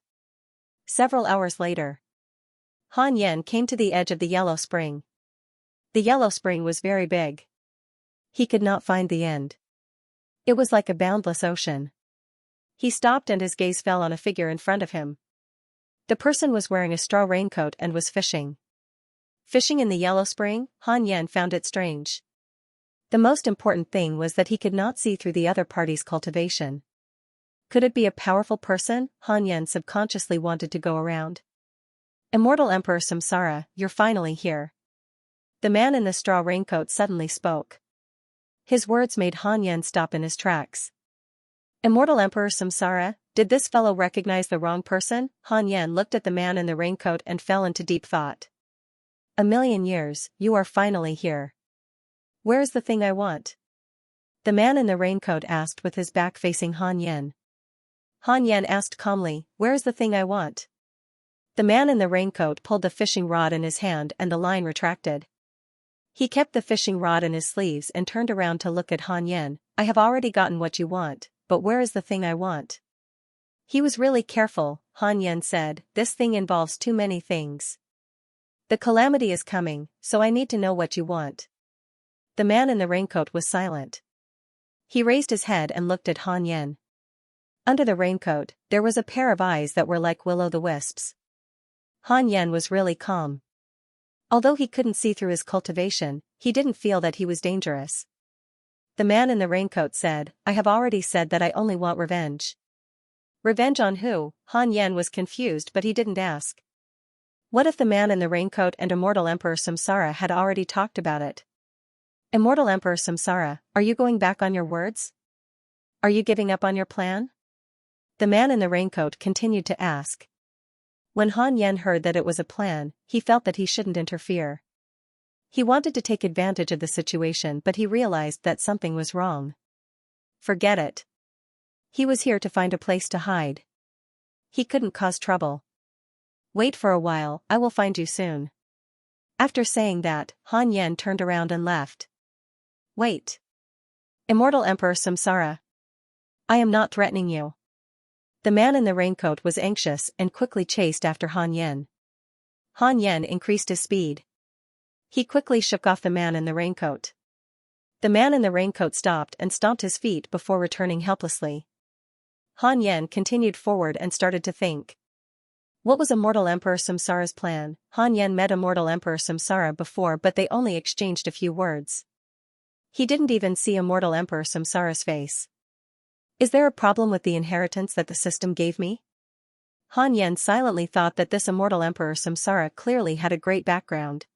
Several hours later, Han Yen came to the edge of the Yellow Spring. The Yellow Spring was very big. He could not find the end. It was like a boundless ocean. He stopped and his gaze fell on a figure in front of him. The person was wearing a straw raincoat and was fishing. Fishing in the Yellow Spring, Han Yen found it strange. The most important thing was that he could not see through the other party's cultivation. Could it be a powerful person? Han Yen subconsciously wanted to go around. Immortal Emperor Samsara, you're finally here. The man in the straw raincoat suddenly spoke. His words made Han Yen stop in his tracks. Immortal Emperor Samsara, did this fellow recognize the wrong person? Han Yen looked at the man in the raincoat and fell into deep thought. 1,000,000 years, you are finally here. Where is the thing I want? The man in the raincoat asked with his back facing Han Yen. Han Yen asked calmly, where is the thing I want? The man in the raincoat pulled the fishing rod in his hand and the line retracted. He kept the fishing rod in his sleeves and turned around to look at Han Yen. I have already gotten what you want, but where is the thing I want? He was really careful. Han Yen said, this thing involves too many things. The calamity is coming, so I need to know what you want. The man in the raincoat was silent. He raised his head and looked at Han Yan. Under the raincoat, there was a pair of eyes that were like will-o'-the-wisps. Han Yan was really calm. Although he couldn't see through his cultivation, he didn't feel that he was dangerous. The man in the raincoat said, "I have already said that I only want revenge." Revenge on who? Han Yan was confused, but he didn't ask. What if the man in the raincoat and Immortal Emperor Samsara had already talked about it? Immortal Emperor Samsara, are you going back on your words? Are you giving up on your plan? The man in the raincoat continued to ask. When Han Yan heard that it was a plan, he felt that he shouldn't interfere. He wanted to take advantage of the situation, but he realized that something was wrong. Forget it. He was here to find a place to hide. He couldn't cause trouble. Wait for a while, I will find you soon. After saying that, Han Yan turned around and left. Wait. Immortal Emperor Samsara. I am not threatening you. The man in the raincoat was anxious and quickly chased after Han Yan. Han Yan increased his speed. He quickly shook off the man in the raincoat. The man in the raincoat stopped and stomped his feet before returning helplessly. Han Yan continued forward and started to think. What was Immortal Emperor Samsara's plan? Han Yan met Immortal Emperor Samsara before, but they only exchanged a few words. He didn't even see Immortal Emperor Samsara's face. Is there a problem with the inheritance that the system gave me? Han Yan silently thought that this Immortal Emperor Samsara clearly had a great background.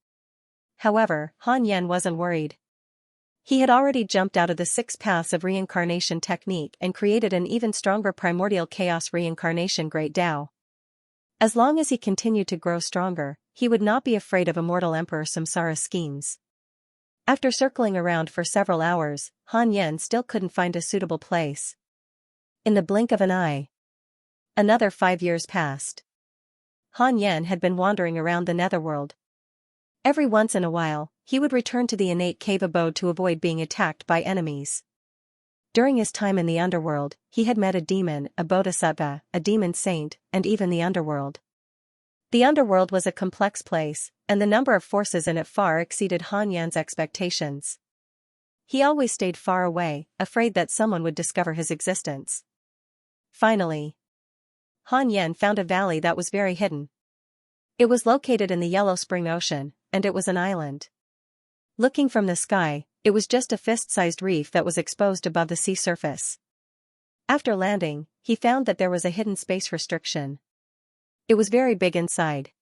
However, Han Yan wasn't worried. He had already jumped out of the 6 paths of reincarnation technique and created an even stronger primordial chaos reincarnation Great Tao. As long as he continued to grow stronger, he would not be afraid of Immortal Emperor Samsara's schemes. After circling around for several hours, Han Yan still couldn't find a suitable place. In the blink of an eye, another 5 years passed. Han Yan had been wandering around the netherworld. Every once in a while, he would return to the innate cave abode to avoid being attacked by enemies. During his time in the underworld, he had met a demon, a bodhisattva, a demon saint, and even the underworld. The underworld was a complex place, and the number of forces in it far exceeded Han Yan's expectations. He always stayed far away, afraid that someone would discover his existence. Finally, Han Yan found a valley that was very hidden. It was located in the Yellow Spring Ocean, and it was an island. Looking from the sky, it was just a fist-sized reef that was exposed above the sea surface. After landing, he found that there was a hidden space restriction. It was very big inside.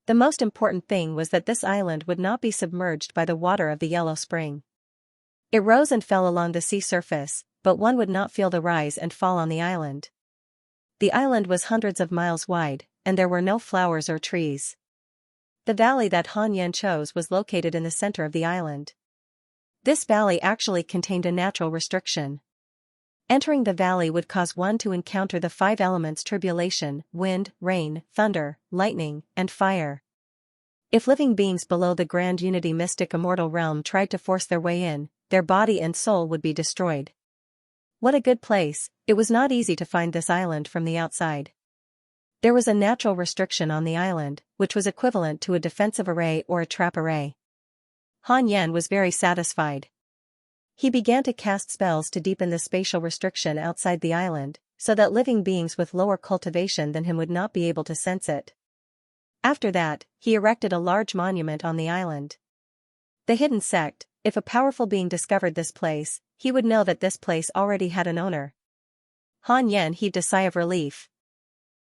The most important thing was that this island would not be submerged by the water of the Yellow Spring. It rose and fell along the sea surface, but one would not feel the rise and fall on the island. The island was hundreds of miles wide, and there were no flowers or trees. The valley that Han Yan chose was located in the center of the island. This valley actually contained a natural restriction. Entering the valley would cause one to encounter the 5 elements: tribulation, wind, rain, thunder, lightning, and fire. If living beings below the Grand Unity Mystic Immortal Realm tried to force their way in, their body and soul would be destroyed. What a good place! It was not easy to find this island from the outside. There was a natural restriction on the island, which was equivalent to a defensive array or a trap array. Han Yan was very satisfied. He began to cast spells to deepen the spatial restriction outside the island, so that living beings with lower cultivation than him would not be able to sense it. After that, he erected a large monument on the island. The hidden sect, if a powerful being discovered this place, he would know that this place already had an owner. Han Yan heaved a sigh of relief.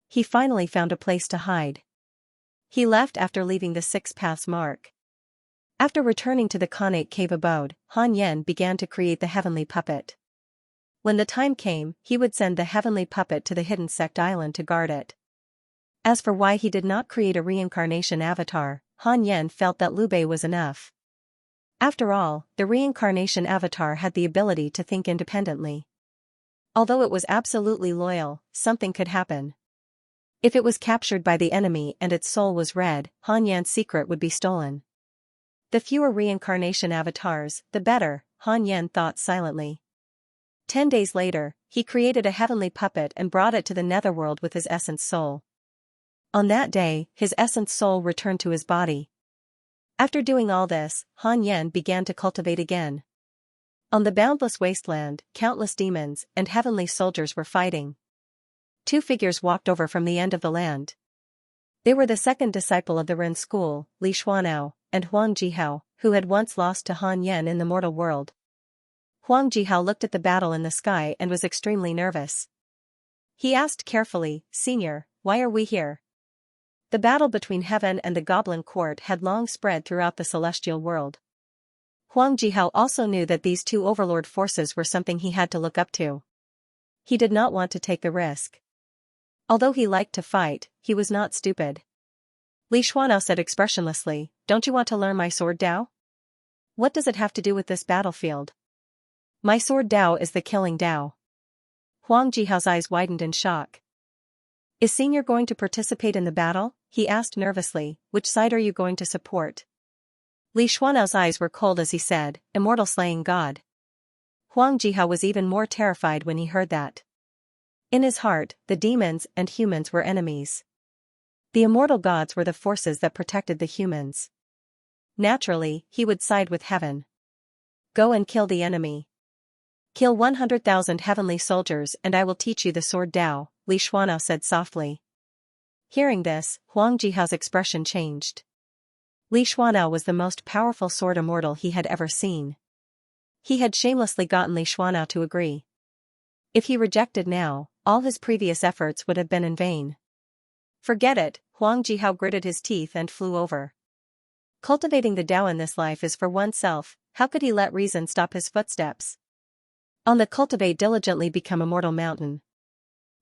He finally found a place to hide. He left after leaving the 6 paths mark. After returning to the Connate cave abode, Han Yan began to create the heavenly puppet. When the time came, he would send the heavenly puppet to the hidden sect island to guard it. As for why he did not create a reincarnation avatar, Han Yan felt that Liu Bei was enough. After all, the reincarnation avatar had the ability to think independently. Although it was absolutely loyal, something could happen. If it was captured by the enemy and its soul was read, Han Yan's secret would be stolen. The fewer reincarnation avatars, the better, Han Yan thought silently. 10 days later, he created a heavenly puppet and brought it to the netherworld with his essence soul. On that day, his essence soul returned to his body. After doing all this, Han Yan began to cultivate again. On the boundless wasteland, countless demons and heavenly soldiers were fighting. Two figures walked over from the end of the land. They were the second disciple of the Ren school, Li Xuanao, and Huang Jihao, who had once lost to Han Yan in the mortal world. Huang Jihao looked at the battle in the sky and was extremely nervous. He asked carefully, "Senior, why are we here?" The battle between heaven and the goblin court had long spread throughout the celestial world. Huang Jihao also knew that these two overlord forces were something he had to look up to. He did not want to take the risk. Although he liked to fight, he was not stupid. Li Xuanao said expressionlessly, "Don't you want to learn my sword Dao? What does it have to do with this battlefield?" "My sword Dao is the killing Dao." Huang Jihao's eyes widened in shock. "Is Senior going to participate in the battle?" he asked nervously. "Which side are you going to support?" Li Xuanao's eyes were cold as he said, "Immortal slaying god." Huang Jihao was even more terrified when he heard that. In his heart, the demons and humans were enemies. The immortal gods were the forces that protected the humans. Naturally, he would side with heaven. "Go and kill the enemy. Kill 100,000 heavenly soldiers and I will teach you the sword Dao," Li Xuanao said softly. Hearing this, Huang Jihao's expression changed. Li Xuanao was the most powerful sword immortal he had ever seen. He had shamelessly gotten Li Xuanao to agree. If he rejected now, all his previous efforts would have been in vain. "Forget it," Huang Jihao gritted his teeth and flew over. Cultivating the Dao in this life is for oneself, how could he let reason stop his footsteps? On the Cultivate diligently become immortal mountain.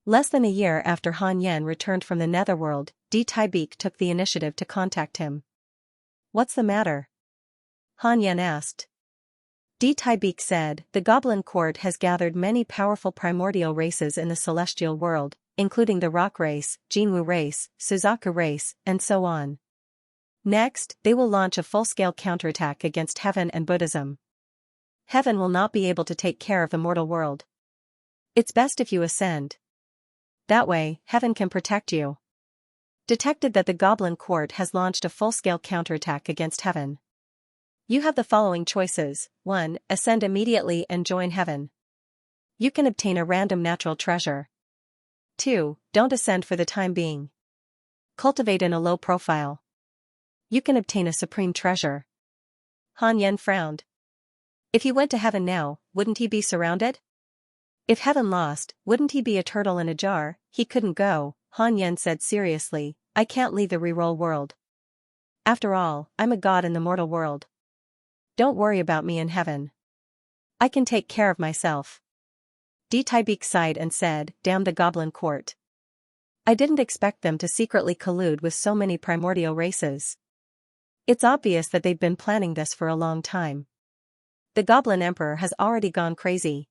Less than a year after Han Yan returned from the netherworld, Di Taibeek took the initiative to contact him. "What's the matter?" Han Yan asked. Di Taibeek said, "The Goblin Court has gathered many powerful primordial races in the celestial world, including the Rock race, Jinwu race, Suzaku race, and so on. Next, they will launch a full-scale counterattack against heaven and Buddhism. Heaven will not be able to take care of the mortal world. It's best if you ascend. That way, heaven can protect you." Detected that the Goblin Court has launched a full-scale counterattack against heaven. You have the following choices. 1. Ascend immediately and join heaven. You can obtain a random natural treasure. 2. Don't ascend for the time being. Cultivate in a low profile. You can obtain a supreme treasure. Han Yan frowned. If he went to heaven now, wouldn't he be surrounded? If heaven lost, wouldn't he be a turtle in a jar? He couldn't go, Han Yan said seriously. "I can't leave the reroll world. After all, I'm a god in the mortal world. Don't worry about me in heaven. I can take care of myself." Di Taibeek sighed and said, "Damn the Goblin Court. I didn't expect them to secretly collude with so many primordial races. It's obvious that they've been planning this for a long time. The Goblin Emperor has already gone crazy.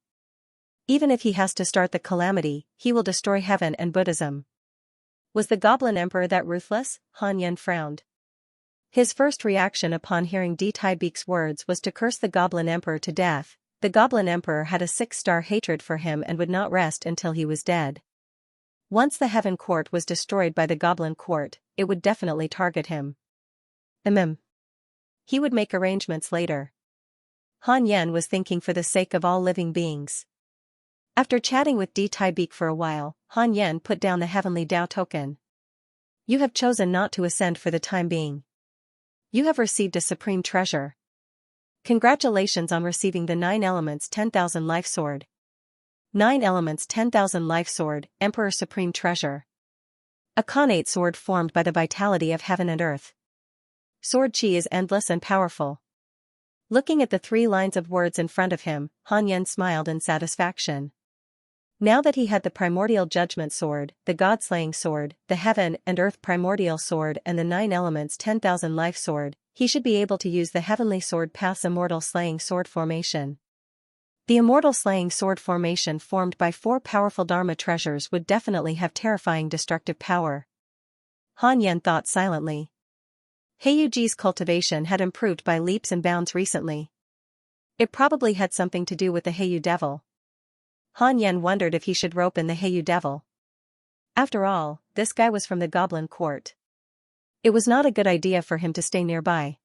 Even if he has to start the calamity, he will destroy heaven and Buddhism." Was the Goblin Emperor that ruthless? Han Yan frowned. His first reaction upon hearing Di Taibeek's words was to curse the Goblin Emperor to death. The Goblin Emperor had a 6-star hatred for him and would not rest until he was dead. Once the Heaven Court was destroyed by the Goblin Court, it would definitely target him. He would make arrangements later. Han Yan was thinking for the sake of all living beings. After chatting with Di Taibeek for a while, Han Yan put down the Heavenly Dao token. "You have chosen not to ascend for the time being. You have received a supreme treasure. Congratulations on receiving the 9 Elements 10,000 Life Sword. 9 Elements 10,000 Life Sword, Emperor Supreme Treasure. A Khanate sword formed by the vitality of heaven and earth. Sword chi is endless and powerful." Looking at the 3 lines of words in front of him, Han Yan smiled in satisfaction. Now that he had the Primordial Judgment Sword, the God-Slaying Sword, the Heaven and Earth Primordial Sword and the 9 Elements 10,000 Life Sword, he should be able to use the Heavenly Sword Path's Immortal Slaying Sword formation. The Immortal Slaying Sword formation formed by 4 powerful Dharma treasures would definitely have terrifying destructive power. Han Yan thought silently. Heiyuji's cultivation had improved by leaps and bounds recently. It probably had something to do with the Heiyu Devil. Han Yan wondered if he should rope in the Heiyu Devil. After all, this guy was from the Goblin Court. It was not a good idea for him to stay nearby.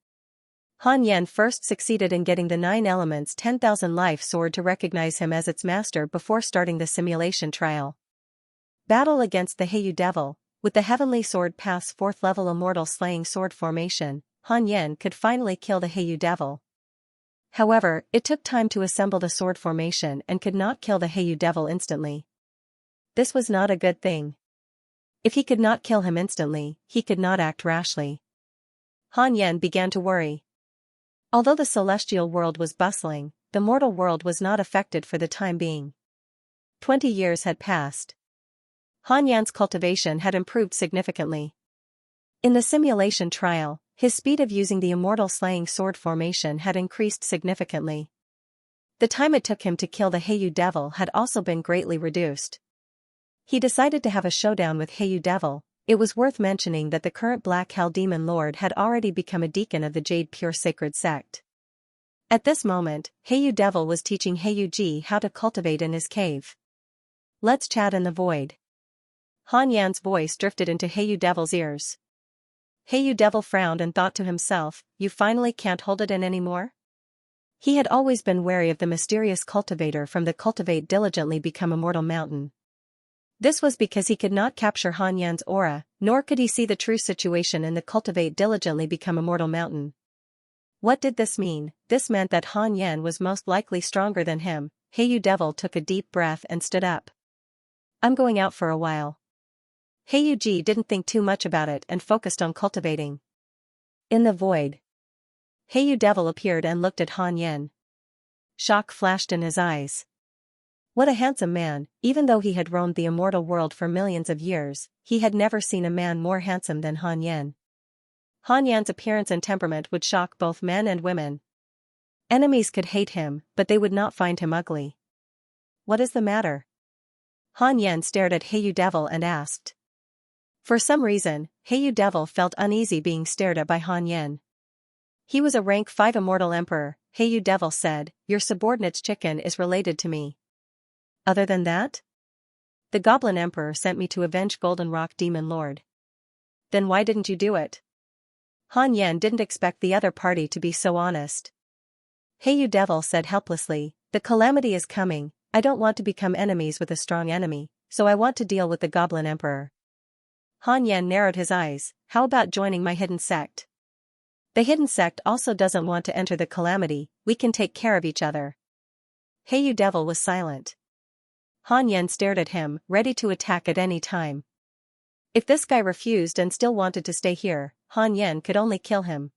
Han Yan first succeeded in getting the 9 elements 10,000 life sword to recognize him as its master before starting the simulation trial. Battle against the Heyu Devil. With the heavenly sword past 4th level immortal slaying sword formation, Han Yan could finally kill the Heyu Devil. However, it took time to assemble the sword formation and could not kill the Heyu Devil instantly. This was not a good thing. If he could not kill him instantly, he could not act rashly. Han Yan began to worry. Although the celestial world was bustling, the mortal world was not affected for the time being. 20 years had passed. Han Yan's cultivation had improved significantly. In the simulation trial, his speed of using the immortal slaying sword formation had increased significantly. The time it took him to kill the Heyu Devil had also been greatly reduced. He decided to have a showdown with Heyu Devil. It was worth mentioning that the current Black Hell Demon Lord had already become a deacon of the Jade Pure Sacred Sect. At this moment, Heyu Devil was teaching Heyu Ji how to cultivate in his cave. Let's chat in the void. Han Yan's voice drifted into Heyu Devil's ears. Heyu Devil frowned and thought to himself, you finally can't hold it in anymore? He had always been wary of the mysterious cultivator from the Cultivate diligently become immortal mountain. This was because he could not capture Han Yan's aura, nor could he see the true situation in the Cultivate diligently become immortal mountain. What did this mean? This meant that Han Yan was most likely stronger than him. Heyu Devil took a deep breath and stood up. I'm going out for a while. Heyu Ji didn't think too much about it and focused on cultivating. In the void, Heyu Devil appeared and looked at Han Yan. Shock flashed in his eyes. What a handsome man. Even though he had roamed the immortal world for millions of years, he had never seen a man more handsome than Han Yan. Han Yan's appearance and temperament would shock both men and women. Enemies could hate him, but they would not find him ugly. What is the matter? Han Yan stared at Heyu Devil and asked. For some reason, Heyu Devil felt uneasy being stared at by Han Yan. He was a rank 5 immortal emperor. Heyu Devil said, your subordinate's chicken is related to me. Other than that? The Goblin Emperor sent me to avenge Golden Rock Demon Lord. Then why didn't you do it? Han Yan didn't expect the other party to be so honest. Heyu Devil said helplessly, the calamity is coming, I don't want to become enemies with a strong enemy, so I want to deal with the Goblin Emperor. Han Yan narrowed his eyes, how about joining my hidden sect? The hidden sect also doesn't want to enter the calamity, we can take care of each other. Heyu Devil was silent. Han Yan stared at him, ready to attack at any time. If this guy refused and still wanted to stay here, Han Yan could only kill him.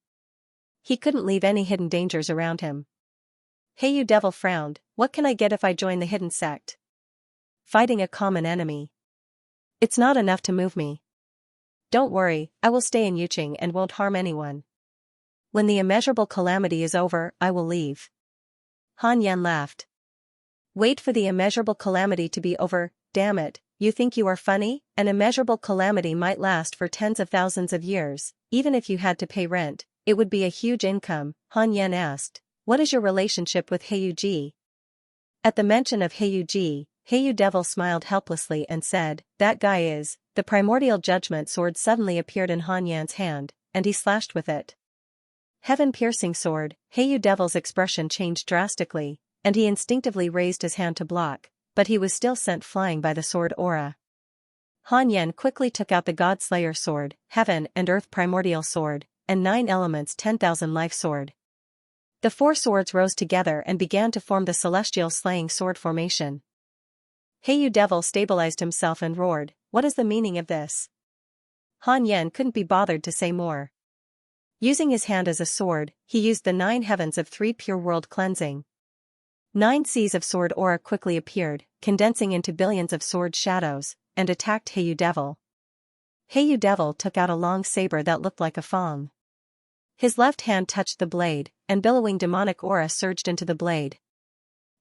He couldn't leave any hidden dangers around him. Heyu Devil frowned, what can I get if I join the hidden sect? Fighting a common enemy. It's not enough to move me. Don't worry, I will stay in Yuqing and won't harm anyone. When the immeasurable calamity is over, I will leave. Han Yan laughed. Wait for the immeasurable calamity to be over, damn it, you think you are funny? An immeasurable calamity might last for tens of thousands of years, even if you had to pay rent, it would be a huge income. Han Yan asked, what is your relationship with Heyu Ji? At the mention of Heyu Ji, Heyu Devil smiled helplessly and said, that guy is. The primordial judgment sword suddenly appeared in Han Yan's hand, and he slashed with it. Heaven-piercing sword. Heyu Devil's expression changed drastically, and he instinctively raised his hand to block, but he was still sent flying by the sword aura. Han Yan quickly took out the God-Slayer sword, Heaven and Earth primordial sword, and 9 elements 10,000 life sword. The 4 swords rose together and began to form the celestial slaying sword formation. Heyu Devil stabilized himself and roared, what is the meaning of this? Han Yan couldn't be bothered to say more. Using his hand as a sword, he used the 9 heavens of 3 pure world cleansing. 9 seas of sword aura quickly appeared, condensing into billions of sword shadows, and attacked Heyu Devil. Heyu Devil took out a long saber that looked like a fong. His left hand touched the blade, and billowing demonic aura surged into the blade.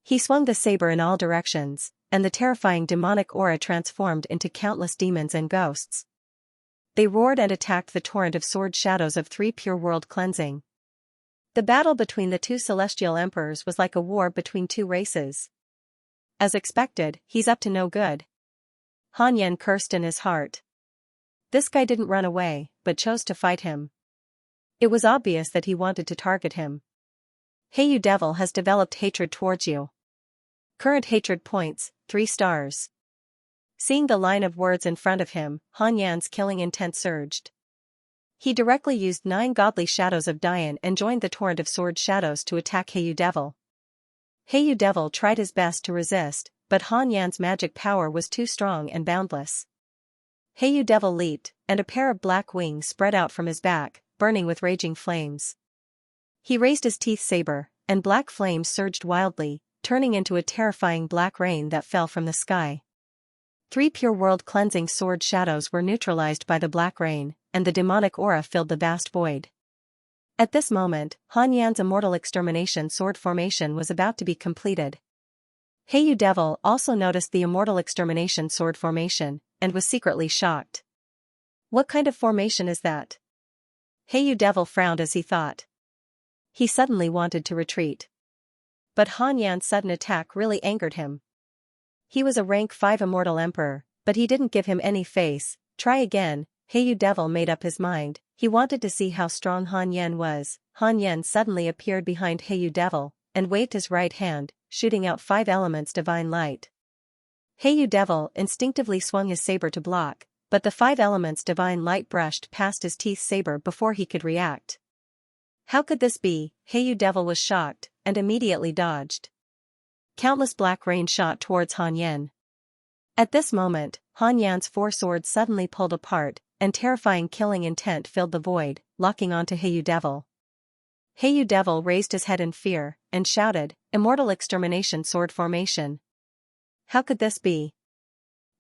He swung the saber in all directions, and the terrifying demonic aura transformed into countless demons and ghosts. They roared and attacked the torrent of sword shadows of 3 pure world cleansing. The battle between the 2 celestial emperors was like a war between 2 races. As expected, he's up to no good. Han Yan cursed in his heart. This guy didn't run away, but chose to fight him. It was obvious that he wanted to target him. Hey you devil has developed hatred towards you. Current hatred points, 3 stars. Seeing the line of words in front of him, Han Yan's killing intent surged. He directly used 9 godly shadows of Dian and joined the torrent of sword shadows to attack Hey you devil. Hey you devil tried his best to resist, but Han Yan's magic power was too strong and boundless. Hey you devil leaped, and a pair of black wings spread out from his back, burning with raging flames. He raised his teeth saber, and black flames surged wildly, turning into a terrifying black rain that fell from the sky. 3 pure world-cleansing sword shadows were neutralized by the black rain, and the demonic aura filled the vast void. At this moment, Han Yan's immortal extermination sword formation was about to be completed. Hey you devil also noticed the immortal extermination sword formation, and was secretly shocked. What kind of formation is that? Hey you devil frowned as he thought. He suddenly wanted to retreat. But Han Yan's sudden attack really angered him. He was a rank 5 immortal emperor, but he didn't give him any face. Try again. Hey you devil made up his mind. He wanted to see how strong Han Yan was. Han Yan suddenly appeared behind Hey you devil, and waved his right hand, shooting out 5 elements divine light. Hey you devil instinctively swung his saber to block, but the 5 elements divine light brushed past his teeth saber before he could react. How could this be? Hey you devil was shocked, and immediately dodged. Countless black rain shot towards Han Yan. At this moment, Han Yan's 4 swords suddenly pulled apart, and terrifying killing intent filled the void, locking onto Hey you devil. Hey you devil raised his head in fear, and shouted, "Immortal extermination sword formation." How could this be?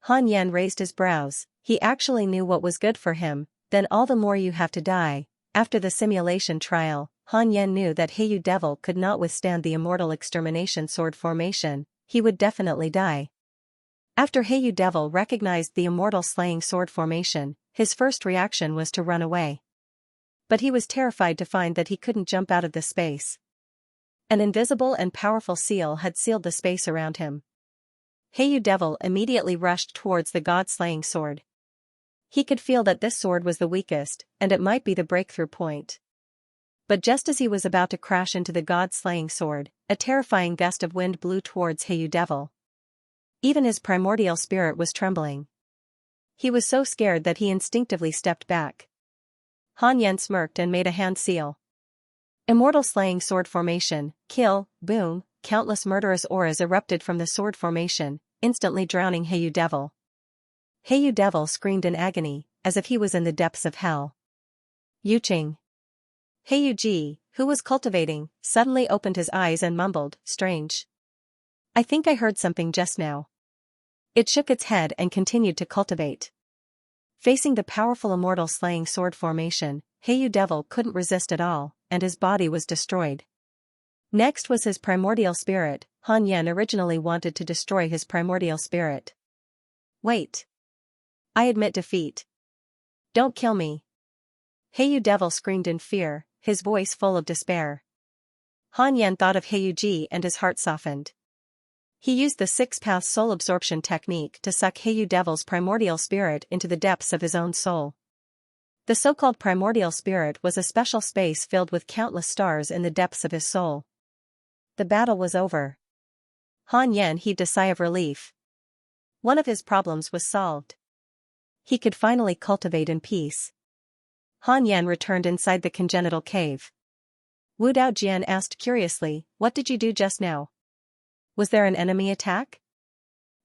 Han Yan raised his brows. He actually knew what was good for him. Then all the more you have to die. After the simulation trial, Han Yan knew that Hey you devil could not withstand the immortal extermination sword formation. He would definitely die. After Hey you devil recognized the immortal slaying sword formation, his first reaction was to run away. But he was terrified to find that he couldn't jump out of the space. An invisible and powerful seal had sealed the space around him. Hey you devil immediately rushed towards the god-slaying sword. He could feel that this sword was the weakest, and it might be the breakthrough point. But just as he was about to crash into the god-slaying sword, a terrifying gust of wind blew towards Hey you devil. Even his primordial spirit was trembling. He was so scared that he instinctively stepped back. Han Yan smirked and made a hand seal. Immortal slaying sword formation, kill, boom, countless murderous auras erupted from the sword formation, instantly drowning Hey you devil. Hey you devil screamed in agony, as if he was in the depths of hell. Yuching. Hey you Ji, who was cultivating, suddenly opened his eyes and mumbled, "Strange. I think I heard something just now." It shook its head and continued to cultivate. Facing the powerful immortal slaying sword formation, Hey you devil couldn't resist at all, and his body was destroyed. Next was his primordial spirit. Han Yan originally wanted to destroy his primordial spirit. "Wait. I admit defeat. Don't kill me." Hey you devil screamed in fear, his voice full of despair. Han Yan thought of Hey you Ji and his heart softened. He used the 6-path soul absorption technique to suck Hey you devil's primordial spirit into the depths of his own soul. The so-called primordial spirit was a special space filled with countless stars in the depths of his soul. The battle was over. Han Yan heaved a sigh of relief. One of his problems was solved. He could finally cultivate in peace. Han Yan returned inside the congenital cave. Wu Dao Jian asked curiously, "What did you do just now? Was there an enemy attack?"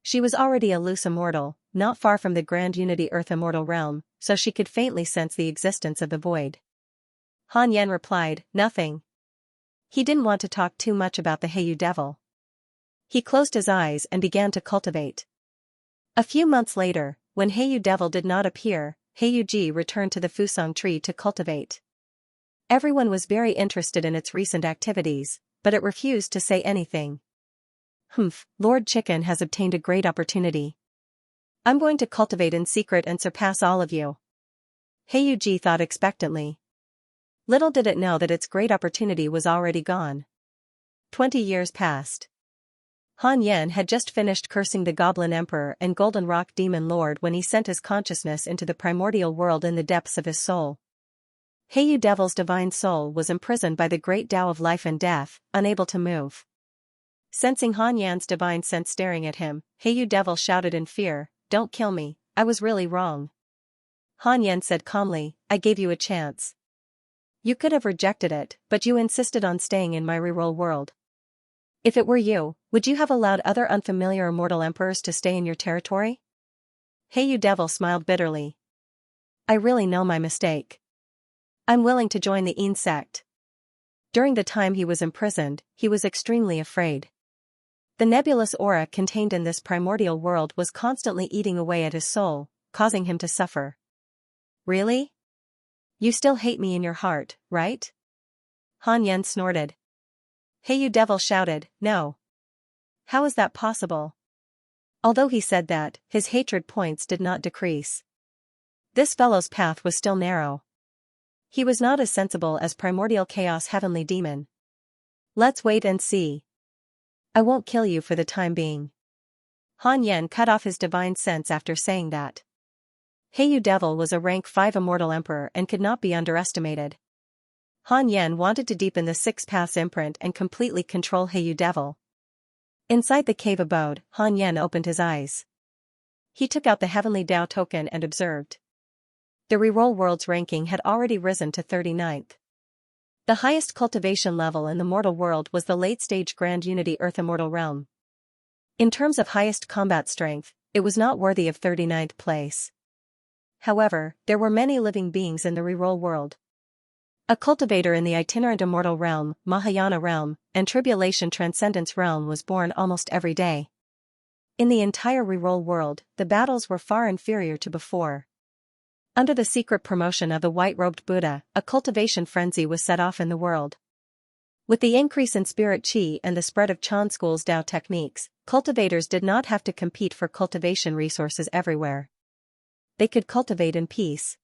She was already a loose immortal, not far from the Grand Unity Earth immortal realm, so she could faintly sense the existence of the void. Han Yan replied, "Nothing." He didn't want to talk too much about the Hey you devil. He closed his eyes and began to cultivate. A few months later, when Hey you devil did not appear, Hey you Ji returned to the Fusang tree to cultivate. Everyone was very interested in its recent activities, but it refused to say anything. Lord Chicken has obtained a great opportunity. I'm going to cultivate in secret and surpass all of you. Hey you Ji thought expectantly. Little did it know that its great opportunity was already gone. 20 years passed. Han Yan had just finished cursing the Goblin Emperor and Golden Rock Demon Lord when he sent his consciousness into the primordial world in the depths of his soul. Heiyu Devil's divine soul was imprisoned by the great Tao of life and death, unable to move. Sensing Han Yan's divine sense staring at him, Heiyu Devil shouted in fear, "Don't kill me, I was really wrong." Han Yan said calmly, "I gave you a chance. You could have rejected it, but you insisted on staying in my reroll world. If it were you, would you have allowed other unfamiliar immortal emperors to stay in your territory?" Heiyu Devil smiled bitterly. "I really know my mistake. I'm willing to join the Yin sect." During the time he was imprisoned, he was extremely afraid. The nebulous aura contained in this primordial world was constantly eating away at his soul, causing him to suffer. "Really? You still hate me in your heart, right?" Han Yan snorted. Heiyu Devil shouted, "No. How is that possible?" Although he said that, his hatred points did not decrease. This fellow's path was still narrow. He was not as sensible as primordial chaos heavenly demon. "Let's wait and see. I won't kill you for the time being." Han Yan cut off his divine sense after saying that. Heiyu Devil was a rank 5 immortal emperor and could not be underestimated. Han Yan wanted to deepen the Six Paths imprint and completely control Heiyu Devil. Inside the cave abode, Han Yan opened his eyes. He took out the Heavenly Tao token and observed. The reroll world's ranking had already risen to 39th. The highest cultivation level in the mortal world was the late-stage Grand Unity Earth Immortal Realm. In terms of highest combat strength, it was not worthy of 39th place. However, there were many living beings in the reroll world. A cultivator in the itinerant immortal realm, Mahayana realm, and tribulation transcendence realm was born almost every day. In the entire reroll world, the battles were far inferior to before. Under the secret promotion of the white-robed Buddha, a cultivation frenzy was set off in the world. With the increase in spirit qi and the spread of Chan School's Tao techniques, cultivators did not have to compete for cultivation resources everywhere. They could cultivate in peace.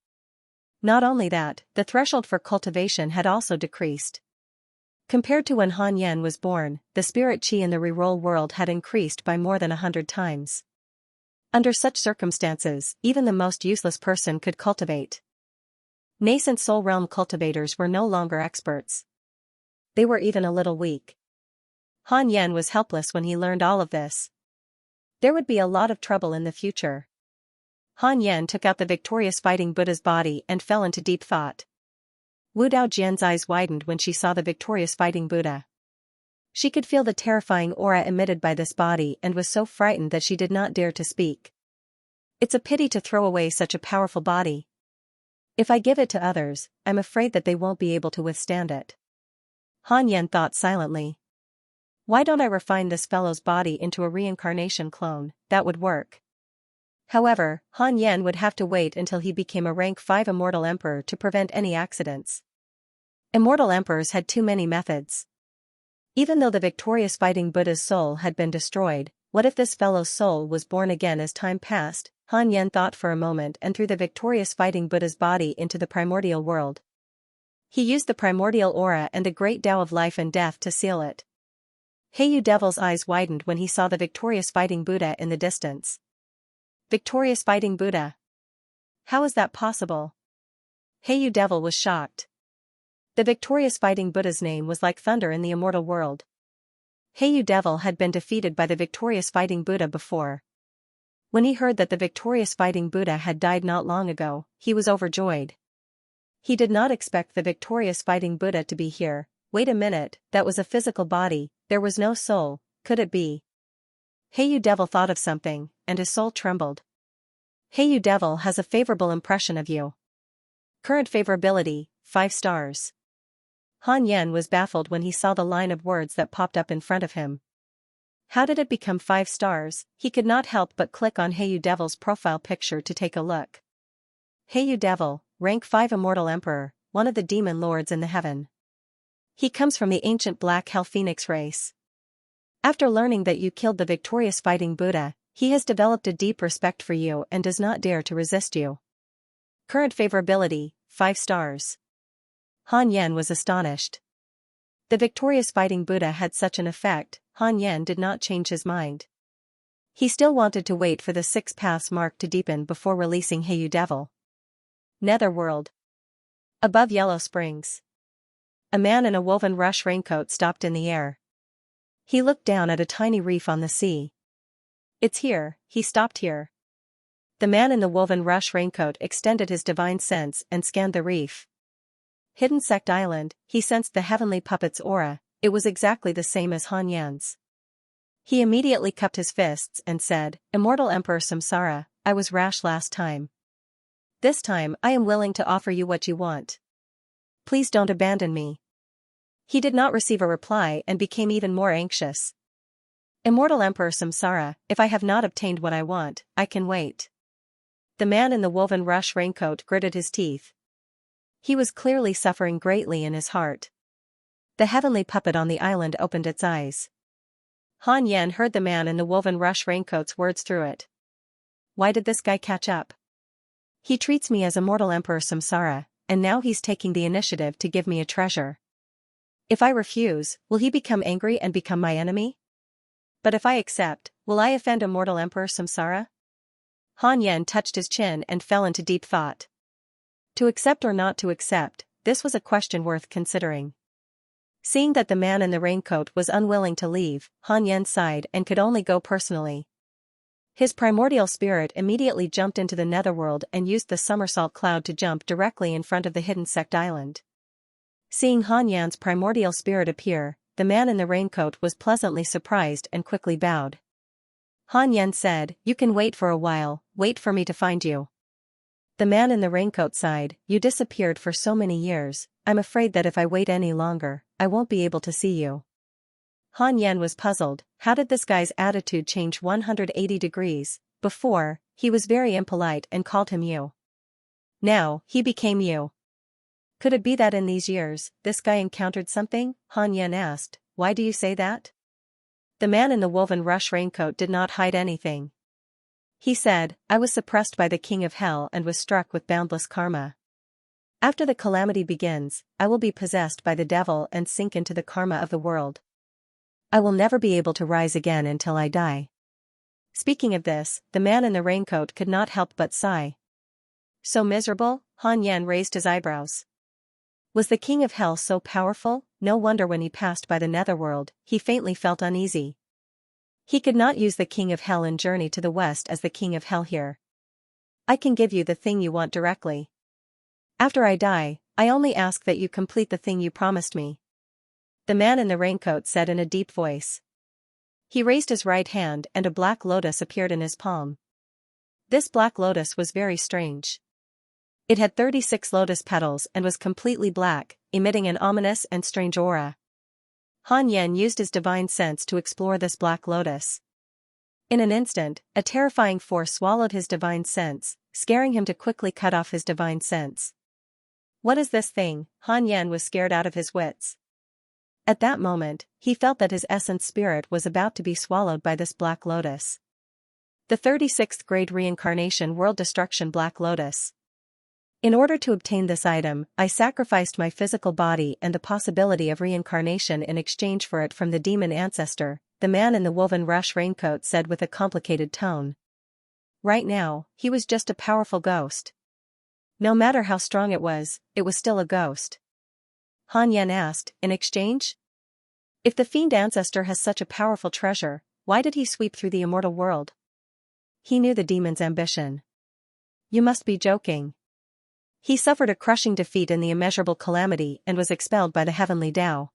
Not only that, the threshold for cultivation had also decreased. Compared to when Han Yan was born, the spirit qi in the reroll world had increased by more than 100 times. Under such circumstances, even the most useless person could cultivate. Nascent soul realm cultivators were no longer experts. They were even a little weak. Han Yan was helpless when he learned all of this. There would be a lot of trouble in the future. Han Yan took out the victorious fighting Buddha's body and fell into deep thought. Wu Dao Jian's eyes widened when she saw the victorious fighting Buddha. She could feel the terrifying aura emitted by this body and was so frightened that she did not dare to speak. It's a pity to throw away such a powerful body. If I give it to others, I'm afraid that they won't be able to withstand it. Han Yan thought silently. Why don't I refine this fellow's body into a reincarnation clone? That would work. However, Han Yan would have to wait until he became a rank 5 immortal emperor to prevent any accidents. Immortal emperors had too many methods. Even though the victorious fighting Buddha's soul had been destroyed, what if this fellow's soul was born again as time passed? Han Yan thought for a moment and threw the victorious fighting Buddha's body into the primordial world. He used the primordial aura and the great Tao of life and death to seal it. Heiyu Devil's eyes widened when he saw the victorious fighting Buddha in the distance. Victorious fighting Buddha? How is that possible? Heiyu Devil was shocked. The victorious fighting Buddha's name was like thunder in the immortal world. Heiyu Devil had been defeated by the victorious fighting Buddha before. When he heard that the victorious fighting Buddha had died not long ago, he was overjoyed. He did not expect the victorious fighting Buddha to be here. Wait a minute, that was a physical body, there was no soul, could it be? Heiyu Devil thought of something, and his soul trembled. Heiyu Devil has a favorable impression of you. Current favorability, 5 stars. Han Yan was baffled when he saw the line of words that popped up in front of him. How did it become 5 stars? He could not help but click on Heiyu Devil's profile picture to take a look. Heiyu Devil, rank 5 immortal emperor, one of the demon lords in the heaven. He comes from the ancient Black Hell Phoenix race. After learning that you killed the victorious fighting Buddha, he has developed a deep respect for you and does not dare to resist you. Current favorability, 5 stars. Han Yan was astonished. The victorious fighting Buddha had such an effect. Han Yan did not change his mind. He still wanted to wait for the 6 paths mark to deepen before releasing Heiyu Devil. Netherworld. Above Yellow Springs. A man in a woven rush raincoat stopped in the air. He looked down at a tiny reef on the sea. It's here, he stopped here. The man in the woven rush raincoat extended his divine sense and scanned the reef. Hidden Sect Island, he sensed the heavenly puppet's aura, it was exactly the same as Han Yan's. He immediately cupped his fists and said, Immortal Emperor Samsara, I was rash last time. This time I am willing to offer you what you want. Please don't abandon me. He did not receive a reply and became even more anxious. Immortal Emperor Samsara, if I have not obtained what I want, I can wait. The man in the woven rush raincoat gritted his teeth. He was clearly suffering greatly in his heart. The heavenly puppet on the island opened its eyes. Han Yan heard the man in the woven rush raincoat's words through it. Why did this guy catch up? He treats me as Immortal Emperor Samsara, and now he's taking the initiative to give me a treasure. If I refuse, will he become angry and become my enemy? But if I accept, will I offend Immortal Emperor Samsara? Han Yan touched his chin and fell into deep thought. To accept or not to accept, this was a question worth considering. Seeing that the man in the raincoat was unwilling to leave, Han Yan sighed and could only go personally. His primordial spirit immediately jumped into the netherworld and used the somersault cloud to jump directly in front of the hidden Sect Island. Seeing Han Yan's primordial spirit appear, the man in the raincoat was pleasantly surprised and quickly bowed. Han Yan said, You can wait for a while, wait for me to find you. The man in the raincoat sighed, You disappeared for so many years, I'm afraid that if I wait any longer, I won't be able to see you. Han Yan was puzzled, how did this guy's attitude change 180 degrees? Before, he was very impolite and called him you. Now, he became you. Could it be that in these years, this guy encountered something? Han Yan asked, Why do you say that? The man in the woven rush raincoat did not hide anything. He said, I was suppressed by the king of hell and was struck with boundless karma. After the calamity begins, I will be possessed by the devil and sink into the karma of the world. I will never be able to rise again until I die. Speaking of this, the man in the raincoat could not help but sigh. So miserable? Han Yan raised his eyebrows. Was the king of hell so powerful? No wonder when he passed by the netherworld, he faintly felt uneasy. He could not use the king of hell in Journey to the West as the king of hell here. I can give you the thing you want directly. After I die, I only ask that you complete the thing you promised me. The man in the raincoat said in a deep voice. He raised his right hand and a black lotus appeared in his palm. This black lotus was very strange. It had 36 lotus petals and was completely black, emitting an ominous and strange aura. Han Yan used his divine sense to explore this black lotus. In an instant, a terrifying force swallowed his divine sense, scaring him to quickly cut off his divine sense. What is this thing? Han Yan was scared out of his wits. At that moment, he felt that his essence spirit was about to be swallowed by this black lotus. The 36th grade reincarnation world destruction black lotus. In order to obtain this item, I sacrificed my physical body and the possibility of reincarnation in exchange for it from the demon ancestor, the man in the woven rush raincoat said with a complicated tone. Right now, he was just a powerful ghost. No matter how strong it was still a ghost. Han Yan asked, in exchange? If the fiend ancestor has such a powerful treasure, why did he sweep through the immortal world? He knew the demon's ambition. You must be joking. He suffered a crushing defeat in the immeasurable calamity and was expelled by the heavenly Tao.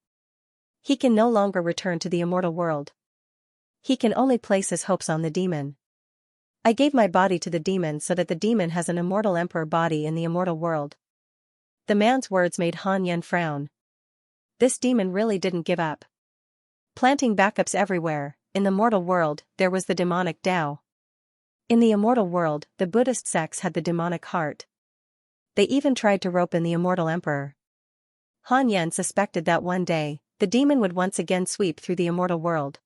He can no longer return to the immortal world. He can only place his hopes on the demon. I gave my body to the demon so that the demon has an immortal emperor body in the immortal world. The man's words made Han Yan frown. This demon really didn't give up. Planting backups everywhere, in the mortal world, there was the demonic Tao. In the immortal world, the Buddhist sects had the demonic heart. They even tried to rope in the immortal emperor. Han Yan suspected that one day, the demon would once again sweep through the immortal world.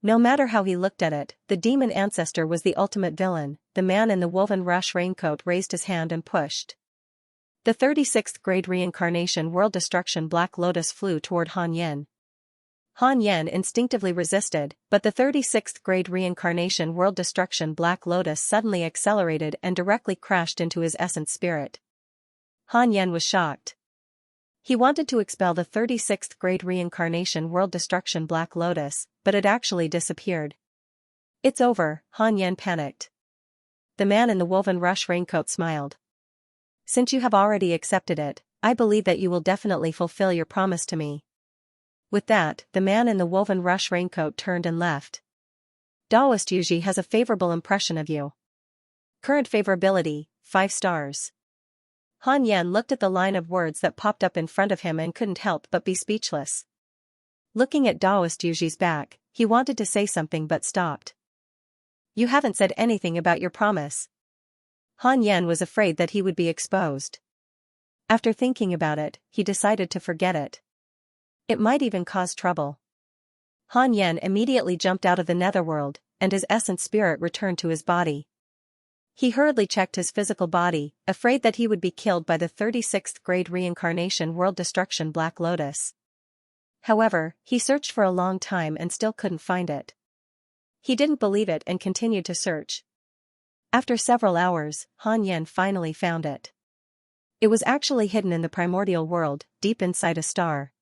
No matter how he looked at it, the demon ancestor was the ultimate villain. The man in the woven rush raincoat raised his hand and pushed. The 36th grade reincarnation world destruction black lotus flew toward Han Yan. Han Yan instinctively resisted, but the 36th grade reincarnation world destruction black lotus suddenly accelerated and directly crashed into his essence spirit. Han Yan was shocked. He wanted to expel the 36th grade reincarnation world destruction Black Lotus, but it actually disappeared. It's over, Han Yan panicked. The man in the woven rush raincoat smiled. Since you have already accepted it, I believe that you will definitely fulfill your promise to me. With that, the man in the woven rush raincoat turned and left. Daoist Yuji has a favorable impression of you. Current favorability, 5 stars. Han Yan looked at the line of words that popped up in front of him and couldn't help but be speechless. Looking at Daoist Yuji's back, he wanted to say something but stopped. You haven't said anything about your promise. Han Yan was afraid that he would be exposed. After thinking about it, he decided to forget it. It might even cause trouble. Han Yan immediately jumped out of the netherworld, and his essence spirit returned to his body. He hurriedly checked his physical body, afraid that he would be killed by the 36th grade reincarnation world destruction Black Lotus. However, he searched for a long time and still couldn't find it. He didn't believe it and continued to search. After several hours, Han Yan finally found it. It was actually hidden in the primordial world, deep inside a star.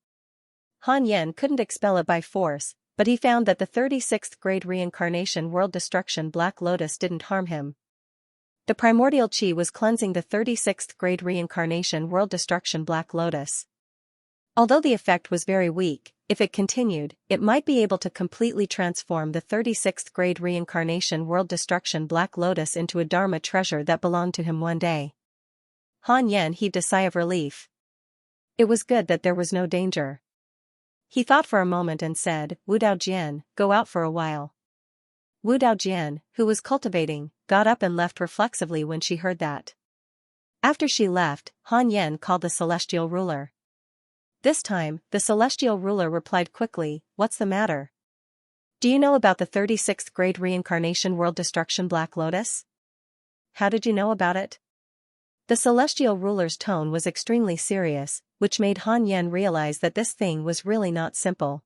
Han Yan couldn't expel it by force, but he found that the 36th grade reincarnation world destruction Black Lotus didn't harm him. The primordial chi was cleansing the 36th grade reincarnation world destruction Black Lotus. Although the effect was very weak, if it continued, it might be able to completely transform the 36th grade reincarnation world destruction Black Lotus into a Dharma treasure that belonged to him one day. Han Yan heaved a sigh of relief. It was good that there was no danger. He thought for a moment and said, Wu Daojian, go out for a while. Wu Daojian, who was cultivating, got up and left reflexively when she heard that. After she left, Han Yan called the celestial ruler. This time, the celestial ruler replied quickly, What's the matter? Do you know about the 36th grade reincarnation world destruction Black Lotus? How did you know about it? The celestial ruler's tone was extremely serious, which made Han Yan realize that this thing was really not simple.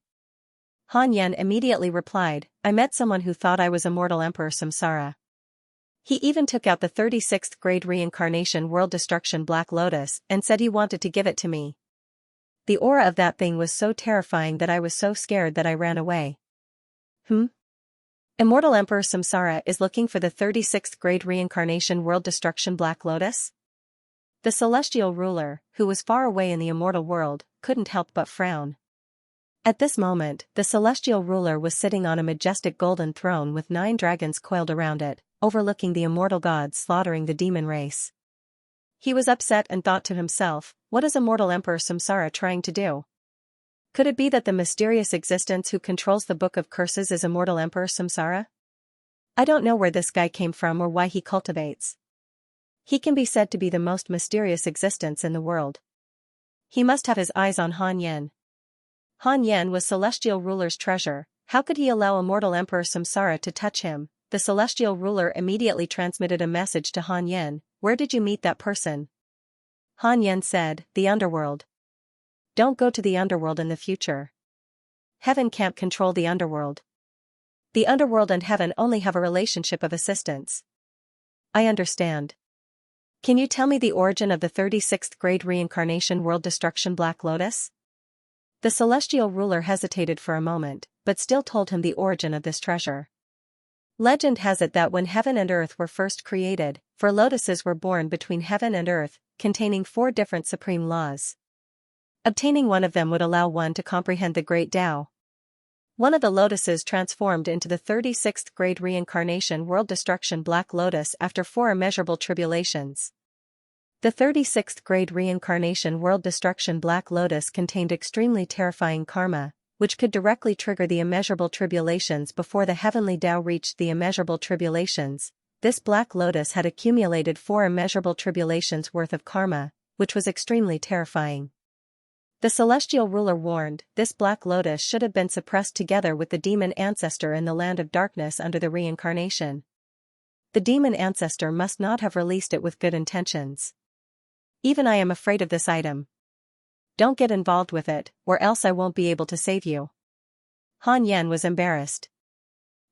Han Yan immediately replied, I met someone who thought I was immortal Emperor Samsara. He even took out the 36th grade reincarnation world destruction Black Lotus and said he wanted to give it to me. The aura of that thing was so terrifying that I was so scared that I ran away. Immortal Emperor Samsara is looking for the 36th grade reincarnation world destruction Black Lotus? The celestial ruler, who was far away in the immortal world, couldn't help but frown. At this moment, the celestial ruler was sitting on a majestic golden throne with 9 dragons coiled around it, overlooking the immortal gods slaughtering the demon race. He was upset and thought to himself, what is immortal Emperor Samsara trying to do? Could it be that the mysterious existence who controls the Book of Curses is immortal Emperor Samsara? I don't know where this guy came from or why he cultivates. He can be said to be the most mysterious existence in the world. He must have his eyes on Han Yan. Han Yan was celestial ruler's treasure. How could he allow immortal Emperor Samsara to touch him? The celestial ruler immediately transmitted a message to Han Yan. Where did you meet that person? Han Yan said, the underworld. Don't go to the underworld in the future. Heaven can't control the underworld. The underworld and heaven only have a relationship of assistance. I understand. Can you tell me the origin of the 36th grade reincarnation world destruction Black Lotus? The celestial ruler hesitated for a moment, but still told him the origin of this treasure. Legend has it that when heaven and earth were first created, 4 lotuses were born between heaven and earth, containing 4 different supreme laws. Obtaining one of them would allow one to comprehend the great Tao. One of the lotuses transformed into the 36th grade reincarnation world destruction Black Lotus after 4 immeasurable tribulations. The 36th grade reincarnation world destruction Black Lotus contained extremely terrifying karma, which could directly trigger the immeasurable tribulations before the heavenly Tao reached the immeasurable tribulations. This Black Lotus had accumulated 4 immeasurable tribulations worth of karma, which was extremely terrifying. The celestial ruler warned, this Black Lotus should have been suppressed together with the demon ancestor in the land of darkness under the reincarnation. The demon ancestor must not have released it with good intentions. Even I am afraid of this item. Don't get involved with it, or else I won't be able to save you. Han Yan was embarrassed.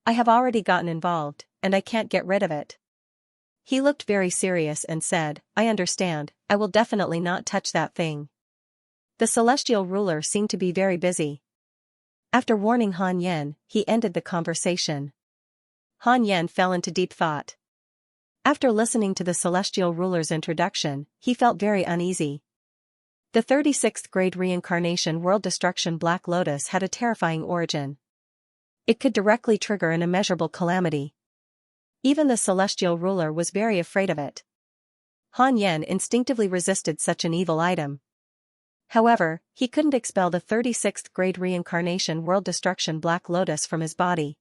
I have already gotten involved, and I can't get rid of it. He looked very serious and said, "I understand, I will definitely not touch that thing." The celestial ruler seemed to be very busy. After warning Han Yen, he ended the conversation. Han Yen fell into deep thought. After listening to the celestial ruler's introduction, he felt very uneasy. The 36th grade reincarnation world destruction Black Lotus had a terrifying origin. It could directly trigger an immeasurable calamity. Even the celestial ruler was very afraid of it. Han Yen instinctively resisted such an evil item. However, he couldn't expel the 36th grade reincarnation world destruction Black Lotus from his body.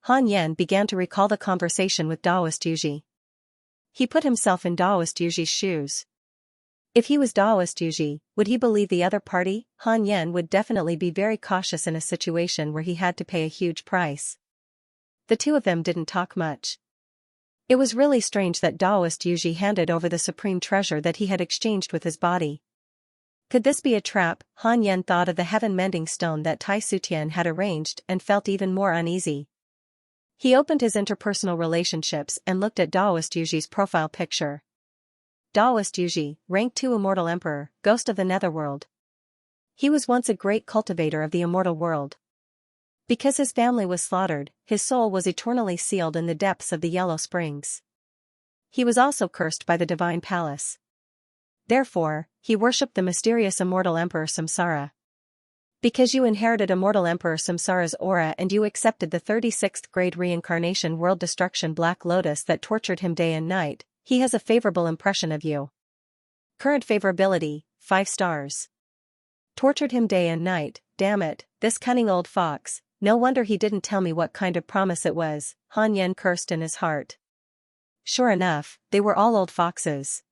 Han Yen began to recall the conversation with Daoist Yuji. He put himself in Daoist Yuji's shoes. If he was Daoist Yuji, would he believe the other party? Han Yen would definitely be very cautious in a situation where he had to pay a huge price. The two of them didn't talk much. It was really strange that Daoist Yuji handed over the supreme treasure that he had exchanged with his body. Could this be a trap? Han Yen thought of the heaven-mending stone that Tai Sutian had arranged and felt even more uneasy. He opened his interpersonal relationships and looked at Daoist Yuji's profile picture. Daoist Yuji, rank 2 immortal emperor, ghost of the netherworld. He was once a great cultivator of the immortal world. Because his family was slaughtered, his soul was eternally sealed in the depths of the Yellow Springs. He was also cursed by the divine palace. Therefore, he worshipped the mysterious immortal emperor Samsara. Because you inherited immortal emperor Samsara's aura and you accepted the 36th grade reincarnation world destruction Black Lotus that tortured him day and night, he has a favorable impression of you. Current favorability, 5 stars. Tortured him day and night, damn it, this cunning old fox, no wonder he didn't tell me what kind of promise it was, Han Yen cursed in his heart. Sure enough, they were all old foxes.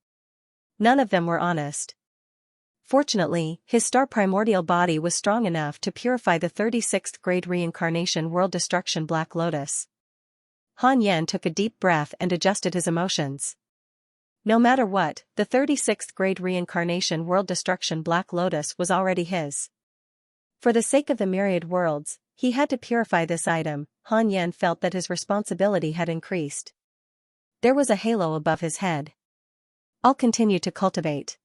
None of them were honest. Fortunately, his star primordial body was strong enough to purify the 36th grade reincarnation world destruction Black Lotus. Han Yen took a deep breath and adjusted his emotions. No matter what, the 36th grade reincarnation world destruction Black Lotus was already his. For the sake of the myriad worlds, he had to purify this item. Han Yen felt that his responsibility had increased. There was a halo above his head. I'll continue to cultivate.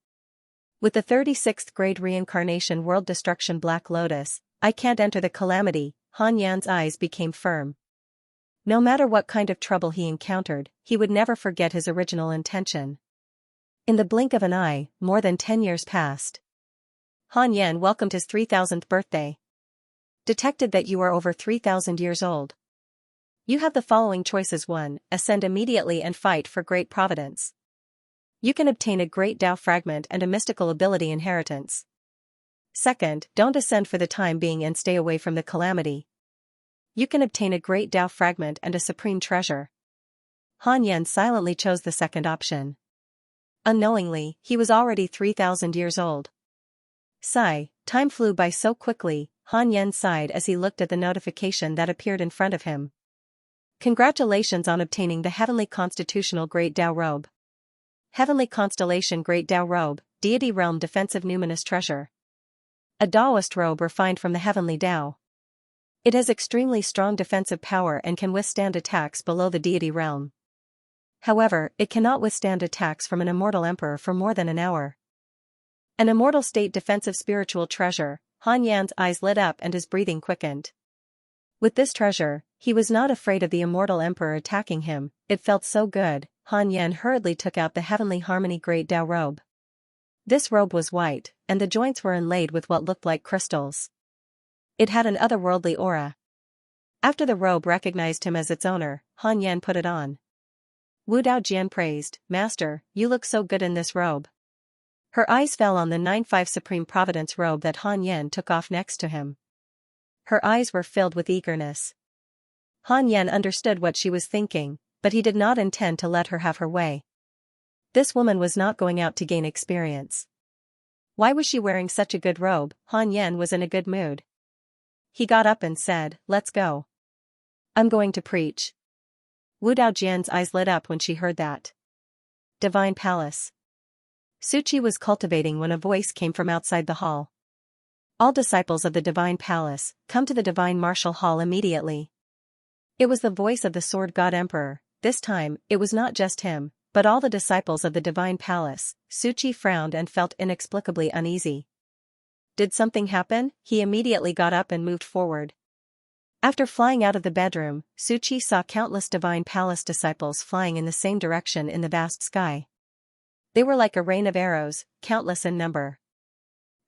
With the 36th grade reincarnation world destruction Black Lotus, I can't enter the calamity. Han Yen's eyes became firm. No matter what kind of trouble he encountered, he would never forget his original intention. In the blink of an eye, more than 10 years passed. Han Yen welcomed his 3000th birthday. Detected that you are over 3000 years old. You have the following choices. 1. Ascend immediately and fight for great Providence. You can obtain a great Tao fragment and a mystical ability inheritance. 2nd, don't ascend for the time being and stay away from the calamity. You can obtain a great Tao fragment and a supreme treasure. Han Yen silently chose the second option. Unknowingly, he was already 3000 years old. Sigh, time flew by so quickly. Han Yen sighed as he looked at the notification that appeared in front of him. Congratulations on obtaining the Heavenly Constitutional Great Tao Robe. Heavenly Constellation Great Tao Robe, Deity Realm Defensive Numinous Treasure. A Taoist robe refined from the Heavenly Tao. It has extremely strong defensive power and can withstand attacks below the deity realm. However, it cannot withstand attacks from an immortal emperor for more than an hour. An immortal state defensive spiritual treasure. Han Yan's eyes lit up and his breathing quickened. With this treasure, he was not afraid of the immortal emperor attacking him. It felt so good. Han Yan hurriedly took out the Heavenly Harmony Great Tao robe. This robe was white, and the joints were inlaid with what looked like crystals. It had an otherworldly aura. After the robe recognized him as its owner, Han Yan put it on. Wu Dao Jian praised, "Master, you look so good in this robe." Her eyes fell on the 9-5 Supreme Providence robe that Han Yan took off next to him. Her eyes were filled with eagerness. Han Yan understood what she was thinking, but he did not intend to let her have her way. This woman was not going out to gain experience. Why was she wearing such a good robe? Han Yan was in a good mood. He got up and said, "Let's go. I'm going to preach." Wu Dao Jian's eyes lit up when she heard that. Divine Palace. Suchi was cultivating when a voice came from outside the hall. All disciples of the Divine Palace, come to the Divine Martial Hall immediately. It was the voice of the Sword God Emperor. this time, it was not just him, but all the disciples of the divine palace. Suchi frowned and felt inexplicably uneasy. Did something happen? He immediately got up and moved forward. After flying out of the bedroom, Suchi saw countless divine palace disciples flying in the same direction in the vast sky. They were like a rain of arrows, countless in number.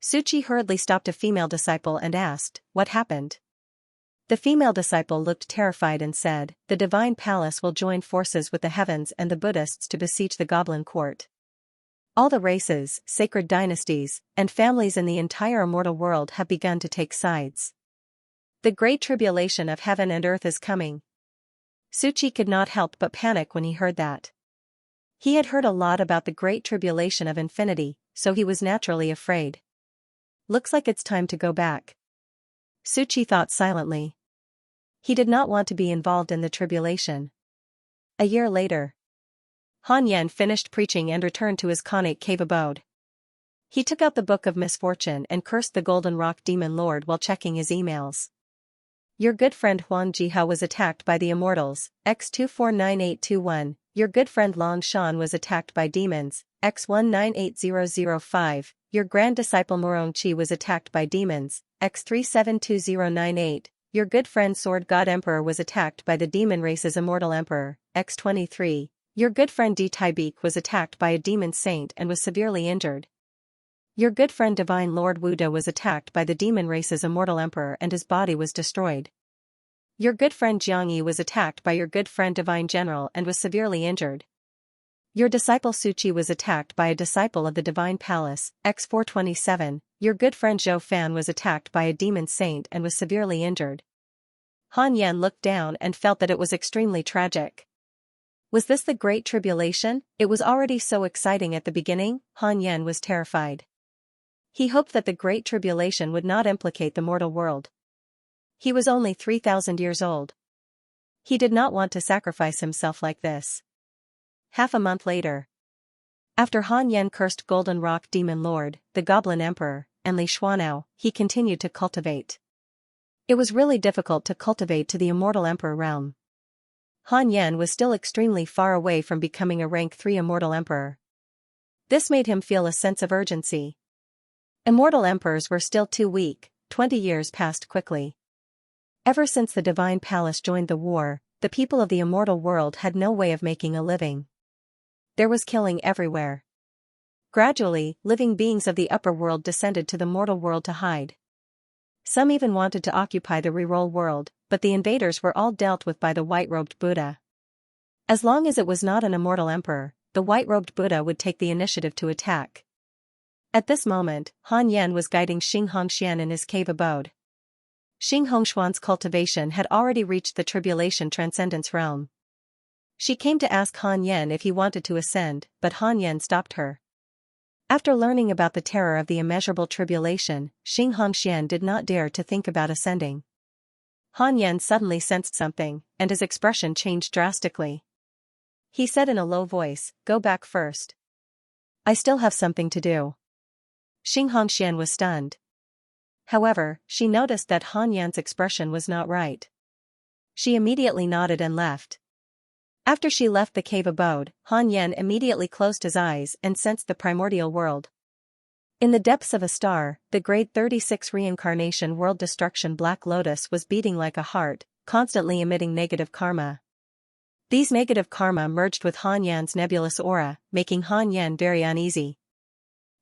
Suchi hurriedly stopped a female disciple and asked, "What happened?" The female disciple looked terrified and said, "The divine palace will join forces with the heavens and the Buddhists to besiege the goblin court. All the races, sacred dynasties, and families in the entire immortal world have begun to take sides. The great tribulation of heaven and earth is coming." Suchi could not help but panic when he heard that. He had heard a lot about the great tribulation of infinity, so he was naturally afraid. Looks like it's time to go back. Suchi thought silently. He did not want to be involved in the tribulation. A year later, Han Yen finished preaching and returned to his Connate cave abode. He took out the Book of Misfortune and cursed the Golden Rock Demon Lord while checking his emails. Your good friend Huang Jiha was attacked by the immortals, X249821. Your good friend Long Shan was attacked by demons, X198005. Your grand disciple Morong Chi was attacked by demons, X372098. Your good friend Sword God Emperor was attacked by the demon race's immortal emperor, X23. Your good friend Di Taibik was attacked by a demon saint and was severely injured. Your good friend Divine Lord Wuda was attacked by the demon race's immortal emperor and his body was destroyed. Your good friend Xianxia was attacked by your good friend Divine General and was severely injured. Your disciple Suchi was attacked by a disciple of the Divine Palace, X427. Your good friend Zhou Fan was attacked by a demon saint and was severely injured. Han Yen looked down and felt that it was extremely tragic. Was this the Great Tribulation? It was already so exciting at the beginning. Han Yen was terrified. He hoped that the Great Tribulation would not implicate the mortal world. He was only 3,000 years old. He did not want to sacrifice himself like this. Half a month later, after Han Yen cursed Golden Rock Demon Lord, the Goblin Emperor, and Li Xuanao, he continued to cultivate. It was really difficult to cultivate to the immortal emperor realm. Han Yen was still extremely far away from becoming a rank 3 immortal emperor. This made him feel a sense of urgency. Immortal emperors were still too weak. 20 years passed quickly. Ever since the Divine Palace joined the war, the people of the immortal world had no way of making a living. There was killing everywhere. Gradually, living beings of the upper world descended to the mortal world to hide. Some even wanted to occupy the reroll world, but the invaders were all dealt with by the white-robed Buddha. As long as it was not an immortal emperor, the white-robed Buddha would take the initiative to attack. At this moment, Han Yen was guiding Xing Hongxian in his cave abode. Xing Hongshuan's cultivation had already reached the tribulation transcendence realm. She came to ask Han Yen if he wanted to ascend, but Han Yen stopped her. After learning about the terror of the immeasurable tribulation, Xing Hongxian did not dare to think about ascending. Han Yen suddenly sensed something, and his expression changed drastically. He said in a low voice, "Go back first. I still have something to do." Xing Hongxian was stunned. However, she noticed that Han Yan's expression was not right. She immediately nodded and left. After she left the cave abode, Han Yen immediately closed his eyes and sensed the primordial world. In the depths of a star, the grade 36 reincarnation world destruction Black Lotus was beating like a heart, constantly emitting negative karma. These negative karma merged with Han Yan's nebulous aura, making Han Yen very uneasy.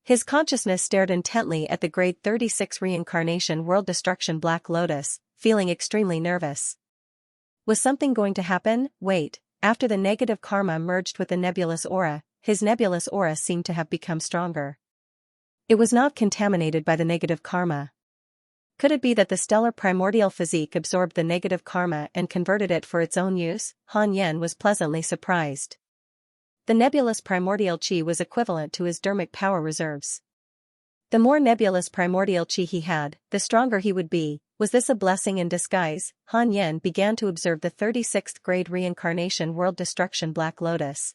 His consciousness stared intently at the grade 36 reincarnation world destruction Black Lotus, feeling extremely nervous. Was something going to happen? Wait, after the negative karma merged with the nebulous aura, his nebulous aura seemed to have become stronger. It was not contaminated by the negative karma. Could it be that the stellar primordial physique absorbed the negative karma and converted it for its own use? Han Yen was pleasantly surprised. The nebulous primordial chi was equivalent to his dermic power reserves. The more nebulous primordial chi he had, the stronger he would be. Was this a blessing in disguise? Han Yen began to observe the 36th grade reincarnation world destruction Black Lotus.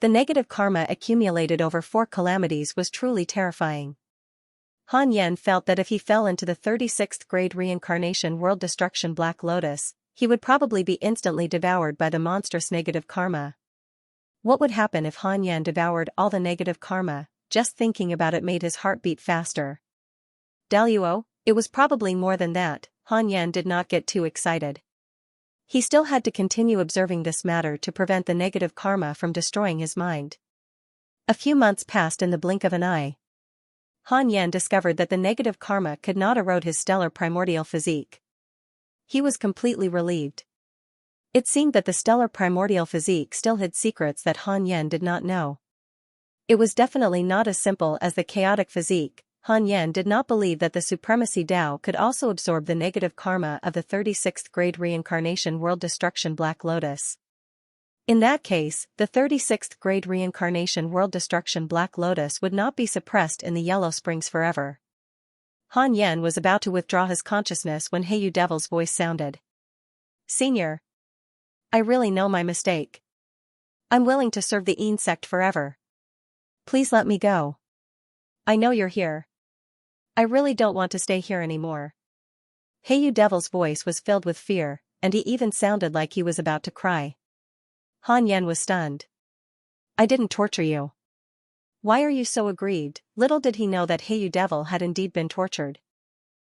The negative karma accumulated over 4 calamities was truly terrifying. Han Yen felt that if he fell into the 36th grade reincarnation world destruction Black Lotus, he would probably be instantly devoured by the monstrous negative karma. What would happen if Han Yan devoured all the negative karma? Just thinking about it made his heart beat faster. Daluo, it was probably more than that. Han Yan did not get too excited. He still had to continue observing this matter to prevent the negative karma from destroying his mind. A few months passed in the blink of an eye. Han Yan discovered that the negative karma could not erode his stellar primordial physique. He was completely relieved. It seemed that the stellar primordial physique still hid secrets that Han Yan did not know. It was definitely not as simple as the chaotic physique. Han Yan did not believe that the supremacy Dao could also absorb the negative karma of the 36th grade reincarnation world destruction Black Lotus. In that case, the 36th grade reincarnation world destruction Black Lotus would not be suppressed in the Yellow Springs forever. Han Yan was about to withdraw his consciousness when Heyu Devil's voice sounded. Senior. I really know my mistake. I'm willing to serve the Yin sect forever. Please let me go. I know you're here. I really don't want to stay here anymore. Heyu Devil's voice was filled with fear, and he even sounded like he was about to cry. Han Yan was stunned. I didn't torture you. Why are you so aggrieved? Little did he know that Heyu Devil had indeed been tortured.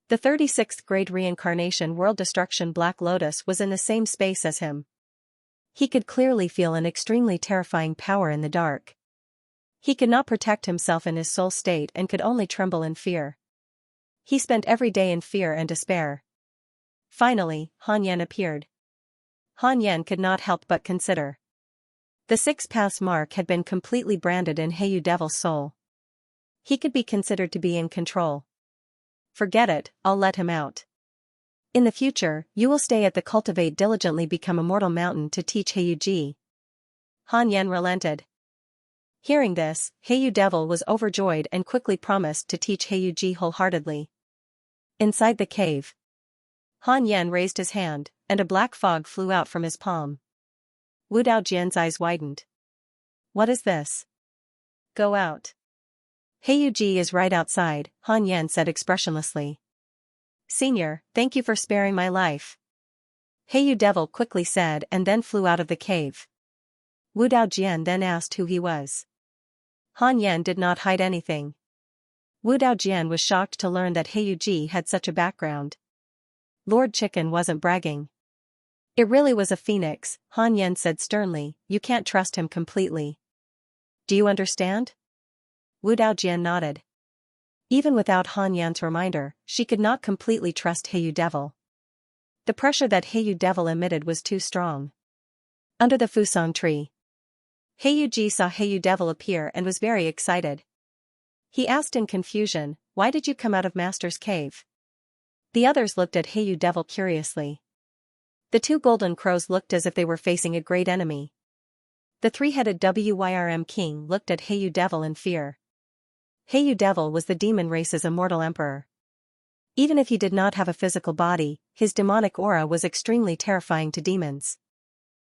The 36th grade reincarnation world destruction Black Lotus was in the same space as him. He could clearly feel an extremely terrifying power in the dark. He could not protect himself in his soul state and could only tremble in fear. He spent every day in fear and despair. Finally, Han Yan appeared. Han Yan could not help but consider. The 6 paths mark had been completely branded in Heyu Devil's soul. He could be considered to be in control. Forget it, I'll let him out. In the future, you will stay at the Cultivate diligently become a mortal mountain to teach Heyu Ji. Han Yan relented. Hearing this, Heyu Devil was overjoyed and quickly promised to teach Heyu Ji wholeheartedly. Inside the cave, Han Yan raised his hand, and a black fog flew out from his palm. Wu Daojian's eyes widened. What is this? Go out. Heyu Ji is right outside, Han Yan said expressionlessly. Senior, thank you for sparing my life. Heyu Devil quickly said and then flew out of the cave. Wu Daojian then asked who he was. Han Yan did not hide anything. Wu Daojian was shocked to learn that Heyu Ji had such a background. Lord Chicken wasn't bragging. It really was a phoenix, Han Yan said sternly, you can't trust him completely. Do you understand? Wu Daojian nodded. Even without Han Yan's reminder, she could not completely trust Heyu Devil. The pressure that Heyu Devil emitted was too strong. Under the Fusong tree, Heyu Ji saw Heyu Devil appear and was very excited. He asked in confusion, why did you come out of Master's cave? The others looked at Heyu Devil curiously. The 2 golden crows looked as if they were facing a great enemy. The 3-headed Wyrm king looked at Heyu Devil in fear. Heyu Devil was the demon race's immortal emperor. Even if he did not have a physical body, his demonic aura was extremely terrifying to demons.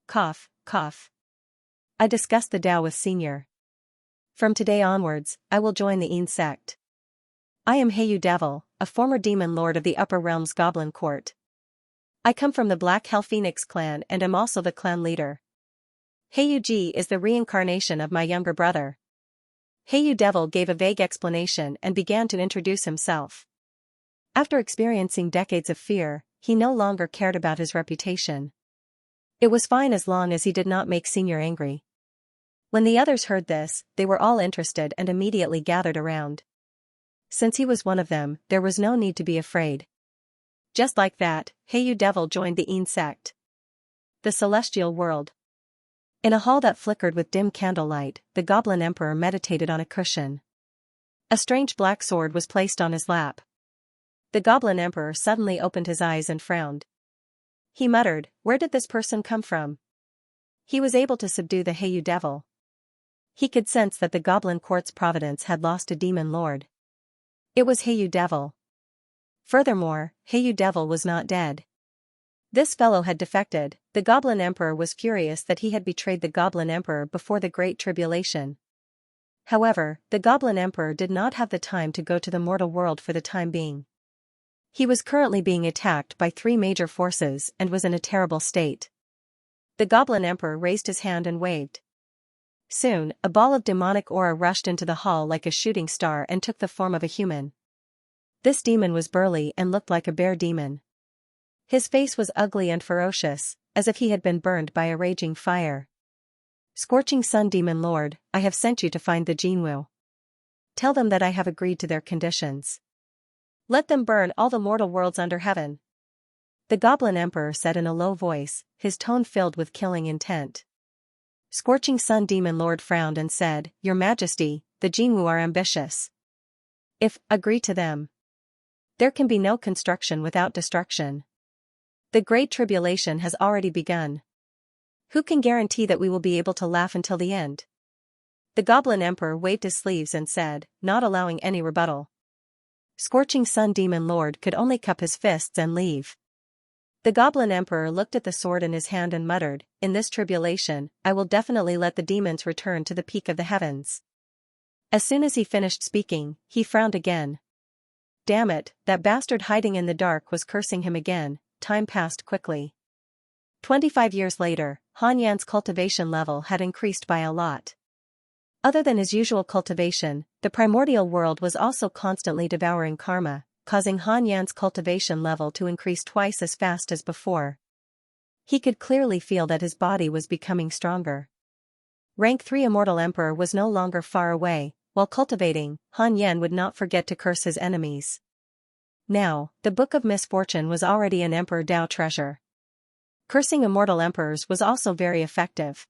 Cough, cough. I discussed the Tao with Senior. From today onwards, I will join the Yin sect. I am Heyu Devil, a former demon lord of the Upper Realms Goblin Court. I come from the Black Hell Phoenix clan and am also the clan leader. Heyu Ji is the reincarnation of my younger brother. Heyu Devil gave a vague explanation and began to introduce himself. After experiencing decades of fear, he no longer cared about his reputation. It was fine as long as he did not make Senior angry. When the others heard this, they were all interested and immediately gathered around. Since he was one of them, there was no need to be afraid. Just like that, Heyu Devil joined the Yin sect. The Celestial World. In a hall that flickered with dim candlelight, the Goblin Emperor meditated on a cushion. A strange black sword was placed on his lap. The Goblin Emperor suddenly opened his eyes and frowned. He muttered, where did this person come from? He was able to subdue the Heyu Devil. He could sense that the Goblin Court's Providence had lost a demon lord. It was Heyu Devil. Furthermore, Heyu Devil was not dead. This fellow had defected. The Goblin Emperor was furious that he had betrayed the Goblin Emperor before the Great Tribulation. However, the Goblin Emperor did not have the time to go to the mortal world for the time being. He was currently being attacked by 3 major forces and was in a terrible state. The Goblin Emperor raised his hand and waved. Soon, a ball of demonic aura rushed into the hall like a shooting star and took the form of a human. This demon was burly and looked like a bear demon. His face was ugly and ferocious, as if he had been burned by a raging fire. Scorching Sun Demon Lord, I have sent you to find the Jinwu. Tell them that I have agreed to their conditions. Let them burn all the mortal worlds under heaven. The Goblin Emperor said in a low voice, his tone filled with killing intent. Scorching Sun Demon Lord frowned and said, Your Majesty, the Jinwu are ambitious. If, agree to them. There can be no construction without destruction. The Great Tribulation has already begun. Who can guarantee that we will be able to laugh until the end? The Goblin Emperor waved his sleeves and said, not allowing any rebuttal. Scorching Sun Demon Lord could only cup his fists and leave. The Goblin Emperor looked at the sword in his hand and muttered, In this tribulation, I will definitely let the demons return to the peak of the heavens. As soon as he finished speaking, he frowned again. Damn it, that bastard hiding in the dark was cursing him again. Time passed quickly. 25 years later, Han Yan's cultivation level had increased by a lot. Other than his usual cultivation, the primordial world was also constantly devouring karma, causing Han Yan's cultivation level to increase twice as fast as before. He could clearly feel that his body was becoming stronger. Rank 3 Immortal Emperor was no longer far away. While cultivating, Han Yan would not forget to curse his enemies. Now, the Book of Misfortune was already an Emperor Dao treasure. Cursing immortal emperors was also very effective.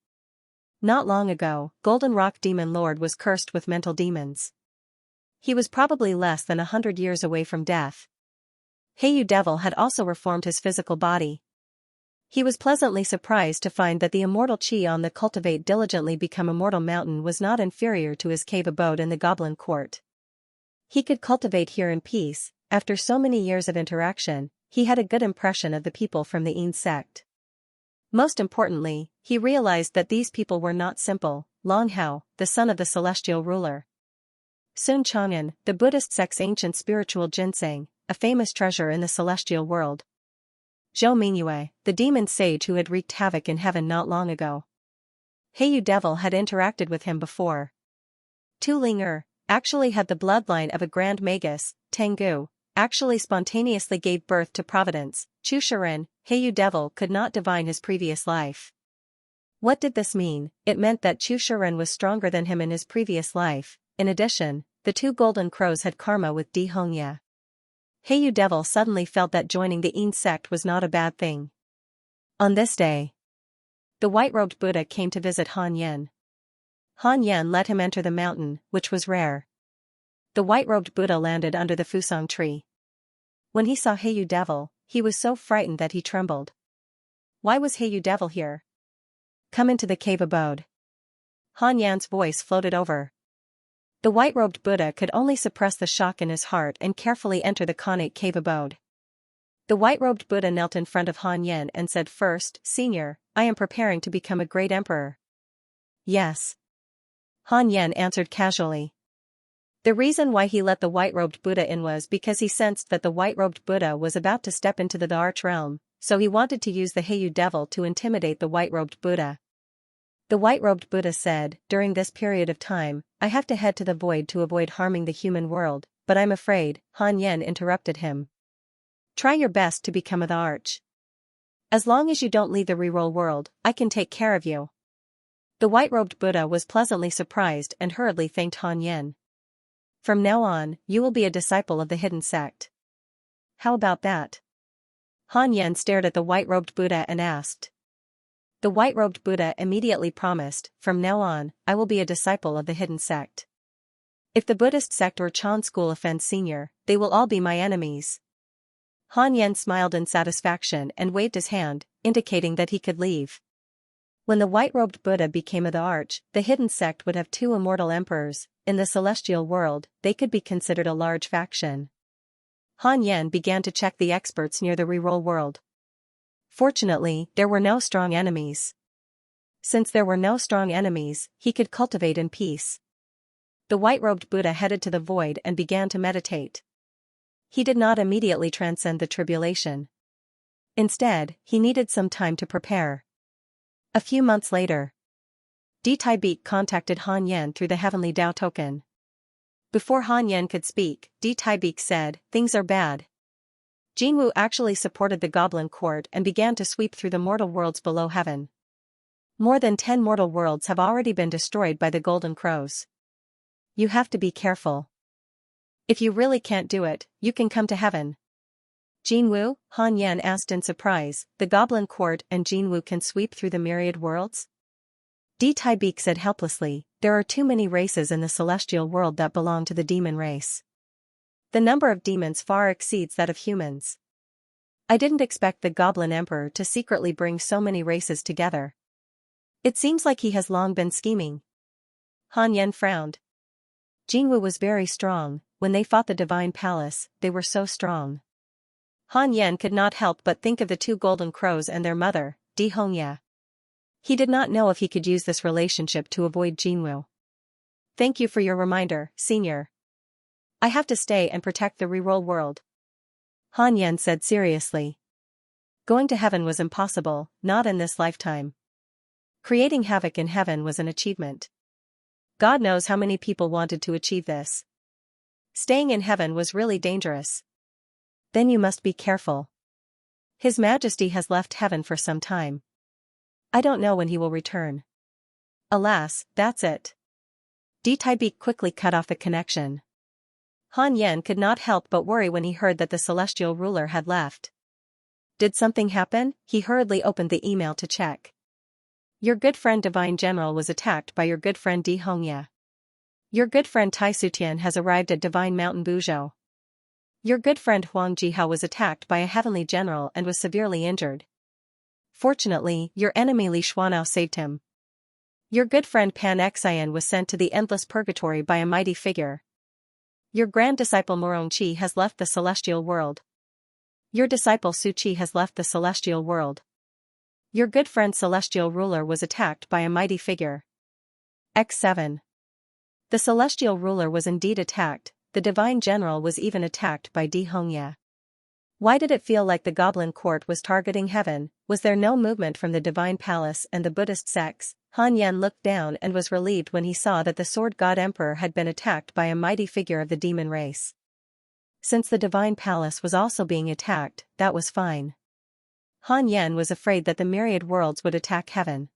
Not long ago, Golden Rock Demon Lord was cursed with mental demons. He was probably less than 100 years away from death. Heiyu Devil had also reformed his physical body. He was pleasantly surprised to find that the immortal chi on the Cultivate diligently become immortal mountain was not inferior to his cave abode in the Goblin Court. He could cultivate here in peace. After so many years of interaction, he had a good impression of the people from the Yin sect. Most importantly, he realized that these people were not simple. Long Hao, the son of the celestial ruler. Sun Chang'an, the Buddhist sect's ancient spiritual ginseng, a famous treasure in the celestial world. Zhou Mingyue, the demon sage who had wreaked havoc in heaven not long ago. Heiyu Devil had interacted with him before. Tu Ling actually had the bloodline of a grand magus. Tengu actually spontaneously gave birth to Providence. Chu Shiren, Heiyu Devil could not divine his previous life. What did this mean? It meant that Chu Shiren was stronger than him in his previous life. In addition, the 2 golden crows had karma with Xianxia. Heiyu Devil suddenly felt that joining the Yin sect was not a bad thing. On this day, the white-robed Buddha came to visit Han Yan. Han Yan let him enter the mountain, which was rare. The white-robed Buddha landed under the Fusang tree. When he saw Heiyu Devil, he was so frightened that he trembled. Why was Heiyu Devil here? Come into the cave abode. Han Yan's voice floated over. The white-robed Buddha could only suppress the shock in his heart and carefully enter the Khanate cave abode. The white-robed Buddha knelt in front of Han Yan and said, First, Senior, I am preparing to become a great emperor. Yes. Han Yan answered casually. The reason why he let the white-robed Buddha in was because he sensed that the white-robed Buddha was about to step into the arch realm, so he wanted to use the Heiyu Devil to intimidate the white-robed Buddha. The white-robed Buddha said, During this period of time, I have to head to the void to avoid harming the human world, but I'm afraid. Han Yan interrupted him. Try your best to become the arch. As long as you don't leave the reroll world, I can take care of you. The white-robed Buddha was pleasantly surprised and hurriedly thanked Han Yan. From now on, you will be a disciple of the hidden sect. How about that? Han Yan stared at the white-robed Buddha and asked. The white-robed Buddha immediately promised, From now on, I will be a disciple of the hidden sect. If the Buddhist sect or Chan school offends Senior, they will all be my enemies. Han Yan smiled in satisfaction and waved his hand, indicating that he could leave. When the white-robed Buddha became the arch, the hidden sect would have 2 immortal emperors. In the celestial world, they could be considered a large faction. Han Yan began to check the experts near the reroll world. Fortunately, there were no strong enemies. Since there were no strong enemies, he could cultivate in peace. The white-robed Buddha headed to the void and began to meditate. He did not immediately transcend the tribulation. Instead, he needed some time to prepare. A few months later, Di Taibeek contacted Han Yan through the heavenly Tao token. Before Han Yan could speak, Di Taibeek said, "Things are bad." Jinwu actually supported the goblin court and began to sweep through the mortal worlds below heaven. More than 10 mortal worlds have already been destroyed by the golden crows. You have to be careful. If you really can't do it, you can come to heaven. Jinwu, Han Yan asked in surprise, the goblin court and Jinwu can sweep through the myriad worlds? Di Taibeek said helplessly, there are too many races in the celestial world that belong to the demon race. The number of demons far exceeds that of humans. I didn't expect the Goblin Emperor to secretly bring so many races together. It seems like he has long been scheming. Han Yan frowned. Jinwu was very strong. When they fought the Divine Palace, they were so strong. Han Yan could not help but think of the 2 golden crows and their mother, Di Hongya. He did not know if he could use this relationship to avoid Jinwu. Thank you for your reminder, Senior. I have to stay and protect the reroll world. Han Yan said seriously. Going to heaven was impossible, not in this lifetime. Creating havoc in heaven was an achievement. God knows how many people wanted to achieve this. Staying in heaven was really dangerous. Then you must be careful. His Majesty has left heaven for some time. I don't know when he will return. Alas, that's it. Di Taibeek quickly cut off the connection. Han Yan could not help but worry when he heard that the celestial ruler had left. Did something happen? He hurriedly opened the email to check. Your good friend Divine General was attacked by your good friend Di Hongya. Your good friend Tai Sutian has arrived at Divine Mountain Buzhou. Your good friend Huang Jihao was attacked by a heavenly general and was severely injured. Fortunately, your enemy Li Xuanao saved him. Your good friend Pan Xian was sent to the endless purgatory by a mighty figure. Your grand disciple Morongqi has left the celestial world. Your disciple Su Qi has left the celestial world. Your good friend Celestial Ruler was attacked by a mighty figure. X7. The Celestial Ruler was indeed attacked, the Divine General was even attacked by Di Hongya. Why did it feel like the Goblin Court was targeting heaven? Was there no movement from the Divine Palace and the Buddhist sects? Han Yan looked down and was relieved when he saw that the Sword God Emperor had been attacked by a mighty figure of the demon race. Since the Divine Palace was also being attacked, that was fine. Han Yan was afraid that the myriad worlds would attack heaven.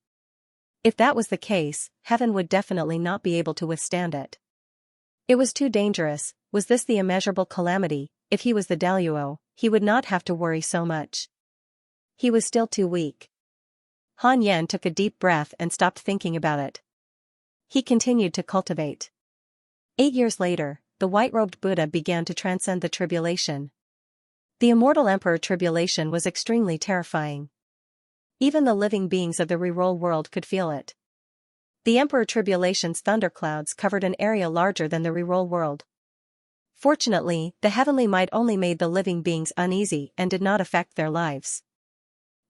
If that was the case, heaven would definitely not be able to withstand it. It was too dangerous. Was this the immeasurable calamity? If he was the Daluo, he would not have to worry so much. He was still too weak. Han Yan took a deep breath and stopped thinking about it. He continued to cultivate. 8 years later, the white-robed Buddha began to transcend the tribulation. The immortal Emperor Tribulation was extremely terrifying. Even the living beings of the reroll world could feel it. The Emperor Tribulation's thunderclouds covered an area larger than the reroll world. Fortunately, the heavenly might only made the living beings uneasy and did not affect their lives.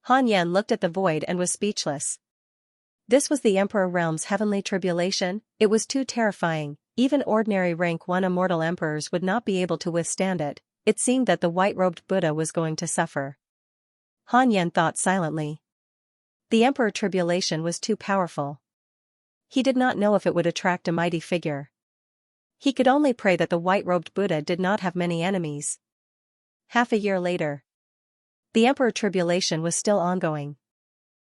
Han Yan looked at the void and was speechless. This was the Emperor Realm's heavenly tribulation. It was too terrifying. Even ordinary rank 1 immortal emperors would not be able to withstand it. It seemed that the white-robed Buddha was going to suffer. Han Yan thought silently. The Emperor Tribulation was too powerful. He did not know if it would attract a mighty figure. He could only pray that the white-robed Buddha did not have many enemies. Half a year later, the Emperor Tribulation was still ongoing.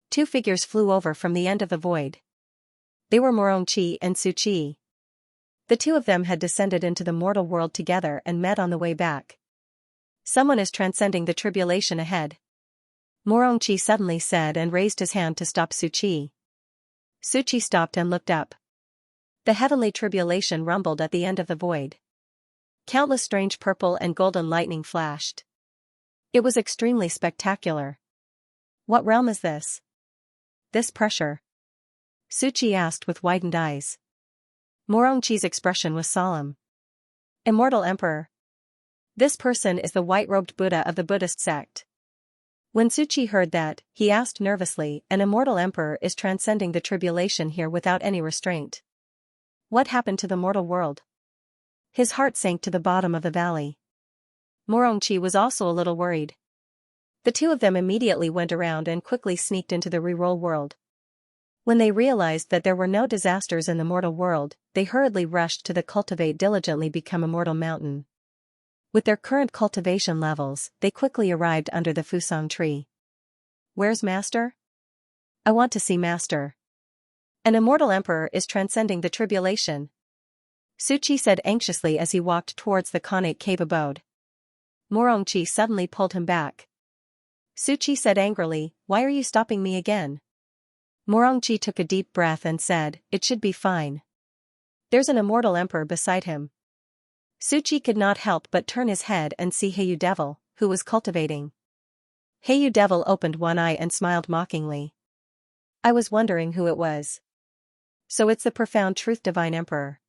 2 figures flew over from the end of the void. They were Morongqi and Su Qi. The 2 of them had descended into the mortal world together and met on the way back. Someone is transcending the tribulation ahead. Morongqi suddenly said and raised his hand to stop Su Qi. Su Qi stopped and looked up. The heavenly tribulation rumbled at the end of the void. Countless strange purple and golden lightning flashed. It was extremely spectacular. What realm is this? This pressure? Su Qi asked with widened eyes. Morongqi's expression was solemn. Immortal Emperor. This person is the white-robed Buddha of the Buddhist sect. When Su Qi heard that, he asked nervously, an immortal emperor is transcending the tribulation here without any restraint. What happened to the mortal world? His heart sank to the bottom of the valley. Morongchi was also a little worried. The two of them immediately went around and quickly sneaked into the reroll world. When they realized that there were no disasters in the mortal world, they hurriedly rushed to the Cultivate diligently become immortal mountain. With their current cultivation levels, they quickly arrived under the Fusang tree. Where's Master? I want to see Master. An immortal emperor is transcending the tribulation. Suchi said anxiously as he walked towards the Khanate cave abode. Morongchi suddenly pulled him back. Suchi said angrily, "Why are you stopping me again?" Morongchi took a deep breath and said, "It should be fine. There's an immortal emperor beside him." Suchi could not help but turn his head and see Heyu Devil, who was cultivating. Heyu Devil opened one eye and smiled mockingly. "I was wondering who it was. So it's the profound truth divine emperor."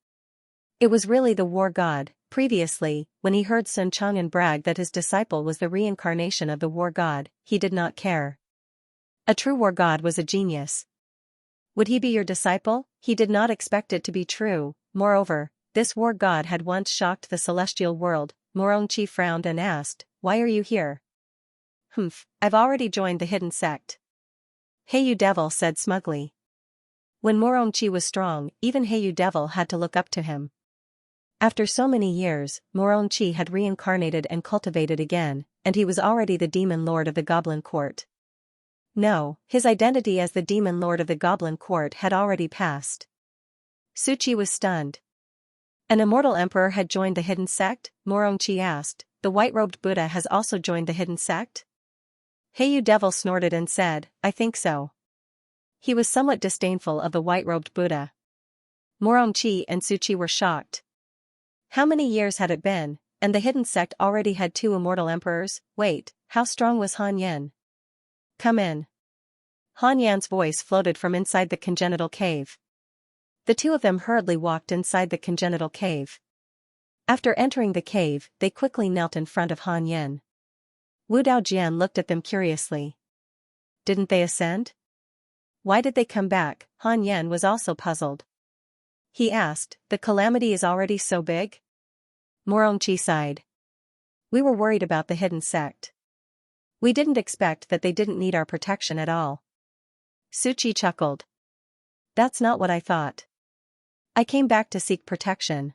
It was really the war god. Previously, when he heard Sun Chang'an brag that his disciple was the reincarnation of the war god, he did not care. A true war god was a genius. Would he be your disciple? He did not expect it to be true. Moreover, this war god had once shocked the celestial world. Morongchi frowned and asked, "Why are you here?" "Humph, I've already joined the hidden sect." Heyu Devil said smugly. When Morongchi was strong, even Heyu Devil had to look up to him. After so many years, Morongchi had reincarnated and cultivated again, and he was already the demon lord of the Goblin Court. No, his identity as the demon lord of the Goblin Court had already passed. Suchi was stunned. An immortal emperor had joined the hidden sect? Morongchi asked. The white-robed Buddha has also joined the hidden sect? Heyu Devil snorted and said, "I think so." He was somewhat disdainful of the white-robed Buddha. Morongchi and Suchi were shocked. How many years had it been, and the hidden sect already had two immortal emperors? Wait, how strong was Han Yan? "Come in." Han Yan's voice floated from inside the congenital cave. The two of them hurriedly walked inside the congenital cave. After entering the cave, they quickly knelt in front of Han Yan. Wu Daojian looked at them curiously. Didn't they ascend? Why did they come back? Han Yan was also puzzled. He asked, "The calamity is already so big?" Morongchi sighed. "We were worried about the hidden sect. We didn't expect that they didn't need our protection at all." Suchi chuckled. "That's not what I thought. I came back to seek protection."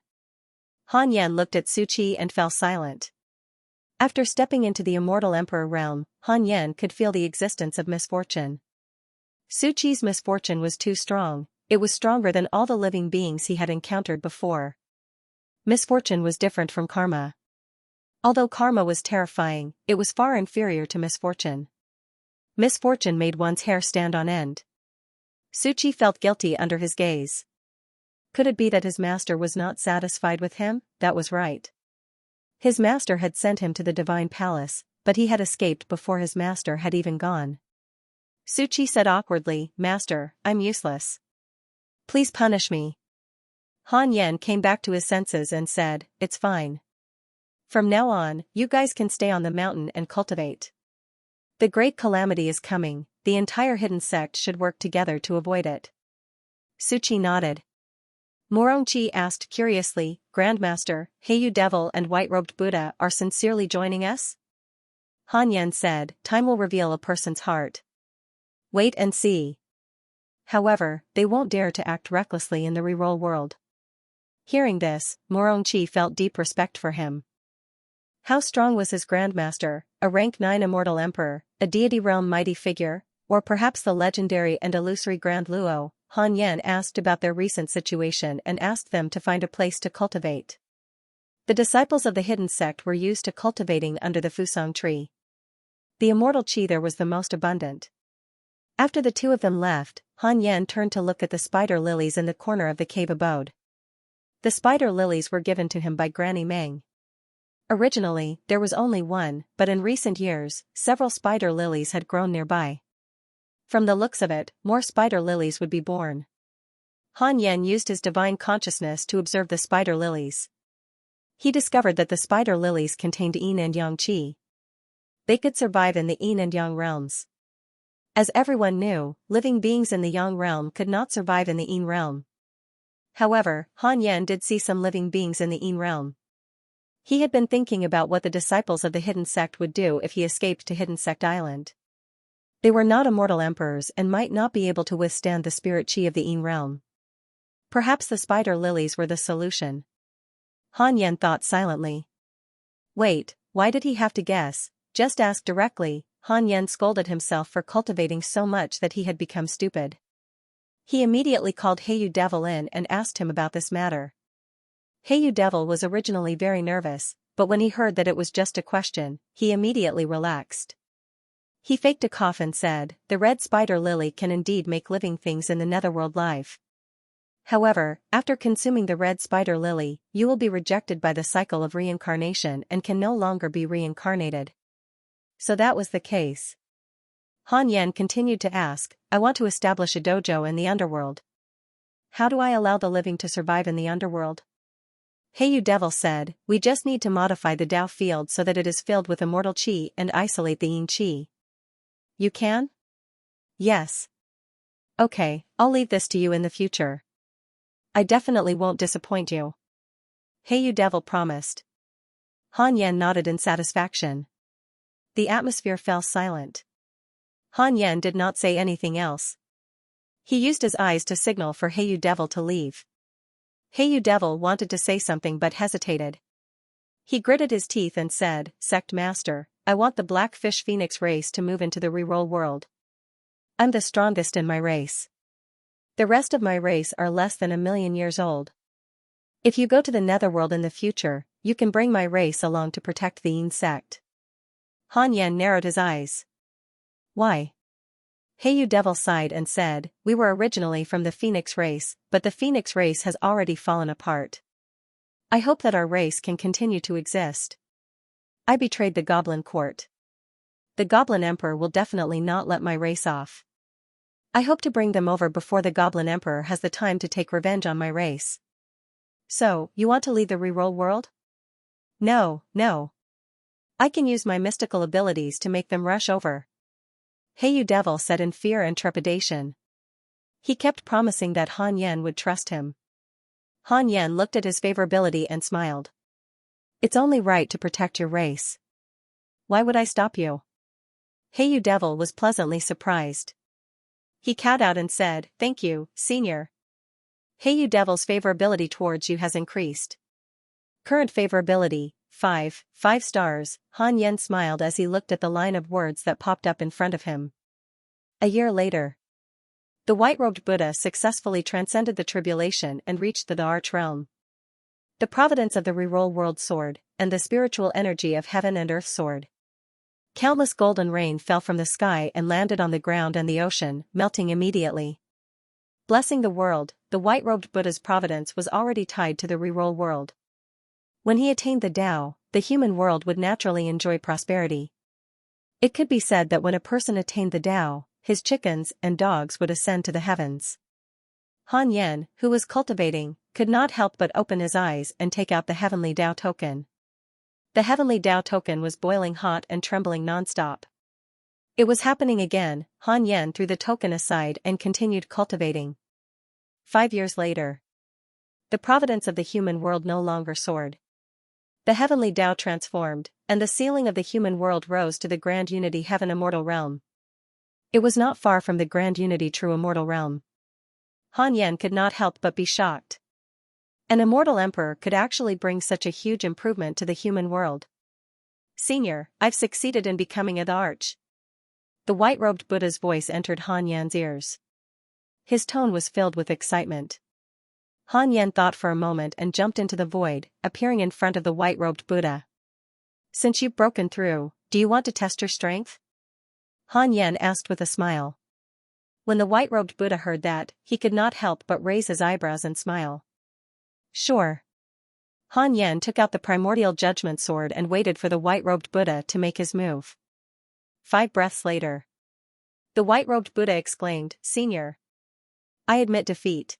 Han Yan looked at Suchi and fell silent. After stepping into the immortal emperor realm, Han Yan could feel the existence of misfortune. Suchi's misfortune was too strong. It was stronger than all the living beings he had encountered before. Misfortune was different from karma. Although karma was terrifying, it was far inferior to misfortune. Misfortune made one's hair stand on end. Suchi felt guilty under his gaze. Could it be that his master was not satisfied with him? That was right. His master had sent him to the divine palace, but he had escaped before his master had even gone. Suchi said awkwardly, "Master, I'm useless. Please punish me." Han Yan came back to his senses and said, "It's fine. From now on, you guys can stay on the mountain and cultivate. The great calamity is coming, the entire hidden sect should work together to avoid it." Suchi nodded. Morongchi asked curiously, "Grandmaster, Heyu Devil and white-robed Buddha are sincerely joining us?" Han Yan said, "Time will reveal a person's heart. Wait and see." However, they won't dare to act recklessly in the reroll world. Hearing this, Morongchi felt deep respect for him. How strong was his grandmaster, a rank 9 immortal emperor, a deity realm mighty figure, or perhaps the legendary and illusory Grand Luo? Han Yan asked about their recent situation and asked them to find a place to cultivate. The disciples of the hidden sect were used to cultivating under the Fusang tree. The immortal chi there was the most abundant. After the two of them left, Han Yan turned to look at the spider lilies in the corner of the cave abode. The spider lilies were given to him by Granny Meng. Originally, there was only one, but in recent years, several spider lilies had grown nearby. From the looks of it, more spider lilies would be born. Han Yan used his divine consciousness to observe the spider lilies. He discovered that the spider lilies contained yin and yang qi. They could survive in the yin and yang realms. As everyone knew, living beings in the yang realm could not survive in the yin realm. However, Han Yan did see some living beings in the yin realm. He had been thinking about what the disciples of the hidden sect would do if he escaped to Hidden Sect Island. They were not immortal emperors and might not be able to withstand the spirit chi of the Yin realm. Perhaps the spider lilies were the solution. Han Yen thought silently. Wait, why did he have to guess? Just ask directly. Han Yen scolded himself for cultivating so much that he had become stupid. He immediately called Heyu Devil in and asked him about this matter. Heyu Devil was originally very nervous, but when he heard that it was just a question, he immediately relaxed. He faked a cough and said, "The red spider lily can indeed make living things in the netherworld live. However, after consuming the red spider lily, you will be rejected by the cycle of reincarnation and can no longer be reincarnated." So that was the case. Han Yen continued to ask, "I want to establish a dojo in the underworld. How do I allow the living to survive in the underworld?" Heyu Devil said, "We just need to modify the Dao field so that it is filled with immortal chi and isolate the Yin chi." "You can?" "Yes." "Okay, I'll leave this to you in the future. I definitely won't disappoint you." Heyu Devil promised. Han Yen nodded in satisfaction. The atmosphere fell silent. Han Yen did not say anything else. He used his eyes to signal for Heyu Devil to leave. Heyu Devil wanted to say something but hesitated. He gritted his teeth and said, "Sect Master, I want the Blackfish Phoenix race to move into the reroll world. I'm the strongest in my race. The rest of my race are less than 1,000,000 years old. If you go to the netherworld in the future, you can bring my race along to protect the Yin sect." Han Yen narrowed his eyes. "Why?" Heyu Devil sighed and said, "We were originally from the Phoenix race, but the Phoenix race has already fallen apart. I hope that our race can continue to exist. I betrayed the Goblin Court. The Goblin Emperor will definitely not let my race off. I hope to bring them over before the Goblin Emperor has the time to take revenge on my race." "So, you want to leave the reroll world?" No. I can use my mystical abilities to make them rush over," Heyu Devil said in fear and trepidation. He kept promising that Han Yen would trust him. Han Yen looked at his favorability and smiled. "It's only right to protect your race. Why would I stop you?" Heyu Devil was pleasantly surprised. He cowed out and said, "Thank you, Senior. Heyu Devil's favorability towards you has increased. Current favorability, 5 stars." Han Yen smiled as he looked at the line of words that popped up in front of him. A year later. The white-robed Buddha successfully transcended the tribulation and reached the Arch realm. The Providence of the reroll world soared, and the spiritual energy of heaven and earth soared. Countless golden rain fell from the sky and landed on the ground and the ocean, melting immediately. Blessing the world, the white-robed Buddha's providence was already tied to the reroll world. When he attained the Tao, the human world would naturally enjoy prosperity. It could be said that when a person attained the Tao, his chickens and dogs would ascend to the heavens. Han Yen, who was cultivating, could not help but open his eyes and take out the heavenly Tao token. The heavenly Tao token was boiling hot and trembling nonstop. It was happening again. Han Yen threw the token aside and continued cultivating. 5 years later. The providence of the human world no longer soared. The heavenly Tao transformed, and the ceiling of the human world rose to the grand unity heaven immortal realm. It was not far from the grand unity true immortal realm. Han Yen could not help but be shocked. An immortal emperor could actually bring such a huge improvement to the human world. "Senior, I've succeeded in becoming an arch." The white-robed Buddha's voice entered Han Yen's ears. His tone was filled with excitement. Han Yen thought for a moment and jumped into the void, appearing in front of the white-robed Buddha. "Since you've broken through, do you want to test your strength?" Han Yen asked with a smile. When the white-robed Buddha heard that, he could not help but raise his eyebrows and smile. "Sure." Han Yen took out the primordial judgment sword and waited for the white-robed Buddha to make his move. 5 breaths later. The white-robed Buddha exclaimed, "Senior. I admit defeat.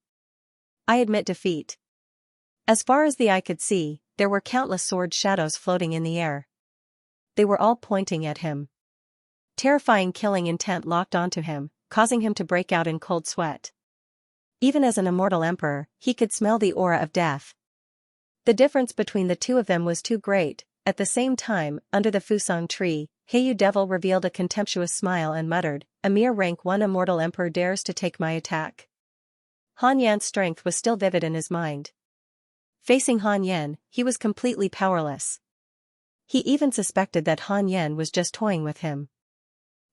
I admit defeat." As far as the eye could see, there were countless sword shadows floating in the air. They were all pointing at him. Terrifying killing intent locked onto him, causing him to break out in cold sweat. Even as an immortal emperor, he could smell the aura of death. The difference between the two of them was too great. At the same time, under the Fusang tree, Heyu Devil revealed a contemptuous smile and muttered, "A mere rank 1 immortal emperor dares to take my attack." Han Yan's strength was still vivid in his mind. Facing Han Yan, he was completely powerless. He even suspected that Han Yan was just toying with him.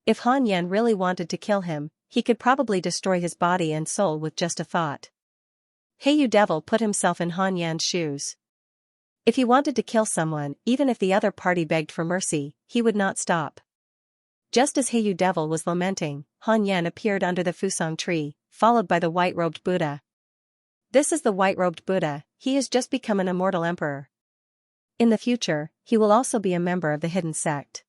If Han Yan really wanted to kill him, he could probably destroy his body and soul with just a thought. Heyu Devil put himself in Han Yan's shoes. If he wanted to kill someone, even if the other party begged for mercy, he would not stop. Just as Heyu Devil was lamenting, Han Yan appeared under the Fusang tree, followed by the white-robed Buddha. This is the white-robed Buddha. He has just become an immortal emperor. In the future, he will also be a member of the hidden sect.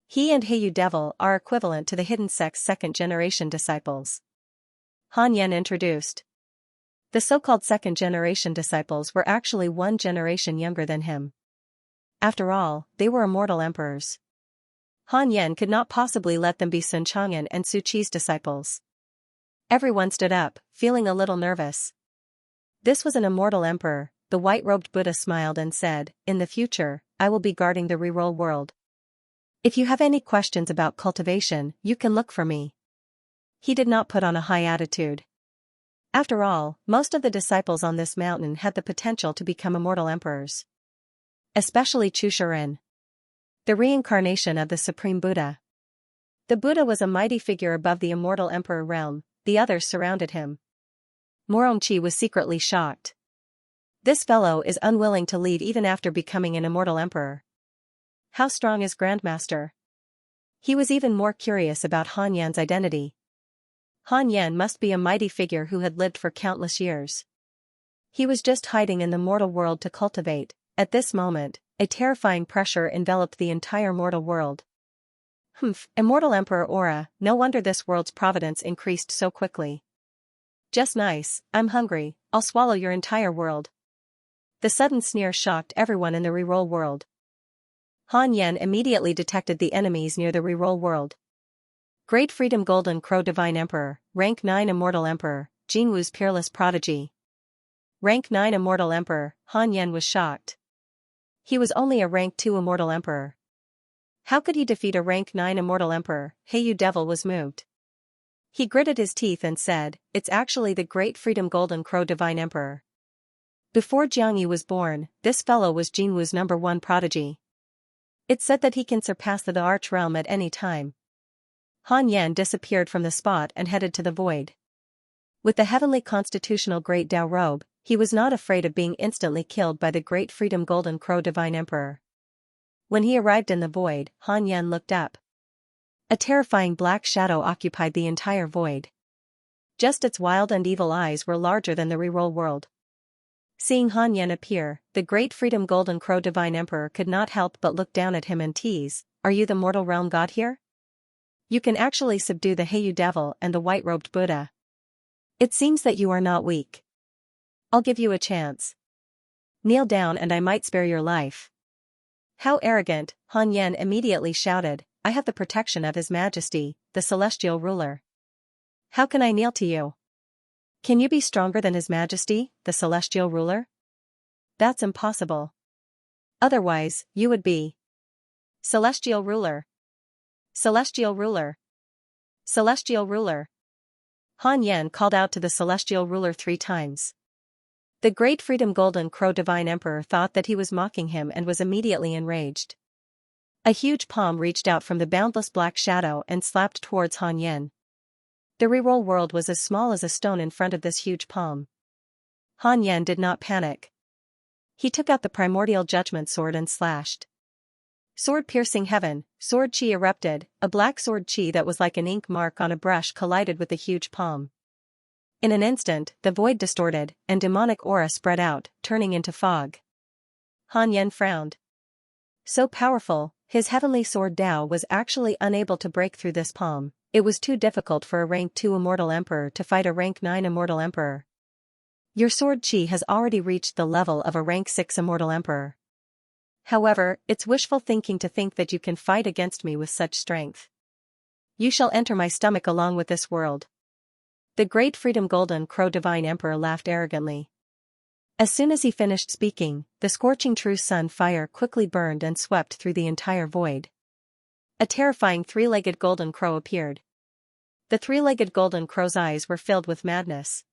He and Heyu Devil are equivalent to the hidden sect's second-generation disciples. Han Yan introduced. The so-called second-generation disciples were actually 1 generation younger than him. After all, they were immortal emperors. Han Yan could not possibly let them be Sun Chang'an and Su Qi's disciples. Everyone stood up, feeling a little nervous. This was an immortal emperor. The white-robed Buddha smiled and said, "In the future, I will be guarding the reroll world. If you have any questions about cultivation, you can look for me." He did not put on a high attitude. After all, most of the disciples on this mountain had the potential to become immortal emperors. Especially Chu Shiren, the reincarnation of the Supreme Buddha. The Buddha was a mighty figure above the immortal emperor realm. The others surrounded him. Morongqi was secretly shocked. This fellow is unwilling to leave even after becoming an immortal emperor. How strong is Grandmaster? He was even more curious about Han Yan's identity. Han Yan must be a mighty figure who had lived for countless years. He was just hiding in the mortal world to cultivate. At this moment, a terrifying pressure enveloped the entire mortal world. Immortal Emperor aura, no wonder this world's providence increased so quickly. Just nice, I'm hungry, I'll swallow your entire world. The sudden sneer shocked everyone in the reroll world. Han Yan immediately detected the enemies near the reroll world. Great Freedom Golden Crow Divine Emperor, Rank 9 Immortal Emperor, Jinwu's Peerless Prodigy. Rank 9 Immortal Emperor, Han Yan was shocked. He was only a Rank 2 Immortal Emperor. How could he defeat a Rank 9 Immortal Emperor? Heyu Devil was moved. He gritted his teeth and said, "It's actually the Great Freedom Golden Crow Divine Emperor." Before Xianxia was born, this fellow was Jinwu's #1 prodigy. It's said that he can surpass the Arch Realm at any time. Han Yan disappeared from the spot and headed to the void. With the heavenly constitutional Great Tao robe, he was not afraid of being instantly killed by the Great Freedom Golden Crow Divine Emperor. When he arrived in the void, Han Yan looked up. A terrifying black shadow occupied the entire void. Just its wild and evil eyes were larger than the reroll world. Seeing Han Yan appear, the Great Freedom Golden Crow Divine Emperor could not help but look down at him and tease, "Are you the mortal realm god here? You can actually subdue the Heyu Devil and the white-robed Buddha. It seems that you are not weak. I'll give you a chance. Kneel down and I might spare your life." How arrogant, Han Yan immediately shouted, "I have the protection of His Majesty, the Celestial Ruler. How can I kneel to you? Can you be stronger than His Majesty, the Celestial Ruler? That's impossible. Otherwise, you would be Celestial Ruler. Celestial Ruler. Celestial Ruler." Han Yan called out to the Celestial Ruler 3 times. The Great Freedom Golden Crow Divine Emperor thought that he was mocking him and was immediately enraged. A huge palm reached out from the boundless black shadow and slapped towards Han Yan. The reroll world was as small as a stone in front of this huge palm. Han Yan did not panic. He took out the primordial judgment sword and slashed. Sword piercing heaven, sword chi erupted, a black sword chi that was like an ink mark on a brush collided with the huge palm. In an instant, the void distorted, and demonic aura spread out, turning into fog. Han Yan frowned. So powerful, his heavenly sword Dao was actually unable to break through this palm. It was too difficult for a rank 2 Immortal Emperor to fight a rank 9 Immortal Emperor. Your sword chi has already reached the level of a rank 6 Immortal Emperor. However, it's wishful thinking to think that you can fight against me with such strength. You shall enter my stomach along with this world. The Great Freedom Golden Crow Divine Emperor laughed arrogantly. As soon as he finished speaking, the scorching true sun fire quickly burned and swept through the entire void. A terrifying three-legged golden crow appeared. The three-legged golden crow's eyes were filled with madness.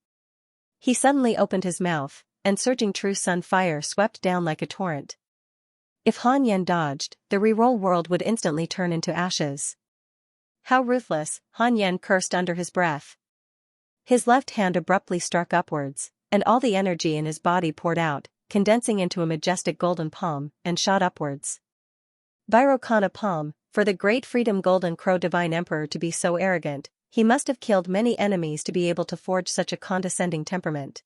He suddenly opened his mouth, and surging true sun fire swept down like a torrent. If Han Yan dodged, the reroll world would instantly turn into ashes. How ruthless, Han Yan cursed under his breath. His left hand abruptly struck upwards, and all the energy in his body poured out, condensing into a majestic golden palm, and shot upwards. Vairocana palm, for the great freedom golden crow divine emperor to be so arrogant, he must have killed many enemies to be able to forge such a condescending temperament.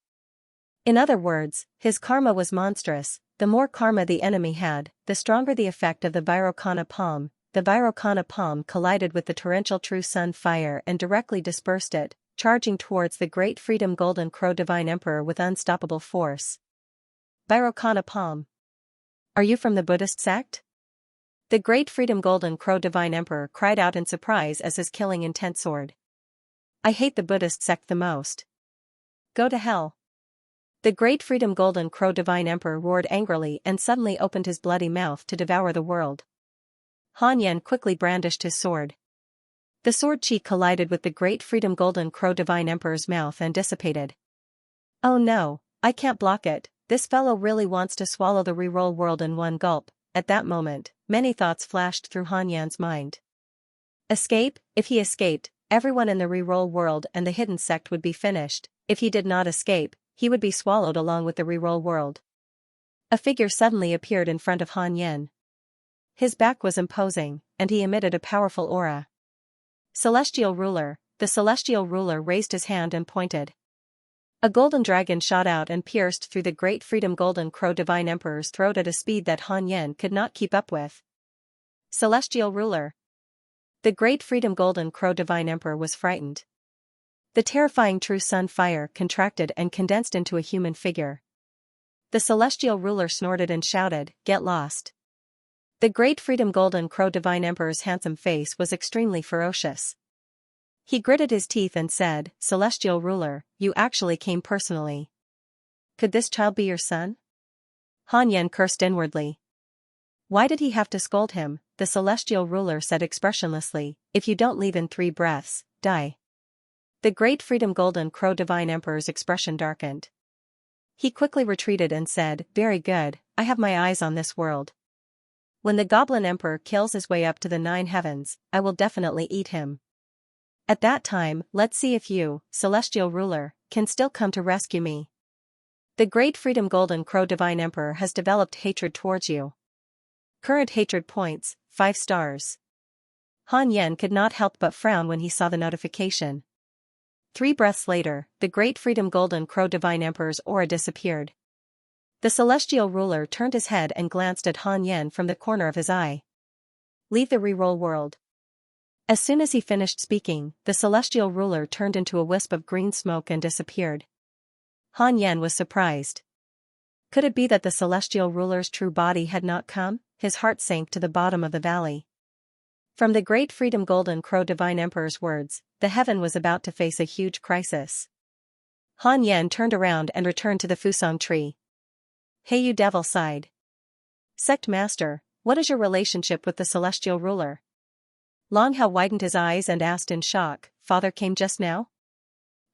In other words, his karma was monstrous. The more karma the enemy had, the stronger the effect of the Vairocana palm. The Vairocana palm collided with the torrential true sun fire and directly dispersed it, charging towards the great freedom golden crow divine emperor with unstoppable force. Vairocana palm. Are you from the Buddhist sect? The great freedom golden crow divine emperor cried out in surprise as his killing intent soared. I hate the Buddhist sect the most. Go to hell. The great freedom golden crow divine emperor roared angrily and suddenly opened his bloody mouth to devour the world. Han Yan quickly brandished his sword. The sword chi collided with the great freedom golden crow divine emperor's mouth and dissipated. Oh no, I can't block it, this fellow really wants to swallow the reroll world in one gulp. At that moment, many thoughts flashed through Han Yan's mind. Escape? If he escaped, everyone in the reroll world and the hidden sect would be finished. If he did not escape, he would be swallowed along with the reroll world. A figure suddenly appeared in front of Han Yan. His back was imposing, and he emitted a powerful aura. Celestial ruler. The celestial ruler raised his hand and pointed. A golden dragon shot out and pierced through the great freedom golden crow divine emperor's throat at a speed that Han Yan could not keep up with. Celestial ruler. The great freedom golden crow divine emperor was frightened. The terrifying true sun fire contracted and condensed into a human figure. The celestial ruler snorted and shouted, "Get lost." The great freedom golden crow divine emperor's handsome face was extremely ferocious. He gritted his teeth and said, "Celestial ruler, you actually came personally. Could this child be your son?" Han Yan cursed inwardly. Why did he have to scold him? The celestial ruler said expressionlessly, "If you don't leave in 3 breaths, die." The great freedom golden crow divine emperor's expression darkened. He quickly retreated and said, "Very good, I have my eyes on this world. When the goblin emperor kills his way up to the 9 heavens, I will definitely eat him. At that time, let's see if you, celestial ruler, can still come to rescue me. The great freedom golden crow divine emperor has developed hatred towards you. Current hatred points, 5 stars. Han Yan could not help but frown when he saw the notification. 3 breaths later, the great freedom golden crow divine emperor's aura disappeared. The celestial ruler turned his head and glanced at Han Yan from the corner of his eye. Leave the reroll world. As soon as he finished speaking, the celestial ruler turned into a wisp of green smoke and disappeared. Han Yan was surprised. Could it be that the celestial ruler's true body had not come? His heart sank to the bottom of the valley. From the great freedom golden crow divine emperor's words, the heaven was about to face a huge crisis. Han Yan turned around and returned to the Fusang tree. Hey, you devil sighed. Sect master, what is your relationship with the celestial ruler? Long Hao widened his eyes and asked in shock, "Father came just now?"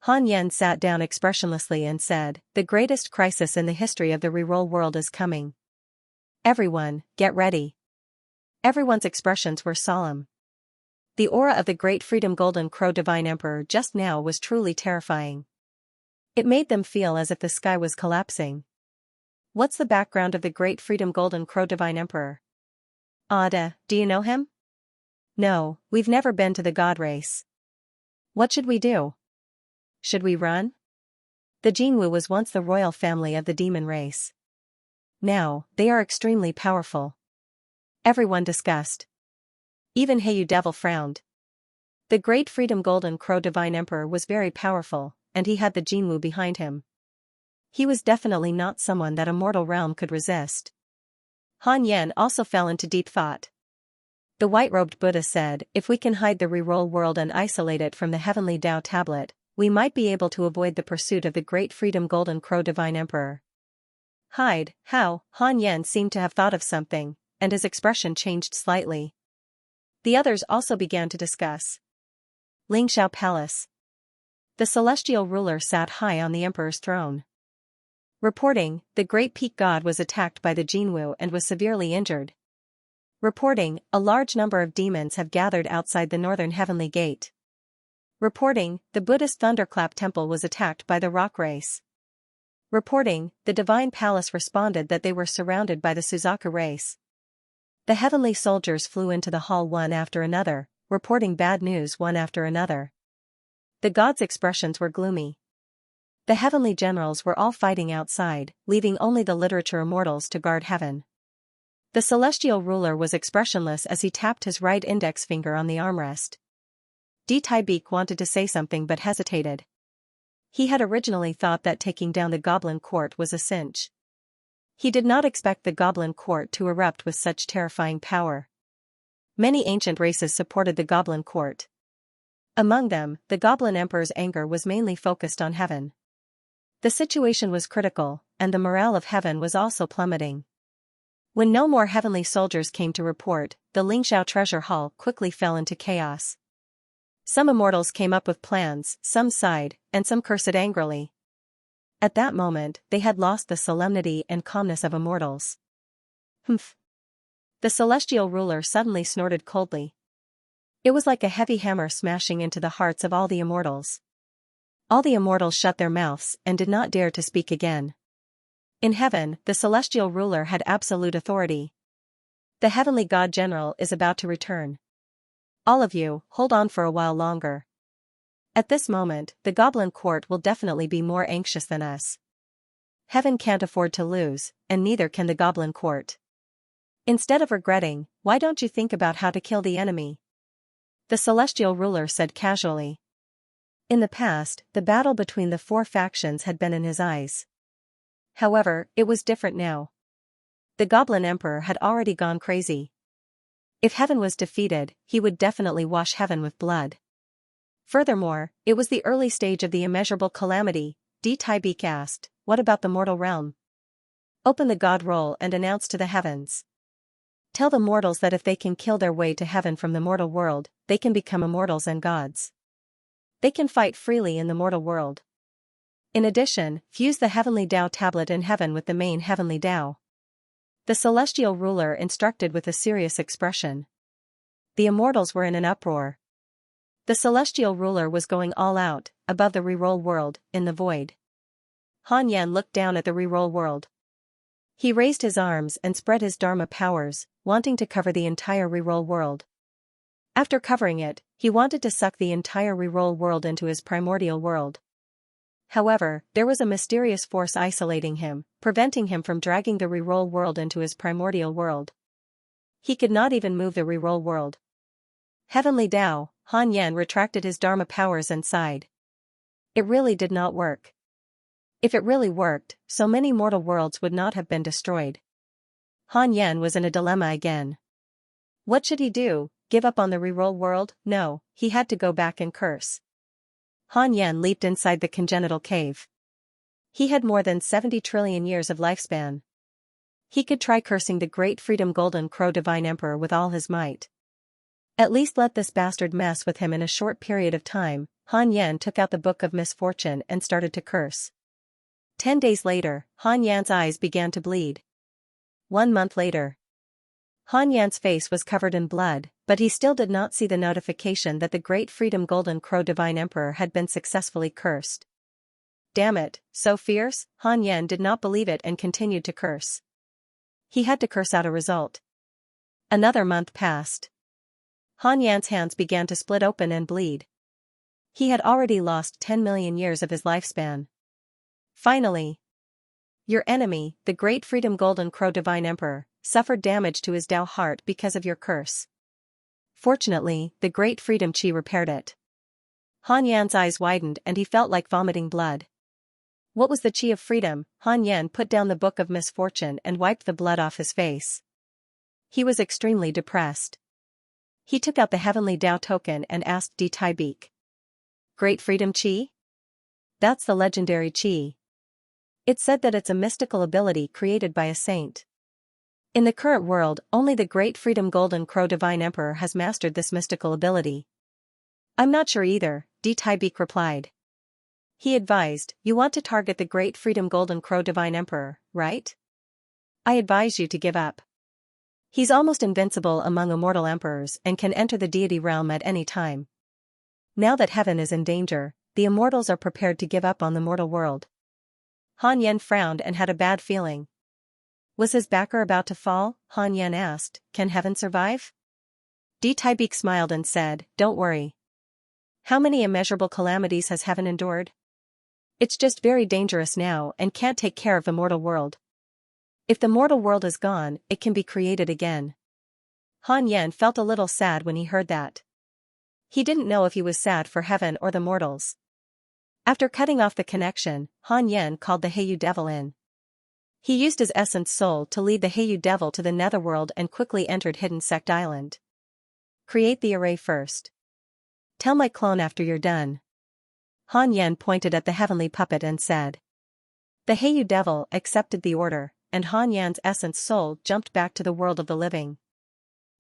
Han Yan sat down expressionlessly and said, "The greatest crisis in the history of the reroll world is coming. Everyone, get ready." Everyone's expressions were solemn. The aura of the great freedom golden crow divine emperor just now was truly terrifying. It made them feel as if the sky was collapsing. What's the background of the great freedom golden crow divine emperor? Ada, do you know him? No, we've never been to the god race. What should we do? Should we run? The Jinwu was once the royal family of the demon race. Now, they are extremely powerful. Everyone discussed. Even Heyu Devil frowned. The great freedom golden crow divine emperor was very powerful, and he had the Jinwu behind him. He was definitely not someone that a mortal realm could resist. Han Yan also fell into deep thought. The white-robed Buddha said, "If we can hide the reroll world and isolate it from the heavenly Tao tablet, we might be able to avoid the pursuit of the great freedom golden crow divine emperor." Hide, how? Han Yan seemed to have thought of something, and his expression changed slightly. The others also began to discuss. Lingxiao Palace. The celestial ruler sat high on the emperor's throne. Reporting, the great peak god was attacked by the Jinwu and was severely injured. Reporting, a large number of demons have gathered outside the northern heavenly gate. Reporting, the Buddhist thunderclap temple was attacked by the rock race. Reporting, the divine palace responded that they were surrounded by the Suzaku race. The heavenly soldiers flew into the hall one after another, reporting bad news one after another. The gods' expressions were gloomy. The heavenly generals were all fighting outside, leaving only the literature immortals to guard heaven. The celestial ruler was expressionless as he tapped his right index finger on the armrest. Taibik wanted to say something but hesitated. He had originally thought that taking down the Goblin Court was a cinch. He did not expect the Goblin Court to erupt with such terrifying power. Many ancient races supported the Goblin Court. Among them, the Goblin Emperor's anger was mainly focused on heaven. The situation was critical, and the morale of heaven was also plummeting. When no more heavenly soldiers came to report, the Lingxiao treasure hall quickly fell into chaos. Some immortals came up with plans, some sighed, and some cursed angrily. At that moment, they had lost the solemnity and calmness of immortals. Humph. The celestial ruler suddenly snorted coldly. It was like a heavy hammer smashing into the hearts of all the immortals. All the immortals shut their mouths and did not dare to speak again. In heaven, the celestial ruler had absolute authority. The heavenly god general is about to return. All of you, hold on for a while longer. At this moment, the Goblin Court will definitely be more anxious than us. Heaven can't afford to lose, and neither can the Goblin Court. Instead of regretting, why don't you think about how to kill the enemy? The celestial ruler said casually. In the past, the battle between the four factions had been in his eyes. However, it was different now. The Goblin Emperor had already gone crazy. If heaven was defeated, he would definitely wash heaven with blood. Furthermore, it was the early stage of the immeasurable calamity. Taibik asked, what about the mortal realm? Open the god roll and announce to the heavens. Tell the mortals that if they can kill their way to heaven from the mortal world, they can become immortals and gods. They can fight freely in the mortal world. In addition, fuse the heavenly Tao tablet in heaven with the main heavenly Tao. The celestial ruler instructed with a serious expression. The immortals were in an uproar. The celestial ruler was going all out, above the reroll world, in the void. Han Yan looked down at the reroll world. He raised his arms and spread his Dharma powers, wanting to cover the entire reroll world. After covering it, he wanted to suck the entire reroll world into his primordial world. However, there was a mysterious force isolating him, preventing him from dragging the reroll world into his primordial world. He could not even move the reroll world. Heavenly Tao, Han Yan retracted his Dharma powers and sighed. It really did not work. If it really worked, so many mortal worlds would not have been destroyed. Han Yan was in a dilemma again. What should he do? Give up on the reroll world? No, he had to go back and curse. Han Yan leaped inside the congenital cave. He had more than 70 trillion years of lifespan. He could try cursing the great Freedom Golden Crow Divine Emperor with all his might. At least let this bastard mess with him in a short period of time. Han Yan took out the Book of Misfortune and started to curse. 10 days later, Han Yan's eyes began to bleed. 1 month later. Han Yan's face was covered in blood, but he still did not see the notification that the great Freedom Golden Crow Divine Emperor had been successfully cursed. Damn it, so fierce? Han Yan did not believe it and continued to curse. He had to curse out a result. Another month passed. Han Yan's hands began to split open and bleed. He had already lost 10 million years of his lifespan. Finally, your enemy, the great Freedom Golden Crow Divine Emperor, suffered damage to his Tao heart because of your curse. Fortunately, the great Freedom Chi repaired it. Han Yan's eyes widened and he felt like vomiting blood. What was the Chi of freedom? Han Yan put down the Book of Misfortune and wiped the blood off his face. He was extremely depressed. He took out the heavenly Tao token and asked Taibik. Great Freedom Chi? That's the legendary Chi. It's said that it's a mystical ability created by a saint. In the current world, only the Great Freedom Golden Crow Divine Emperor has mastered this mystical ability. I'm not sure either, D. Tybeek replied. He advised, you want to target the Great Freedom Golden Crow Divine Emperor, right? I advise you to give up. He's almost invincible among immortal emperors and can enter the deity realm at any time. Now that heaven is in danger, the immortals are prepared to give up on the mortal world. Han Yen frowned and had a bad feeling. Was his backer about to fall? Han Yen asked, can heaven survive? D. Tybeek smiled and said, don't worry. How many immeasurable calamities has heaven endured? It's just very dangerous now and can't take care of the mortal world. If the mortal world is gone, it can be created again. Han Yen felt a little sad when he heard that. He didn't know if he was sad for heaven or the mortals. After cutting off the connection, Han Yen called the Heiyu Devil in. He used his essence soul to lead the Heiyu Devil to the netherworld and quickly entered Hidden Sect Island. Create the array first. Tell my clone after you're done. Han Yen pointed at the heavenly puppet and said. The Heiyu Devil accepted the order, and Han Yen's essence soul jumped back to the world of the living.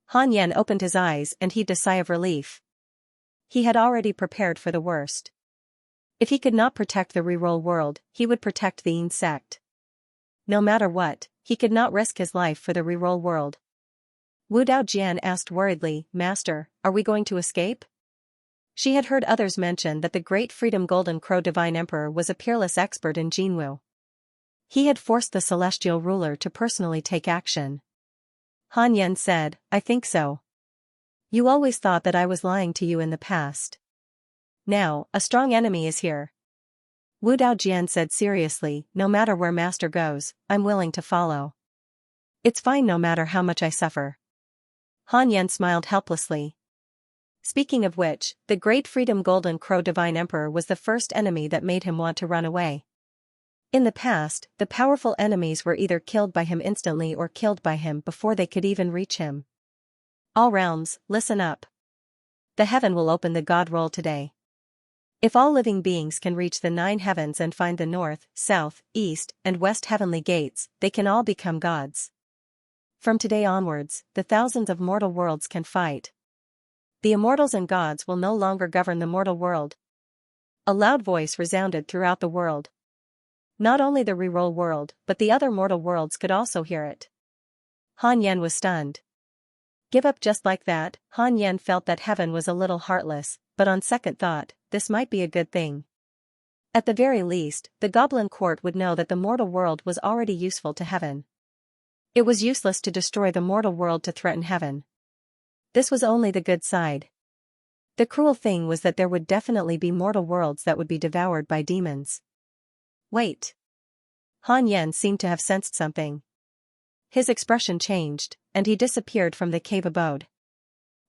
Han Yen opened his eyes and heaved a sigh of relief. He had already prepared for the worst. If he could not protect the reroll world, he would protect the Yin sect. No matter what, he could not risk his life for the reroll world. Wu Daojian asked worriedly, Master, are we going to escape? She had heard others mention that the Great Freedom Golden Crow Divine Emperor was a peerless expert in Jinwu. He had forced the celestial ruler to personally take action. Han Yen said, I think so. You always thought that I was lying to you in the past. Now, a strong enemy is here. Wu Daojian said seriously, no matter where Master goes, I'm willing to follow. It's fine no matter how much I suffer. Han Yen smiled helplessly. Speaking of which, the Great Freedom Golden Crow Divine Emperor was the first enemy that made him want to run away. In the past, the powerful enemies were either killed by him instantly or killed by him before they could even reach him. All realms, listen up. The heaven will open the God roll today. If all living beings can reach the 9 heavens and find the north, south, east, and west heavenly gates, they can all become gods. From today onwards, the thousands of mortal worlds can fight. The immortals and gods will no longer govern the mortal world. A loud voice resounded throughout the world. Not only the reroll world, but the other mortal worlds could also hear it. Han Yen was stunned. Give up just like that? Han Yen felt that heaven was a little heartless, but on second thought, this might be a good thing. At the very least, the Goblin Court would know that the mortal world was already useful to heaven. It was useless to destroy the mortal world to threaten heaven. This was only the good side. The cruel thing was that there would definitely be mortal worlds that would be devoured by demons. Wait. Han Yen seemed to have sensed something. His expression changed, and he disappeared from the cave abode.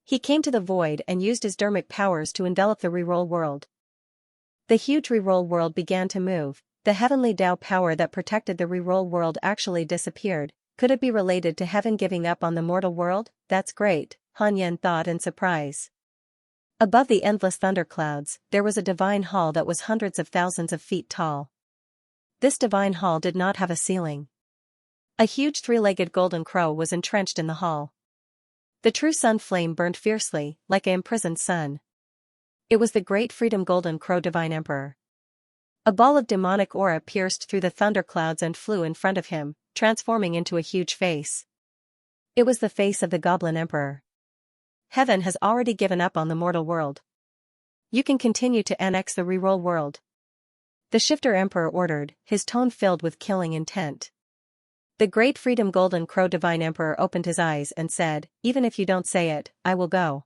He came to the void and used his dermic powers to envelop the reroll world. The huge reroll world began to move. The heavenly Tao power that protected the reroll world actually disappeared. Could it be related to heaven giving up on the mortal world? That's great, Han Yen thought in surprise. Above the endless thunderclouds, there was a divine hall that was hundreds of thousands of feet tall. This divine hall did not have a ceiling. A huge 3-legged golden crow was entrenched in the hall. The true sun flame burned fiercely, like an imprisoned sun. It was the Great Freedom Golden Crow Divine Emperor. A ball of demonic aura pierced through the thunderclouds and flew in front of him, transforming into a huge face. It was the face of the Goblin Emperor. Heaven has already given up on the mortal world. You can continue to annex the reroll world. The Shifter Emperor ordered, his tone filled with killing intent. The Great Freedom Golden Crow Divine Emperor opened his eyes and said, even if you don't say it, I will go.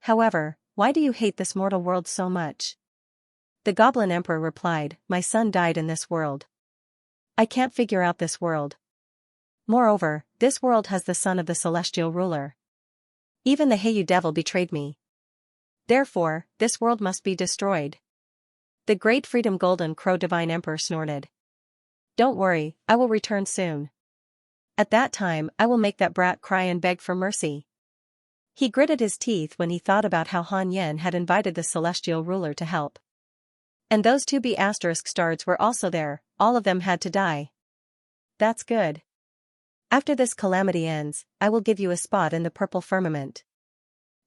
However, why do you hate this mortal world so much? The Goblin Emperor replied, my son died in this world. I can't figure out this world. Moreover, this world has the son of the celestial ruler. Even the Heiyu Devil betrayed me. Therefore, this world must be destroyed. The Great Freedom Golden Crow Divine Emperor snorted. Don't worry, I will return soon. At that time, I will make that brat cry and beg for mercy. He gritted his teeth when he thought about how Han Yen had invited the celestial ruler to help. And those 2 B** stars were also there, all of them had to die. That's good. After this calamity ends, I will give you a spot in the purple firmament.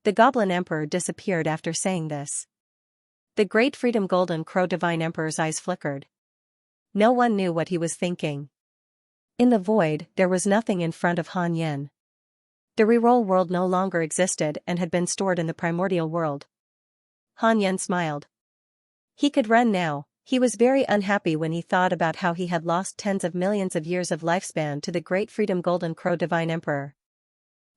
The Goblin Emperor disappeared after saying this. The Great Freedom Golden Crow Divine Emperor's eyes flickered. No one knew what he was thinking. In the void, there was nothing in front of Han Yen. The reroll world no longer existed and had been stored in the primordial world. Han Yen smiled. He could run now. He was very unhappy when he thought about how he had lost tens of millions of years of lifespan to the Great Freedom Golden Crow Divine Emperor.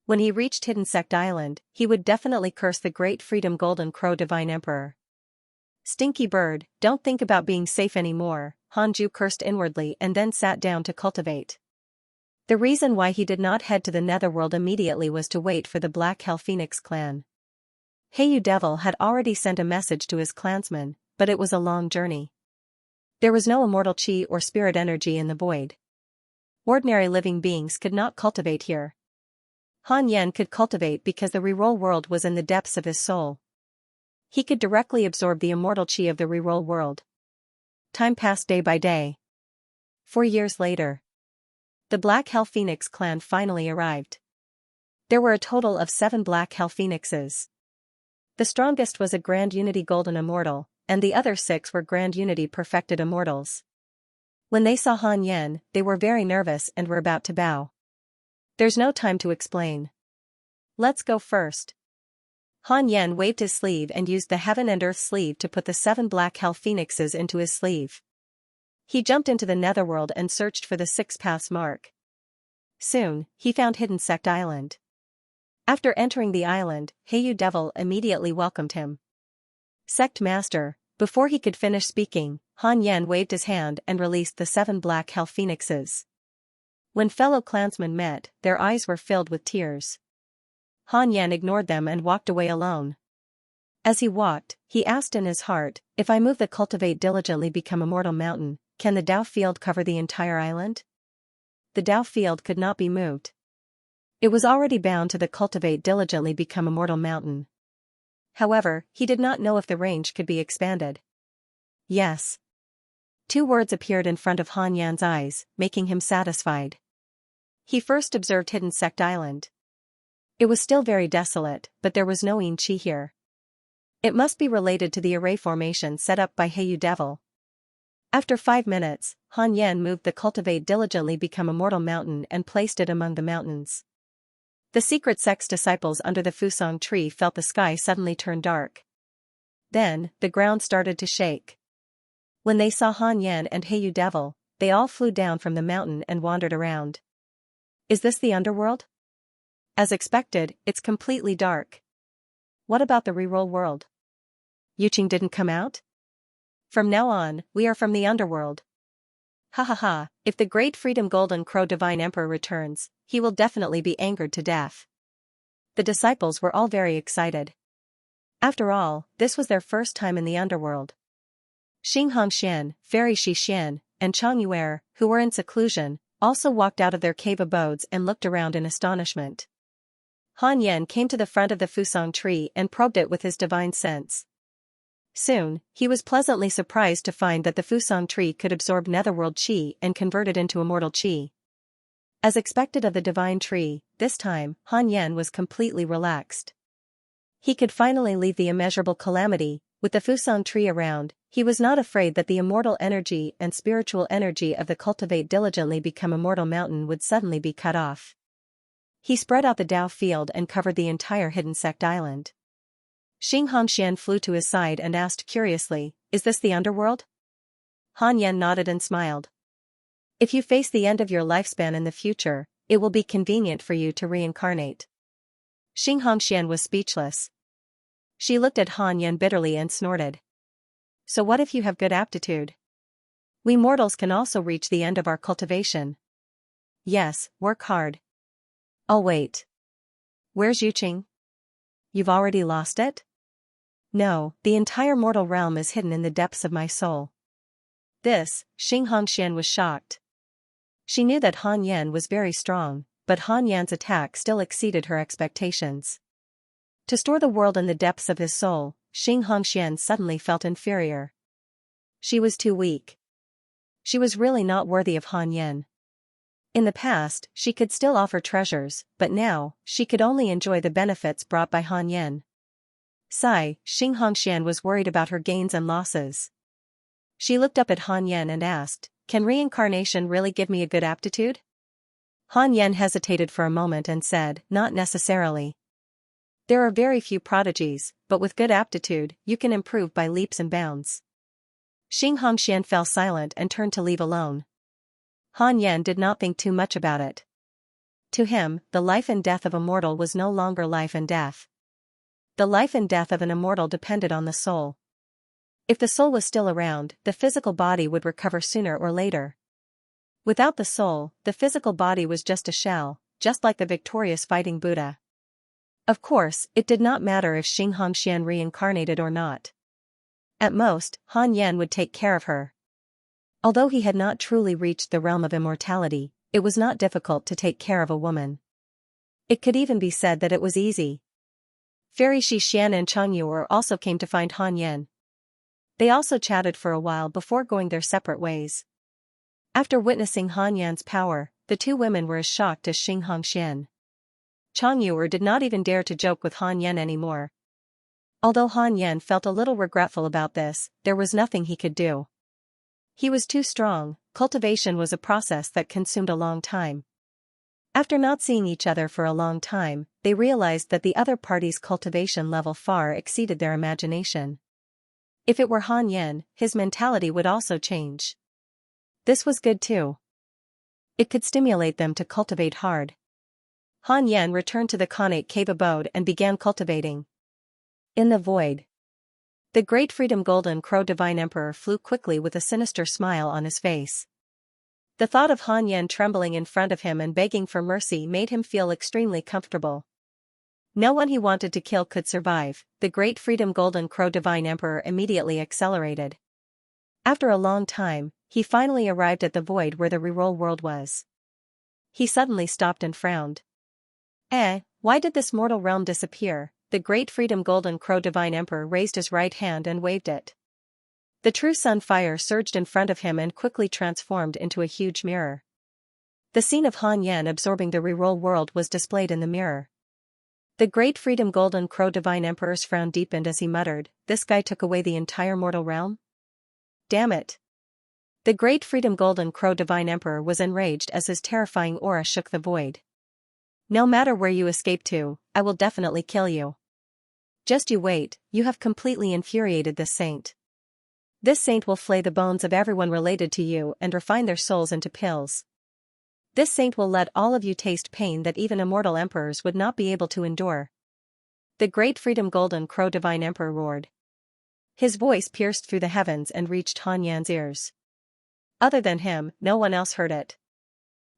When he reached Hidden Sect Island, he would definitely curse the Great Freedom Golden Crow Divine Emperor. Stinky bird, don't think about being safe anymore, Hanju cursed inwardly and then sat down to cultivate. The reason why he did not head to the netherworld immediately was to wait for the Black Hell Phoenix clan. Heyu Devil had already sent a message to his clansmen, but it was a long journey. There was no immortal chi or spirit energy in the void. Ordinary living beings could not cultivate here. Han Yen could cultivate because the reroll world was in the depths of his soul. He could directly absorb the immortal chi of the reroll world. Time passed day by day. 4 years later, the Black Hell Phoenix clan finally arrived. There were a total of 7 Black Hell Phoenixes. The strongest was a Grand Unity Golden Immortal, and the other 6 were Grand Unity Perfected Immortals. When they saw Han Yen, they were very nervous and were about to bow. There's no time to explain. Let's go first. Han Yen waved his sleeve and used the Heaven and Earth sleeve to put the 7 Black Hell Phoenixes into his sleeve. He jumped into the netherworld and searched for the 6 paths mark. Soon, he found Hidden Sect Island. After entering the island, Heyu Devil immediately welcomed him. Sect Master, before he could finish speaking, Han Yen waved his hand and released the 7 Black Hell Phoenixes. When fellow clansmen met, their eyes were filled with tears. Han Yen ignored them and walked away alone. As he walked, he asked in his heart, if I move the Cultivate diligently become Immortal Mountain, can the Dao field cover the entire island? The Dao field could not be moved. It was already bound to the Cultivate diligently become Immortal Mountain. However, he did not know if the range could be expanded. Yes. 2 words appeared in front of Han Yan's eyes, making him satisfied. He first observed Hidden Sect Island. It was still very desolate, but there was no Yin Chi here. It must be related to the array formation set up by Heyu Devil. After 5 minutes, Han Yen moved the Cultivate diligently become Immortal Mountain and placed it among the mountains. The secret sect's disciples under the Fusang tree felt the sky suddenly turn dark. Then, the ground started to shake. When they saw Han Yen and Heyu Devil, they all flew down from the mountain and wandered around. Is this the underworld? As expected, it's completely dark. What about the reroll world? Yuqing didn't come out? From now on, we are from the underworld. Ha ha ha, if the Great Freedom Golden Crow Divine Emperor returns, he will definitely be angered to death. The disciples were all very excited. After all, this was their first time in the underworld. Xianxia, Fairy Xixian, and Chang Yuer, who were in seclusion, also walked out of their cave abodes and looked around in astonishment. Han Yen came to the front of the Fusang tree and probed it with his divine sense. Soon, he was pleasantly surprised to find that the Fusang tree could absorb netherworld chi and convert it into immortal chi. As expected of the divine tree, this time, Han Yen was completely relaxed. He could finally leave the immeasurable calamity. With the Fusang tree around, he was not afraid that the immortal energy and spiritual energy of the Cultivate diligently become Immortal Mountain would suddenly be cut off. He spread out the Dao field and covered the entire Hidden Sect Island. Xianxia flew to his side and asked curiously, is this the underworld? Han Yen nodded and smiled. If you face the end of your lifespan in the future, it will be convenient for you to reincarnate. Xianxia was speechless. She looked at Han Yen bitterly and snorted. So what if you have good aptitude? We mortals can also reach the end of our cultivation. Yes, work hard. I'll wait. Where's Yuqing? You've already lost it? No, the entire mortal realm is hidden in the depths of my soul. This, Xianxia was shocked. She knew that Han Yen was very strong, but Han Yan's attack still exceeded her expectations. To store the world in the depths of his soul, Xianxia suddenly felt inferior. She was too weak. She was really not worthy of Han Yan. In the past, she could still offer treasures, but now, she could only enjoy the benefits brought by Han Yan. Xianxia was worried about her gains and losses. She looked up at Han Yan and asked, "Can reincarnation really give me a good aptitude?" Han Yan hesitated for a moment and said, "Not necessarily. There are very few prodigies, but with good aptitude, you can improve by leaps and bounds." Xianxia fell silent and turned to leave alone. Han Yan did not think too much about it. To him, the life and death of a mortal was no longer life and death. The life and death of an immortal depended on the soul. If the soul was still around, the physical body would recover sooner or later. Without the soul, the physical body was just a shell, just like the victorious fighting Buddha. Of course, it did not matter if Xianxia reincarnated or not. At most, Han Yan would take care of her. Although he had not truly reached the realm of immortality, it was not difficult to take care of a woman. It could even be said that it was easy. Fairy Xian and Xianxia also came to find Han Yan. They also chatted for a while before going their separate ways. After witnessing Han Yan's power, the two women were as shocked as Xianxia. Xianxia did not even dare to joke with Han Yan anymore. Although Han Yan felt a little regretful about this, there was nothing he could do. He was too strong. Cultivation was a process that consumed a long time. After not seeing each other for a long time, they realized that the other party's cultivation level far exceeded their imagination. If it were Han Yan, his mentality would also change. This was good too. It could stimulate them to cultivate hard. Han Yan returned to the Khanate cave abode and began cultivating. In the void. The Great Freedom Golden Crow Divine Emperor flew quickly with a sinister smile on his face. The thought of Han Yan trembling in front of him and begging for mercy made him feel extremely comfortable. No one he wanted to kill could survive. The Great Freedom Golden Crow Divine Emperor immediately accelerated. After a long time, he finally arrived at the void where the reroll world was. He suddenly stopped and frowned. Why did this mortal realm disappear? The Great Freedom Golden Crow Divine Emperor raised his right hand and waved it. The true sun fire surged in front of him and quickly transformed into a huge mirror. The scene of Han Yan absorbing the reroll world was displayed in the mirror. The Great Freedom Golden Crow Divine Emperor's frown deepened as he muttered, "This guy took away the entire mortal realm? Damn it." The Great Freedom Golden Crow Divine Emperor was enraged as his terrifying aura shook the void. "No matter where you escape to, I will definitely kill you. Just you wait, you have completely infuriated this saint. This saint will flay the bones of everyone related to you and refine their souls into pills. This saint will let all of you taste pain that even immortal emperors would not be able to endure." The Great Freedom Golden Crow Divine Emperor roared. His voice pierced through the heavens and reached Han Yan's ears. Other than him, no one else heard it.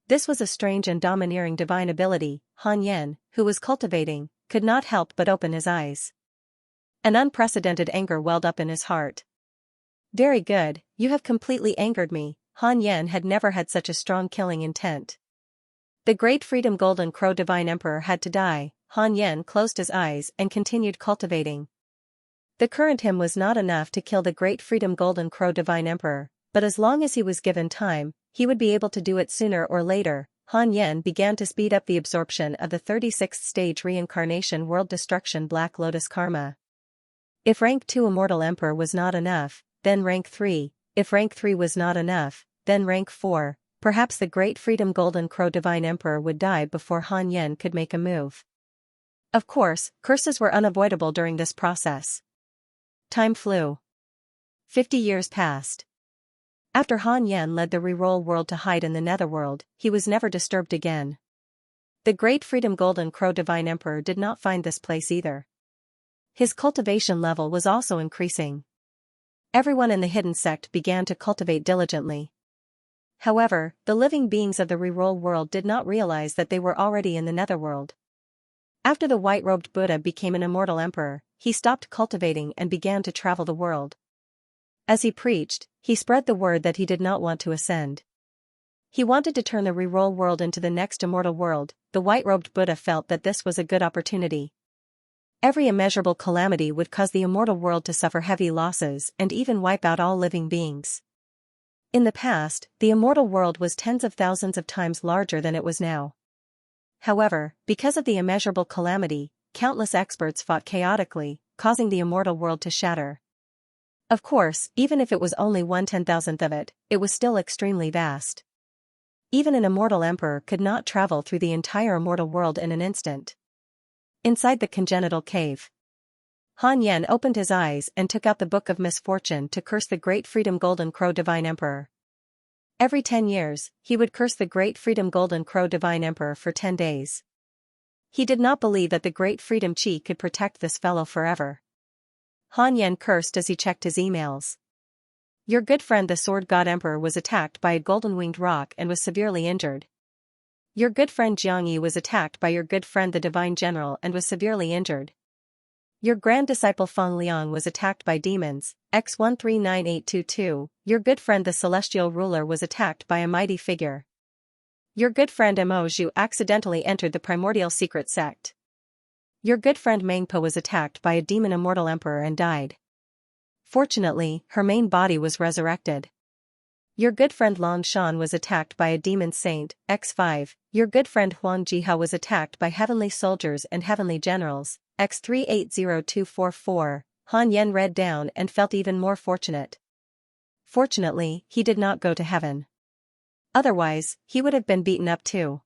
This was a strange and domineering divine ability. Han Yan, who was cultivating, could not help but open his eyes. An unprecedented anger welled up in his heart. "Very good, you have completely angered me." Han Yan had never had such a strong killing intent. The Great Freedom Golden Crow Divine Emperor had to die. Han Yan closed his eyes and continued cultivating. The current him was not enough to kill the Great Freedom Golden Crow Divine Emperor, but as long as he was given time, he would be able to do it sooner or later. Han Yan began to speed up the absorption of the 36th stage reincarnation world destruction Black Lotus Karma. If rank 2 Immortal Emperor was not enough, then rank 3, if rank 3 was not enough, then rank 4, perhaps the Great Freedom Golden Crow Divine Emperor would die before Han Yan could make a move. Of course, curses were unavoidable during this process. Time flew. 50 years passed. After Han Yan led the reroll world to hide in the netherworld, he was never disturbed again. The Great Freedom Golden Crow Divine Emperor did not find this place either. His cultivation level was also increasing. Everyone in the hidden sect began to cultivate diligently. However, the living beings of the reroll world did not realize that they were already in the netherworld. After the white-robed Buddha became an immortal emperor, he stopped cultivating and began to travel the world. As he preached, he spread the word that he did not want to ascend. He wanted to turn the reroll world into the next immortal world. The white-robed Buddha felt that this was a good opportunity. Every immeasurable calamity would cause the immortal world to suffer heavy losses and even wipe out all living beings. In the past, the immortal world was tens of thousands of times larger than it was now. However, because of the immeasurable calamity, countless experts fought chaotically, causing the immortal world to shatter. Of course, even if it was only 1/10,000th of it, it was still extremely vast. Even an immortal emperor could not travel through the entire immortal world in an instant. Inside the congenital cave, Han Yen opened his eyes and took out the Book of Misfortune to curse the Great Freedom Golden Crow Divine Emperor. Every 10 years, he would curse the Great Freedom Golden Crow Divine Emperor for 10 days. He did not believe that the Great Freedom Chi could protect this fellow forever. Han Yen cursed as he checked his emails. Your good friend the Sword God Emperor was attacked by a golden-winged roc and was severely injured. Your good friend Xianxia was attacked by your good friend the Divine General and was severely injured. Your grand disciple Feng Liang was attacked by demons, X139822, your good friend the Celestial Ruler was attacked by a mighty figure. Your good friend Mo Zhu accidentally entered the primordial secret sect. Your good friend Mengpo was attacked by a demon immortal emperor and died. Fortunately, her main body was resurrected. Your good friend Long Shan was attacked by a demon saint, X5, your good friend Huang Jiha was attacked by heavenly soldiers and heavenly generals, X380244, Han Yen read down and felt even more fortunate. Fortunately, he did not go to heaven. Otherwise, he would have been beaten up too.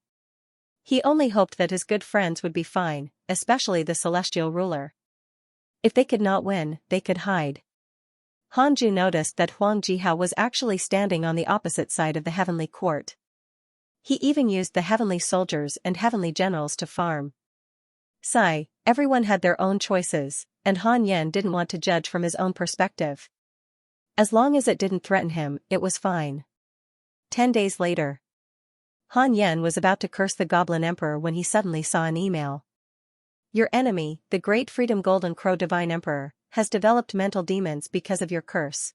He only hoped that his good friends would be fine, especially the Celestial Ruler. If they could not win, they could hide. Hanju noticed that Huang Jihao was actually standing on the opposite side of the heavenly court. He even used the heavenly soldiers and heavenly generals to farm. Everyone had their own choices, and Han Yen didn't want to judge from his own perspective. As long as it didn't threaten him, it was fine. 10 days later, Han Yen was about to curse the Goblin Emperor when he suddenly saw an email. Your enemy, the Great Freedom Golden Crow Divine Emperor, has developed mental demons because of your curse.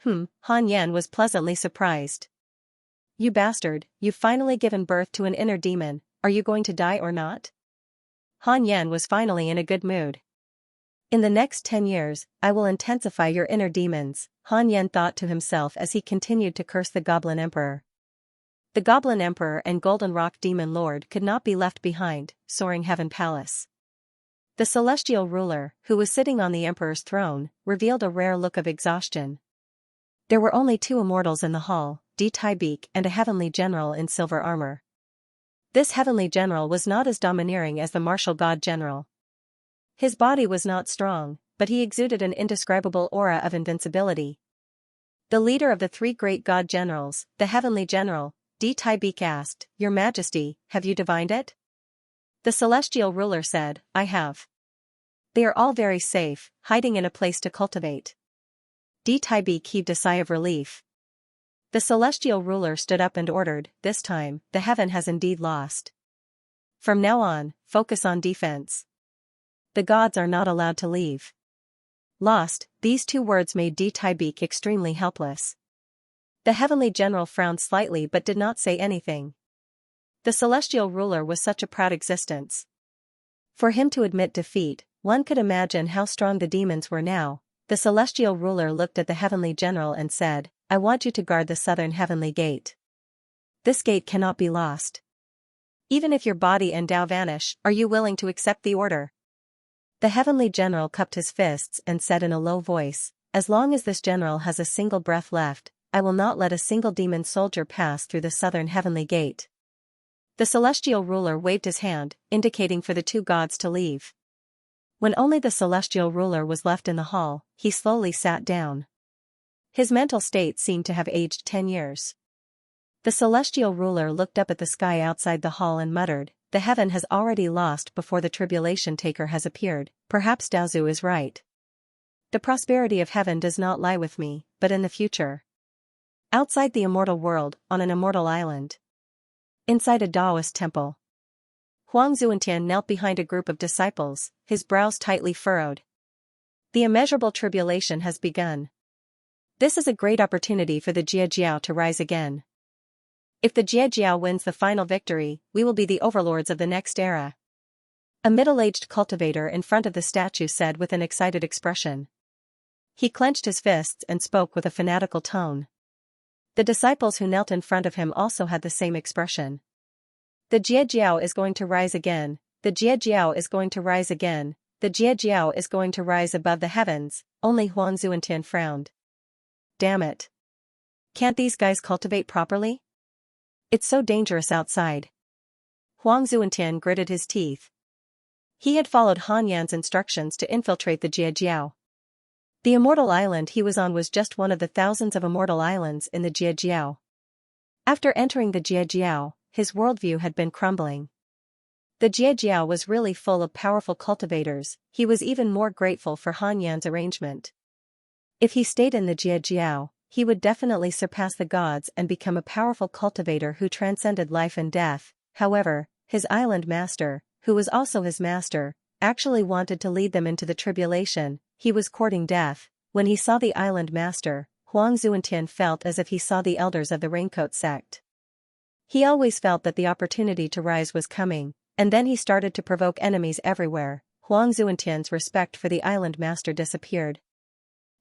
Han Yen was pleasantly surprised. You bastard, you've finally given birth to an inner demon, are you going to die or not? Han Yen was finally in a good mood. In the next 10 years, I will intensify your inner demons, Han Yen thought to himself as he continued to curse the Goblin Emperor. The Goblin Emperor and Golden Rock Demon Lord could not be left behind, soaring Heaven Palace. The Celestial Ruler, who was sitting on the Emperor's throne, revealed a rare look of exhaustion. There were only 2 immortals in the hall, Di Taibeek and a heavenly general in silver armor. This heavenly general was not as domineering as the martial god general. His body was not strong, but he exuded an indescribable aura of invincibility. The leader of the 3 great god generals, the heavenly general, Di Taibeek asked, Your Majesty, have you divined it? The Celestial Ruler said, I have. They are all very safe, hiding in a place to cultivate. Di Taibeek heaved a sigh of relief. The Celestial Ruler stood up and ordered, This time, the heaven has indeed lost. From now on, focus on defense. The gods are not allowed to leave. Lost, these 2 words made Di Taibeek extremely helpless. The heavenly general frowned slightly but did not say anything. The Celestial Ruler was such a proud existence. For him to admit defeat, one could imagine how strong the demons were now. The Celestial Ruler looked at the heavenly general and said, I want you to guard the southern heavenly gate. This gate cannot be lost. Even if your body and Tao vanish, are you willing to accept the order? The heavenly general cupped his fists and said in a low voice, As long as this general has a single breath left, I will not let a single demon soldier pass through the southern heavenly gate. The Celestial Ruler waved his hand, indicating for the 2 gods to leave. When only the Celestial Ruler was left in the hall, he slowly sat down. His mental state seemed to have aged 10 years. The Celestial Ruler looked up at the sky outside the hall and muttered, The heaven has already lost before the tribulation taker has appeared. Perhaps Daozu is right. The prosperity of heaven does not lie with me, but in the future. Outside the immortal world, on an immortal island. Inside a Taoist temple. Huang Zuantian knelt behind a group of disciples, his brows tightly furrowed. The immeasurable tribulation has begun. This is a great opportunity for the Jiejiao to rise again. If the Jiejiao wins the final victory, we will be the overlords of the next era. A middle-aged cultivator in front of the statue said with an excited expression. He clenched his fists and spoke with a fanatical tone. The disciples who knelt in front of him also had the same expression. The Jiejiao is going to rise again, the Jiejiao is going to rise again, the Jiejiao is going to rise above the heavens. Only Huang Zuantian frowned. Damn it. Can't these guys cultivate properly? It's so dangerous outside. Huang Zuantian gritted his teeth. He had followed Han Yan's instructions to infiltrate the Jiejiao. The immortal island he was on was just one of the thousands of immortal islands in the Jiejiao. After entering the Jiejiao, his worldview had been crumbling. The Jiejiao was really full of powerful cultivators. He was even more grateful for Han Yan's arrangement. If he stayed in the Jiejiao, he would definitely surpass the gods and become a powerful cultivator who transcended life and death. However, his island master, who was also his master, actually wanted to lead them into the tribulation. He was courting death. When he saw the island master, Huang Zuantian felt as if he saw the elders of the Raincoat sect. He always felt that the opportunity to rise was coming, and then he started to provoke enemies everywhere. Huang Zuantian's respect for the island master disappeared.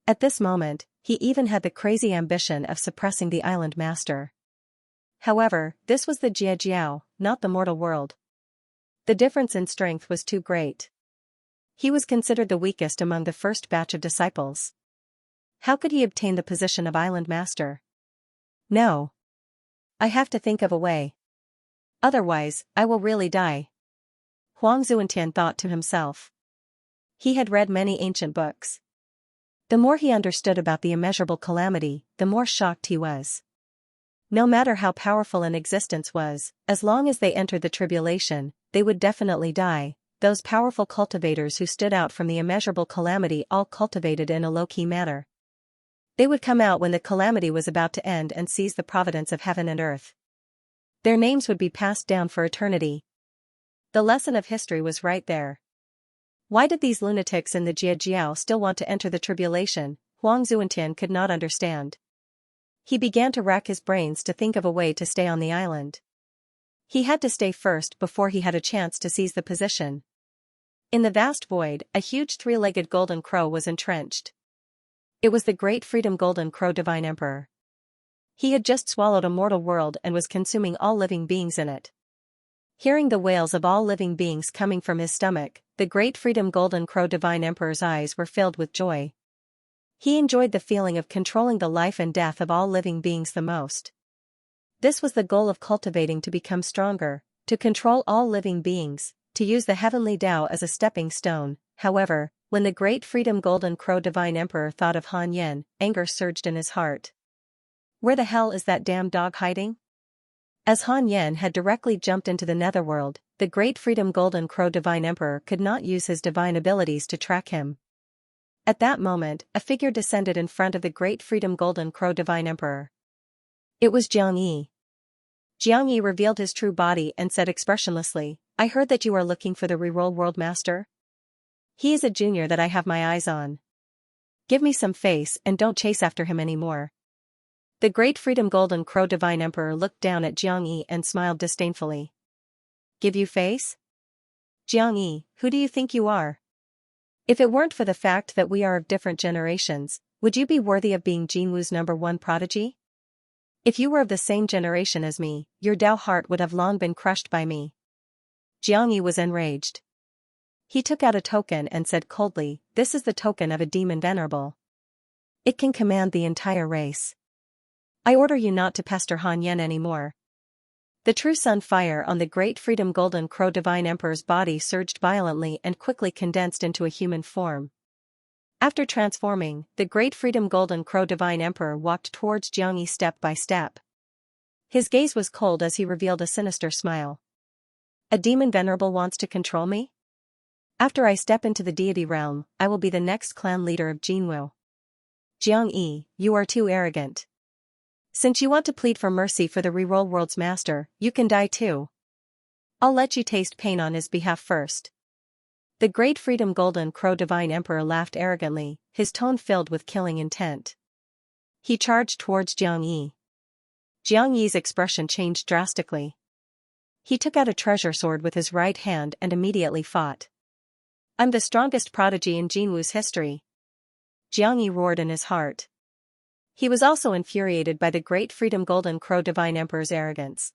At this moment, he even had the crazy ambition of suppressing the island master. However, this was the Jiejiao, not the mortal world. The difference in strength was too great. He was considered the weakest among the first batch of disciples. How could he obtain the position of island master? No. I have to think of a way. Otherwise, I will really die. Huang Zuantian thought to himself. He had read many ancient books. The more he understood about the immeasurable calamity, the more shocked he was. No matter how powerful an existence was, as long as they entered the tribulation, they would definitely die. Those powerful cultivators who stood out from the immeasurable calamity all cultivated in a low-key manner. They would come out when the calamity was about to end and seize the providence of heaven and earth. Their names would be passed down for eternity. The lesson of history was right there. Why did these lunatics in the Jiejiao still want to enter the tribulation? Huang Zuantian could not understand. He began to rack his brains to think of a way to stay on the island. He had to stay first before he had a chance to seize the position. In the vast void, a huge three-legged golden crow was entrenched. It was the great Freedom Golden Crow Divine Emperor. He had just swallowed a mortal world and was consuming all living beings in it. Hearing the wails of all living beings coming from his stomach, the great Freedom Golden Crow Divine Emperor's eyes were filled with joy. He enjoyed the feeling of controlling the life and death of all living beings the most. This was the goal of cultivating, to become stronger, to control all living beings, to use the heavenly Tao as a stepping stone. However, when the great Freedom Golden Crow Divine Emperor thought of Han Yan, anger surged in his heart. Where the hell is that damn dog hiding? As Han Yan had directly jumped into the netherworld, the great Freedom Golden Crow Divine Emperor could not use his divine abilities to track him. At that moment, a figure descended in front of the great Freedom Golden Crow Divine Emperor. It was Xianxia. Xianxia revealed his true body and said expressionlessly, "I heard that you are looking for the reroll world master? He is a junior that I have my eyes on. Give me some face and don't chase after him anymore." The great Freedom Golden Crow Divine Emperor looked down at Xianxia and smiled disdainfully. Give you face? Xianxia, who do you think you are? If it weren't for the fact that we are of different generations, would you be worthy of being Jinwu's #1 prodigy? If you were of the same generation as me, your Tao heart would have long been crushed by me. Xianxia was enraged. He took out a token and said coldly, "This is the token of a demon venerable. It can command the entire race. I order you not to pester Han Yan anymore." The true sun fire on the great Freedom Golden Crow Divine Emperor's body surged violently and quickly condensed into a human form. After transforming, the great Freedom Golden Crow Divine Emperor walked towards Xianxia step by step. His gaze was cold as he revealed a sinister smile. A demon venerable wants to control me? After I step into the deity realm, I will be the next clan leader of Jinwu. Xianxia, you are too arrogant. Since you want to plead for mercy for the reroll world's master, you can die too. I'll let you taste pain on his behalf first. The great Freedom Golden Crow Divine Emperor laughed arrogantly, his tone filled with killing intent. He charged towards Xianxia. Xianxia's expression changed drastically. He took out a treasure sword with his right hand and immediately fought. I'm the strongest prodigy in Jinwu's history. Xianxia roared in his heart. He was also infuriated by the great Freedom Golden Crow Divine Emperor's arrogance.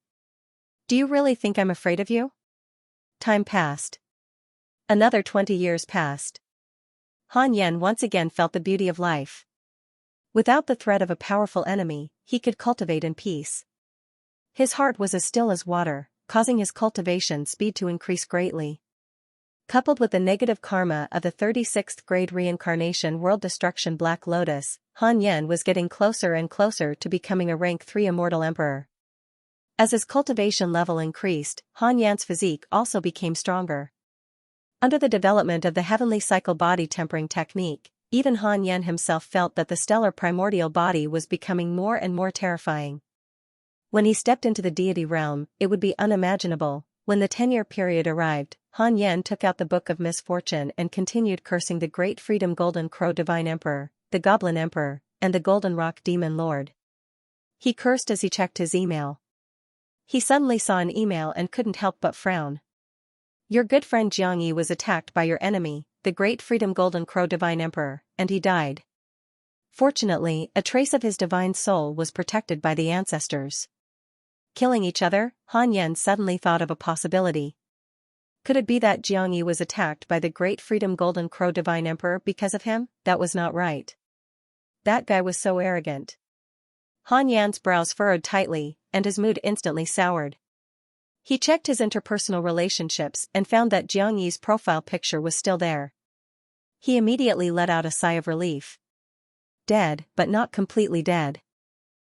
Do you really think I'm afraid of you? Time passed. Another 20 years passed. Han Yan once again felt the beauty of life. Without the threat of a powerful enemy, he could cultivate in peace. His heart was as still as water, causing his cultivation speed to increase greatly. Coupled with the negative karma of the 36th grade reincarnation world destruction Black Lotus, Han Yan was getting closer and closer to becoming a rank 3 immortal emperor. As his cultivation level increased, Han Yan's physique also became stronger. Under the development of the heavenly cycle body tempering technique, even Han Yan himself felt that the stellar primordial body was becoming more and more terrifying. When he stepped into the deity realm, it would be unimaginable. When the 10-year period arrived, Han Yan took out the Book of Misfortune and continued cursing the Great Freedom Golden Crow Divine Emperor, the Goblin Emperor, and the Golden Rock Demon Lord. He cursed as he checked his email. He suddenly saw an email and couldn't help but frown. Your good friend Xianxia was attacked by your enemy, the Great Freedom Golden Crow Divine Emperor, and he died. Fortunately, a trace of his divine soul was protected by the ancestors. Killing each other, Han Yan suddenly thought of a possibility. Could it be that Xianxia was attacked by the Great Freedom Golden Crow Divine Emperor because of him? That was not right. That guy was so arrogant. Han Yan's brows furrowed tightly, and his mood instantly soured. He checked his interpersonal relationships and found that Xianxi's profile picture was still there. He immediately let out a sigh of relief. Dead, but not completely dead.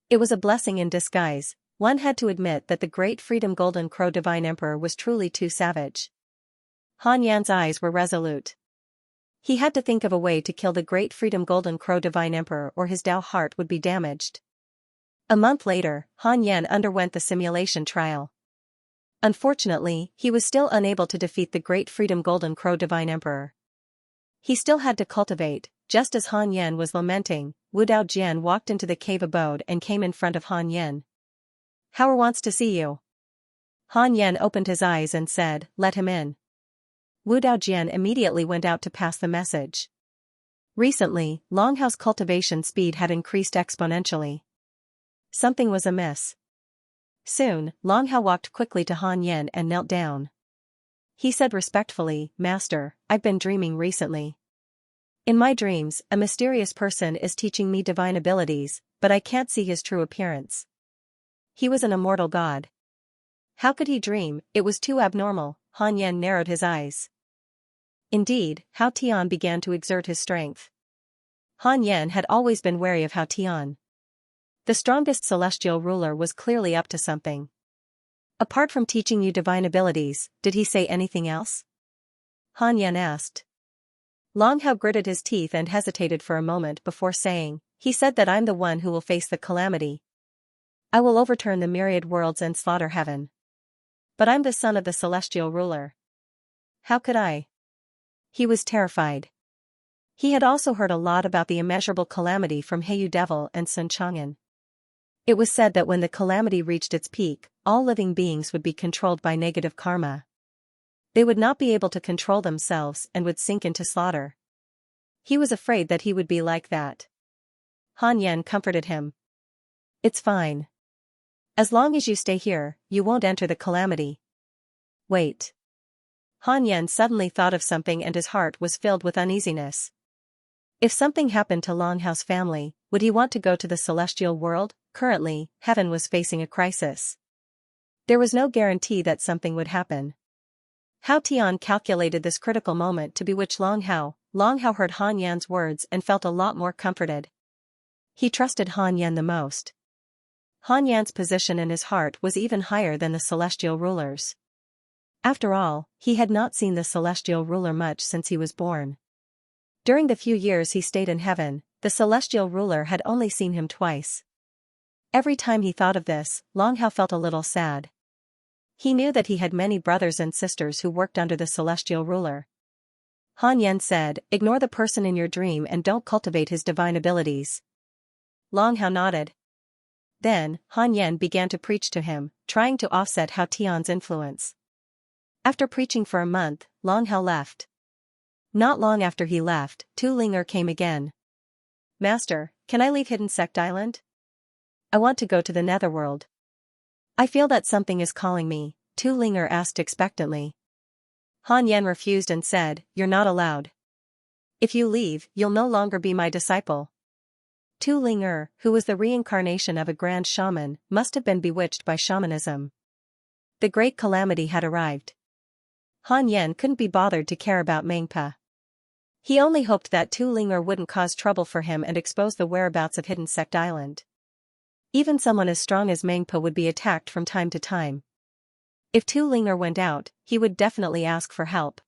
It was a blessing in disguise. One had to admit that the Great Freedom Golden Crow Divine Emperor was truly too savage. Han Yan's eyes were resolute. He had to think of a way to kill the Great Freedom Golden Crow Divine Emperor or his Tao heart would be damaged. A month later, Han Yan underwent the simulation trial. Unfortunately, he was still unable to defeat the Great Freedom Golden Crow Divine Emperor. He still had to cultivate. Just as Han Yan was lamenting, Wu Dao Jian walked into the cave abode and came in front of Han Yan. Howard wants to see you. Han Yan opened his eyes and said, let him in. Wu Dao Jian immediately went out to pass the message. Recently, Longhao's cultivation speed had increased exponentially. Something was amiss. Soon, Longhao walked quickly to Han Yan and knelt down. He said respectfully, Master, I've been dreaming recently. In my dreams, a mysterious person is teaching me divine abilities, but I can't see his true appearance. He was an immortal god. How could he dream? It was too abnormal. Han Yan narrowed his eyes. Indeed, Hao Tian began to exert his strength. Han Yan had always been wary of Hao Tian. The strongest celestial ruler was clearly up to something. Apart from teaching you divine abilities, did he say anything else? Han Yan asked. Longhao gritted his teeth and hesitated for a moment before saying, he said that I'm the one who will face the calamity. I will overturn the myriad worlds and slaughter heaven. But I'm the son of the celestial ruler. How could I? He was terrified. He had also heard a lot about the immeasurable calamity from Heyu Devil and Sun Chang'an. It was said that when the calamity reached its peak, all living beings would be controlled by negative karma. They would not be able to control themselves and would sink into slaughter. He was afraid that he would be like that. Han Yan comforted him. It's fine. As long as you stay here, you won't enter the calamity. Wait. Han Yan suddenly thought of something and his heart was filled with uneasiness. If something happened to Longhao's family, would he want to go to the celestial world? Currently, heaven was facing a crisis. There was no guarantee that something would happen. Hao Tian calculated this critical moment to bewitch Longhao. Longhao heard Han Yan's words and felt a lot more comforted. He trusted Han Yan the most. Han Yan's position in his heart was even higher than the celestial ruler's. After all, he had not seen the celestial ruler much since he was born. During the few years he stayed in heaven, the celestial ruler had only seen him twice. Every time he thought of this, Longhao felt a little sad. He knew that he had many brothers and sisters who worked under the celestial ruler. Han Yan said, ignore the person in your dream and don't cultivate his divine abilities. Longhao nodded. Then, Han Yan began to preach to him, trying to offset Hao Tian's influence. After preaching for a month, Longhao left. Not long after he left, Tu Linger came again. Master, can I leave Hidden Sect Island? I want to go to the Netherworld. I feel that something is calling me, Tu Linger asked expectantly. Han Yen refused and said, you're not allowed. If you leave, you'll no longer be my disciple. Tu Linger, who was the reincarnation of a grand shaman, must have been bewitched by shamanism. The great calamity had arrived. Han Yen couldn't be bothered to care about Mengpa. He only hoped that Tu Linger wouldn't cause trouble for him and expose the whereabouts of Hidden Sect Island. Even someone as strong as Mengpa would be attacked from time to time. If Tu Linger went out, he would definitely ask for help.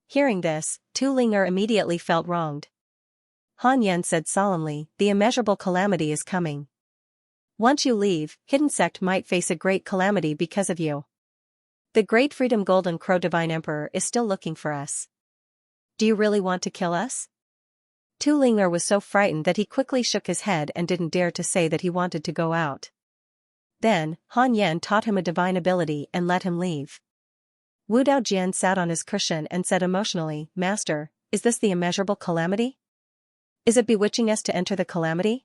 Hearing this, Tu Linger immediately felt wronged. Han Yen said solemnly, the immeasurable calamity is coming. Once you leave, Hidden Sect might face a great calamity because of you. The Great Freedom Golden Crow Divine Emperor is still looking for us. Do you really want to kill us? Tu Linger was so frightened that he quickly shook his head and didn't dare to say that he wanted to go out. Then, Han Yen taught him a divine ability and let him leave. Wu Daojian sat on his cushion and said emotionally, Master, is this the immeasurable calamity? Is it bewitching us to enter the calamity?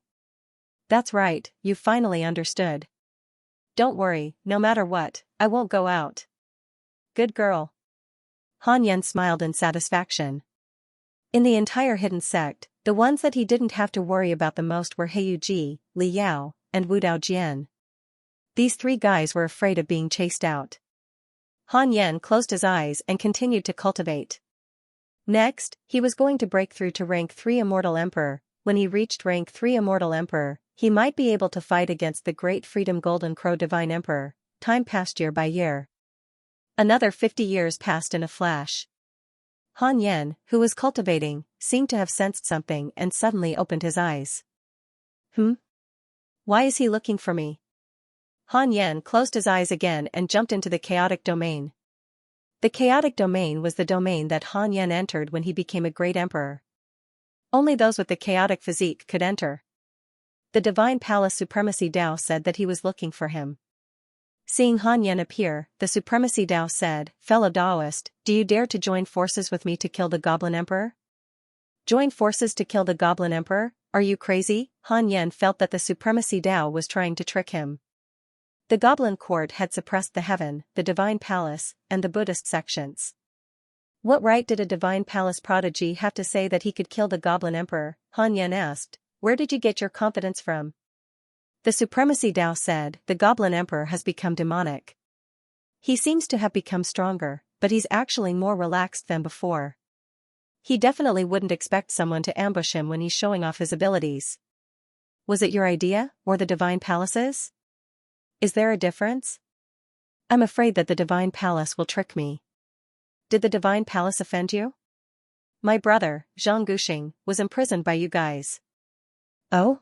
That's right, you finally understood. Don't worry, no matter what, I won't go out. Good girl. Han Yen smiled in satisfaction. In the entire Hidden Sect, the ones that he didn't have to worry about the most were Heiyuji, Li Yao, and Wu Daojian. These three guys were afraid of being chased out. Han Yen closed his eyes and continued to cultivate. Next, he was going to break through to rank 3 Immortal Emperor. When he reached rank 3 Immortal Emperor, he might be able to fight against the Great Freedom Golden Crow Divine Emperor. Time passed year by year. Another 50 years passed in a flash. Han Yen, who was cultivating, seemed to have sensed something and suddenly opened his eyes. Why is he looking for me? Han Yen closed his eyes again and jumped into the chaotic domain. The chaotic domain was the domain that Han Yen entered when he became a great emperor. Only those with the chaotic physique could enter. The Divine Palace Supremacy Dao said that he was looking for him. Seeing Han Yen appear, the Supremacy Dao said, Fellow Daoist, do you dare to join forces with me to kill the Goblin Emperor? Join forces to kill the Goblin Emperor? Are you crazy? Han Yen felt that the Supremacy Dao was trying to trick him. The Goblin Court had suppressed the Heaven, the Divine Palace, and the Buddhist sections. What right did a Divine Palace prodigy have to say that he could kill the Goblin Emperor? Han Yen asked, where did you get your confidence from? The Supremacy Dao said, the Goblin Emperor has become demonic. He seems to have become stronger, but he's actually more relaxed than before. He definitely wouldn't expect someone to ambush him when he's showing off his abilities. Was it your idea, or the Divine Palace's? Is there a difference? I'm afraid that the Divine Palace will trick me. Did the Divine Palace offend you? My brother, Zhang Guxing, was imprisoned by you guys. Oh?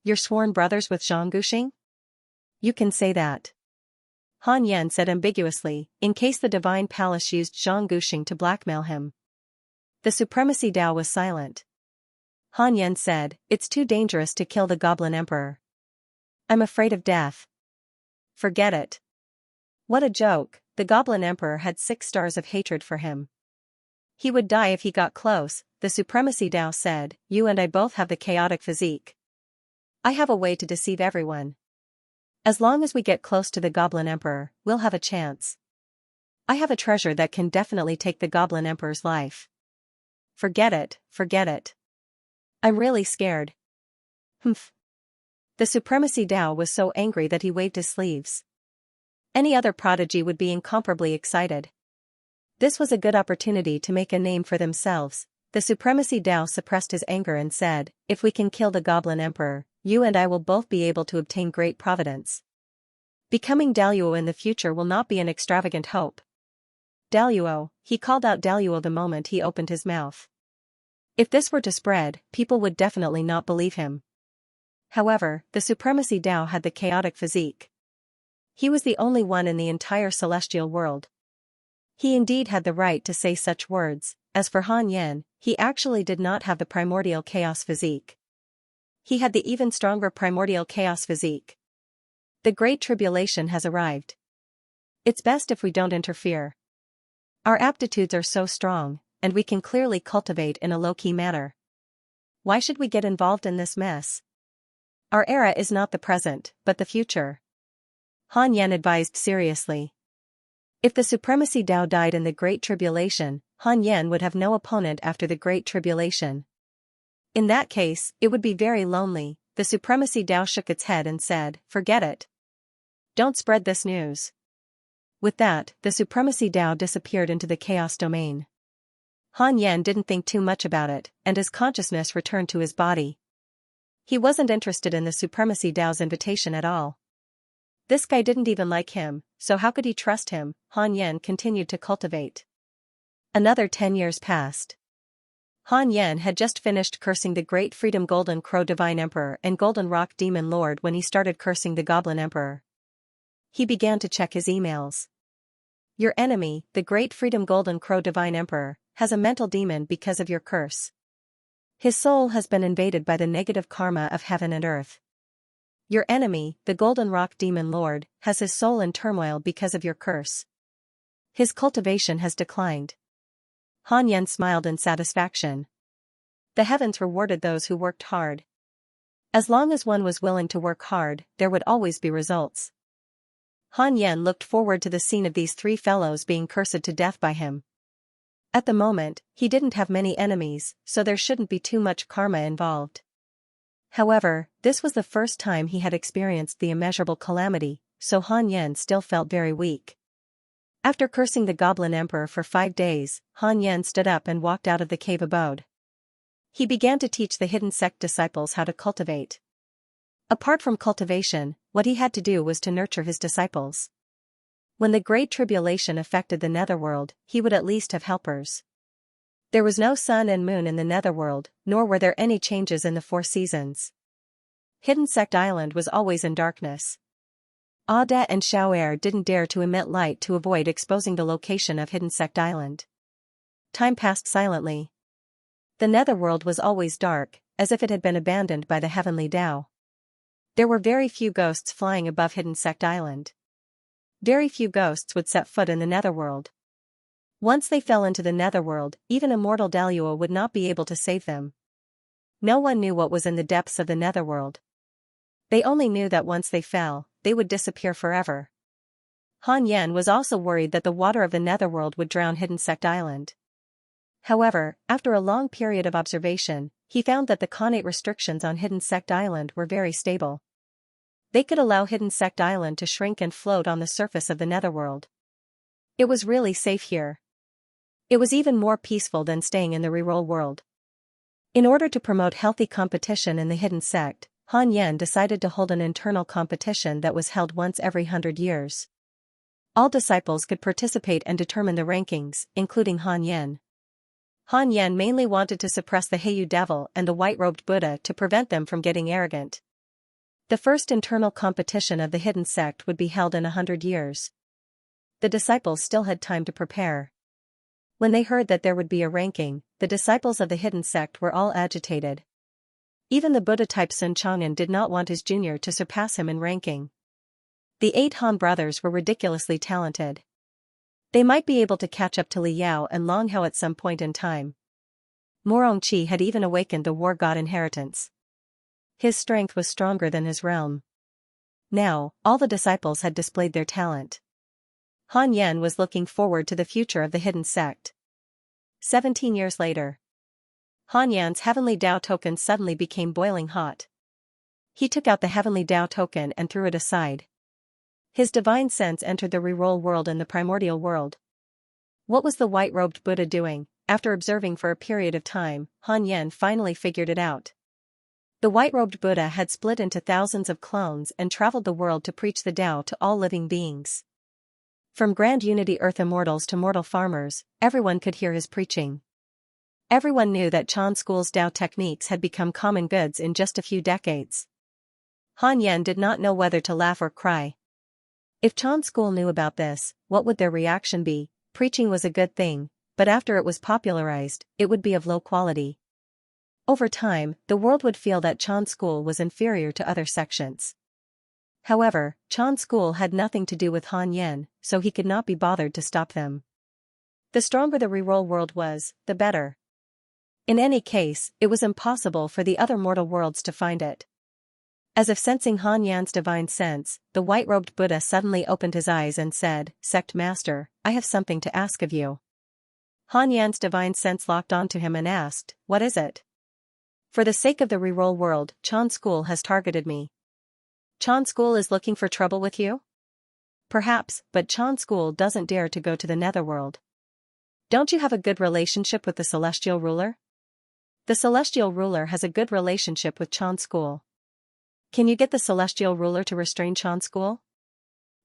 You're sworn brothers with Zhang Guxing? You can say that. Han Yen said ambiguously, in case the Divine Palace used Zhang Guxing to blackmail him. The Supremacy Dao was silent. Han Yen said, it's too dangerous to kill the Goblin Emperor. I'm afraid of death. Forget it. What a joke, the Goblin Emperor had 6 stars of hatred for him. He would die if he got close, the Supremacy Dao said, you and I both have the chaotic physique. I have a way to deceive everyone. As long as we get close to the Goblin Emperor, we'll have a chance. I have a treasure that can definitely take the Goblin Emperor's life. Forget it, forget it. I'm really scared. Humph. The Supremacy Dao was so angry that he waved his sleeves. Any other prodigy would be incomparably excited. This was a good opportunity to make a name for themselves. The Supremacy Dao suppressed his anger and said, if we can kill the Goblin Emperor, you and I will both be able to obtain great providence. Becoming Daluo in the future will not be an extravagant hope. Daluo, he called out Daluo the moment he opened his mouth. If this were to spread, people would definitely not believe him. However, the Supremacy Dao had the chaotic physique. He was the only one in the entire celestial world. He indeed had the right to say such words. As for Han Yen, he actually did not have the primordial chaos physique. He had the even stronger primordial chaos physique. The Great Tribulation has arrived. It's best if we don't interfere. Our aptitudes are so strong, and we can clearly cultivate in a low-key manner. Why should we get involved in this mess? Our era is not the present, but the future. Han Yan advised seriously. If the Supremacy Dao died in the Great Tribulation, Han Yan would have no opponent after the Great Tribulation. In that case, it would be very lonely. The Supremacy Dao shook its head and said, "Forget it. Don't spread this news." With that, the Supremacy Dao disappeared into the chaos domain. Han Yan didn't think too much about it, and his consciousness returned to his body. He wasn't interested in the Supremacy Dao's invitation at all. This guy didn't even like him, so how could he trust him? Han Yan continued to cultivate. Another 10 years passed. Han Yan had just finished cursing the Great Freedom Golden Crow Divine Emperor and Golden Rock Demon Lord when he started cursing the Goblin Emperor. He began to check his emails. Your enemy, the Great Freedom Golden Crow Divine Emperor, has a mental demon because of your curse. His soul has been invaded by the negative karma of heaven and earth. Your enemy, the Golden Rock Demon Lord, has his soul in turmoil because of your curse. His cultivation has declined. Han Yan smiled in satisfaction. The heavens rewarded those who worked hard. As long as one was willing to work hard, there would always be results. Han Yan looked forward to the scene of these three fellows being cursed to death by him. At the moment, he didn't have many enemies, so there shouldn't be too much karma involved. However, this was the first time he had experienced the immeasurable calamity, so Han Yan still felt very weak. After cursing the Goblin Emperor for 5 days, Han Yan stood up and walked out of the cave abode. He began to teach the hidden sect disciples how to cultivate. Apart from cultivation, what he had to do was to nurture his disciples. When the Great Tribulation affected the netherworld, he would at least have helpers. There was no sun and moon in the netherworld, nor were there any changes in the 4 seasons. Hidden Sect Island was always in darkness. Ada and Xiaoer didn't dare to emit light to avoid exposing the location of Hidden Sect Island. Time passed silently. The netherworld was always dark, as if it had been abandoned by the heavenly Tao. There were very few ghosts flying above Hidden Sect Island. Very few ghosts would set foot in the netherworld. Once they fell into the netherworld, even immortal Dalua would not be able to save them. No one knew what was in the depths of the netherworld. They only knew that once they fell, they would disappear forever. Han Yan was also worried that the water of the netherworld would drown Hidden Sect Island. However, after a long period of observation, he found that the Khanate restrictions on Hidden Sect Island were very stable. They could allow Hidden Sect Island to shrink and float on the surface of the netherworld. It was really safe here. It was even more peaceful than staying in the reroll world. In order to promote healthy competition in the Hidden Sect, Han Yan decided to hold an internal competition that was held once every 100 years. All disciples could participate and determine the rankings, including Han Yan. Han Yan mainly wanted to suppress the Heiyu Devil and the White-Robed Buddha to prevent them from getting arrogant. The first internal competition of the Hidden Sect would be held in 100 years. The disciples still had time to prepare. When they heard that there would be a ranking, the disciples of the Hidden Sect were all agitated. Even the Buddha-type Sun Chang'an did not want his junior to surpass him in ranking. The 8 Han brothers were ridiculously talented. They might be able to catch up to Li Yao and Long Hao at some point in time. Morong Qi had even awakened the war god inheritance. His strength was stronger than his realm. Now, all the disciples had displayed their talent. Han Yan was looking forward to the future of the Hidden Sect. 17 years later. Han Yan's Heavenly Dao token suddenly became boiling hot. He took out the Heavenly Dao token and threw it aside. His divine sense entered the reroll world and the primordial world. What was the White-Robed Buddha doing? After observing for a period of time, Han Yan finally figured it out. The White-Robed Buddha had split into thousands of clones and traveled the world to preach the Tao to all living beings. From Grand Unity Earth immortals to mortal farmers, everyone could hear his preaching. Everyone knew that Chan School's Tao techniques had become common goods in just a few decades. Han Yan did not know whether to laugh or cry. If Chan School knew about this, what would their reaction be? Preaching was a good thing, but after it was popularized, it would be of low quality. Over time, the world would feel that Chan School was inferior to other sections. However, Chan School had nothing to do with Han Yan, so he could not be bothered to stop them. The stronger the reroll world was, the better. In any case, it was impossible for the other mortal worlds to find it. As if sensing Han Yan's divine sense, the white-robed Buddha suddenly opened his eyes and said, "Sect Master, I have something to ask of you." Han Yan's divine sense locked onto him and asked, "What is it?" "For the sake of the reroll world, Chan School has targeted me." "Chan School is looking for trouble with you?" "Perhaps, but Chan School doesn't dare to go to the netherworld." "Don't you have a good relationship with the celestial ruler?" "The celestial ruler has a good relationship with Chan School." "Can you get the celestial ruler to restrain Chan School?"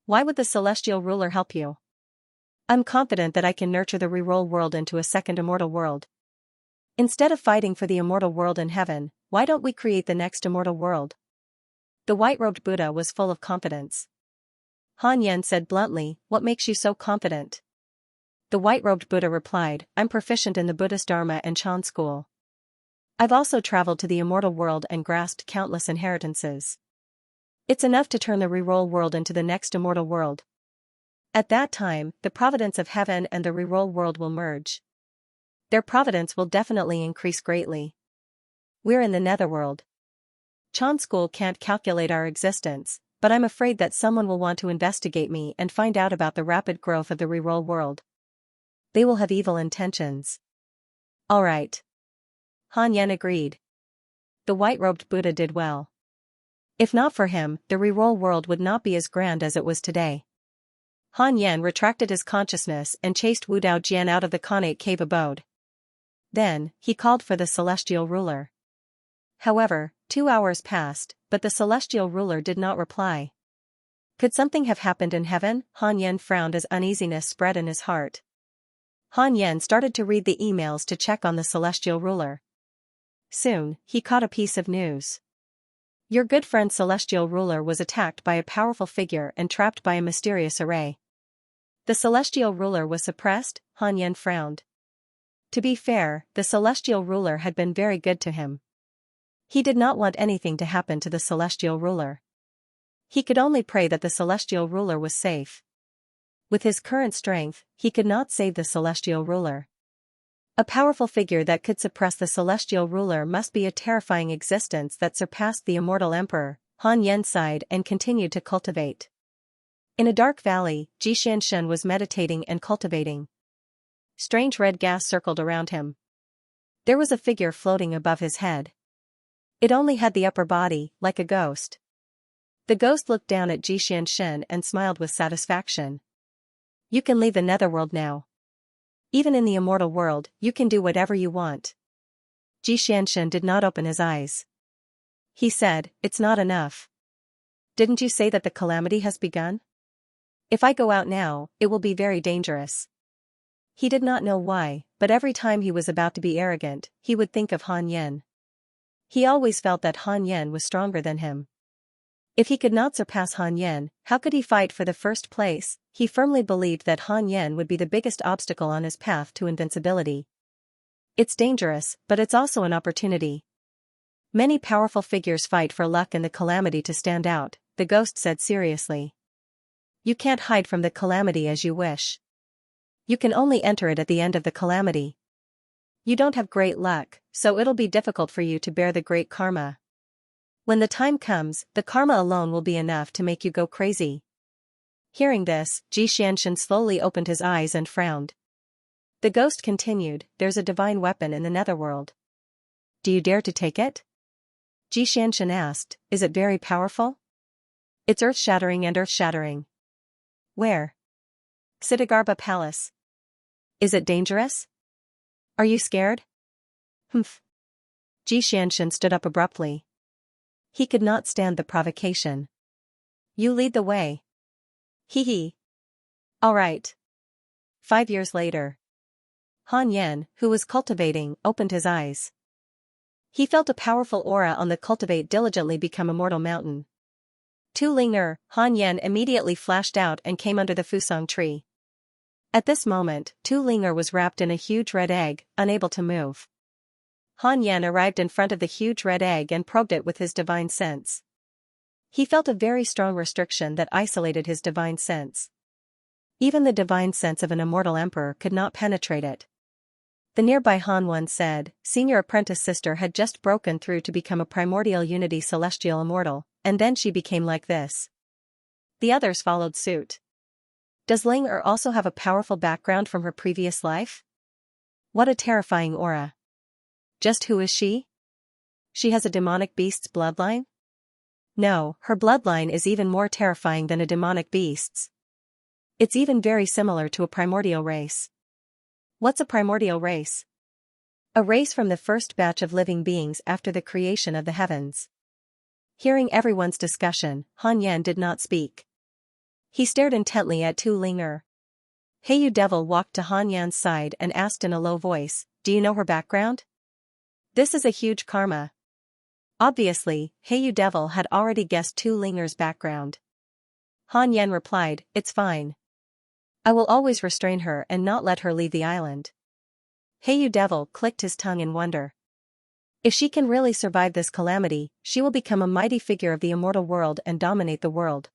"Why would the celestial ruler help you?" "I'm confident that I can nurture the reroll world into a second immortal world." "Instead of fighting for the immortal world in heaven, why don't we create the next immortal world?" The white-robed Buddha was full of confidence. Han Yan said bluntly, "What makes you so confident?" The white-robed Buddha replied, "I'm proficient in the Buddhist Dharma and Chan School. I've also traveled to the immortal world and grasped countless inheritances. It's enough to turn the reroll world into the next immortal world. At that time, the providence of heaven and the reroll world will merge. Their providence will definitely increase greatly. We're in the netherworld. Chan School can't calculate our existence, but I'm afraid that someone will want to investigate me and find out about the rapid growth of the reroll world. They will have evil intentions." "All right." Han Yan agreed. The white-robed Buddha did well. If not for him, the reroll world would not be as grand as it was today. Han Yan retracted his consciousness and chased Wu Dao Jian out of the Khanate cave abode. Then, he called for the celestial ruler. However, 2 hours passed, but the celestial ruler did not reply. Could something have happened in heaven? Han Yan frowned as uneasiness spread in his heart. Han Yan started to read the emails to check on the celestial ruler. Soon, he caught a piece of news. "Your good friend celestial ruler was attacked by a powerful figure and trapped by a mysterious array." The celestial ruler was suppressed? Han Yan frowned. To be fair, the celestial ruler had been very good to him. He did not want anything to happen to the celestial ruler. He could only pray that the celestial ruler was safe. With his current strength, he could not save the celestial ruler. A powerful figure that could suppress the celestial ruler must be a terrifying existence that surpassed the immortal emperor. Han Yan sighed and continued to cultivate. In a dark valley, Xianxia was meditating and cultivating. Strange red gas circled around him. There was a figure floating above his head. It only had the upper body, like a ghost. The ghost looked down at Xianxia and smiled with satisfaction. "You can leave the netherworld now. Even in the immortal world, you can do whatever you want." Xianxia did not open his eyes. He said, "It's not enough. Didn't you say that the calamity has begun? If I go out now, it will be very dangerous." He did not know why, but every time he was about to be arrogant, he would think of Han Yan. He always felt that Han Yan was stronger than him. If he could not surpass Han Yan, how could he fight for the first place? He firmly believed that Han Yan would be the biggest obstacle on his path to invincibility. It's dangerous, but it's also an opportunity. Many powerful figures fight for luck and the calamity to stand out, the ghost said seriously. You can't hide from the calamity as you wish. You can only enter it at the end of the calamity. You don't have great luck, so it'll be difficult for you to bear the great karma. When the time comes, the karma alone will be enough to make you go crazy. Hearing this, Xianxia slowly opened his eyes and frowned. The ghost continued, "There's a divine weapon in the netherworld. Do you dare to take it?" Xianxia asked, "Is it very powerful?" "It's earth-shattering and earth-shattering." "Where?" "Siddhagarbha Palace." "Is it dangerous?" "Are you scared?" "Humph." Xianxia stood up abruptly. He could not stand the provocation. "You lead the way." "Hee hee. All right." 5 years later. Han Yan, who was cultivating, opened his eyes. He felt a powerful aura on the Cultivate diligently become immortal mountain. Tu Ling'er, Han Yan immediately flashed out and came under the Fusang tree. At this moment, Tu Ling'er was wrapped in a huge red egg, unable to move. Han Yan arrived in front of the huge red egg and probed it with his divine sense. He felt a very strong restriction that isolated his divine sense. Even the divine sense of an immortal emperor could not penetrate it. The nearby Han once said, senior apprentice sister had just broken through to become a primordial unity celestial immortal, and then she became like this. The others followed suit. Does Ling Er also have a powerful background from her previous life? What a terrifying aura. Just who is she? She has a demonic beast's bloodline? No, her bloodline is even more terrifying than a demonic beast's. It's even very similar to a primordial race. What's a primordial race? A race from the first batch of living beings after the creation of the heavens. Hearing everyone's discussion, Han Yan did not speak. He stared intently at Tu Ling Er. Heyu Devil walked to Han Yan's side and asked in a low voice, do you know her background? This is a huge karma. Obviously, Heyu Devil had already guessed Tu Ling Er's background. Han Yan replied, it's fine. I will always restrain her and not let her leave the island. Heyu Devil clicked his tongue in wonder. If she can really survive this calamity, she will become a mighty figure of the immortal world and dominate the world.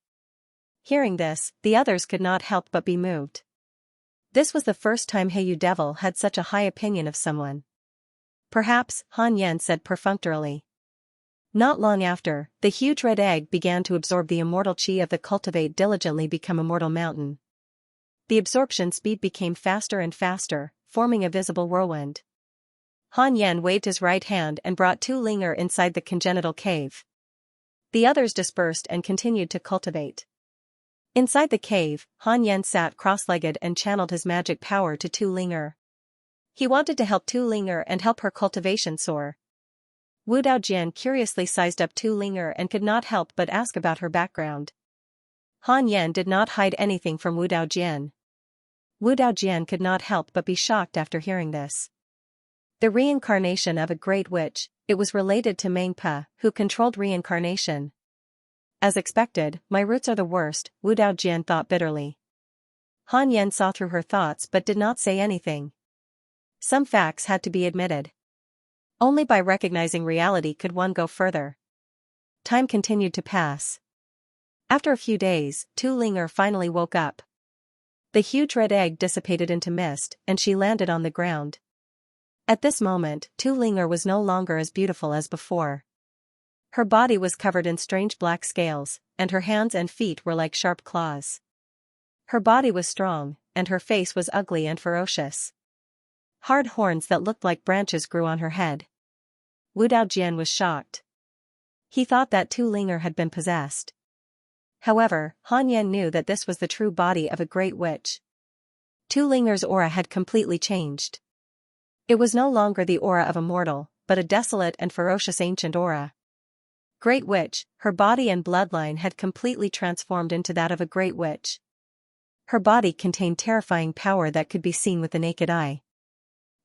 Hearing this, the others could not help but be moved. This was the first time Heyu Devil had such a high opinion of someone. Perhaps, Han Yan said perfunctorily. Not long after, the huge red egg began to absorb the immortal chi of the Cultivate diligently become immortal mountain. The absorption speed became faster and faster, forming a visible whirlwind. Han Yan waved his right hand and brought Tu Ling Er inside the congenital cave. The others dispersed and continued to cultivate. Inside the cave, Han Yan sat cross-legged and channeled his magic power to Tu Ling Er. He wanted to help Tu Ling Er and help her cultivation soar. Wu Daojian curiously sized up Tu Ling Er and could not help but ask about her background. Han Yan did not hide anything from Wu Daojian. Wu Daojian could not help but be shocked after hearing this. The reincarnation of a great witch, it was related to Mengpa, who controlled reincarnation. As expected, my roots are the worst, Wu Daojian thought bitterly. Han Yan saw through her thoughts but did not say anything. Some facts had to be admitted. Only by recognizing reality could one go further. Time continued to pass. After a few days, Tu Ling Er finally woke up. The huge red egg dissipated into mist, and she landed on the ground. At this moment, Tu Ling Er was no longer as beautiful as before. Her body was covered in strange black scales, and her hands and feet were like sharp claws. Her body was strong, and her face was ugly and ferocious. Hard horns that looked like branches grew on her head. Wu Daojian was shocked. He thought that Tu Ling Er had been possessed. However, Han Yan knew that this was the true body of a great witch. Tu Ling Er's aura had completely changed. It was no longer the aura of a mortal, but a desolate and ferocious ancient aura. Great witch, her body and bloodline had completely transformed into that of a great witch. Her body contained terrifying power that could be seen with the naked eye.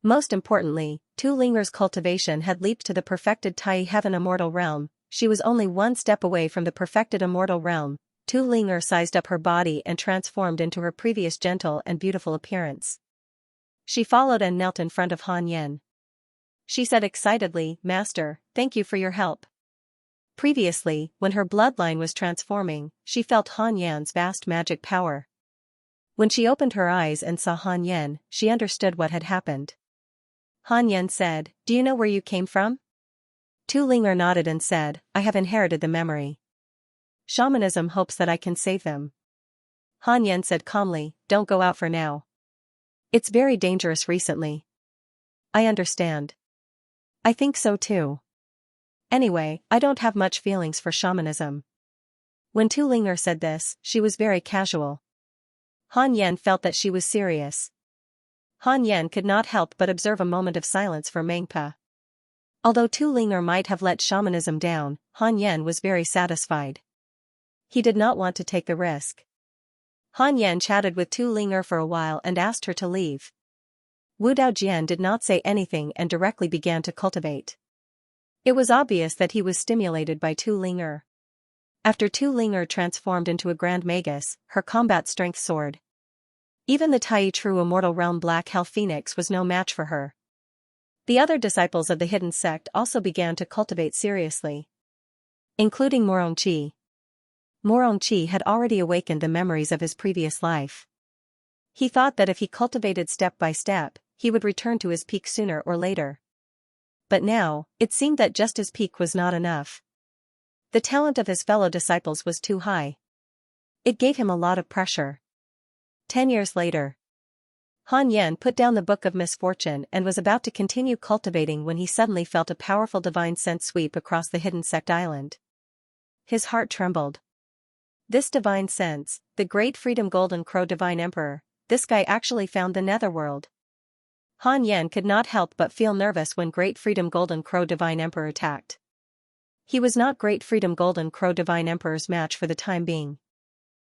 Most importantly, Tu Ling Er's cultivation had leaped to the perfected Tai Heaven immortal realm. She was only one step away from the perfected immortal realm. Tu Ling Er sized up her body and transformed into her previous gentle and beautiful appearance. She followed and knelt in front of Han Yan. She said excitedly, Master, thank you for your help. Previously, when her bloodline was transforming, she felt Han Yan's vast magic power. When she opened her eyes and saw Han Yan, she understood what had happened. Han Yan said, do you know where you came from? Tu Ling Er nodded and said, I have inherited the memory. Shamanism hopes that I can save them. Han Yan said calmly, don't go out for now. It's very dangerous recently. I understand. I think so too. Anyway, I don't have much feelings for shamanism. When Tu Ling Er said this, she was very casual. Han Yan felt that she was serious. Han Yan could not help but observe a moment of silence for Mengpa. Although Tu Ling Er might have let shamanism down, Han Yan was very satisfied. He did not want to take the risk. Han Yan chatted with Tu Ling Er for a while and asked her to leave. Wu Daojian did not say anything and directly began to cultivate. It was obvious that he was stimulated by Tu Ling Er. After Tu Ling Er transformed into a grand magus, her combat strength soared. Even the Tai True Immortal Realm Black Hell Phoenix was no match for her. The other disciples of the hidden sect also began to cultivate seriously, including Morongqi. Morongqi had already awakened the memories of his previous life. He thought that if he cultivated step by step, he would return to his peak sooner or later. But now, it seemed that just his peak was not enough. The talent of his fellow disciples was too high. It gave him a lot of pressure. 10 years later. Han Yan put down the Book of Misfortune and was about to continue cultivating when he suddenly felt a powerful divine sense sweep across the hidden sect island. His heart trembled. This divine sense, the Great Freedom Golden Crow Divine Emperor, this guy actually found the netherworld. Han Yan could not help but feel nervous when Great Freedom Golden Crow Divine Emperor attacked. He was not Great Freedom Golden Crow Divine Emperor's match for the time being.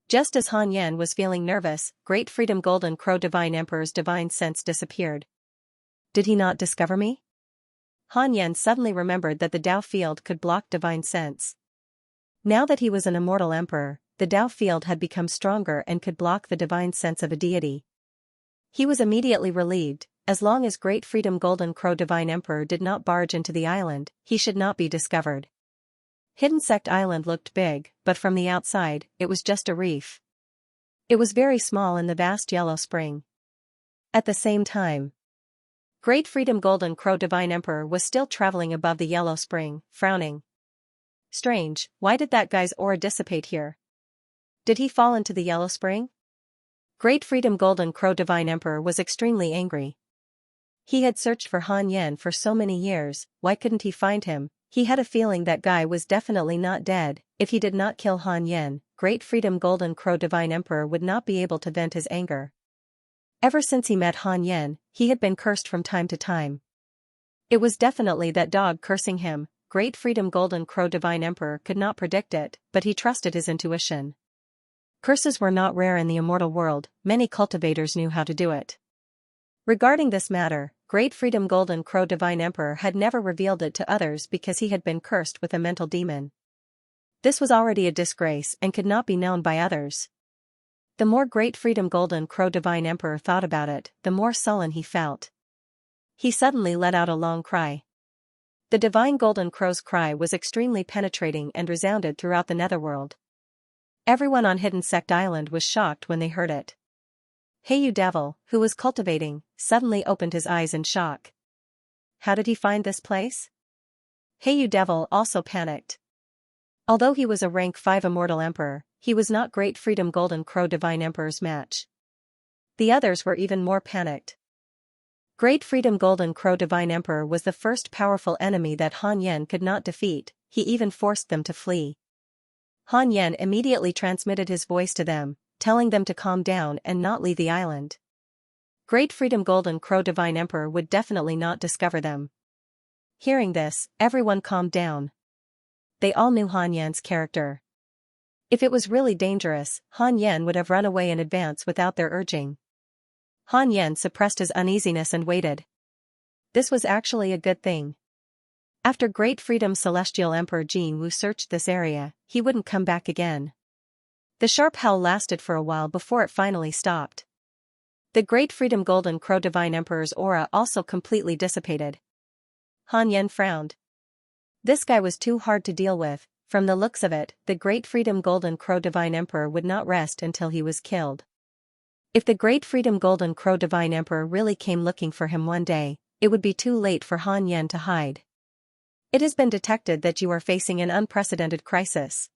Just as Han Yan was feeling nervous, Great Freedom Golden Crow Divine Emperor's divine sense disappeared. Did he not discover me? Han Yan suddenly remembered that the Dao field could block divine sense. Now that he was an immortal emperor, the Dao field had become stronger and could block the divine sense of a deity. He was immediately relieved. As long as Great Freedom Golden Crow Divine Emperor did not barge into the island, he should not be discovered. Hidden Sect Island looked big, but from the outside, it was just a reef. It was very small in the vast yellow spring. At the same time, Great Freedom Golden Crow Divine Emperor was still traveling above the yellow spring, frowning. Strange, why did that guy's aura dissipate here? Did he fall into the yellow spring? Great Freedom Golden Crow Divine Emperor was extremely angry. He had searched for Han Yan for so many years, why couldn't he find him? He had a feeling that guy was definitely not dead. If he did not kill Han Yan, Great Freedom Golden Crow Divine Emperor would not be able to vent his anger. Ever since he met Han Yan, he had been cursed from time to time. It was definitely that dog cursing him. Great Freedom Golden Crow Divine Emperor could not predict it, but he trusted his intuition. Curses were not rare in the immortal world, many cultivators knew how to do it. Regarding this matter, Great Freedom Golden Crow Divine Emperor had never revealed it to others because he had been cursed with a mental demon. This was already a disgrace and could not be known by others. The more Great Freedom Golden Crow Divine Emperor thought about it, the more sullen he felt. He suddenly let out a long cry. The Divine Golden Crow's cry was extremely penetrating and resounded throughout the netherworld. Everyone on Hidden Sect Island was shocked when they heard it. Hey you devil, who was cultivating, suddenly opened his eyes in shock. How did he find this place? Hey you devil also panicked. Although he was a rank 5 immortal emperor, he was not Great Freedom Golden Crow Divine Emperor's match. The others were even more panicked. Great Freedom Golden Crow Divine Emperor was the first powerful enemy that Han Yan could not defeat, he even forced them to flee. Han Yan immediately transmitted his voice to them, telling them to calm down and not leave the island. Great Freedom Golden Crow Divine Emperor would definitely not discover them. Hearing this, everyone calmed down. They all knew Han Yan's character. If it was really dangerous, Han Yan would have run away in advance without their urging. Han Yan suppressed his uneasiness and waited. This was actually a good thing. After Great Freedom Celestial Emperor Jin Wu searched this area, he wouldn't come back again. The sharp howl lasted for a while before it finally stopped. The Great Freedom Golden Crow Divine Emperor's aura also completely dissipated. Han Yan frowned. This guy was too hard to deal with. From the looks of it, the Great Freedom Golden Crow Divine Emperor would not rest until he was killed. If the Great Freedom Golden Crow Divine Emperor really came looking for him one day, it would be too late for Han Yan to hide. It has been detected that you are facing an unprecedented crisis.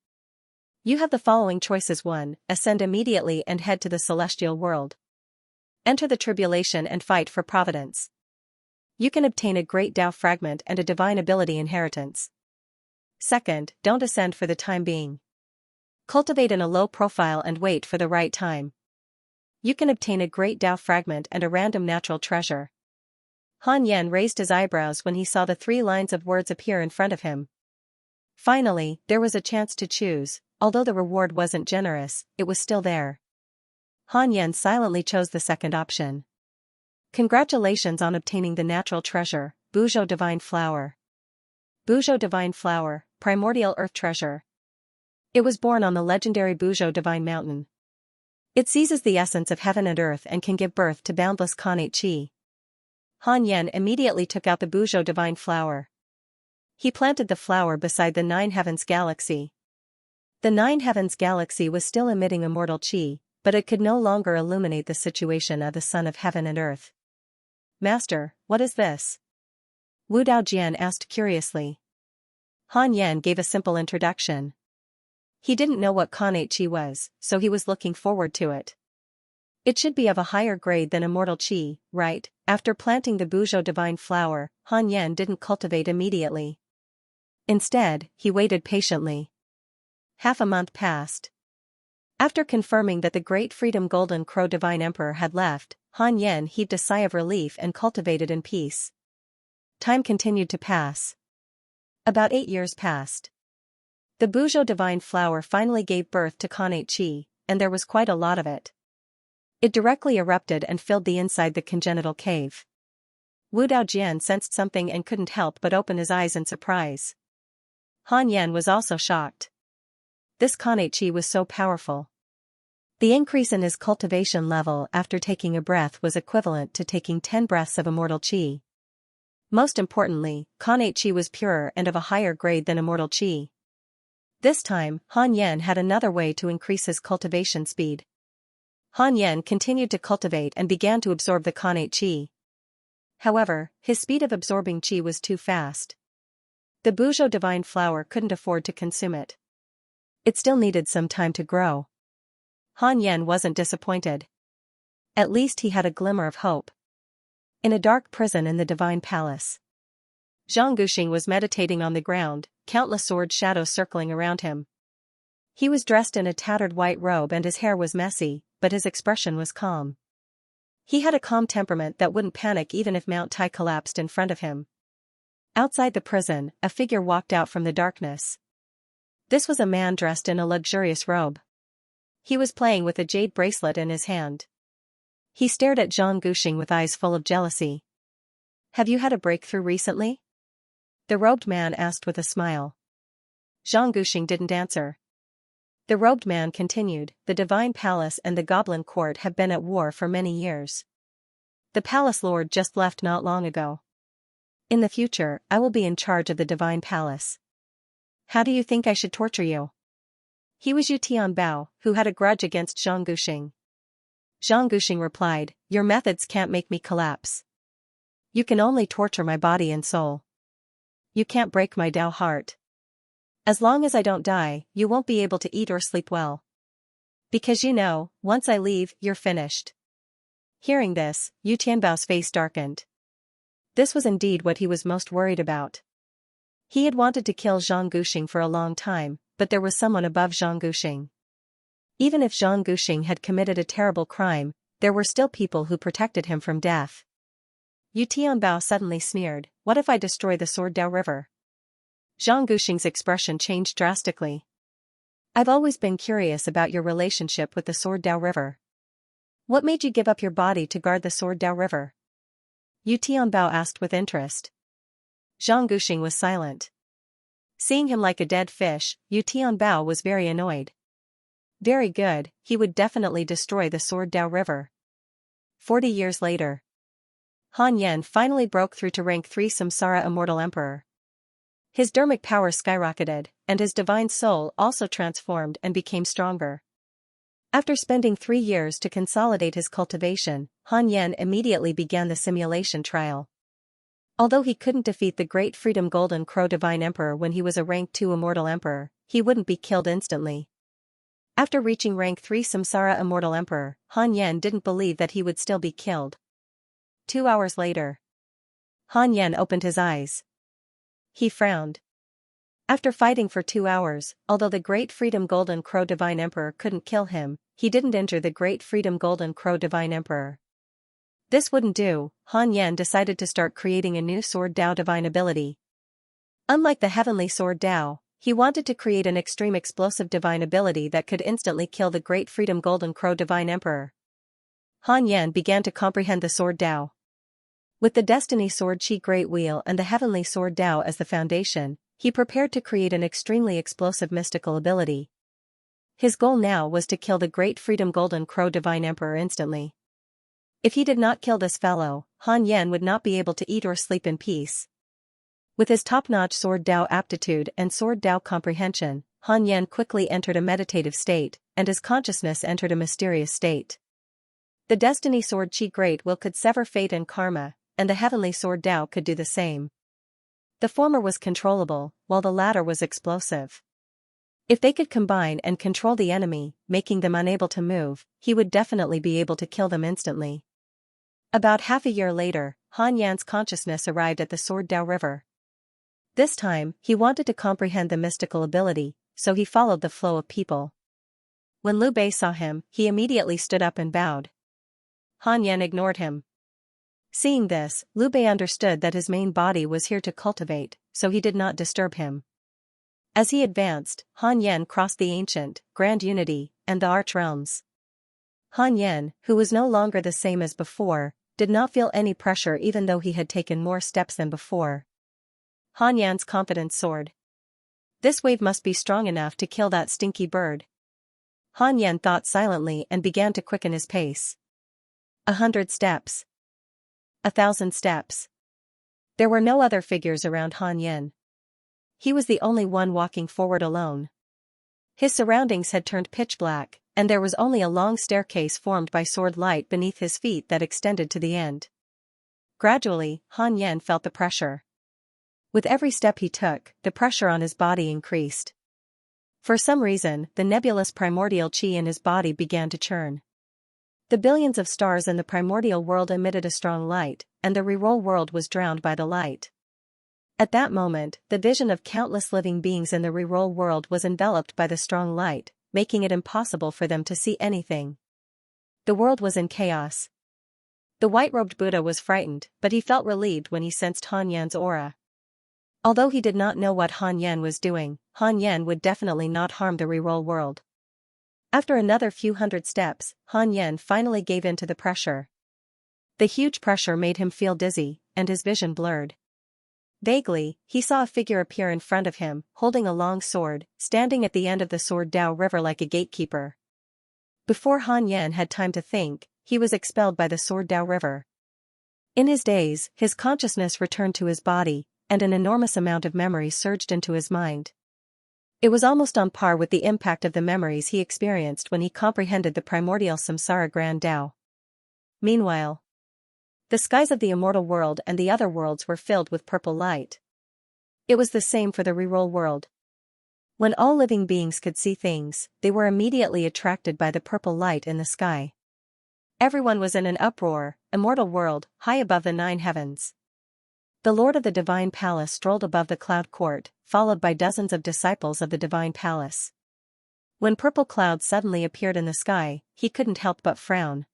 You have the following choices. 1. Ascend immediately and head to the celestial world. Enter the tribulation and fight for Providence. You can obtain a great Dao fragment and a divine ability inheritance. 2nd, don't ascend for the time being. Cultivate in a low profile and wait for the right time. You can obtain a great Dao fragment and a random natural treasure. Han Yan raised his eyebrows when he saw the 3 lines of words appear in front of him. Finally, there was a chance to choose. Although the reward wasn't generous, it was still there. Han Yan silently chose the second option. Congratulations on obtaining the natural treasure, Buzhou Divine Flower. Buzhou Divine Flower, primordial earth treasure. It was born on the legendary Buzhou Divine Mountain. It seizes the essence of heaven and earth and can give birth to boundless Khanate Qi. Han Yan immediately took out the Buzhou Divine Flower. He planted the flower beside the 9 Heavens Galaxy. The 9 Heavens Galaxy was still emitting immortal Qi, but it could no longer illuminate the situation of the Son of Heaven and Earth. Master, what is this? Wu Daojian asked curiously. Han Yan gave a simple introduction. He didn't know what Kanate Qi was, so he was looking forward to it. It should be of a higher grade than immortal Qi, right? After planting the Buzhou divine flower, Han Yan didn't cultivate immediately. Instead, he waited patiently. Half a month passed. After confirming that the Great Freedom Golden Crow Divine Emperor had left, Han Yan heaved a sigh of relief and cultivated in peace. Time continued to pass. About 8 years passed. The Buzhou divine flower finally gave birth to Kanate Qi, and there was quite a lot of it. It directly erupted and filled the inside the congenital cave. Wu Daojian sensed something and couldn't help but open his eyes in surprise. Han Yan was also shocked. This Kanate Qi was so powerful. The increase in his cultivation level after taking a breath was equivalent to taking 10 breaths of immortal Qi. Most importantly, Kanate Qi was purer and of a higher grade than immortal Qi. This time, Han Yan had another way to increase his cultivation speed. Han Yan continued to cultivate and began to absorb the Kanate Qi. However, his speed of absorbing Qi was too fast. The Buzhou divine flower couldn't afford to consume it. It still needed some time to grow. Han Yan wasn't disappointed. At least he had a glimmer of hope. In a dark prison in the divine palace, Zhang Guxing was meditating on the ground, countless sword shadows circling around him. He was dressed in a tattered white robe and his hair was messy, but his expression was calm. He had a calm temperament that wouldn't panic even if Mount Tai collapsed in front of him. Outside the prison, a figure walked out from the darkness. This was a man dressed in a luxurious robe. He was playing with a jade bracelet in his hand. He stared at Zhang Guxing with eyes full of jealousy. "Have you had a breakthrough recently?" the robed man asked with a smile. Zhang Guxing didn't answer. The robed man continued, "The divine palace and the goblin court have been at war for many years. The palace lord just left not long ago. In the future, I will be in charge of the divine palace. How do you think I should torture you?" He was Yu Tianbao, who had a grudge against Zhang Guxing. Zhang Guxing replied, "Your methods can't make me collapse. You can only torture my body and soul. You can't break my Dao heart. As long as I don't die, you won't be able to eat or sleep well. Because once I leave, you're finished." Hearing this, Yu Tianbao's face darkened. This was indeed what he was most worried about. He had wanted to kill Zhang Guxing for a long time, but there was someone above Zhang Guxing. Even if Zhang Guxing had committed a terrible crime, there were still people who protected him from death. Yu Tianbao suddenly sneered, "What if I destroy the Sword Dao River?" Zhang Guxing's expression changed drastically. "I've always been curious about your relationship with the Sword Dao River. What made you give up your body to guard the Sword Dao River?" Yu Tianbao asked with interest. Zhang Guxing was silent. Seeing him like a dead fish, Yu Tianbao was very annoyed. Very good, he would definitely destroy the Sword Dao River. 40 years later, Han Yan finally broke through to rank 3 Samsara Immortal Emperor. His dermic power skyrocketed, and his divine soul also transformed and became stronger. After spending 3 years to consolidate his cultivation, Han Yan immediately began the simulation trial. Although he couldn't defeat the Great Freedom Golden Crow Divine Emperor when he was a rank 2 Immortal Emperor, he wouldn't be killed instantly. After reaching rank 3 Samsara Immortal Emperor, Han Yan didn't believe that he would still be killed. 2 hours later, Han Yan opened his eyes. He frowned. After fighting for 2 hours, although the Great Freedom Golden Crow Divine Emperor couldn't kill him, he didn't injure the Great Freedom Golden Crow Divine Emperor. This wouldn't do. Han Yan decided to start creating a new Sword Dao divine ability. Unlike the Heavenly Sword Dao, he wanted to create an extreme explosive divine ability that could instantly kill the Great Freedom Golden Crow Divine Emperor. Han Yan began to comprehend the Sword Dao. With the Destiny Sword Qi Great Wheel and the Heavenly Sword Dao as the foundation, he prepared to create an extremely explosive mystical ability. His goal now was to kill the Great Freedom Golden Crow Divine Emperor instantly. If he did not kill this fellow, Han Yan would not be able to eat or sleep in peace. With his top-notch Sword Dao aptitude and Sword Dao comprehension, Han Yan quickly entered a meditative state, and his consciousness entered a mysterious state. The Destiny Sword Qi Great Will could sever fate and karma, and the heavenly sword Dao could do the same. The former was controllable, while the latter was explosive. If they could combine and control the enemy, making them unable to move, he would definitely be able to kill them instantly. About half a year later, Han Yan's consciousness arrived at the Sword Dao River. This time, he wanted to comprehend the mystical ability, so he followed the flow of people. When Liu Bei saw him, he immediately stood up and bowed. Han Yan ignored him. Seeing this, Liu Bei understood that his main body was here to cultivate, so he did not disturb him. As he advanced, Han Yan crossed the ancient, grand unity, and the arch realms. Han Yan, who was no longer the same as before, did not feel any pressure even though he had taken more steps than before. Han Yan's confidence soared. This wave must be strong enough to kill that stinky bird. Han Yan thought silently and began to quicken his pace. 100 steps. 1,000 steps. There were no other figures around Han Yan. He was the only one walking forward alone. His surroundings had turned pitch black, and there was only a long staircase formed by sword light beneath his feet that extended to the end. Gradually, Han Yan felt the pressure. With every step he took, the pressure on his body increased. For some reason, the nebulous primordial qi in his body began to churn. The billions of stars in the primordial world emitted a strong light, and the reroll world was drowned by the light. At that moment, the vision of countless living beings in the reroll world was enveloped by the strong light, making it impossible for them to see anything. The world was in chaos. The white-robed Buddha was frightened, but he felt relieved when he sensed Han Yan's aura. Although he did not know what Han Yan was doing, Han Yan would definitely not harm the reroll world. After another few hundred steps, Han Yan finally gave in to the pressure. The huge pressure made him feel dizzy, and his vision blurred. Vaguely, he saw a figure appear in front of him, holding a long sword, standing at the end of the Sword Dao River like a gatekeeper. Before Han Yan had time to think, he was expelled by the Sword Dao River. In his daze, his consciousness returned to his body, and an enormous amount of memory surged into his mind. It was almost on par with the impact of the memories he experienced when he comprehended the primordial samsara grand Dao. Meanwhile, the skies of the immortal world and the other worlds were filled with purple light. It was the same for the reroll world. When all living beings could see things, they were immediately attracted by the purple light in the sky. Everyone was in an uproar, immortal world, high above the 9 heavens. The Lord of the Divine Palace strolled above the cloud court, followed by dozens of disciples of the Divine Palace. When purple clouds suddenly appeared in the sky, he couldn't help but frown.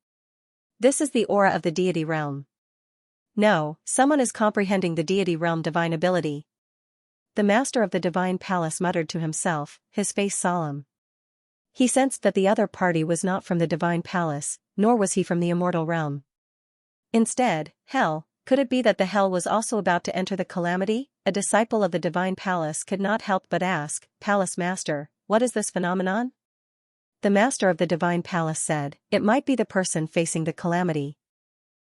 This is the aura of the deity realm. No, someone is comprehending the deity realm divine ability. The master of the Divine Palace muttered to himself, his face solemn. He sensed that the other party was not from the Divine Palace, nor was he from the immortal realm. Instead, hell. Could it be that the hell was also about to enter the calamity? A disciple of the Divine Palace could not help but ask, Palace Master, what is this phenomenon? The master of the Divine Palace said, it might be the person facing the calamity.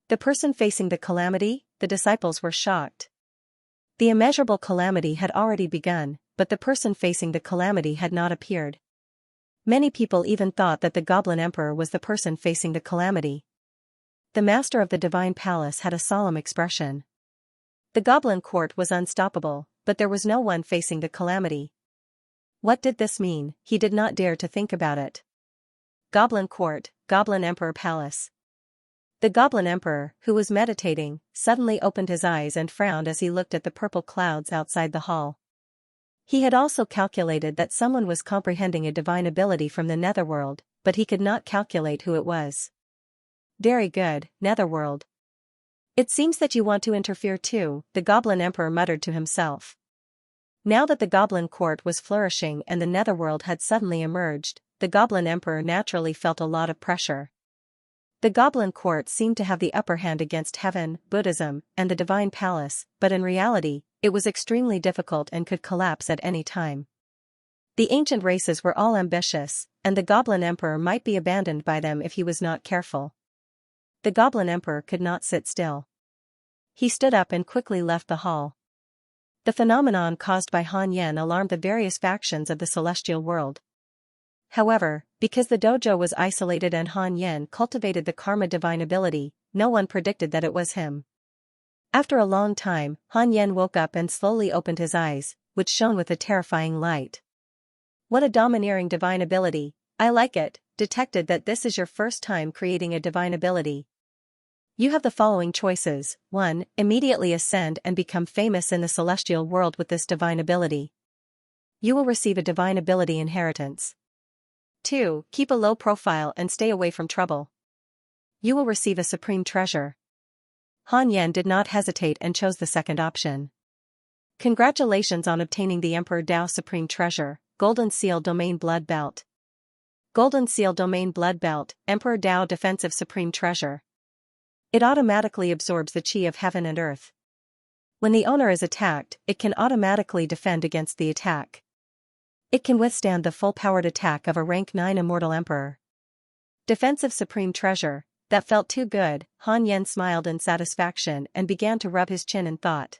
The person facing the calamity? The disciples were shocked. The immeasurable calamity had already begun, but the person facing the calamity had not appeared. Many people even thought that the Goblin Emperor was the person facing the calamity. The master of the Divine Palace had a solemn expression. The Goblin Court was unstoppable, but there was no one facing the calamity. What did this mean? He did not dare to think about it. Goblin Court, Goblin Emperor Palace. The Goblin Emperor, who was meditating, suddenly opened his eyes and frowned as he looked at the purple clouds outside the hall. He had also calculated that someone was comprehending a divine ability from the netherworld, but he could not calculate who it was. Very good, netherworld. It seems that you want to interfere too, the Goblin Emperor muttered to himself. Now that the Goblin Court was flourishing and the netherworld had suddenly emerged, the Goblin Emperor naturally felt a lot of pressure. The Goblin Court seemed to have the upper hand against heaven, Buddhism, and the Divine Palace, but in reality, it was extremely difficult and could collapse at any time. The ancient races were all ambitious, and the Goblin Emperor might be abandoned by them if he was not careful. The Goblin Emperor could not sit still. He stood up and quickly left the hall. The phenomenon caused by Han Yan alarmed the various factions of the celestial world. However, because the dojo was isolated and Han Yan cultivated the karma divine ability, no one predicted that it was him. After a long time, Han Yen woke up and slowly opened his eyes, which shone with a terrifying light. What a domineering divine ability, I like it. Detected that this is your first time creating a divine ability. You have the following choices. 1. Immediately ascend and become famous in the celestial world with this divine ability. You will receive a divine ability inheritance. 2. Keep a low profile and stay away from trouble. You will receive a supreme treasure. Han Yen did not hesitate and chose the second option. Congratulations on obtaining the Emperor Dao Supreme Treasure, Golden Seal Domain Blood Belt. Golden Seal Domain Blood Belt, Emperor Dao Defensive Supreme Treasure. It automatically absorbs the chi of heaven and earth. When the owner is attacked, it can automatically defend against the attack. It can withstand the full-powered attack of a rank 9 immortal emperor. Defensive Supreme Treasure. That felt too good. Han Yen smiled in satisfaction and began to rub his chin in thought.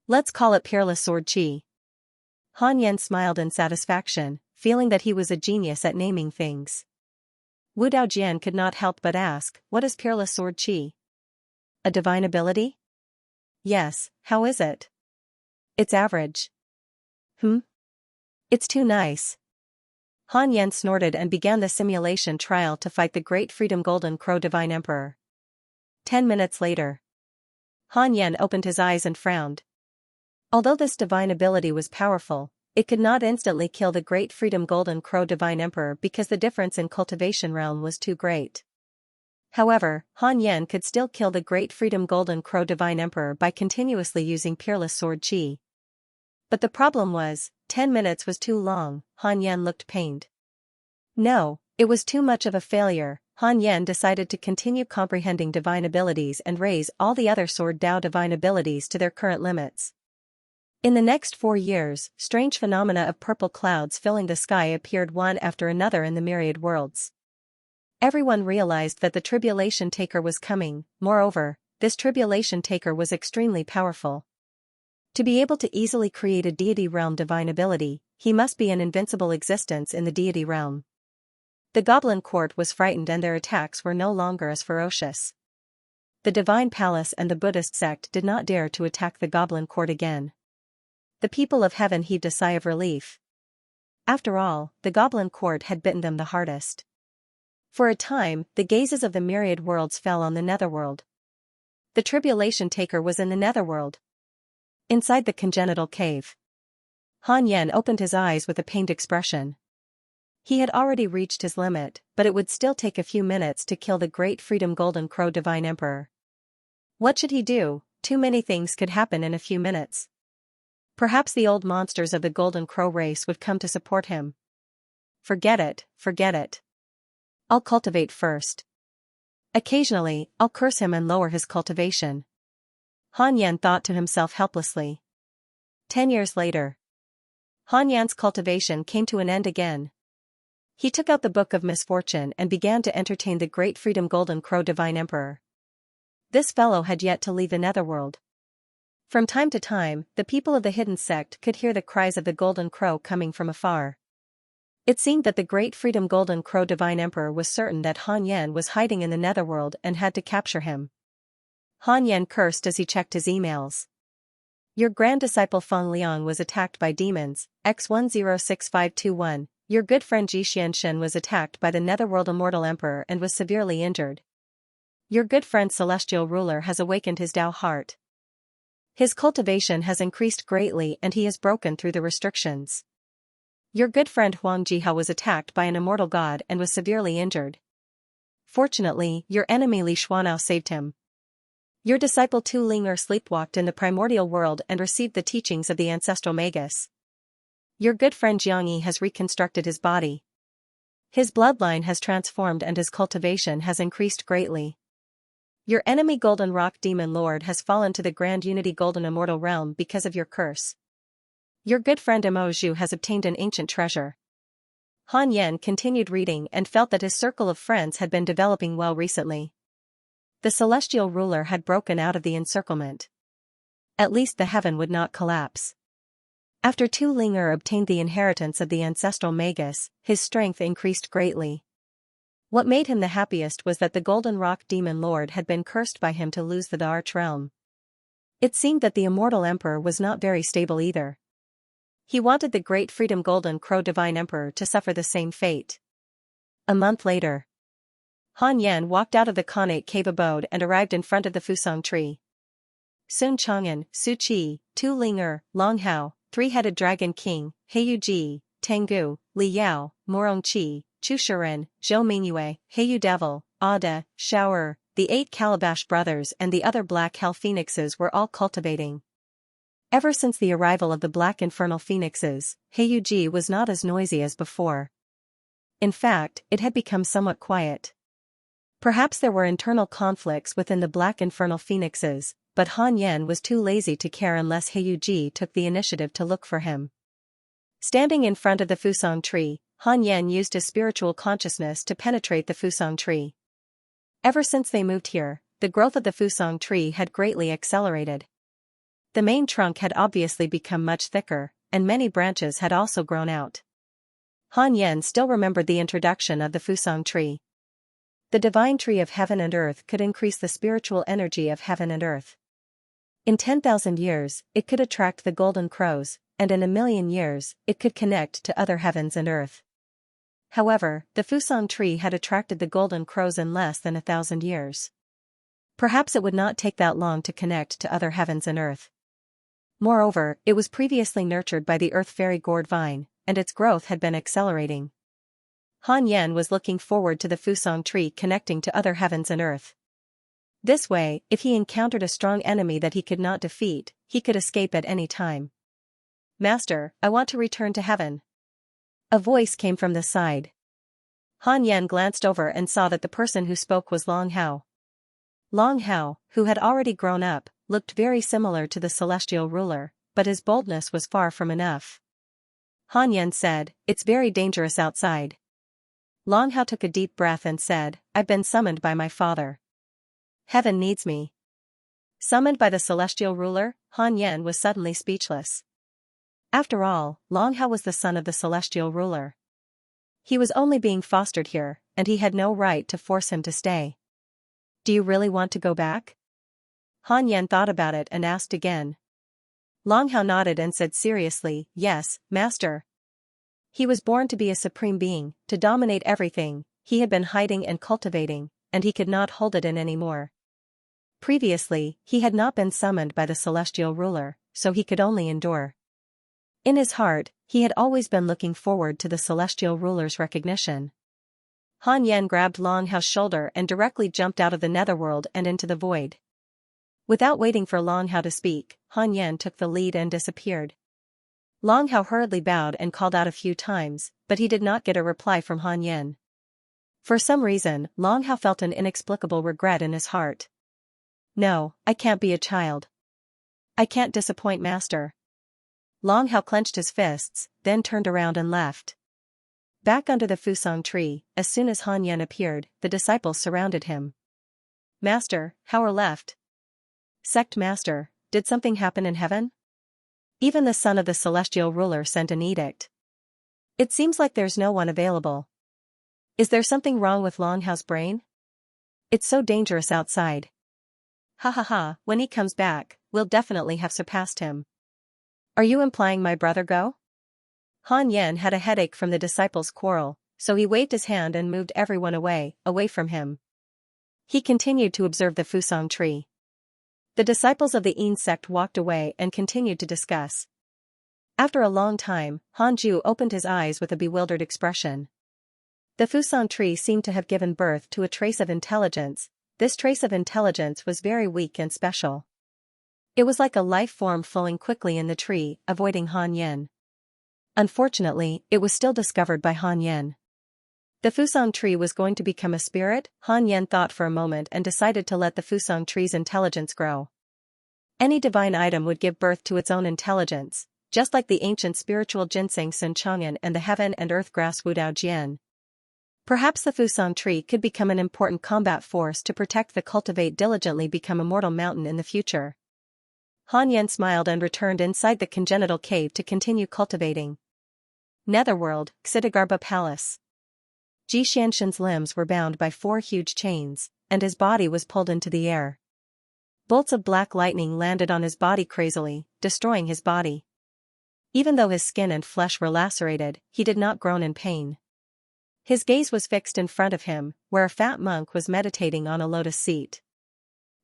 Let's call it Peerless Sword Chi. Han Yen smiled in satisfaction, feeling that he was a genius at naming things. Wu Daojian could not help but ask, what is Peerless Sword Chi? A divine ability? Yes, how is it? It's average. It's too nice. Han Yen snorted and began the simulation trial to fight the Great Freedom Golden Crow Divine Emperor. 10 minutes later. Han Yen opened his eyes and frowned. Although this divine ability was powerful, it could not instantly kill the Great Freedom Golden Crow Divine Emperor because the difference in cultivation realm was too great. However, Han Yen could still kill the Great Freedom Golden Crow Divine Emperor by continuously using Peerless Sword Chi. But the problem was, 10 minutes was too long. Han Yen looked pained. No, it was too much of a failure. Han Yen decided to continue comprehending divine abilities and raise all the other Sword Dao divine abilities to their current limits. In the next 4 years, strange phenomena of purple clouds filling the sky appeared one after another in the myriad worlds. Everyone realized that the Tribulation Taker was coming. Moreover, this Tribulation Taker was extremely powerful. To be able to easily create a deity realm divine ability, he must be an invincible existence in the deity realm. The Goblin Court was frightened and their attacks were no longer as ferocious. The Divine Palace and the Buddhist sect did not dare to attack the Goblin Court again. The people of heaven heaved a sigh of relief. After all, the Goblin Court had bitten them the hardest. For a time, the gazes of the myriad worlds fell on the netherworld. The Tribulation Taker was in the netherworld. Inside the congenital cave. Han Yen opened his eyes with a pained expression. He had already reached his limit, but it would still take a few minutes to kill the Great Freedom Golden Crow Divine Emperor. What should he do? Too many things could happen in a few minutes. Perhaps the old monsters of the Golden Crow race would come to support him. Forget it, forget it. I'll cultivate first. Occasionally, I'll curse him and lower his cultivation. Han Yen thought to himself helplessly. 10 years later. Han Yen's cultivation came to an end again. He took out the Book of Misfortune and began to entertain the Great Freedom Golden Crow Divine Emperor. This fellow had yet to leave the netherworld. From time to time, the people of the hidden sect could hear the cries of the Golden Crow coming from afar. It seemed that the Great Freedom Golden Crow Divine Emperor was certain that Han Yen was hiding in the netherworld and had to capture him. Han Yen cursed as he checked his emails. Your grand disciple Feng Liang was attacked by demons, X106521. Your good friend Ji Xianxia was attacked by the netherworld immortal emperor and was severely injured. Your good friend Celestial Ruler has awakened his Dao heart. His cultivation has increased greatly and he has broken through the restrictions. Your good friend Huang Jihao was attacked by an immortal god and was severely injured. Fortunately, your enemy Li Xuanao saved him. Your disciple Tu Ling sleepwalked in the primordial world and received the teachings of the ancestral magus. Your good friend Xianxia has reconstructed his body. His bloodline has transformed and his cultivation has increased greatly. Your enemy Golden Rock Demon Lord has fallen to the Grand Unity Golden Immortal Realm because of your curse. Your good friend Mo Zhu has obtained an ancient treasure. Han Yen continued reading and felt that his circle of friends had been developing well recently. The celestial ruler had broken out of the encirclement. At least the heaven would not collapse. After Tu Linger obtained the inheritance of the ancestral magus, his strength increased greatly. What made him the happiest was that the Golden Rock Demon Lord had been cursed by him to lose the Arch Realm. It seemed that the immortal emperor was not very stable either. He wanted the great freedom Golden Crow Divine Emperor to suffer the same fate. A month later, Han Yan walked out of the Khanate cave abode and arrived in front of the Fusang tree. Sun Chang'an, Su Qi, Tu Ling Long Hao, Three-Headed Dragon King, Heyu Ji, Tengu, Li Yao, Morong Qi, Chu Shiren, Zhou Mingyue, Heyu Devil, Ada, Shower, the 8 Calabash brothers and the other Black Hell Phoenixes were all cultivating. Ever since the arrival of the Black Infernal Phoenixes, Heyu Ji was not as noisy as before. In fact, it had become somewhat quiet. Perhaps there were internal conflicts within the Black Infernal Phoenixes, but Han Yan was too lazy to care unless Heyu Ji took the initiative to look for him. Standing in front of the Fusang tree, Han Yan used his spiritual consciousness to penetrate the Fusang tree. Ever since they moved here, the growth of the Fusang tree had greatly accelerated. The main trunk had obviously become much thicker, and many branches had also grown out. Han Yan still remembered the introduction of the Fusang tree. The divine tree of heaven and earth could increase the spiritual energy of heaven and earth. In 10,000 years, it could attract the golden crows, and in 1,000,000 years, it could connect to other heavens and earth. However, the Fusang tree had attracted the golden crows in less than 1,000 years. Perhaps it would not take that long to connect to other heavens and earth. Moreover, it was previously nurtured by the earth fairy gourd vine, and its growth had been accelerating. Han Yan was looking forward to the Fusang tree connecting to other heavens and earth. This way, if he encountered a strong enemy that he could not defeat, he could escape at any time. "Master, I want to return to heaven." A voice came from the side. Han Yan glanced over and saw that the person who spoke was Long Hao. Long Hao, who had already grown up, looked very similar to the celestial ruler, but his boldness was far from enough. Han Yan said, "It's very dangerous outside." Long Hao took a deep breath and said, "I've been summoned by my father. Heaven needs me." Summoned by the celestial ruler, Han Yan was suddenly speechless. After all, Long Hao was the son of the celestial ruler. He was only being fostered here, and he had no right to force him to stay. "Do you really want to go back?" Han Yan thought about it and asked again. Long Hao nodded and said seriously, "Yes, master." He was born to be a supreme being, to dominate everything. He had been hiding and cultivating, and he could not hold it in anymore. Previously, he had not been summoned by the celestial ruler, so he could only endure. In his heart, he had always been looking forward to the celestial ruler's recognition. Han Yan grabbed Long Hao's shoulder and directly jumped out of the netherworld and into the void. Without waiting for Long Hao to speak, Han Yan took the lead and disappeared. Long Hao hurriedly bowed and called out a few times, but he did not get a reply from Han Yan. For some reason, Long Hao felt an inexplicable regret in his heart. "No, I can't be a child. I can't disappoint master." Long Hao clenched his fists, then turned around and left. Back under the Fusang tree, as soon as Han Yan appeared, the disciples surrounded him. "Master, Hao left." "Sect master, did something happen in heaven?" Even the son of the celestial ruler sent an edict. "It seems like there's no one available. Is there something wrong with Long Hao's brain? It's so dangerous outside. Ha ha ha, when he comes back, we'll definitely have surpassed him." "Are you implying my brother go?" Han Yan had a headache from the disciples' quarrel, so he waved his hand and moved everyone away from him. He continued to observe the Fusang tree. The disciples of the Yin sect walked away and continued to discuss. After a long time, Han Ju opened his eyes with a bewildered expression. The Fusang tree seemed to have given birth to a trace of intelligence. This trace of intelligence was very weak and special. It was like a life form flowing quickly in the tree, avoiding Han Yan. Unfortunately, it was still discovered by Han Yan. The Fusang tree was going to become a spirit. Han Yan thought for a moment and decided to let the Fusang tree's intelligence grow. Any divine item would give birth to its own intelligence, just like the ancient spiritual ginseng Sun Chang'an and the heaven and earth grass Wudao Jian. Perhaps the Fusang tree could become an important combat force to protect the Cultivate diligently become immortal mountain in the future. Han Yan smiled and returned inside the congenital cave to continue cultivating. Netherworld, Xidagarba Palace. Xianxia's limbs were bound by 4 huge chains, and his body was pulled into the air. Bolts of black lightning landed on his body crazily, destroying his body. Even though his skin and flesh were lacerated, he did not groan in pain. His gaze was fixed in front of him, where a fat monk was meditating on a lotus seat.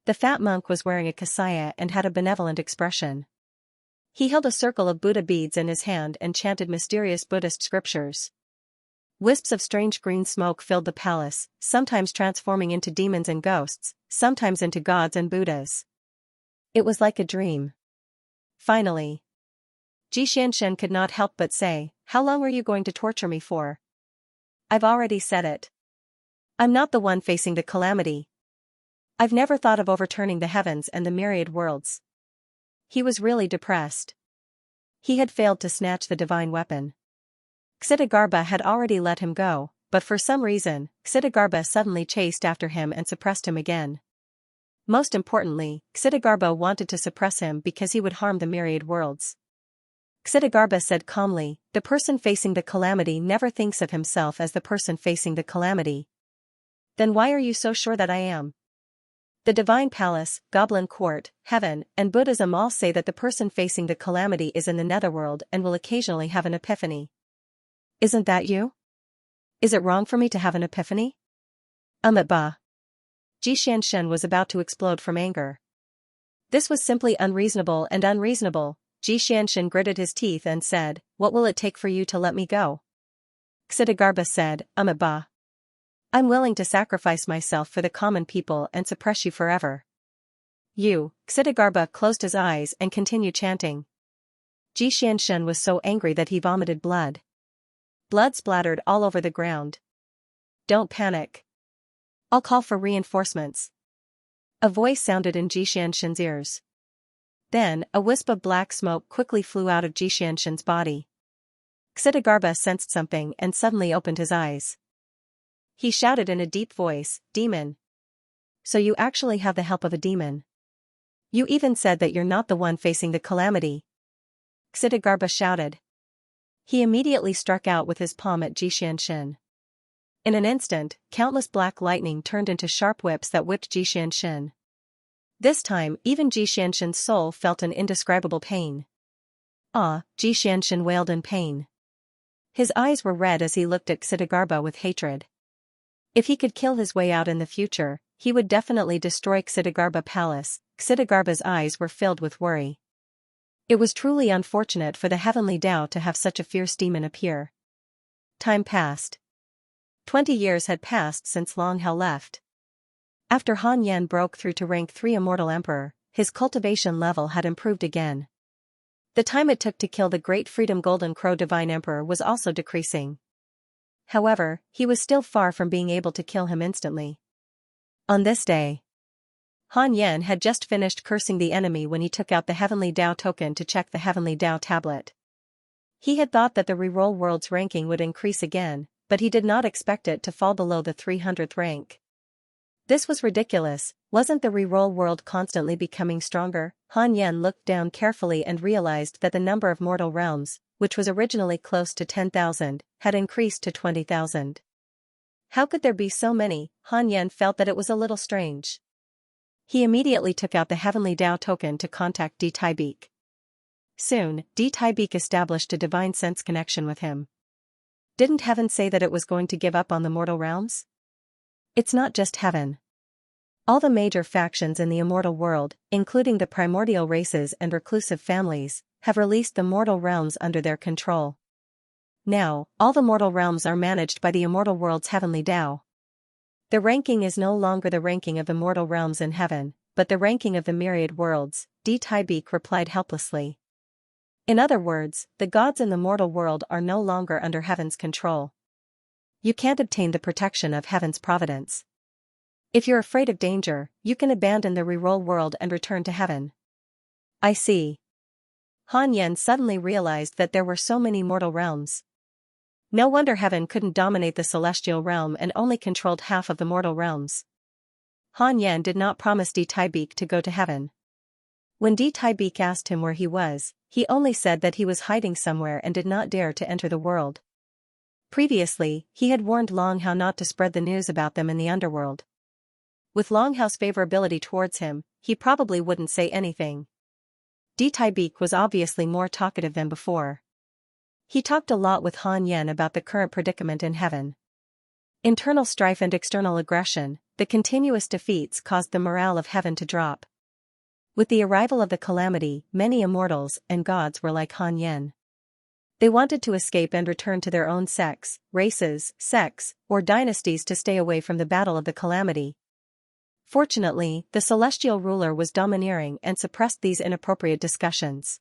The fat monk was wearing a kasaya and had a benevolent expression. He held a circle of Buddha beads in his hand and chanted mysterious Buddhist scriptures. Wisps of strange green smoke filled the palace, sometimes transforming into demons and ghosts, sometimes into gods and Buddhas. It was like a dream. Finally, Xianxia could not help but say, "How long are you going to torture me for?" "I've already said it. I'm not the one facing the calamity. I've never thought of overturning the heavens and the myriad worlds." He was really depressed. He had failed to snatch the divine weapon. Xitigarbha had already let him go, but for some reason, Xitigarbha suddenly chased after him and suppressed him again. Most importantly, Xitigarbha wanted to suppress him because he would harm the myriad worlds. Xitigarbha said calmly, "The person facing the calamity never thinks of himself as the person facing the calamity." "Then why are you so sure that I am?" "The divine palace, goblin court, heaven, and Buddhism all say that the person facing the calamity is in the netherworld and will occasionally have an epiphany." "Isn't that you? Is it wrong for me to have an epiphany?" Bah. Xianxia was about to explode from anger. This was simply unreasonable and unreasonable. Xianxia gritted his teeth and said, "What will it take for you to let me go?" Xitigarbha said, Bah. "I'm willing to sacrifice myself for the common people and suppress you forever." Xitigarbha closed his eyes and continued chanting. Xianxia was so angry that he vomited blood. Blood splattered all over the ground. "Don't panic. I'll call for reinforcements." A voice sounded in Xianxia's ears. Then, a wisp of black smoke quickly flew out of Xianxia's body. Xitigarbha sensed something and suddenly opened his eyes. He shouted in a deep voice, "Demon! So you actually have the help of a demon. You even said that you're not the one facing the calamity." Xitigarbha shouted. He immediately struck out with his palm at Xianxia. In an instant, countless black lightning turned into sharp whips that whipped Xianxia. This time, even Xianxia's soul felt an indescribable pain. "Ah!" Xianxia wailed in pain. His eyes were red as he looked at Xitigarbha with hatred. If he could kill his way out in the future, he would definitely destroy Xitigarbha Palace. Xitigarbha's eyes were filled with worry. It was truly unfortunate for the heavenly Tao to have such a fierce demon appear. Time passed. 20 years had passed since Long Hao left. After Han Yan broke through to rank 3 Immortal Emperor, his cultivation level had improved again. The time it took to kill the Great Freedom Golden Crow Divine Emperor was also decreasing. However, he was still far from being able to kill him instantly. On this day, Han Yan had just finished cursing the enemy when he took out the Heavenly Tao token to check the Heavenly Tao tablet. He had thought that the reroll world's ranking would increase again, but he did not expect it to fall below the 300th rank. This was ridiculous. Wasn't the reroll world constantly becoming stronger? Han Yan looked down carefully and realized that the number of mortal realms, which was originally close to 10,000, had increased to 20,000. How could there be so many? Han Yan felt that it was a little strange. He immediately took out the Heavenly Tao token to contact D. Tybeek. Soon, D. Tybeek established a divine sense connection with him. Didn't heaven say that it was going to give up on the mortal realms? It's not just heaven. All the major factions in the immortal world, including the primordial races and reclusive families, have released the mortal realms under their control. Now, all the mortal realms are managed by the immortal world's heavenly Tao. The ranking is no longer the ranking of immortal realms in heaven, but the ranking of the myriad worlds, D. Tybeek replied helplessly. In other words, the gods in the mortal world are no longer under heaven's control. You can't obtain the protection of heaven's providence. If you're afraid of danger, you can abandon the reroll world and return to heaven. I see. Han Yan suddenly realized that there were so many mortal realms. No wonder heaven couldn't dominate the celestial realm and only controlled half of the mortal realms. Han Yan did not promise D. Tybeek to go to heaven. When D. Tybeek asked him where he was, he only said that he was hiding somewhere and did not dare to enter the world. Previously, he had warned Long Hao not to spread the news about them in the underworld. With Long Hao's favorability towards him, he probably wouldn't say anything. Beak was obviously more talkative than before. He talked a lot with Han Yen about the current predicament in heaven. Internal strife and external aggression, the continuous defeats caused the morale of heaven to drop. With the arrival of the calamity, many immortals and gods were like Han Yen. They wanted to escape and return to their own races, sects, or dynasties to stay away from the battle of the calamity. Fortunately, the celestial ruler was domineering and suppressed these inappropriate discussions.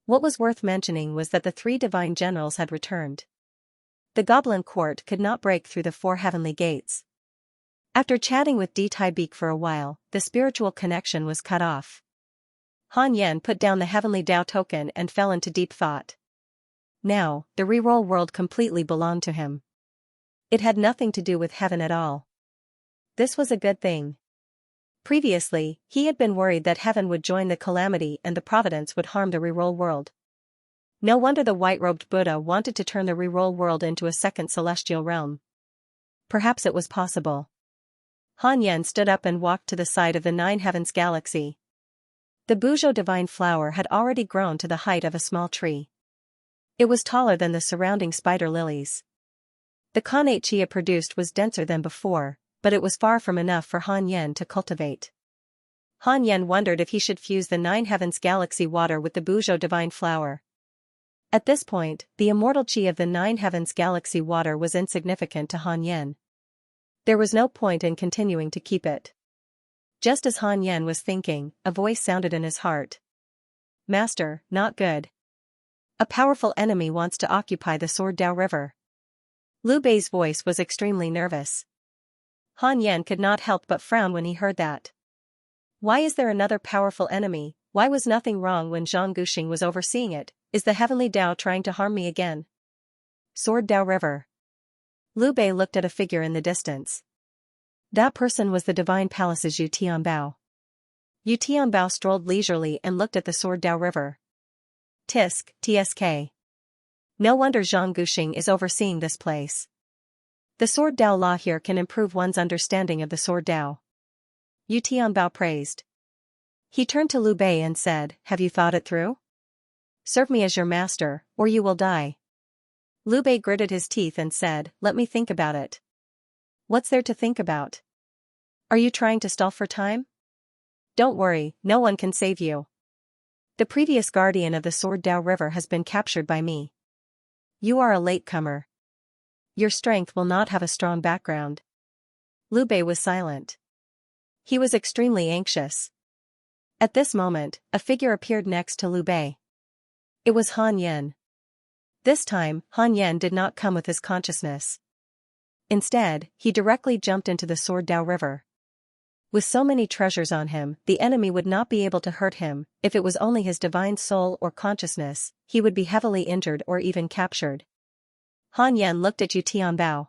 What was worth mentioning was that the 3 divine generals had returned. The goblin court could not break through the 4 heavenly gates. After chatting with Beak for a while, the spiritual connection was cut off. Han Yen put down the heavenly Tao token and fell into deep thought. Now, the reroll world completely belonged to him. It had nothing to do with heaven at all. This was a good thing. Previously, he had been worried that heaven would join the calamity and the Providence would harm the reroll world. No wonder the white-robed Buddha wanted to turn the reroll world into a second celestial realm. Perhaps it was possible. Han Yen stood up and walked to the side of the 9 heavens galaxy. The Buzhou divine flower had already grown to the height of a small tree. It was taller than the surrounding spider lilies. The connate Xia produced was denser than before, but it was far from enough for Han Yen to cultivate. Han Yen wondered if he should fuse the 9 heavens galaxy water with the Buzhou divine flower. At this point, the immortal chi of the 9 heavens galaxy water was insignificant to Han Yen. There was no point in continuing to keep it. Just as Han Yen was thinking, a voice sounded in his heart. Master, not good. A powerful enemy wants to occupy the Sword Dao River. Liu Bei's voice was extremely nervous. Han Yen could not help but frown when he heard that. Why is there another powerful enemy? Why was nothing wrong when Zhang Guxing was overseeing it? Is the heavenly Dao trying to harm me again? Sword Dao River. Liu Bei looked at a figure in the distance. That person was the Divine Palace's Yu Tianbao. Yu Tianbao strolled leisurely and looked at the Sword Dao River. TSK. No wonder Zhang Guxing is overseeing this place. The Sword Dao law here can improve one's understanding of the Sword Dao. Yu Tianbao praised. He turned to Liu Bei and said, have you thought it through? Serve me as your master, or you will die. Liu Bei gritted his teeth and said, let me think about it. What's there to think about? Are you trying to stall for time? Don't worry, no one can save you. The previous guardian of the Sword Dao River has been captured by me. You are a latecomer. Your strength will not have a strong background. Liu Bei was silent. He was extremely anxious. At this moment, a figure appeared next to Liu Bei. It was Han Yen. This time, Han Yen did not come with his consciousness. Instead, he directly jumped into the Sword Dao River. With so many treasures on him, the enemy would not be able to hurt him. If it was only his divine soul or consciousness, he would be heavily injured or even captured. Han Yen looked at Yu Tianbao.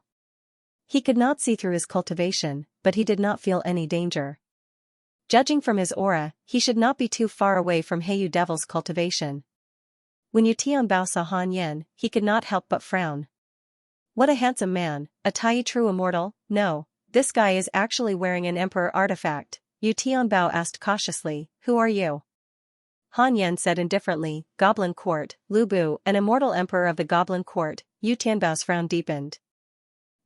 He could not see through his cultivation, but he did not feel any danger. Judging from his aura, he should not be too far away from Heyu Devil's cultivation. When Yu Tianbao saw Han Yen, he could not help but frown. What a handsome man, a Tai true immortal? No, this guy is actually wearing an emperor artifact. Yu Tianbao asked cautiously, who are you? Han Yen said indifferently, Goblin Court, Lu Bu, an immortal emperor of the Goblin Court. Yu Tianbao's frown deepened.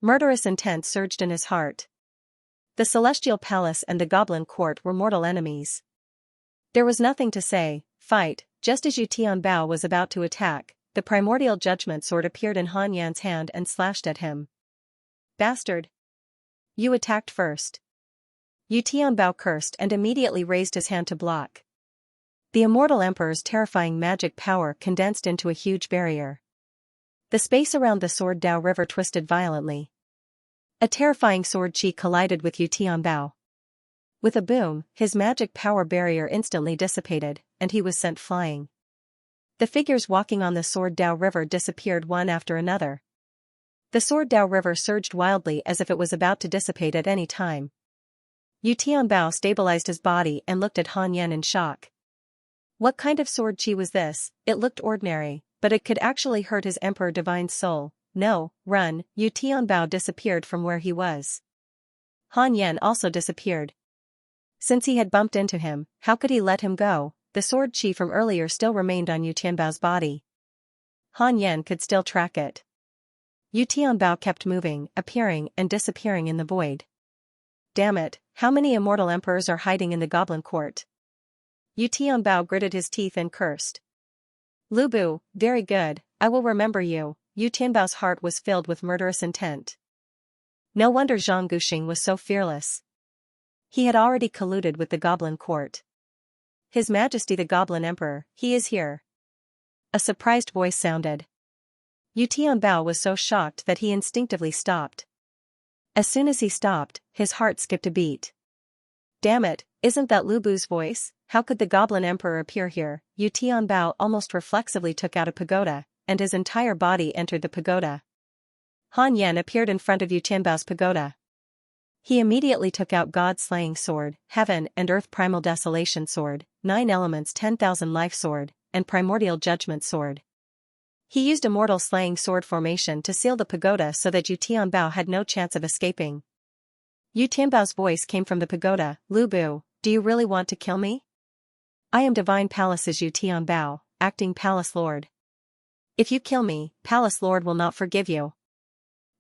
Murderous intent surged in his heart. The Celestial Palace and the Goblin Court were mortal enemies. There was nothing to say, fight. Just as Yu Tianbao was about to attack, the primordial judgment sword appeared in Han Yan's hand and slashed at him. Bastard! You attacked first. Yu Tianbao cursed and immediately raised his hand to block. The immortal emperor's terrifying magic power condensed into a huge barrier. The space around the Sword Dao River twisted violently. A terrifying sword chi collided with Yu Tianbao. With a boom, his magic power barrier instantly dissipated, and he was sent flying. The figures walking on the Sword Dao River disappeared one after another. The Sword Dao River surged wildly as if it was about to dissipate at any time. Yu Tianbao stabilized his body and looked at Han Yen in shock. What kind of sword chi was this? It looked ordinary, but it could actually hurt his Emperor Divine Soul. No, run! Yu Tianbao disappeared from where he was. Han Yen also disappeared. Since he had bumped into him, how could he let him go? The sword chi from earlier still remained on Yu Tianbao's body. Han Yan could still track it. Yu Tianbao kept moving, appearing and disappearing in the void. Damn it, how many immortal emperors are hiding in the goblin court? Yu Tianbao gritted his teeth and cursed. Lu Bu, very good, I will remember you. Yu Tianbao's heart was filled with murderous intent. No wonder Zhang Guxing was so fearless. He had already colluded with the goblin court. His Majesty the Goblin Emperor, he is here. A surprised voice sounded. Yu Tianbao was so shocked that he instinctively stopped. As soon as he stopped, his heart skipped a beat. Damn it, isn't that Lu Bu's voice? How could the Goblin Emperor appear here? Yu Tianbao almost reflexively took out a pagoda, and his entire body entered the pagoda. Han Yan appeared in front of Yu Tianbao's pagoda. He immediately took out God-slaying sword, heaven and earth primal desolation sword, 9 elements 10,000 life sword, and primordial judgment sword. He used immortal slaying sword formation to seal the pagoda so that Yu Tianbao had no chance of escaping. Yu Tianbao's voice came from the pagoda. Lu Bu, do you really want to kill me? I am Divine Palace's Yu Tianbao, acting Palace Lord. If you kill me, Palace Lord will not forgive you.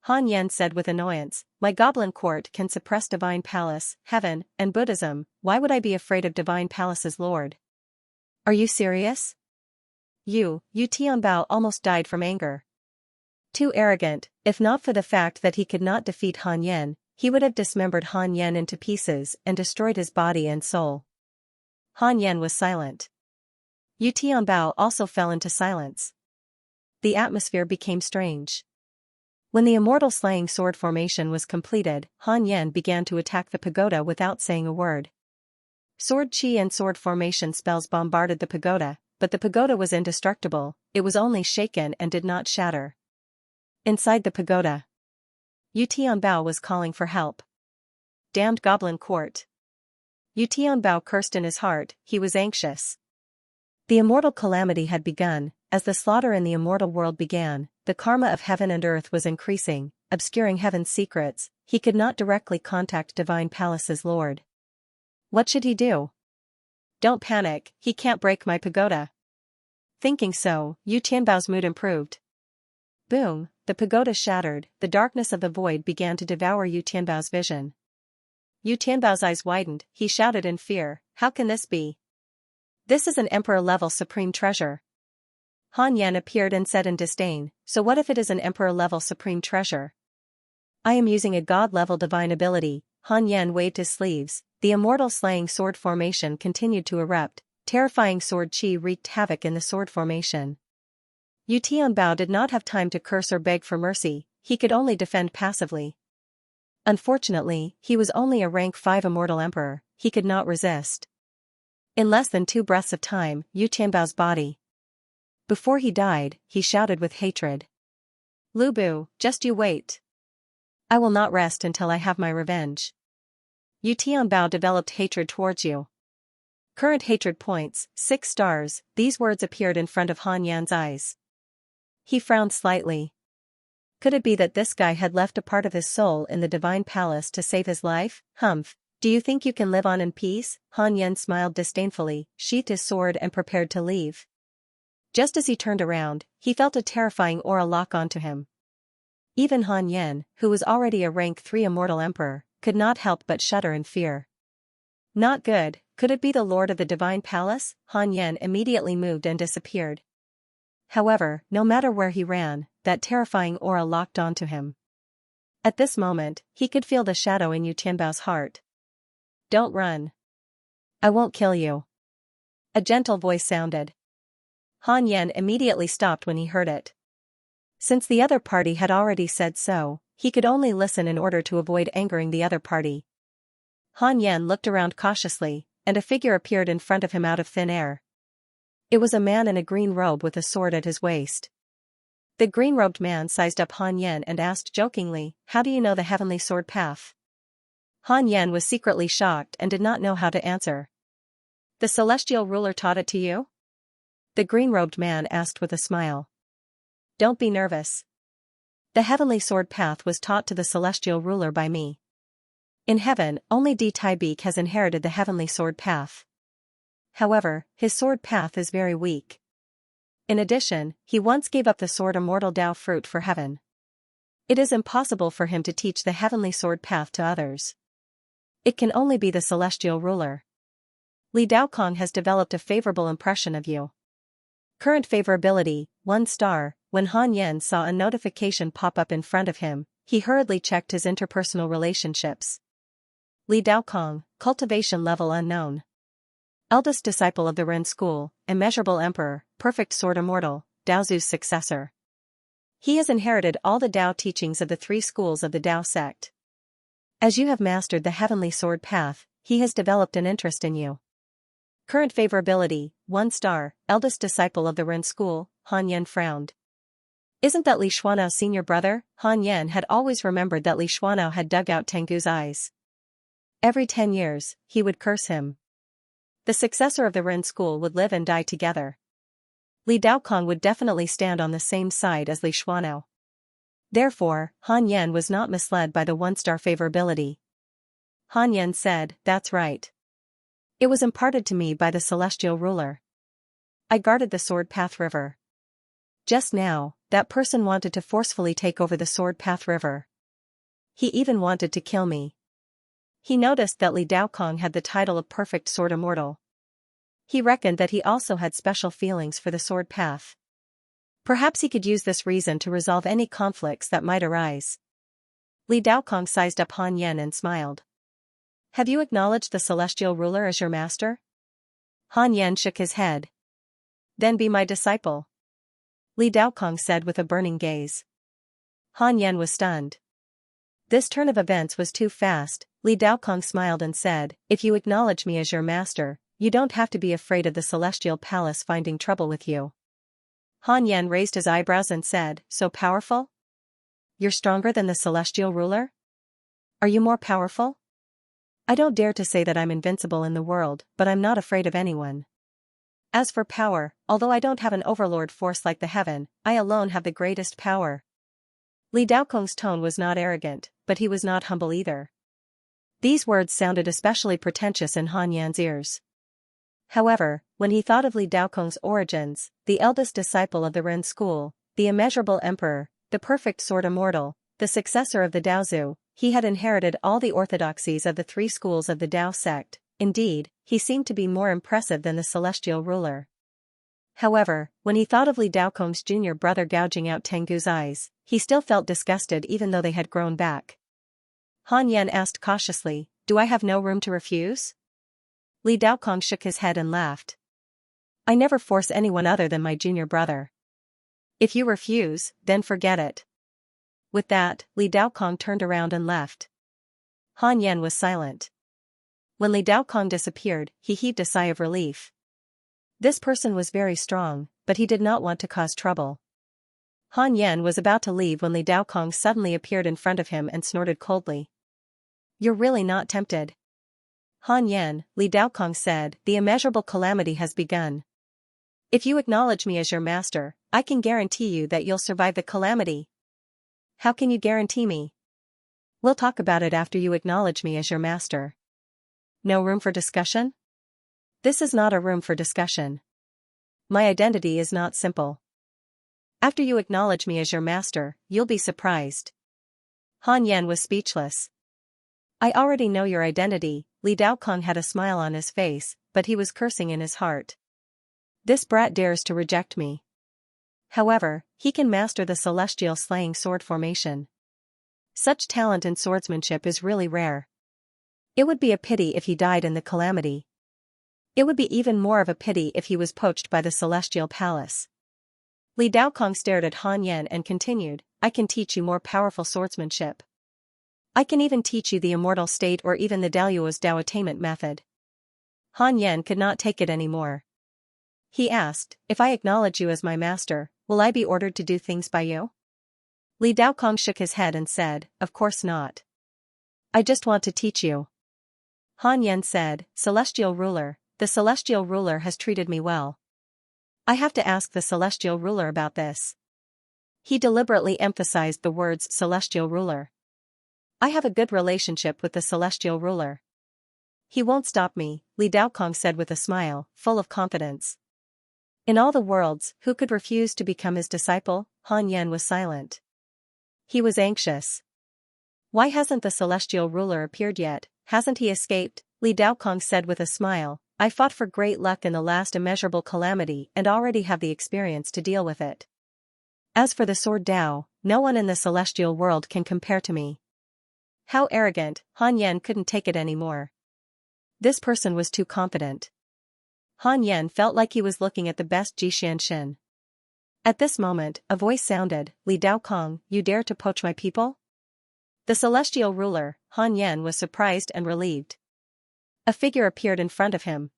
Han Yan said with annoyance, my goblin court can suppress Divine Palace, heaven, and Buddhism, why would I be afraid of Divine Palace's Lord? Are you serious? Yu Tianbao almost died from anger. Too arrogant, if not for the fact that he could not defeat Han Yan, he would have dismembered Han Yan into pieces and destroyed his body and soul. Han Yan was silent. Yu Tianbao also fell into silence. The atmosphere became strange. When the immortal slaying sword formation was completed, Han Yan began to attack the pagoda without saying a word. Sword chi and sword formation spells bombarded the pagoda, but the pagoda was indestructible, it was only shaken and did not shatter. Inside the pagoda, Yu Tianbao was calling for help. Damned goblin court. Yu Tianbao cursed in his heart, he was anxious. The immortal calamity had begun. As the slaughter in the immortal world began, the karma of heaven and earth was increasing, obscuring heaven's secrets. He could not directly contact Divine Palace's Lord. What should he do? Don't panic, he can't break my pagoda. Thinking so, Yu Tianbao's mood improved. Boom, the pagoda shattered, the darkness of the void began to devour Yu Tianbao's vision. Yu Tianbao's eyes widened, he shouted in fear, how can this be? This is an emperor-level supreme treasure. Han Yan appeared and said in disdain, so what if it is an emperor-level supreme treasure? I am using a god-level divine ability. Han Yan waved his sleeves, the immortal slaying sword formation continued to erupt, terrifying sword chi wreaked havoc in the sword formation. Yu Tianbao did not have time to curse or beg for mercy, he could only defend passively. Unfortunately, he was only a rank 5 immortal emperor, he could not resist. In less than 2 breaths of time, Yu Tianbao's body. Before he died, he shouted with hatred. Lu Bu, just you wait. I will not rest until I have my revenge. Yu Tianbao developed hatred towards you. Current hatred points, 6 stars, these words appeared in front of Han Yan's eyes. He frowned slightly. Could it be that this guy had left a part of his soul in the Divine Palace to save his life? Humph, do you think you can live on in peace? Han Yan smiled disdainfully, sheathed his sword and prepared to leave. Just as he turned around, he felt a terrifying aura lock onto him. Even Han Yan, who was already a rank 3 immortal emperor, could not help but shudder in fear. Not good, could it be the Lord of the Divine Palace? Han Yan immediately moved and disappeared. However, no matter where he ran, that terrifying aura locked onto him. At this moment, he could feel the shadow in Yu Tianbao's heart. Don't run. I won't kill you. A gentle voice sounded. Han Yan immediately stopped when he heard it. Since the other party had already said so, he could only listen in order to avoid angering the other party. Han Yan looked around cautiously, and a figure appeared in front of him out of thin air. It was a man in a green robe with a sword at his waist. The green-robed man sized up Han Yan and asked jokingly, how do you know the heavenly sword path? Han Yan was secretly shocked and did not know how to answer. The celestial ruler taught it to you? The green-robed man asked with a smile. Don't be nervous. The heavenly sword path was taught to the celestial ruler by me. In heaven, only Di Tai Beak has inherited the heavenly sword path. However, his sword path is very weak. In addition, he once gave up the sword immortal Dao fruit for heaven. It is impossible for him to teach the heavenly sword path to others. It can only be the celestial ruler. Li Daokong has developed a favorable impression of you. Current favorability, 1 star. When Han Yen saw a notification pop up in front of him, he hurriedly checked his interpersonal relationships. Li Daokong, cultivation level unknown. Eldest disciple of the Ren school, immeasurable emperor, perfect sword immortal, Daozu's successor. He has inherited all the Dao teachings of the 3 schools of the Dao sect. As you have mastered the heavenly sword path, he has developed an interest in you. Current favorability, 1 star. Eldest disciple of the Ren school, Han Yen frowned. Isn't that Li Xuanao's senior brother? Han Yen had always remembered that Li Xuanao had dug out Tengu's eyes. Every 10 years, he would curse him. The successor of the Ren school would live and die together. Li Daokong would definitely stand on the same side as Li Xuanao. Therefore, Han Yen was not misled by the 1-star favorability. Han Yen said, "That's right. It was imparted to me by the celestial ruler. I guarded the Sword Path River. Just now, that person wanted to forcefully take over the Sword Path River. He even wanted to kill me." He noticed that Li Daokong had the title of Perfect Sword Immortal. He reckoned that he also had special feelings for the sword path. Perhaps he could use this reason to resolve any conflicts that might arise. Li Daokong sized up Han Yen and smiled. "Have you acknowledged the celestial ruler as your master?" Han Yen shook his head. "Then be my disciple," Li Daokong said with a burning gaze. Han Yen was stunned. This turn of events was too fast. Li Daokong smiled and said, "If you acknowledge me as your master, you don't have to be afraid of the celestial palace finding trouble with you." Han Yen raised his eyebrows and said, "So powerful? You're stronger than the celestial ruler? Are you more powerful?" "I don't dare to say that I'm invincible in the world, but I'm not afraid of anyone. As for power, although I don't have an overlord force like the heaven, I alone have the greatest power." Li Daokong's tone was not arrogant, but he was not humble either. These words sounded especially pretentious in Han Yan's ears. However, when he thought of Li Daokong's origins, the eldest disciple of the Ren school, the immeasurable emperor, the perfect sword immortal, the successor of the Daozu, he had inherited all the orthodoxies of the 3 schools of the Dao sect. Indeed, he seemed to be more impressive than the celestial ruler. However, when he thought of Li Daokong's junior brother gouging out Tengu's eyes, he still felt disgusted even though they had grown back. Han Yen asked cautiously, "Do I have no room to refuse?" Li Daokong shook his head and laughed. "I never force anyone other than my junior brother. If you refuse, then forget it." With that, Li Daokong turned around and left. Han Yen was silent. When Li Daokong disappeared, he heaved a sigh of relief. This person was very strong, but he did not want to cause trouble. Han Yen was about to leave when Li Daokong suddenly appeared in front of him and snorted coldly. "You're really not tempted?" "Han Yen," Li Daokong said, "the immeasurable calamity has begun. If you acknowledge me as your master, I can guarantee you that you'll survive the calamity." "How can you guarantee me?" "We'll talk about it after you acknowledge me as your master." "No room for discussion?" "This is not a room for discussion. My identity is not simple. After you acknowledge me as your master, you'll be surprised." Han Yen was speechless. "I already know your identity." Li Daokong had a smile on his face, but he was cursing in his heart. "This brat dares to reject me. However, he can master the celestial slaying sword formation. Such talent in swordsmanship is really rare. It would be a pity if he died in the calamity. It would be even more of a pity if he was poached by the celestial palace." Li Daokong stared at Han Yen and continued, "I can teach you more powerful swordsmanship. I can even teach you the immortal state or even the Daoyuo's Dao attainment method." Han Yen could not take it anymore. He asked, "If I acknowledge you as my master, will I be ordered to do things by you?" Li Daokong shook his head and said, "Of course not. I just want to teach you." Han Yen said, "Celestial ruler, the celestial ruler has treated me well. I have to ask the celestial ruler about this." He deliberately emphasized the words celestial ruler. I have a good relationship with the celestial ruler. He won't stop me, Li Daokong said with a smile, full of confidence. In all the worlds, who could refuse to become his disciple? Han Yan was silent. He was anxious. Why hasn't the celestial ruler appeared yet? Hasn't he escaped? Li Daokong said with a smile. I fought for great luck in the last immeasurable calamity and already have the experience to deal with it. As for the sword Dao, no one in the celestial world can compare to me. How arrogant! Han Yan couldn't take it anymore. This person was too confident. Han Yan felt like he was looking at the best Xianxia. At this moment, a voice sounded, Li Daokong, you dare to poach my people? The celestial ruler, Han Yan was surprised and relieved. A figure appeared in front of him.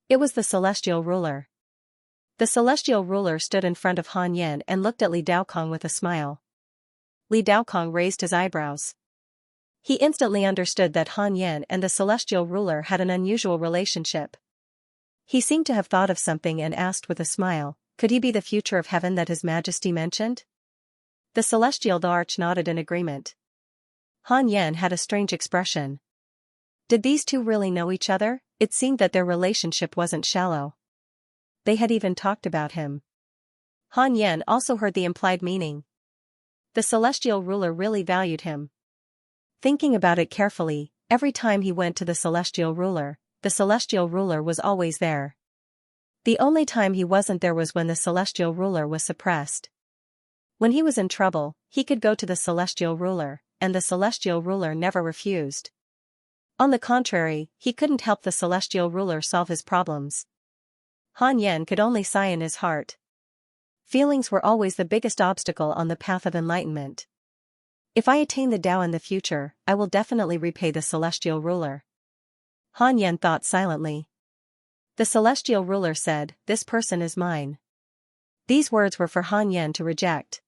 It was the celestial ruler. The celestial ruler stood in front of Han Yan and looked at Li Daokong with a smile. Li Daokong raised his eyebrows. He instantly understood that Han Yan and the celestial ruler had an unusual relationship. He seemed to have thought of something and asked with a smile, could he be the future of heaven that His Majesty mentioned? The celestial arch nodded in agreement. Han Yan had a strange expression. Did these two really know each other? It seemed that their relationship wasn't shallow. They had even talked about him. Han Yan also heard the implied meaning. The celestial ruler really valued him. Thinking about it carefully, every time he went to the celestial ruler was always there. The only time he wasn't there was when the celestial ruler was suppressed. When he was in trouble, he could go to the celestial ruler, and the celestial ruler never refused. On the contrary, he couldn't help the celestial ruler solve his problems. Han Yan could only sigh in his heart. Feelings were always the biggest obstacle on the path of enlightenment. If I attain the Tao in the future, I will definitely repay the celestial ruler. Han Yan thought silently. The celestial ruler said, this person is mine. These words were for Han Yan to reject.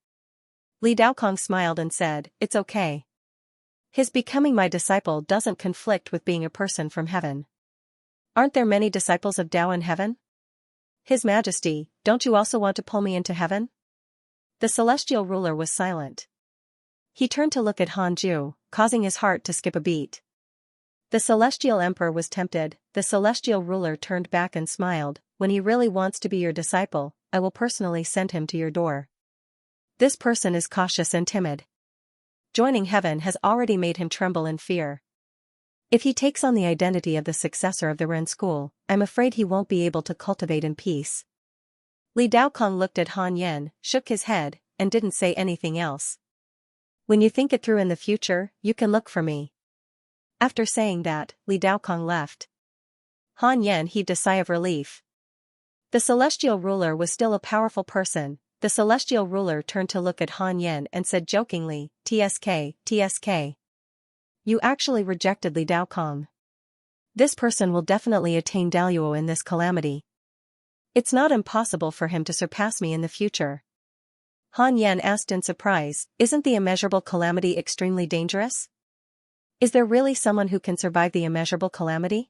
Li Daokong smiled and said, it's okay. His becoming my disciple doesn't conflict with being a person from heaven. Aren't there many disciples of Tao in heaven? His Majesty, don't you also want to pull me into heaven? The celestial ruler was silent. He turned to look at Han Ju, causing his heart to skip a beat. The celestial emperor was tempted. The celestial ruler turned back and smiled. When he really wants to be your disciple, I will personally send him to your door. This person is cautious and timid. Joining heaven has already made him tremble in fear. If he takes on the identity of the successor of the Ren school, I'm afraid he won't be able to cultivate in peace. Li Daokong looked at Han Yan, shook his head, and didn't say anything else. When you think it through in the future, you can look for me. After saying that, Li Daokong left. Han Yan heaved a sigh of relief. The celestial ruler was still a powerful person. The celestial ruler turned to look at Han Yan and said jokingly, TSK, TSK. You actually rejected Li Daokong. This person will definitely attain Daluo in this calamity. It's not impossible for him to surpass me in the future. Han Yan asked in surprise, isn't the immeasurable calamity extremely dangerous? Is there really someone who can survive the immeasurable calamity?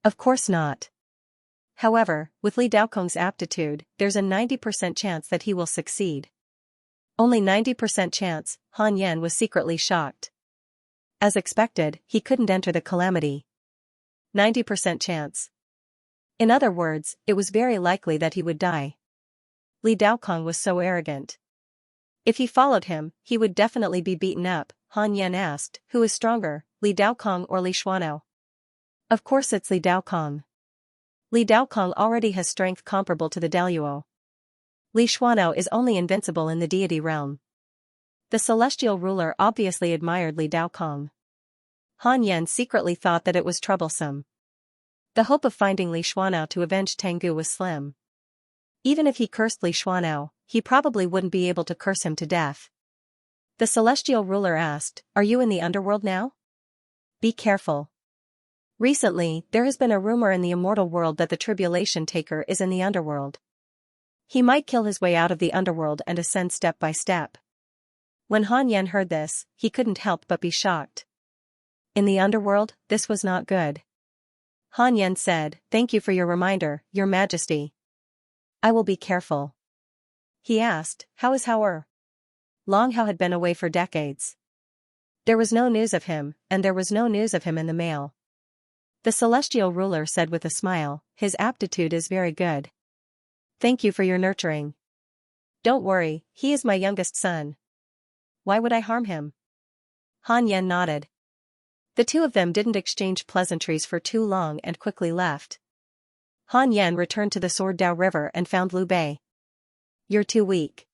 Of course not. However, with Li Daokong's aptitude, there's a 90% chance that he will succeed. Only 90% chance, Han Yan was secretly shocked. As expected, he couldn't enter the calamity. 90% chance. In other words, it was very likely that he would die. Li Daokong was so arrogant. If he followed him, he would definitely be beaten up. Han Yan asked, who is stronger, Li Daokong or Li Xuanao? Of course it's Li Daokong. Li Daokong already has strength comparable to the Daluo. Li Xuanao is only invincible in the deity realm. The celestial ruler obviously admired Li Daokong. Han Yan secretly thought that it was troublesome. The hope of finding Li Xuanao to avenge Tengu was slim. Even if he cursed Li Xuanao, he probably wouldn't be able to curse him to death. The celestial ruler asked, are you in the underworld now? Be careful. Recently, there has been a rumor in the immortal world that the tribulation taker is in the underworld. He might kill his way out of the underworld and ascend step by step. When Han Yan heard this, he couldn't help but be shocked. In the underworld, this was not good. Han Yan said, thank you for your reminder, Your Majesty. I will be careful. He asked, how is Hao Er? Long Hao had been away for decades. There was no news of him, and there was no news of him in the mail. The celestial ruler said with a smile, "His aptitude is very good. Thank you for your nurturing. Don't worry, he is my youngest son. Why would I harm him?" Han Yan nodded. The two of them didn't exchange pleasantries for too long and quickly left. Han Yan returned to the Sword Dao River and found Liu Bei. "You're too weak.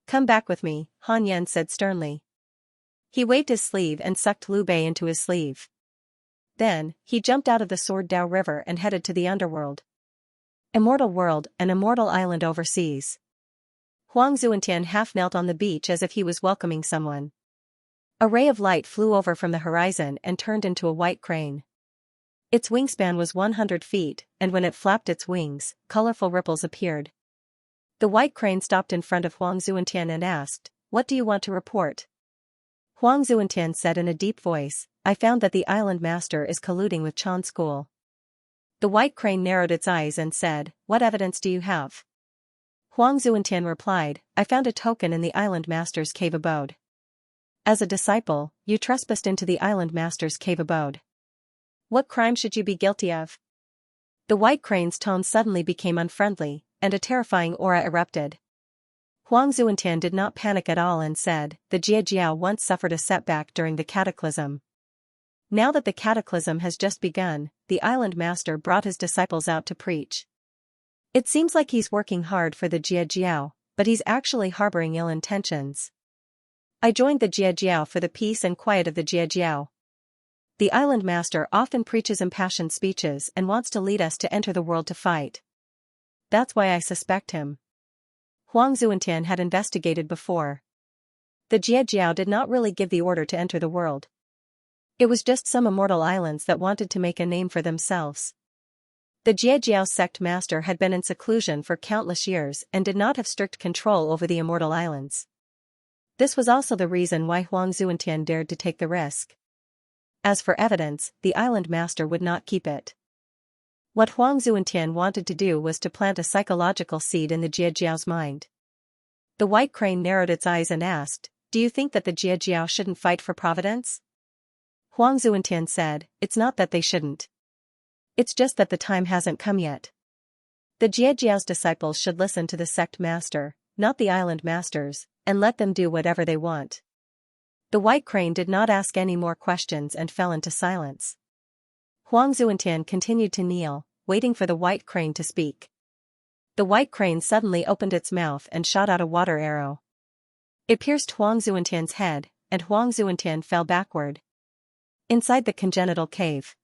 Come back with me," Han Yan said sternly. He waved his sleeve and sucked Liu Bei into his sleeve. Then, he jumped out of the Sword Dao River and headed to the underworld. Immortal world, an immortal island overseas. Huang Zuantian half knelt on the beach as if he was welcoming someone. A ray of light flew over from the horizon and turned into a white crane. Its wingspan was 100 feet, and when it flapped its wings, colorful ripples appeared. The white crane stopped in front of Huang Zuantian and asked, "What do you want to report?" Huang Zuantian said in a deep voice, "I found that the island master is colluding with Chan School." The white crane narrowed its eyes and said, "What evidence do you have?" Huang Zuantian replied, "I found a token in the island master's cave abode." "As a disciple, you trespassed into the island master's cave abode. What crime should you be guilty of?" The white crane's tone suddenly became unfriendly, and a terrifying aura erupted. Huang Zuantian did not panic at all and said, "The Jia once suffered a setback during the cataclysm. Now that the cataclysm has just begun, the island master brought his disciples out to preach. It seems like he's working hard for the Jia, but he's actually harboring ill intentions. I joined the Jia for the peace and quiet of the Jia. The island master often preaches impassioned speeches and wants to lead us to enter the world to fight. That's why I suspect him." Huang Zuantian had investigated before. The Jia did not really give the order to enter the world. It was just some immortal islands that wanted to make a name for themselves. The Jia sect master had been in seclusion for countless years and did not have strict control over the immortal islands. This was also the reason why Huang Zuantian dared to take the risk. As for evidence, the island master would not keep it. What Huang Zuantian wanted to do was to plant a psychological seed in the Jiajiao's mind. The white crane narrowed its eyes and asked, "Do you think that the Jiajiao shouldn't fight for Providence?" Huang Zuantian said, "It's not that they shouldn't. It's just that the time hasn't come yet. The Jiajiao's disciples should listen to the sect master, not the island masters, and let them do whatever they want." The white crane did not ask any more questions and fell into silence. Huang Zuantian continued to kneel, waiting for the white crane to speak. The white crane suddenly opened its mouth and shot out a water arrow. It pierced Huang Zuantian's head, and Huang Zuantian fell backward. Inside the congenital cave,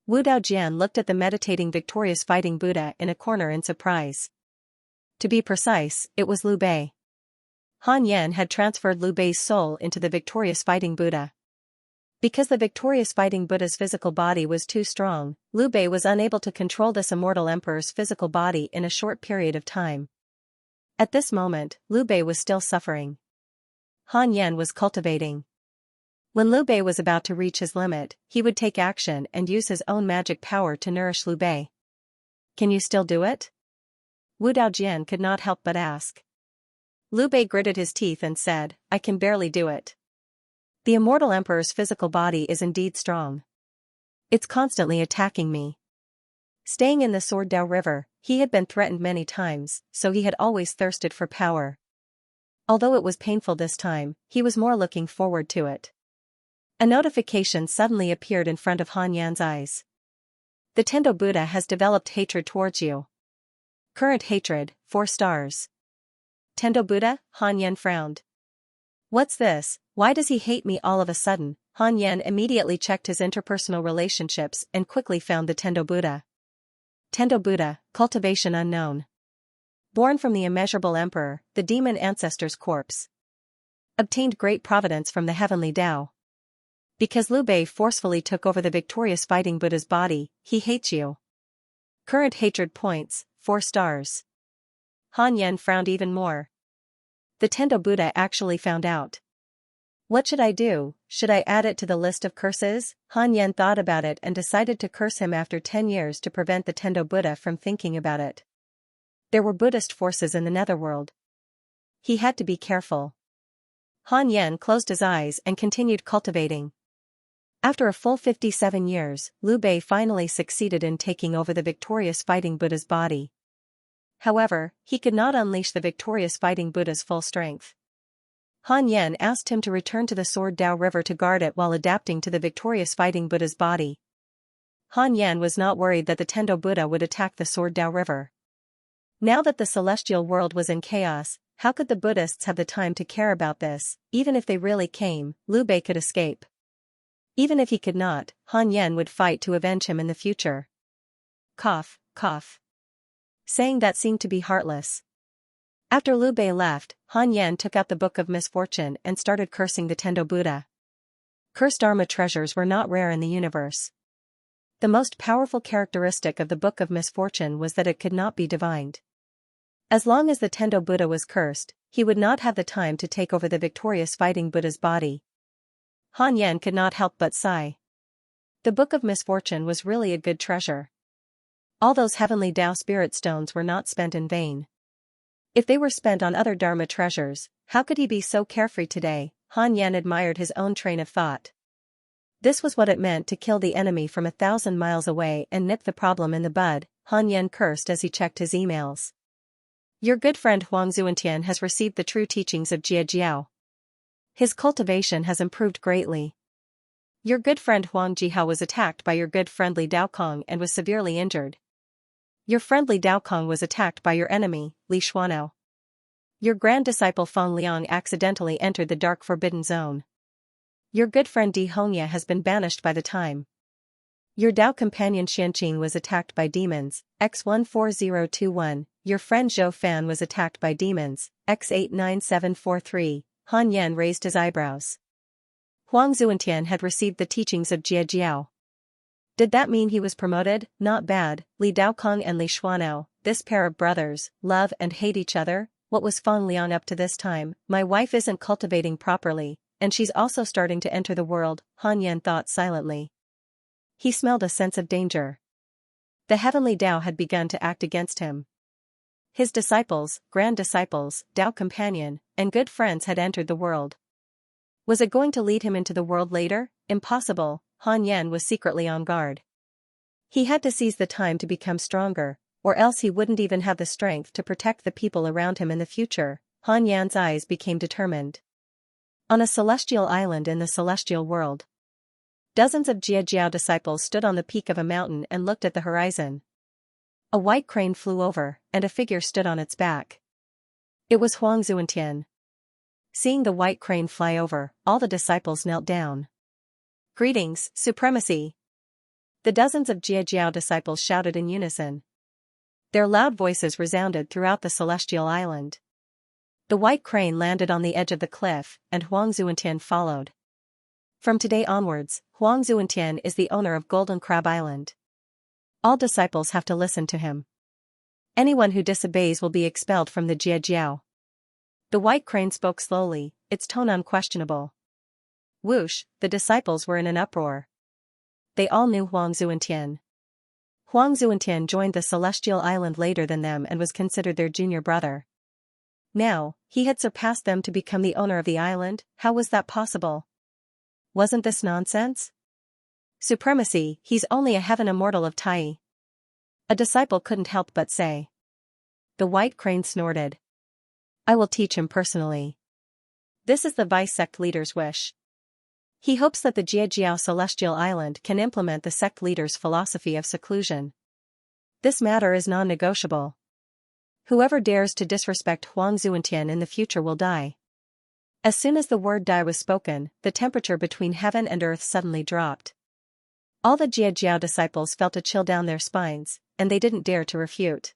Wu Daojian looked at the meditating victorious fighting Buddha in a corner in surprise. To be precise, it was Liu Bei. Han Yan had transferred Liu Bei's soul into the victorious fighting Buddha. Because the victorious fighting Buddha's physical body was too strong, Liu Bei was unable to control this immortal emperor's physical body in a short period of time. At this moment, Liu Bei was still suffering. Han Yan was cultivating. When Liu Bei was about to reach his limit, he would take action and use his own magic power to nourish Liu Bei. "Can you still do it?" Wu Daojian could not help but ask. Liu Bei gritted his teeth and said, "I can barely do it. The immortal emperor's physical body is indeed strong. It's constantly attacking me." Staying in the Sword Dao River, he had been threatened many times, so he had always thirsted for power. Although it was painful this time, he was more looking forward to it. A notification suddenly appeared in front of Han Yan's eyes. "The Tendo Buddha has developed hatred towards you. Current hatred, 4 stars. Tendo Buddha?" Han Yan frowned. "What's this? Why does he hate me all of a sudden?" Han Yan immediately checked his interpersonal relationships and quickly found the Tendo Buddha. Tendo Buddha, cultivation unknown. Born from the immeasurable emperor, the demon ancestor's corpse. Obtained great providence from the heavenly Tao. Because Liu Bei forcefully took over the victorious fighting Buddha's body, he hates you. Current hatred points, 4 stars. Han Yan frowned even more. The Tendo Buddha actually found out. What should I do? Should I add it to the list of curses? Han Yan thought about it and decided to curse him after 10 years to prevent the Tendo Buddha from thinking about it. There were Buddhist forces in the netherworld. He had to be careful. Han Yan closed his eyes and continued cultivating. After a full 57 years, Liu Bei finally succeeded in taking over the victorious fighting Buddha's body. However, he could not unleash the victorious fighting Buddha's full strength. Han Yan asked him to return to the Sword Dao River to guard it while adapting to the victorious fighting Buddha's body. Han Yan was not worried that the Tendo Buddha would attack the Sword Dao River. Now that the celestial world was in chaos, how could the Buddhists have the time to care about this? Even if they really came, Liu Bei could escape. Even if he could not, Han Yan would fight to avenge him in the future. Cough, cough. Saying that seemed to be heartless. After Liu Bei left, Han Yan took out the Book of Misfortune and started cursing the Tendo Buddha. Cursed Dharma treasures were not rare in the universe. The most powerful characteristic of the Book of Misfortune was that it could not be divined. As long as the Tendo Buddha was cursed, he would not have the time to take over the victorious fighting Buddha's body. Han Yan could not help but sigh. The Book of Misfortune was really a good treasure. All those heavenly Tao spirit stones were not spent in vain. If they were spent on other Dharma treasures, how could he be so carefree today? Han Yan admired his own train of thought. This was what it meant to kill the enemy from 1,000 miles away and nip the problem in the bud. Han Yan cursed as he checked his emails. Your good friend Huang Zuantian has received the true teachings of Jie Jiao. His cultivation has improved greatly. Your good friend Huang Jihao was attacked by your good friendly Dao Kong and was severely injured. Your friendly Dao Kong was attacked by your enemy, Li Xuanao. Your grand disciple Feng Liang accidentally entered the dark forbidden zone. Your good friend Di Hongya has been banished by the time. Your Dao companion Xianxia was attacked by demons, X14021. Your friend Zhou Fan was attacked by demons, X89743. Han Yan raised his eyebrows. Huang Zuantian had received the teachings of Jie Jiao. Did that mean he was promoted? Not bad. Li Daokong and Li Xuanao, this pair of brothers, love and hate each other. What was Feng Liang up to this time? My wife isn't cultivating properly, and she's also starting to enter the world, Han Yan thought silently. He smelled a sense of danger. The heavenly Tao had begun to act against him. His disciples, grand disciples, Tao companion, and good friends had entered the world. Was it going to lead him into the world later? Impossible. Han Yan was secretly on guard. He had to seize the time to become stronger, or else he wouldn't even have the strength to protect the people around him in the future. Han Yan's eyes became determined. On a celestial island in the celestial world, dozens of Jie Jiao disciples stood on the peak of a mountain and looked at the horizon. A white crane flew over, and a figure stood on its back. It was Huang Zuantian. Seeing the white crane fly over, all the disciples knelt down. Greetings, Supremacy! The dozens of Jie Jiao disciples shouted in unison. Their loud voices resounded throughout the celestial island. The white crane landed on the edge of the cliff, and Huang Zuantian followed. From today onwards, Huang Zuantian is the owner of Golden Crab Island. All disciples have to listen to him. Anyone who disobeys will be expelled from the Jie Jiao. The white crane spoke slowly, its tone unquestionable. Whoosh, the disciples were in an uproar. They all knew Huang Zuantian. Huang Zuantian joined the celestial island later than them and was considered their junior brother. Now, he had surpassed them to become the owner of the island. How was that possible? Wasn't this nonsense? Supremacy, he's only a heaven immortal of Tai. A disciple couldn't help but say. The white crane snorted. I will teach him personally. This is the vice sect leader's wish. He hopes that the Jie Jiao Celestial Island can implement the sect leader's philosophy of seclusion. This matter is non-negotiable. Whoever dares to disrespect Huang Zuantian in the future will die. As soon as the word die was spoken, the temperature between heaven and earth suddenly dropped. All the Jie Jiao disciples felt a chill down their spines, and they didn't dare to refute.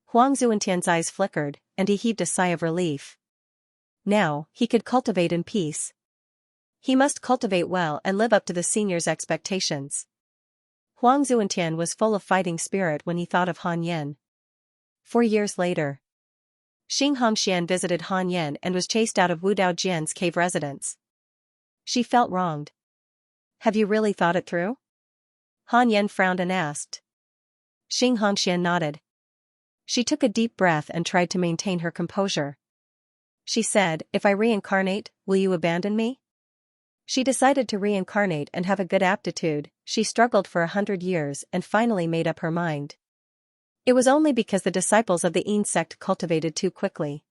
Huang Zuantian's eyes flickered, and he heaved a sigh of relief. Now, he could cultivate in peace. He must cultivate well and live up to the senior's expectations. Huang Zuantian was full of fighting spirit when he thought of Han Yan. 4 years later, Xing Hongxian visited Han Yan and was chased out of Wu Dao Jian's cave residence. She felt wronged. Have you really thought it through? Han Yan frowned and asked. Xing Hongxian nodded. She took a deep breath and tried to maintain her composure. She said, if I reincarnate, will you abandon me? She decided to reincarnate and have a good aptitude. She struggled for 100 years and finally made up her mind. It was only because the disciples of the Yin sect cultivated too quickly.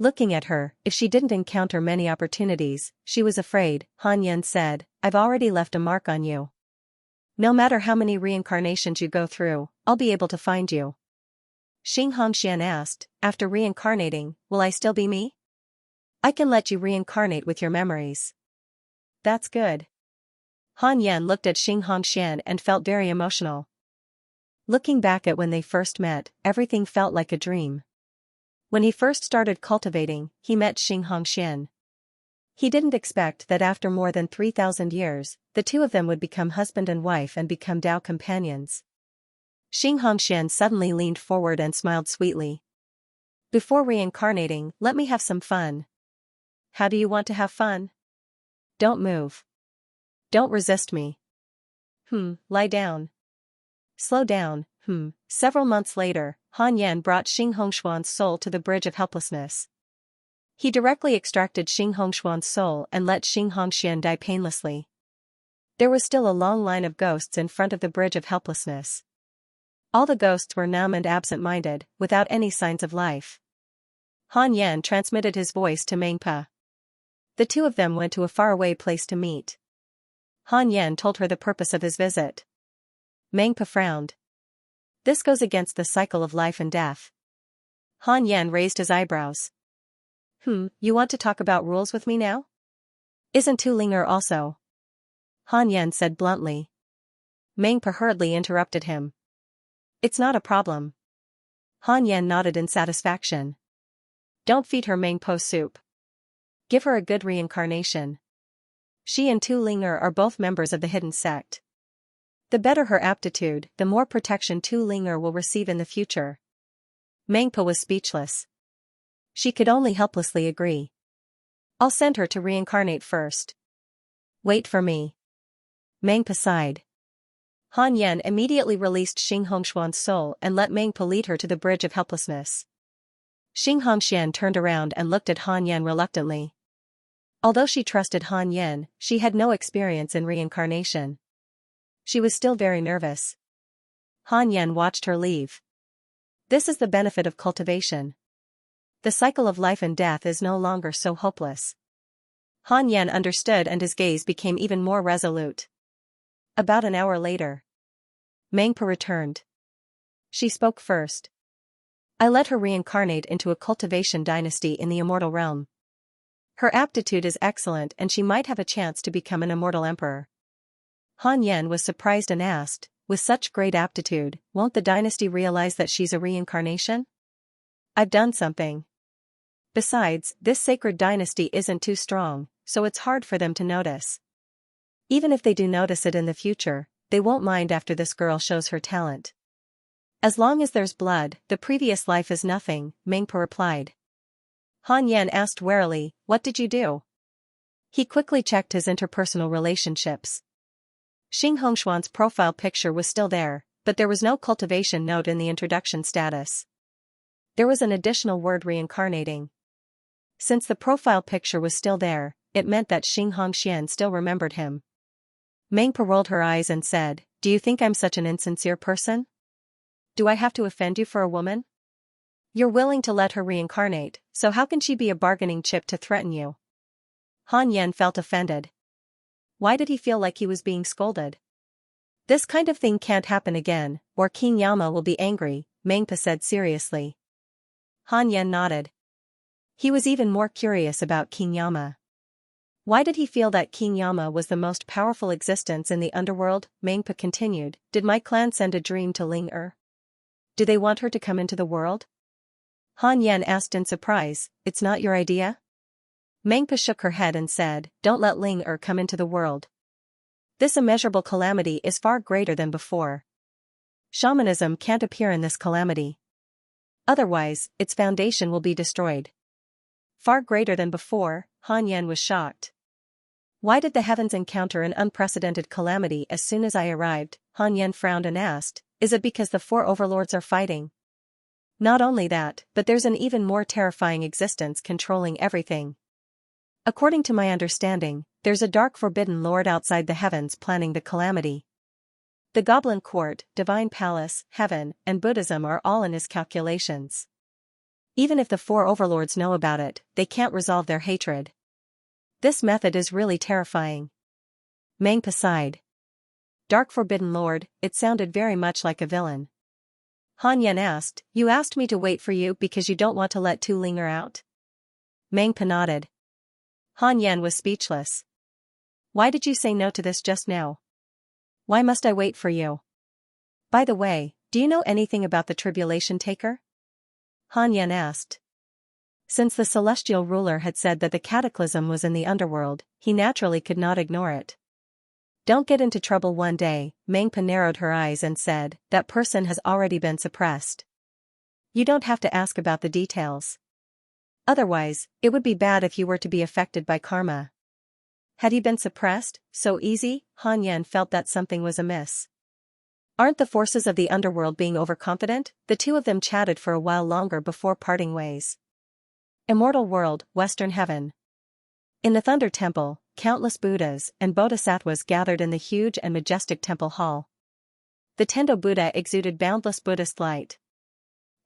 Looking at her, if she didn't encounter many opportunities, she was afraid. Han Yen said, I've already left a mark on you. No matter how many reincarnations you go through, I'll be able to find you. Xianxia asked, after reincarnating, will I still be me? I can let you reincarnate with your memories. That's good. Han Yen looked at Xianxia and felt very emotional. Looking back at when they first met, everything felt like a dream. When he first started cultivating, he met Xianxia. He didn't expect that after more than 3,000 years, the two of them would become husband and wife and become Tao companions. Xianxia suddenly leaned forward and smiled sweetly. Before reincarnating, let me have some fun. How do you want to have fun? Don't move. Don't resist me. Lie down. Slow down. Several months later, Han Yen brought Xianxuan's soul to the bridge of helplessness. He directly extracted Xianxuan's soul and let Xianxia die painlessly. There was still a long line of ghosts in front of the bridge of helplessness. All the ghosts were numb and absent-minded, without any signs of life. Han Yen transmitted his voice to Mengpa. The two of them went to a faraway place to meet. Han Yen told her the purpose of his visit. Mengpa frowned. This goes against the cycle of life and death. Han Yen raised his eyebrows. You want to talk about rules with me now? Isn't Tu Linger also? Han Yen said bluntly. Mengpa hurriedly interrupted him. It's not a problem. Han Yen nodded in satisfaction. Don't feed her Mengpo soup. Give her a good reincarnation. She and Tu Linger are both members of the hidden sect. The better her aptitude, the more protection Tu Linger will receive in the future. Mengpa was speechless. She could only helplessly agree. I'll send her to reincarnate first. Wait for me. Mengpa sighed. Han Yen immediately released Xianxuan's soul and let Mengpa lead her to the bridge of helplessness. Xianxia turned around and looked at Han Yen reluctantly. Although she trusted Han Yen, she had no experience in reincarnation. She was still very nervous. Han Yen watched her leave. This is the benefit of cultivation. The cycle of life and death is no longer so hopeless. Han Yen understood and his gaze became even more resolute. About an hour later, Mengpa returned. She spoke first. I let her reincarnate into a cultivation dynasty in the immortal realm. Her aptitude is excellent and she might have a chance to become an immortal emperor. Han Yen was surprised and asked, with such great aptitude, won't the dynasty realize that she's a reincarnation? I've done something. Besides, this sacred dynasty isn't too strong, so it's hard for them to notice. Even if they do notice it in the future, they won't mind after this girl shows her talent. As long as there's blood, the previous life is nothing, Mengpa replied. Han Yen asked warily, what did you do? He quickly checked his interpersonal relationships. Xianxuan's profile picture was still there, but there was no cultivation note in the introduction status. There was an additional word reincarnating. Since the profile picture was still there, it meant that Xianxia still remembered him. Mengpa rolled her eyes and said, do you think I'm such an insincere person? Do I have to offend you for a woman? You're willing to let her reincarnate, so how can she be a bargaining chip to threaten you? Han Yen felt offended. Why did he feel like he was being scolded? This kind of thing can't happen again, or King Yama will be angry, Mengpa said seriously. Han Yen nodded. He was even more curious about King Yama. Why did he feel that King Yama was the most powerful existence in the underworld? Mengpa continued, did my clan send a dream to Ling-er? Do they want her to come into the world? Han Yen asked in surprise, it's not your idea? Mengpa shook her head and said, don't let Ling-er come into the world. This immeasurable calamity is far greater than before. Shamanism can't appear in this calamity. Otherwise, its foundation will be destroyed. Far greater than before, Han Yen was shocked. Why did the heavens encounter an unprecedented calamity as soon as I arrived? Han Yen frowned and asked, is it because the four overlords are fighting? Not only that, but there's an even more terrifying existence controlling everything. According to my understanding, there's a dark forbidden lord outside the heavens planning the calamity. The Goblin Court, Divine Palace, Heaven, and Buddhism are all in his calculations. Even if the four overlords know about it, they can't resolve their hatred. This method is really terrifying. Mangpa sighed. Dark Forbidden Lord, it sounded very much like a villain. Han Yan asked, you asked me to wait for you because you don't want to let Tu linger out? Mangpa nodded. Han Yan was speechless. Why did you say no to this just now? Why must I wait for you? By the way, do you know anything about the Tribulation Taker? Han Yan asked. Since the celestial ruler had said that the cataclysm was in the underworld, he naturally could not ignore it. Don't get into trouble one day, Mangpa narrowed her eyes and said, that person has already been suppressed. You don't have to ask about the details. Otherwise, it would be bad if you were to be affected by karma. Had he been suppressed, so easy? Han Yan felt that something was amiss. Aren't the forces of the underworld being overconfident? The two of them chatted for a while longer before parting ways. Immortal World, Western Heaven. In the Thunder Temple, countless Buddhas and Bodhisattvas gathered in the huge and majestic temple hall. The Tendo Buddha exuded boundless Buddhist light.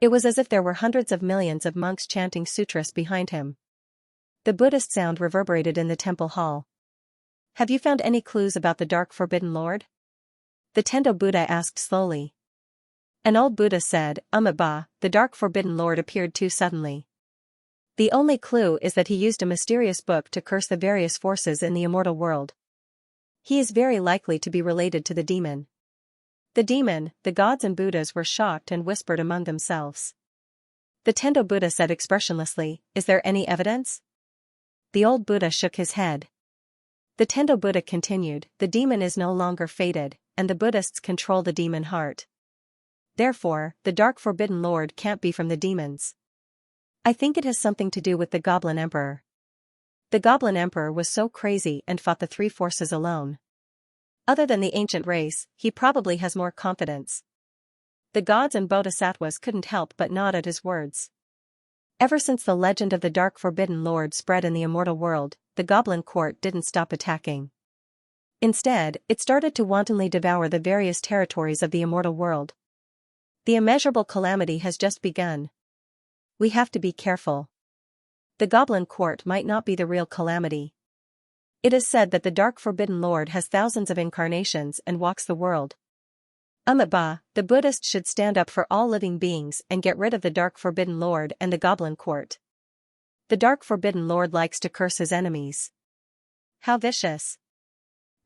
It was as if there were hundreds of millions of monks chanting sutras behind him. The Buddhist sound reverberated in the temple hall. Have you found any clues about the Dark Forbidden Lord? The Tendo Buddha asked slowly. An old Buddha said, Ba, the Dark Forbidden Lord appeared too suddenly. The only clue is that he used a mysterious book to curse the various forces in the immortal world. He is very likely to be related to the demon. The demon, the gods and Buddhas were shocked and whispered among themselves. The Tendo Buddha said expressionlessly, is there any evidence? The old Buddha shook his head. The Tendo Buddha continued, the demon is no longer fated, and the Buddhists control the demon heart. Therefore, the Dark Forbidden Lord can't be from the demons. I think it has something to do with the Goblin Emperor. The Goblin Emperor was so crazy and fought the three forces alone. Other than the ancient race, he probably has more confidence. The gods and bodhisattvas couldn't help but nod at his words. Ever since the legend of the Dark Forbidden Lord spread in the immortal world, the Goblin Court didn't stop attacking. Instead, it started to wantonly devour the various territories of the immortal world. The immeasurable calamity has just begun. We have to be careful. The Goblin Court might not be the real calamity. It is said that the Dark Forbidden Lord has thousands of incarnations and walks the world. Ba, the Buddhists should stand up for all living beings and get rid of the Dark Forbidden Lord and the Goblin Court. The Dark Forbidden Lord likes to curse his enemies. How vicious.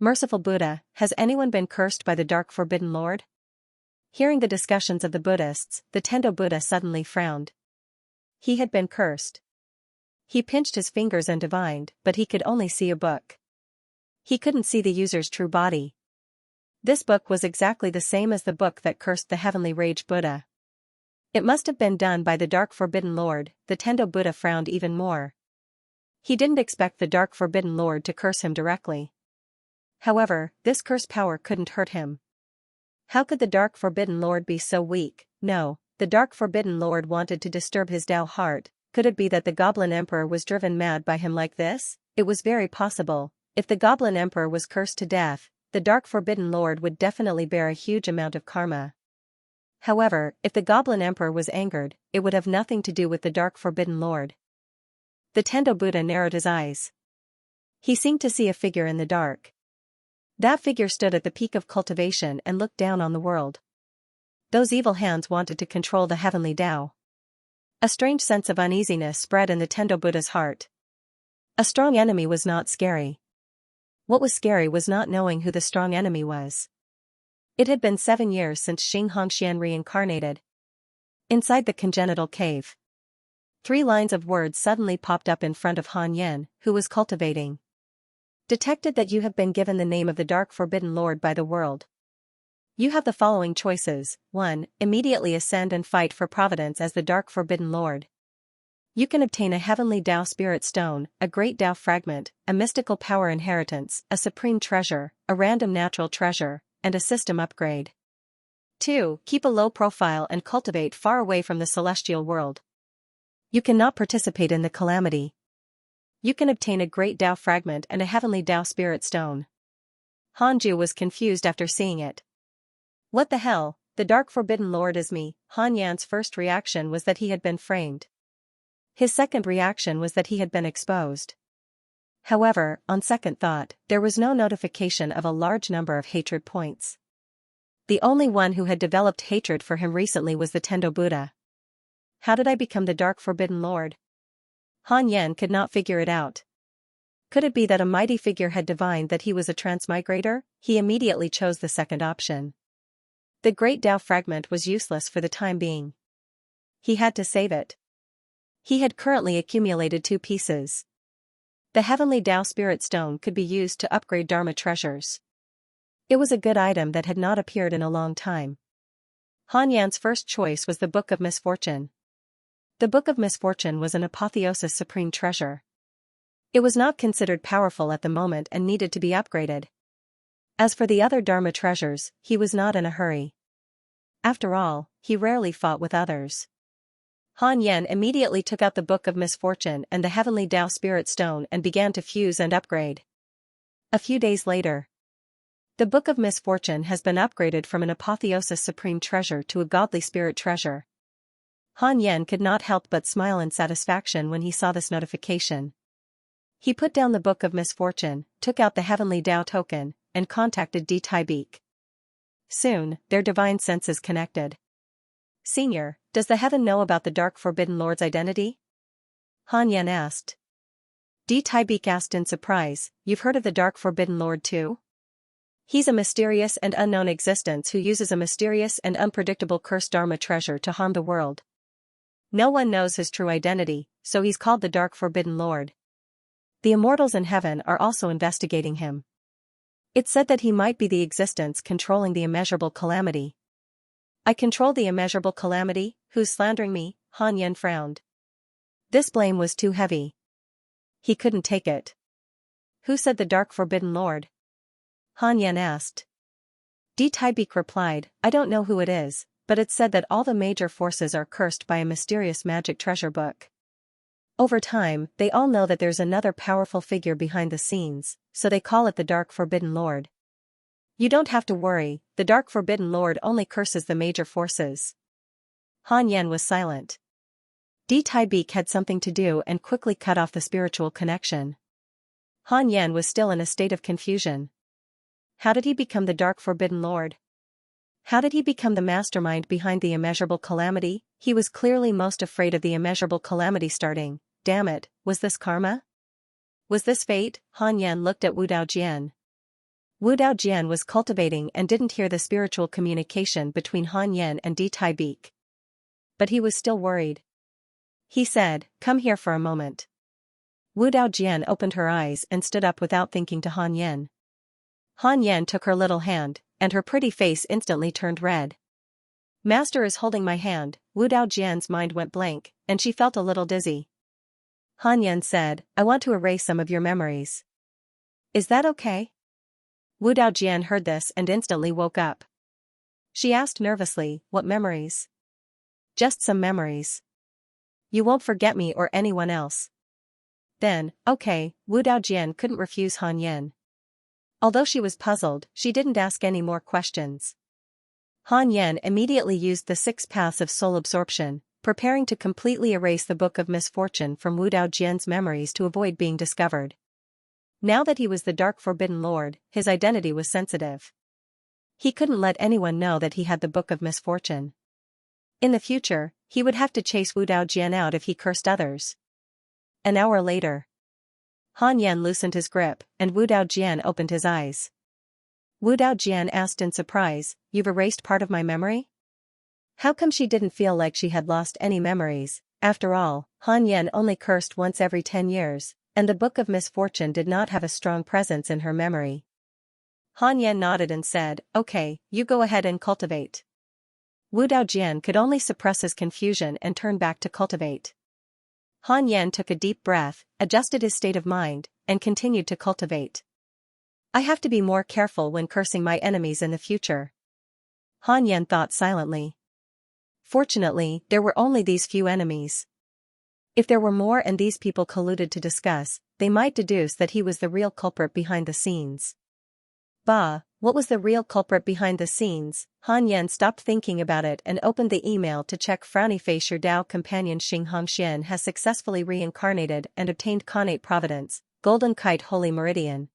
Merciful Buddha, has anyone been cursed by the Dark Forbidden Lord? Hearing the discussions of the Buddhists, the Tendo Buddha suddenly frowned. He had been cursed. He pinched his fingers and divined, but he could only see a book. He couldn't see the user's true body. This book was exactly the same as the book that cursed the Heavenly Rage Buddha. It must have been done by the Dark Forbidden Lord. The Tendo Buddha frowned even more. He didn't expect the Dark Forbidden Lord to curse him directly. However, this curse power couldn't hurt him. How could the Dark Forbidden Lord be so weak? No, the Dark Forbidden Lord wanted to disturb his Tao heart. Could it be that the Goblin Emperor was driven mad by him like this? It was very possible. If the Goblin Emperor was cursed to death, the Dark Forbidden Lord would definitely bear a huge amount of karma. However, if the Goblin Emperor was angered, it would have nothing to do with the Dark Forbidden Lord. The Tendo Buddha narrowed his eyes. He seemed to see a figure in the dark. That figure stood at the peak of cultivation and looked down on the world. Those evil hands wanted to control the heavenly Tao. A strange sense of uneasiness spread in the Tendo Buddha's heart. A strong enemy was not scary. What was scary was not knowing who the strong enemy was. It had been 7 years since Xianxia reincarnated. Inside the congenital cave. 3 lines of words suddenly popped up in front of Han Yan, who was cultivating. Detected that you have been given the name of the Dark Forbidden Lord by the world. You have the following choices. 1. Immediately ascend and fight for Providence as the Dark Forbidden Lord. You can obtain a heavenly Tao spirit stone, a great Tao fragment, a mystical power inheritance, a supreme treasure, a random natural treasure, and a system upgrade. 2. Keep a low profile and cultivate far away from the celestial world. You cannot participate in the calamity. You can obtain a great Tao fragment and a heavenly Tao spirit stone. Hanju was confused after seeing it. What the hell, the dark forbidden lord is me. Han Yan's first reaction was that he had been framed. His second reaction was that he had been exposed. However, on second thought, there was no notification of a large number of hatred points. The only one who had developed hatred for him recently was the Tendo Buddha. How did I become the dark forbidden lord? Han Yan could not figure it out. Could it be that a mighty figure had divined that he was a transmigrator? He immediately chose the second option. The great Tao fragment was useless for the time being. He had to save it. He had currently accumulated 2 pieces. The heavenly Tao spirit stone could be used to upgrade Dharma treasures. It was a good item that had not appeared in a long time. Han Yan's first choice was the Book of Misfortune. The Book of Misfortune was an apotheosis supreme treasure. It was not considered powerful at the moment and needed to be upgraded. As for the other Dharma treasures, he was not in a hurry. After all, he rarely fought with others. Han Yan immediately took out the Book of Misfortune and the heavenly Tao spirit stone and began to fuse and upgrade. A few days later, the Book of Misfortune has been upgraded from an apotheosis supreme treasure to a godly spirit treasure. Han Yan could not help but smile in satisfaction when he saw this notification. He put down the Book of Misfortune, took out the heavenly Tao token, and contacted Di Tai Beek. Soon, their divine senses connected. Senior, does the heaven know about the Dark Forbidden Lord's identity? Han Yan asked. Di Tai Beek asked in surprise, you've heard of the Dark Forbidden Lord too? He's a mysterious and unknown existence who uses a mysterious and unpredictable cursed Dharma treasure to harm the world. No one knows his true identity, so he's called the Dark Forbidden Lord. The immortals in heaven are also investigating him. It's said that he might be the existence controlling the immeasurable calamity. I control the immeasurable calamity, who's slandering me? Han Yan frowned. This blame was too heavy. He couldn't take it. Who said the Dark Forbidden Lord? Han Yan asked. Di Tai Beek replied, I don't know who it is, but it's said that all the major forces are cursed by a mysterious magic treasure book. Over time, they all know that there's another powerful figure behind the scenes, so they call it the Dark Forbidden Lord. You don't have to worry, the Dark Forbidden Lord only curses the major forces. Han Yan was silent. Di Tai Beek had something to do and quickly cut off the spiritual connection. Han Yan was still in a state of confusion. How did he become the Dark Forbidden Lord? How did he become the mastermind behind the immeasurable calamity? He was clearly most afraid of the immeasurable calamity starting. Damn it, was this karma? Was this fate? Han Yan looked at Wu Daojian. Wu Daojian was cultivating and didn't hear the spiritual communication between Han Yan and Di Tai Beek. But he was still worried. He said, come here for a moment. Wu Daojian opened her eyes and stood up without thinking to Han Yan. Han Yan took her little hand, and her pretty face instantly turned red. Master is holding my hand. Wu Daojian's mind went blank, and she felt a little dizzy. Han Yan said, I want to erase some of your memories. Is that okay? Wu Daojian heard this and instantly woke up. She asked nervously, what memories? Just some memories. You won't forget me or anyone else. Then, okay, Wu Daojian couldn't refuse Han Yan. Although she was puzzled, she didn't ask any more questions. Han Yan immediately used the 6 paths of soul absorption, preparing to completely erase the Book of Misfortune from Wu Daojian's memories to avoid being discovered. Now that he was the Dark Forbidden Lord, his identity was sensitive. He couldn't let anyone know that he had the Book of Misfortune. In the future, he would have to chase Wu Daojian out if he cursed others. An hour later, Han Yan loosened his grip, and Wu Daojian opened his eyes. Wu Daojian asked in surprise, you've erased part of my memory? How come she didn't feel like she had lost any memories? After all, Han Yan only cursed once every 10 years, and the Book of Misfortune did not have a strong presence in her memory. Han Yan nodded and said, okay, you go ahead and cultivate. Wu Daojian could only suppress his confusion and turn back to cultivate. Han Yan took a deep breath, adjusted his state of mind, and continued to cultivate. I have to be more careful when cursing my enemies in the future. Han Yan thought silently. Fortunately, there were only these few enemies. If there were more and these people colluded to discuss, they might deduce that he was the real culprit behind the scenes. Bah, what was the real culprit behind the scenes? Han Yan stopped thinking about it and opened the email to check. Frowny face. Your Dao companion Xianxia has successfully reincarnated and obtained Cultivate Providence, Golden Kite Holy Meridian.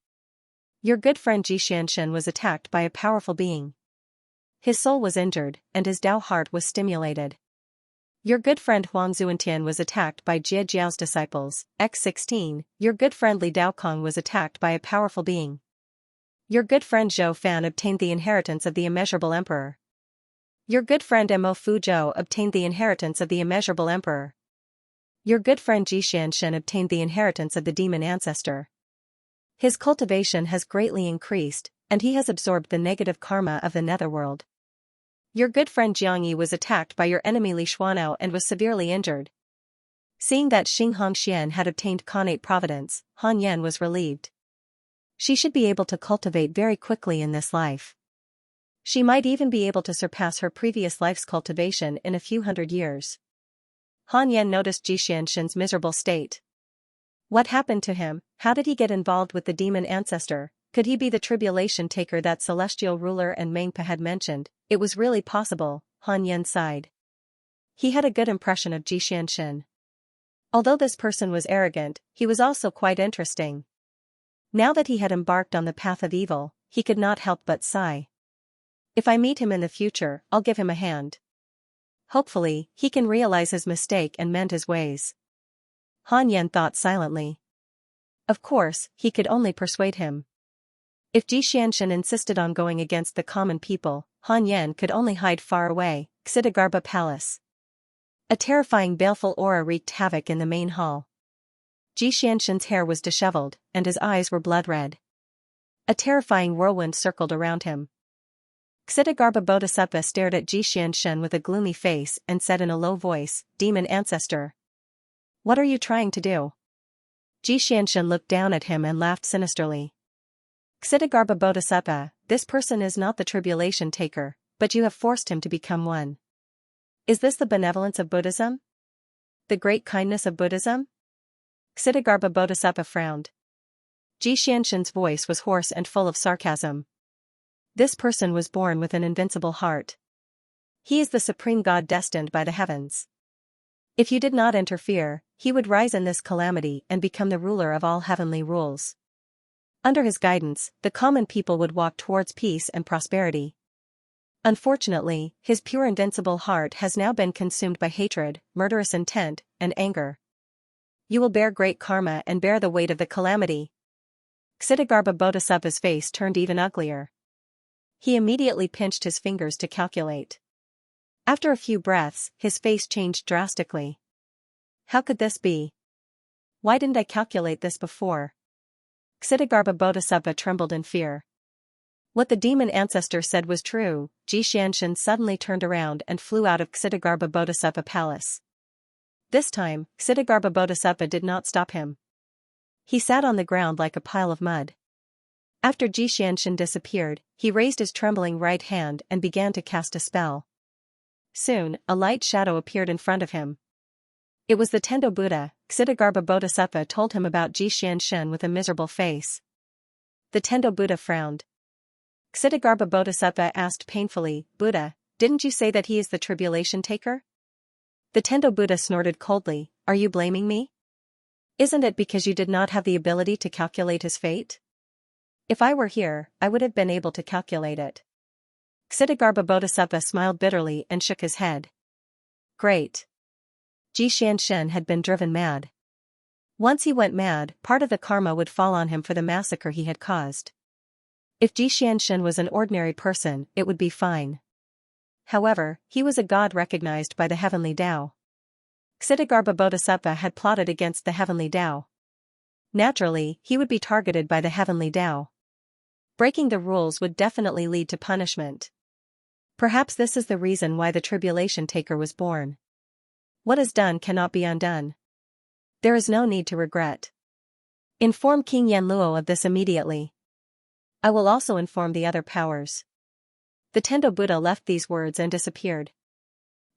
Your good friend Xianxia was attacked by a powerful being. His soul was injured, and his Dao heart was stimulated. Your good friend Huang Zuantian was attacked by Jie Jiao's disciples. X16. Your good friend Li Daokong was attacked by a powerful being. Your good friend Zhou Fan obtained the inheritance of the immeasurable emperor. Your good friend Mo Fuzhou obtained the inheritance of the immeasurable emperor. Your good friend Ji Xianxia obtained the inheritance of the demon ancestor. His cultivation has greatly increased, and he has absorbed the negative karma of the netherworld. Your good friend Jiangyi was attacked by your enemy Li Xuanao and was severely injured. Seeing that Xianxia had obtained Cultivate Providence, Han Yan was relieved. She should be able to cultivate very quickly in this life. She might even be able to surpass her previous life's cultivation in a few hundred years. Han Yan noticed Ji Xianxia's miserable state. What happened to him? How did he get involved with the demon ancestor? Could he be the tribulation taker that celestial ruler and Mengpa had mentioned? It was really possible, Han Yan sighed. He had a good impression of Ji Xianxia. Although this person was arrogant, he was also quite interesting. Now that he had embarked on the path of evil, he could not help but sigh. If I meet him in the future, I'll give him a hand. Hopefully, he can realize his mistake and mend his ways. Han Yan thought silently. Of course, he could only persuade him. If Ji Xianxia insisted on going against the common people, Han Yan could only hide far away. Xidagarba Palace. A terrifying baleful aura wreaked havoc in the main hall. Ji Xianxia's hair was disheveled, and his eyes were blood-red. A terrifying whirlwind circled around him. Xidagarba Bodhisattva stared at Ji Xianxia with a gloomy face and said in a low voice, Demon Ancestor. What are you trying to do? Ji Xianxia looked down at him and laughed sinisterly. Xidagarba Bodhisattva, this person is not the tribulation taker, but you have forced him to become one. Is this the benevolence of Buddhism? The great kindness of Buddhism? Xidagarba Bodhisattva frowned. Ji Xianxia's voice was hoarse and full of sarcasm. This person was born with an invincible heart. He is the supreme God destined by the heavens. If you did not interfere, he would rise in this calamity and become the ruler of all heavenly rules. Under his guidance, the common people would walk towards peace and prosperity. Unfortunately, his pure invincible heart has now been consumed by hatred, murderous intent, and anger. You will bear great karma and bear the weight of the calamity. Xidagarba Bodhisattva's face turned even uglier. He immediately pinched his fingers to calculate. After a few breaths, his face changed drastically. How could this be? Why didn't I calculate this before? Xidagarba Bodhisattva trembled in fear. What the demon ancestor said was true. Ji Xianxia suddenly turned around and flew out of Xidagarba Bodhisattva palace. This time, Xidagarba Bodhisattva did not stop him. He sat on the ground like a pile of mud. After Ji Xianxia disappeared, he raised his trembling right hand and began to cast a spell. Soon, a light shadow appeared in front of him. It was the Tendo Buddha. Xidagarba Bodhisattva told him about Ji Xianxia with a miserable face. The Tendo Buddha frowned. Xidagarba Bodhisattva asked painfully, Buddha, didn't you say that he is the tribulation taker? The Tendo Buddha snorted coldly, are you blaming me? Isn't it because you did not have the ability to calculate his fate? If I were here, I would have been able to calculate it. Xidagarba Bodhisattva smiled bitterly and shook his head. Great. Ji Xianxia had been driven mad. Once he went mad, part of the karma would fall on him for the massacre he had caused. If Ji Xianxia was an ordinary person, it would be fine. However, he was a god recognized by the heavenly Tao. Xidagarba Bodhisattva had plotted against the heavenly Tao. Naturally, he would be targeted by the heavenly Tao. Breaking the rules would definitely lead to punishment. Perhaps this is the reason why the tribulation taker was born. What is done cannot be undone. There is no need to regret. Inform King Yanluo of this immediately. I will also inform the other powers. The Tendo Buddha left these words and disappeared.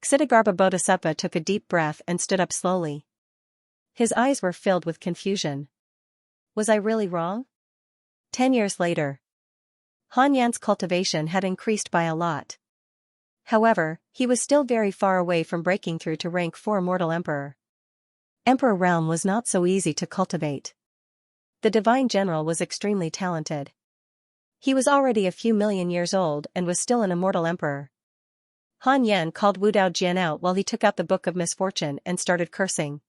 Ksitigarbha Bodhisattva took a deep breath and stood up slowly. His eyes were filled with confusion. Was I really wrong? 10 years later. Han Yan's cultivation had increased by a lot. However, he was still very far away from breaking through to rank 4 mortal emperor. Emperor realm was not so easy to cultivate. The divine general was extremely talented. He was already a few million years old and was still an immortal emperor. Han Yan called Wu Dao Jian out while he took out the Book of Misfortune and started cursing.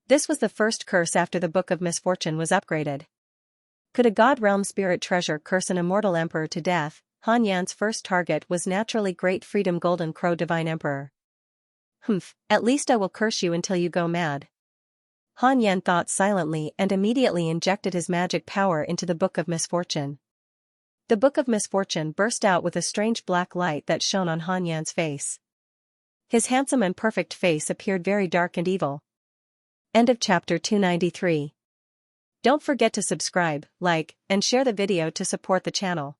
This was the first curse after the Book of Misfortune was upgraded. Could a God realm spirit treasure curse an immortal emperor to death? Han Yan's first target was naturally Great Freedom Golden Crow Divine Emperor. At least I will curse you until you go mad. Han Yan thought silently and immediately injected his magic power into the Book of Misfortune. The Book of Misfortune burst out with a strange black light that shone on Han Yan's face. His handsome and perfect face appeared very dark and evil. End of chapter 293. Don't forget to subscribe, like, and share the video to support the channel.